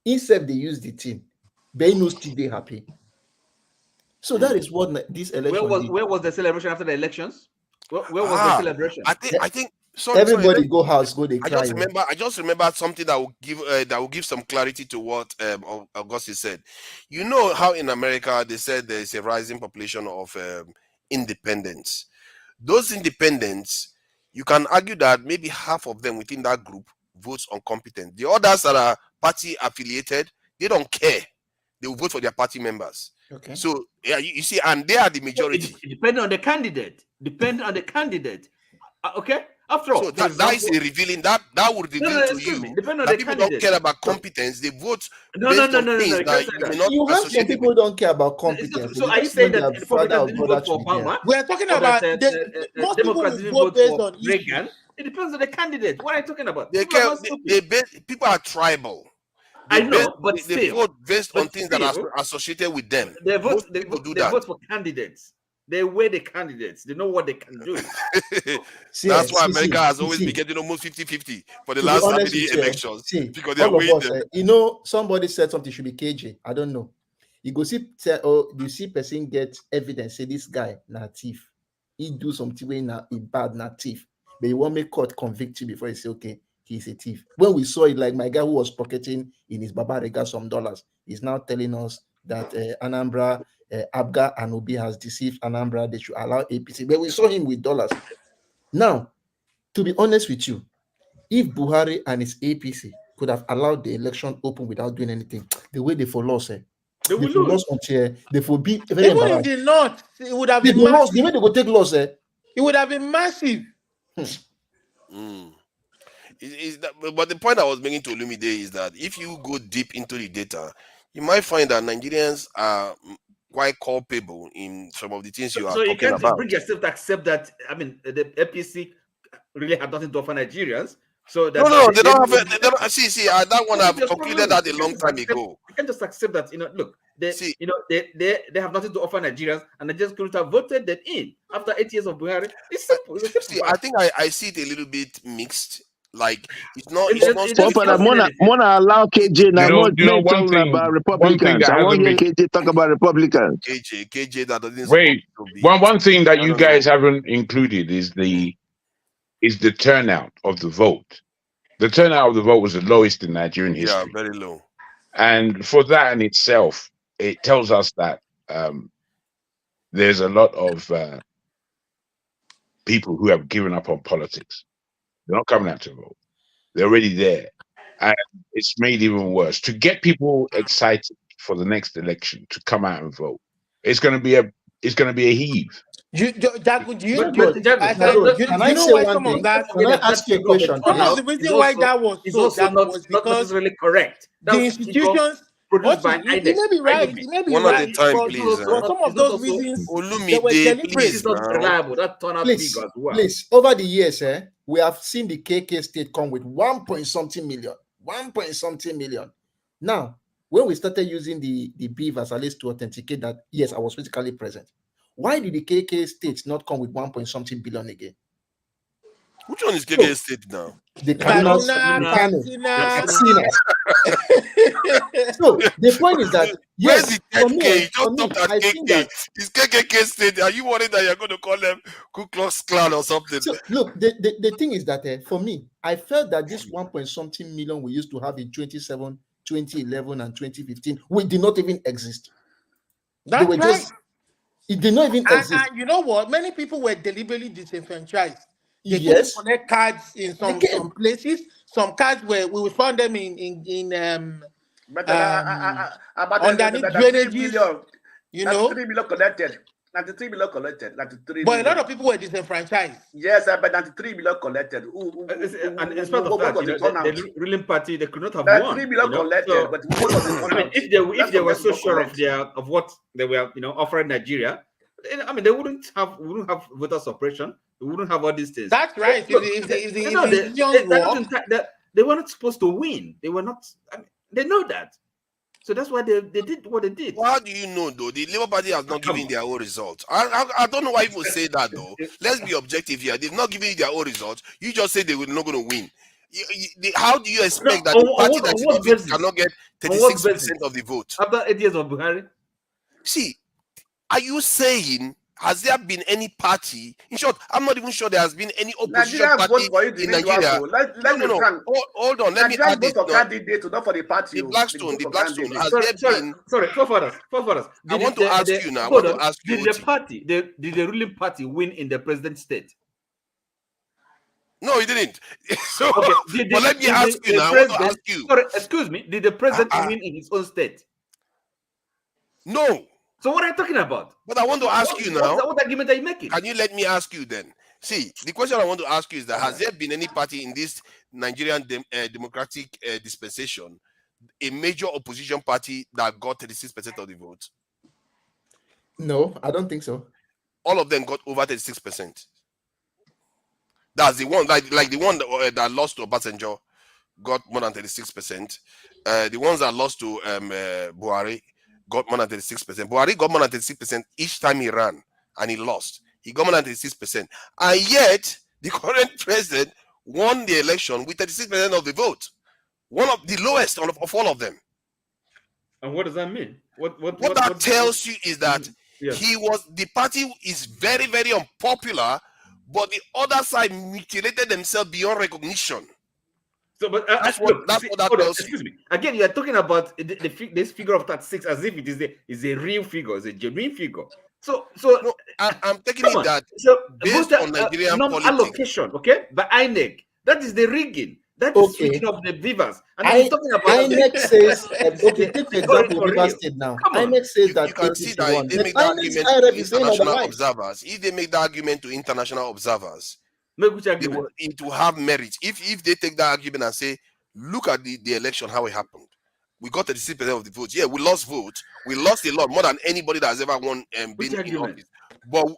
Instead, they use the team. They know still they happy. So that is what this election did. Where was the celebration after the elections? Where was the celebration? I think sorry, everybody go house, go they cry. I just remember something that will give some clarity to what Augustus said. You know how in America they said there is a rising population of independents. Those independents, you can argue that maybe half of them within that group votes incompetent. The others that are party affiliated, they don't care. They will vote for their party members. Okay. So yeah, you see, and they are the majority. Depending on the candidate. Okay. After all, so that is a revealing that would reveal to you that people don't care about competence. They vote based on things that you may not You have some associate people with. don't care about competence. So are you saying that the Republicans didn't vote for Obama? We are talking about most people Democrats will didn't vote based for on Reagan. issues. It depends on the candidate. What are you talking about? They People are care. not stupid. People are tribal. I know, but they still, vote based on things that are associated with them. They vote. Most people do They that. vote for candidates. They weigh the candidates. They know what they can do. That's why America has always been getting almost 50-50 for the last elections. Because they are all of weighing us, you know, somebody said something should be KJ. I don't know. You go see, you see person get evidence, say this guy na thief. He do something way na a bad na thief. But you want me court convict you before you say, okay, he's a thief. When we saw it, like my guy who was pocketing in his Baba Rega some dollars, is now telling us that Anambra, Abga and Obi has deceived Anambra. They should allow APC. But we saw him with dollars. Now, to be honest with you, if Buhari and his APC could have allowed the election open without doing anything, the way they for lost, they will lose until they will be very Even embarrassed. if they not, it would have They been will massive. lost. The way they go take loss, It would have been massive. But the point I was making to Olumide is that if you go deep into the data, you might find that Nigerians are quite culpable in some of the things you are So you talking can't about. bring yourself to accept that. I mean, the APC really had nothing to offer Nigerians. So that No, they don't have. They don't see. That one I've Just concluded that a long time ago. You can't just accept that. Look, they have nothing to offer Nigerians, and Nigerians couldn't have voted them in after 8 years of Buhari. It's simple. It's a simple See, fact. I think I see it a little bit mixed. Like it's not. Mona allow KJ now. Not one talking about Republicans. that I want hasn't to hear KJ talk about Republicans. KJ that doesn't. Wait, one thing that you guys haven't included is the turnout of the vote. The turnout of the vote was the lowest in Nigerian history. Yeah, very low. And for that in itself, it tells us that there's a lot of people who have given up on politics. They're not coming out to vote. They're already there. And it's made even worse. To get people excited for the next election to come out and vote, it's going to be a heave. Do you know say why one some thing? of that? Can I ask you a question? One of the reasons why that was so that was because necessarily correct. the institutions produced by it may be right. It may be One right. at a time, but please. some of those reasons they were deliberate. Please, reliable. That turnout Please, big as well. please, over the years, we have seen the KK state come with 1.something million. 1.something million. Now, when we started using the beef as at least to authenticate that, yes, I was physically present. Why did the KK state not come with 1.something billion again? Which one is KK State now? The Kaduna, So the point is that where's yes, the 10K? You just talked at KK. Is KKK State? Are you worried that you're going to call them Ku Klux Klan or something? So look, the thing is that for me, I felt that this 1.something million we used to have in 2011, and 2015, we did not even exist. That's they were right. just, it did not even exist. And you know what? Many people were deliberately disenfranchised. They Yes. couldn't collect cards in some places. Some cards where we found them underneath drainages. You know, 3 million collected. 93 million collected. 93 but million. a lot of people were disenfranchised. Yes, but 93 million collected. And in spite of that, the ruling party, they could not have won. 3 million collected, but what was the turnout? If they were so sure of what they were, offering Nigeria, I mean, they wouldn't have voter suppression. They wouldn't have all these things. That's right. They were not supposed to win. They were not. I mean, they know that. So that's why they did what they did. Well, how do you know, though? The Labour Party has not given their own results. I don't know why people say that, though. Let's be objective here. They've not given you their own results. You just say they were not going to win. How do you expect that the party that is leading cannot get 36% of the vote? After 8 years of Buhari? See, are you saying, has there been any party? In short, I'm not even sure there has been any opposition party in Nigeria. No. Hold on. Let me add this. Not for the party. The Blackstone. Has there been? Sorry, forefathers. I want to ask you now. Did the ruling party win in the president state? No, he didn't. So, okay. But let me ask you now. I want to ask you. Sorry, excuse me. Did the president win in his own state? No. So what are you talking about? But I want to ask you now. What argument are you making? Can you let me ask you then? See, the question I want to ask you is that has there been any party in this Nigerian democratic dispensation, a major opposition party that got 36% of the vote? No, I don't think so. All of them got over 36%. That's the one, like the one that lost to Obasanjo got more than 36%. The ones that lost to Buhari got more than 36%. Buhari got more than 36% each time he ran, and he lost. He got more than 36%. And yet, the current president won the election with 36% of the vote. One of the lowest of all of them. And what does that mean? What that tells you is that the party is very, very unpopular, but the other side mutilated themselves beyond recognition. So, but that's what that tells you. Excuse me. Again, you are talking about this figure of 36 as if it is a real figure, it's a genuine figure. So no, I'm taking it that based on Nigerian politics, allocation, okay, by INEC, that is the rigging. That is switching of the beavers. And I'm talking about INEC says, okay, take the example of Rivers State now. INEC says that you can see that they make that argument to international observers. If they make that argument to international observers, it will have merit. If they take that argument and say, look at the election, how it happened. We got 36% of the votes. Yeah, we lost votes. We lost a lot, more than anybody that has ever won been in office. But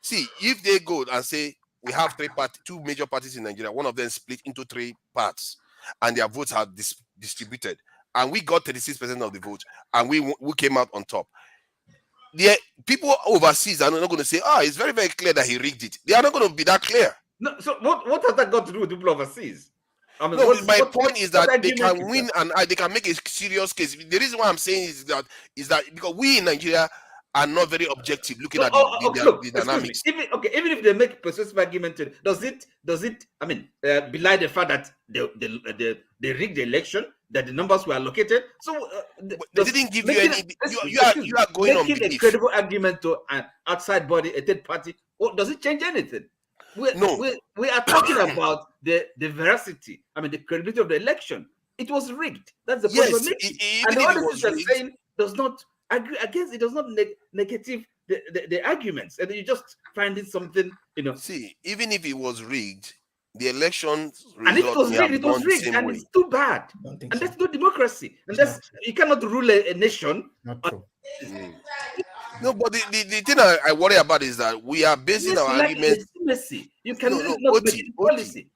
see, if they go and say, we have two major parties in Nigeria, one of them split into 3 parts, and their votes are distributed, and we got 36% of the vote, and we came out on top. The people overseas are not going to say, it's very, very clear that he rigged it. They are not going to be that clear. No, so what has that got to do with people overseas? I mean, my point is that they can win and they can make a serious case. The reason why I'm saying is that because we in Nigeria are not very objective looking at the dynamics. Even if they make persuasive argument, does it belie the fact that they rigged the election, that the numbers were allocated? So they didn't give you any. You are going on making a credible argument to an outside body, a third party. Does it change anything? We are talking about the veracity. I mean, the credibility of the election. It was rigged. That's the point we're making. And the other things you're saying does not agree against. It does not negative the arguments, and you just finding something. See, even if it was rigged, the election and if it was rigged, and it's too bad. And that's not democracy. And you cannot rule a nation. Not true. No, but the thing I worry about is that we are basing our arguments. You cannot make policy.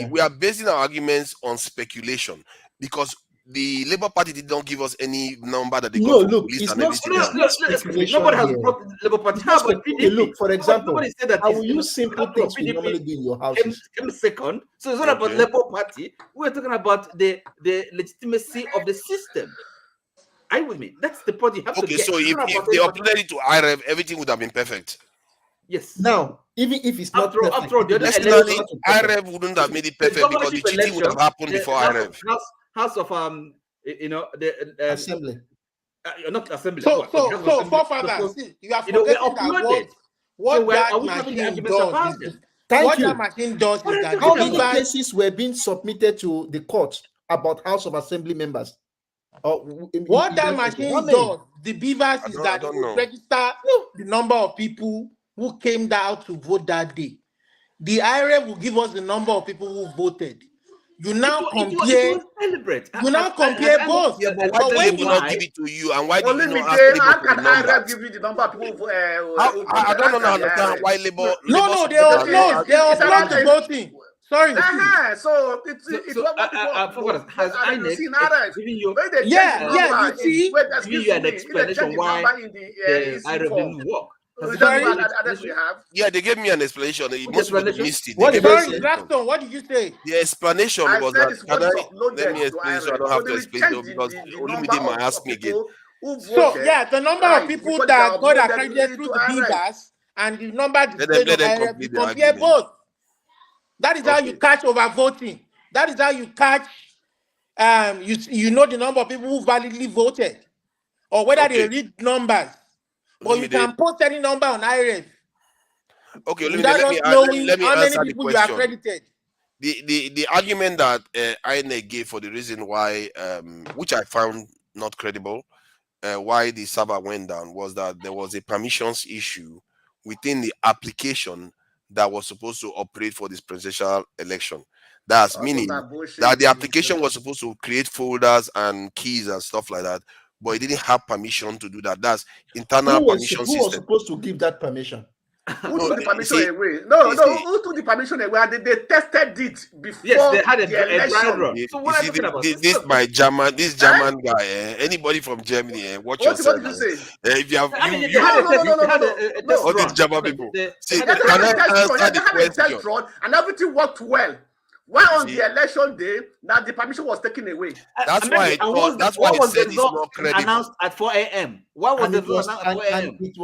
We are basing our arguments on speculation because the Labour Party did not give us any number that they got No, from look, police it's and not, everything it's else. not speculation Nobody has here. brought the Labour Party. It's How not about okay, PDP? look, for example, Somebody said that I will use simple things we PDP normally do in your came houses. second. So it's not about Okay. Labour Party. We're talking about the legitimacy of the system. Are you with me? That's the point you have to Okay, get. so It's if not about they anybody. uploaded it to IREV, everything would have been perfect. Yes. Now, even if it's not After all, the other Personally, election, IREV wouldn't have made it the perfect because the governorship cheating would have election, happened the before IREV. House of the assembly. Not assembly. So, House of Assembly. forefathers, see, you are We're forgetting that uploaded. what So that are we having the machine arguments does about is them? Thank what you. that machine does is that How the many beavers, cases were being submitted to the court about House of Assembly members? what that machine does, the beavers is that it don't will know. register the number of people who came down to vote that day. The IRF will give us the number of people who voted. You now compare. You now compare both. Yeah, but why But did when they you not give it to you? And why did Only you me not ask there. Labour How for can the number? IRF give you the number of people who I don't understand why Labour. No, Labour they supporters upload. They don't- upload the voting. Sorry. So it's what people has INEC giving you you see, giving you an explanation why the IRF didn't work? Yeah, they gave me an explanation. Most people missed it. What They did gave me Sorry, an Blackstone, what did you say? The explanation I was said that it's what is uploaded let me to explain so I IRF. don't So have they to will explain check though, because the Olumide number might ask me again. people who So voted. yeah, the number of people before that they got uploaded accredited through to the IRF. beavers and the number Let displayed on them IRF, you complete the compare argument. both. That is how you catch overvoting. That is how you catch you know the number of people who validly voted or whether they read numbers. But you can post any number on IRF. Okay, without let us knowing me how many answer the people you are question. accredited. The argument that INEC gave for the reason why, which I found not credible, why the server went down was that there was a permissions issue within the application that was supposed to operate for this presidential election. That's meaning that the application was supposed to create folders and keys and stuff like that, but it didn't have permission to do that. That's internal permission Who was system. supposed to give that permission? Who took the permission away? No, who took the permission away? They tested it before Yes, they had a election. run. So what are you talking about? This German guy, anybody from Germany, watch yourself. What did you say? If you have No. all these German people. See, They can I had answer the a test question? run and everything worked well. Why on the election day now the permission was taken away? That's why I said it's not credible. Announced at 4 a.m. Why was And the it was, result announced at 4 a.m.? it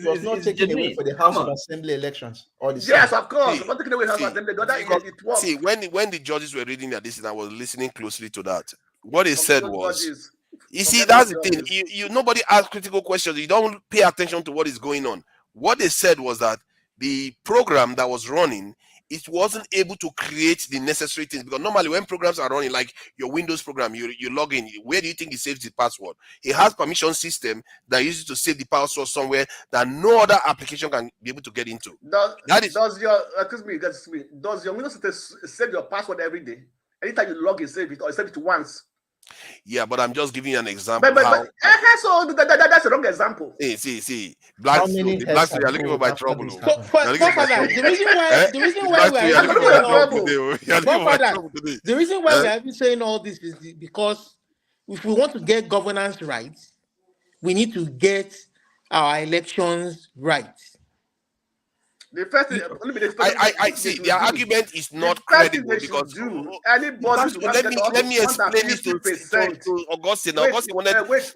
was not taken away for the House of Assembly elections. Or the Yes, Senate. of course. Not taken away House of Assembly. The other Because, it worked. see, when the judges were reading that this, and I was listening closely to that. What they said was, you see, that's the thing. You nobody asks critical questions. You don't pay attention to what is going on. What they said was that the program that was running, it wasn't able to create the necessary things, because normally when programs are running, like your Windows program, you log in. Where do you think it saves the password? It has permission system that uses to save the password somewhere that no other application can be able to get into. Does your Windows system save your password every day? Anytime you log in, save it, or save it once? Yeah, but I'm just giving you an example. So that's a wrong example. See, Black you're looking for my trouble. The reason why we have been saying all this is because if we want to get governance right, we need to get our elections right. The first thing, I see the argument is not credible because let me explain this to Augustine. Augustine wanted wait.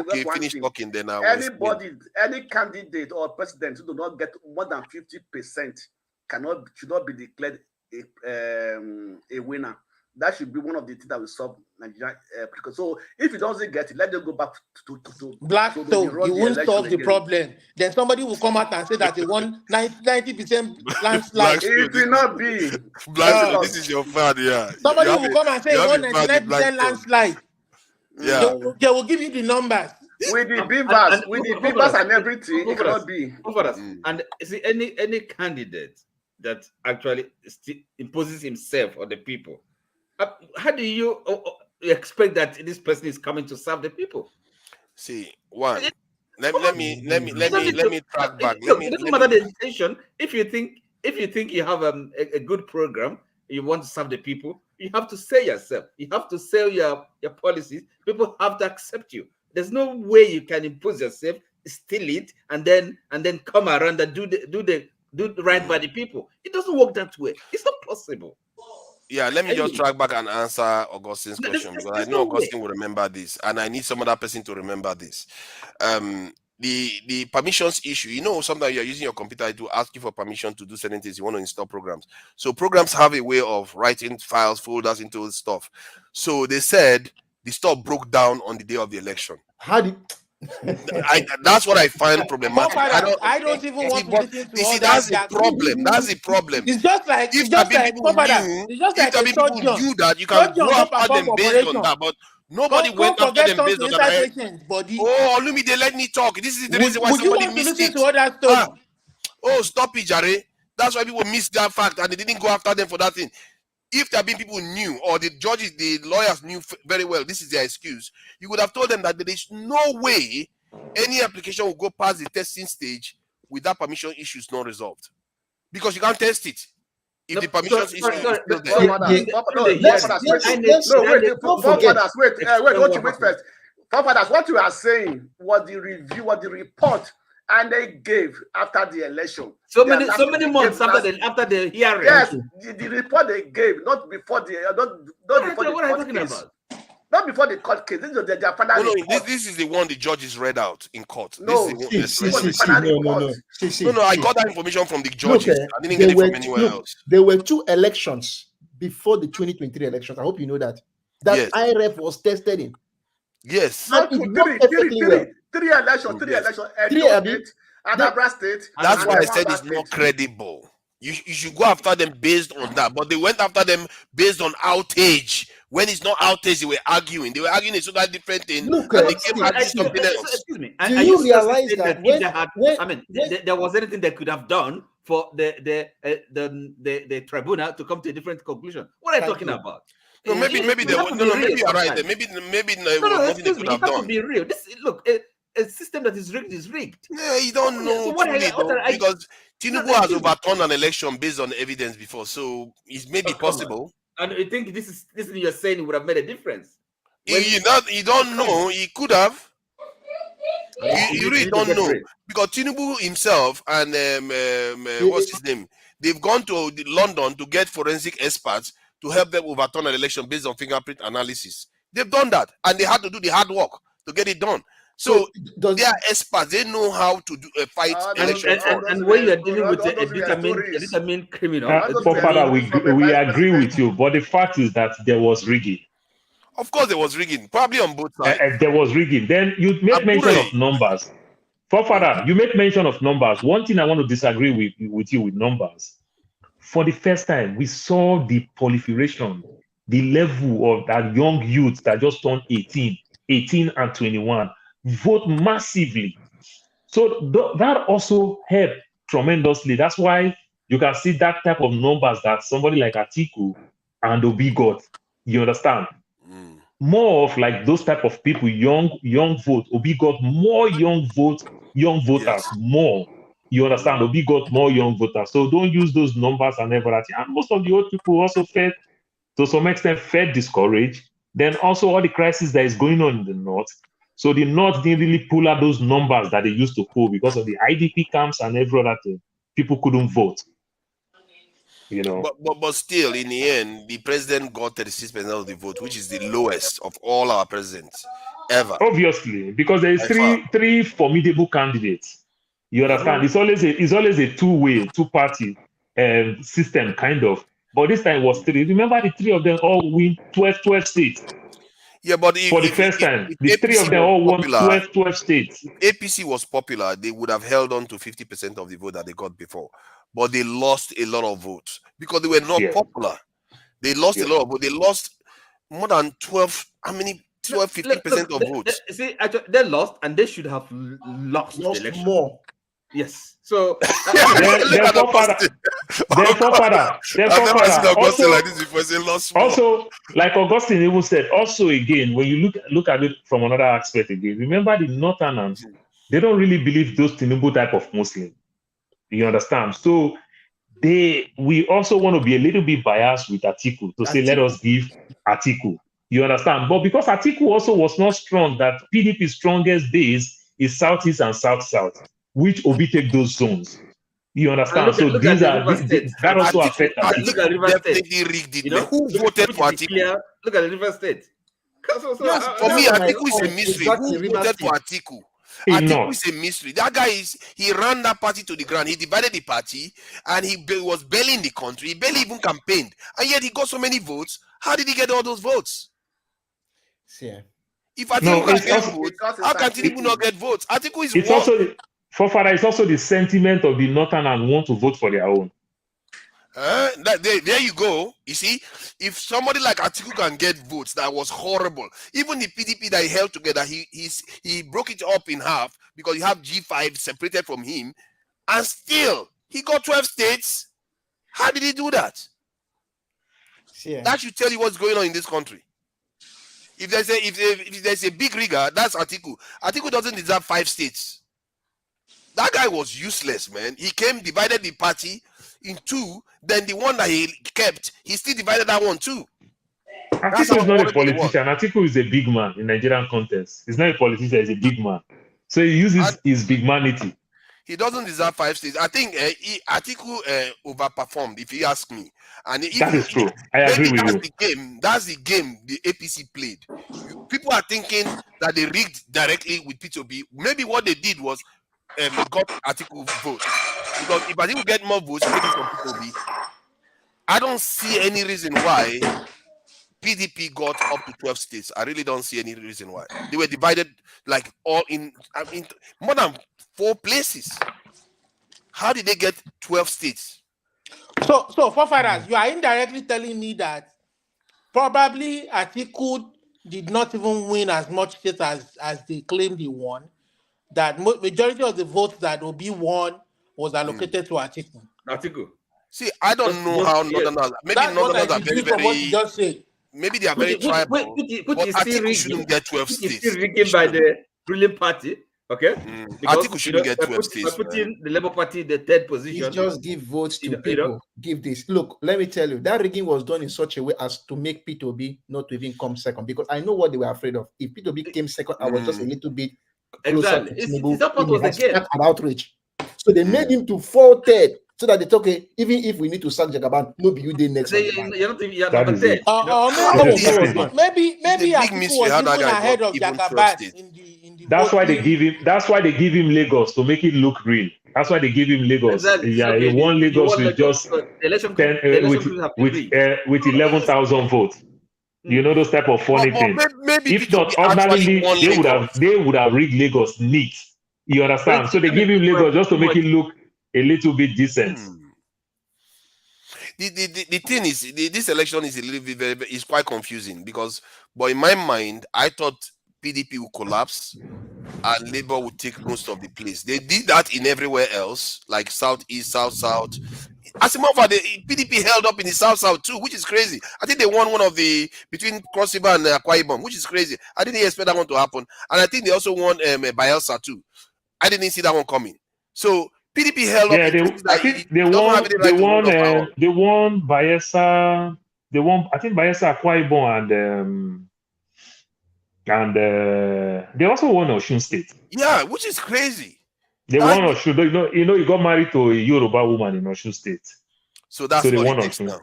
Okay, finish talking then. Any candidate or president who do not get more than 50% should not be declared a winner. That should be one of the things that will solve Nigeria. So if you don't get it, let them go back to Blackstone. You won't solve the problem. Then somebody will come out and say that they won 90% landslide. It will not be. Blackstone, this is your fan, yeah. Somebody will come and say they won 99% landslide. Yeah. They will give you the numbers. With the beavers, and everything, it cannot be. And see, any candidate that actually imposes himself on the people, how do you expect that this person is coming to serve the people? See, one. Let me track back. It doesn't matter the intention. If you think you have a good program, you want to serve the people, you have to sell yourself. You have to sell your policies. People have to accept you. There's no way you can impose yourself, steal it, and then come around and do right by the people. It doesn't work that way. It's not possible. Yeah, let me just track back and answer Augustine's question, because I know Augustine will remember this, and I need some other person to remember this. The permissions issue, you know, sometimes you're using your computer to ask you for permission to do certain things. You want to install programs. So programs have a way of writing files, folders into stuff. So they said the stuff broke down on the day of the election. How did that's what I find problematic. I don't even want to listen to all that. That's the problem. That's the problem. It's just like if it's just like people knew that, you can go after them based on that, but nobody went after them based on that. Oh, Olumi, they let me talk. This is the reason why somebody missed it. Oh, stop it, Jare. That's why people missed that fact and they didn't go after them for that thing. If there have been people who knew, or the judges, the lawyers knew very well, this is their excuse, you would have told them that there is no way any application will go past the testing stage with that permission issues not resolved. Because you can't test it. If the permission issue is still there. What you are saying was the review, was the report, and they gave after the election. So many months after the hearing. Yes, the report they gave, not before the not before the court case. This is their final report. This is the one the judges read out in court. No, No, I got that information from the judges. Look, I didn't get it from anywhere else. There were 2 elections before the 2023 elections. I hope you know that. That Yes. IRF was tested in. Yes. And it worked perfectly well. Three elections, Anambra State. That's why I said it's not credible. You should go after them based on that. But they went after them based on outage. When it's not outage, they were arguing. They were arguing a totally different thing. Look, and they came back to something else. Excuse me. Do you realize that if there was anything they could have done for the tribunal to come to a different conclusion? What are you talking about? No, maybe they were. No, maybe you're right. Maybe nothing they could have done. To be real. A system that is rigged is rigged. Yeah, you don't know because Tinubu has overturned an election based on evidence before, so it may be possible. And I think this you're saying would have made a difference. You don't know. He could have. You really don't know, because Tinubu himself and what's his name? They've gone to London to get forensic experts to help them overturn an election based on fingerprint analysis. They've done that, and they had to do the hard work to get it done. So they are experts. They know how to do a fight election. And when you are dealing with a determined criminal, Father, we agree with you, but the fact is that there was rigging. Of course, there was rigging, probably on both sides. There was rigging. Then you make mention of numbers. Father, you make mention of numbers. One thing I want to disagree with you with numbers. For the first time, we saw the proliferation, the level of that young youth that just turned 18 and 21. Vote massively. So that also helped tremendously. That's why you can see that type of numbers that somebody like Atiku and Obi got. You understand? More of like those type of people, young vote. Obi got more young voters, more. You understand? Obi got more young voters. So don't use those numbers and everything. And most of the old people also felt, to some extent, discouraged. Then also all the crisis that is going on in the north. So the North didn't really pull out those numbers that they used to pull because of the IDP camps and every other thing. People couldn't vote. You know. But still, in the end, the president got 36% of the vote, which is the lowest of all our presidents ever. Obviously, because there is three formidable candidates. You understand? It's always a two-party system, kind of. But this time it was 3. Remember, the 3 of them all win 12 states. Yeah, but for the first time, the 3 of them all won 12 states. If APC was popular, they would have held on to 50% of the vote that they got before. But they lost a lot of votes because they were not popular. They lost a lot of votes. They lost more than 12, 15% of votes. See, actually, they lost, and they should have lost the election. More. Yes. So also, like Augustine even said, also again, when you look at it from another aspect again, remember the Northerners, they don't really believe those Tinubu type of Muslim. You understand? So we also want to be a little bit biased with Atiku to say, let us give Atiku. You understand? But because Atiku also was not strong, that PDP's strongest base is Southeast and South-South, which Obi take those zones. You understand? So look these at are that also affect Atiku. Look at River State. Definitely rigged it. You know, Who voted for Atiku? Look at the River State. Yes, for me, Atiku is a mystery. Exactly, Who River voted State. for Atiku? In Atiku North. is a mystery. That guy he ran that party to the ground. He divided the party, and he was barely in the country. He barely even campaigned, and yet he got so many votes. How did he get all those votes? Yeah. If Atiku can get votes, how can Atiku. Tinubu not get votes? Atiku is It's one. also it's also the sentiment of the Northern and want to vote for their own. There you go. You see, if somebody like Atiku can get votes, that was horrible. Even the PDP that he held together, he broke it up in half because you have G5 separated from him, and still he got 12 states. How did he do that? Yeah. That should tell you what's going on in this country. If there's a big rigger, that's Atiku. Atiku doesn't deserve 5 states. That guy was useless, man. He came, divided the party in 2, then the one that he kept, he still divided that one too. Atiku is not a politician. Atiku is a big man in Nigerian context. He's not a politician, he's a big man. So he uses his bigmanity. He doesn't deserve 5 states. I think Atiku overperformed, if you ask me. And that is true. I agree with you. That's the game the APC played. People are thinking that they rigged directly with P2B. Maybe what they did was got Atiku votes. Because if Atiku get more votes, maybe from P2B, I don't see any reason why PDP got up to 12 states. I really don't see any reason why. They were divided like all in more than 4 places. How did they get 12 states? So forefathers, you are indirectly telling me that probably Atiku did not even win as much states as they claimed he won. That majority of the votes that Obi won was allocated to Atiku. Atiku. See, I don't know how Northerners. Maybe Northerners are very, from what you just said. Maybe they are very tribal. But Atiku shouldn't get 12 states. It's still rigged by the ruling party. Okay, Atiku shouldn't get 12 states. By putting the Labour Party in the 3rd position. It's just give votes to people. Give this. Look, let me tell you, that rigging was done in such a way as to make P2B not to even come second. Because I know what they were afraid of. If P2B came second, I was just a little bit closer to Tinubu. It's that part was the game. And outreach. So they made him to 4 3rd. So that they talk, even if we need to sack Jagaban, no be you did next. Maybe Atiku was even ahead of Jagaban in the That's why they give him. That's why they give him Lagos to make it look real. That's why they give him Lagos. Exactly. Yeah, okay, he won Lagos with just 10 with 11,000 votes. You know those type of funny things. If not, ordinarily they would have rigged Lagos neat. You understand? So they give him Lagos just to make it look a little bit decent. The thing is, this election is a little bit is quite confusing because, but in my mind, I thought PDP would collapse and Labour would take most of the place. They did that in everywhere else, like Southeast, South. As a matter of fact, the PDP held up in the South too, which is crazy. I think they won one of the between Cross River and Akwa Ibom, which is crazy. I didn't expect that one to happen, and I think they also won Bayelsa too. I didn't see that one coming. So PDP held up. I think they won Bayelsa. I think Bayelsa, Akwa Ibom, and they also won Osun State. Yeah, which is crazy. They won Osun. You know, he got married to a Yoruba woman in Osun State. So that's all it takes now.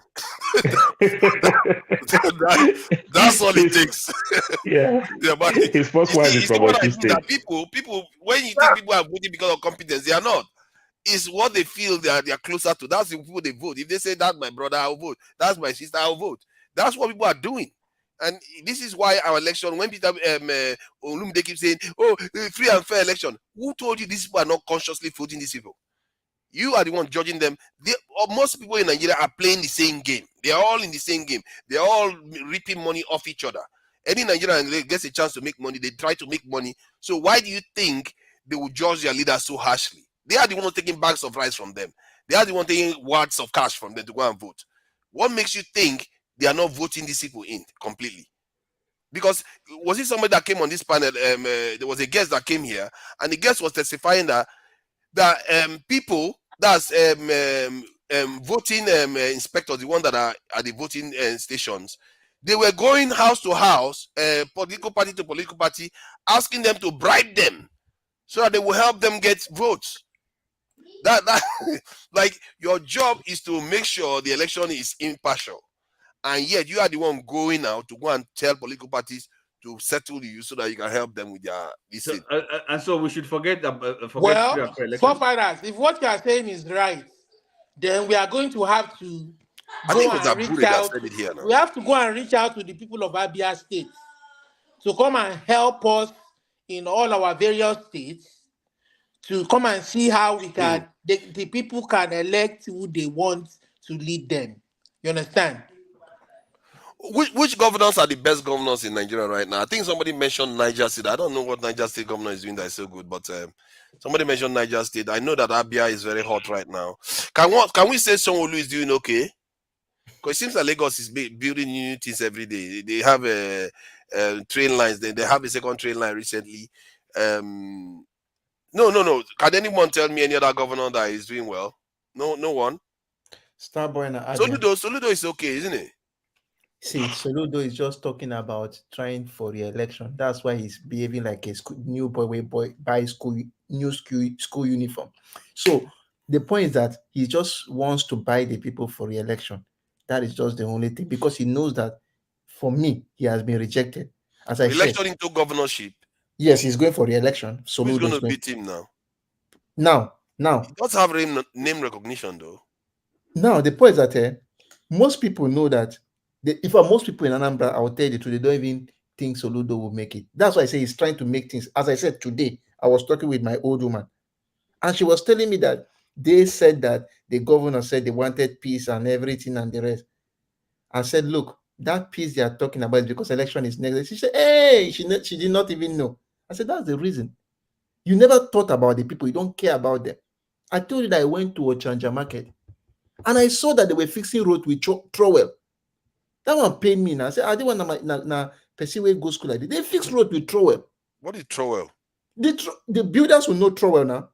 That's all it takes. Yeah. But his first wife is from Osun State. People, when you think people are voting because of competence, they are not. It's what they feel they are closer to. That's the people they vote. If they say that's my brother, I'll vote. That's my sister, I'll vote. That's what people are doing. And this is why our election, when Peter Olumide keeps saying, free and fair election, who told you these people are not consciously voting these people? You are the one judging them. Most people in Nigeria are playing the same game. They are all in the same game. They are all reaping money off each other. Any Nigerian gets a chance to make money, they try to make money. So why do you think they will judge their leaders so harshly? They are the ones taking bags of rice from them. They are the ones taking wads of cash from them to go and vote. What makes you think they are not voting these people in completely? Because was it somebody that came on this panel? There was a guest that came here, and the guest was testifying that people, that's voting inspectors, the ones that are at the voting stations, they were going house to house, political party to political party, asking them to bribe them so that they will help them get votes. That like your job is to make sure the election is impartial, and yet you are the one going out to go and tell political parties to settle you so that you can help them with their so, and so we should forget well, forefathers, if what you are saying is right, then we are going to have to go and reach out. We have to go and reach out to the people of Abia State to come and help us in all our various states to come and see how we can the people can elect who they want to lead them. You understand? Which governors are the best governors in Nigeria right now? I think somebody mentioned Niger State. I don't know what Niger State governor is doing that is so good, but somebody mentioned Niger State. I know that Abia is very hot right now. Can we say Sanwo-Olu is doing okay? Because it seems that Lagos is building new things every day. They have train lines. They have a second train line recently. No. Can anyone tell me any other governor that is doing well? No one. Starboy and Soludo is okay, isn't it? See, Soludo is just talking about trying for re-election. That's why he's behaving like a new boy buy new school uniform. So the point is that he just wants to buy the people for re-election. That is just the only thing, because he knows that for me, he has been rejected. As I election said, into governorship. Yes, he's going for re-election. So who's going to beat him now? Now. He does have name recognition though. Now the point is that most people know that. If most people in Anambra, I will tell you the truth, they don't even think Soludo will make it. That's why I say he's trying to make things. As I said today, I was talking with my old woman, and she was telling me that they said that the governor said they wanted peace and everything and the rest. I said, look, that peace they are talking about is because election is next. She said, hey, she did not even know. I said, that's the reason. You never thought about the people. You don't care about them. I told you that I went to Ochanja Market, and I saw that they were fixing road with trowel. That one paid me. Now I said, I didn't want to pursue where go school like this. They fix road with trowel. What is trowel? The builders will know trowel now.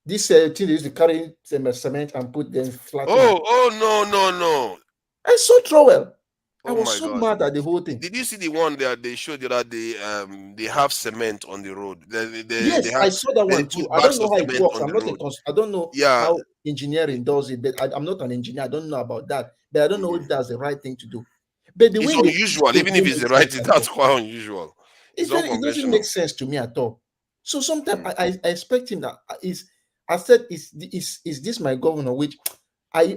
This thing they used to carry cement and put them flat. No. I saw trowel. I was so mad at the whole thing. Did you see the one that they showed you that they have cement on the road? Yes, I saw that one too. I don't know how it works. I don't know how engineering does it, but I'm not an engineer. I don't know about that. But I don't know if that's the right thing to do. But it's unusual, even if it's the right thing, that's quite unusual. It doesn't make sense to me at all. So sometimes I expect him that I said, is this my governor? Which I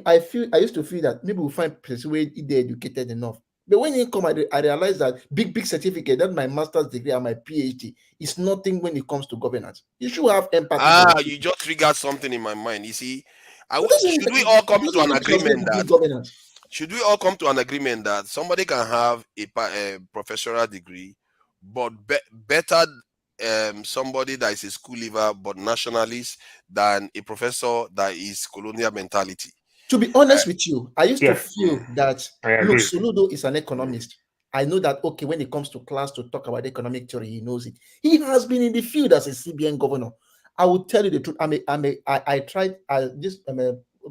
used to feel that maybe we'll find places where they're educated enough. But when he come, I realized that big certificate, that my master's degree and my PhD is nothing when it comes to governance. You should have empathy. You just triggered something in my mind. You see, should we all come to an agreement that should we all come to an agreement that somebody can have a professional degree, but better somebody that is a school leaver but nationalist than a professor that is colonial mentality? To be honest with you, I used to feel that look, Soludo is an economist. I know that when it comes to class to talk about economic theory, he knows it. He has been in the field as a CBN governor. I will tell you the truth. I tried.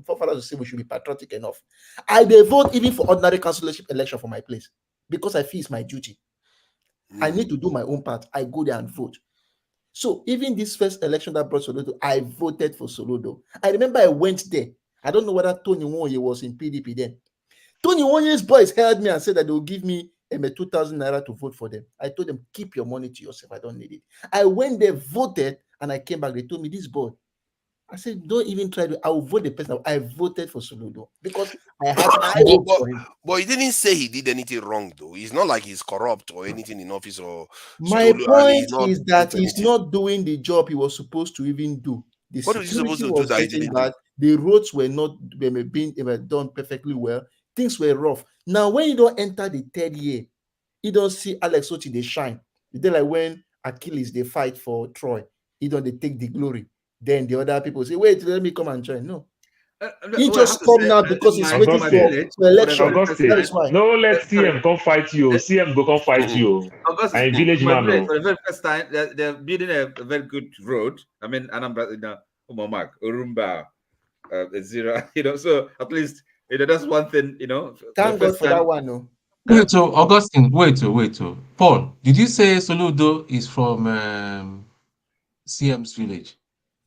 For fathers to say we should be patriotic enough. I vote even for ordinary councillorship election for my place because I feel it's my duty. I need to do my own part. I go there and vote. So even this first election that brought Soludo, I voted for Soludo. I remember I went there. I don't know whether Tony Nwoye was in PDP then. Tony Nwoye's boys held me and said that they will give me 2,000 naira to vote for them. I told them, keep your money to yourself. I don't need it. I went there, voted, and I came back. They told me, this boy. I said, don't even try to. I will vote the person. I voted for Soludo because I had high hopes for him. But he didn't say he did anything wrong, though. It's not like he's corrupt or anything in office. Or my point is that he's not doing the job he was supposed to even do. The what was he supposed to do that he didn't do? The roads were not being done perfectly well. Things were rough. Now, when you don't enter the third year, you don't see Alex Oti, they shine. They're like when Achilles, they fight for Troy. They take the glory. Then the other people say, wait, let me come and join. No. He just come now because he's waiting for election. That is why. No, let CM come fight you. CM go come fight you. And village man. For the very first time, they're building a very good road. I mean, Anambra, Umamak, Urumba, a zero. So at least that's one thing. Thank God for that one. No. Wait, so Augustine, wait. Paul, did you say Soludo is from CM's village?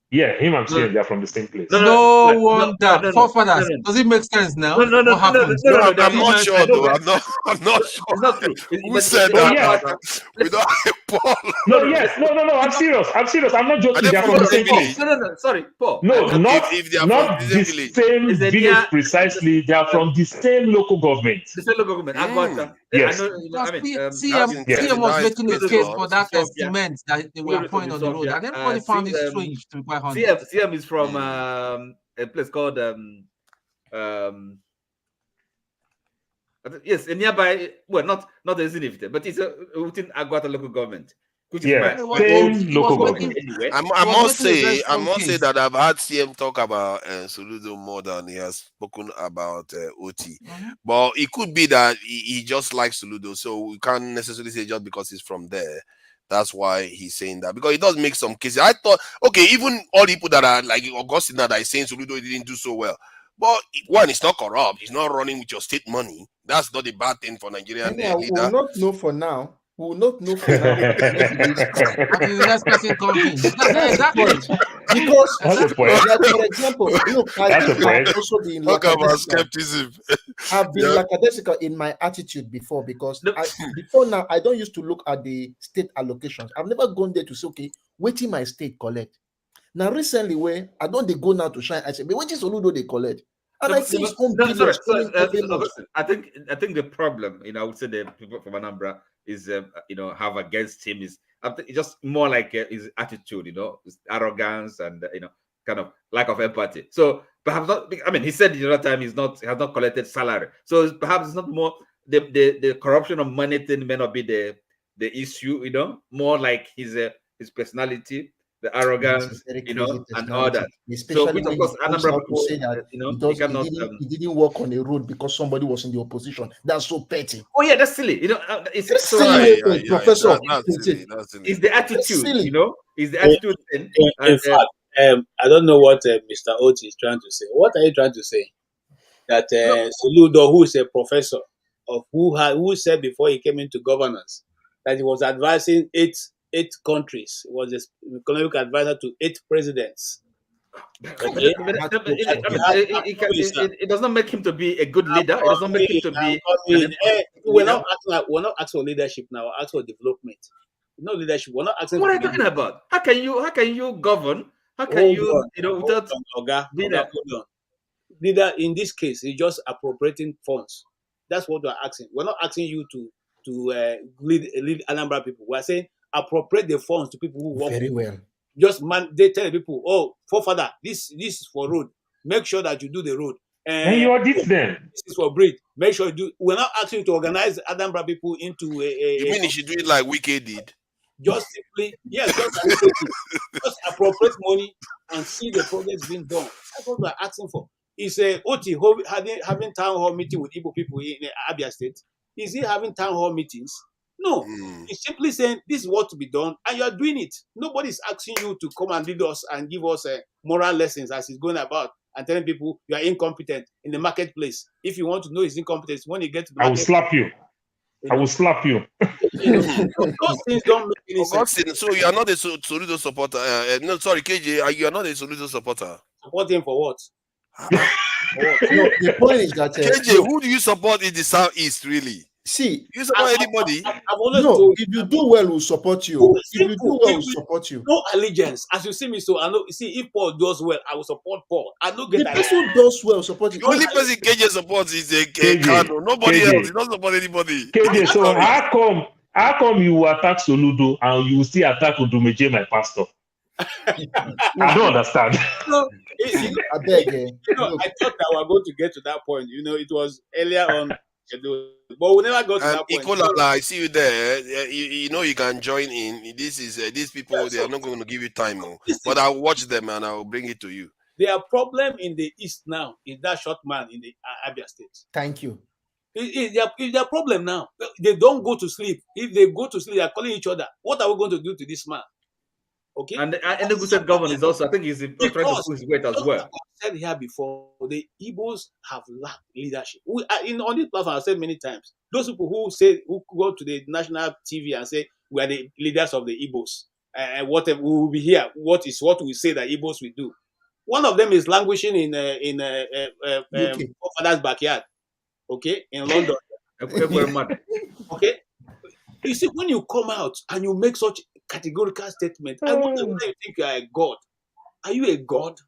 Yeah, him and CM, they're from the same place. No wonder. Forefathers. Does it make sense now? What happened? I'm not sure, though. I'm not sure. It's not true. Who said Oh, that? yes. We don't Paul. No, I'm serious. I'm not joking. They're from the same place. No, sorry, Paul. No, not if they are not from the village. same village precisely. They are from the same local government. The same local government. Yes. CM was making a case for that cement that they were pouring on the road, and everybody found it strange, to be quite honest. CM is from a place called yes, a nearby. Well, not a Zinifte, but it's within Agwata local government. Which is same local government. Anyway. I must say that I've had CM talk about Soludo more than he has spoken about OT. But it could be that he just likes Soludo, so we can't necessarily say just because he's from there. That's why he's saying that, because it does make some cases. I thought, okay, even all the people that are like Augustine that are saying Soludo didn't do so well. But one, it's not corrupt. It's not running with your state money. That's not a bad thing for Nigerian leader. We will not know for now. We will not know for now. The next person comes in. Exactly. Because, for example, look, I've also been skepticism. I've been lackadaisical in my attitude before, because before now, I don't used to look at the state allocations. I've never gone there to say, okay, waiting my state collect. Now, recently, where I don't they go now to shine, I say, but what is Soludo they collect? And I see his own billions. I think the problem, I would say the people from Anambra is, have against him is just more like his attitude, his arrogance and kind of lack of empathy. So perhaps not. I mean, he said the other time he has not collected salary. So perhaps it's not more the corruption of money thing may not be the issue. More like his personality, the arrogance, and all that. So, which of course, Anambra people, say that he didn't work on a road because somebody was in the opposition. That's so petty. Oh yeah, that's silly. It's so silly, Professor. That's silly. It's the attitude. It's the attitude. In fact, I don't know what Mr. Oti is trying to say. What are you trying to say? That Soludo, who is a professor of who said before he came into governance that he was advising eight countries. He was the economic advisor to 8 presidents. Okay? It does not make him to be a good leader. It does not make him to be. We're not asking for leadership now. We're asking for development. No leadership. We're not asking. What are you talking about? How can you govern? How can you without leader? In this case, it's just appropriating funds. That's what we're asking. We're not asking you to lead Anambra people. We're saying appropriate the funds to people who work very well. Just they tell people, oh, forefather, this is for road. Make sure that you do the road. And you audit them. This is for breed. Make sure you do. We're not asking you to organize Anambra people into You mean you should do it like Wike did? Just simply, yes, just appropriate money and see the progress being done. That's what we're asking for. Is Oti having town hall meeting with Igbo people in Abia State? Is he having town hall meetings? No, he's simply saying this is what to be done, and you are doing it. Nobody's asking you to come and lead us and give us moral lessons as he's going about and telling people you are incompetent in the marketplace. If you want to know his incompetence, when you get to the I will slap you. I will slap you. Those things don't make any sense. So you are not a Soludo supporter. No, sorry, KJ, you are not a Soludo supporter. Support him for what? No, the point is that KJ, who do you support in the southeast, really? See, you support anybody? If you do well, we'll support you. If you do well, we'll support you. No allegiance. As you see me, so I know. See, if Paul does well, I will support Paul. I don't get the person who does well support you. The only person KJ supports is Kanu. Nobody else. He doesn't support anybody. KJ, so how come you attack Soludo and you still attack Udumeje, my pastor? I don't understand. I beg. I thought that we were going to get to that point. It was earlier on. But we never got to that point. Ikola, I see you there. You can join in. This is these people. They are not going to give you time, but I'll watch them and I'll bring it to you. Their problem in the east now is that short man in the Abia State. Thank you. It's their problem now. They don't go to sleep. If they go to sleep, they are calling each other. What are we going to do to this man? Okay. And the good state governor is also, I think he's trying to pull his weight as well. I said here before, the Igbos have lacked leadership. On this platform, I've said many times, those people who go to the national TV and say we are the leaders of the Igbos, and whatever we will be here, what we say that Igbos will do. One of them is languishing in father's backyard, okay, in London. Okay, you see, when you come out and you make such categorical statement, I wonder whether you think you are a god. Are you a god?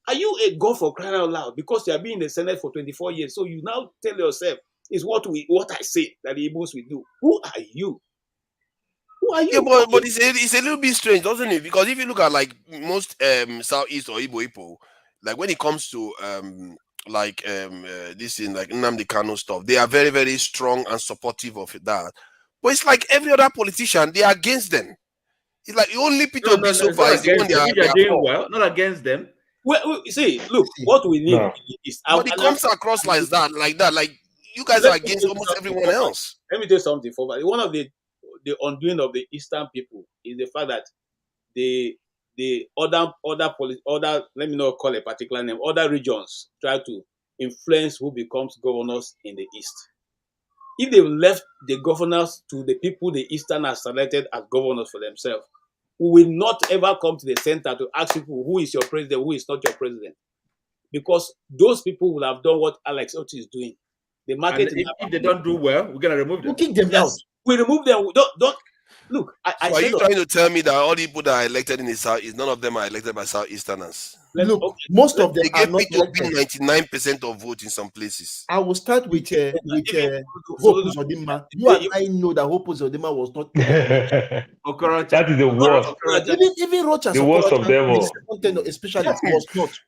Are you a god for crying out loud? Because you have been in the Senate for 24 years, so you now tell yourself, "Is what I say that the Igbos will do." Who are you? Who are you? Yeah, but it's a little bit strange, doesn't it? Because if you look at like most Southeast or Igbo, like when it comes to this in like Nnamdi Kanu stuff, they are very, very strong and supportive of that. But it's like every other politician, they are against them. It's like the only P2B so far is the one they are doing well, not against them. Well, see, look, what we need is. But it comes across like that. Like you guys are against almost everyone else. Let me tell you something. For one of the undoing of the Eastern people is the fact that the other let me not call a particular name, other regions try to influence who becomes governors in the East. If they left the governors to the people the Eastern has selected as governors for themselves, we will not ever come to the center to ask people who is your president, who is not your president. Because those people will have done what Alex Otti is doing. The market. If they don't do well, we're gonna remove them. We'll kick them out. We remove them. Don't look. Are you trying to tell me that all the people that are elected in the South is none of them are elected by Southeasterners? Look, most of them they are gave not P2B 99% of vote in some places. I will start with Hope Uzodinma. You and I know that Hope Uzodinma was not. That is the worst. Even Rochas, the worst of them all. Especially was not.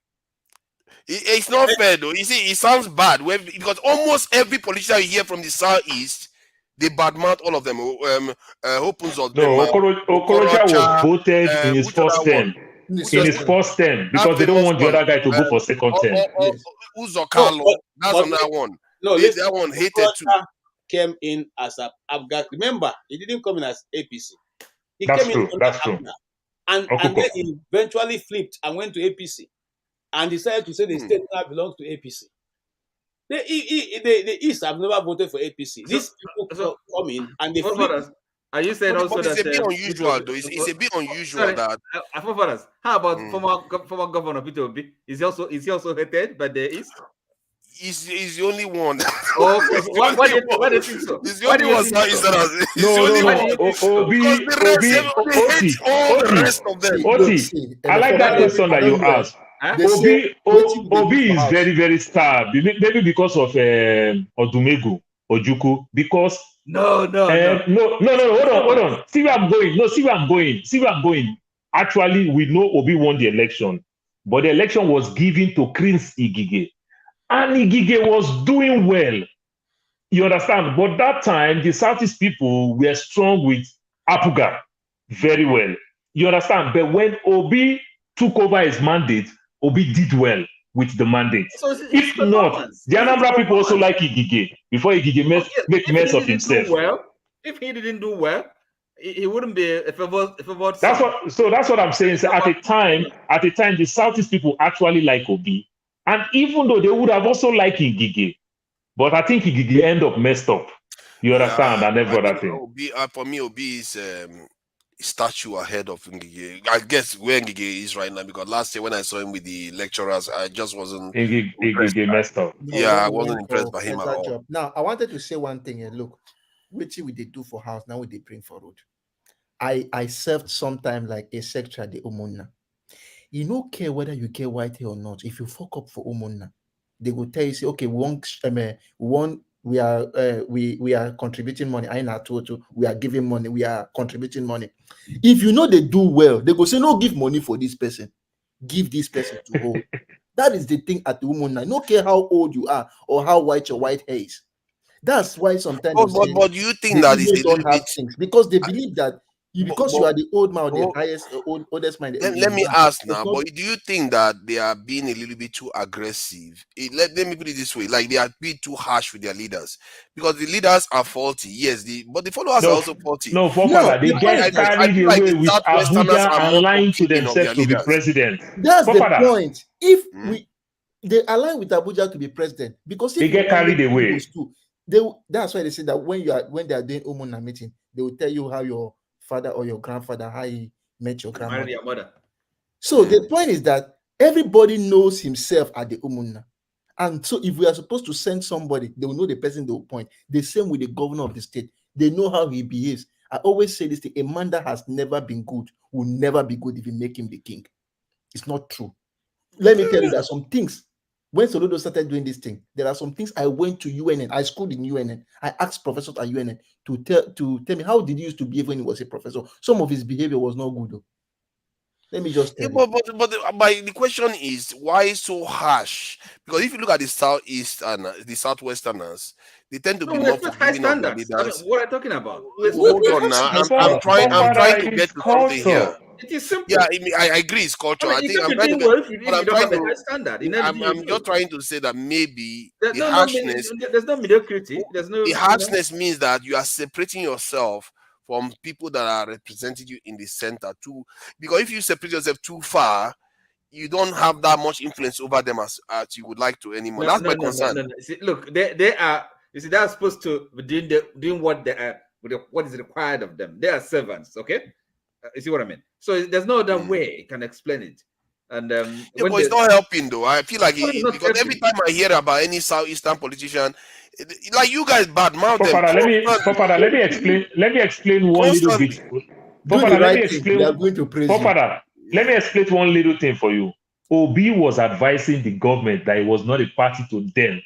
It's not fair though. You see, it sounds bad because almost every politician you hear from the Southeast, they badmouth all of them. Hope Uzodinma. Okorocha was voted in his first term. In his first term, because they don't want the other guy to go for second term. Uzokalo, that's another one. No, that one hated too. Came in as a Abga. Remember, he didn't come in as APC. He that's came true. in That's true. And then he eventually flipped and went to APC and decided to say the state now belongs to APC. The East have never voted for APC. These people come in and they flip. Are you saying also that it's a bit unusual though? It's a bit unusual that. How about former governor P2B? Is he also hated by the East? He's the only one. Why do you think so? He's the only one. All the rest of them. Oti, I like that question that you asked. Obi is very, very starved. Maybe because of Odumegu, Ojuku, because No. Hold on. See where I'm going. Actually, we know Obi won the election, but the election was given to Prince Igige, and Igige was doing well. You understand? But that time, the Southeast people were strong with Apuga very well. You understand? But when Obi took over his mandate, Obi did well with the mandate. So if not, the Anambra people also like Igige before Igige make mess of himself. If he didn't do well, he wouldn't be a favored. That's what I'm saying. So at a time, the Southeast people actually like Obi, and even though they would have also liked Igige, but I think Igige end up messed up. You understand? And every other thing. For me, Obi is statue ahead of Ngige. I guess where Ngige is right now, because last year when I saw him with the lecturers, I just wasn't Ngige messed up. I wasn't impressed by him at all. Job. Now, I wanted to say one thing. Look, which we they do for house, now we they bring for road. I served sometime like a sector at the Umuna. You don't care whether you get white hair or not. If you fuck up for Umuna, they will tell you, say, okay, we are contributing money. I know we are giving money. We are contributing money. If you know they do well, they go say, no, give money for this person. Give this person to hold. That is the thing at the Umuna. No care how old you are or how white your white hair is. That's why sometimes. But do you think that is don't have things because they believe that Because you are the old man or the highest, oldest man. Let me ask now, but do you think that they are being a little bit too aggressive? Let me put it this way, like they are being too harsh with their leaders, because the leaders are faulty, yes, but the followers are also faulty. No, forefather, they get carried away with Abuja and lying to themselves to be president. That's the point. If they align with Abuja to be president, because if they get carried away. That's why they say that when they are doing Umuna meeting, they will tell you how your father or your grandfather, how he met your grandmother. Married your mother. So the point is that everybody knows himself at the Umuna. And so if we are supposed to send somebody, they will know the person they will point. The same with the governor of the state. They know how he behaves. I always say this thing, a man that has never been good will never be good if you make him the king. It's not true. Let me tell you, there are some things. When Soludo started doing this thing, there are some things I went to UNN. I schooled in UNN. I asked professors at UNN to tell me, how did he used to behave when he was a professor? Some of his behavior was not good, though. Let me just tell you. But the question is, why so harsh? Because if you look at the southeast and the southwesterners, they tend to be more forgiving of their leaders. What are you talking about? Hold on now. I'm trying to get to something here. It is simple. Yeah, I agree. It's culture. I'm just trying to say that maybe the harshness. There's no mediocrity. There's no. The harshness means that you are separating yourself from people that are representing you in the center too. Because if you separate yourself too far, you don't have that much influence over them as you would like to anymore. That's my concern. No. See, look, they are. You see, they are supposed to be doing what they are, what is required of them. They are servants. Okay. You see what I mean? So there's no other way you can explain it. And but it's not helping though. I feel like because every time I hear about any southeastern politician, like you guys badmouth them. Let me explain one little bit. Let me explain one little thing for you. Obi was advising the government that it was not a party to them.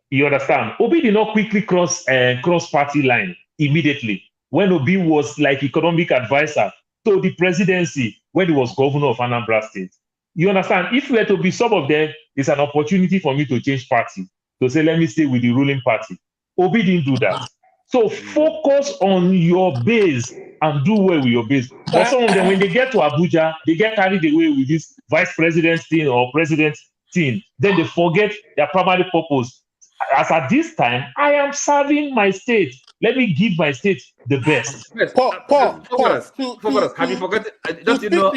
You understand? Obi did not quickly cross party line immediately. When Obi was like economic advisor to the presidency when he was governor of Anambra State. You understand? If we were to be some of them, it's an opportunity for me to change party, to say, let me stay with the ruling party. Obi didn't do that. So focus on your base and do well with your base. But some of them, when they get to Abuja, they get carried away with this vice president thing or president thing. Then they forget their primary purpose. As at this time, I am serving my state. Let me give my state the best. Paul, have you forgotten? Don't you know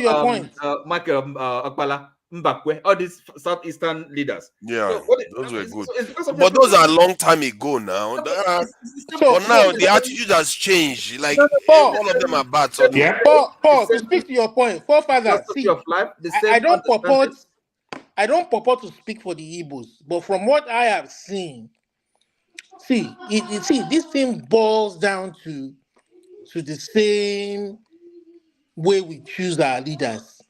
Michael Akpala, Mbakwe, all these southeastern leaders? Yeah, those were good. But those are a long time ago now. But now the attitude has changed. Like all of them are bad. So Paul, to speak to your point, forefather, see, I don't purport to speak for the Igbos, but from what I have seen, this thing boils down to the same way we choose our leaders,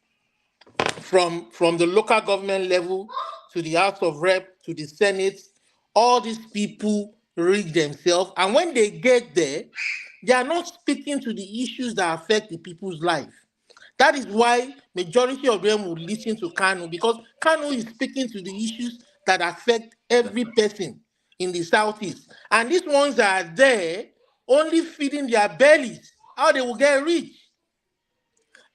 from the local government level to the House of Rep to the Senate. All these people rig themselves, and when they get there, they are not speaking to the issues that affect the people's life. That is why majority of them will listen to Kanu, because Kanu is speaking to the issues that affect every person in the southeast. And these ones that are there only feeding their bellies, how they will get rich.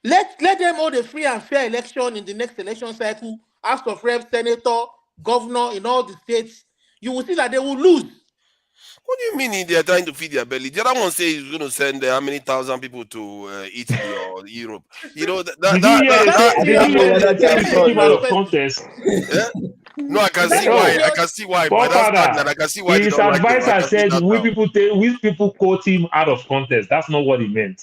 Let them hold a free and fair election in the next election cycle, House of Reps, Senator, Governor in all the states. You will see that they will lose. What do you mean they are trying to feed their belly? The other one says he's going to send how many thousand people to Italy or Europe? You know, No, I can see why. I can see why. But I can see why. His advisor said we people quote him out of context. That's not what he meant.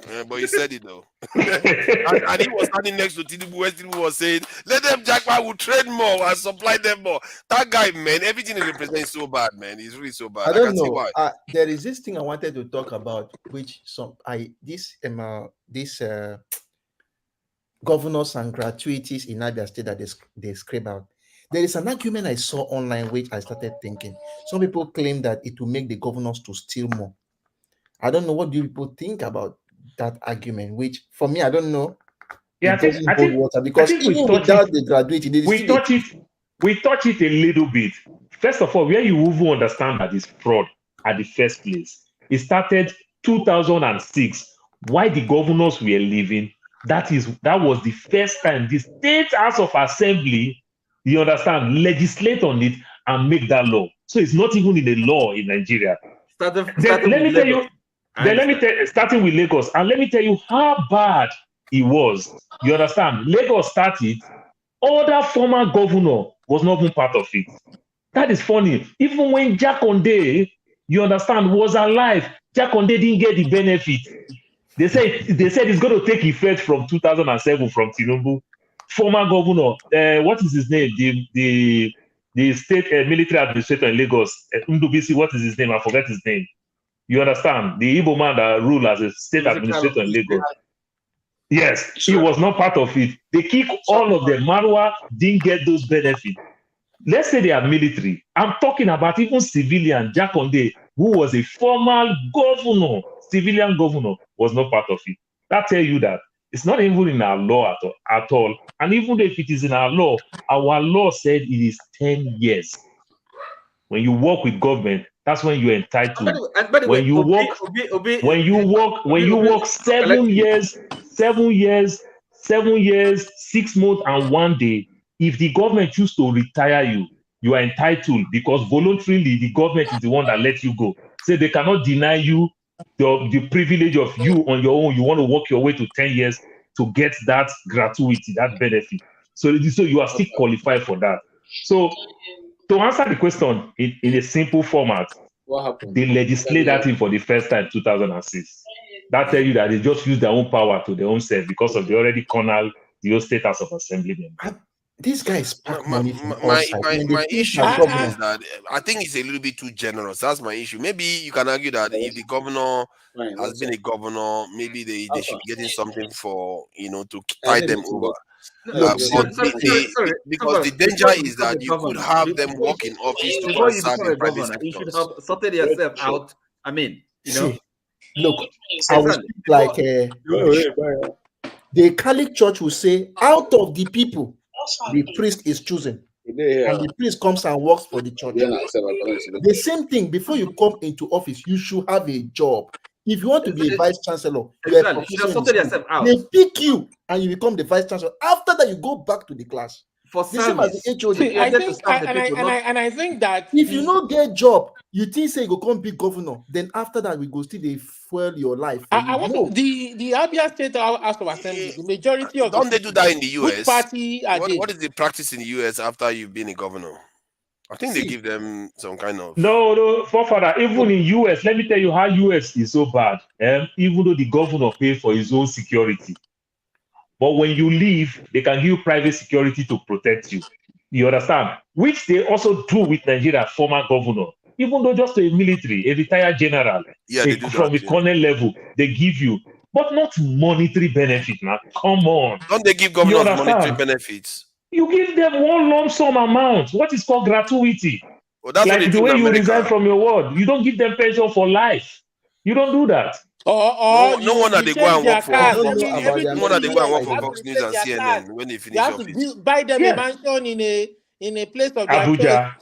Yeah, but he said it though. and he was standing next to Tinubu where Tinubu was saying, let them Jackpot will trade more and supply them more. That guy, man, everything he represents so bad, man. He's really so bad. I don't know. See why. There is this thing I wanted to talk about, which governors and gratuities in Niger State that they scrape out. There is an argument I saw online which I started thinking. Some people claim that it will make the governors to steal more. I don't know, what do people think about that argument, which for me, I don't know. Yeah, I think even without the gratuity, we touch it a little bit. First of all, where you even understand that it's fraud at the first place, it started 2006 while the governors were leaving, that was the first time the State House of Assembly, you understand, legislate on it and make that law. So it's not even in the law in Nigeria. Starting with Lagos, and let me tell you how bad it was. You understand? Lagos started, other former governor was not even part of it. That is funny. Even when Jakonde, you understand, was alive, Jakonde didn't get the benefit. They said it's going to take effect from 2007 from Tinubu. Former governor, what is his name? The state military administrator in Lagos, Ndubisi, what is his name? I forget his name. You understand? The Igbo man that ruled as a state administrator in Lagos. Yes, he was not part of it. They kick all of them. Marwa didn't get those benefits. Let's say they are military. I'm talking about even civilian. Jakonde, who was a former governor, civilian governor, was not part of it. That tells you that it's not even in our law at all. And even if it is in our law said it is 10 years. When you work with government, that's when you're entitled. When you work 7 years, 6 months, and 1 day, if the government choose to retire you, you are entitled, because voluntarily the government is the one that lets you go. So they cannot deny you the privilege of you on your own. You want to work your way to 10 years to get that gratuity, that benefit. So you are still qualified for that. So to answer the question in a simple format, what happened? They legislate that in for the first time, 2006. That tells you that they just use their own power to their own self because of the already cornered the State House of Assembly members. These guys pack money from my issue is that I think it's a little bit too generous. That's my issue. Maybe you can argue that if the governor has been a governor, maybe they should be getting something for, to tide them over. Because the danger is that you could have them work in office to before you serve become a in private governor, you should sectors. have sorted yourself out. I mean, See, look, I was like the Catholic Church will say, out of the people, the priest is chosen. And the priest comes and works for the church. The same thing, before you come into office, you should have a job. If you want to be a vice chancellor, you have sorted yourself out. They pick you and you become the vice chancellor. After that, you go back to the class. For the same as the HOD. See, I think that if you don't get job, you think say you go come be governor, then after that we go still they fuel your life. I want the Abia State House of Assembly, the majority of don't they do that in the US? Which party what is the practice in the US after you've been a governor? I think they give them some kind of no, forefather. Even in US, let me tell you how US is so bad. Even though the governor pays for his own security, but when you leave, they can give you private security to protect you. You understand? Which they also do with Nigeria former governor. Even though just a military, a retired general, from a colonel level, they give you, but not monetary benefit. Now, come on. Don't they give governors monetary benefits? You give them one lump sum amount, what is called gratuity. Well, that's like the way you resign from your ward. You don't give them pension for life. You don't do that. No wonder they go and work for Fox News. No wonder they go and work for Fox News and CNN when they finish office. You have to buy them a mansion in a place of their Abuja.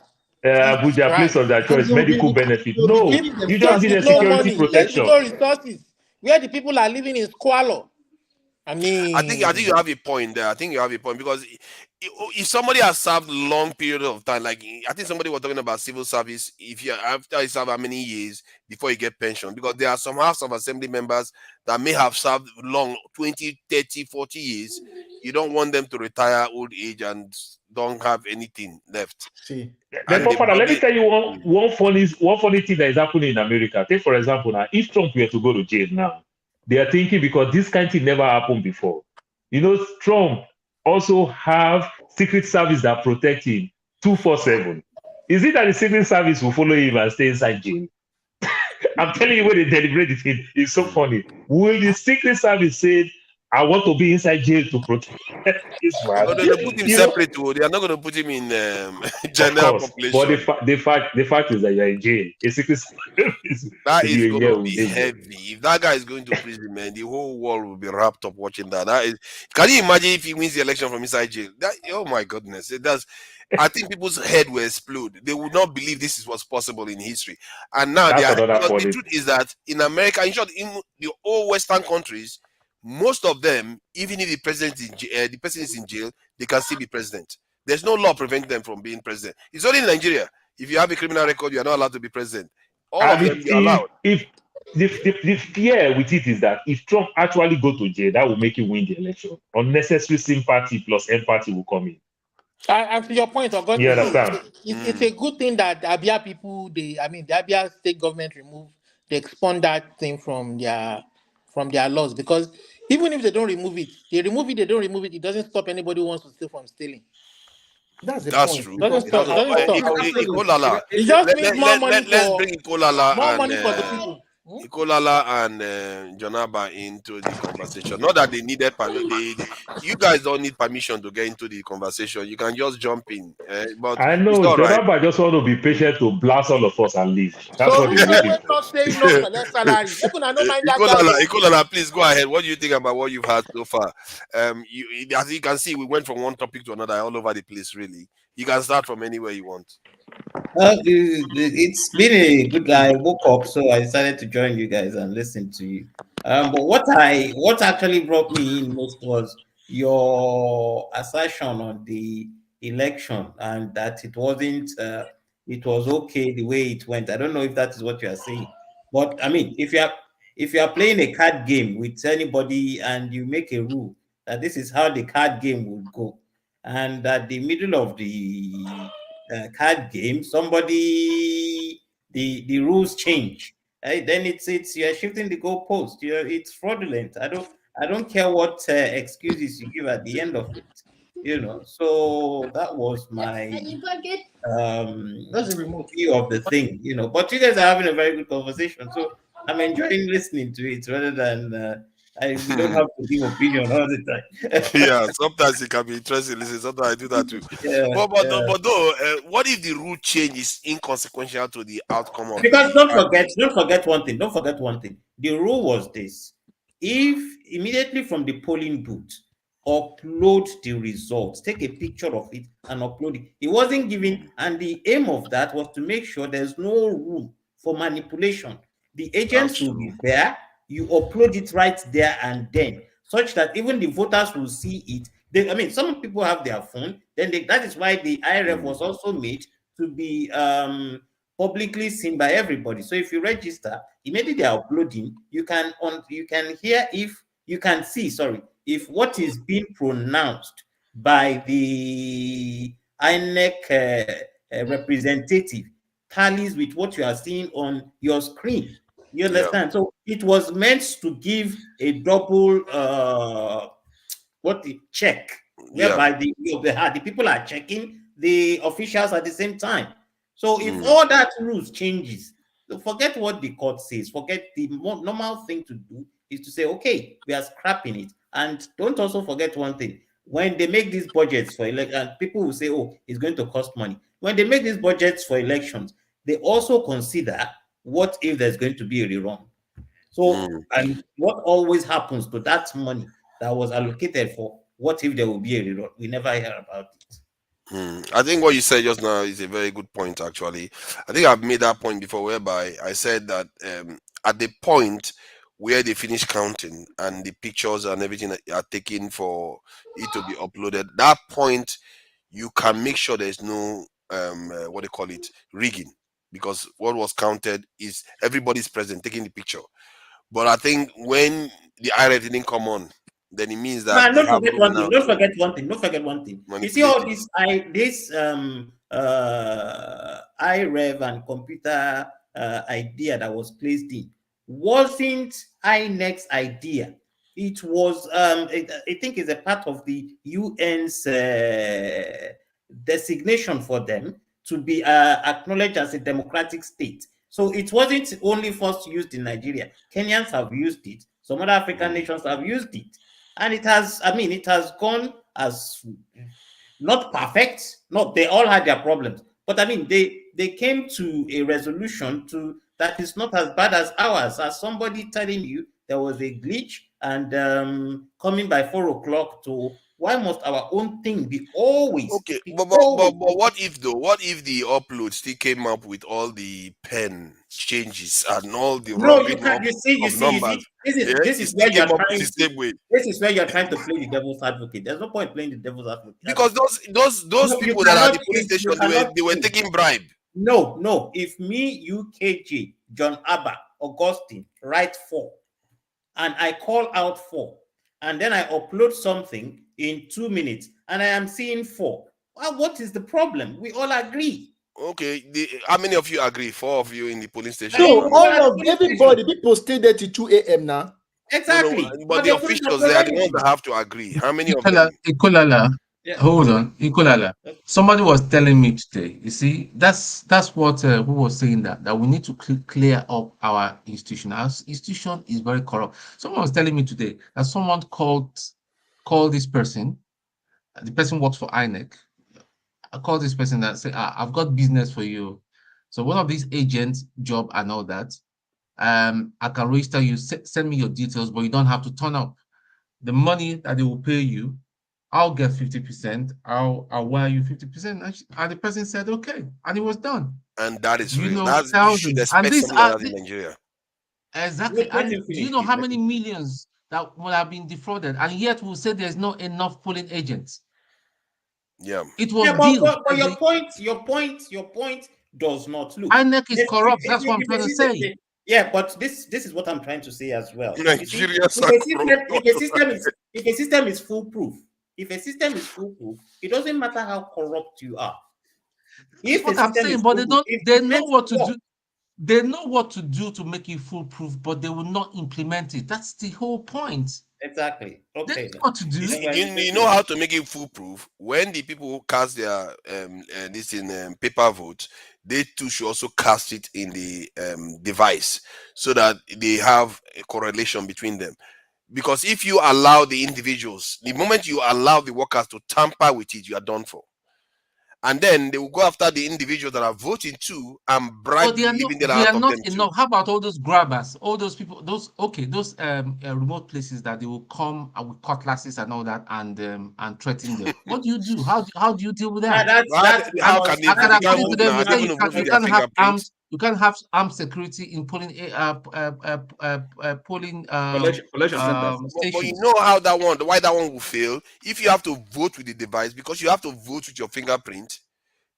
Abuja, place of their choice, medical benefit. No, you just need a security protection. No resources where the people are living in squalor. I mean, I think you have a point there. I think you have a point because if somebody has served long period of time, like I think somebody was talking about civil service, if you after you serve how many years before you get pension, because there are some House of Assembly members that may have served long, 20, 30, 40 years. You don't want them to retire old age and don't have anything left. See, let me tell you one funny thing that is happening in America. Take for example now, if Trump were to go to jail now, they are thinking because this kind of thing never happened before. You know, Trump also have Secret Service that protect him 24/7. Is it that the Secret Service will follow him and stay inside jail? I'm telling you, when they deliberate it, it's so funny. Will the Secret Service say, I want to be inside jail to protect this man? No, they put him separate. They are not going to put him in general population. But the fact is that you're in jail. A Secret Service that is going to be heavy. If that guy is going to prison, man, the whole world will be wrapped up watching that. Can you imagine if he wins the election from inside jail? Oh my goodness, it does. I think people's head will explode. They would not believe this was possible in history. And now That's another because funny the truth is that in America, in short, in the all Western countries, most of them, even if the president the president is in jail, they can still be president. There's no law preventing them from being president. It's only in Nigeria. If you have a criminal record, you are not allowed to be president. All of And them, you're allowed. if the fear with it is that if Trump actually go to jail, that will make him win the election. Unnecessary sympathy plus empathy will come in. And to your point, Augustine, You understand? it's a good thing that the Abia people, the Abia state government they expand that thing from their laws, because even if they don't remove it, they don't remove it, it doesn't stop anybody who wants to steal from stealing. That's true. It doesn't stop. Ikolala. It just means more money Let's bring Ikolala money for the people. Ikolala and Jonaba into the conversation. Not that they needed permission. You guys don't need permission to get into the conversation. You can just jump in. But I know it's all right. Jonaba just want to be patient to blast all of us and leave. That's what he's waiting for. Ikolala, please go ahead. What do you think about what you've had so far? As you can see, we went from one topic to another all over the place, really. You can start from anywhere you want. It's been a good. I woke up, so I decided to join you guys and listen to you. But what actually brought me in most was your assertion on the election and that it wasn't. It was okay the way it went. I don't know if that is what you are saying, but I mean, if you are playing a card game with anybody and you make a rule that this is how the card game would go, and at the middle of the card game, somebody the rules change. Then it's you're shifting the goalpost. It's fraudulent. I don't care what excuses you give at the end of it. So that was my view of the thing. But you guys are having a very good conversation, so I'm enjoying listening to it rather than. We don't have to give opinion all the time. Yeah, sometimes it can be interesting. Listen, sometimes I do that too. But though, what if the rule change is inconsequential to the outcome of? Because don't forget one thing. The rule was this: if immediately from the polling booth, upload the results, take a picture of it and upload it. It wasn't given, and the aim of that was to make sure there's no room for manipulation. The agents will be there. You upload it right there and then, such that even the voters will see it. Some people have their phone. That is why the IRF was also made to be publicly seen by everybody. So if you register, immediately they are uploading. You can hear if what is being pronounced by the INEC representative tallies with what you are seeing on your screen. You understand? Yeah. So it was meant to give a double check, whereby the people are checking the officials at the same time. So if all that rules changes, so forget what the court says. Forget the normal thing to do is to say, okay, we are scrapping it. And don't also forget one thing. When they make these budgets for elections, people will say, oh, it's going to cost money. When they make these budgets for elections, they also consider what if there's going to be a rerun. So, and what always happens to that money that was allocated for what if there will be a rerun? We never hear about it. I think what you said just now is a very good point, actually. I think I've made that point before, whereby I said that at the point where they finish counting and the pictures and everything are taken for it to be uploaded, that point you can make sure there's no rigging, because what was counted is everybody's present taking the picture. But I think when the IRF didn't come on, then it means that don't forget one thing. You see all this IREV and computer idea that was placed in wasn't INEC's idea. It was I think it's a part of the UN's designation for them to be acknowledged as a democratic state. So it wasn't only first used in Nigeria. Kenyans have used it. Some other African nations have used it. And it has gone as not perfect. No, they all had their problems. But they came to a resolution that is not as bad as ours. As somebody telling you there was a glitch and coming by 4 o'clock to Why must our own thing be always? Okay, be but always? what if though? What if the upload still came up with all the pen changes and all the No, you rubbing can't. up You of see. numbers? This Yeah, it is still where you came are up with trying the to. same way. This is where you are trying to play the devil's advocate. There's no point playing the devil's advocate. Because those No, you people that are at cannot. the police You station, cannot. they were taking bribe. No. If me, UKG, John Abba, Augustine write 4, and I call out 4, and then I upload something in 2 minutes, and I am seeing 4. Well, what is the problem? We all agree. Okay, how many of you agree? 4 of you in the police station. So all of everybody, people stay there till 2 a.m. now. Exactly. No, But but the they couldn't officials, they are the upload ones that anything. have to agree. How many of them? Ikolala, Yeah. hold on, Ikolala. Somebody was telling me today. You see, that's what who was saying that we need to clear up our institution. Our institution is very corrupt. Someone was telling me today that someone called this person. The person works for INEC. I called this person and said, I've got business for you. So one of these agents job and all that. I can register you. Send me your details, but you don't have to turn up. The money that they will pay you, I'll get 50%. I'll wire you 50%. And the person said, okay. And it was done. And that is You real. know, You should thousands. And expect these something like are that in Nigeria. exactly. Let him And do you finish, know please. how many millions that would have been defrauded? And yet we'll say there's not enough polling agents. Yeah. It was Yeah, built. but your point does not look. INEC is corrupt. That's what I'm If trying to say. Yeah, but this is what I'm trying to say as well. You see, Nigerians if are a system is foolproof, it doesn't matter how corrupt you are. If That's the what I'm system saying, is but foolproof, they it know makes what it to work. do. They know what to do to make it foolproof, but they will not implement it. That's the whole point. Exactly. They Okay. know what to do. You know how to make it foolproof? When the people cast their this in paper vote, they too should also cast it in the device so that they have a correlation between them. Because if you allow the individuals, the moment you allow the workers to tamper with it, you are done for. And then they will go after the individuals that are voting too and bribe But you, even get they out are of not them enough. too. How about all those grabbers, all those people, those remote places that they will come with cutlasses and all that and threaten them? What do you do? How do you deal with that? How can they? I can They can't according to vote them, now. you Are they say going to vote with you their can't have fingerprints? you can't have armed security in polling polling Collection centers. But you stations. know how why that one will fail? If you have to vote with the device, because you have to vote with your fingerprint,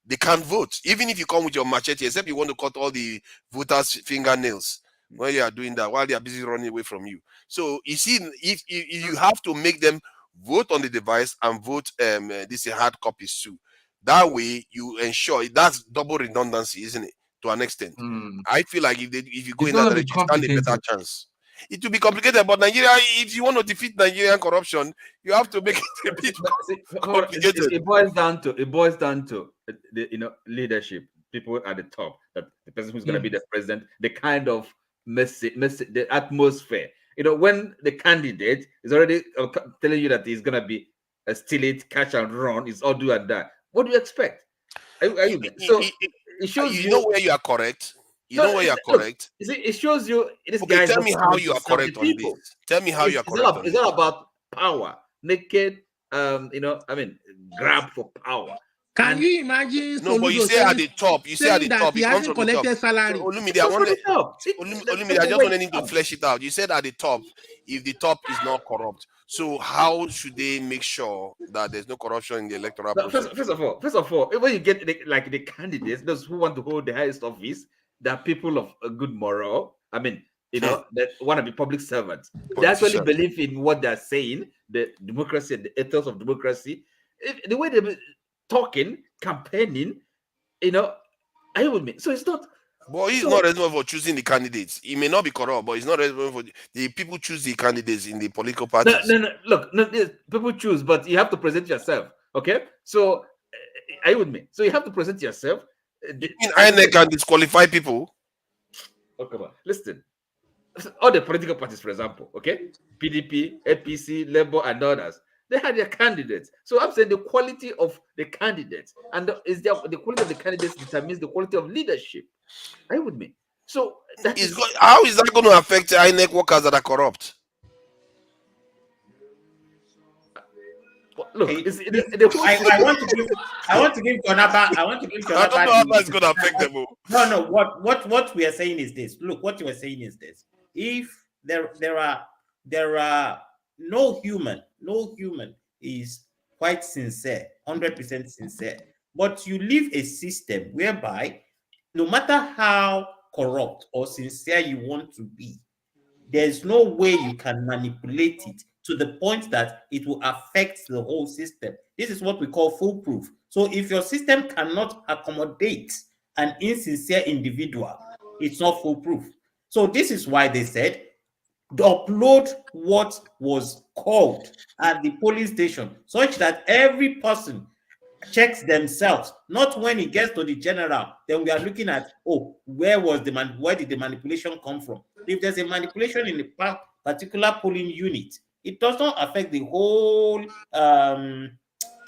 they can't vote. Even if you come with your machete, except you want to cut all the voters' fingernails when you are doing that, while they are busy running away from you. So you see, if you have to make them vote on the device and vote these hard copies too. That way you ensure that's double redundancy, isn't it? To an extent. I feel like if you go It's in that going to be direction, you stand a better complicated. chance. It will be complicated, but Nigeria, if you want to defeat Nigerian corruption, you have to make it a bit complicated. It boils down to the leadership, people at the top, that the person who's going to be the president, the kind of message, the atmosphere. When the candidate is already telling you that he's going to be steal it, catch and run, it's all do and that. What do you expect? It shows you know where you are correct. You know where you are correct. You see, it shows you this Okay, guy is tell not me how coming you to are serve correct the on people. this. Tell me how you are correct on It's this. not about power, naked, grab for power. Can you imagine No, but you Soludo say at the top. You say at the that top. he It comes hasn't from the top. collected salary? So, Olumide, I wanted. Olumide, I just wanted him to Wait, flesh it out. You said at the top, if the top is not corrupt, so how should they make sure that there's no corruption in the electoral process? First of all, when you get the candidates, those who want to hold the highest office, they're people of a good moral. That want to be public servants. They actually believe in what they're saying, the democracy and the ethos of democracy. The way they're talking, campaigning, are you with me? So it's not. But he's not responsible for choosing the candidates. He may not be corrupt, but he's not responsible for the people choose the candidates in the political parties. No. Look, people choose, but you have to present yourself. Okay, so are you with me? So you have to present yourself. INEC can disqualify people. Okay, well, listen. All the political parties, for example, okay, PDP, APC, Labour, and others, they had their candidates. So I'm saying the quality of the candidates and the quality of the candidates determines the quality of leadership. Are you with me? So how is that going to affect INEC workers that are corrupt? look, I want to give Jonaba. I want to give Jonaba. I don't know how that's going to affect them. No. What we are saying is this. Look, what you are saying is this. If there are no human is quite sincere, 100% sincere. But you leave a system whereby no matter how corrupt or sincere you want to be, there's no way you can manipulate it to the point that it will affect the whole system. This is what we call foolproof. So if your system cannot accommodate an insincere individual, it's not foolproof. So this is why they said, upload what was called at the polling station, such that every person checks themselves, not when it gets to the general, then we are looking at, oh, where did the manipulation come from? If there's a manipulation in a particular polling unit, it does not affect the whole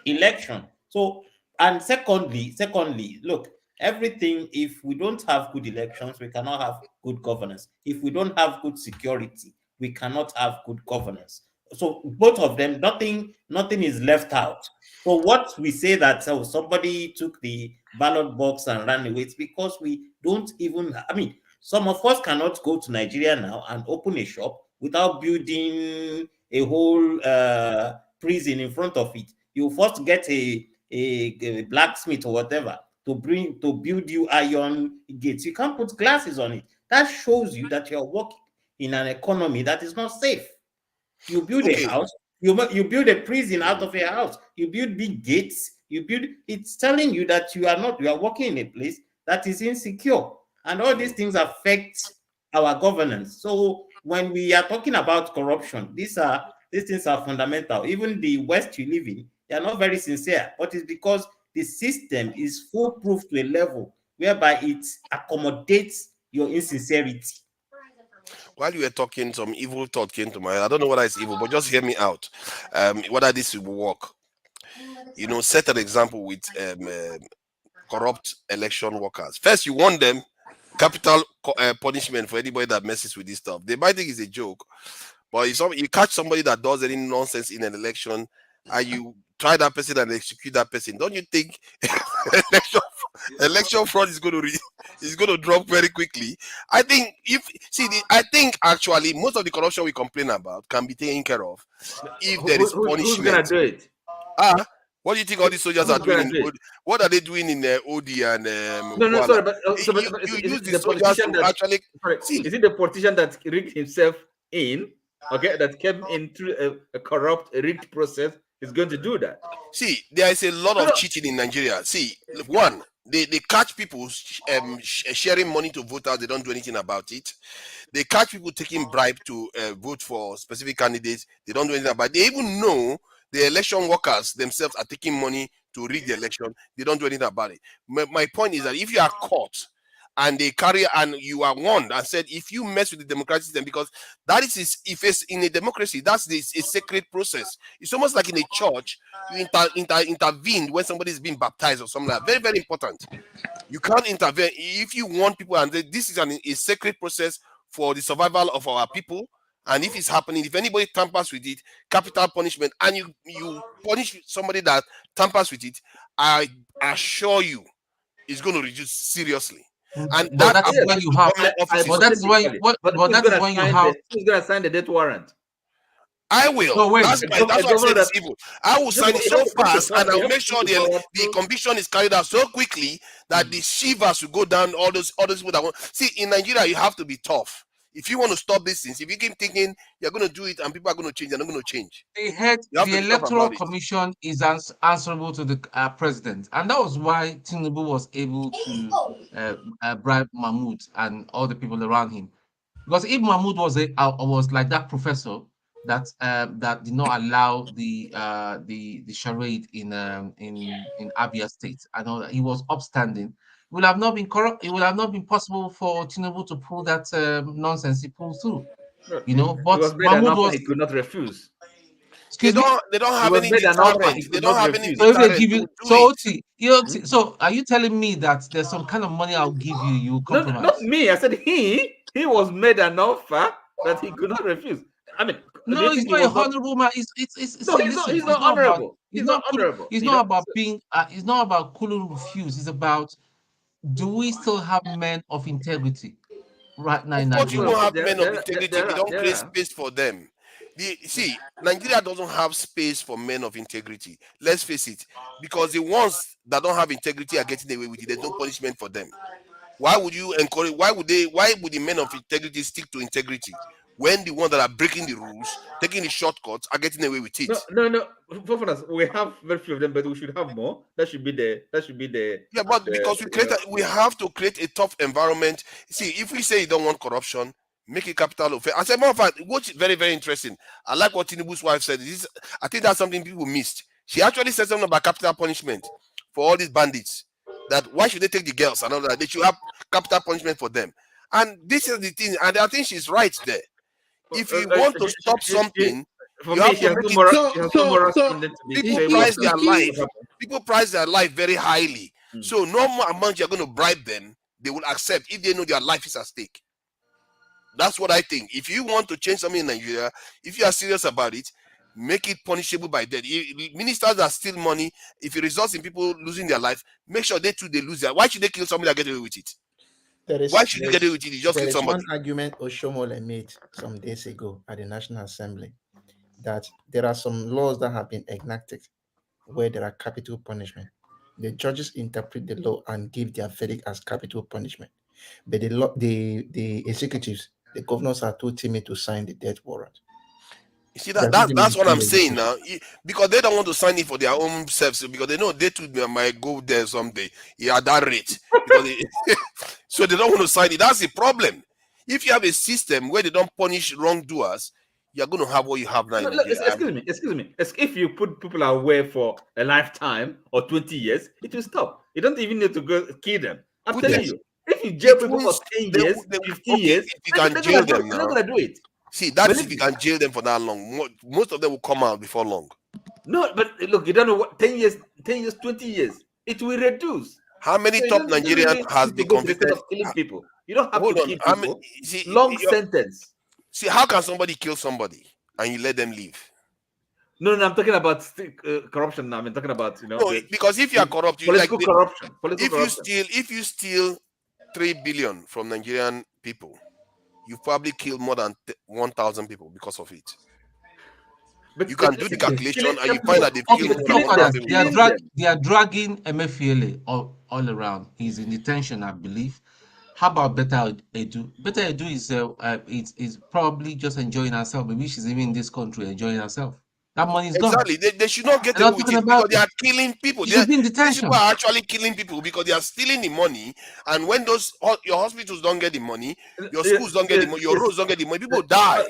election. So, and secondly, look, everything, if we don't have good elections, we cannot have good governance. If we don't have good security, we cannot have good governance. So both of them, nothing is left out. So what we say that somebody took the ballot box and ran away, it's because we don't even, I mean, some of us cannot go to Nigeria now and open a shop without building a whole prison in front of it. You first get a blacksmith or whatever to build you iron gates. You can't put glasses on it. That shows you that you're working in an economy that is not safe. You build a house, you build a prison out of a house, you build big gates, it's telling you that you are working in a place that is insecure. And all these things affect our governance. So when we are talking about corruption, these things are fundamental. Even the West you live in, they are not very sincere, but it's because the system is foolproof to a level whereby it accommodates your insincerity. While you were talking, some evil thought came to mind. I don't know whether it's evil, but just hear me out. Whether this will work. Set an example with corrupt election workers. First, you want them capital punishment for anybody that messes with this stuff. They might think it's a joke, but if you catch somebody that does any nonsense in an election and you try that person and execute that person, don't you think election fraud is going to drop very quickly? I think actually most of the corruption we complain about can be taken care of if there is punishment. Who's gonna do it? What do you think all these soldiers are doing? What are they doing in OD and no, sorry, but you use the soldiers to actually see. Is it the politician that rigged himself in? Okay, that came into a corrupt, rigged process is going to do that. See, there is a lot of cheating in Nigeria. See, one, they catch people sharing money to voters. They don't do anything about it. They catch people taking bribe to vote for specific candidates. They don't do anything about it. They even know the election workers themselves are taking money to rig the election. They don't do anything about it. My point is that if you are caught and they carry and you are warned and said, if you mess with the democratic system, because that is, if it's in a democracy, that's a sacred process. It's almost like in a church, you intervene when somebody is being baptized or something like that. Very, very important. You can't intervene if you want people, and this is a sacred process for the survival of our people. And if it's happening, if anybody tampers with it, capital punishment, and you punish somebody that tampers with it, I assure you, it's going to reduce seriously. And that is why you have. But that is why. That is why you have. Who's going to sign the death warrant? I will. No, wait. That's why I said it's evil. I will sign it so fast, and I'll make sure the conviction is carried out so quickly that the shivers will go down. All those people that want. See, in Nigeria, you have to be tough. If you want to stop these things, if you keep thinking you're going to do it and people are going to change, they're not going to change. The Electoral Commission is answerable to the president, and that was why Tinubu was able to bribe Mahmoud and all the people around him. Because if Mahmoud was like that professor that did not allow the charade in Abia State, and all that, he was upstanding. It would have not been corrupt. It would have not been possible for Tinubu to pull that nonsense he pulled through. But Mahmoud he could not refuse. They don't have any deterrent. They don't have any deterrent. So are you telling me that there's some kind of money I'll give you, you compromise? Not me. I said he was made an offer that he could not refuse. I mean, No, he's not a honorable man. No, he's not. He's not honorable. He's not honorable. It's not about being. It's not about cooling refuse. It's about, do we still have men of integrity right now in Of course, you Nigeria? don't have men of integrity. They don't create space for them. See, Nigeria doesn't have space for men of integrity. Let's face it, because the ones that don't have integrity are getting away with it. There's no punishment for them. Why would you encourage? Why would the men of integrity stick to integrity when the ones that are breaking the rules, taking the shortcuts, are getting away with it? No. For us, we have very few of them, but we should have more. That should be the. Yeah, but because we have to create a tough environment. See, if we say you don't want corruption, make it capital offense. As a matter of fact, what's very, very interesting, I like what Tinubu's wife said. I think that's something people missed. She actually said something about capital punishment for all these bandits. That why should they take the girls and all that? They should have capital punishment for them. And this is the thing, and I think she's right there. If you want to stop something, you have to make it. People price their life very highly. So no more amount you're going to bribe them, they will accept if they know their life is at stake. That's what I think. If you want to change something in Nigeria, if you are serious about it, make it punishable by death. Ministers that steal money, if it results in people losing their life, make sure they too they lose their. Why should they kill somebody that get away with it? Why should you get away with it? You just kill somebody. One argument Oshomole made some days ago at the National Assembly, that there are some laws that have been enacted where there are capital punishment. The judges interpret the law and give their verdict as capital punishment, but the executives, the governors, are too timid to sign the death warrant. You see that's what I'm saying now, because they don't want to sign it for their own selves, because they know they too might go there someday. At that rate, so they don't want to sign it. That's the problem. If you have a system where they don't punish wrongdoers, you're going to have what you have now. Excuse me. If you put people away for a lifetime or 20 years, it will stop. You don't even need to go kill them. I'm telling you, if you jail people for 10 years, 15 years, if you can jail them they're not going to do it. See, that's if you can jail them for that long. Most of them will come out before long. No, but look, you don't know what 10 years, 20 years. It will reduce. How many top Nigerians has been convicted of killing people? You don't have to kill people. See, long sentence. See, how can somebody kill somebody and you let them live? No, I'm talking about corruption now. I'm talking about because if you are corrupt, political corruption. If you steal 3 billion from Nigerian people, you probably kill more than 1,000 people because of it. But you can do the calculation and you find that they killed. They are dragging Emefiele all around. He's in detention, I believe. How about Better Edu? Better Edu is probably just enjoying herself. Maybe she's even in this country enjoying herself. That money is gone. Exactly. They should not get away with it because they are killing people. These people are actually killing people because they are stealing the money. And when your hospitals don't get the money, your schools don't get the money, your roads don't get the money, people die.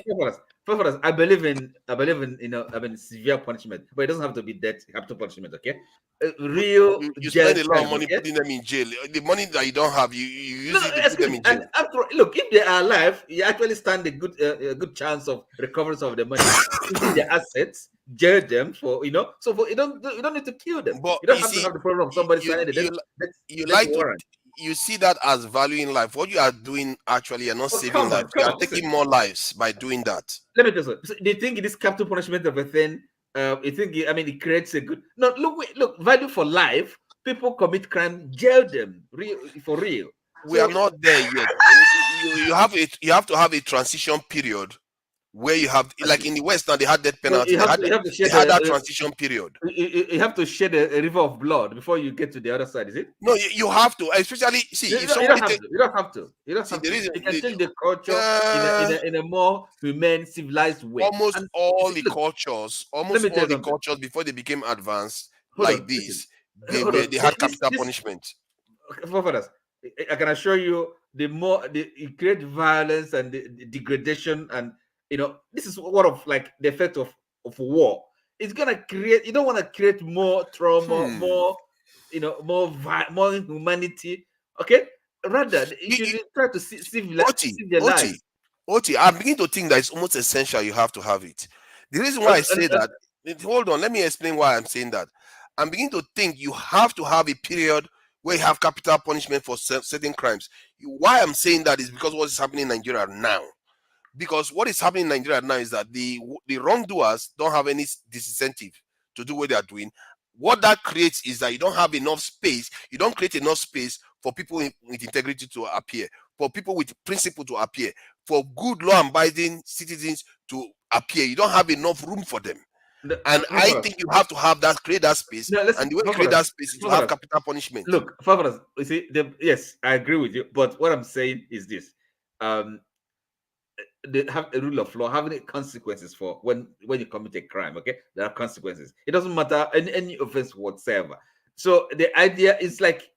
First, I believe in severe punishment, but it doesn't have to be death, capital punishment. Okay, you spend a lot of money putting them in jail. The money that you don't have, you use it to put them in jail. Look, if they are alive, you actually stand a good chance of recovery of the money, using their assets, jail them for So you don't need to kill them. But you don't have to have the problem of somebody signing the You see that as valuing life. What you are doing actually, you're not saving life. You are taking more lives by doing that. Let me tell you. So, do you think this capital punishment of a thing? You think? It creates a good. No, look. Value for life. People commit crime, jail them. For real. We are not there yet. You have to have a transition period where you have, like in the West now, they had death penalty. They had that transition period. You have to shed a river of blood before you get to the other side, is it? No, you have to. Especially, see, you don't have to. You can change the culture in a more humane, civilized way. Almost all the cultures before they became advanced they had capital punishment. I can assure you, it creates violence and the degradation, and this is one of like the effect of war. It's gonna create. You don't want to create more trauma, more inhumanity. Okay, rather you should try to civilize their lives. I'm beginning to think that it's almost essential. You have to have it. The reason why I say that. Hold on, let me explain why I'm saying that. I'm beginning to think you have to have a period where you have capital punishment for certain crimes. Why I'm saying that is because what is happening in Nigeria now. because what is happening in Nigeria now is that the wrongdoers don't have any disincentive to do what they are doing. What that creates is that you don't have enough space. You don't create enough space for people with integrity to appear, for people with principle to appear, for good law-abiding citizens to appear. You don't have enough room for them. And I think you have to have that, create that space. No, and the way you create that space is to have capital punishment. Look, Favourite, you see, yes, I agree with you. But what I'm saying is this: they have a rule of law, having consequences for when you commit a crime. Okay, there are consequences. It doesn't matter any offense whatsoever. So the idea is like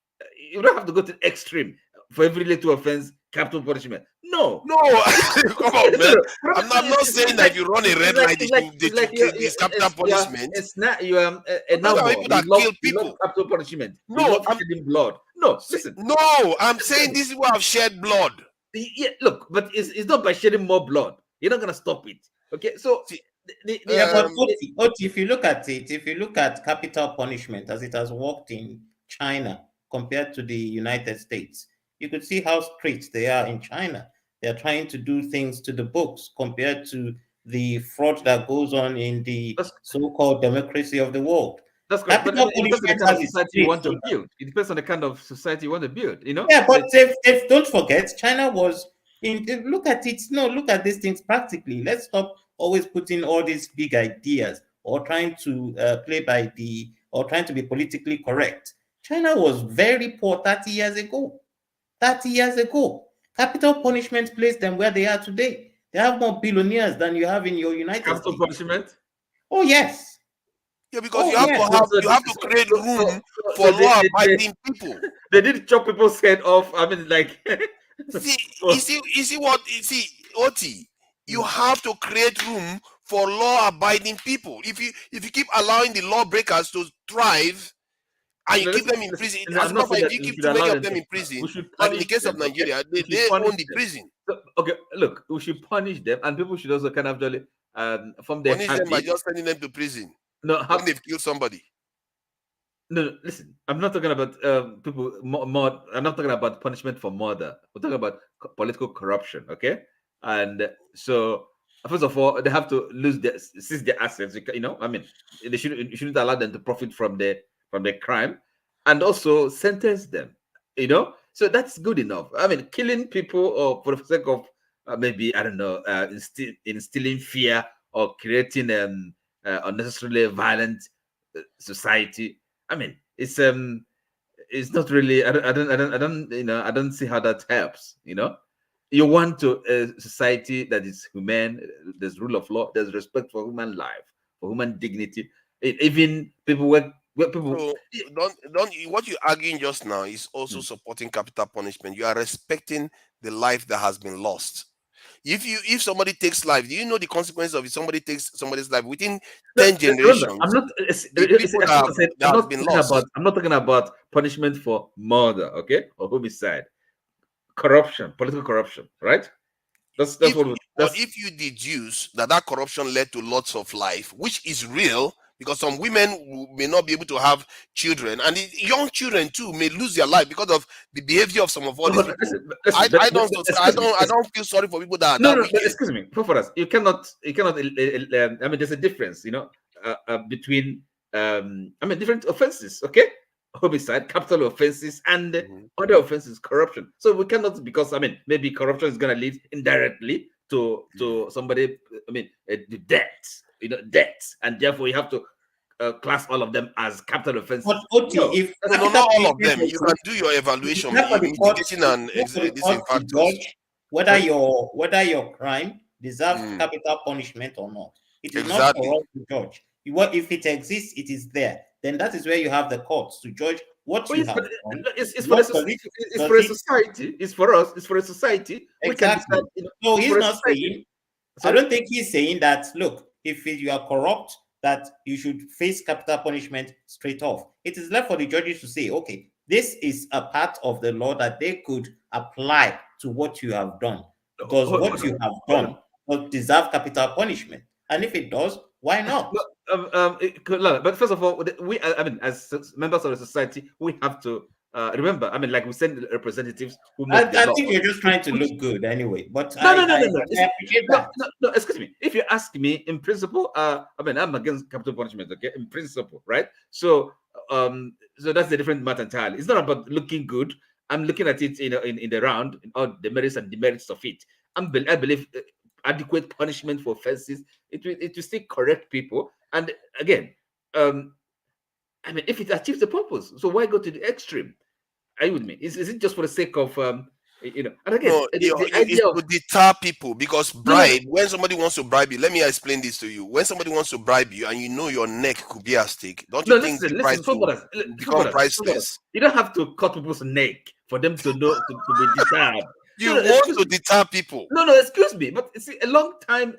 you don't have to go to the extreme for every little offense, capital punishment. No, come on, man. I'm not saying that if you run a red light, it's capital punishment. It's not you a number. People that kill people. Capital punishment. No, I'm shedding blood. No, listen. No, I'm saying this is where I've shed blood. Yeah, look, but it's not by shedding more blood. You're not gonna stop it. Okay, so but Oti, if you look at it, if you look at capital punishment as it has worked in China compared to the United States, you could see how strict they are in China. They're trying to do things to the books compared to the fraud that goes on in the so-called democracy of the world. That's correct. But it depends on the kind of society you want to build. It depends on the kind of society you want to build, you know? Yeah, but if don't forget, China was look at it. No, look at these things practically. Let's stop always putting all these big ideas or trying to play by or trying to be politically correct. China was very poor 30 years ago. 30 years ago. Capital punishment placed them where they are today. They have more billionaires than you have in your United States. Capital punishment? Oh, yes. Yeah, because you have to create room for law-abiding people. They did chop people's head off. I mean, like you see, Oti, you have to create room for law-abiding people. If you keep allowing the lawbreakers to thrive and you keep them in prison, as much as you keep too many of them in prison, and in the case of Nigeria, they own the prison. Okay, look, we should punish them, and people should also kind of actually from their punish them by just sending them to prison. No, when they've killed somebody. No, listen. I'm not talking about people more. I'm not talking about punishment for murder. We're talking about political corruption. Okay, and so first of all, they have to seize their assets. You know, I mean, you shouldn't allow them to profit from the crime, and also sentence them. You know, so that's good enough. I mean, killing people or for the sake of maybe I don't know, instilling fear or creating unnecessarily violent society. I mean, it's not really. I don't see how that helps. You know, you want a society that is humane. There's rule of law. There's respect for human life, for human dignity. Even people where people. So don't what you're arguing just now is also supporting capital punishment. You are respecting the life that has been lost. If somebody takes life, do you know the consequences of if somebody takes somebody's life within 10 generations? I'm not talking about punishment for murder, okay, or homicide, corruption, political corruption, right? But if you deduce that corruption led to lots of life, which is real, because some women may not be able to have children, and the young children too may lose their life because of the behavior of some of all these people. I don't feel sorry for people that are no, excuse me, for us, you cannot. I mean, there's a difference, you know, between different offenses, okay? Homicide, capital offenses, and other offenses, corruption. So we cannot, because maybe corruption is going to lead indirectly to somebody. The debt. You know, debts, and therefore you have to class all of them as capital offenses. But if not all of them, you can do your evaluation, mitigation and factors. Whether your crime deserves capital punishment or not. It is not for us to judge. If it exists, it is there. Then that is where you have the courts to judge what you have done. It's for a society. It's for us. It's for a society. Exactly. No, he's not saying. I don't think he's saying that. Look, if you are corrupt, that you should face capital punishment straight off. It is left for the judges to say, okay, this is a part of the law that they could apply to what you have done. Because what you have done will deserve capital punishment. And if it does, why not? But first of all, as members of the society, we have to Remember, I mean, like we send representatives who make the I law. think you're just trying to look good anyway. But No. I appreciate that. No, excuse me. If you ask me, in principle, I mean, I'm against capital punishment, okay? In principle, right? So, so that's a different matter entirely. It's not about looking good. I'm looking at it, in the round, in all the merits and demerits of it. I believe adequate punishment for offenses, it will still correct people. And again, I mean, if it achieves the purpose, so why go to the extreme? Are you with me? Is it just for the sake of And again, No, the it's idea of to deter people, because bribe, when somebody wants to bribe you, let me explain this to you. When somebody wants to bribe you and you know your neck could be at stake, don't you think the price will become priceless? You don't have to cut people's neck for them to know to be deterred. You want to deter people. No, excuse me, but you see, a long time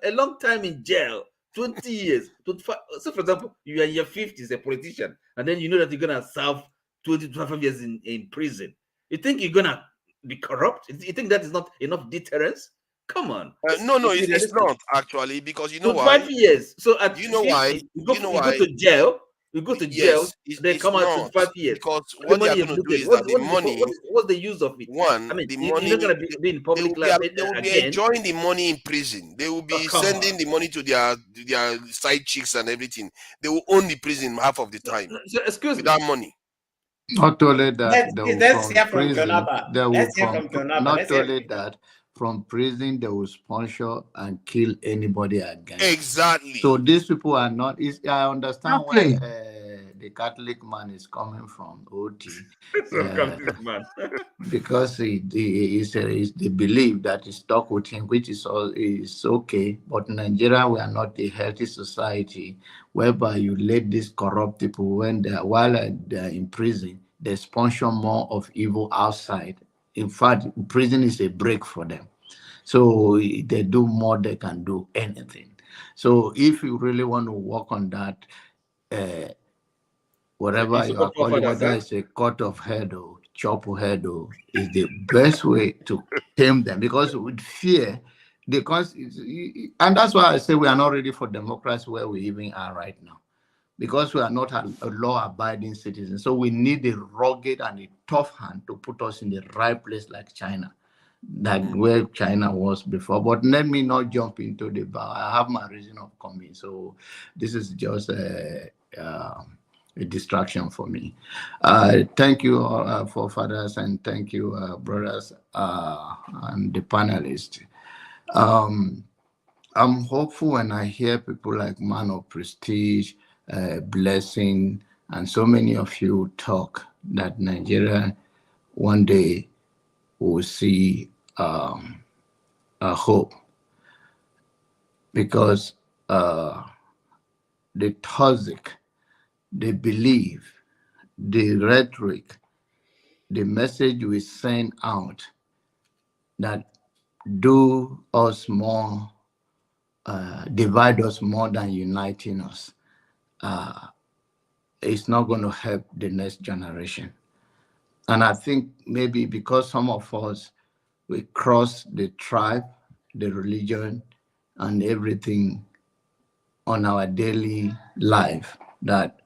in jail, 20 years, 25. So, for example, you are in your 50s, a politician, and then you know that you're gonna serve 20 to 25 years in prison. You think you're gonna be corrupt? You think that is not enough deterrence? Come on. No, it's not actually, because you know 25 why? years. So at you know why? you go to jail. You go to jail. They come out 25 years. Because The what they are money going to do you've is looted. that the money. What's the use of it? One, I mean, the you're money not gonna be in public life they will be again. enjoying the money in prison. They will be come sending on. the money to their side chicks and everything. They will own the prison half of the time. So, excuse with that money. Not only that, they will Let's from hear from prison. Jonaba. They will Let's hear from from Jonaba. not only that, from prison they will sponsor and kill anybody again. Exactly. So these people are not. I understand Okay. where the Catholic man is coming from. OT. Catholic man. Because they believe that is stuck with him, which is okay. But in Nigeria, we are not a healthy society whereby you let these corrupt people, when while they're in prison, they sponsor more of evil outside. In fact, prison is a break for them. So they do more, they can do anything. So if you really want to work on that, whatever you are calling, whether it's a cut of head or chop head, or is the best way to tame them, because with fear, and that's why I say we are not ready for democracy where we even are right now, because we are not a law-abiding citizen. So we need a rugged and a tough hand to put us in the right place, like China, like where China was before. But let me not jump into the bar. I have my reason of coming. So this is just a distraction for me. Thank you for fathers, and thank you, brothers, and the panelists. I'm hopeful when I hear people like Man of Prestige, Blessing, and so many of you talk that Nigeria one day will see a hope, because the toxic, the belief, the rhetoric, the message we send out that do us more, divide us more than uniting us, it's not going to help the next generation. And I think maybe because some of us, we cross the tribe, the religion, and everything on our daily life, that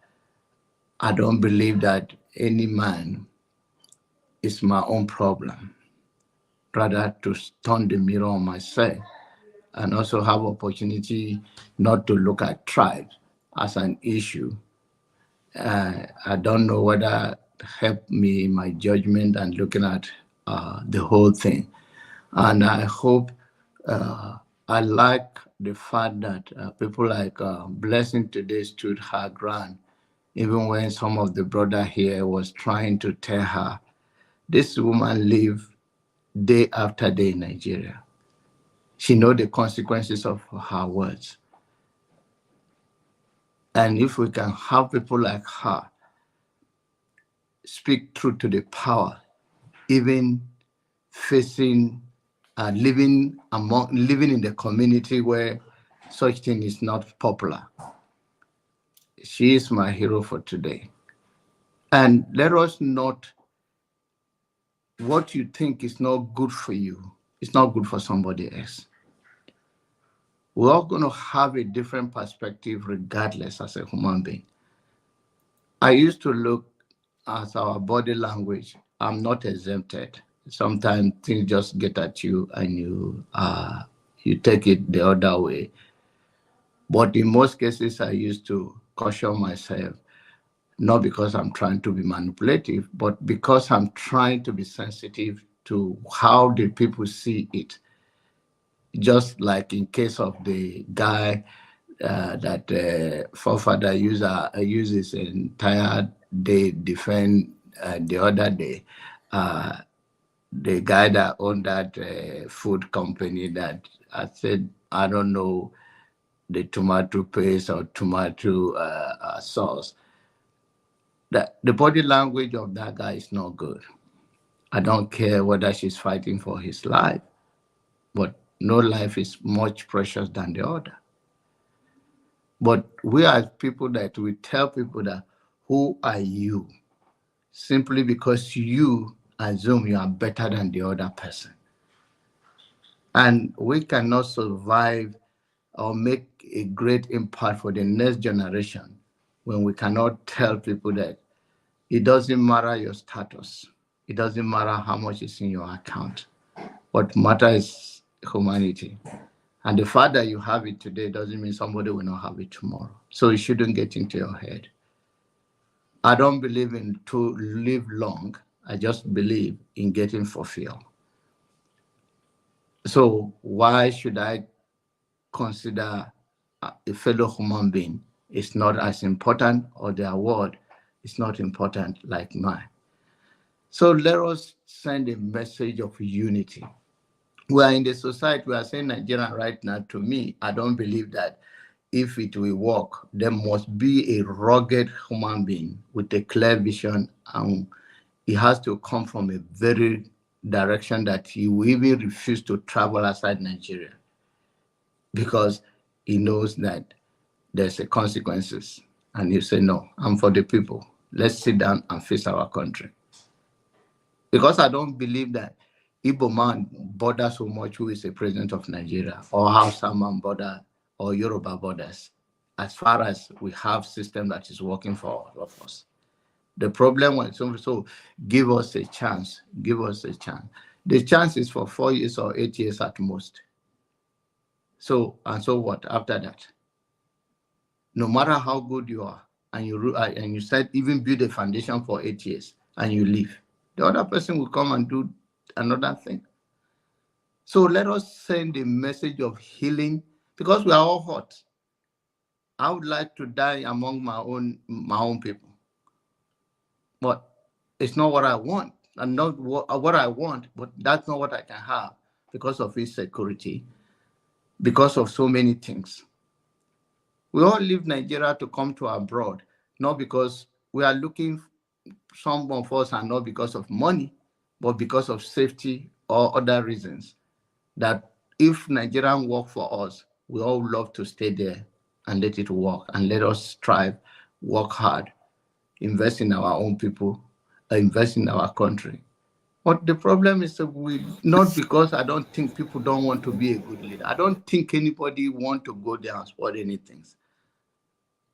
I don't believe that any man is my own problem. Rather to turn the mirror on myself and also have opportunity not to look at tribes as an issue. I don't know whether help me in my judgment and looking at the whole thing. And I hope, I like the fact that people like Blessing today stood her ground, even when some of the brother here was trying to tell her, this woman live day after day in Nigeria. She knows the consequences of her words. And if we can have people like her speak truth to the power, even facing living in the community where such thing is not popular. She is my hero for today. And let us not, what you think is not good for you, it's not good for somebody else. We're all going to have a different perspective regardless as a human being. I used to look as our body language, I'm not exempted. Sometimes things just get at you and you take it the other way. But in most cases, I used to caution myself, not because I'm trying to be manipulative, but because I'm trying to be sensitive to how the people see it. Just like in case of the guy that forefather uses an entire day defend the other day. The guy that owned that food company that I said, I don't know the tomato paste or tomato sauce. The body language of that guy is not good. I don't care whether she's fighting for his life, but no life is much precious than the other. But we are people that we tell people that, who are you? Simply because you assume you are better than the other person. And we cannot survive or make a great impact for the next generation when we cannot tell people that it doesn't matter your status. It doesn't matter how much is in your account. What matters is humanity. And the fact that you have it today doesn't mean somebody will not have it tomorrow. So it shouldn't get into your head. I don't believe in to live long. I just believe in getting fulfilled. So why should I consider a fellow human being is not as important, or their word is not important like mine? So let us send a message of unity. We are in the society, we are saying Nigeria right now. To me, I don't believe that if it will work, there must be a rugged human being with a clear vision, and it has to come from a very direction that he will even refuse to travel outside Nigeria because he knows that there's a consequences. And you say, no, I'm for the people. Let's sit down and face our country. Because I don't believe that Igbo man bothers so much who is the president of Nigeria, or Hausa man bother, or Yoruba borders, as far as we have system that is working for all of us. The problem when so give us a chance, give us a chance. The chance is for 4 years or 8 years at most. So what after that? No matter how good you are, and you said even build a foundation for 8 years and you leave, the other person will come and do another thing. So let us send a message of healing, because we are all hurt. I would like to die among my own people, but it's not what I want, and not what I want, but that's not what I can have because of insecurity, because of so many things. We all leave Nigeria to come to abroad, not because we are looking, some of us are not because of money, but because of safety or other reasons. That if Nigerian work for us, we all love to stay there and let it work, and let us strive, work hard, invest in our own people, invest in our country. But the problem is that not because I don't think people don't want to be a good leader. I don't think anybody want to go there and spoil anything.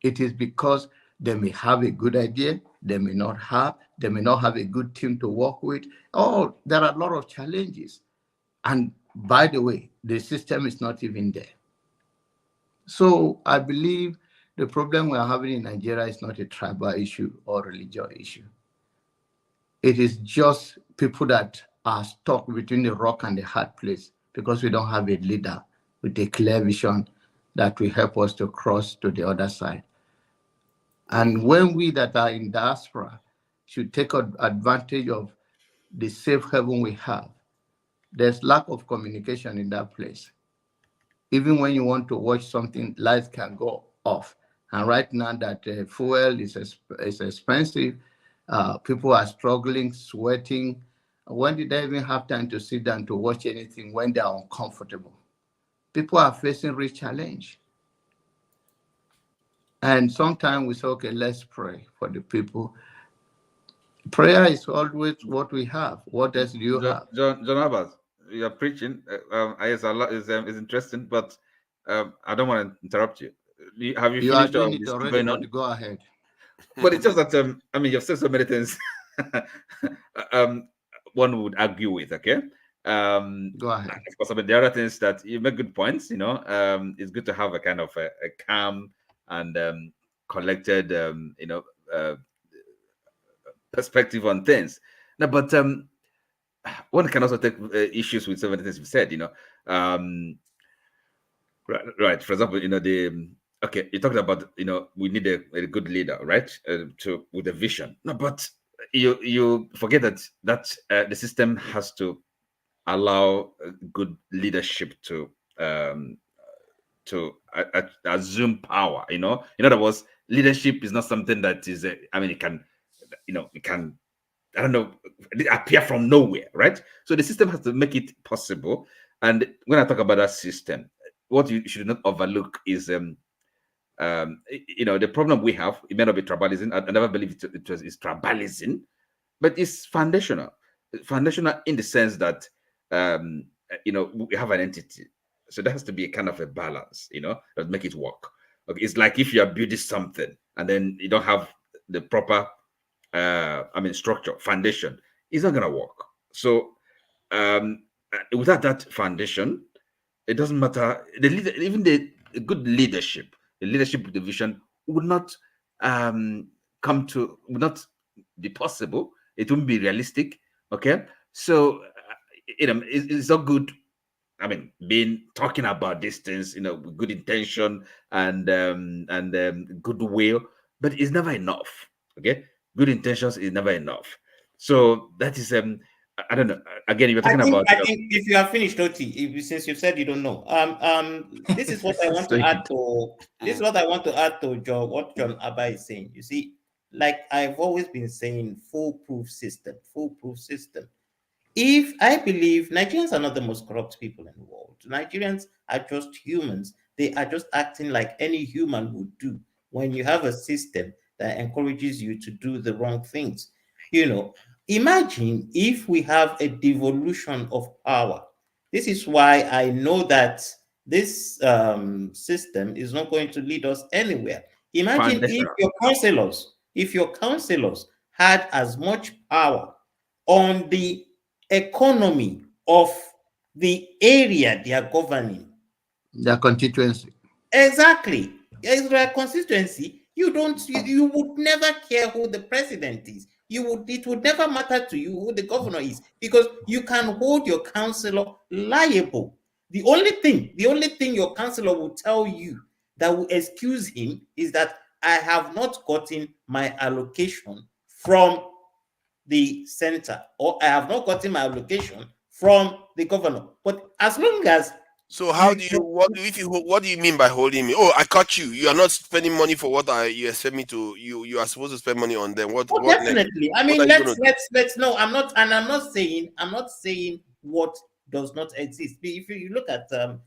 It is because they may have a good idea, they may not have a good team to work with. Oh, there are a lot of challenges. And by the way, the system is not even there. So I believe the problem we are having in Nigeria is not a tribal issue or religious issue. It is just people that are stuck between the rock and the hard place because we don't have a leader with a clear vision that will help us to cross to the other side. And when we that are in diaspora should take advantage of the safe haven we have, there's lack of communication in that place. Even when you want to watch something, lights can go off. And right now that fuel is expensive, people are struggling, sweating. When did they even have time to sit down to watch anything when they are uncomfortable? People are facing real challenge. And sometimes we say, okay, let's pray for the people. Prayer is always what we have. What else do you have? John Abbas, you're preaching. Yes, Allah is interesting, but I don't want to interrupt you. Have you You are finished? doing it already, but go ahead. But it's just that I mean, you've said so many things. One would argue with. Okay. Go ahead. Of course, I mean, there are things that you make good points. You know, it's good to have a kind of a calm and collected, you know, perspective on things. No, but one can also take issues with some of the things you said. You know, right. For example, you know, okay, you talked about, you know, we need a good leader, right? To with a vision. No, but you forget that the system has to allow good leadership to assume power. You know, in other words, leadership is not something that is. I mean, it can, you know, it can. I don't know, appear from nowhere, right? So the system has to make it possible. And when I talk about that system, what you should not overlook is, you know, the problem we have. It may not be tribalism. I never believe it's tribalism, but it's foundational. Foundational in the sense that, you know, we have an entity, so there has to be a kind of a balance, you know, that make it work. Okay, it's like if you are building something and then you don't have the proper, I mean, structure, foundation, it's not gonna work. So, without that foundation, it doesn't matter. The leader, even the good leadership, the leadership with the vision would not would not be possible. It wouldn't be realistic. Okay, so you know, it's not good. I mean, talking about these things, you know, with good intention and goodwill, but it's never enough. Okay, good intentions is never enough. So that is I don't know. Again, you're talking about. I think if you have finished, Oti, since you said you don't know, this is what I want to add to. This is what I want to add to John. What John Abba is saying. You see, like I've always been saying, foolproof system, foolproof system. If I believe Nigerians are not the most corrupt people in the world, Nigerians are just humans. They are just acting like any human would do when you have a system that encourages you to do the wrong things. You know, imagine if we have a devolution of power. This is why I know that this system is not going to lead us anywhere. Imagine if your councillors had as much power on the economy of the area they are governing. Their constituency. Exactly. As their constituency, you would never care who the president is. It would never matter to you who the governor is, because you can hold your councillor liable. The only thing your councillor will tell you that will excuse him is that I have not gotten my allocation from the center, or I have not gotten my allocation from the governor. But as long as what do you mean by holding me? Oh, I caught you. You are not spending money for what you expect me to. You are supposed to spend money on them. What definitely. Next? I mean, let's no, I'm not saying what does not exist. If you look at the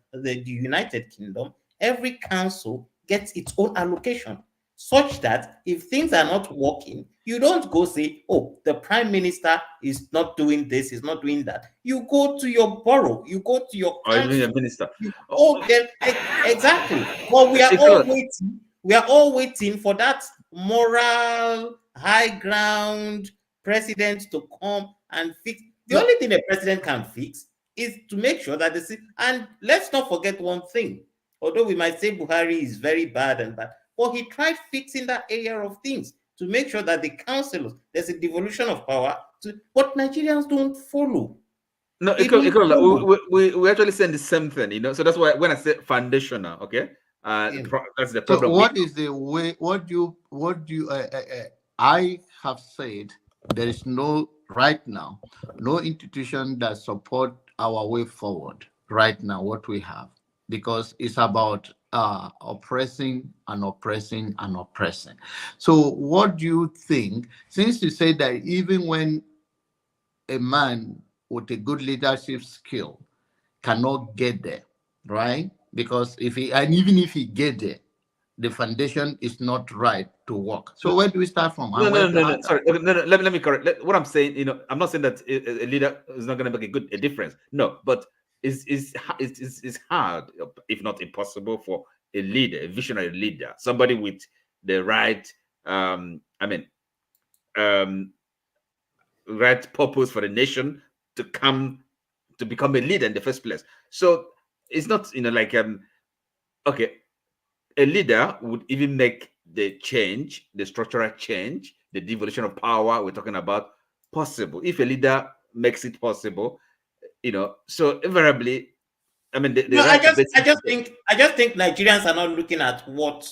United Kingdom, every council gets its own allocation, such that if things are not working, you don't go say, oh, the prime minister is not doing this, is not doing that. You go to your borough, you go to your council, minister. Exactly. Well, we are all waiting for that moral high ground president to come and fix. The only thing the president can fix is to make sure that and let's not forget one thing. Although we might say Buhari is very bad but he tried fixing that area of things to make sure that the councillors, there's a devolution of power but Nigerians don't follow. No, we actually saying the same thing, you know. So that's why when I say foundational, okay, that's the problem. So what is the way? What do you? I have said there is no right now, no institution that support our way forward right now. What we have, because it's about oppressing and oppressing and oppressing. So what do you think? Since you say that even when a man with a good leadership skill cannot get there, right? Because even if he get there, the foundation is not right to work. So where do we start from? No. Sorry, no. Let me correct. What I'm saying, you know, I'm not saying that a leader is not going to make a difference. No, but it's hard, if not impossible, for a leader, a visionary leader, somebody with the right right purpose for the nation to become a leader in the first place. So it's not, like, okay, a leader would even make the change, the structural change, the devolution of power we're talking about possible. If a leader makes it possible, so invariably, I mean, no, I just think Nigerians are not looking at what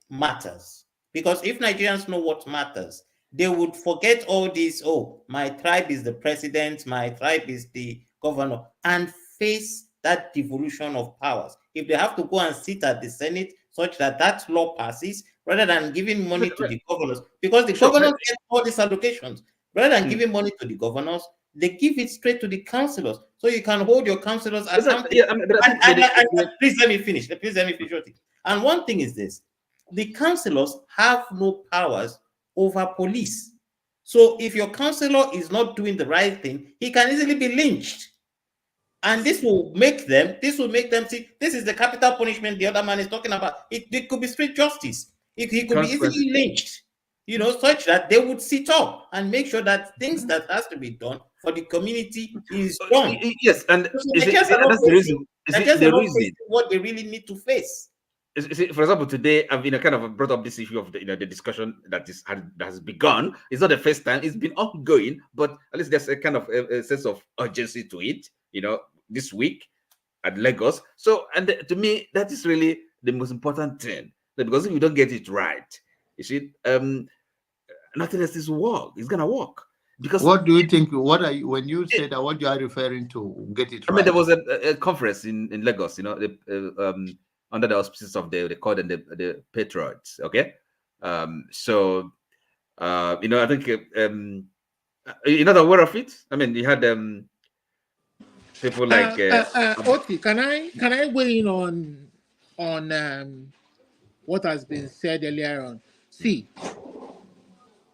matters, because if Nigerians know what matters, they would forget all this. Oh, my tribe is the president, my tribe is the governor, and face that devolution of powers. If they have to go and sit at the Senate such that law passes, rather than giving money to the governors, because the governors get all these allocations, rather than giving money to the governors, they give it straight to the councillors, so you can hold your councillors accountable. Please let me finish. And one thing is this: the councillors have no powers over police. So if your councillor is not doing the right thing, he can easily be lynched. And this will make them see this is the capital punishment the other man is talking about. It could be straight justice. He could be easily lynched, such that they would sit up and make sure that things that has to be done for the community is done. Yes, and that's the reason. What they really need to face. For example, today I've kind of brought up this issue of the discussion that has begun. It's not the first time; it's been ongoing, but at least there's a kind of a sense of urgency to it. This week at Lagos. So, and to me, that is really the most important thing. Because if you don't get it right, you see, nothing else is work. It's gonna work. Because what do you think? What are you when you say that? What you are referring to? Get it right. I mean, there was a conference in Lagos. Under the auspices of they call them the Patriots. Okay, so I think you're not aware of it. I mean, you had people like Oti, can I weigh in on what has been said earlier on? See,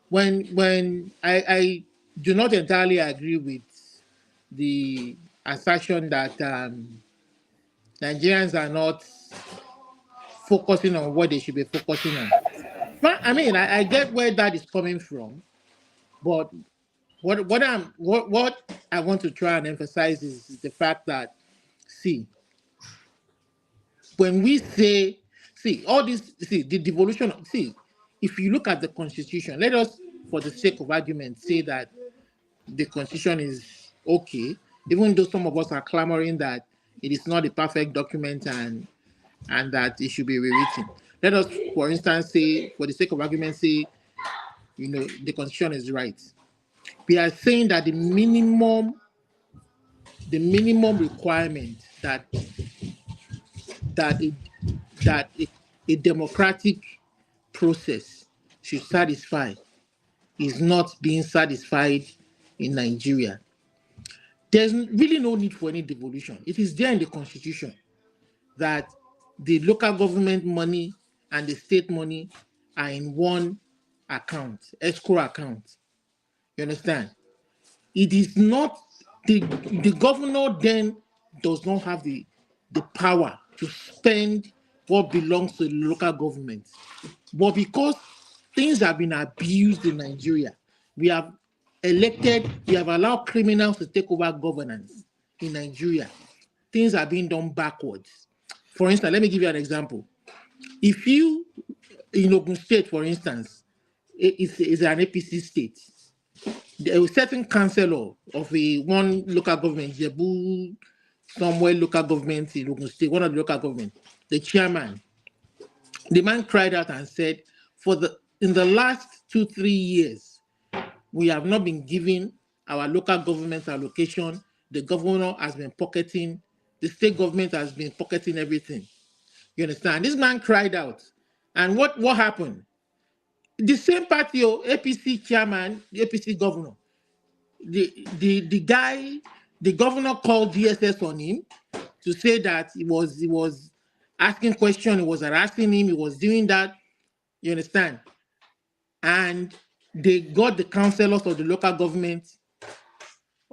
when I do not entirely agree with the assertion that Nigerians are not focusing on what they should be focusing on. But I mean, I get where that is coming from, but what I want to try and emphasize is the fact that, see, when we say, all this, the devolution, if you look at the Constitution, let us, for the sake of argument, say that the Constitution is okay, even though some of us are clamoring that it is not a perfect document and that it should be rewritten. Let us, for instance, say, for the sake of argument, say, the Constitution is right. We are saying that the minimum requirement that a democratic process should satisfy is not being satisfied in Nigeria. There's really no need for any devolution. It is there in the Constitution that the local government money and the state money are in one account, escrow account. You understand? It is not the governor then does not have the power to spend what belongs to the local government. But because things have been abused in Nigeria, we have allowed criminals to take over governance in Nigeria. Things are being done backwards. For instance, let me give you an example. If you, in Ogun State, for instance, it's an APC state, a certain councillor of one local government, Jebu, somewhere local government in Ogun State, one of the local government, the chairman, the man cried out and said, in the last 2-3 years, we have not been giving our local government allocation. The governor has been pocketing, the state government has been pocketing everything. You understand? This man cried out. And what happened? The same party, APC chairman, the APC governor, the governor called DSS on him to say that he was asking questions, he was harassing him, he was doing that. You understand? And they got the councillors of the local government,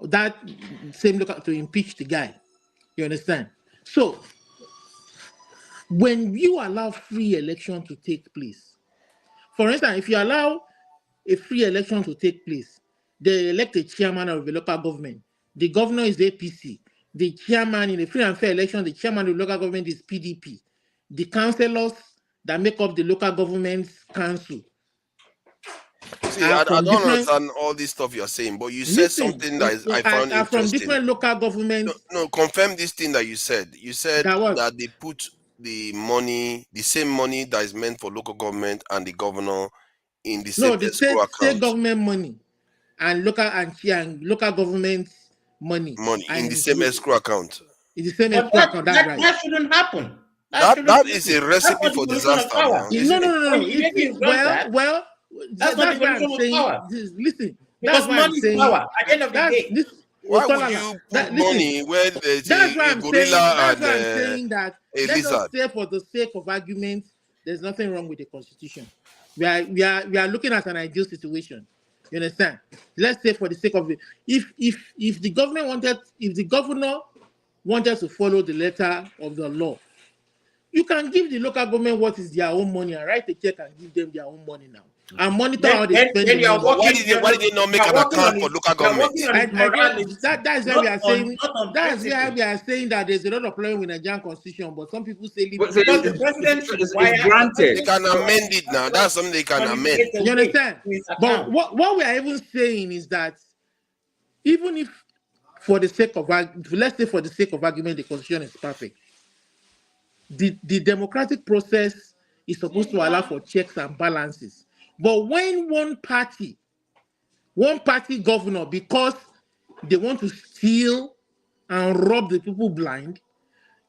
that same local, to impeach the guy. You understand? So when you allow free election to take place, For instance, if you allow a free election to take place, they elect a chairman of the local government. The governor is APC. The chairman in a free and fair election, the chairman of the local government is PDP. The councillors that make up the local government's council See, are I from don't different. understand all this stuff you're saying, but you said Listen, something that I found are from interesting. different local governments. No, confirm this thing that you said. You said That what? that they put the money, the same money that is meant for local government and the governor in the same No, the escrow state account. government money and local government money In the and same escrow account. in the same But escrow account. That's right. that shouldn't happen. That is a That's recipe not for devolution of disaster power. now, No, isn't no, it? no, no, no. Well, That's not that's why I'm devolution of saying. power. Listen, Because that's why I'm money is saying. power at the end of the day. Why would you put money where there's That's why a I'm saying. gorilla That's and why I'm saying that. a Let us lizard? say, for the sake of argument, there's nothing wrong with the constitution. We are looking at an ideal situation. You understand? Let's say, for the sake of it, if the governor wanted to follow the letter of the law, you can give the local government what is their own money and write a check and give them their own money now and monitor how they spend the money. Why did they not make an account for local government? That's why we are saying. That's why we are saying that there's a lot of problem with the Nigerian constitution, but some people say leave it Because because the president is granted. They can amend it now. That's something they can amend. You understand? But what we are even saying is that even if, for the sake of, let's say for the sake of argument, the constitution is perfect, the democratic process is supposed to allow for checks and balances. But when one party governor, because they want to steal and rob the people blind,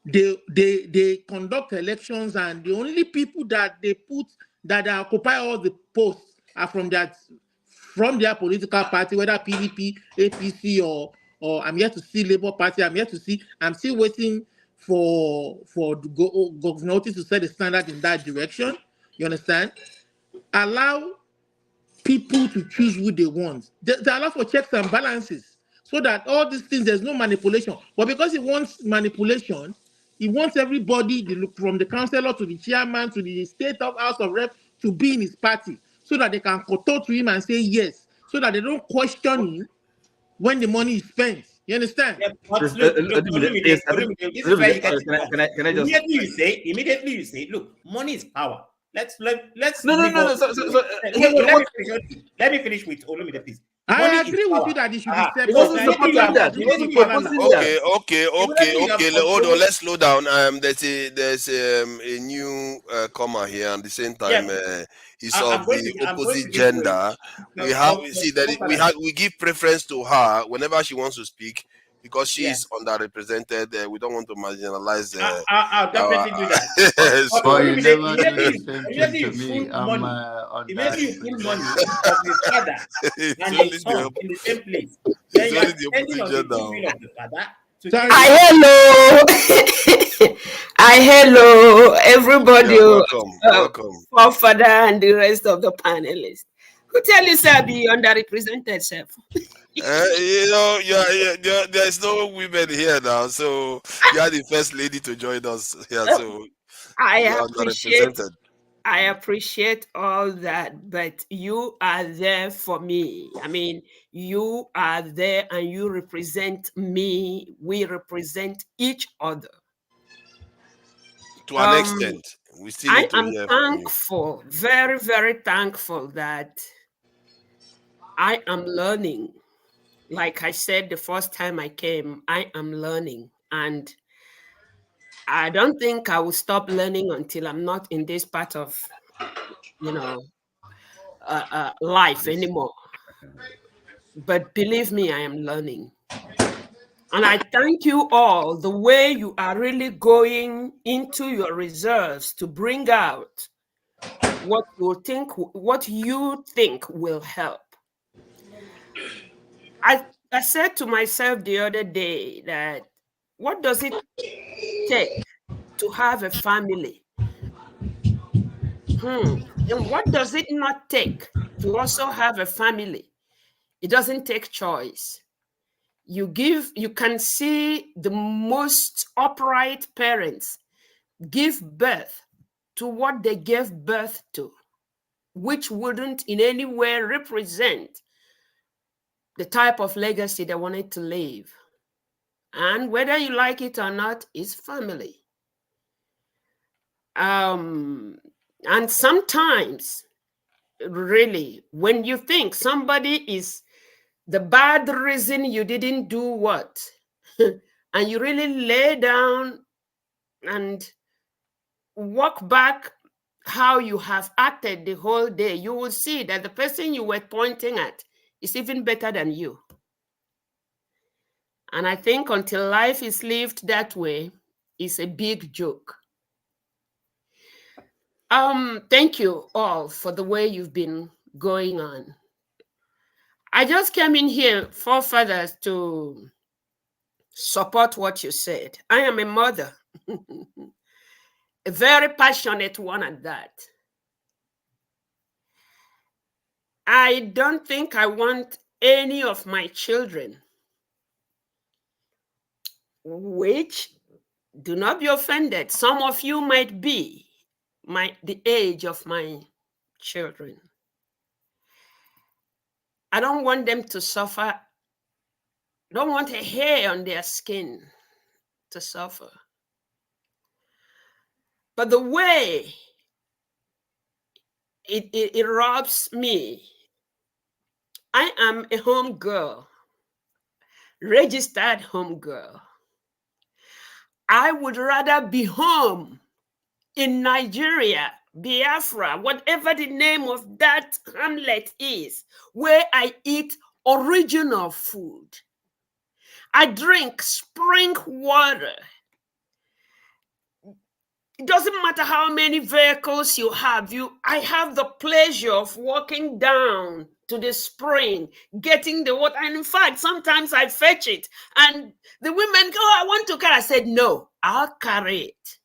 they conduct elections, and the only people that they put that occupy all the posts are from their political party, whether PDP, APC, or I'm here to see Labour Party. I'm still waiting for the governor to set the standard in that direction. You understand? Allow people to choose who they want. They allow for checks and balances so that all these things, there's no manipulation. But because he wants manipulation, he wants everybody, from the councillor to the chairman to the state of House of Rep, to be in his party so that they can kowtow to him and say yes, so that they don't question him when the money is spent. You understand? Yeah, but look, this is where you can I just immediately you say, look, money is power. Let's no. Let me finish with Olumide, please. I agree with you that it should be separate. Okay. Hold on. Let's slow down. There's a new comma here, and at the same time, he's of the opposite gender. We give preference to her whenever she wants to speak, because she's underrepresented. We don't want to marginalize. I'll definitely do that. So, you never do the same thing to me. I'm Immediately you put money of the father and his son in the same place, then you are depending on the goodwill of the father. Hello, everybody. Welcome. Forefather and the rest of the panelists. Who tell you, sir, be underrepresented, sir? There's no women here now, so you are the first lady to join us here. So I appreciate all that, but you are there for me. I mean, you are there and you represent me. We represent each other. To an extent, we still need to hear from you. Thankful, very, very thankful that I am learning. Like I said the first time I came, I am learning. And I don't think I will stop learning until I'm not in this part of, life anymore. But believe me, I am learning. And I thank you all, the way you are really going into your reserves to bring out what you think will help. I said to myself the other day that what does it take to have a family? And what does it not take to also have a family? It doesn't take choice. You can see the most upright parents give birth to what they gave birth to. which wouldn't in any way represent the type of legacy they wanted to leave. And whether you like it or not, is family. And sometimes, really, when you think somebody is the bad reason you didn't do what, and you really lay down and walk back how you have acted the whole day, you will see that the person you were pointing at is even better than you. And I think until life is lived that way, it's a big joke. Thank you all for the way you've been going on. I just came in here, forefathers, to support what you said. I am a mother, a very passionate one at that. I don't think I want any of my children, which, do not be offended, some of you might be the age of my children. I don't want them to suffer. I don't want a hair on their skin to suffer. But the way it robs me, I am a home girl, registered home girl. I would rather be home in Nigeria, Biafra, whatever the name of that hamlet is, where I eat original food. I drink spring water. It doesn't matter how many vehicles you have. I have the pleasure of walking down to the spring, getting the water. And in fact, sometimes I fetch it. And the women go, I want to carry. I said, no, I'll carry it.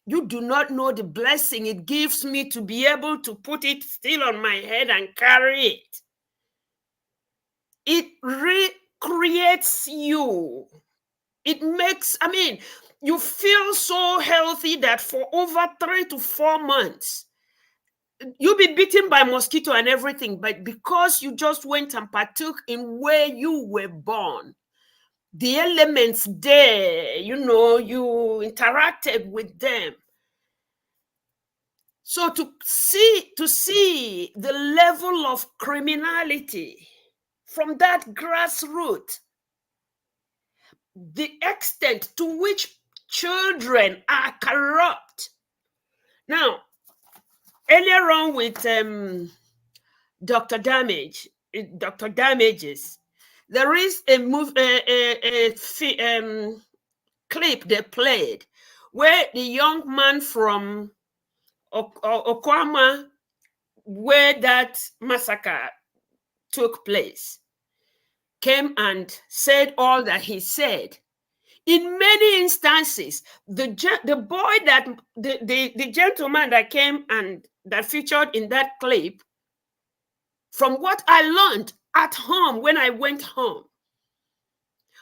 You do not know the blessing it gives me to be able to put it still on my head and carry it. It recreates you. It makes, you feel so healthy that for over 3 to 4 months, you'll be bitten by mosquito and everything, but because you just went and partook in where you were born, the elements there, you interacted with them. So to see the level of criminality from that grassroots, the extent to which children are corrupt. Now, earlier on with Dr. Damages, there is a clip they played where the young man from Okuoma, where that massacre took place, came and said all that he said. In many instances, the gentleman that came and that featured in that clip, from what I learned at home when I went home,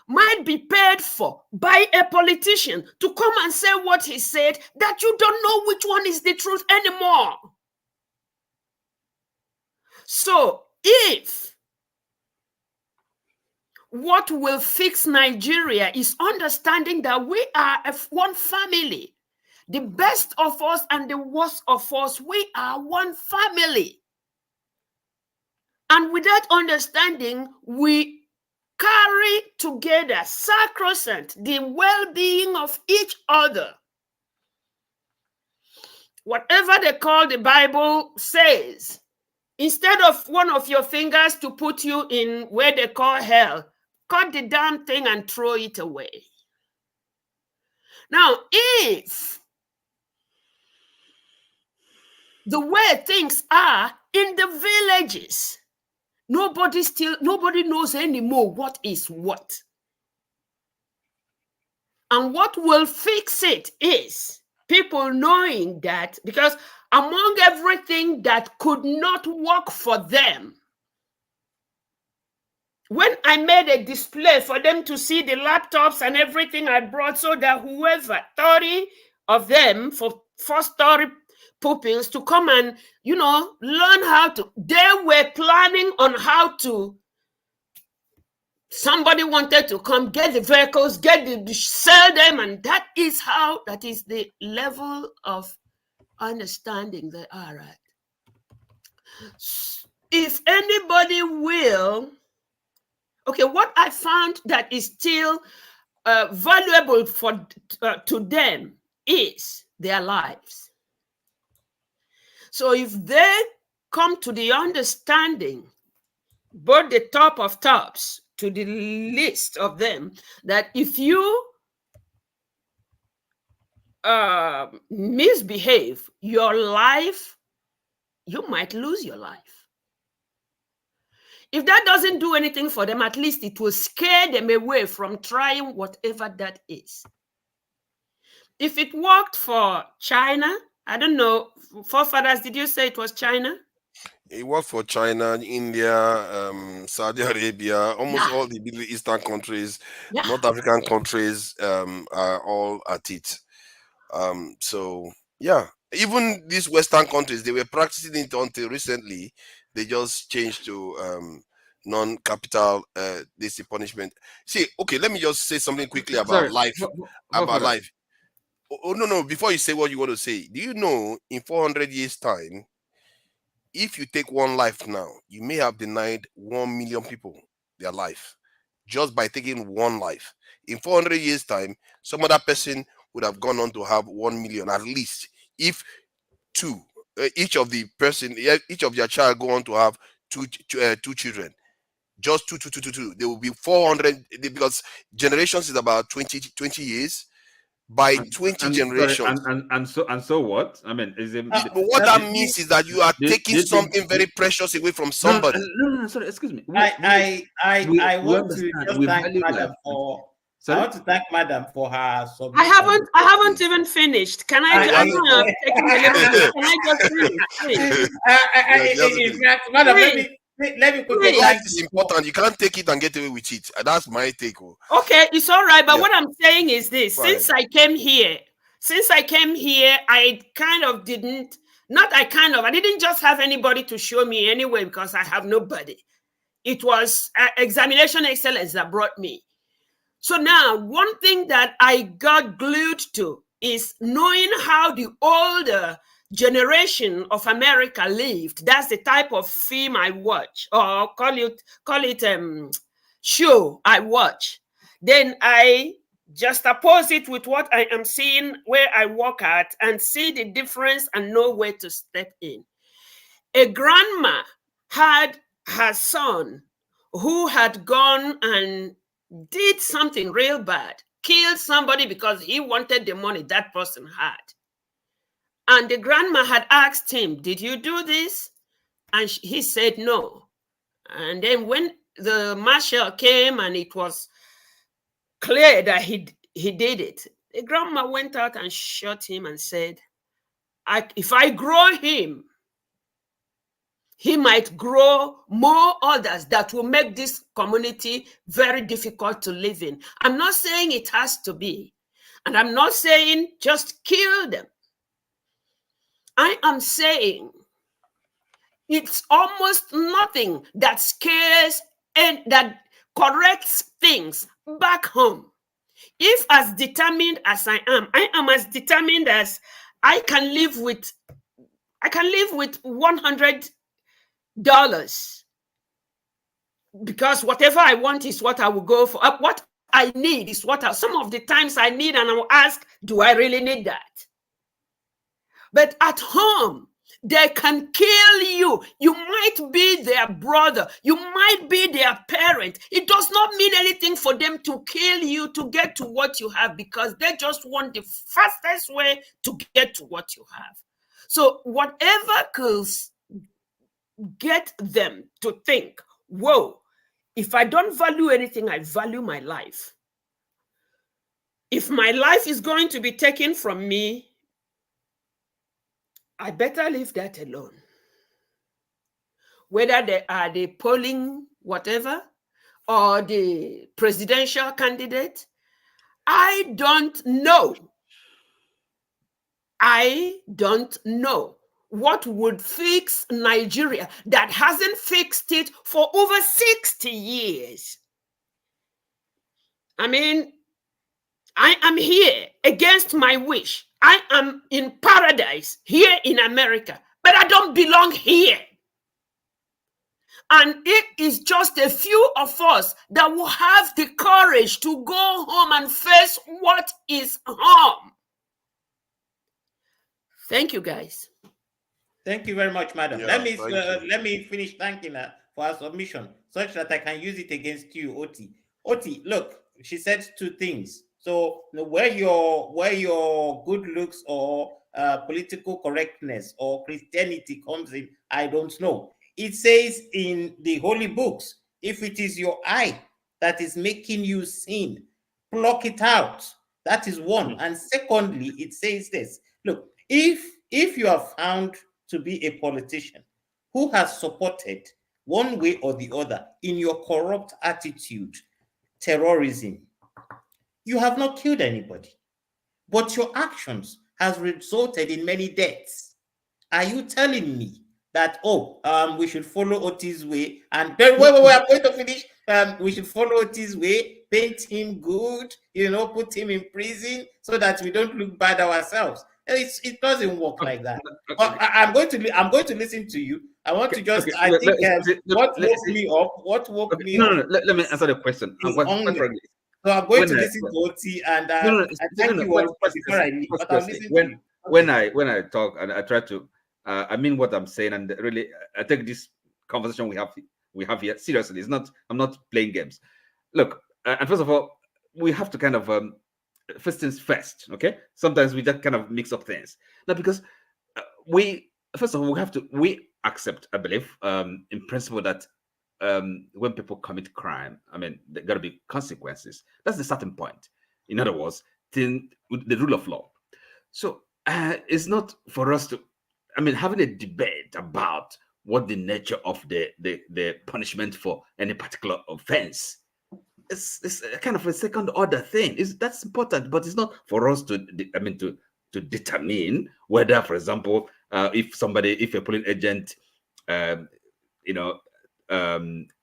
might be paid for by a politician to come and say what he said, that you don't know which one is the truth anymore. So if what will fix Nigeria is understanding that we are one family, the best of us and the worst of us, we are one family. And with that understanding, we carry together sacrosanct the well-being of each other. Whatever they call the Bible says, instead of one of your fingers to put you in where they call hell, cut the damn thing and throw it away. Now, if the way things are in the villages, nobody knows anymore what is what. And what will fix it is people knowing that, because among everything that could not work for them, when I made a display for them to see the laptops and everything I brought, so that whoever, 30 of them for 4-story pupils to come and, you know, learn how to. They were planning on how to. Somebody wanted to come get the vehicles, sell them, and that is the level of understanding they are at. If anybody will, okay, what I found that is still valuable to them is their lives. So if they come to the understanding, both the top of tops to the list of them, that if you misbehave, your life, you might lose your life. If that doesn't do anything for them, at least it will scare them away from trying whatever that is. If it worked for China, I don't know, forefathers, did you say it was China? It worked for China, India, Saudi Arabia, almost all the Middle Eastern countries, North African countries are all at it. So, yeah, even these Western countries, they were practicing it until recently. They just changed to non-capital this punishment. See, okay, let me just say something quickly about life. About life. Oh, no, before you say what you want to say, do you know in 400 years' time, if you take one life now, you may have denied 1 million people their life just by taking one life. In 400 years' time, some other person would have gone on to have 1 million at least. If each of their child go on to have two children, just two, there will be 400 because generations is about 20 years. By 20 generations, and so what? I mean, is it? But what that means is that you are taking something very precious away from somebody. No, sorry, excuse me. I want to just thank Madam for. I want to thank Madam for her submission. I haven't even finished. Can I? I know I'm taking a little bit. Can I just finish, please? In fact, Madam, let me quickly. Life is important. You can't take it and get away with it. That's my take. Okay, it's all right. But what I'm saying is this: since I came here, I kind of didn't. I didn't just have anybody to show me anyway because I have nobody. It was examination excellence that brought me. So now, one thing that I got glued to is knowing how the older generation of America lived. That's the type of film I watch, or call it show I watch. Then I just oppose it with what I am seeing where I work at and see the difference and know where to step in. A grandma had her son who had gone and did something real bad, killed somebody because he wanted the money that person had. And the grandma had asked him, "Did you do this?" And he said no. And then when the marshal came and it was clear that he did it, the grandma went out and shot him and said, if I grow him, he might grow more others that will make this community very difficult to live in. I'm not saying it has to be, and I'm not saying just kill them. I am saying it's almost nothing that scares and that corrects things back home. If as determined as I am as determined as I can live with $100 because whatever I want is what I will go for. What I need is some of the times I need, and I will ask, do I really need that? But at home, they can kill you. You might be their brother. You might be their parent. It does not mean anything for them to kill you to get to what you have because they just want the fastest way to get to what you have. So whatever could get them to think, whoa, if I don't value anything, I value my life. If my life is going to be taken from me, I better leave that alone. Whether they are the polling whatever or the presidential candidate, I don't know. I don't know what would fix Nigeria that hasn't fixed it for over 60 years. I mean, I am here against my wish. I am in paradise here in America, but I don't belong here. And it is just a few of us that will have the courage to go home and face what is home. Thank you, guys. Thank you very much, madam. Yeah, let me finish thanking her for her submission, such that I can use it against you, Oti. Oti, look, she said two things. So where your good looks or political correctness or Christianity comes in, I don't know. It says in the holy books, if it is your eye that is making you sin, pluck it out. That is one. And secondly, it says this. Look, if you are found to be a politician who has supported one way or the other in your corrupt attitude, terrorism, you have not killed anybody, but your actions has resulted in many deaths. Are you telling me that, we should follow Oti's way and wait, I'm going to finish. We should follow Oti's way, paint him good, put him in prison so that we don't look bad ourselves? It doesn't work like that. I'm going to listen to you. I want to just. What woke me up? What woke me up? No. Let me answer the question. So I'm going to listen to Oti and thank you all before I leave. But I'll listen to you. When I talk and I try to, I mean what I'm saying, and really I take this conversation we have here seriously. I'm not playing games. Look, and first of all, we have to kind of first things first. Okay, sometimes we just kind of mix up things. Now, because first of all we accept, I believe, in principle that when people commit crime, I mean, there got to be consequences. That's the starting point. In other words, the rule of law. So it's not for us to, I mean, having a debate about what the nature of the punishment for any particular offense. It's kind of a second order thing. That's important, but it's not for us to determine whether, for example, if a polling agent,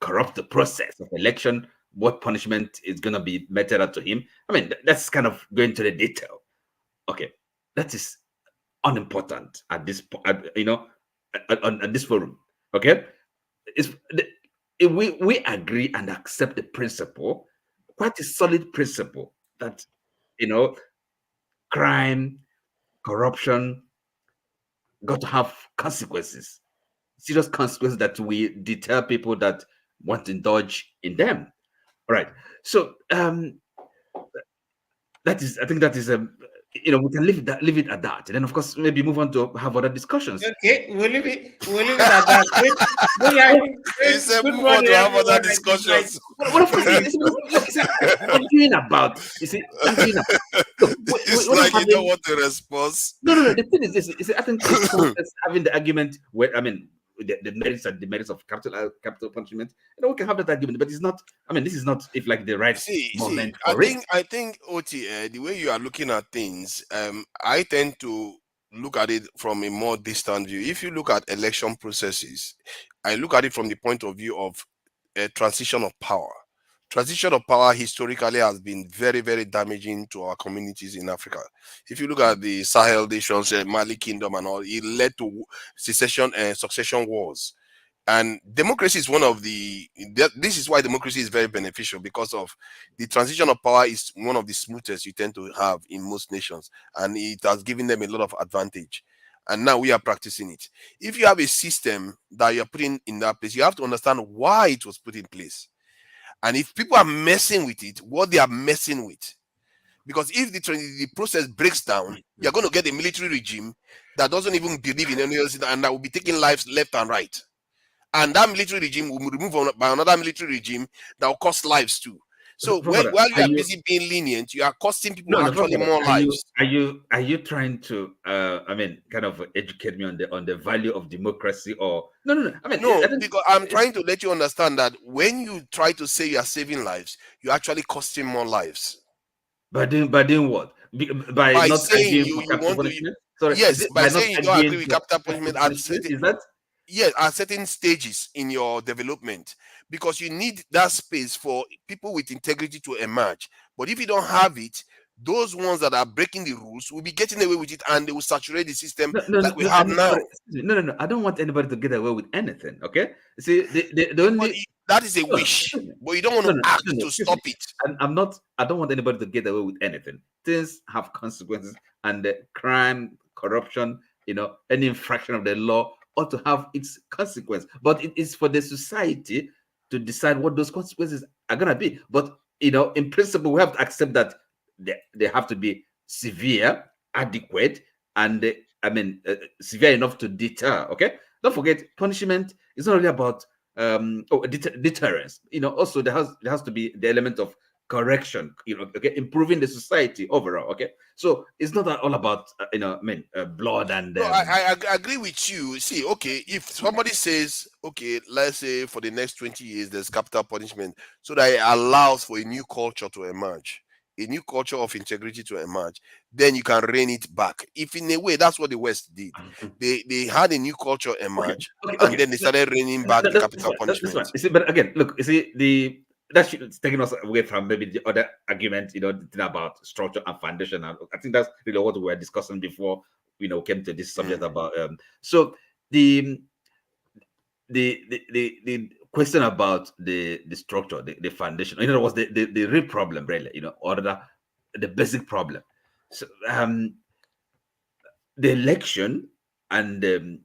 corrupt the process of election, what punishment is going to be meted out to him. I mean, that's kind of going to the detail. Okay, that is unimportant at this point, on this forum. Okay, we agree and accept the principle, quite a solid principle, that crime, corruption got to have consequences, serious consequences that we deter people that want to indulge in them. All right. So I think that is we can leave it at that, and then of course maybe move on to have other discussions. Okay, we'll leave it at that. He said move on to have other discussions. What of course I'm doing about. You see, I'm doing about. It's like you don't want a response. No. The thing is this. I think it's having the argument where, I mean, the merits and demerits of capital punishment. We can have that argument, but it's not. I mean, this is not the right moment. I think Oti, the way you are looking at things, I tend to look at it from a more distant view. If you look at election processes, I look at it from the point of view of a transition of power. Transition of power historically has been very, very damaging to our communities in Africa. If you look at the Sahel nations, Mali Kingdom and all, it led to secession and succession wars. And democracy is this is why democracy is very beneficial, because of the transition of power is one of the smoothest you tend to have in most nations. And it has given them a lot of advantage. And now we are practicing it. If you have a system that you're putting in that place, you have to understand why it was put in place. And if people are messing with it, what they are messing with. Because if the process breaks down, you're going to get a military regime that doesn't even believe in any else, and that will be taking lives left and right. And that military regime will be removed by another military regime that will cost lives too. So while you are busy being lenient, you are costing people more lives. Are you trying to kind of educate me on the value of democracy, or no? I mean, no, because I'm trying to let you understand that when you try to say you are saving lives, you're actually costing more lives. By doing what? By not saying you want to. Sorry, Yes, by by not saying you don't agree against with the capital punishment at punishment, certain, is that? yes, at certain stages in your development, because you need that space for people with integrity to emerge. But if you don't have it, those ones that are breaking the rules will be getting away with it, and they will saturate the system like we have now. No. I don't want anybody to get away with anything. Okay. See, the only that is a wish, but you don't want to act to stop it. I'm not. I don't want anybody to get away with anything. Things have consequences, and the crime, corruption, any infraction of the law ought to have its consequence. But it is for the society to decide what those consequences are gonna be. But in principle, we have to accept that they have to be severe, adequate, and severe enough to deter. Okay, don't forget, punishment is not only about deterrence. Also there has to be the element of correction. Okay, improving the society overall. Okay, so it's not all about blood and. No, I agree with you. See, okay, if somebody says, okay, let's say for the next 20 years there's capital punishment, so that it allows for a new culture to emerge, a new culture of integrity to emerge, then you can rein it back. If in a way that's what the West did, they had a new culture emerge, and then they started reining back the capital punishment. You see, but again, look, you see, that's taking us away from maybe the other argument, the thing about structure and foundation. And I think that's really what we were discussing before came to this subject about. So the question about the structure, the foundation, in other words, the real problem, really, or the basic problem. So the election and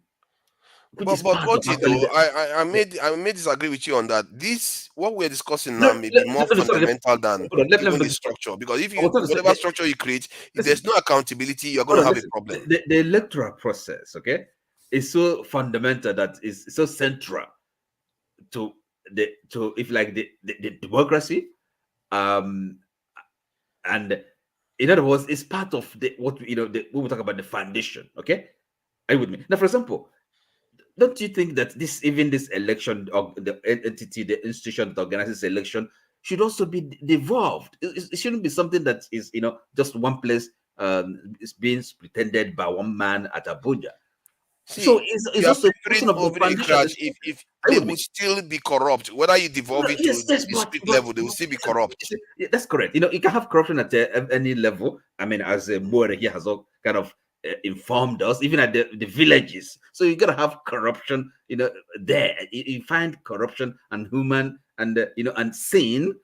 but what you know, I may disagree with you on that. This what we're discussing now may be more fundamental than even the structure, because if you whatever structure you create, if there's no accountability, you're going to have a problem. The electoral process, okay, is so fundamental, that is so central to the democracy, and in other words, it's part of what we talk about, the foundation. Okay, are you with me? Now, for example, don't you think that this election, or the entity, the institution that organizes election, should also be devolved? It shouldn't be something that is just one place, is being pretended by one man at Abuja. See, so it's also a question of the foundation. If they will still be corrupt, whether you devolve it to the street level, they will still be corrupt. Yeah, that's correct. You can have corruption at any level. I mean, as Moore here has all kind of informed us, even at the villages. So you gotta have corruption, there. You find corruption and human and unseen.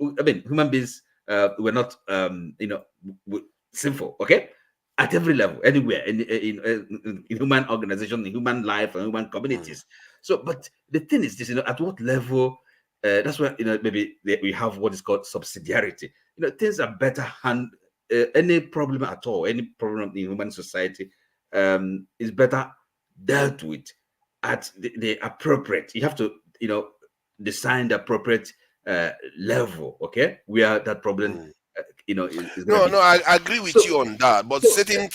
I mean, human beings we're not sinful, okay? At every level, anywhere, in human organization, in human life, and human communities. So, but the thing is this, at what level? That's why maybe we have what is called subsidiarity. Things are better handled. Any problem at all, any problem in human society, is better dealt with at the appropriate. You have to, design the appropriate level. Okay, where that problem, is no, I agree with you on that. But certain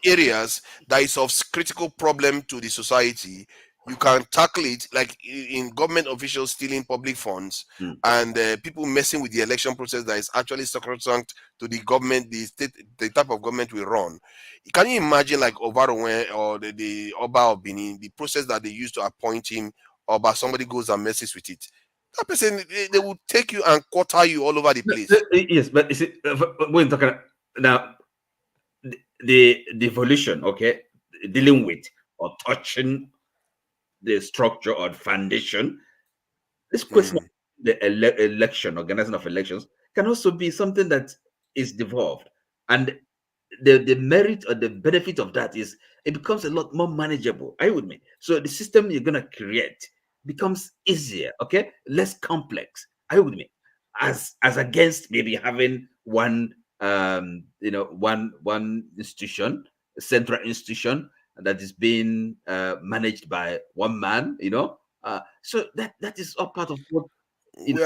areas that is of critical problem to the society, you can tackle it, like in government officials stealing public funds, and people messing with the election process that is actually sacrosanct to the government, the type of government we run. Can you imagine, like Obaronwe or the Oba of Benin, the process that they used to appoint him, or by somebody goes and messes with it? That person, they will take you and quarter you all over the place. Yes, but you see, when talking now, the devolution, okay, dealing with or touching the structure or foundation, this question of the election, organizing of elections, can also be something that is devolved, and the merit or the benefit of that is it becomes a lot more manageable. Are you with me? So the system you're gonna create becomes easier, okay, less complex. Are you with me? As against maybe having one one institution, a central institution that is being managed by one man, so that is all part of what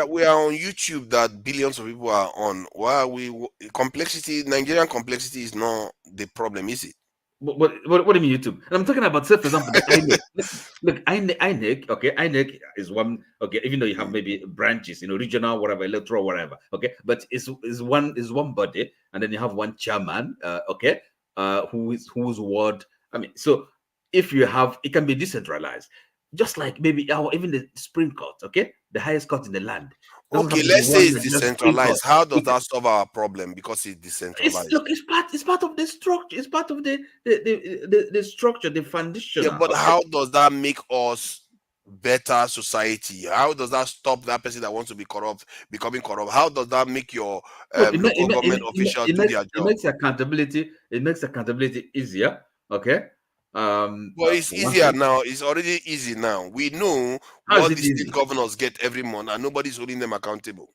we are on YouTube that billions of people are on. Why Nigerian complexity is not the problem, is it? What do you mean YouTube? And I'm talking about, say, for example, the INEC. Look, INEC, okay, INEC is one, okay, even though you have maybe branches, regional, whatever, electoral, whatever, okay, but is one body, and then you have one chairman, okay, whose word. I mean, so if you have, it can be decentralized, just like maybe even the Supreme Court, okay, the highest court in the land. Doesn't have Okay, to be let's say one it's Nigerian Supreme Court. decentralized. How does that solve our problem? Because it's decentralized. It's part of the structure. It's part of the structure, the foundational. Yeah, but Okay? how does that make us better society? How does that stop that person that wants to be corrupt becoming corrupt? How does that make your local government officials do their It job? makes accountability. It makes accountability easier. Okay. Well, it's easier now. It's already easy now. We know How is what it the easy? state governors get every month, and nobody's holding them accountable.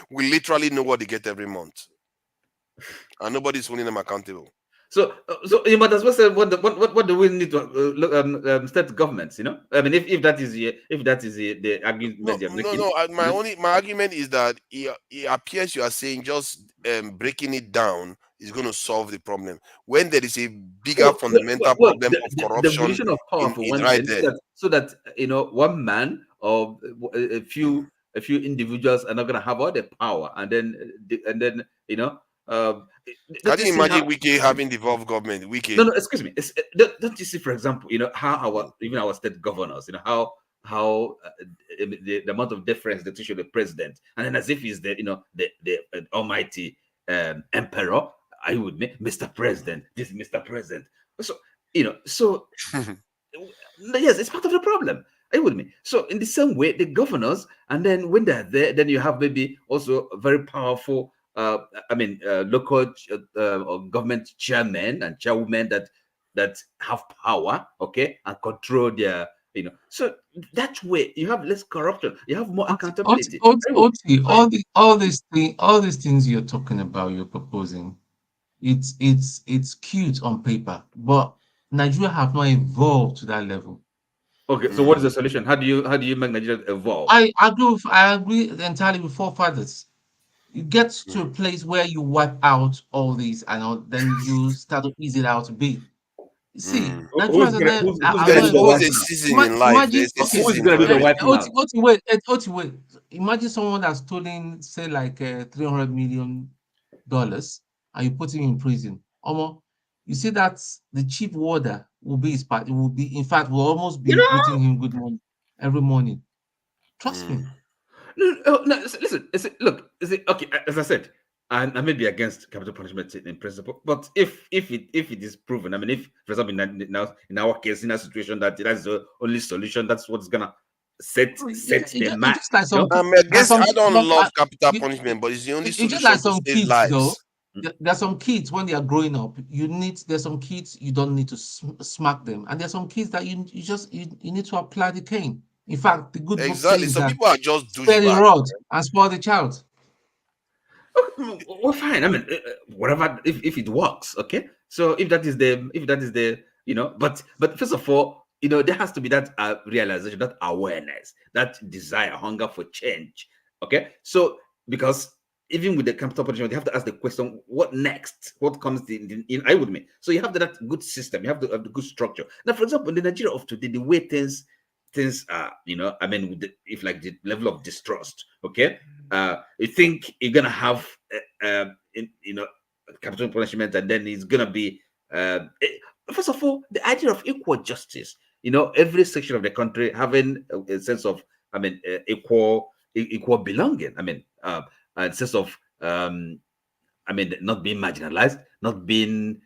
We literally know what they get every month, and nobody's holding them accountable. So you might as well say, what do we need to look state governments? You know, I mean, if that is the argument you're making. My argument is that it appears you are saying just breaking it down is going to solve the problem when there is a bigger fundamental problem of the corruption division of power for one right thing, there. so that one man or a few individuals are not going to have all the power, and then Can you imagine Wiki having devolved government? Wiki. No, excuse me. Don't you see, for example, how even our state governors, how the amount of deference they show the president, and then as if he's the almighty emperor. Are you with me, Mr. President? This is Mr. President. So yes, it's part of the problem. Are you with me? So in the same way, the governors, and then when they're there, then you have maybe also very powerful local or government chairmen and chairwomen that have power, okay, and control their, so that way you have less corruption, you have more accountability. All these things you're talking about, you're proposing, it's cute on paper, but Nigeria have not evolved to that level. Okay, so what is the solution? How do you make Nigeria evolve? I agree entirely with forefathers. You get to a place where you wipe out all these and then you start to ease it out a bit. See, Who's a season in life? There's a season for everything. Wait. Imagine someone that's stolen, say, like $300 million, and you put him in prison. You see that the chief warder will be his part. It will be, in fact, will almost be greeting him good morning every morning. Trust me. No, listen. Look, okay? As I said, I may be against capital punishment in principle, but if it is proven, I mean, if, for example, in our case, in a situation that's the only solution, that's what's gonna set the match. I don't love capital punishment, but it's the only solution like to save lives. Though, there's some kids when they are growing up. There's some kids you don't need to smack them, and there's some kids that you need to apply the cane. In fact, the good book says Some that people are just spare the rod and spoil the child. Well, fine. I mean, whatever. If it works, okay. So if that is the but first of all, there has to be that realization, that awareness, that desire, hunger for change. Okay. So because even with the capital punishment, you have to ask the question: what next? What comes in? I with me. So you have that good system. You have the good structure. Now, for example, in the Nigeria of today, the way things are, I mean, with if like the level of distrust, okay, you think you're gonna have, capital punishment, and then it's gonna be, first of all, the idea of equal justice. Every section of the country having a sense of, equal belonging. A sense of, not being marginalized, not being.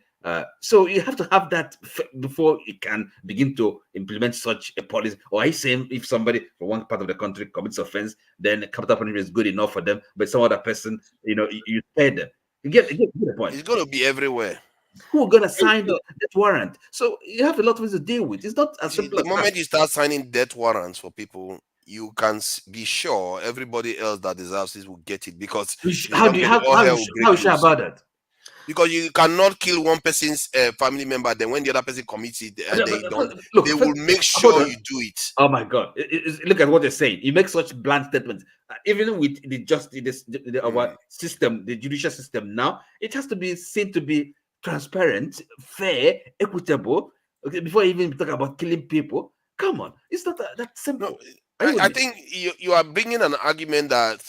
So you have to have that before you can begin to implement such a policy. Or are you saying if somebody from one part of the country commits offense, then capital punishment is good enough for them, but some other person, you spare them? You get the point. It's going to be everywhere. Who are going to sign the death warrant? So you have a lot of things to deal with. It's not as simple as the moment you start signing death warrants for people, you can be sure everybody else that deserves it will get it, because how are you sure about that? Because you cannot kill one person's family member, then when the other person commits it, they will make sure you do it. Oh my God! Look at what they're saying. You make such blunt statements. Even with our system, the judicial system now, it has to be seen to be transparent, fair, equitable. Okay, before you even talk about killing people, come on, it's not that simple. No, I think you are bringing an argument that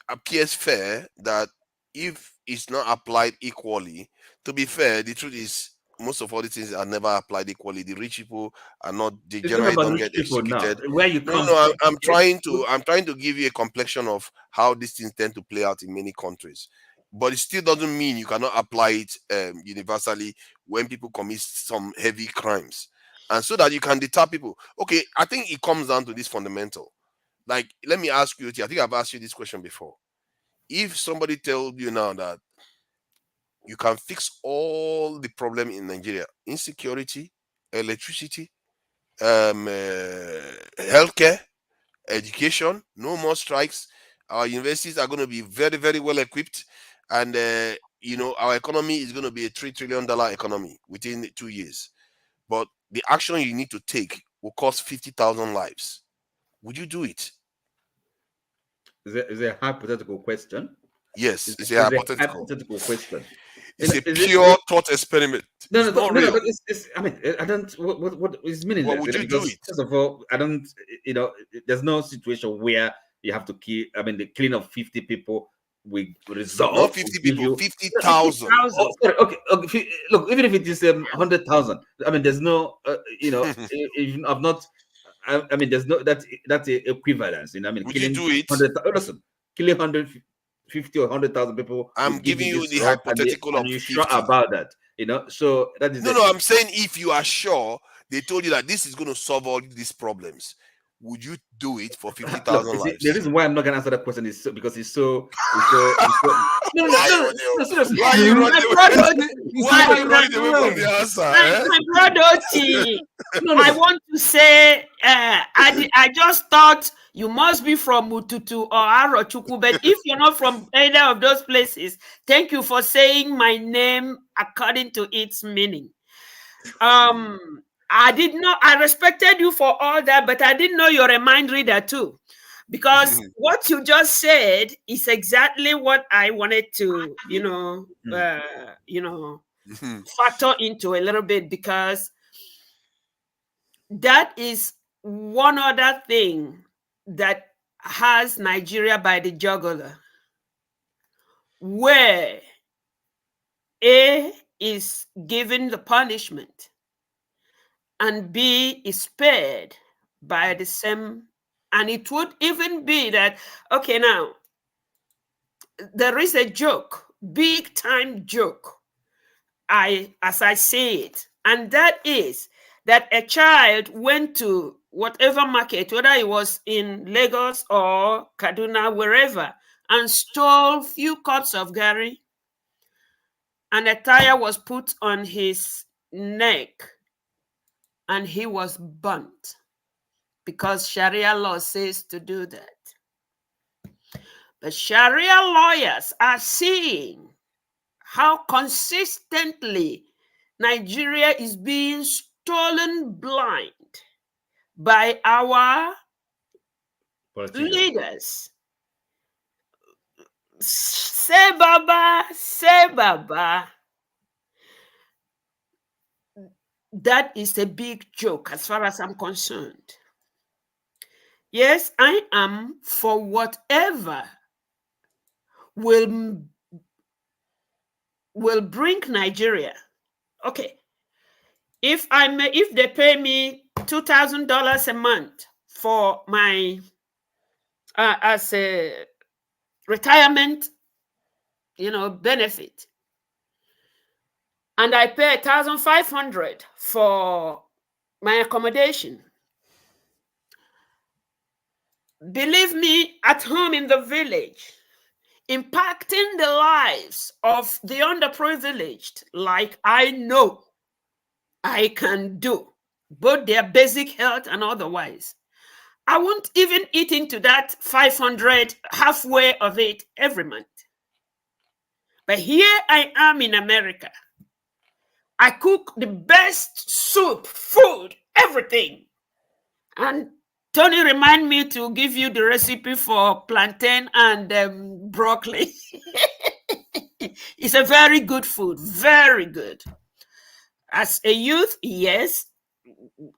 appears fair, that if is not applied equally, to be fair, the truth is most of all these things are never applied equally. The rich people are not, they It's not generally about don't rich get people now. executed. Where you No, come no, from. I'm trying to give you a complexion of how these things tend to play out in many countries. But it still doesn't mean you cannot apply it universally when people commit some heavy crimes. And so that you can deter people. Okay, I think it comes down to this fundamental. Like, let me ask you, I think I've asked you this question before. If somebody told you now that you can fix all the problem in Nigeria, insecurity, electricity, healthcare, education, no more strikes, our universities are going to be very, very well equipped, and our economy is going to be a $3 trillion economy within 2 years. But the action you need to take will cost 50,000 lives. Would you do it? Is it a hypothetical question? Yes, it's a hypothetical. Question. It's a pure thought experiment. No, It's not real. but it's. I mean, I don't. What is meaningless? What would you because do it? First of all, I don't. There's no situation where you have to kill. I mean, the killing of 50 people will resolve. Not 50 people, 50,000. Oh, sorry. Okay. Look, even if it is 100,000, I mean, there's no. Even I've not. I mean, there's no that's a equivalence. I mean, would killing you do it? Listen, killing 150 or 100,000 people. I'm giving you the hypothetical of you're 50. sure about that, so that is no. I'm saying if you are sure they told you that this is going to solve all these problems, would you do it for 50,000 lives? The reason why I'm not going to answer that question is because it's so no, seriously. Why are you running away from the answer? My brother Oti, I want to say, I just thought you must be from Mututu or Arochukwu, but if you're not from either of those places, thank you for saying my name according to its meaning. I respected you for all that, but I didn't know you're a mind reader too. Because what you just said is exactly what I wanted to, factor into a little bit, because that is one other thing that has Nigeria by the jugular, where A is given the punishment and B is spared by the same. And it would even be that, okay, now, there is a joke, big time joke, as I say it, and that is that a child went to whatever market, whether it was in Lagos or Kaduna, wherever, and stole few cups of gari, and a tire was put on his neck, and he was burnt because Sharia law says to do that. But Sharia lawyers are seeing how consistently Nigeria is being stolen blind by our leaders. Say Baba, say Baba. That is a big joke as far as I'm concerned. Yes, I am for whatever will bring Nigeria. Okay, if they pay me $2,000 a month for my as a retirement, benefit, and I pay $1,500 for my accommodation, believe me, at home in the village, impacting the lives of the underprivileged, like I know I can do, both their basic health and otherwise, I won't even eat into that 500, halfway of it every month. But here I am in America. I cook the best soup, food, everything. And Tony remind me to give you the recipe for plantain and broccoli. It's a very good food, very good. As a youth, yes,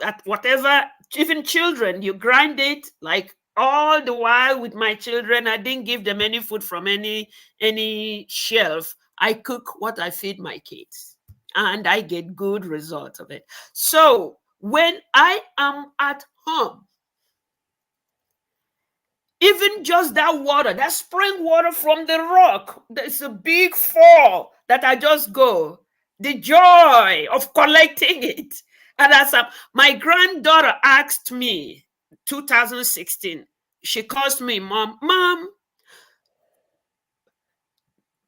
at whatever, even children, you grind it like all the while with my children. I didn't give them any food from any shelf. I cook what I feed my kids, and I get good results of it. So when I am at home, even just that water, that spring water from the rock, there's a big fall that I just go. The joy of collecting it. And as my granddaughter asked me, 2016, she calls me, Mom,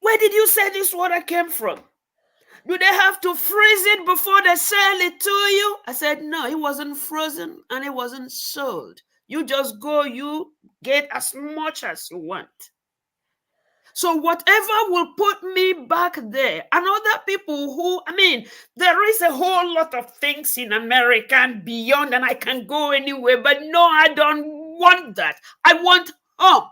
where did you say this water came from? Do they have to freeze it before they sell it to you? I said, no, it wasn't frozen and it wasn't sold. You just go, you get as much as you want. So whatever will put me back there, and other people who, there is a whole lot of things in America and beyond, and I can go anywhere, but no, I don't want that. I want home.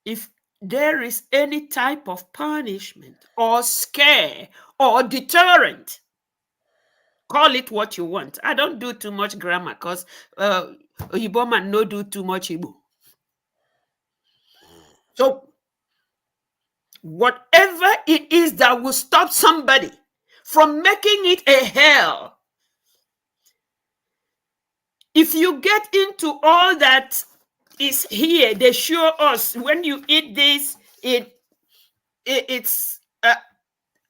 If there is any type of punishment or scare or deterrent, call it what you want. I don't do too much grammar because Oyibo man no do too much Igbo. So whatever it is that will stop somebody from making it a hell, if you get into all that is here, they show us when you eat this, it's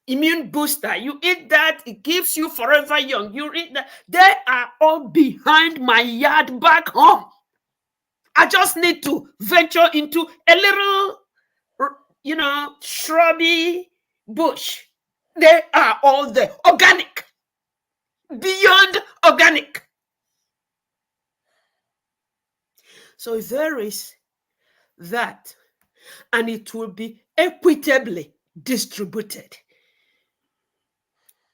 immune booster. You eat that, it keeps you forever young. You eat that. They are all behind my yard back home. I just need to venture into a little, shrubby bush. They are all there. Organic. Beyond organic. So there is that. And it will be equitably distributed.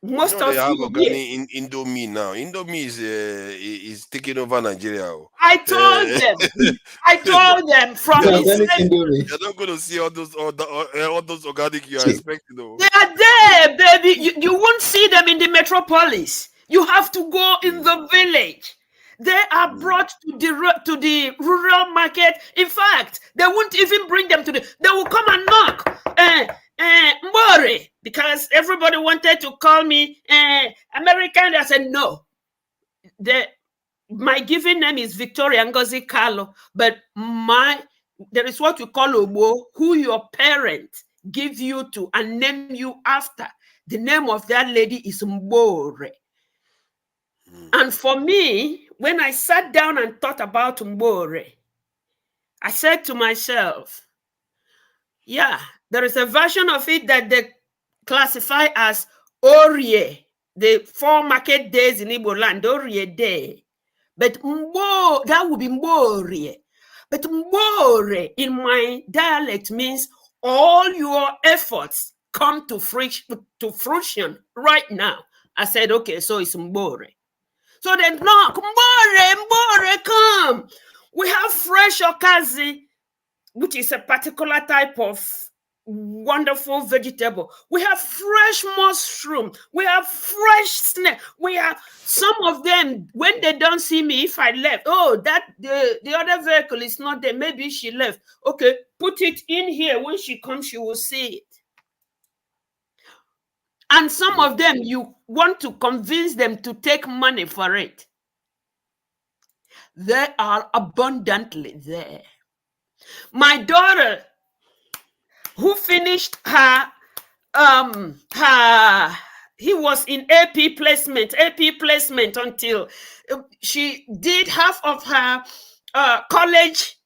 Most of they have you organic here, in Indomie now. Indomie is taking over Nigeria. I told them from You're not going to see all those organic you are expecting, though. They are there, baby. You won't see them in the metropolis. You have to go in the village. They are brought to the rural market. In fact, they won't even bring them to they will come and knock. Mbori, because everybody wanted to call me American. I said no. My given name is Victoria Ngozi Carlo, but there is what we call Obo, who your parents give you to and name you after. The name of that lady is Mbore. And for me, when I sat down and thought about Mbore, I said to myself, yeah, there is a version of it that they classify as Orie, the 4 market days in Igbo land, Orie Day. But that would be Mbore. But Mbore in my dialect means all your efforts come to fruition right now. I said, okay, so it's Mbore. So they knock, Mbore, come. We have fresh okazi, which is a particular type of wonderful vegetable. We have fresh mushroom. We have fresh snake. We have some of them, when they don't see me, if I left, the other vehicle is not there. Maybe she left. Okay, put it in here. When she comes, she will see it. And some of them, you want to convince them to take money for it. They are abundantly there. My daughter, who finished he was in AP placement until she did half of her college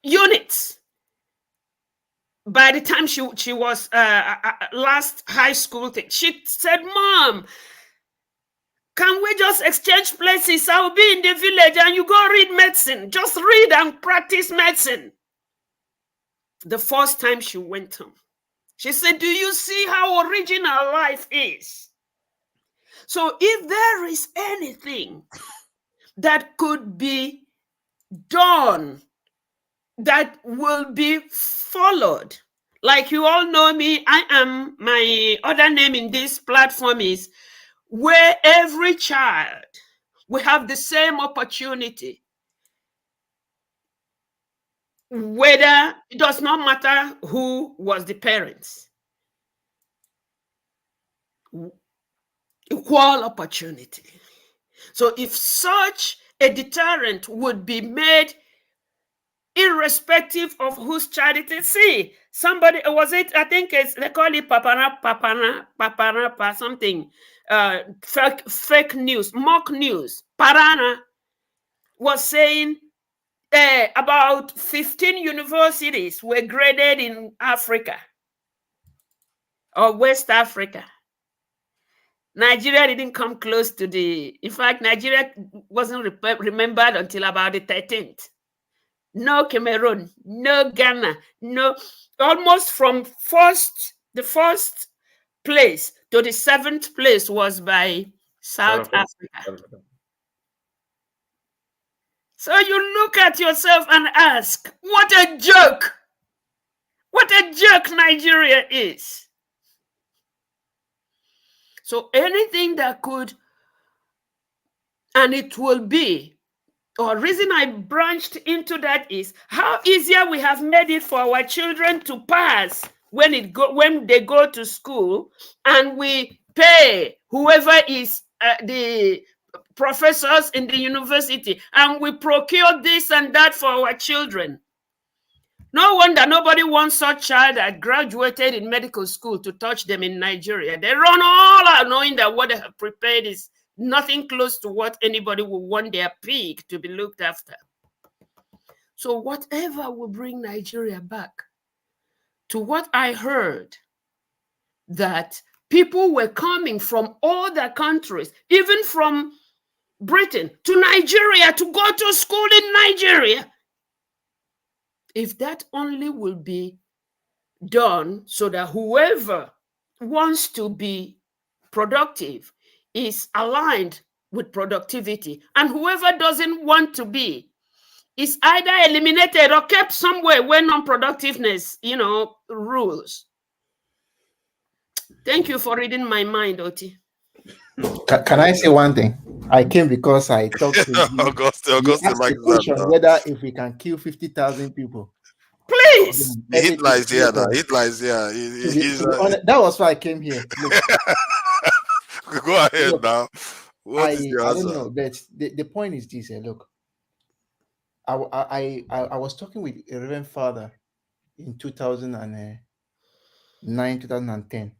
units. By the time she was last high school thing, she said, Mom, can we just exchange places? I will be in the village and you go read medicine. Just read and practice medicine. The first time she went home, she said, do you see how original life is? So if there is anything that could be done that will be followed, like you all know me, my other name in this platform is Where Every Child we have the same opportunity. Whether it does not matter who was the parents. Equal opportunity. So if such a deterrent would be made irrespective of whose child it is, see, somebody, was it, I think it's, they call it papana, something, fake news, mock news. Parana was saying about 15 universities were graded in Africa or West Africa. Nigeria didn't come close to in fact, Nigeria wasn't remembered until about the 13th. No Cameroon, no Ghana, no, almost from the first place to the 7th place was by South Africa. So you look at yourself and ask, what a joke! What a joke Nigeria is. So anything that could, and it will be, or reason I branched into that is how easier we have made it for our children to pass when they go to school, and we pay whoever is the professors in the university, and we procure this and that for our children. No wonder nobody wants such child that graduated in medical school to touch them in Nigeria. They run all out knowing that what they have prepared is nothing close to what anybody would want their pig to be looked after. So whatever will bring Nigeria back to what I heard, that people were coming from other countries, even from Britain, to Nigeria to go to school in Nigeria. If that only will be done so that whoever wants to be productive is aligned with productivity, and whoever doesn't want to be is either eliminated or kept somewhere where non-productiveness, rules. Thank you for reading my mind, Oti. Can I say one thing? I came because I talked to you. August, You asked the question whether if we can kill 50,000 people. Please. The Hitler is here now. Hitler is here. That was why I came here. Go ahead now. What is your answer? I don't know, but the point is this. Look, I was talking with a Reverend Father in 2009, 2010.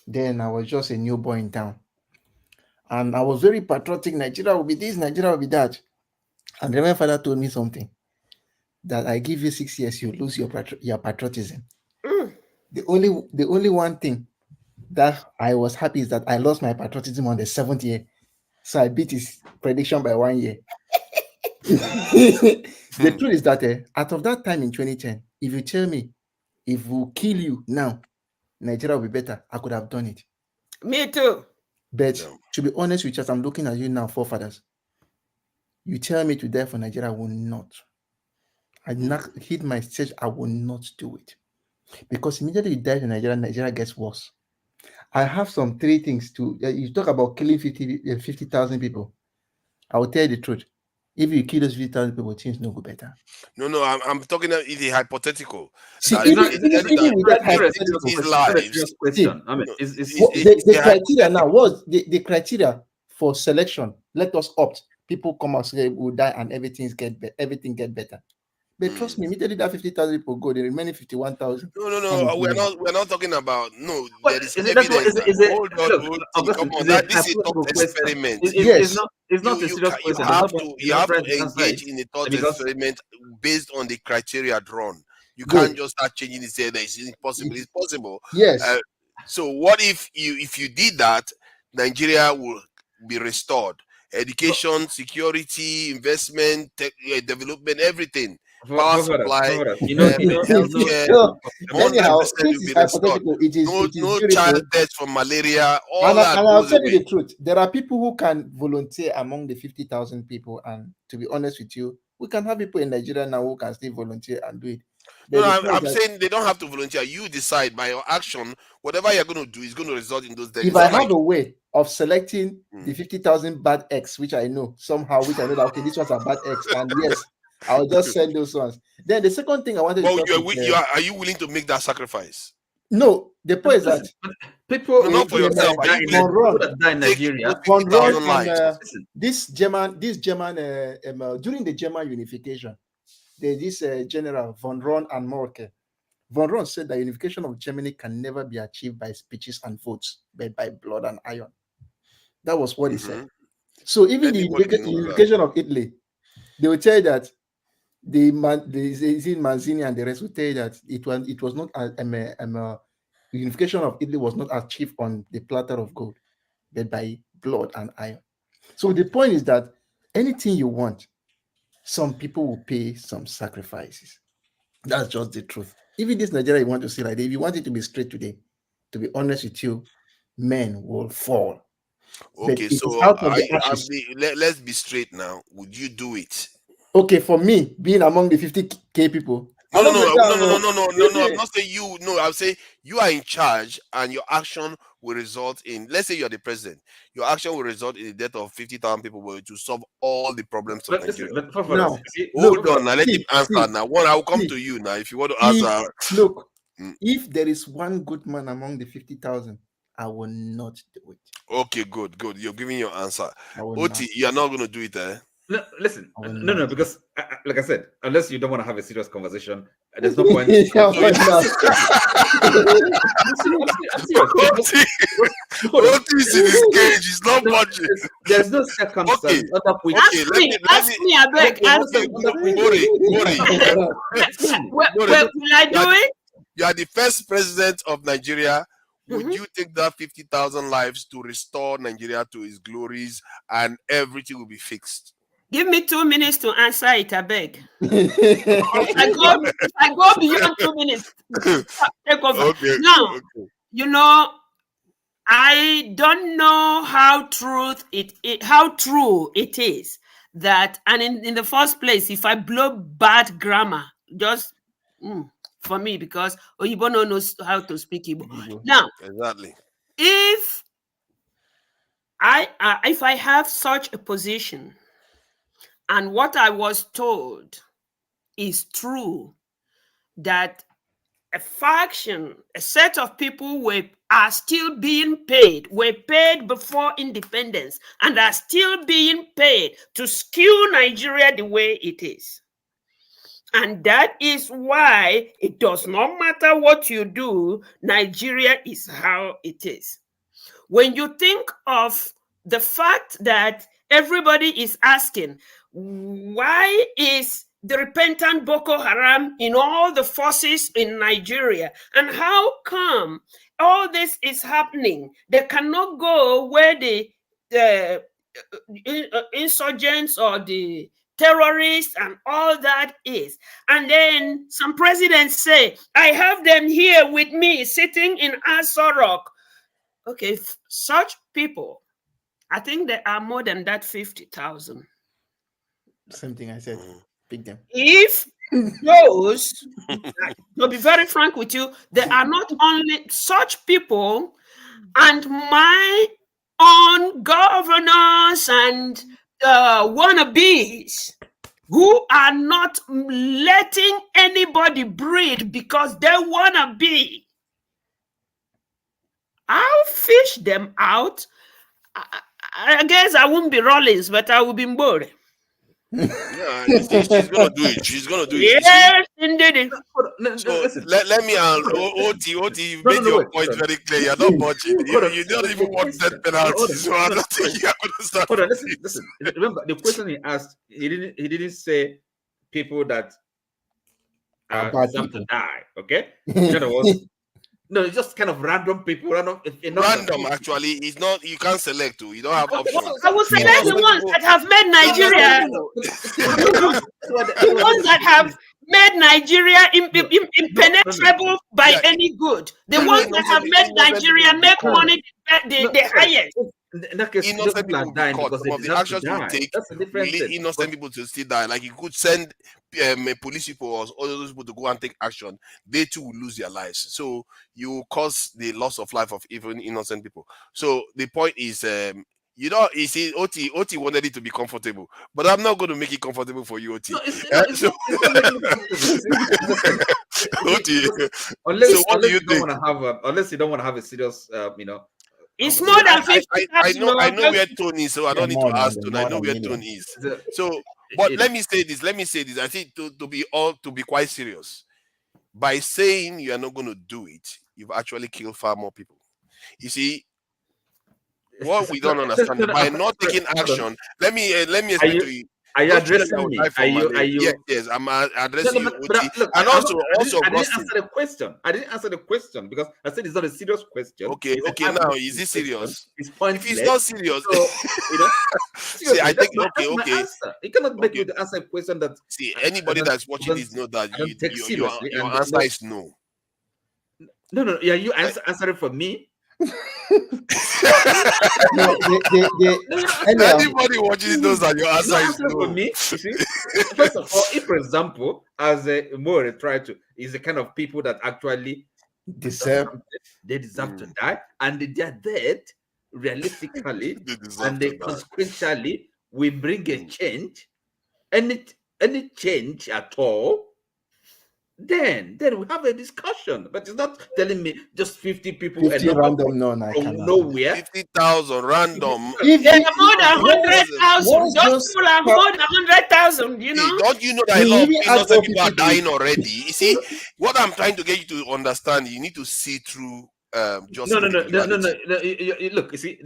Then I was just a newborn in town. And I was very patriotic. Nigeria will be this, Nigeria will be that. And the Reverend Father told me something, that I give you 6 years, you lose your patriotism. The only one thing that I was happy is that I lost my patriotism on the 7th year. So I beat his prediction by 1 year. The truth is that out of that time in 2010, if you tell me, if we kill you now, Nigeria will be better, I could have done it. Me too. But to be honest with you, as I'm looking at you now, forefathers, you tell me to die for Nigeria, I will not. I not hit my stage, I will not do it. Because immediately you die to Nigeria, Nigeria gets worse. I have some 3 things to, you talk about killing 50,000 people. I will tell you the truth. If you kill those 50,000 people, things no go better. No, I'm talking about it hypothetical. See, even with that hypothetical question, the criteria now was the criteria for selection. Let us opt. People come out, say we'll die, and everything get better. But trust me, immediately that 50,000 people go, the remaining 51,000. No. We're not talking about there is evidence. Hold on. Come on, this is a thought experiment. It's not a serious question. You have to engage in a thought experiment based on the criteria drawn. You can't just start changing it. Say that it's impossible. It's possible. Yes. So what if you did that? Nigeria will be restored. Education, security, investment, development, everything. Power supply, healthcare, no child deaths from malaria. And I'll tell you the truth. There are people who can volunteer among the 50,000 people, and to be honest with you, we can have people in Nigeria now who can still volunteer and do it. No, But no, the point I'm is that saying they don't have to volunteer. You decide by your action, whatever you're going to do is going to result in those deaths. if It's I not have like a way of selecting the 50,000 bad X, which I know somehow, which I know that okay, these ones are bad X, and yes, I'll just send those ones. Then the second thing I wanted to well, talk is are you willing to make that sacrifice? no. The point is that people No, not for yourself. Are you willing Von to Ron, die in take Nigeria. those Von Ron 50,000 lives? and this German during the German unification, there's this general Von Ron and Morke. Von Ron said that unification of Germany can never be achieved by speeches and votes, but by blood and iron. That was what he said. So even the Anybody knows that. unification of Italy, they will tell you that the Manzini and the rest will tell you that it was not the unification of Italy was not achieved on the platter of gold, but by blood and iron. So the point is that anything you want, some people will pay some sacrifices. That's just the truth. Even this Nigeria you want to see like that, if you want it to be straight today, to be honest with you, men will fall. But Okay, it is so out of the ashes. let's be straight now. Would you do it? Okay, for me, being among the 50K people. No, I'm no, not no, going no, no, to no, no, no, no. I'm not saying you. No, I'm saying you are in charge, and your action will result in. Let's say you are the president. Your action will result in the death of 50,000 people, but to solve all the problems of Nigeria. Now, Hold on. Now let him answer. Now, one, I will come to you now if you want to answer. Look, if there is one good man among the 50,000, I will not do it. Okay, good, good. You're giving your answer. will Oti, not. you are not going to do it, eh? No, listen. I will No, not. because like I said, unless you don't want to have a serious conversation, there's no point. Yeah, why not? Oti is in his cage. He's not budging. There's no circumstance under which. Okay, let me. I beg. Ask me. Will I do it? You are the first president of Nigeria. Would you take that 50,000 lives to restore Nigeria to its glories and everything will be fixed? Give me 2 minutes to answer it, I beg. If I go beyond 2 minutes, take over. Okay, Now, okay. you know, I don't know how true it is that, and in the first place, if I blow bad grammar, just for me, because Oyibo no knows how to speak Igbo. Now, exactly. If I have such a position, and what I was told is true, that a faction, a set of people are still being paid, were paid before independence, and are still being paid to skew Nigeria the way it is. And that is why it does not matter what you do, Nigeria is how it is. When you think of the fact that everybody is asking, why is the repentant Boko Haram in all the forces in Nigeria? And how come all this is happening? They cannot go where the insurgents or the terrorists and all that is. And then some presidents say, I have them here with me sitting in Aso Rock. Okay, such people, I think there are more than that 50,000. Same thing I said. Pick them. If those, to be very frank with you, there are not only such people and my own governors and wannabes who are not letting anybody breathe because they wanna be. I'll fish them out. I guess I won't be Rollins, but I will be Mbore. Yeah, she's gonna do it. She's gonna do it. Yes, indeed. So let me Oti, you made your point very clear. You're not budging. You don't even want that penalty. So I don't think you're gonna start. Hold on, listen. Remember the question he asked. He didn't say people that are deserve to die. Okay. In other words, no, it's just kind of random people. Random, actually. It's not. You can't select. You don't have options. I will select the ones that have made Nigeria. The ones that have made Nigeria impenetrable by any good. The ones that have made Nigeria make money the highest. In that case, those innocent people people are will be dying caught. because Some they of the deserve to actions you will die. take That's a will different lead thing. innocent people to still die. Like you could send police people or all those people to go and take action. They too will lose their lives. So you cause the loss of life of even innocent people. So the point is, you see, OT wanted it to be comfortable, but I'm not going to make it comfortable for you, OT. No, it's not making it comfortable. You see, as I said, OT. unless So what do you think? unless you don't want to have a serious, It's conversation. more than 50,000. I know where Tone is, so I don't need to ask Tone. I know where million. Tone is. So, but let me say this. I think to be quite serious, by saying you are not going to do it, you've actually killed far more people. You see, what we don't understand is by not taking action. Let me explain to you. Are you Those children that addressing will me? die from malaria. Yes, I'm addressing you, OT, look, and I also didn't Augustine. answer the question. I didn't answer the question because I said it's not a serious question. Okay, now is it serious? It's pointless. If it's not serious, so, see, I think that's my answer. You cannot make me to answer a question that. See, anybody that's watching this know that your answer is no. No. Yeah, you answer it for me. No, anybody watching this knows that your answer is no. For me, you see, first of all, if for example, as a More tried to, is the kind of people that actually deserve to die, and their death realistically and consequentially will bring a change, any change at all. Then we have a discussion, but it's not telling me just 50 people 50 random from nowhere. 50,000 random. There are more than 100,000. Those people are more than 100,000. You know. Don't you know that a lot of innocent people are dying already? You see, what I'm trying to get you to understand, you need to see through. Just No. Look, you see,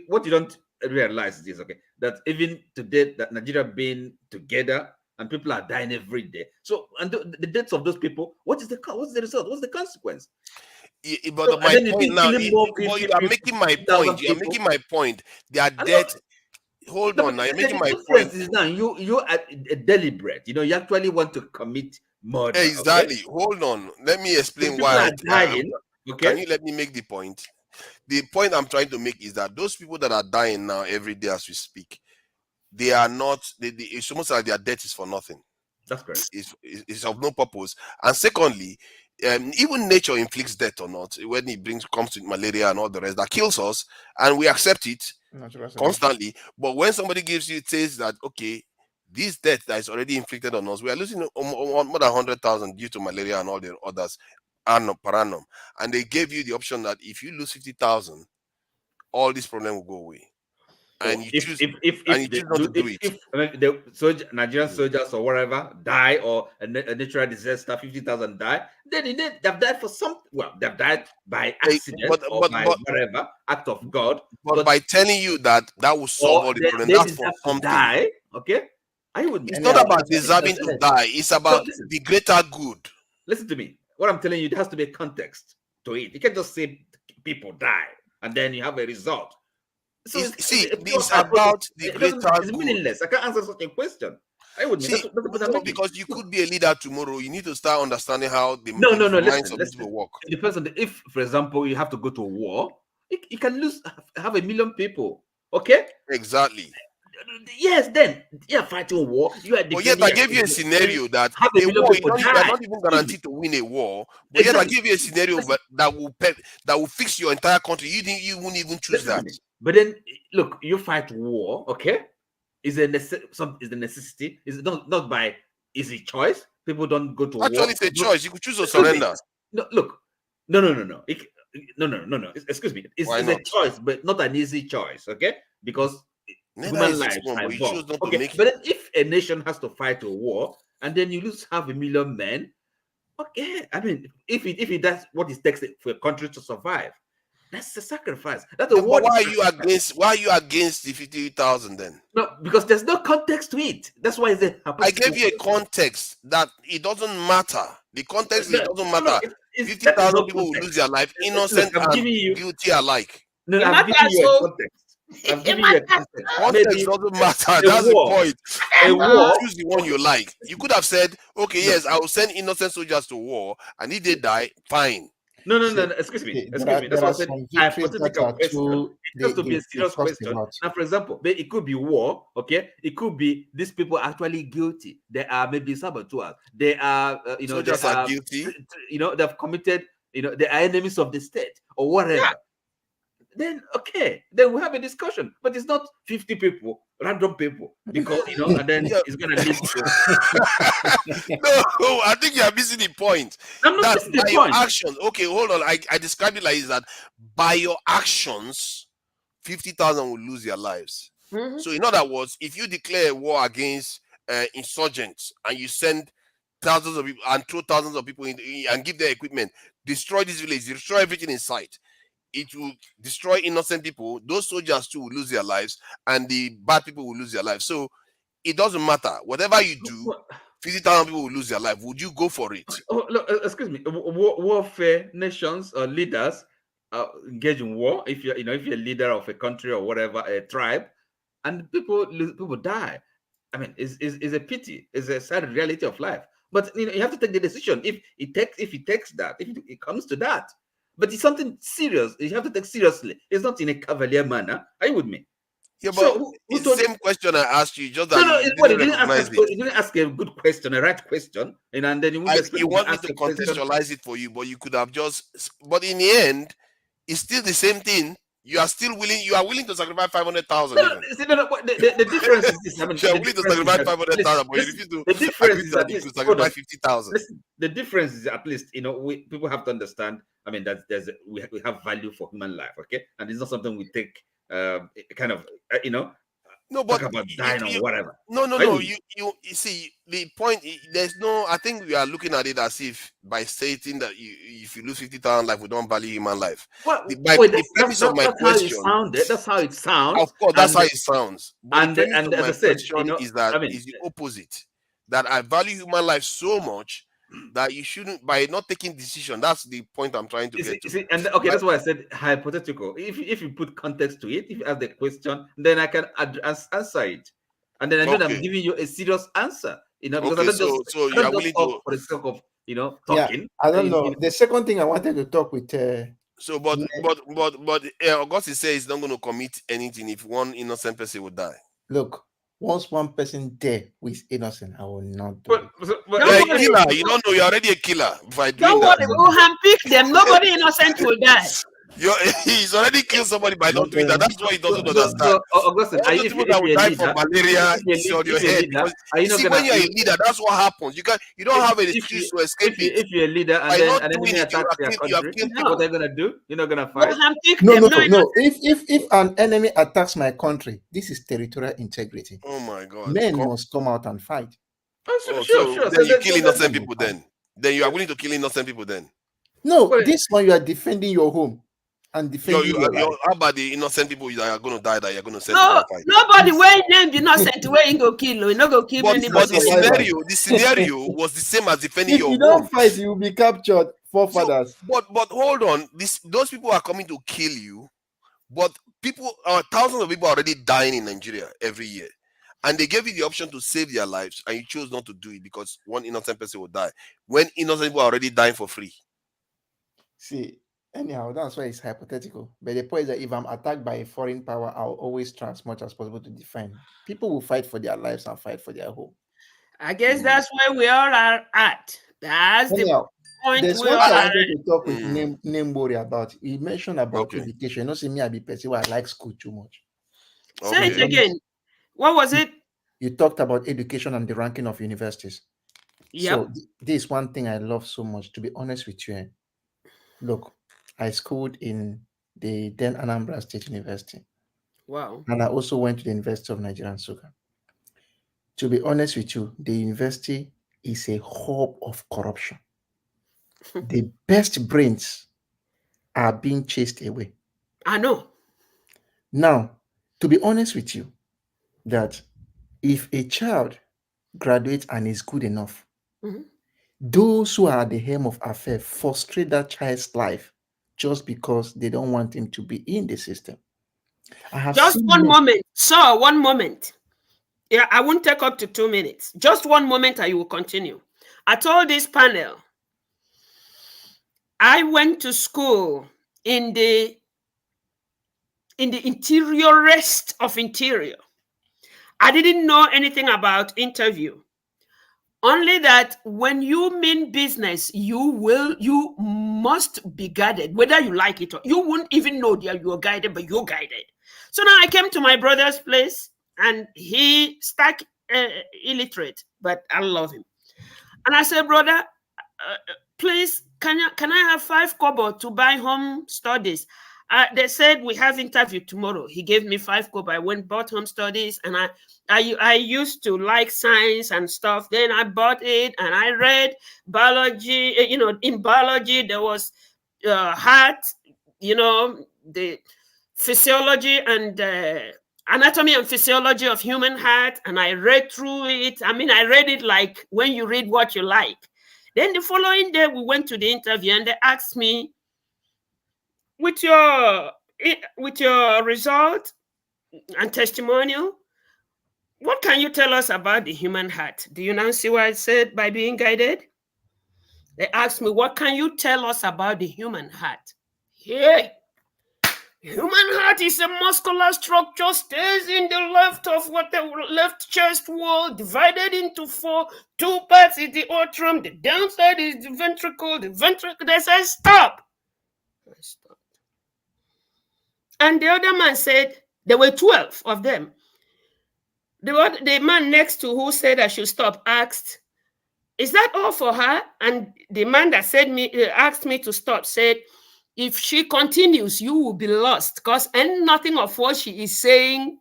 what you don't realize is that even today, that Nigeria being together. And people are dying every day. So, and the deaths of those people, what's the result? What's the consequence? But my point now, you are making my point. You are making my point. They are dead. Hold on, now you're making my point. Is now you are deliberate. You actually want to commit murder. Exactly. Okay? Hold on. Let me explain people why. Are dying. Can you let me make the point? The point I'm trying to make is that those people that are dying now every day as we speak, they are not. It's almost like their death is for nothing. That's correct. It's of no purpose. And secondly, even nature inflicts death or not when it comes to malaria and all the rest that kills us, and we accept it constantly. But when somebody says that okay, this death that is already inflicted on us, we are losing more than 100,000 due to malaria and all the others per annum, and they gave you the option that if you lose 50,000, all this problem will go away. And you choose not to do it. If the Nigerian soldiers or whatever die or a natural disaster, 50,000 die, then they've died for some. Well, they've died by accident or by whatever act of God. But by telling you that will solve all the problems, that's for something. Die, okay? It's not about deserving to die. It's about the greater good. Listen to me. What I'm telling you, there has to be a context to it. You can't just say people die and then you have a result. So it's about the greater good. It's meaningless. I can't answer such a question. I would because you could be a leader tomorrow. You need to start understanding how the minds of people work. It depends on if, for example, you have to go to war, you can have 1 million people. Okay? Exactly. Yes, then you're fighting war. You are. But yet I gave you a scenario that a war, you are not even guaranteed to win a war. But yet I give you a scenario that will fix your entire country. You won't even choose that. But then look, you fight war, okay? Is the necessity? Is it not by easy choice? People don't go to war. Actually, it's a choice. You could choose to surrender. No, look, no. No. Excuse me. It's a choice, but not an easy choice, okay? Because human lives are involved. Okay, but then if a nation has to fight a war and then you lose 500,000 men, okay. I mean, if that's what it takes for a country to survive, that's a sacrifice. That's a war. Why are you against the 50,000 then? No, because there's no context to it. That's why I gave you a context that it doesn't matter. The context it doesn't matter. 50,000 people will lose their life, innocent and guilty alike. No, I'm giving you a context. I'm giving you a context. Context doesn't matter. That's the point. You choose the one you like. You could have said, okay, yes, I will send innocent soldiers to war, and if they die, fine. No, no, See, no, no. Excuse me. see, Excuse me. That's there what are I said. some victories that Hypothetical are question. too, It has to be a they serious cost a question. lot. Now, for example, it could be war. Okay, it could be these people are actually guilty. They are maybe saboteurs. They are, Soldiers are guilty. they've committed. They are enemies of the state or whatever. Then okay, then we have a discussion. But it's not 50 people, random people, because and then Yeah. it's gonna lead to. No, I think you are missing the point. I'm not That missing the by your point. actions, okay, hold on. I described it like this, that by your actions, 50,000 will lose their lives. Mhm. So in other words, if you declare a war against insurgents and you send thousands of people and throw thousands of people in and give their equipment, destroy this village, destroy everything in sight, it will destroy innocent people. Those soldiers too will lose their lives, and the bad people will lose their lives. So it doesn't matter. Whatever you do, 50,000 people will lose their life. Would you go for it? Oh, look, excuse me. Warfare nations or leaders engage in war. If you're a leader of a country or whatever, a tribe, and people die. I mean, it's a pity. It's a sad reality of life. But you have to take the decision. If it comes to that. But it's something serious. You have to take seriously. It's not in a cavalier manner. Are you with me? Yeah, but So it's the same question I asked you, just that No, you you didn't recognize it. you didn't ask a good question, a right question, and then you would expect You me to want me ask to a question. contextualize it for you, but you could have just. But in the end, it's still the same thing. You are still willing. You are willing to sacrifice 500,000. The difference is this. I mean, you are willing to sacrifice 500,000, but you refuse to agree to sacrifice 50,000. Listen, the difference is at least people have to understand. I mean, that we have value for human life, okay, and it's not something we take kind of No, but talk about dying or whatever. No. You see the point. There's no. I think we are looking at it as if by stating that if you lose 50,000 life, we don't value human life. Well, The premise of my question. That's how it sounds. Of course, that's how it sounds. But the premise and of as my I said, question is that is the opposite. That I value human life so much that you shouldn't, by not taking decision. That's the point I'm trying to get to. And okay, that's why I said hypothetical. If you put context to it, if you ask the question, then I can answer it, and then I'm giving you a serious answer. Because I don't just so you are willing to, for the sake of Yeah, talking. I don't know. The second thing I wanted to talk with. So, but Augustus says he's not going to commit anything if one innocent person would die. Look, once one person there who is innocent, I will not do it. You're a killer. You don't know you're already a killer. Don't worry, we'll handpick them. Nobody innocent will die. He's already killed somebody by not doing that. That's why he doesn't understand. So, Augustine, all the people that will die from malaria is on your head. See, when you're a leader, that's what happens. You don't have an excuse to escape it. If you're a leader and then an enemy attacks your country, what they're gonna do? You're not gonna fight. No. If an enemy attacks my country, this is territorial integrity. Oh my God! Men must come out and fight. Sure. Then you kill innocent people. Then you are willing to kill innocent people. Then no, this one you are defending your home. And defending how about the innocent people that are going to die that you're going to send no, to fight? Nobody will name the innocent where you go kill. You not go kill anybody. But the scenario was the same as defending if your you don't home. fight, you will be captured. Forefathers. So, but hold on, those people are coming to kill you. But thousands of people are already dying in Nigeria every year, and they gave you the option to save their lives, and you chose not to do it because one innocent person will die when innocent people are already dying for free. See. Anyhow, that's why it's hypothetical. But the point is that if I'm attacked by a foreign power, I'll always try as much as possible to defend. People will fight for their lives and fight for their home. I guess that's where we all are at. That's the point. There's one thing I wanted to talk with Nembori about. He mentioned about education. You know, see me, I be person where I like school too much. Say it again. What was it? You talked about education and the ranking of universities. Yep. So this is one thing I love so much, to be honest with you. Look, I schooled in the then Anambra State University. Wow. And I also went to the University of Nigeria and Nsukka. To be honest with you, the university is a hub of corruption. The best brains are being chased away. I know. Now, to be honest with you, that if a child graduates and is good enough, those who are at the helm of affairs frustrate that child's life just because they don't want him to be in the system. I have just one moment, sir. 1 moment. Yeah, I won't take up to 2 minutes. Just 1 moment, and you will continue. I told this panel I went to school in the interiorest of interior. I didn't know anything about interview. Only that when you mean business, you must be guided, whether you like it or you wouldn't even know that you're guided, but you're guided. So now I came to my brother's place, and he stuck illiterate, but I love him. And I said, brother, please, can I have 5 kobo to buy home studies? They said we have interview tomorrow. He gave me 5 kobo. I went bought home studies, and I used to like science and stuff. Then I bought it and I read biology. In biology there was heart, the physiology and anatomy and physiology of human heart, and I read through it. I mean, I read it like when you read what you like. Then the following day we went to the interview, and they asked me, with your result and testimonial, what can you tell us about the human heart? Do you now see what I said by being guided? They asked me, what can you tell us about the human heart? Yeah. Human heart is a muscular structure, stays in the left chest wall, divided into 4. 2 parts is the atrium, the downside is the ventricle. They said, stop. I stopped. And the other man said, there were 12 of them. The man next to who said I should stop asked, is that all for her? And the man that asked me to stop said, if she continues, you will be lost, because nothing of what she is saying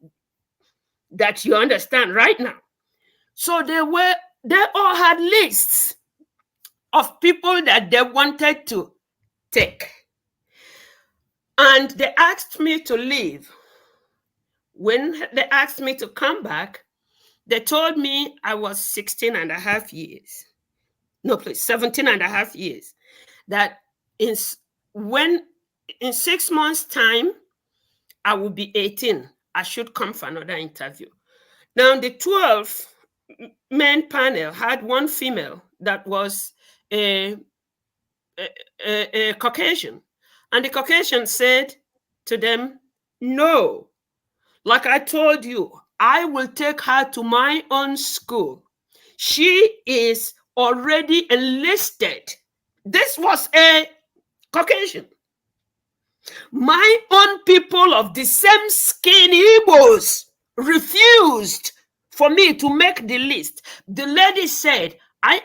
that you understand right now. So they all had lists of people that they wanted to take. And they asked me to leave. When they asked me to come back, they told me I was 16 and a half years. No, please, 17 and a half years. That in 6 months' time, I will be 18. I should come for another interview. Now, the 12 men panel had one female that was a Caucasian. And the Caucasian said to them, no, like I told you, I will take her to my own school. She is already enlisted. This was a Caucasian. My own people of the same skin, Igbos, refused for me to make the list. The lady said, I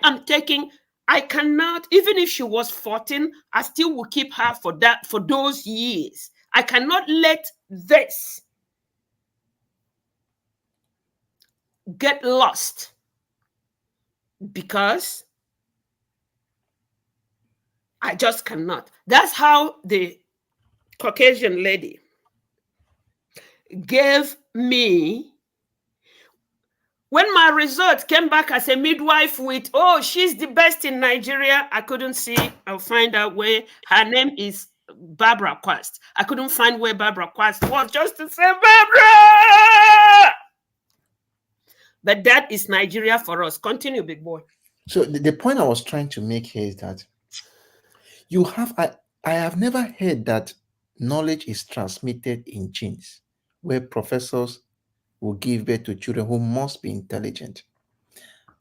cannot, even if she was 14, I still will keep her for those years. I cannot let this get lost because I just cannot. That's how the Caucasian lady gave me, when my results came back as a midwife with, oh, she's the best in Nigeria, I couldn't see, I'll find out where her name is. Barbara Quast. I couldn't find where Barbara Quast was, just to say Barbara. But that is Nigeria for us. Continue, big boy. So the point I was trying to make here is that I have never heard that knowledge is transmitted in genes, where professors will give birth to children who must be intelligent.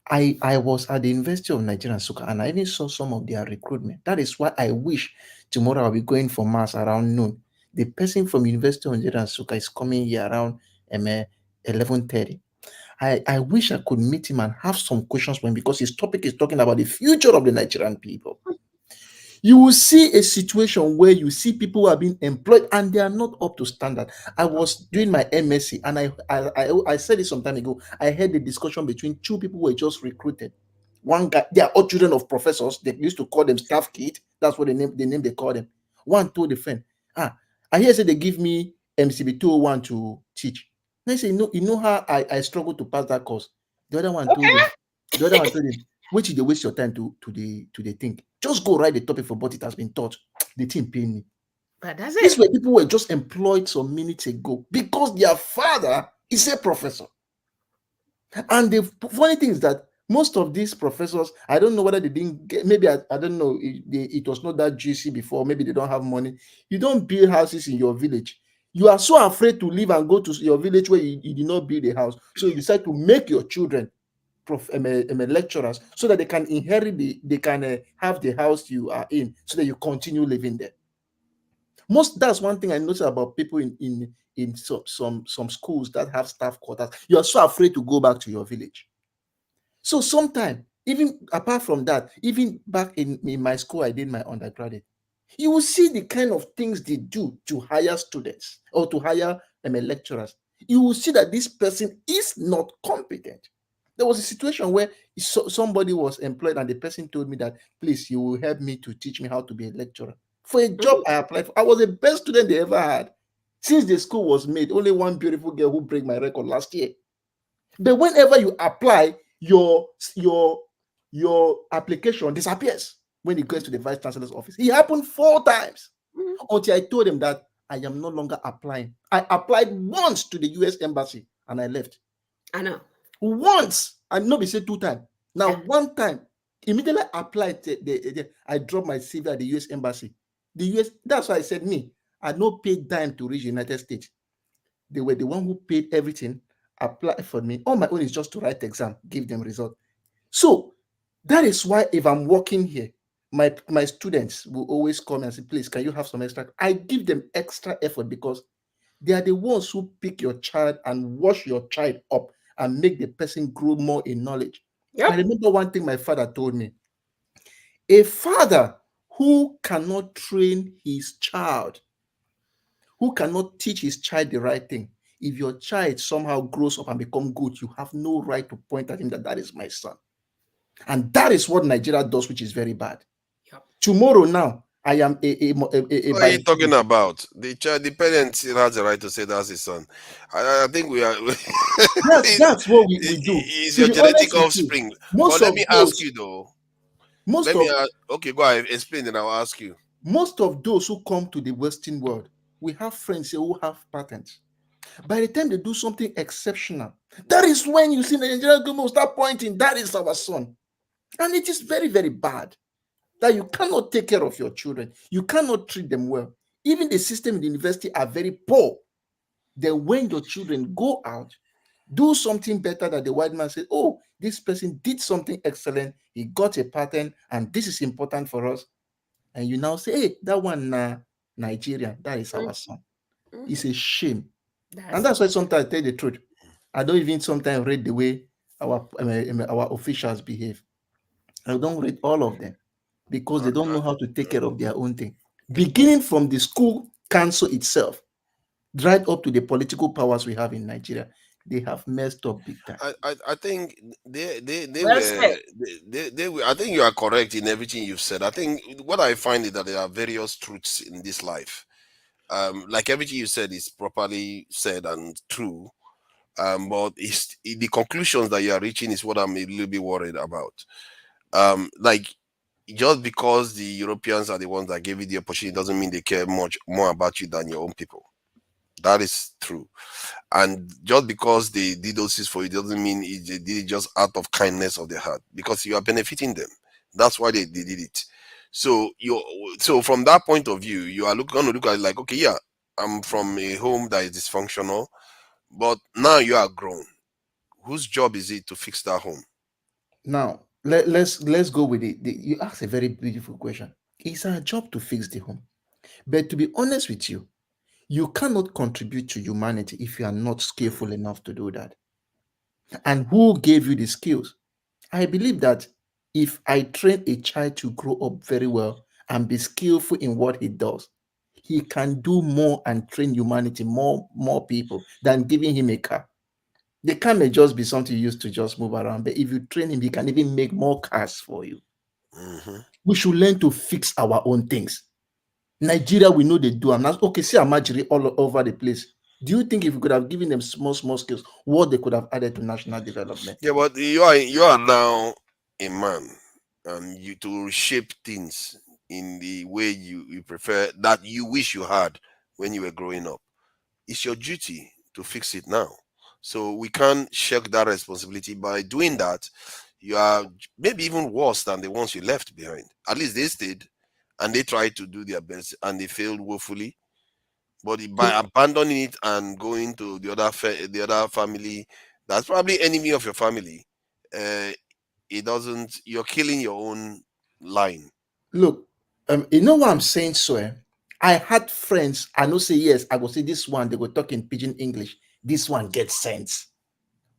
I was at the University of Nigeria, Nsukka, and I even saw some of their recruitment. That is why I wish tomorrow I'll be going for mass around noon. The person from University of Nigeria, Nsukka, is coming here around 11:30. I wish I could meet him and have some questions for him, because his topic is talking about the future of the Nigerian people. You will see a situation where you see people who are being employed and they are not up to standard. I was doing my MSc, and I said it some time ago. I had a discussion between 2 people who were just recruited. One guy, they are all children of professors. They used to call them staff kid. That's what the name they call them. One told a friend, I hear say they give me MCB 201 to teach. And I say, no, you know how I struggled to pass that course. The other one told him, which is they waste your time to the thing. Just go write the topic for what it has been taught. The team pay me. But that's These it. were people who were just employed some minutes ago because their father is a professor. And the funny thing is that Most of these professors, I don't know whether they didn't get, maybe I don't know, it was not that juicy before, maybe they don't have money. You don't build houses in your village. You are so afraid to leave and go to your village where you did not build a house. So you decide to make your children lecturers so that they can inherit they can have the house you are in, so that you continue living there. That's one thing I noticed about people in some schools that have staff quarters. You are so afraid to go back to your village. So sometimes, even apart from that, even back in my school, I did my undergraduate, you will see the kind of things they do to hire students or to hire lecturers. You will see that this person is not competent. There was a situation where somebody was employed and the person told me that, please, you will help me to teach me how to be a lecturer. For a job I applied for, I was the best student they ever had. Since the school was made, only one beautiful girl who broke my record last year. But whenever you apply, your application disappears when it goes to the vice chancellor's office. It happened 4 times until I told him that I am no longer applying. I applied once to the US embassy and I left. I know. Once, and not be said 2 times. Now, 1 time, immediately I applied. I dropped my CV at the US embassy. The US, that's why I said I no paid dime to reach the United States. They were the one who paid everything, apply for me. All my own is just to write the exam, give them result. So that is why if I'm working here, my students will always come and say, please, can you have some extra? I give them extra effort because they are the ones who pick your child and wash your child up and make the person grow more in knowledge. I remember one thing my father told me. A father who cannot train his child, who cannot teach his child the right thing, if your child somehow grows up and become good, you have no right to point at him that is my son. And that is what Nigeria does, which is very bad. Tomorrow now, I am what are you talking about? The child, the parent still has the right to say that's his son. I think we are. that's what we do. It's your genetic offspring. But let me ask you though. Okay, go ahead, explain, then I'll ask you. Most of those who come to the Western world, we have friends here who have patents. By the time they do something exceptional, that is when you see the Nigerian government start pointing, that is our son. And it is very, very bad that you cannot take care of your children. You cannot treat them well. Even the system in the university are very poor. Then when your children go out, do something better than the white man said, oh, this person did something excellent. He got a patent and this is important for us. And you now say, hey, that one Nigerian, that is our son. It's a shame. And that's why sometimes I tell the truth. I don't even sometimes read the way our officials behave. I don't read all of them because they don't know how to take care of their own thing. Beginning from the school council itself, right up to the political powers we have in Nigeria, they have messed up big time. I think I think you are correct in everything you've said. I think what I find is that there are various truths in this life. Like everything you said is properly said and true. But it's the conclusions that you are reaching is what I'm a little bit worried about. Like just because the Europeans are the ones that gave you the opportunity doesn't mean they care much more about you than your own people. That is true. And just because they did those things for you doesn't mean they did it just out of kindness of their heart, because you are benefiting them. That's why they did it. So from that point of view, you are going to look at it like, okay, yeah, I'm from a home that is dysfunctional, but now you are grown. Whose job is it to fix that home? Now, let's go with it. You asked a very beautiful question. It's our job to fix the home. But to be honest with you, you cannot contribute to humanity if you are not skillful enough to do that. And who gave you the skills? I believe that if I train a child to grow up very well and be skillful in what he does, he can do more and train humanity, more people, than giving him a car. The car may just be something you used to just move around, but if you train him, he can even make more cars for you. We should learn to fix our own things. Nigeria, we know they do. I'm not okay. See Amajiri all over the place. Do you think if we could have given them small skills, what they could have added to national development? Yeah, but you are now a man, and you to shape things in the way you prefer, that you wish you had when you were growing up. It's your duty to fix it now. So we can't shirk that responsibility. By doing that, you are maybe even worse than the ones you left behind. At least they stayed and they tried to do their best and they failed woefully. But by abandoning it and going to the other family, that's probably enemy of your family. It doesn't. You're killing your own line. Look, you know what I'm saying, so I had friends, I know say yes, I will say this one, they were talking pidgin English. This one gets sense.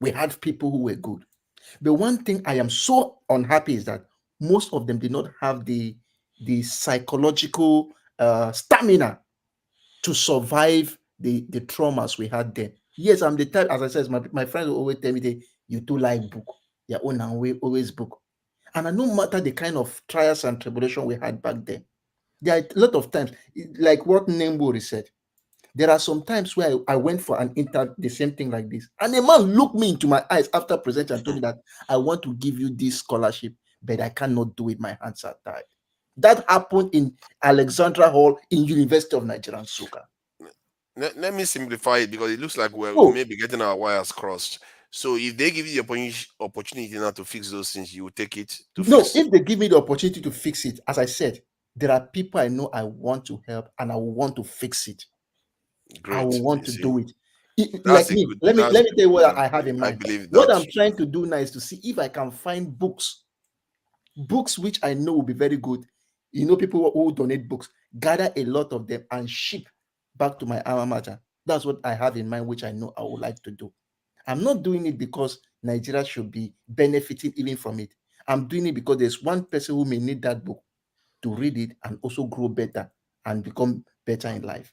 We had people who were good. The one thing I am so unhappy is that most of them did not have the psychological stamina to survive the traumas we had then. Yes, I'm the type, as I said, my friends will always tell me, you too like book, your own and way, always book. And no matter the kind of trials and tribulation we had back then, there are a lot of times, like what Nembori said, there are some times where I went for an the same thing like this. And a man looked me into my eyes after presenting and told me that I want to give you this scholarship, but I cannot do it. My hands are tied. That happened in Alexandra Hall in University of Nigerian Suka. Let me simplify it because it looks like we may be getting our wires crossed. So if they give you the opportunity now to fix those things, you will take it to fix. If they give me the opportunity to fix it, as I said, there are people I know I want to help and I want to fix it. Great. I will want to do it. Like me, let me tell you what I have in mind. What I'm trying to do now is to see if I can find books which I know will be very good. You know, people who donate books, gather a lot of them and ship back to my alma mater. That's what I have in mind, which I know I would like to do. I'm not doing it because Nigeria should be benefiting even from it. I'm doing it because there's one person who may need that book to read it and also grow better and become better in life.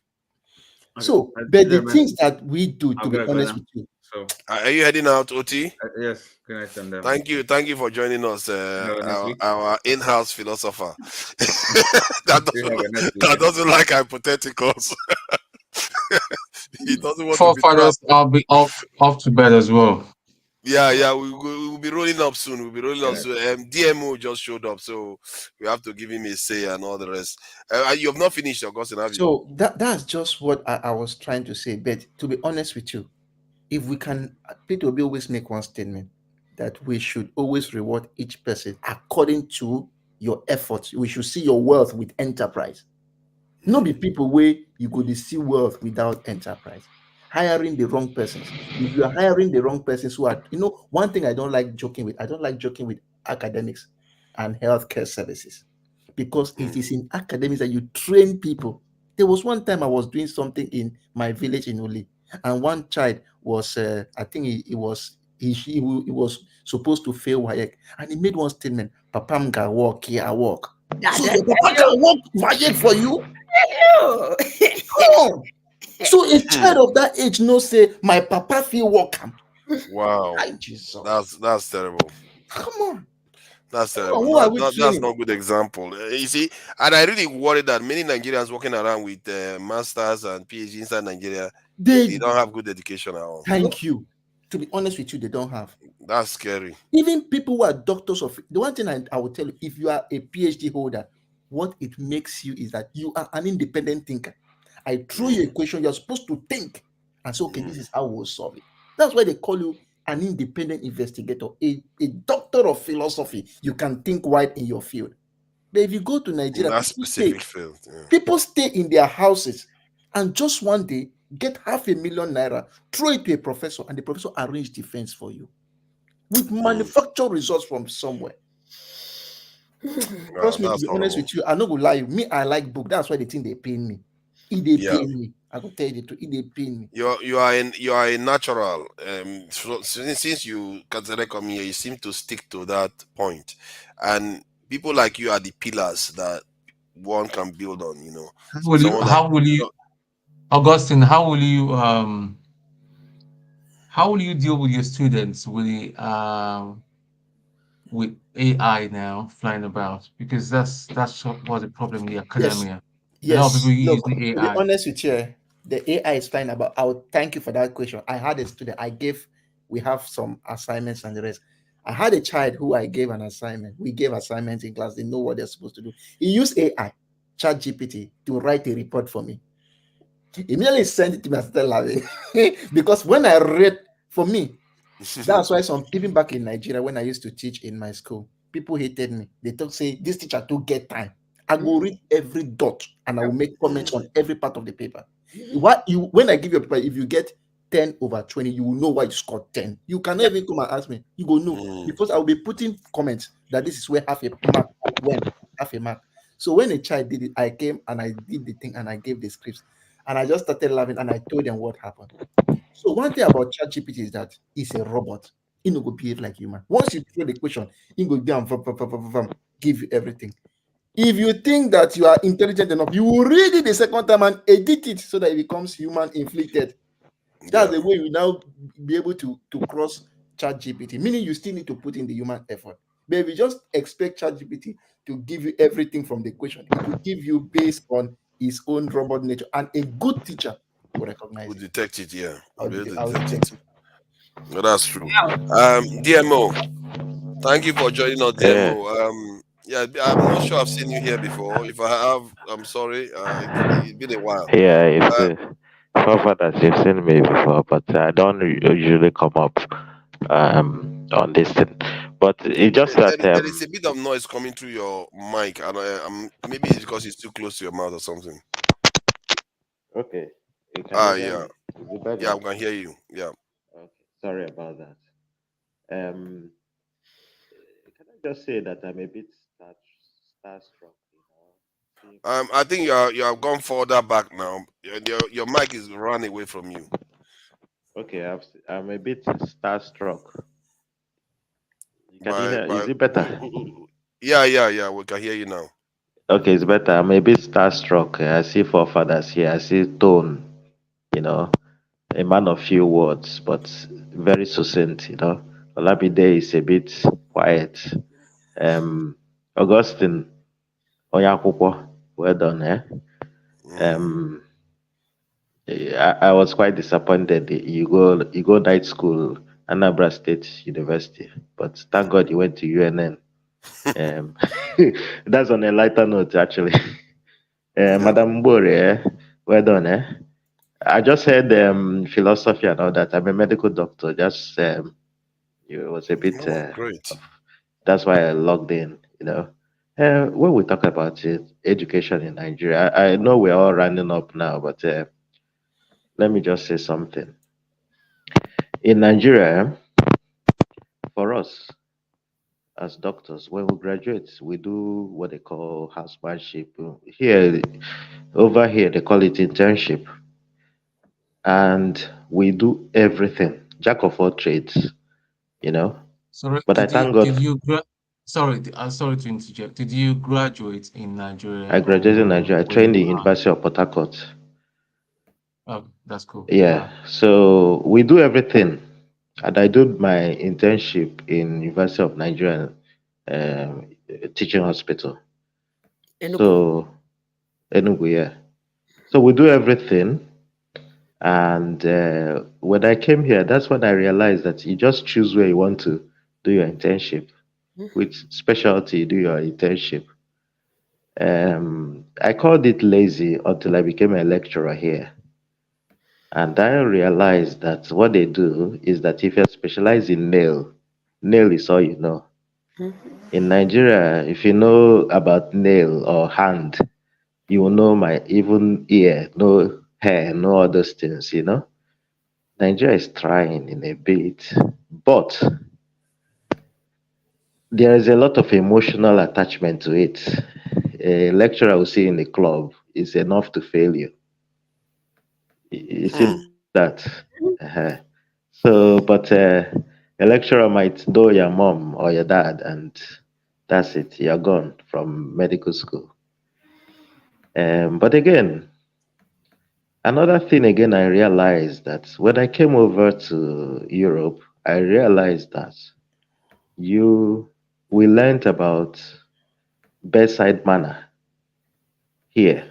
Okay. So, but the things that we do, to be honest with you. So, are you heading out, OT? Yes. Good night, and thank you for joining us, our in-house philosopher. that doesn't like hypotheticals. He doesn't want to be trapped. I'll be off to bed as well. Yeah, we'll be rolling up soon. DMO just showed up, so we have to give him a say and all the rest. You have not finished, Augustine, have you? So that's just what I was trying to say. But to be honest with you, if we can, Peter will always make one statement that we should always reward each person according to your efforts. We should see your wealth with enterprise. Not be people where you go to see wealth without enterprise. Hiring the wrong persons. If you are hiring the wrong persons who are, one thing I don't like joking with academics and healthcare services, because it is in academics that you train people. There was one time I was doing something in my village in Uli, and one child was, I think he was supposed to fail WAEC, and he made one statement: "Papa, I'm gonna walk here, I walk." So your papa can walk WAEC for you? No. So a child of that age no say my papa feel welcome. Wow, that's terrible. Come on, that's terrible. That's not a good example. You see, and I really worry that many Nigerians walking around with masters and PhD inside Nigeria, they don't have good education at all. Thank you. To be honest with you, they don't have. That's scary. Even people who are doctors of the one thing I will tell you: if you are a PhD holder, what it makes you is that you are an independent thinker. I throw you a question, you're supposed to think and say, okay, this is how we'll solve it. That's why they call you an independent investigator, a doctor of philosophy. You can think wide in your field. But if you go to Nigeria, people stay in their houses and just one day get $500,000 Naira, throw it to a professor, and the professor arrange defense for you with manufactured results from somewhere. Trust me, to be honest with you, I'm not gonna lie you. Me, I like book. That's why they think they pay me. If they pay me, I can tell you the truth. If they pay me, you are a natural. So since you come here, you seem to stick to that point, and people like you are the pillars that one can build on. How will you, Augustine? How will you deal with your students with AI now flying about? Because that's what the problem in the academia. Yes. A lot of people Look, use the AI. To be honest with you, the AI is flying about. I would thank you for that question. I had a student. We have some assignments and the rest. I had a child who I gave an assignment. We gave assignments in class. They know what they're supposed to do. He used AI, ChatGPT, to write a report for me. He immediately sent it to me and started laughing. Because when I read, for me, That's why some even back in Nigeria, when I used to teach in my school, people hated me. They talk say this teacher don't get time. I go read every dot and I will make comments on every part of the paper. What you when I give you a paper, if you get 10 over 20, you will know why you scored 10. You cannot even come and ask me. You go no, because I will be putting comments that this is where half a mark went, half a mark. So when a child did it, I came and I did the thing and I gave the scripts and I just started laughing and I told them what happened. So one thing about ChatGPT is that it's a robot. It no go behave like human. Once you throw the question, it go down, give you everything. If you think that you are intelligent enough, you will read it the second time and edit it so that it becomes human inflicted. That's the way you now be able to cross ChatGPT, meaning you still need to put in the human effort. But if you just expect ChatGPT to give you everything from the question, it will give you based on its own robot nature, and a good teacher will recognize We'll it. detect it, yeah. I'll, We'll be able to I'll detect detect it. it. No, that's true. DMO, thank you for joining us, Yeah, DMO. Yeah, I'm not sure I've seen you here before. If I have, I'm sorry. It's been a while. yeah, it's Uh, forefathers. You've seen me before, but I don't usually come up on this thing. But it's just that there is a bit of noise coming through your mic, and maybe it's because it's too close to your mouth or something. okay, can you hear Yeah, me? Is it yeah, better? I can hear you. Yeah. Okay, sorry about that. Um, can I just say that I'm a bit starstruck, seeing I think you have gone further back now. Your mic is run away from you. Okay, I'm a bit starstruck. Can you hear? By Is it better? yeah. We can hear you now. Okay, it's better. I'm a bit starstruck. I see forefathers here. I see Tone, you know, a man of few words, but very succinct, Olabide is a bit quiet. Augustine Onyakwukwo, well done, eh? Um, I was quite disappointed. You go night school, Anambra State University, but thank God you went to UNN. Um, that's on a lighter note, actually. Madam Bore, well done, eh? I just heard philosophy and all that. I'm a medical doctor. Just it was a bit. Oh, great. That's why I logged in. When we talk about it, education in Nigeria, I know we're all running up now, but let me just say something. In Nigeria, for us as doctors, when we graduate, we do what they call housemanship. Here, over here, they call it internship, and we do everything, jack of all trades, you know. Sorry, But I thank God sorry to interject. Did you graduate in Nigeria I graduated in or Nigeria. I were you trained in University of Port Harcourt. Oh, that's cool. Yeah, so we do everything, and I did my internship in University of Nigeria um, Teaching Hospital. Enugu. So Enugu, yeah. So we do everything, and when I came here, that's when I realized that you just choose where you want to do your internship. With specialty, you do your internship. I called it lazy until I became a lecturer here. And I realized that what they do is that if you're specialized in nail is all you know. In Nigeria, if you know about nail or hand, you will know my even ear, no hair, no other things. Nigeria is trying in a bit, but there is a lot of emotional attachment to it. A lecturer will see in the club is enough to fail you. You see that? Uh-huh. So, but a lecturer might know your mom or your dad, and that's it. You're gone from medical school. But again, another thing again, I realized that when I came over to Europe, I realized that we learned about bedside manner here.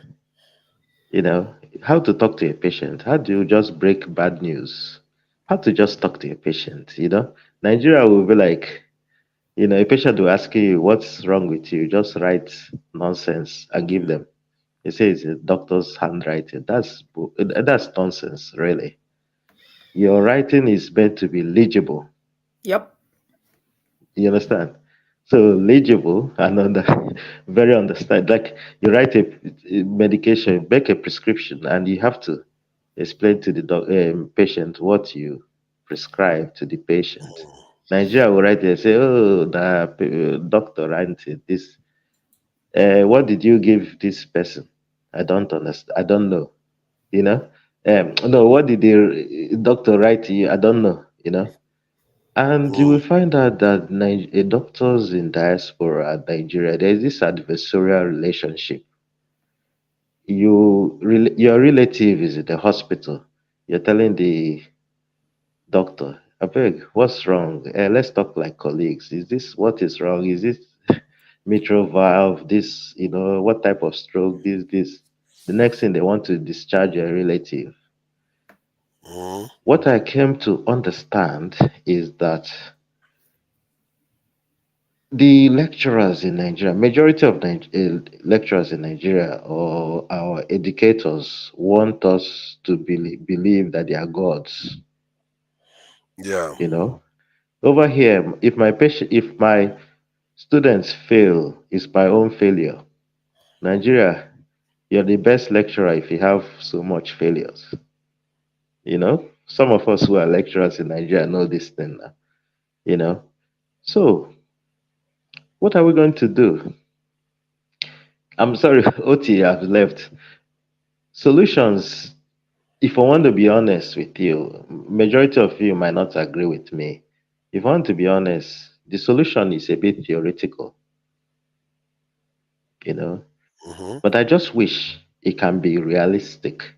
How to talk to a patient. How do you just break bad news? How to just talk to a patient. Nigeria will be like, a patient will ask you, what's wrong with you? Just write nonsense and give them. They say it's a doctor's handwriting. That's nonsense, really. Your writing is meant to be legible Yep. You understand? So legible and very understand. Like you write a medication, make a prescription, and you have to explain to the patient what you prescribe to the patient. Nigeria will write there say, "Oh, the doctor writing this. What did you give this person? I don't understand. I don't know. You know. No, what did the doctor write to you? I don't know. You know." And you will find out that doctors in diaspora and Nigeria, there is this adversarial relationship. Your relative is in the hospital. You're telling the doctor, I beg, what's wrong? Let's talk like colleagues. Is this what is wrong? Is this mitral valve? This, what type of stroke? This. The next thing they want to discharge your relative. What I came to understand is that the lecturers in Nigeria, majority of lecturers in Nigeria or our educators want us to believe that they are gods. Yeah. Over here, if my students fail, it's my own failure. Nigeria, you're the best lecturer if you have so much failures. Some of us who are lecturers in Nigeria know this thing now. So, what are we going to do? I'm sorry, OT have left. Solutions, if I want to be honest with you, majority of you might not agree with me. If I want to be honest, the solution is a bit theoretical, you know. But I just wish it can be realistic.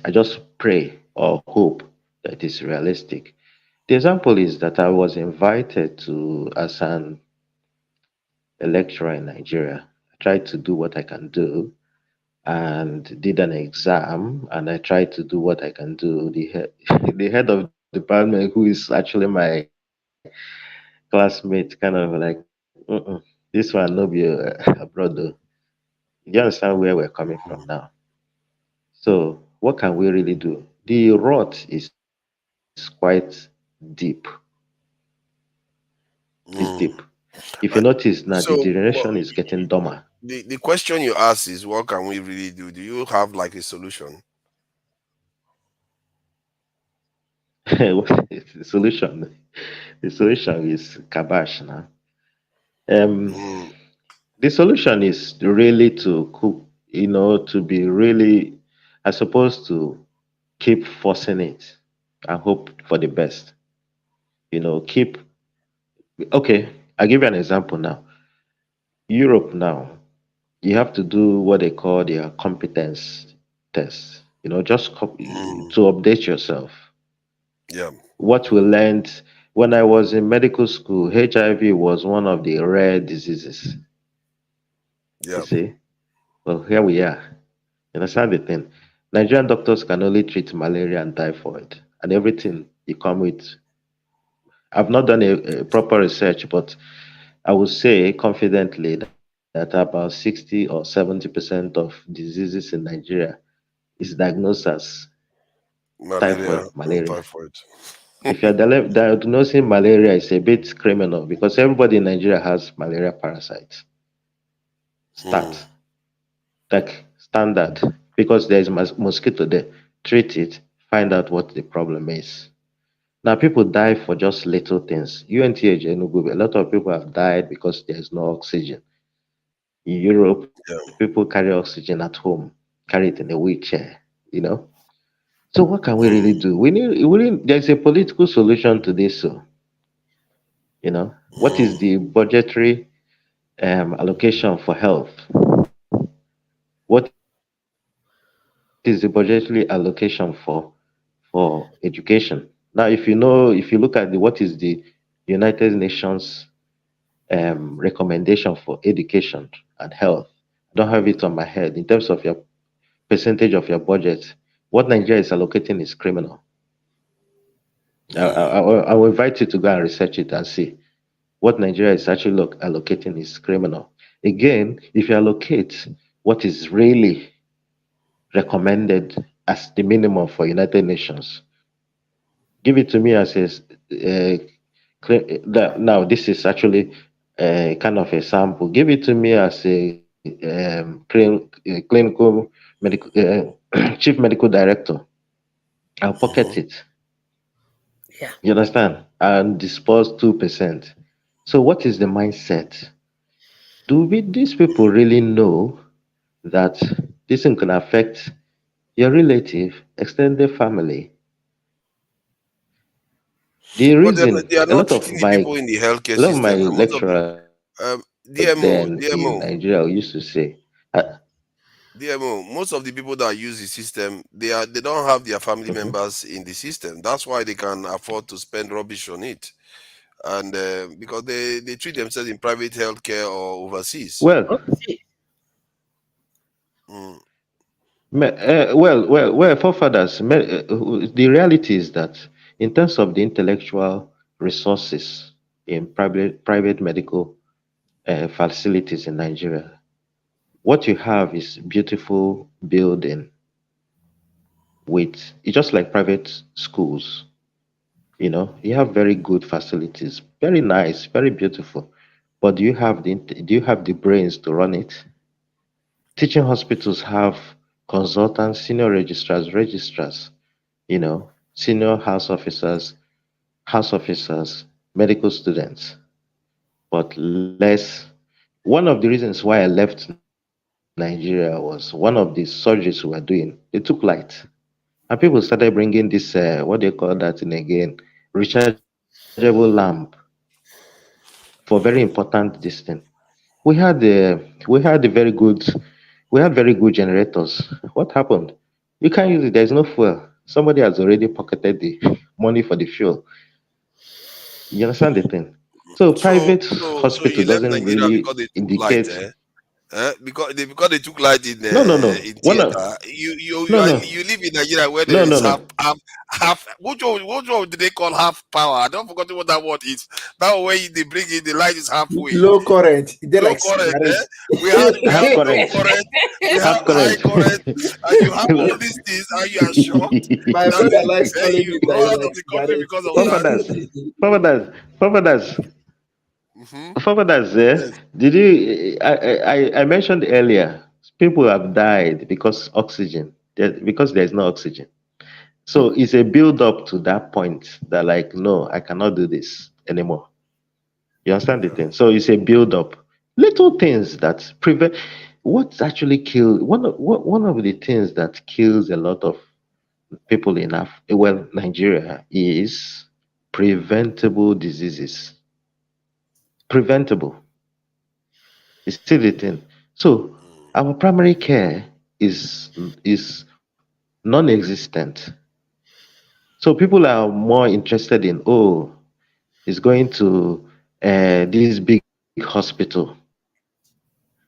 I just pray or hope that it is realistic. The example is that I was invited to as a lecturer in Nigeria. I tried to do what I can do and did an exam, and I tried to do what I can do. The head of department, who is actually my classmate, kind of like, this one no be abroad though. You understand where we're coming from now? So what can we really do? The rot is quite deep. It's deep. If you notice now, the So, generation is getting dumber. the question you ask is, what can we really do? Do you have like a solution? What is the solution? The solution is kabash now. The solution is really to cook, to be really, I suppose, to keep forcing it and hope for the best. Keep, okay, I'll give you an example now. Europe now, you have to do what they call their competence test, just to update yourself. Yeah. What we learned when I was in medical school, HIV was one of the rare diseases. You Yeah. see? Well, here we are. You understand the thing? Nigerian doctors can only treat malaria and typhoid and everything you come with. I've not done a proper research, but I would say confidently that about 60 or 70% of diseases in Nigeria is diagnosed as typhoid, Malaria and malaria. typhoid. If you're diagnosing malaria, it's a bit criminal because everybody in Nigeria has malaria parasites. Start. Like standard. Because there's mosquito there. Treat it. Find out what the problem is. Now people die for just little things. UNTH Enugu, a lot of people have died because there's no oxygen. In Europe, people carry oxygen at home, carry it in a wheelchair. So what can we really do? There's a political solution to this. What is the budgetary allocation for health? What is the budgetary allocation for education? Now, if you look at what is the United Nations recommendation for education and health, I don't have it on my head. In terms of your percentage of your budget, what Nigeria is allocating is criminal. I will invite you to go and research it and see. What Nigeria is actually allocating is criminal. Again, if you allocate what is really recommended as the minimum for United Nations, Give it to me as a now this is actually kind of a sample. Give it to me as a clinical medical chief medical director. I'll pocket it. Yeah. You understand? And disperse 2%. So what is the mindset? These people really know that this thing can affect your relative, extended family? The But reason they are a not lot of treating the my people in the healthcare a lot of my system. And most of the lecturers DMO, then in DMO, Nigeria used to say, DMO, most of the people that use the system, they don't have their family members in the system. That's why they can afford to spend rubbish on it, and because they treat themselves in private healthcare or overseas. well, Mm. forefathers. The reality is that in terms of the intellectual resources in private medical facilities in Nigeria, what you have is beautiful building with it's just like private schools. You know, you have very good facilities, very nice, very beautiful. But do you have the brains to run it? Teaching hospitals have consultants, senior registrars, you know, senior house officers, medical students, but less. One of the reasons why I left Nigeria was one of the surgeries we were doing, they took light. And people started bringing this, what they call that in again, rechargeable lamp for very important distance. We had a very good we had very good generators. What happened? You can't use it. There's no fuel. Somebody has already pocketed the money for the fuel. You understand the thing? So private So hospital you left doesn't Nigeria really because they took light, indicate. eh? Because they took light No, no, no. in One of theater. no, no, You live in Nigeria where there no, no, is no. half. Which one did they call half power? I don't forget what that word is. That way they bring in the light is halfway. Low current. They're Low like current, cigarettes. eh? We Half have low current. current, we have Half high current. current, and you have all these things, and you are shocked My that brother likes calling you it that go it's out like of the country cigarettes. because of that. Fathers, fathers, fathers, Mm-hmm. fathers. Yes. Did you? I mentioned earlier. People have died because because there's no oxygen. So it's a build up to that point that like, no, I cannot do this anymore. You understand the thing? So it's a build up. Little things that prevent what's actually kill one of the things that kills a lot of people in Nigeria is preventable diseases. Preventable. You see the thing. So our primary care is non-existent. So people are more interested in, oh, is going to this big hospital.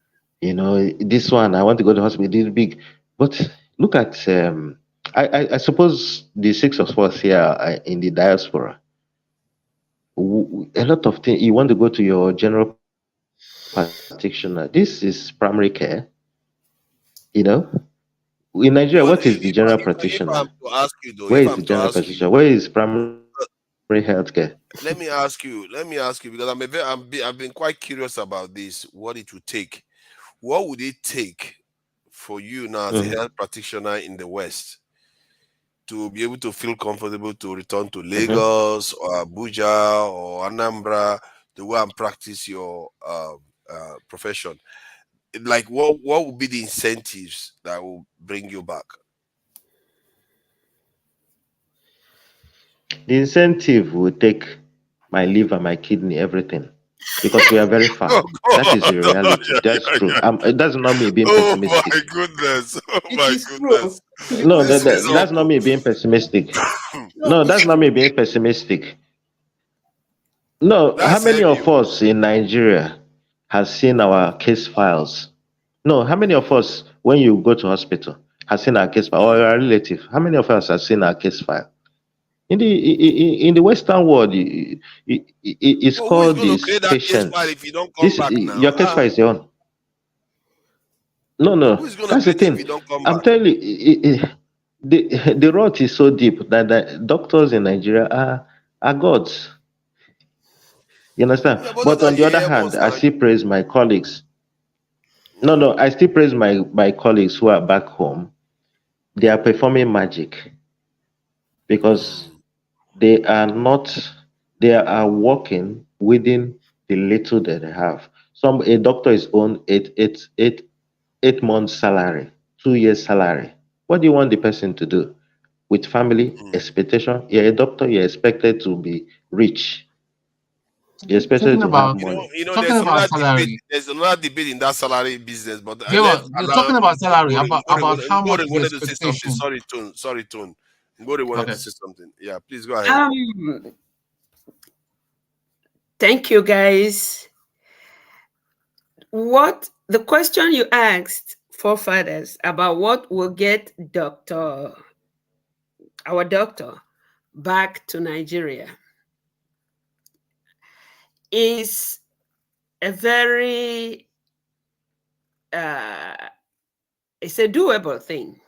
You know, this one, I want to go to hospital, this big. But look at, I suppose the six of us here are in the diaspora. A lot of things, you want to go to your general practitioner. This is primary care. You know, in Nigeria, what But is the general if practitioner? I'm to ask you though, Where if is the I'm to general ask you, practitioner? Where is primary healthcare? let me ask you because I've been quite curious about this. What it would take? What would it take for you now as a Mhm, health practitioner in the West to be able to feel comfortable to return to mhm. Lagos or Abuja or Anambra to go and practice your profession? Like, what would be the incentives that will bring you back? The incentive will take my liver, my kidney, everything, because we are very far. Oh That is God! the Oh, reality. yeah, That's yeah, true. yeah. That's not me being Oh my pessimistic. goodness! Oh It my is true. goodness! No, This is that's not awful. me being pessimistic. No, No, it's that's not me true. being pessimistic. No, how That's many heavy. of us in Nigeria has seen our case files? No, how many of us, when you go to hospital, has seen our case file or our relative? How many of us have seen our case file? In the Western world, it's But who is called going to this create that case file patient. if you don't come This back now? your case file is your own. No, Who no, is going to that's the create it if thing. you don't come I'm back? telling you. the rot is so deep that the doctors in Nigeria are gods. You understand? Yeah, but those But are on the other yeyemos hand, I now. still praise my colleagues. No, no, I still praise my colleagues who are back home. They are performing magic because they are not, they are working within the little that they have. A doctor is on 8 months salary, 2 years salary. What do you want the person to do? With family expectation, you're a doctor, you're expected to be rich. You're expected Talking to have about money. talking about salary. There's another debate in that salary business, but They let's were allow talking about salary, about how much Ngore the wanted to say something. expectation. Sorry, Tone. Sorry, Tone. Ngore wanted to Okay. say something. Yeah, please go ahead. Thank you, guys. What the question you asked, forefathers, about what will get our doctor back to Nigeria is a very it's a doable thing.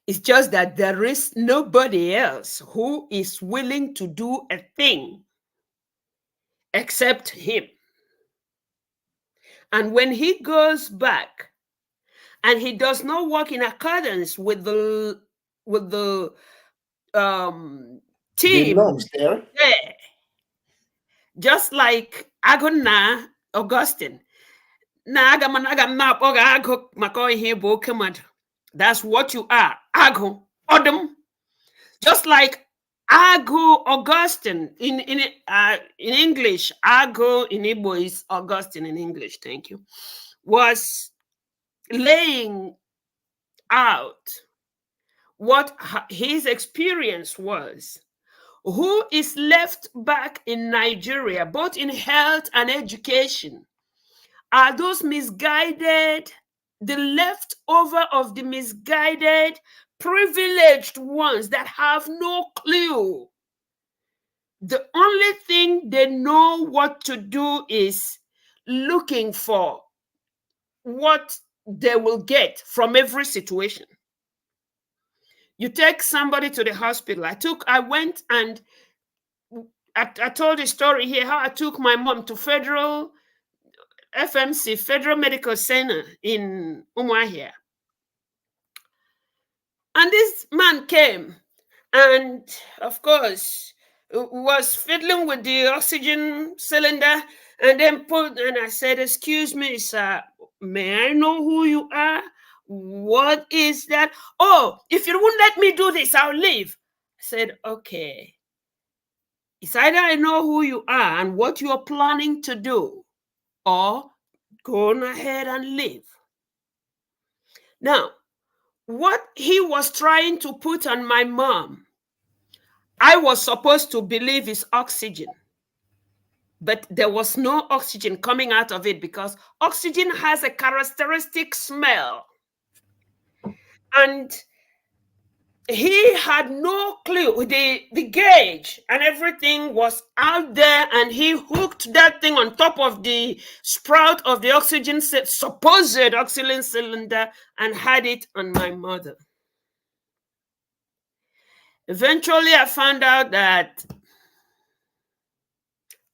It's just that there is nobody else who is willing to do a thing except him. And when he goes back and he does not work in accordance with the team norms there. there, just like Aguna Augustine. That's what you are. Agu Odom. Just like Agu Augustine in English, Agu in Igbo is Augustine in English, thank you, was laying out what his experience was. Who is left back in Nigeria, both in health and education, are those misguided, the leftover of the misguided, privileged ones that have no clue. The only thing they know what to do is looking for what they will get from every situation. You take somebody to the hospital. I went and I told the story here how I took my mom to Federal FMC, Federal Medical Center in Umuahia. And this man came and, of course, was fiddling with the oxygen cylinder and then and I said, "Excuse me, sir, may I know who you are? What is that? Oh, if you won't let me do this, I'll leave." I said, "Okay. It's either I know who you are and what you're planning to do, or go on ahead and leave." Now, what he was trying to put on my mom, I was supposed to believe is oxygen. But there was no oxygen coming out of it because oxygen has a characteristic smell. And he had no clue. The gauge and everything was out there, and he hooked that thing on top of the sprout of the oxygen, supposed oxygen cylinder, and had it on my mother. Eventually, I found out that,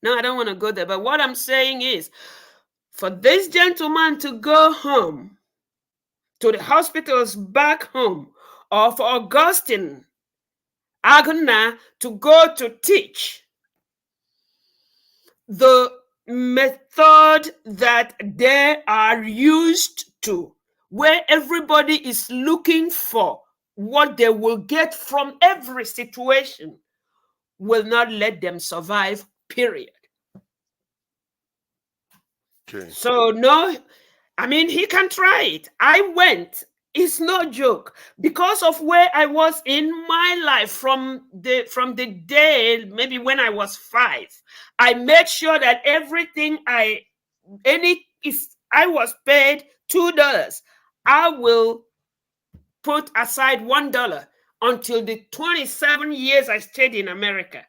no, I don't want to go there, but what I'm saying is, for this gentleman to go home, to the hospitals back home, or for Augustine Aguna to go to teach, the method that they are used to, where everybody is looking for what they will get from every situation, will not let them survive, period. Okay. So no, I mean, he can try it. I went. It's no joke, because of where I was in my life from the day, maybe when I was 5. I made sure that everything if I was paid $2, I will put aside $1 until the 27 years I stayed in America.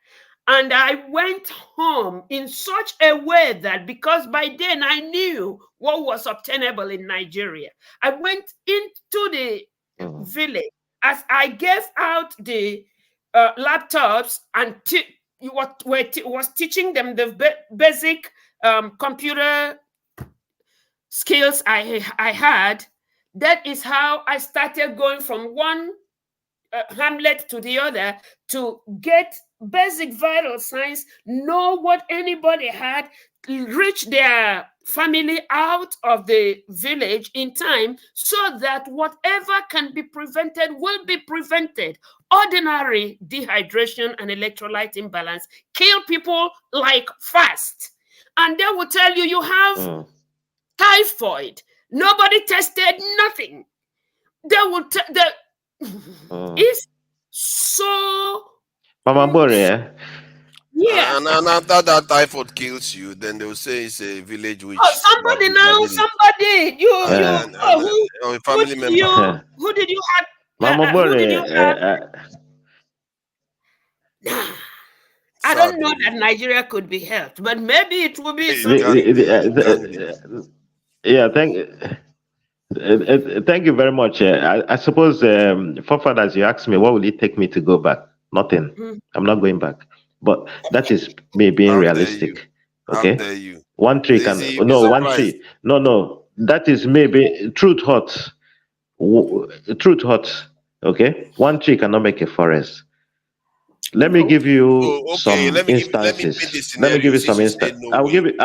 And I went home in such a way that, because by then I knew what was obtainable in Nigeria, I went into the village as I gave out the laptops and was teaching them the basic computer skills I had, that is how I started going from one hamlet to the other to get basic vital signs, know what anybody had, reach their family out of the village in time so that whatever can be prevented will be prevented. Ordinary dehydration and electrolyte imbalance kill people like fast. And they will tell you have typhoid. Nobody tested nothing. They will it's so Mama Bore, yeah. And after that typhoid kills you, then they'll say it's a village witch. Oh, somebody now, somebody. Or a family member. Who did you have? Mama Bore, Who did you have? I don't know that Nigeria could be helped, but maybe it will be. Yeah, thank you very much. I suppose, forefathers, you asked me, what will it take me to go back? Nothing. I'm not going back. But that is me being realistic. Okay. One tree can one tree. No. That is maybe truth hurts. Truth hurts. Okay. One tree cannot make a forest. Let me give you some instances. Let me give you some instances. I'll give it.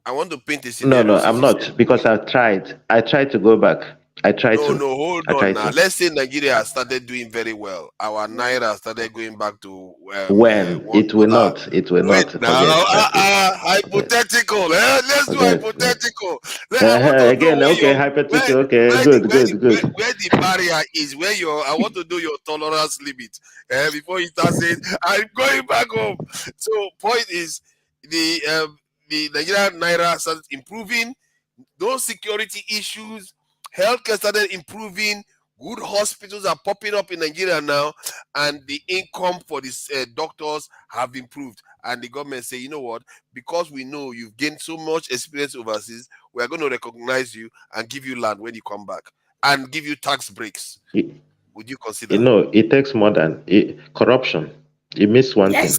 I want to paint a scenario. No, I'm not, because I tried to go back. Hold on now. Let's say Nigeria has started doing very well. Our Naira started going back to it will not. It will not. Now, hypothetical. Let's do hypothetical. Again, okay, hypothetical. Okay, good. Where the barrier is, I want to know your tolerance limit before you start saying I'm going back home. So, point is the Nigerian Naira started improving. Those security issues. Healthcare started improving. Good hospitals are popping up in Nigeria now, and the income for these doctors have improved. And the government say, you know what? Because we know you've gained so much experience overseas, we are going to recognize you and give you land when you come back, and give you tax breaks. Would you consider? It takes more than corruption. You miss one thing.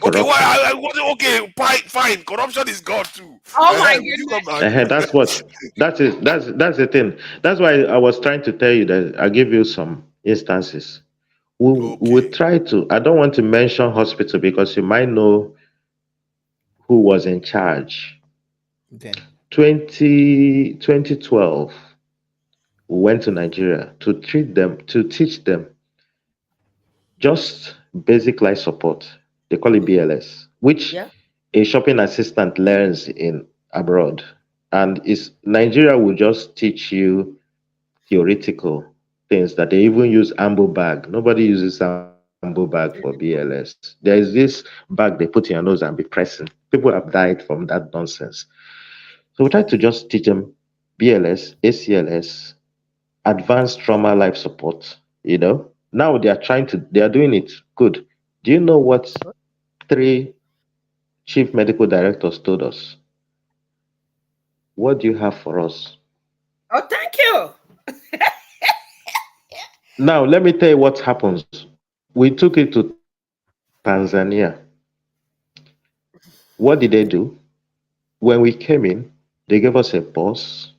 Okay, fine. Corruption is God too. Oh my goodness. That's the thing. That's why I was trying to tell you that I give you some instances. We try to. I don't want to mention hospital because you might know who was in charge. 2012, we went to Nigeria to teach them just basic life support. They call it BLS, which a shopping assistant learns in abroad. And Nigeria will just teach you theoretical things that they even use ambo bag. Nobody uses ambo bag for BLS. There is this bag they put in your nose and be pressing. People have died from that nonsense. So we try to just teach them BLS, ACLS, advanced trauma life support. Now they are doing it good. Do you know what 3 chief medical directors told us? What do you have for us? Oh, thank you. Now, let me tell you what happens. We took it to Tanzania. What did they do? When we came in, they gave us a bus,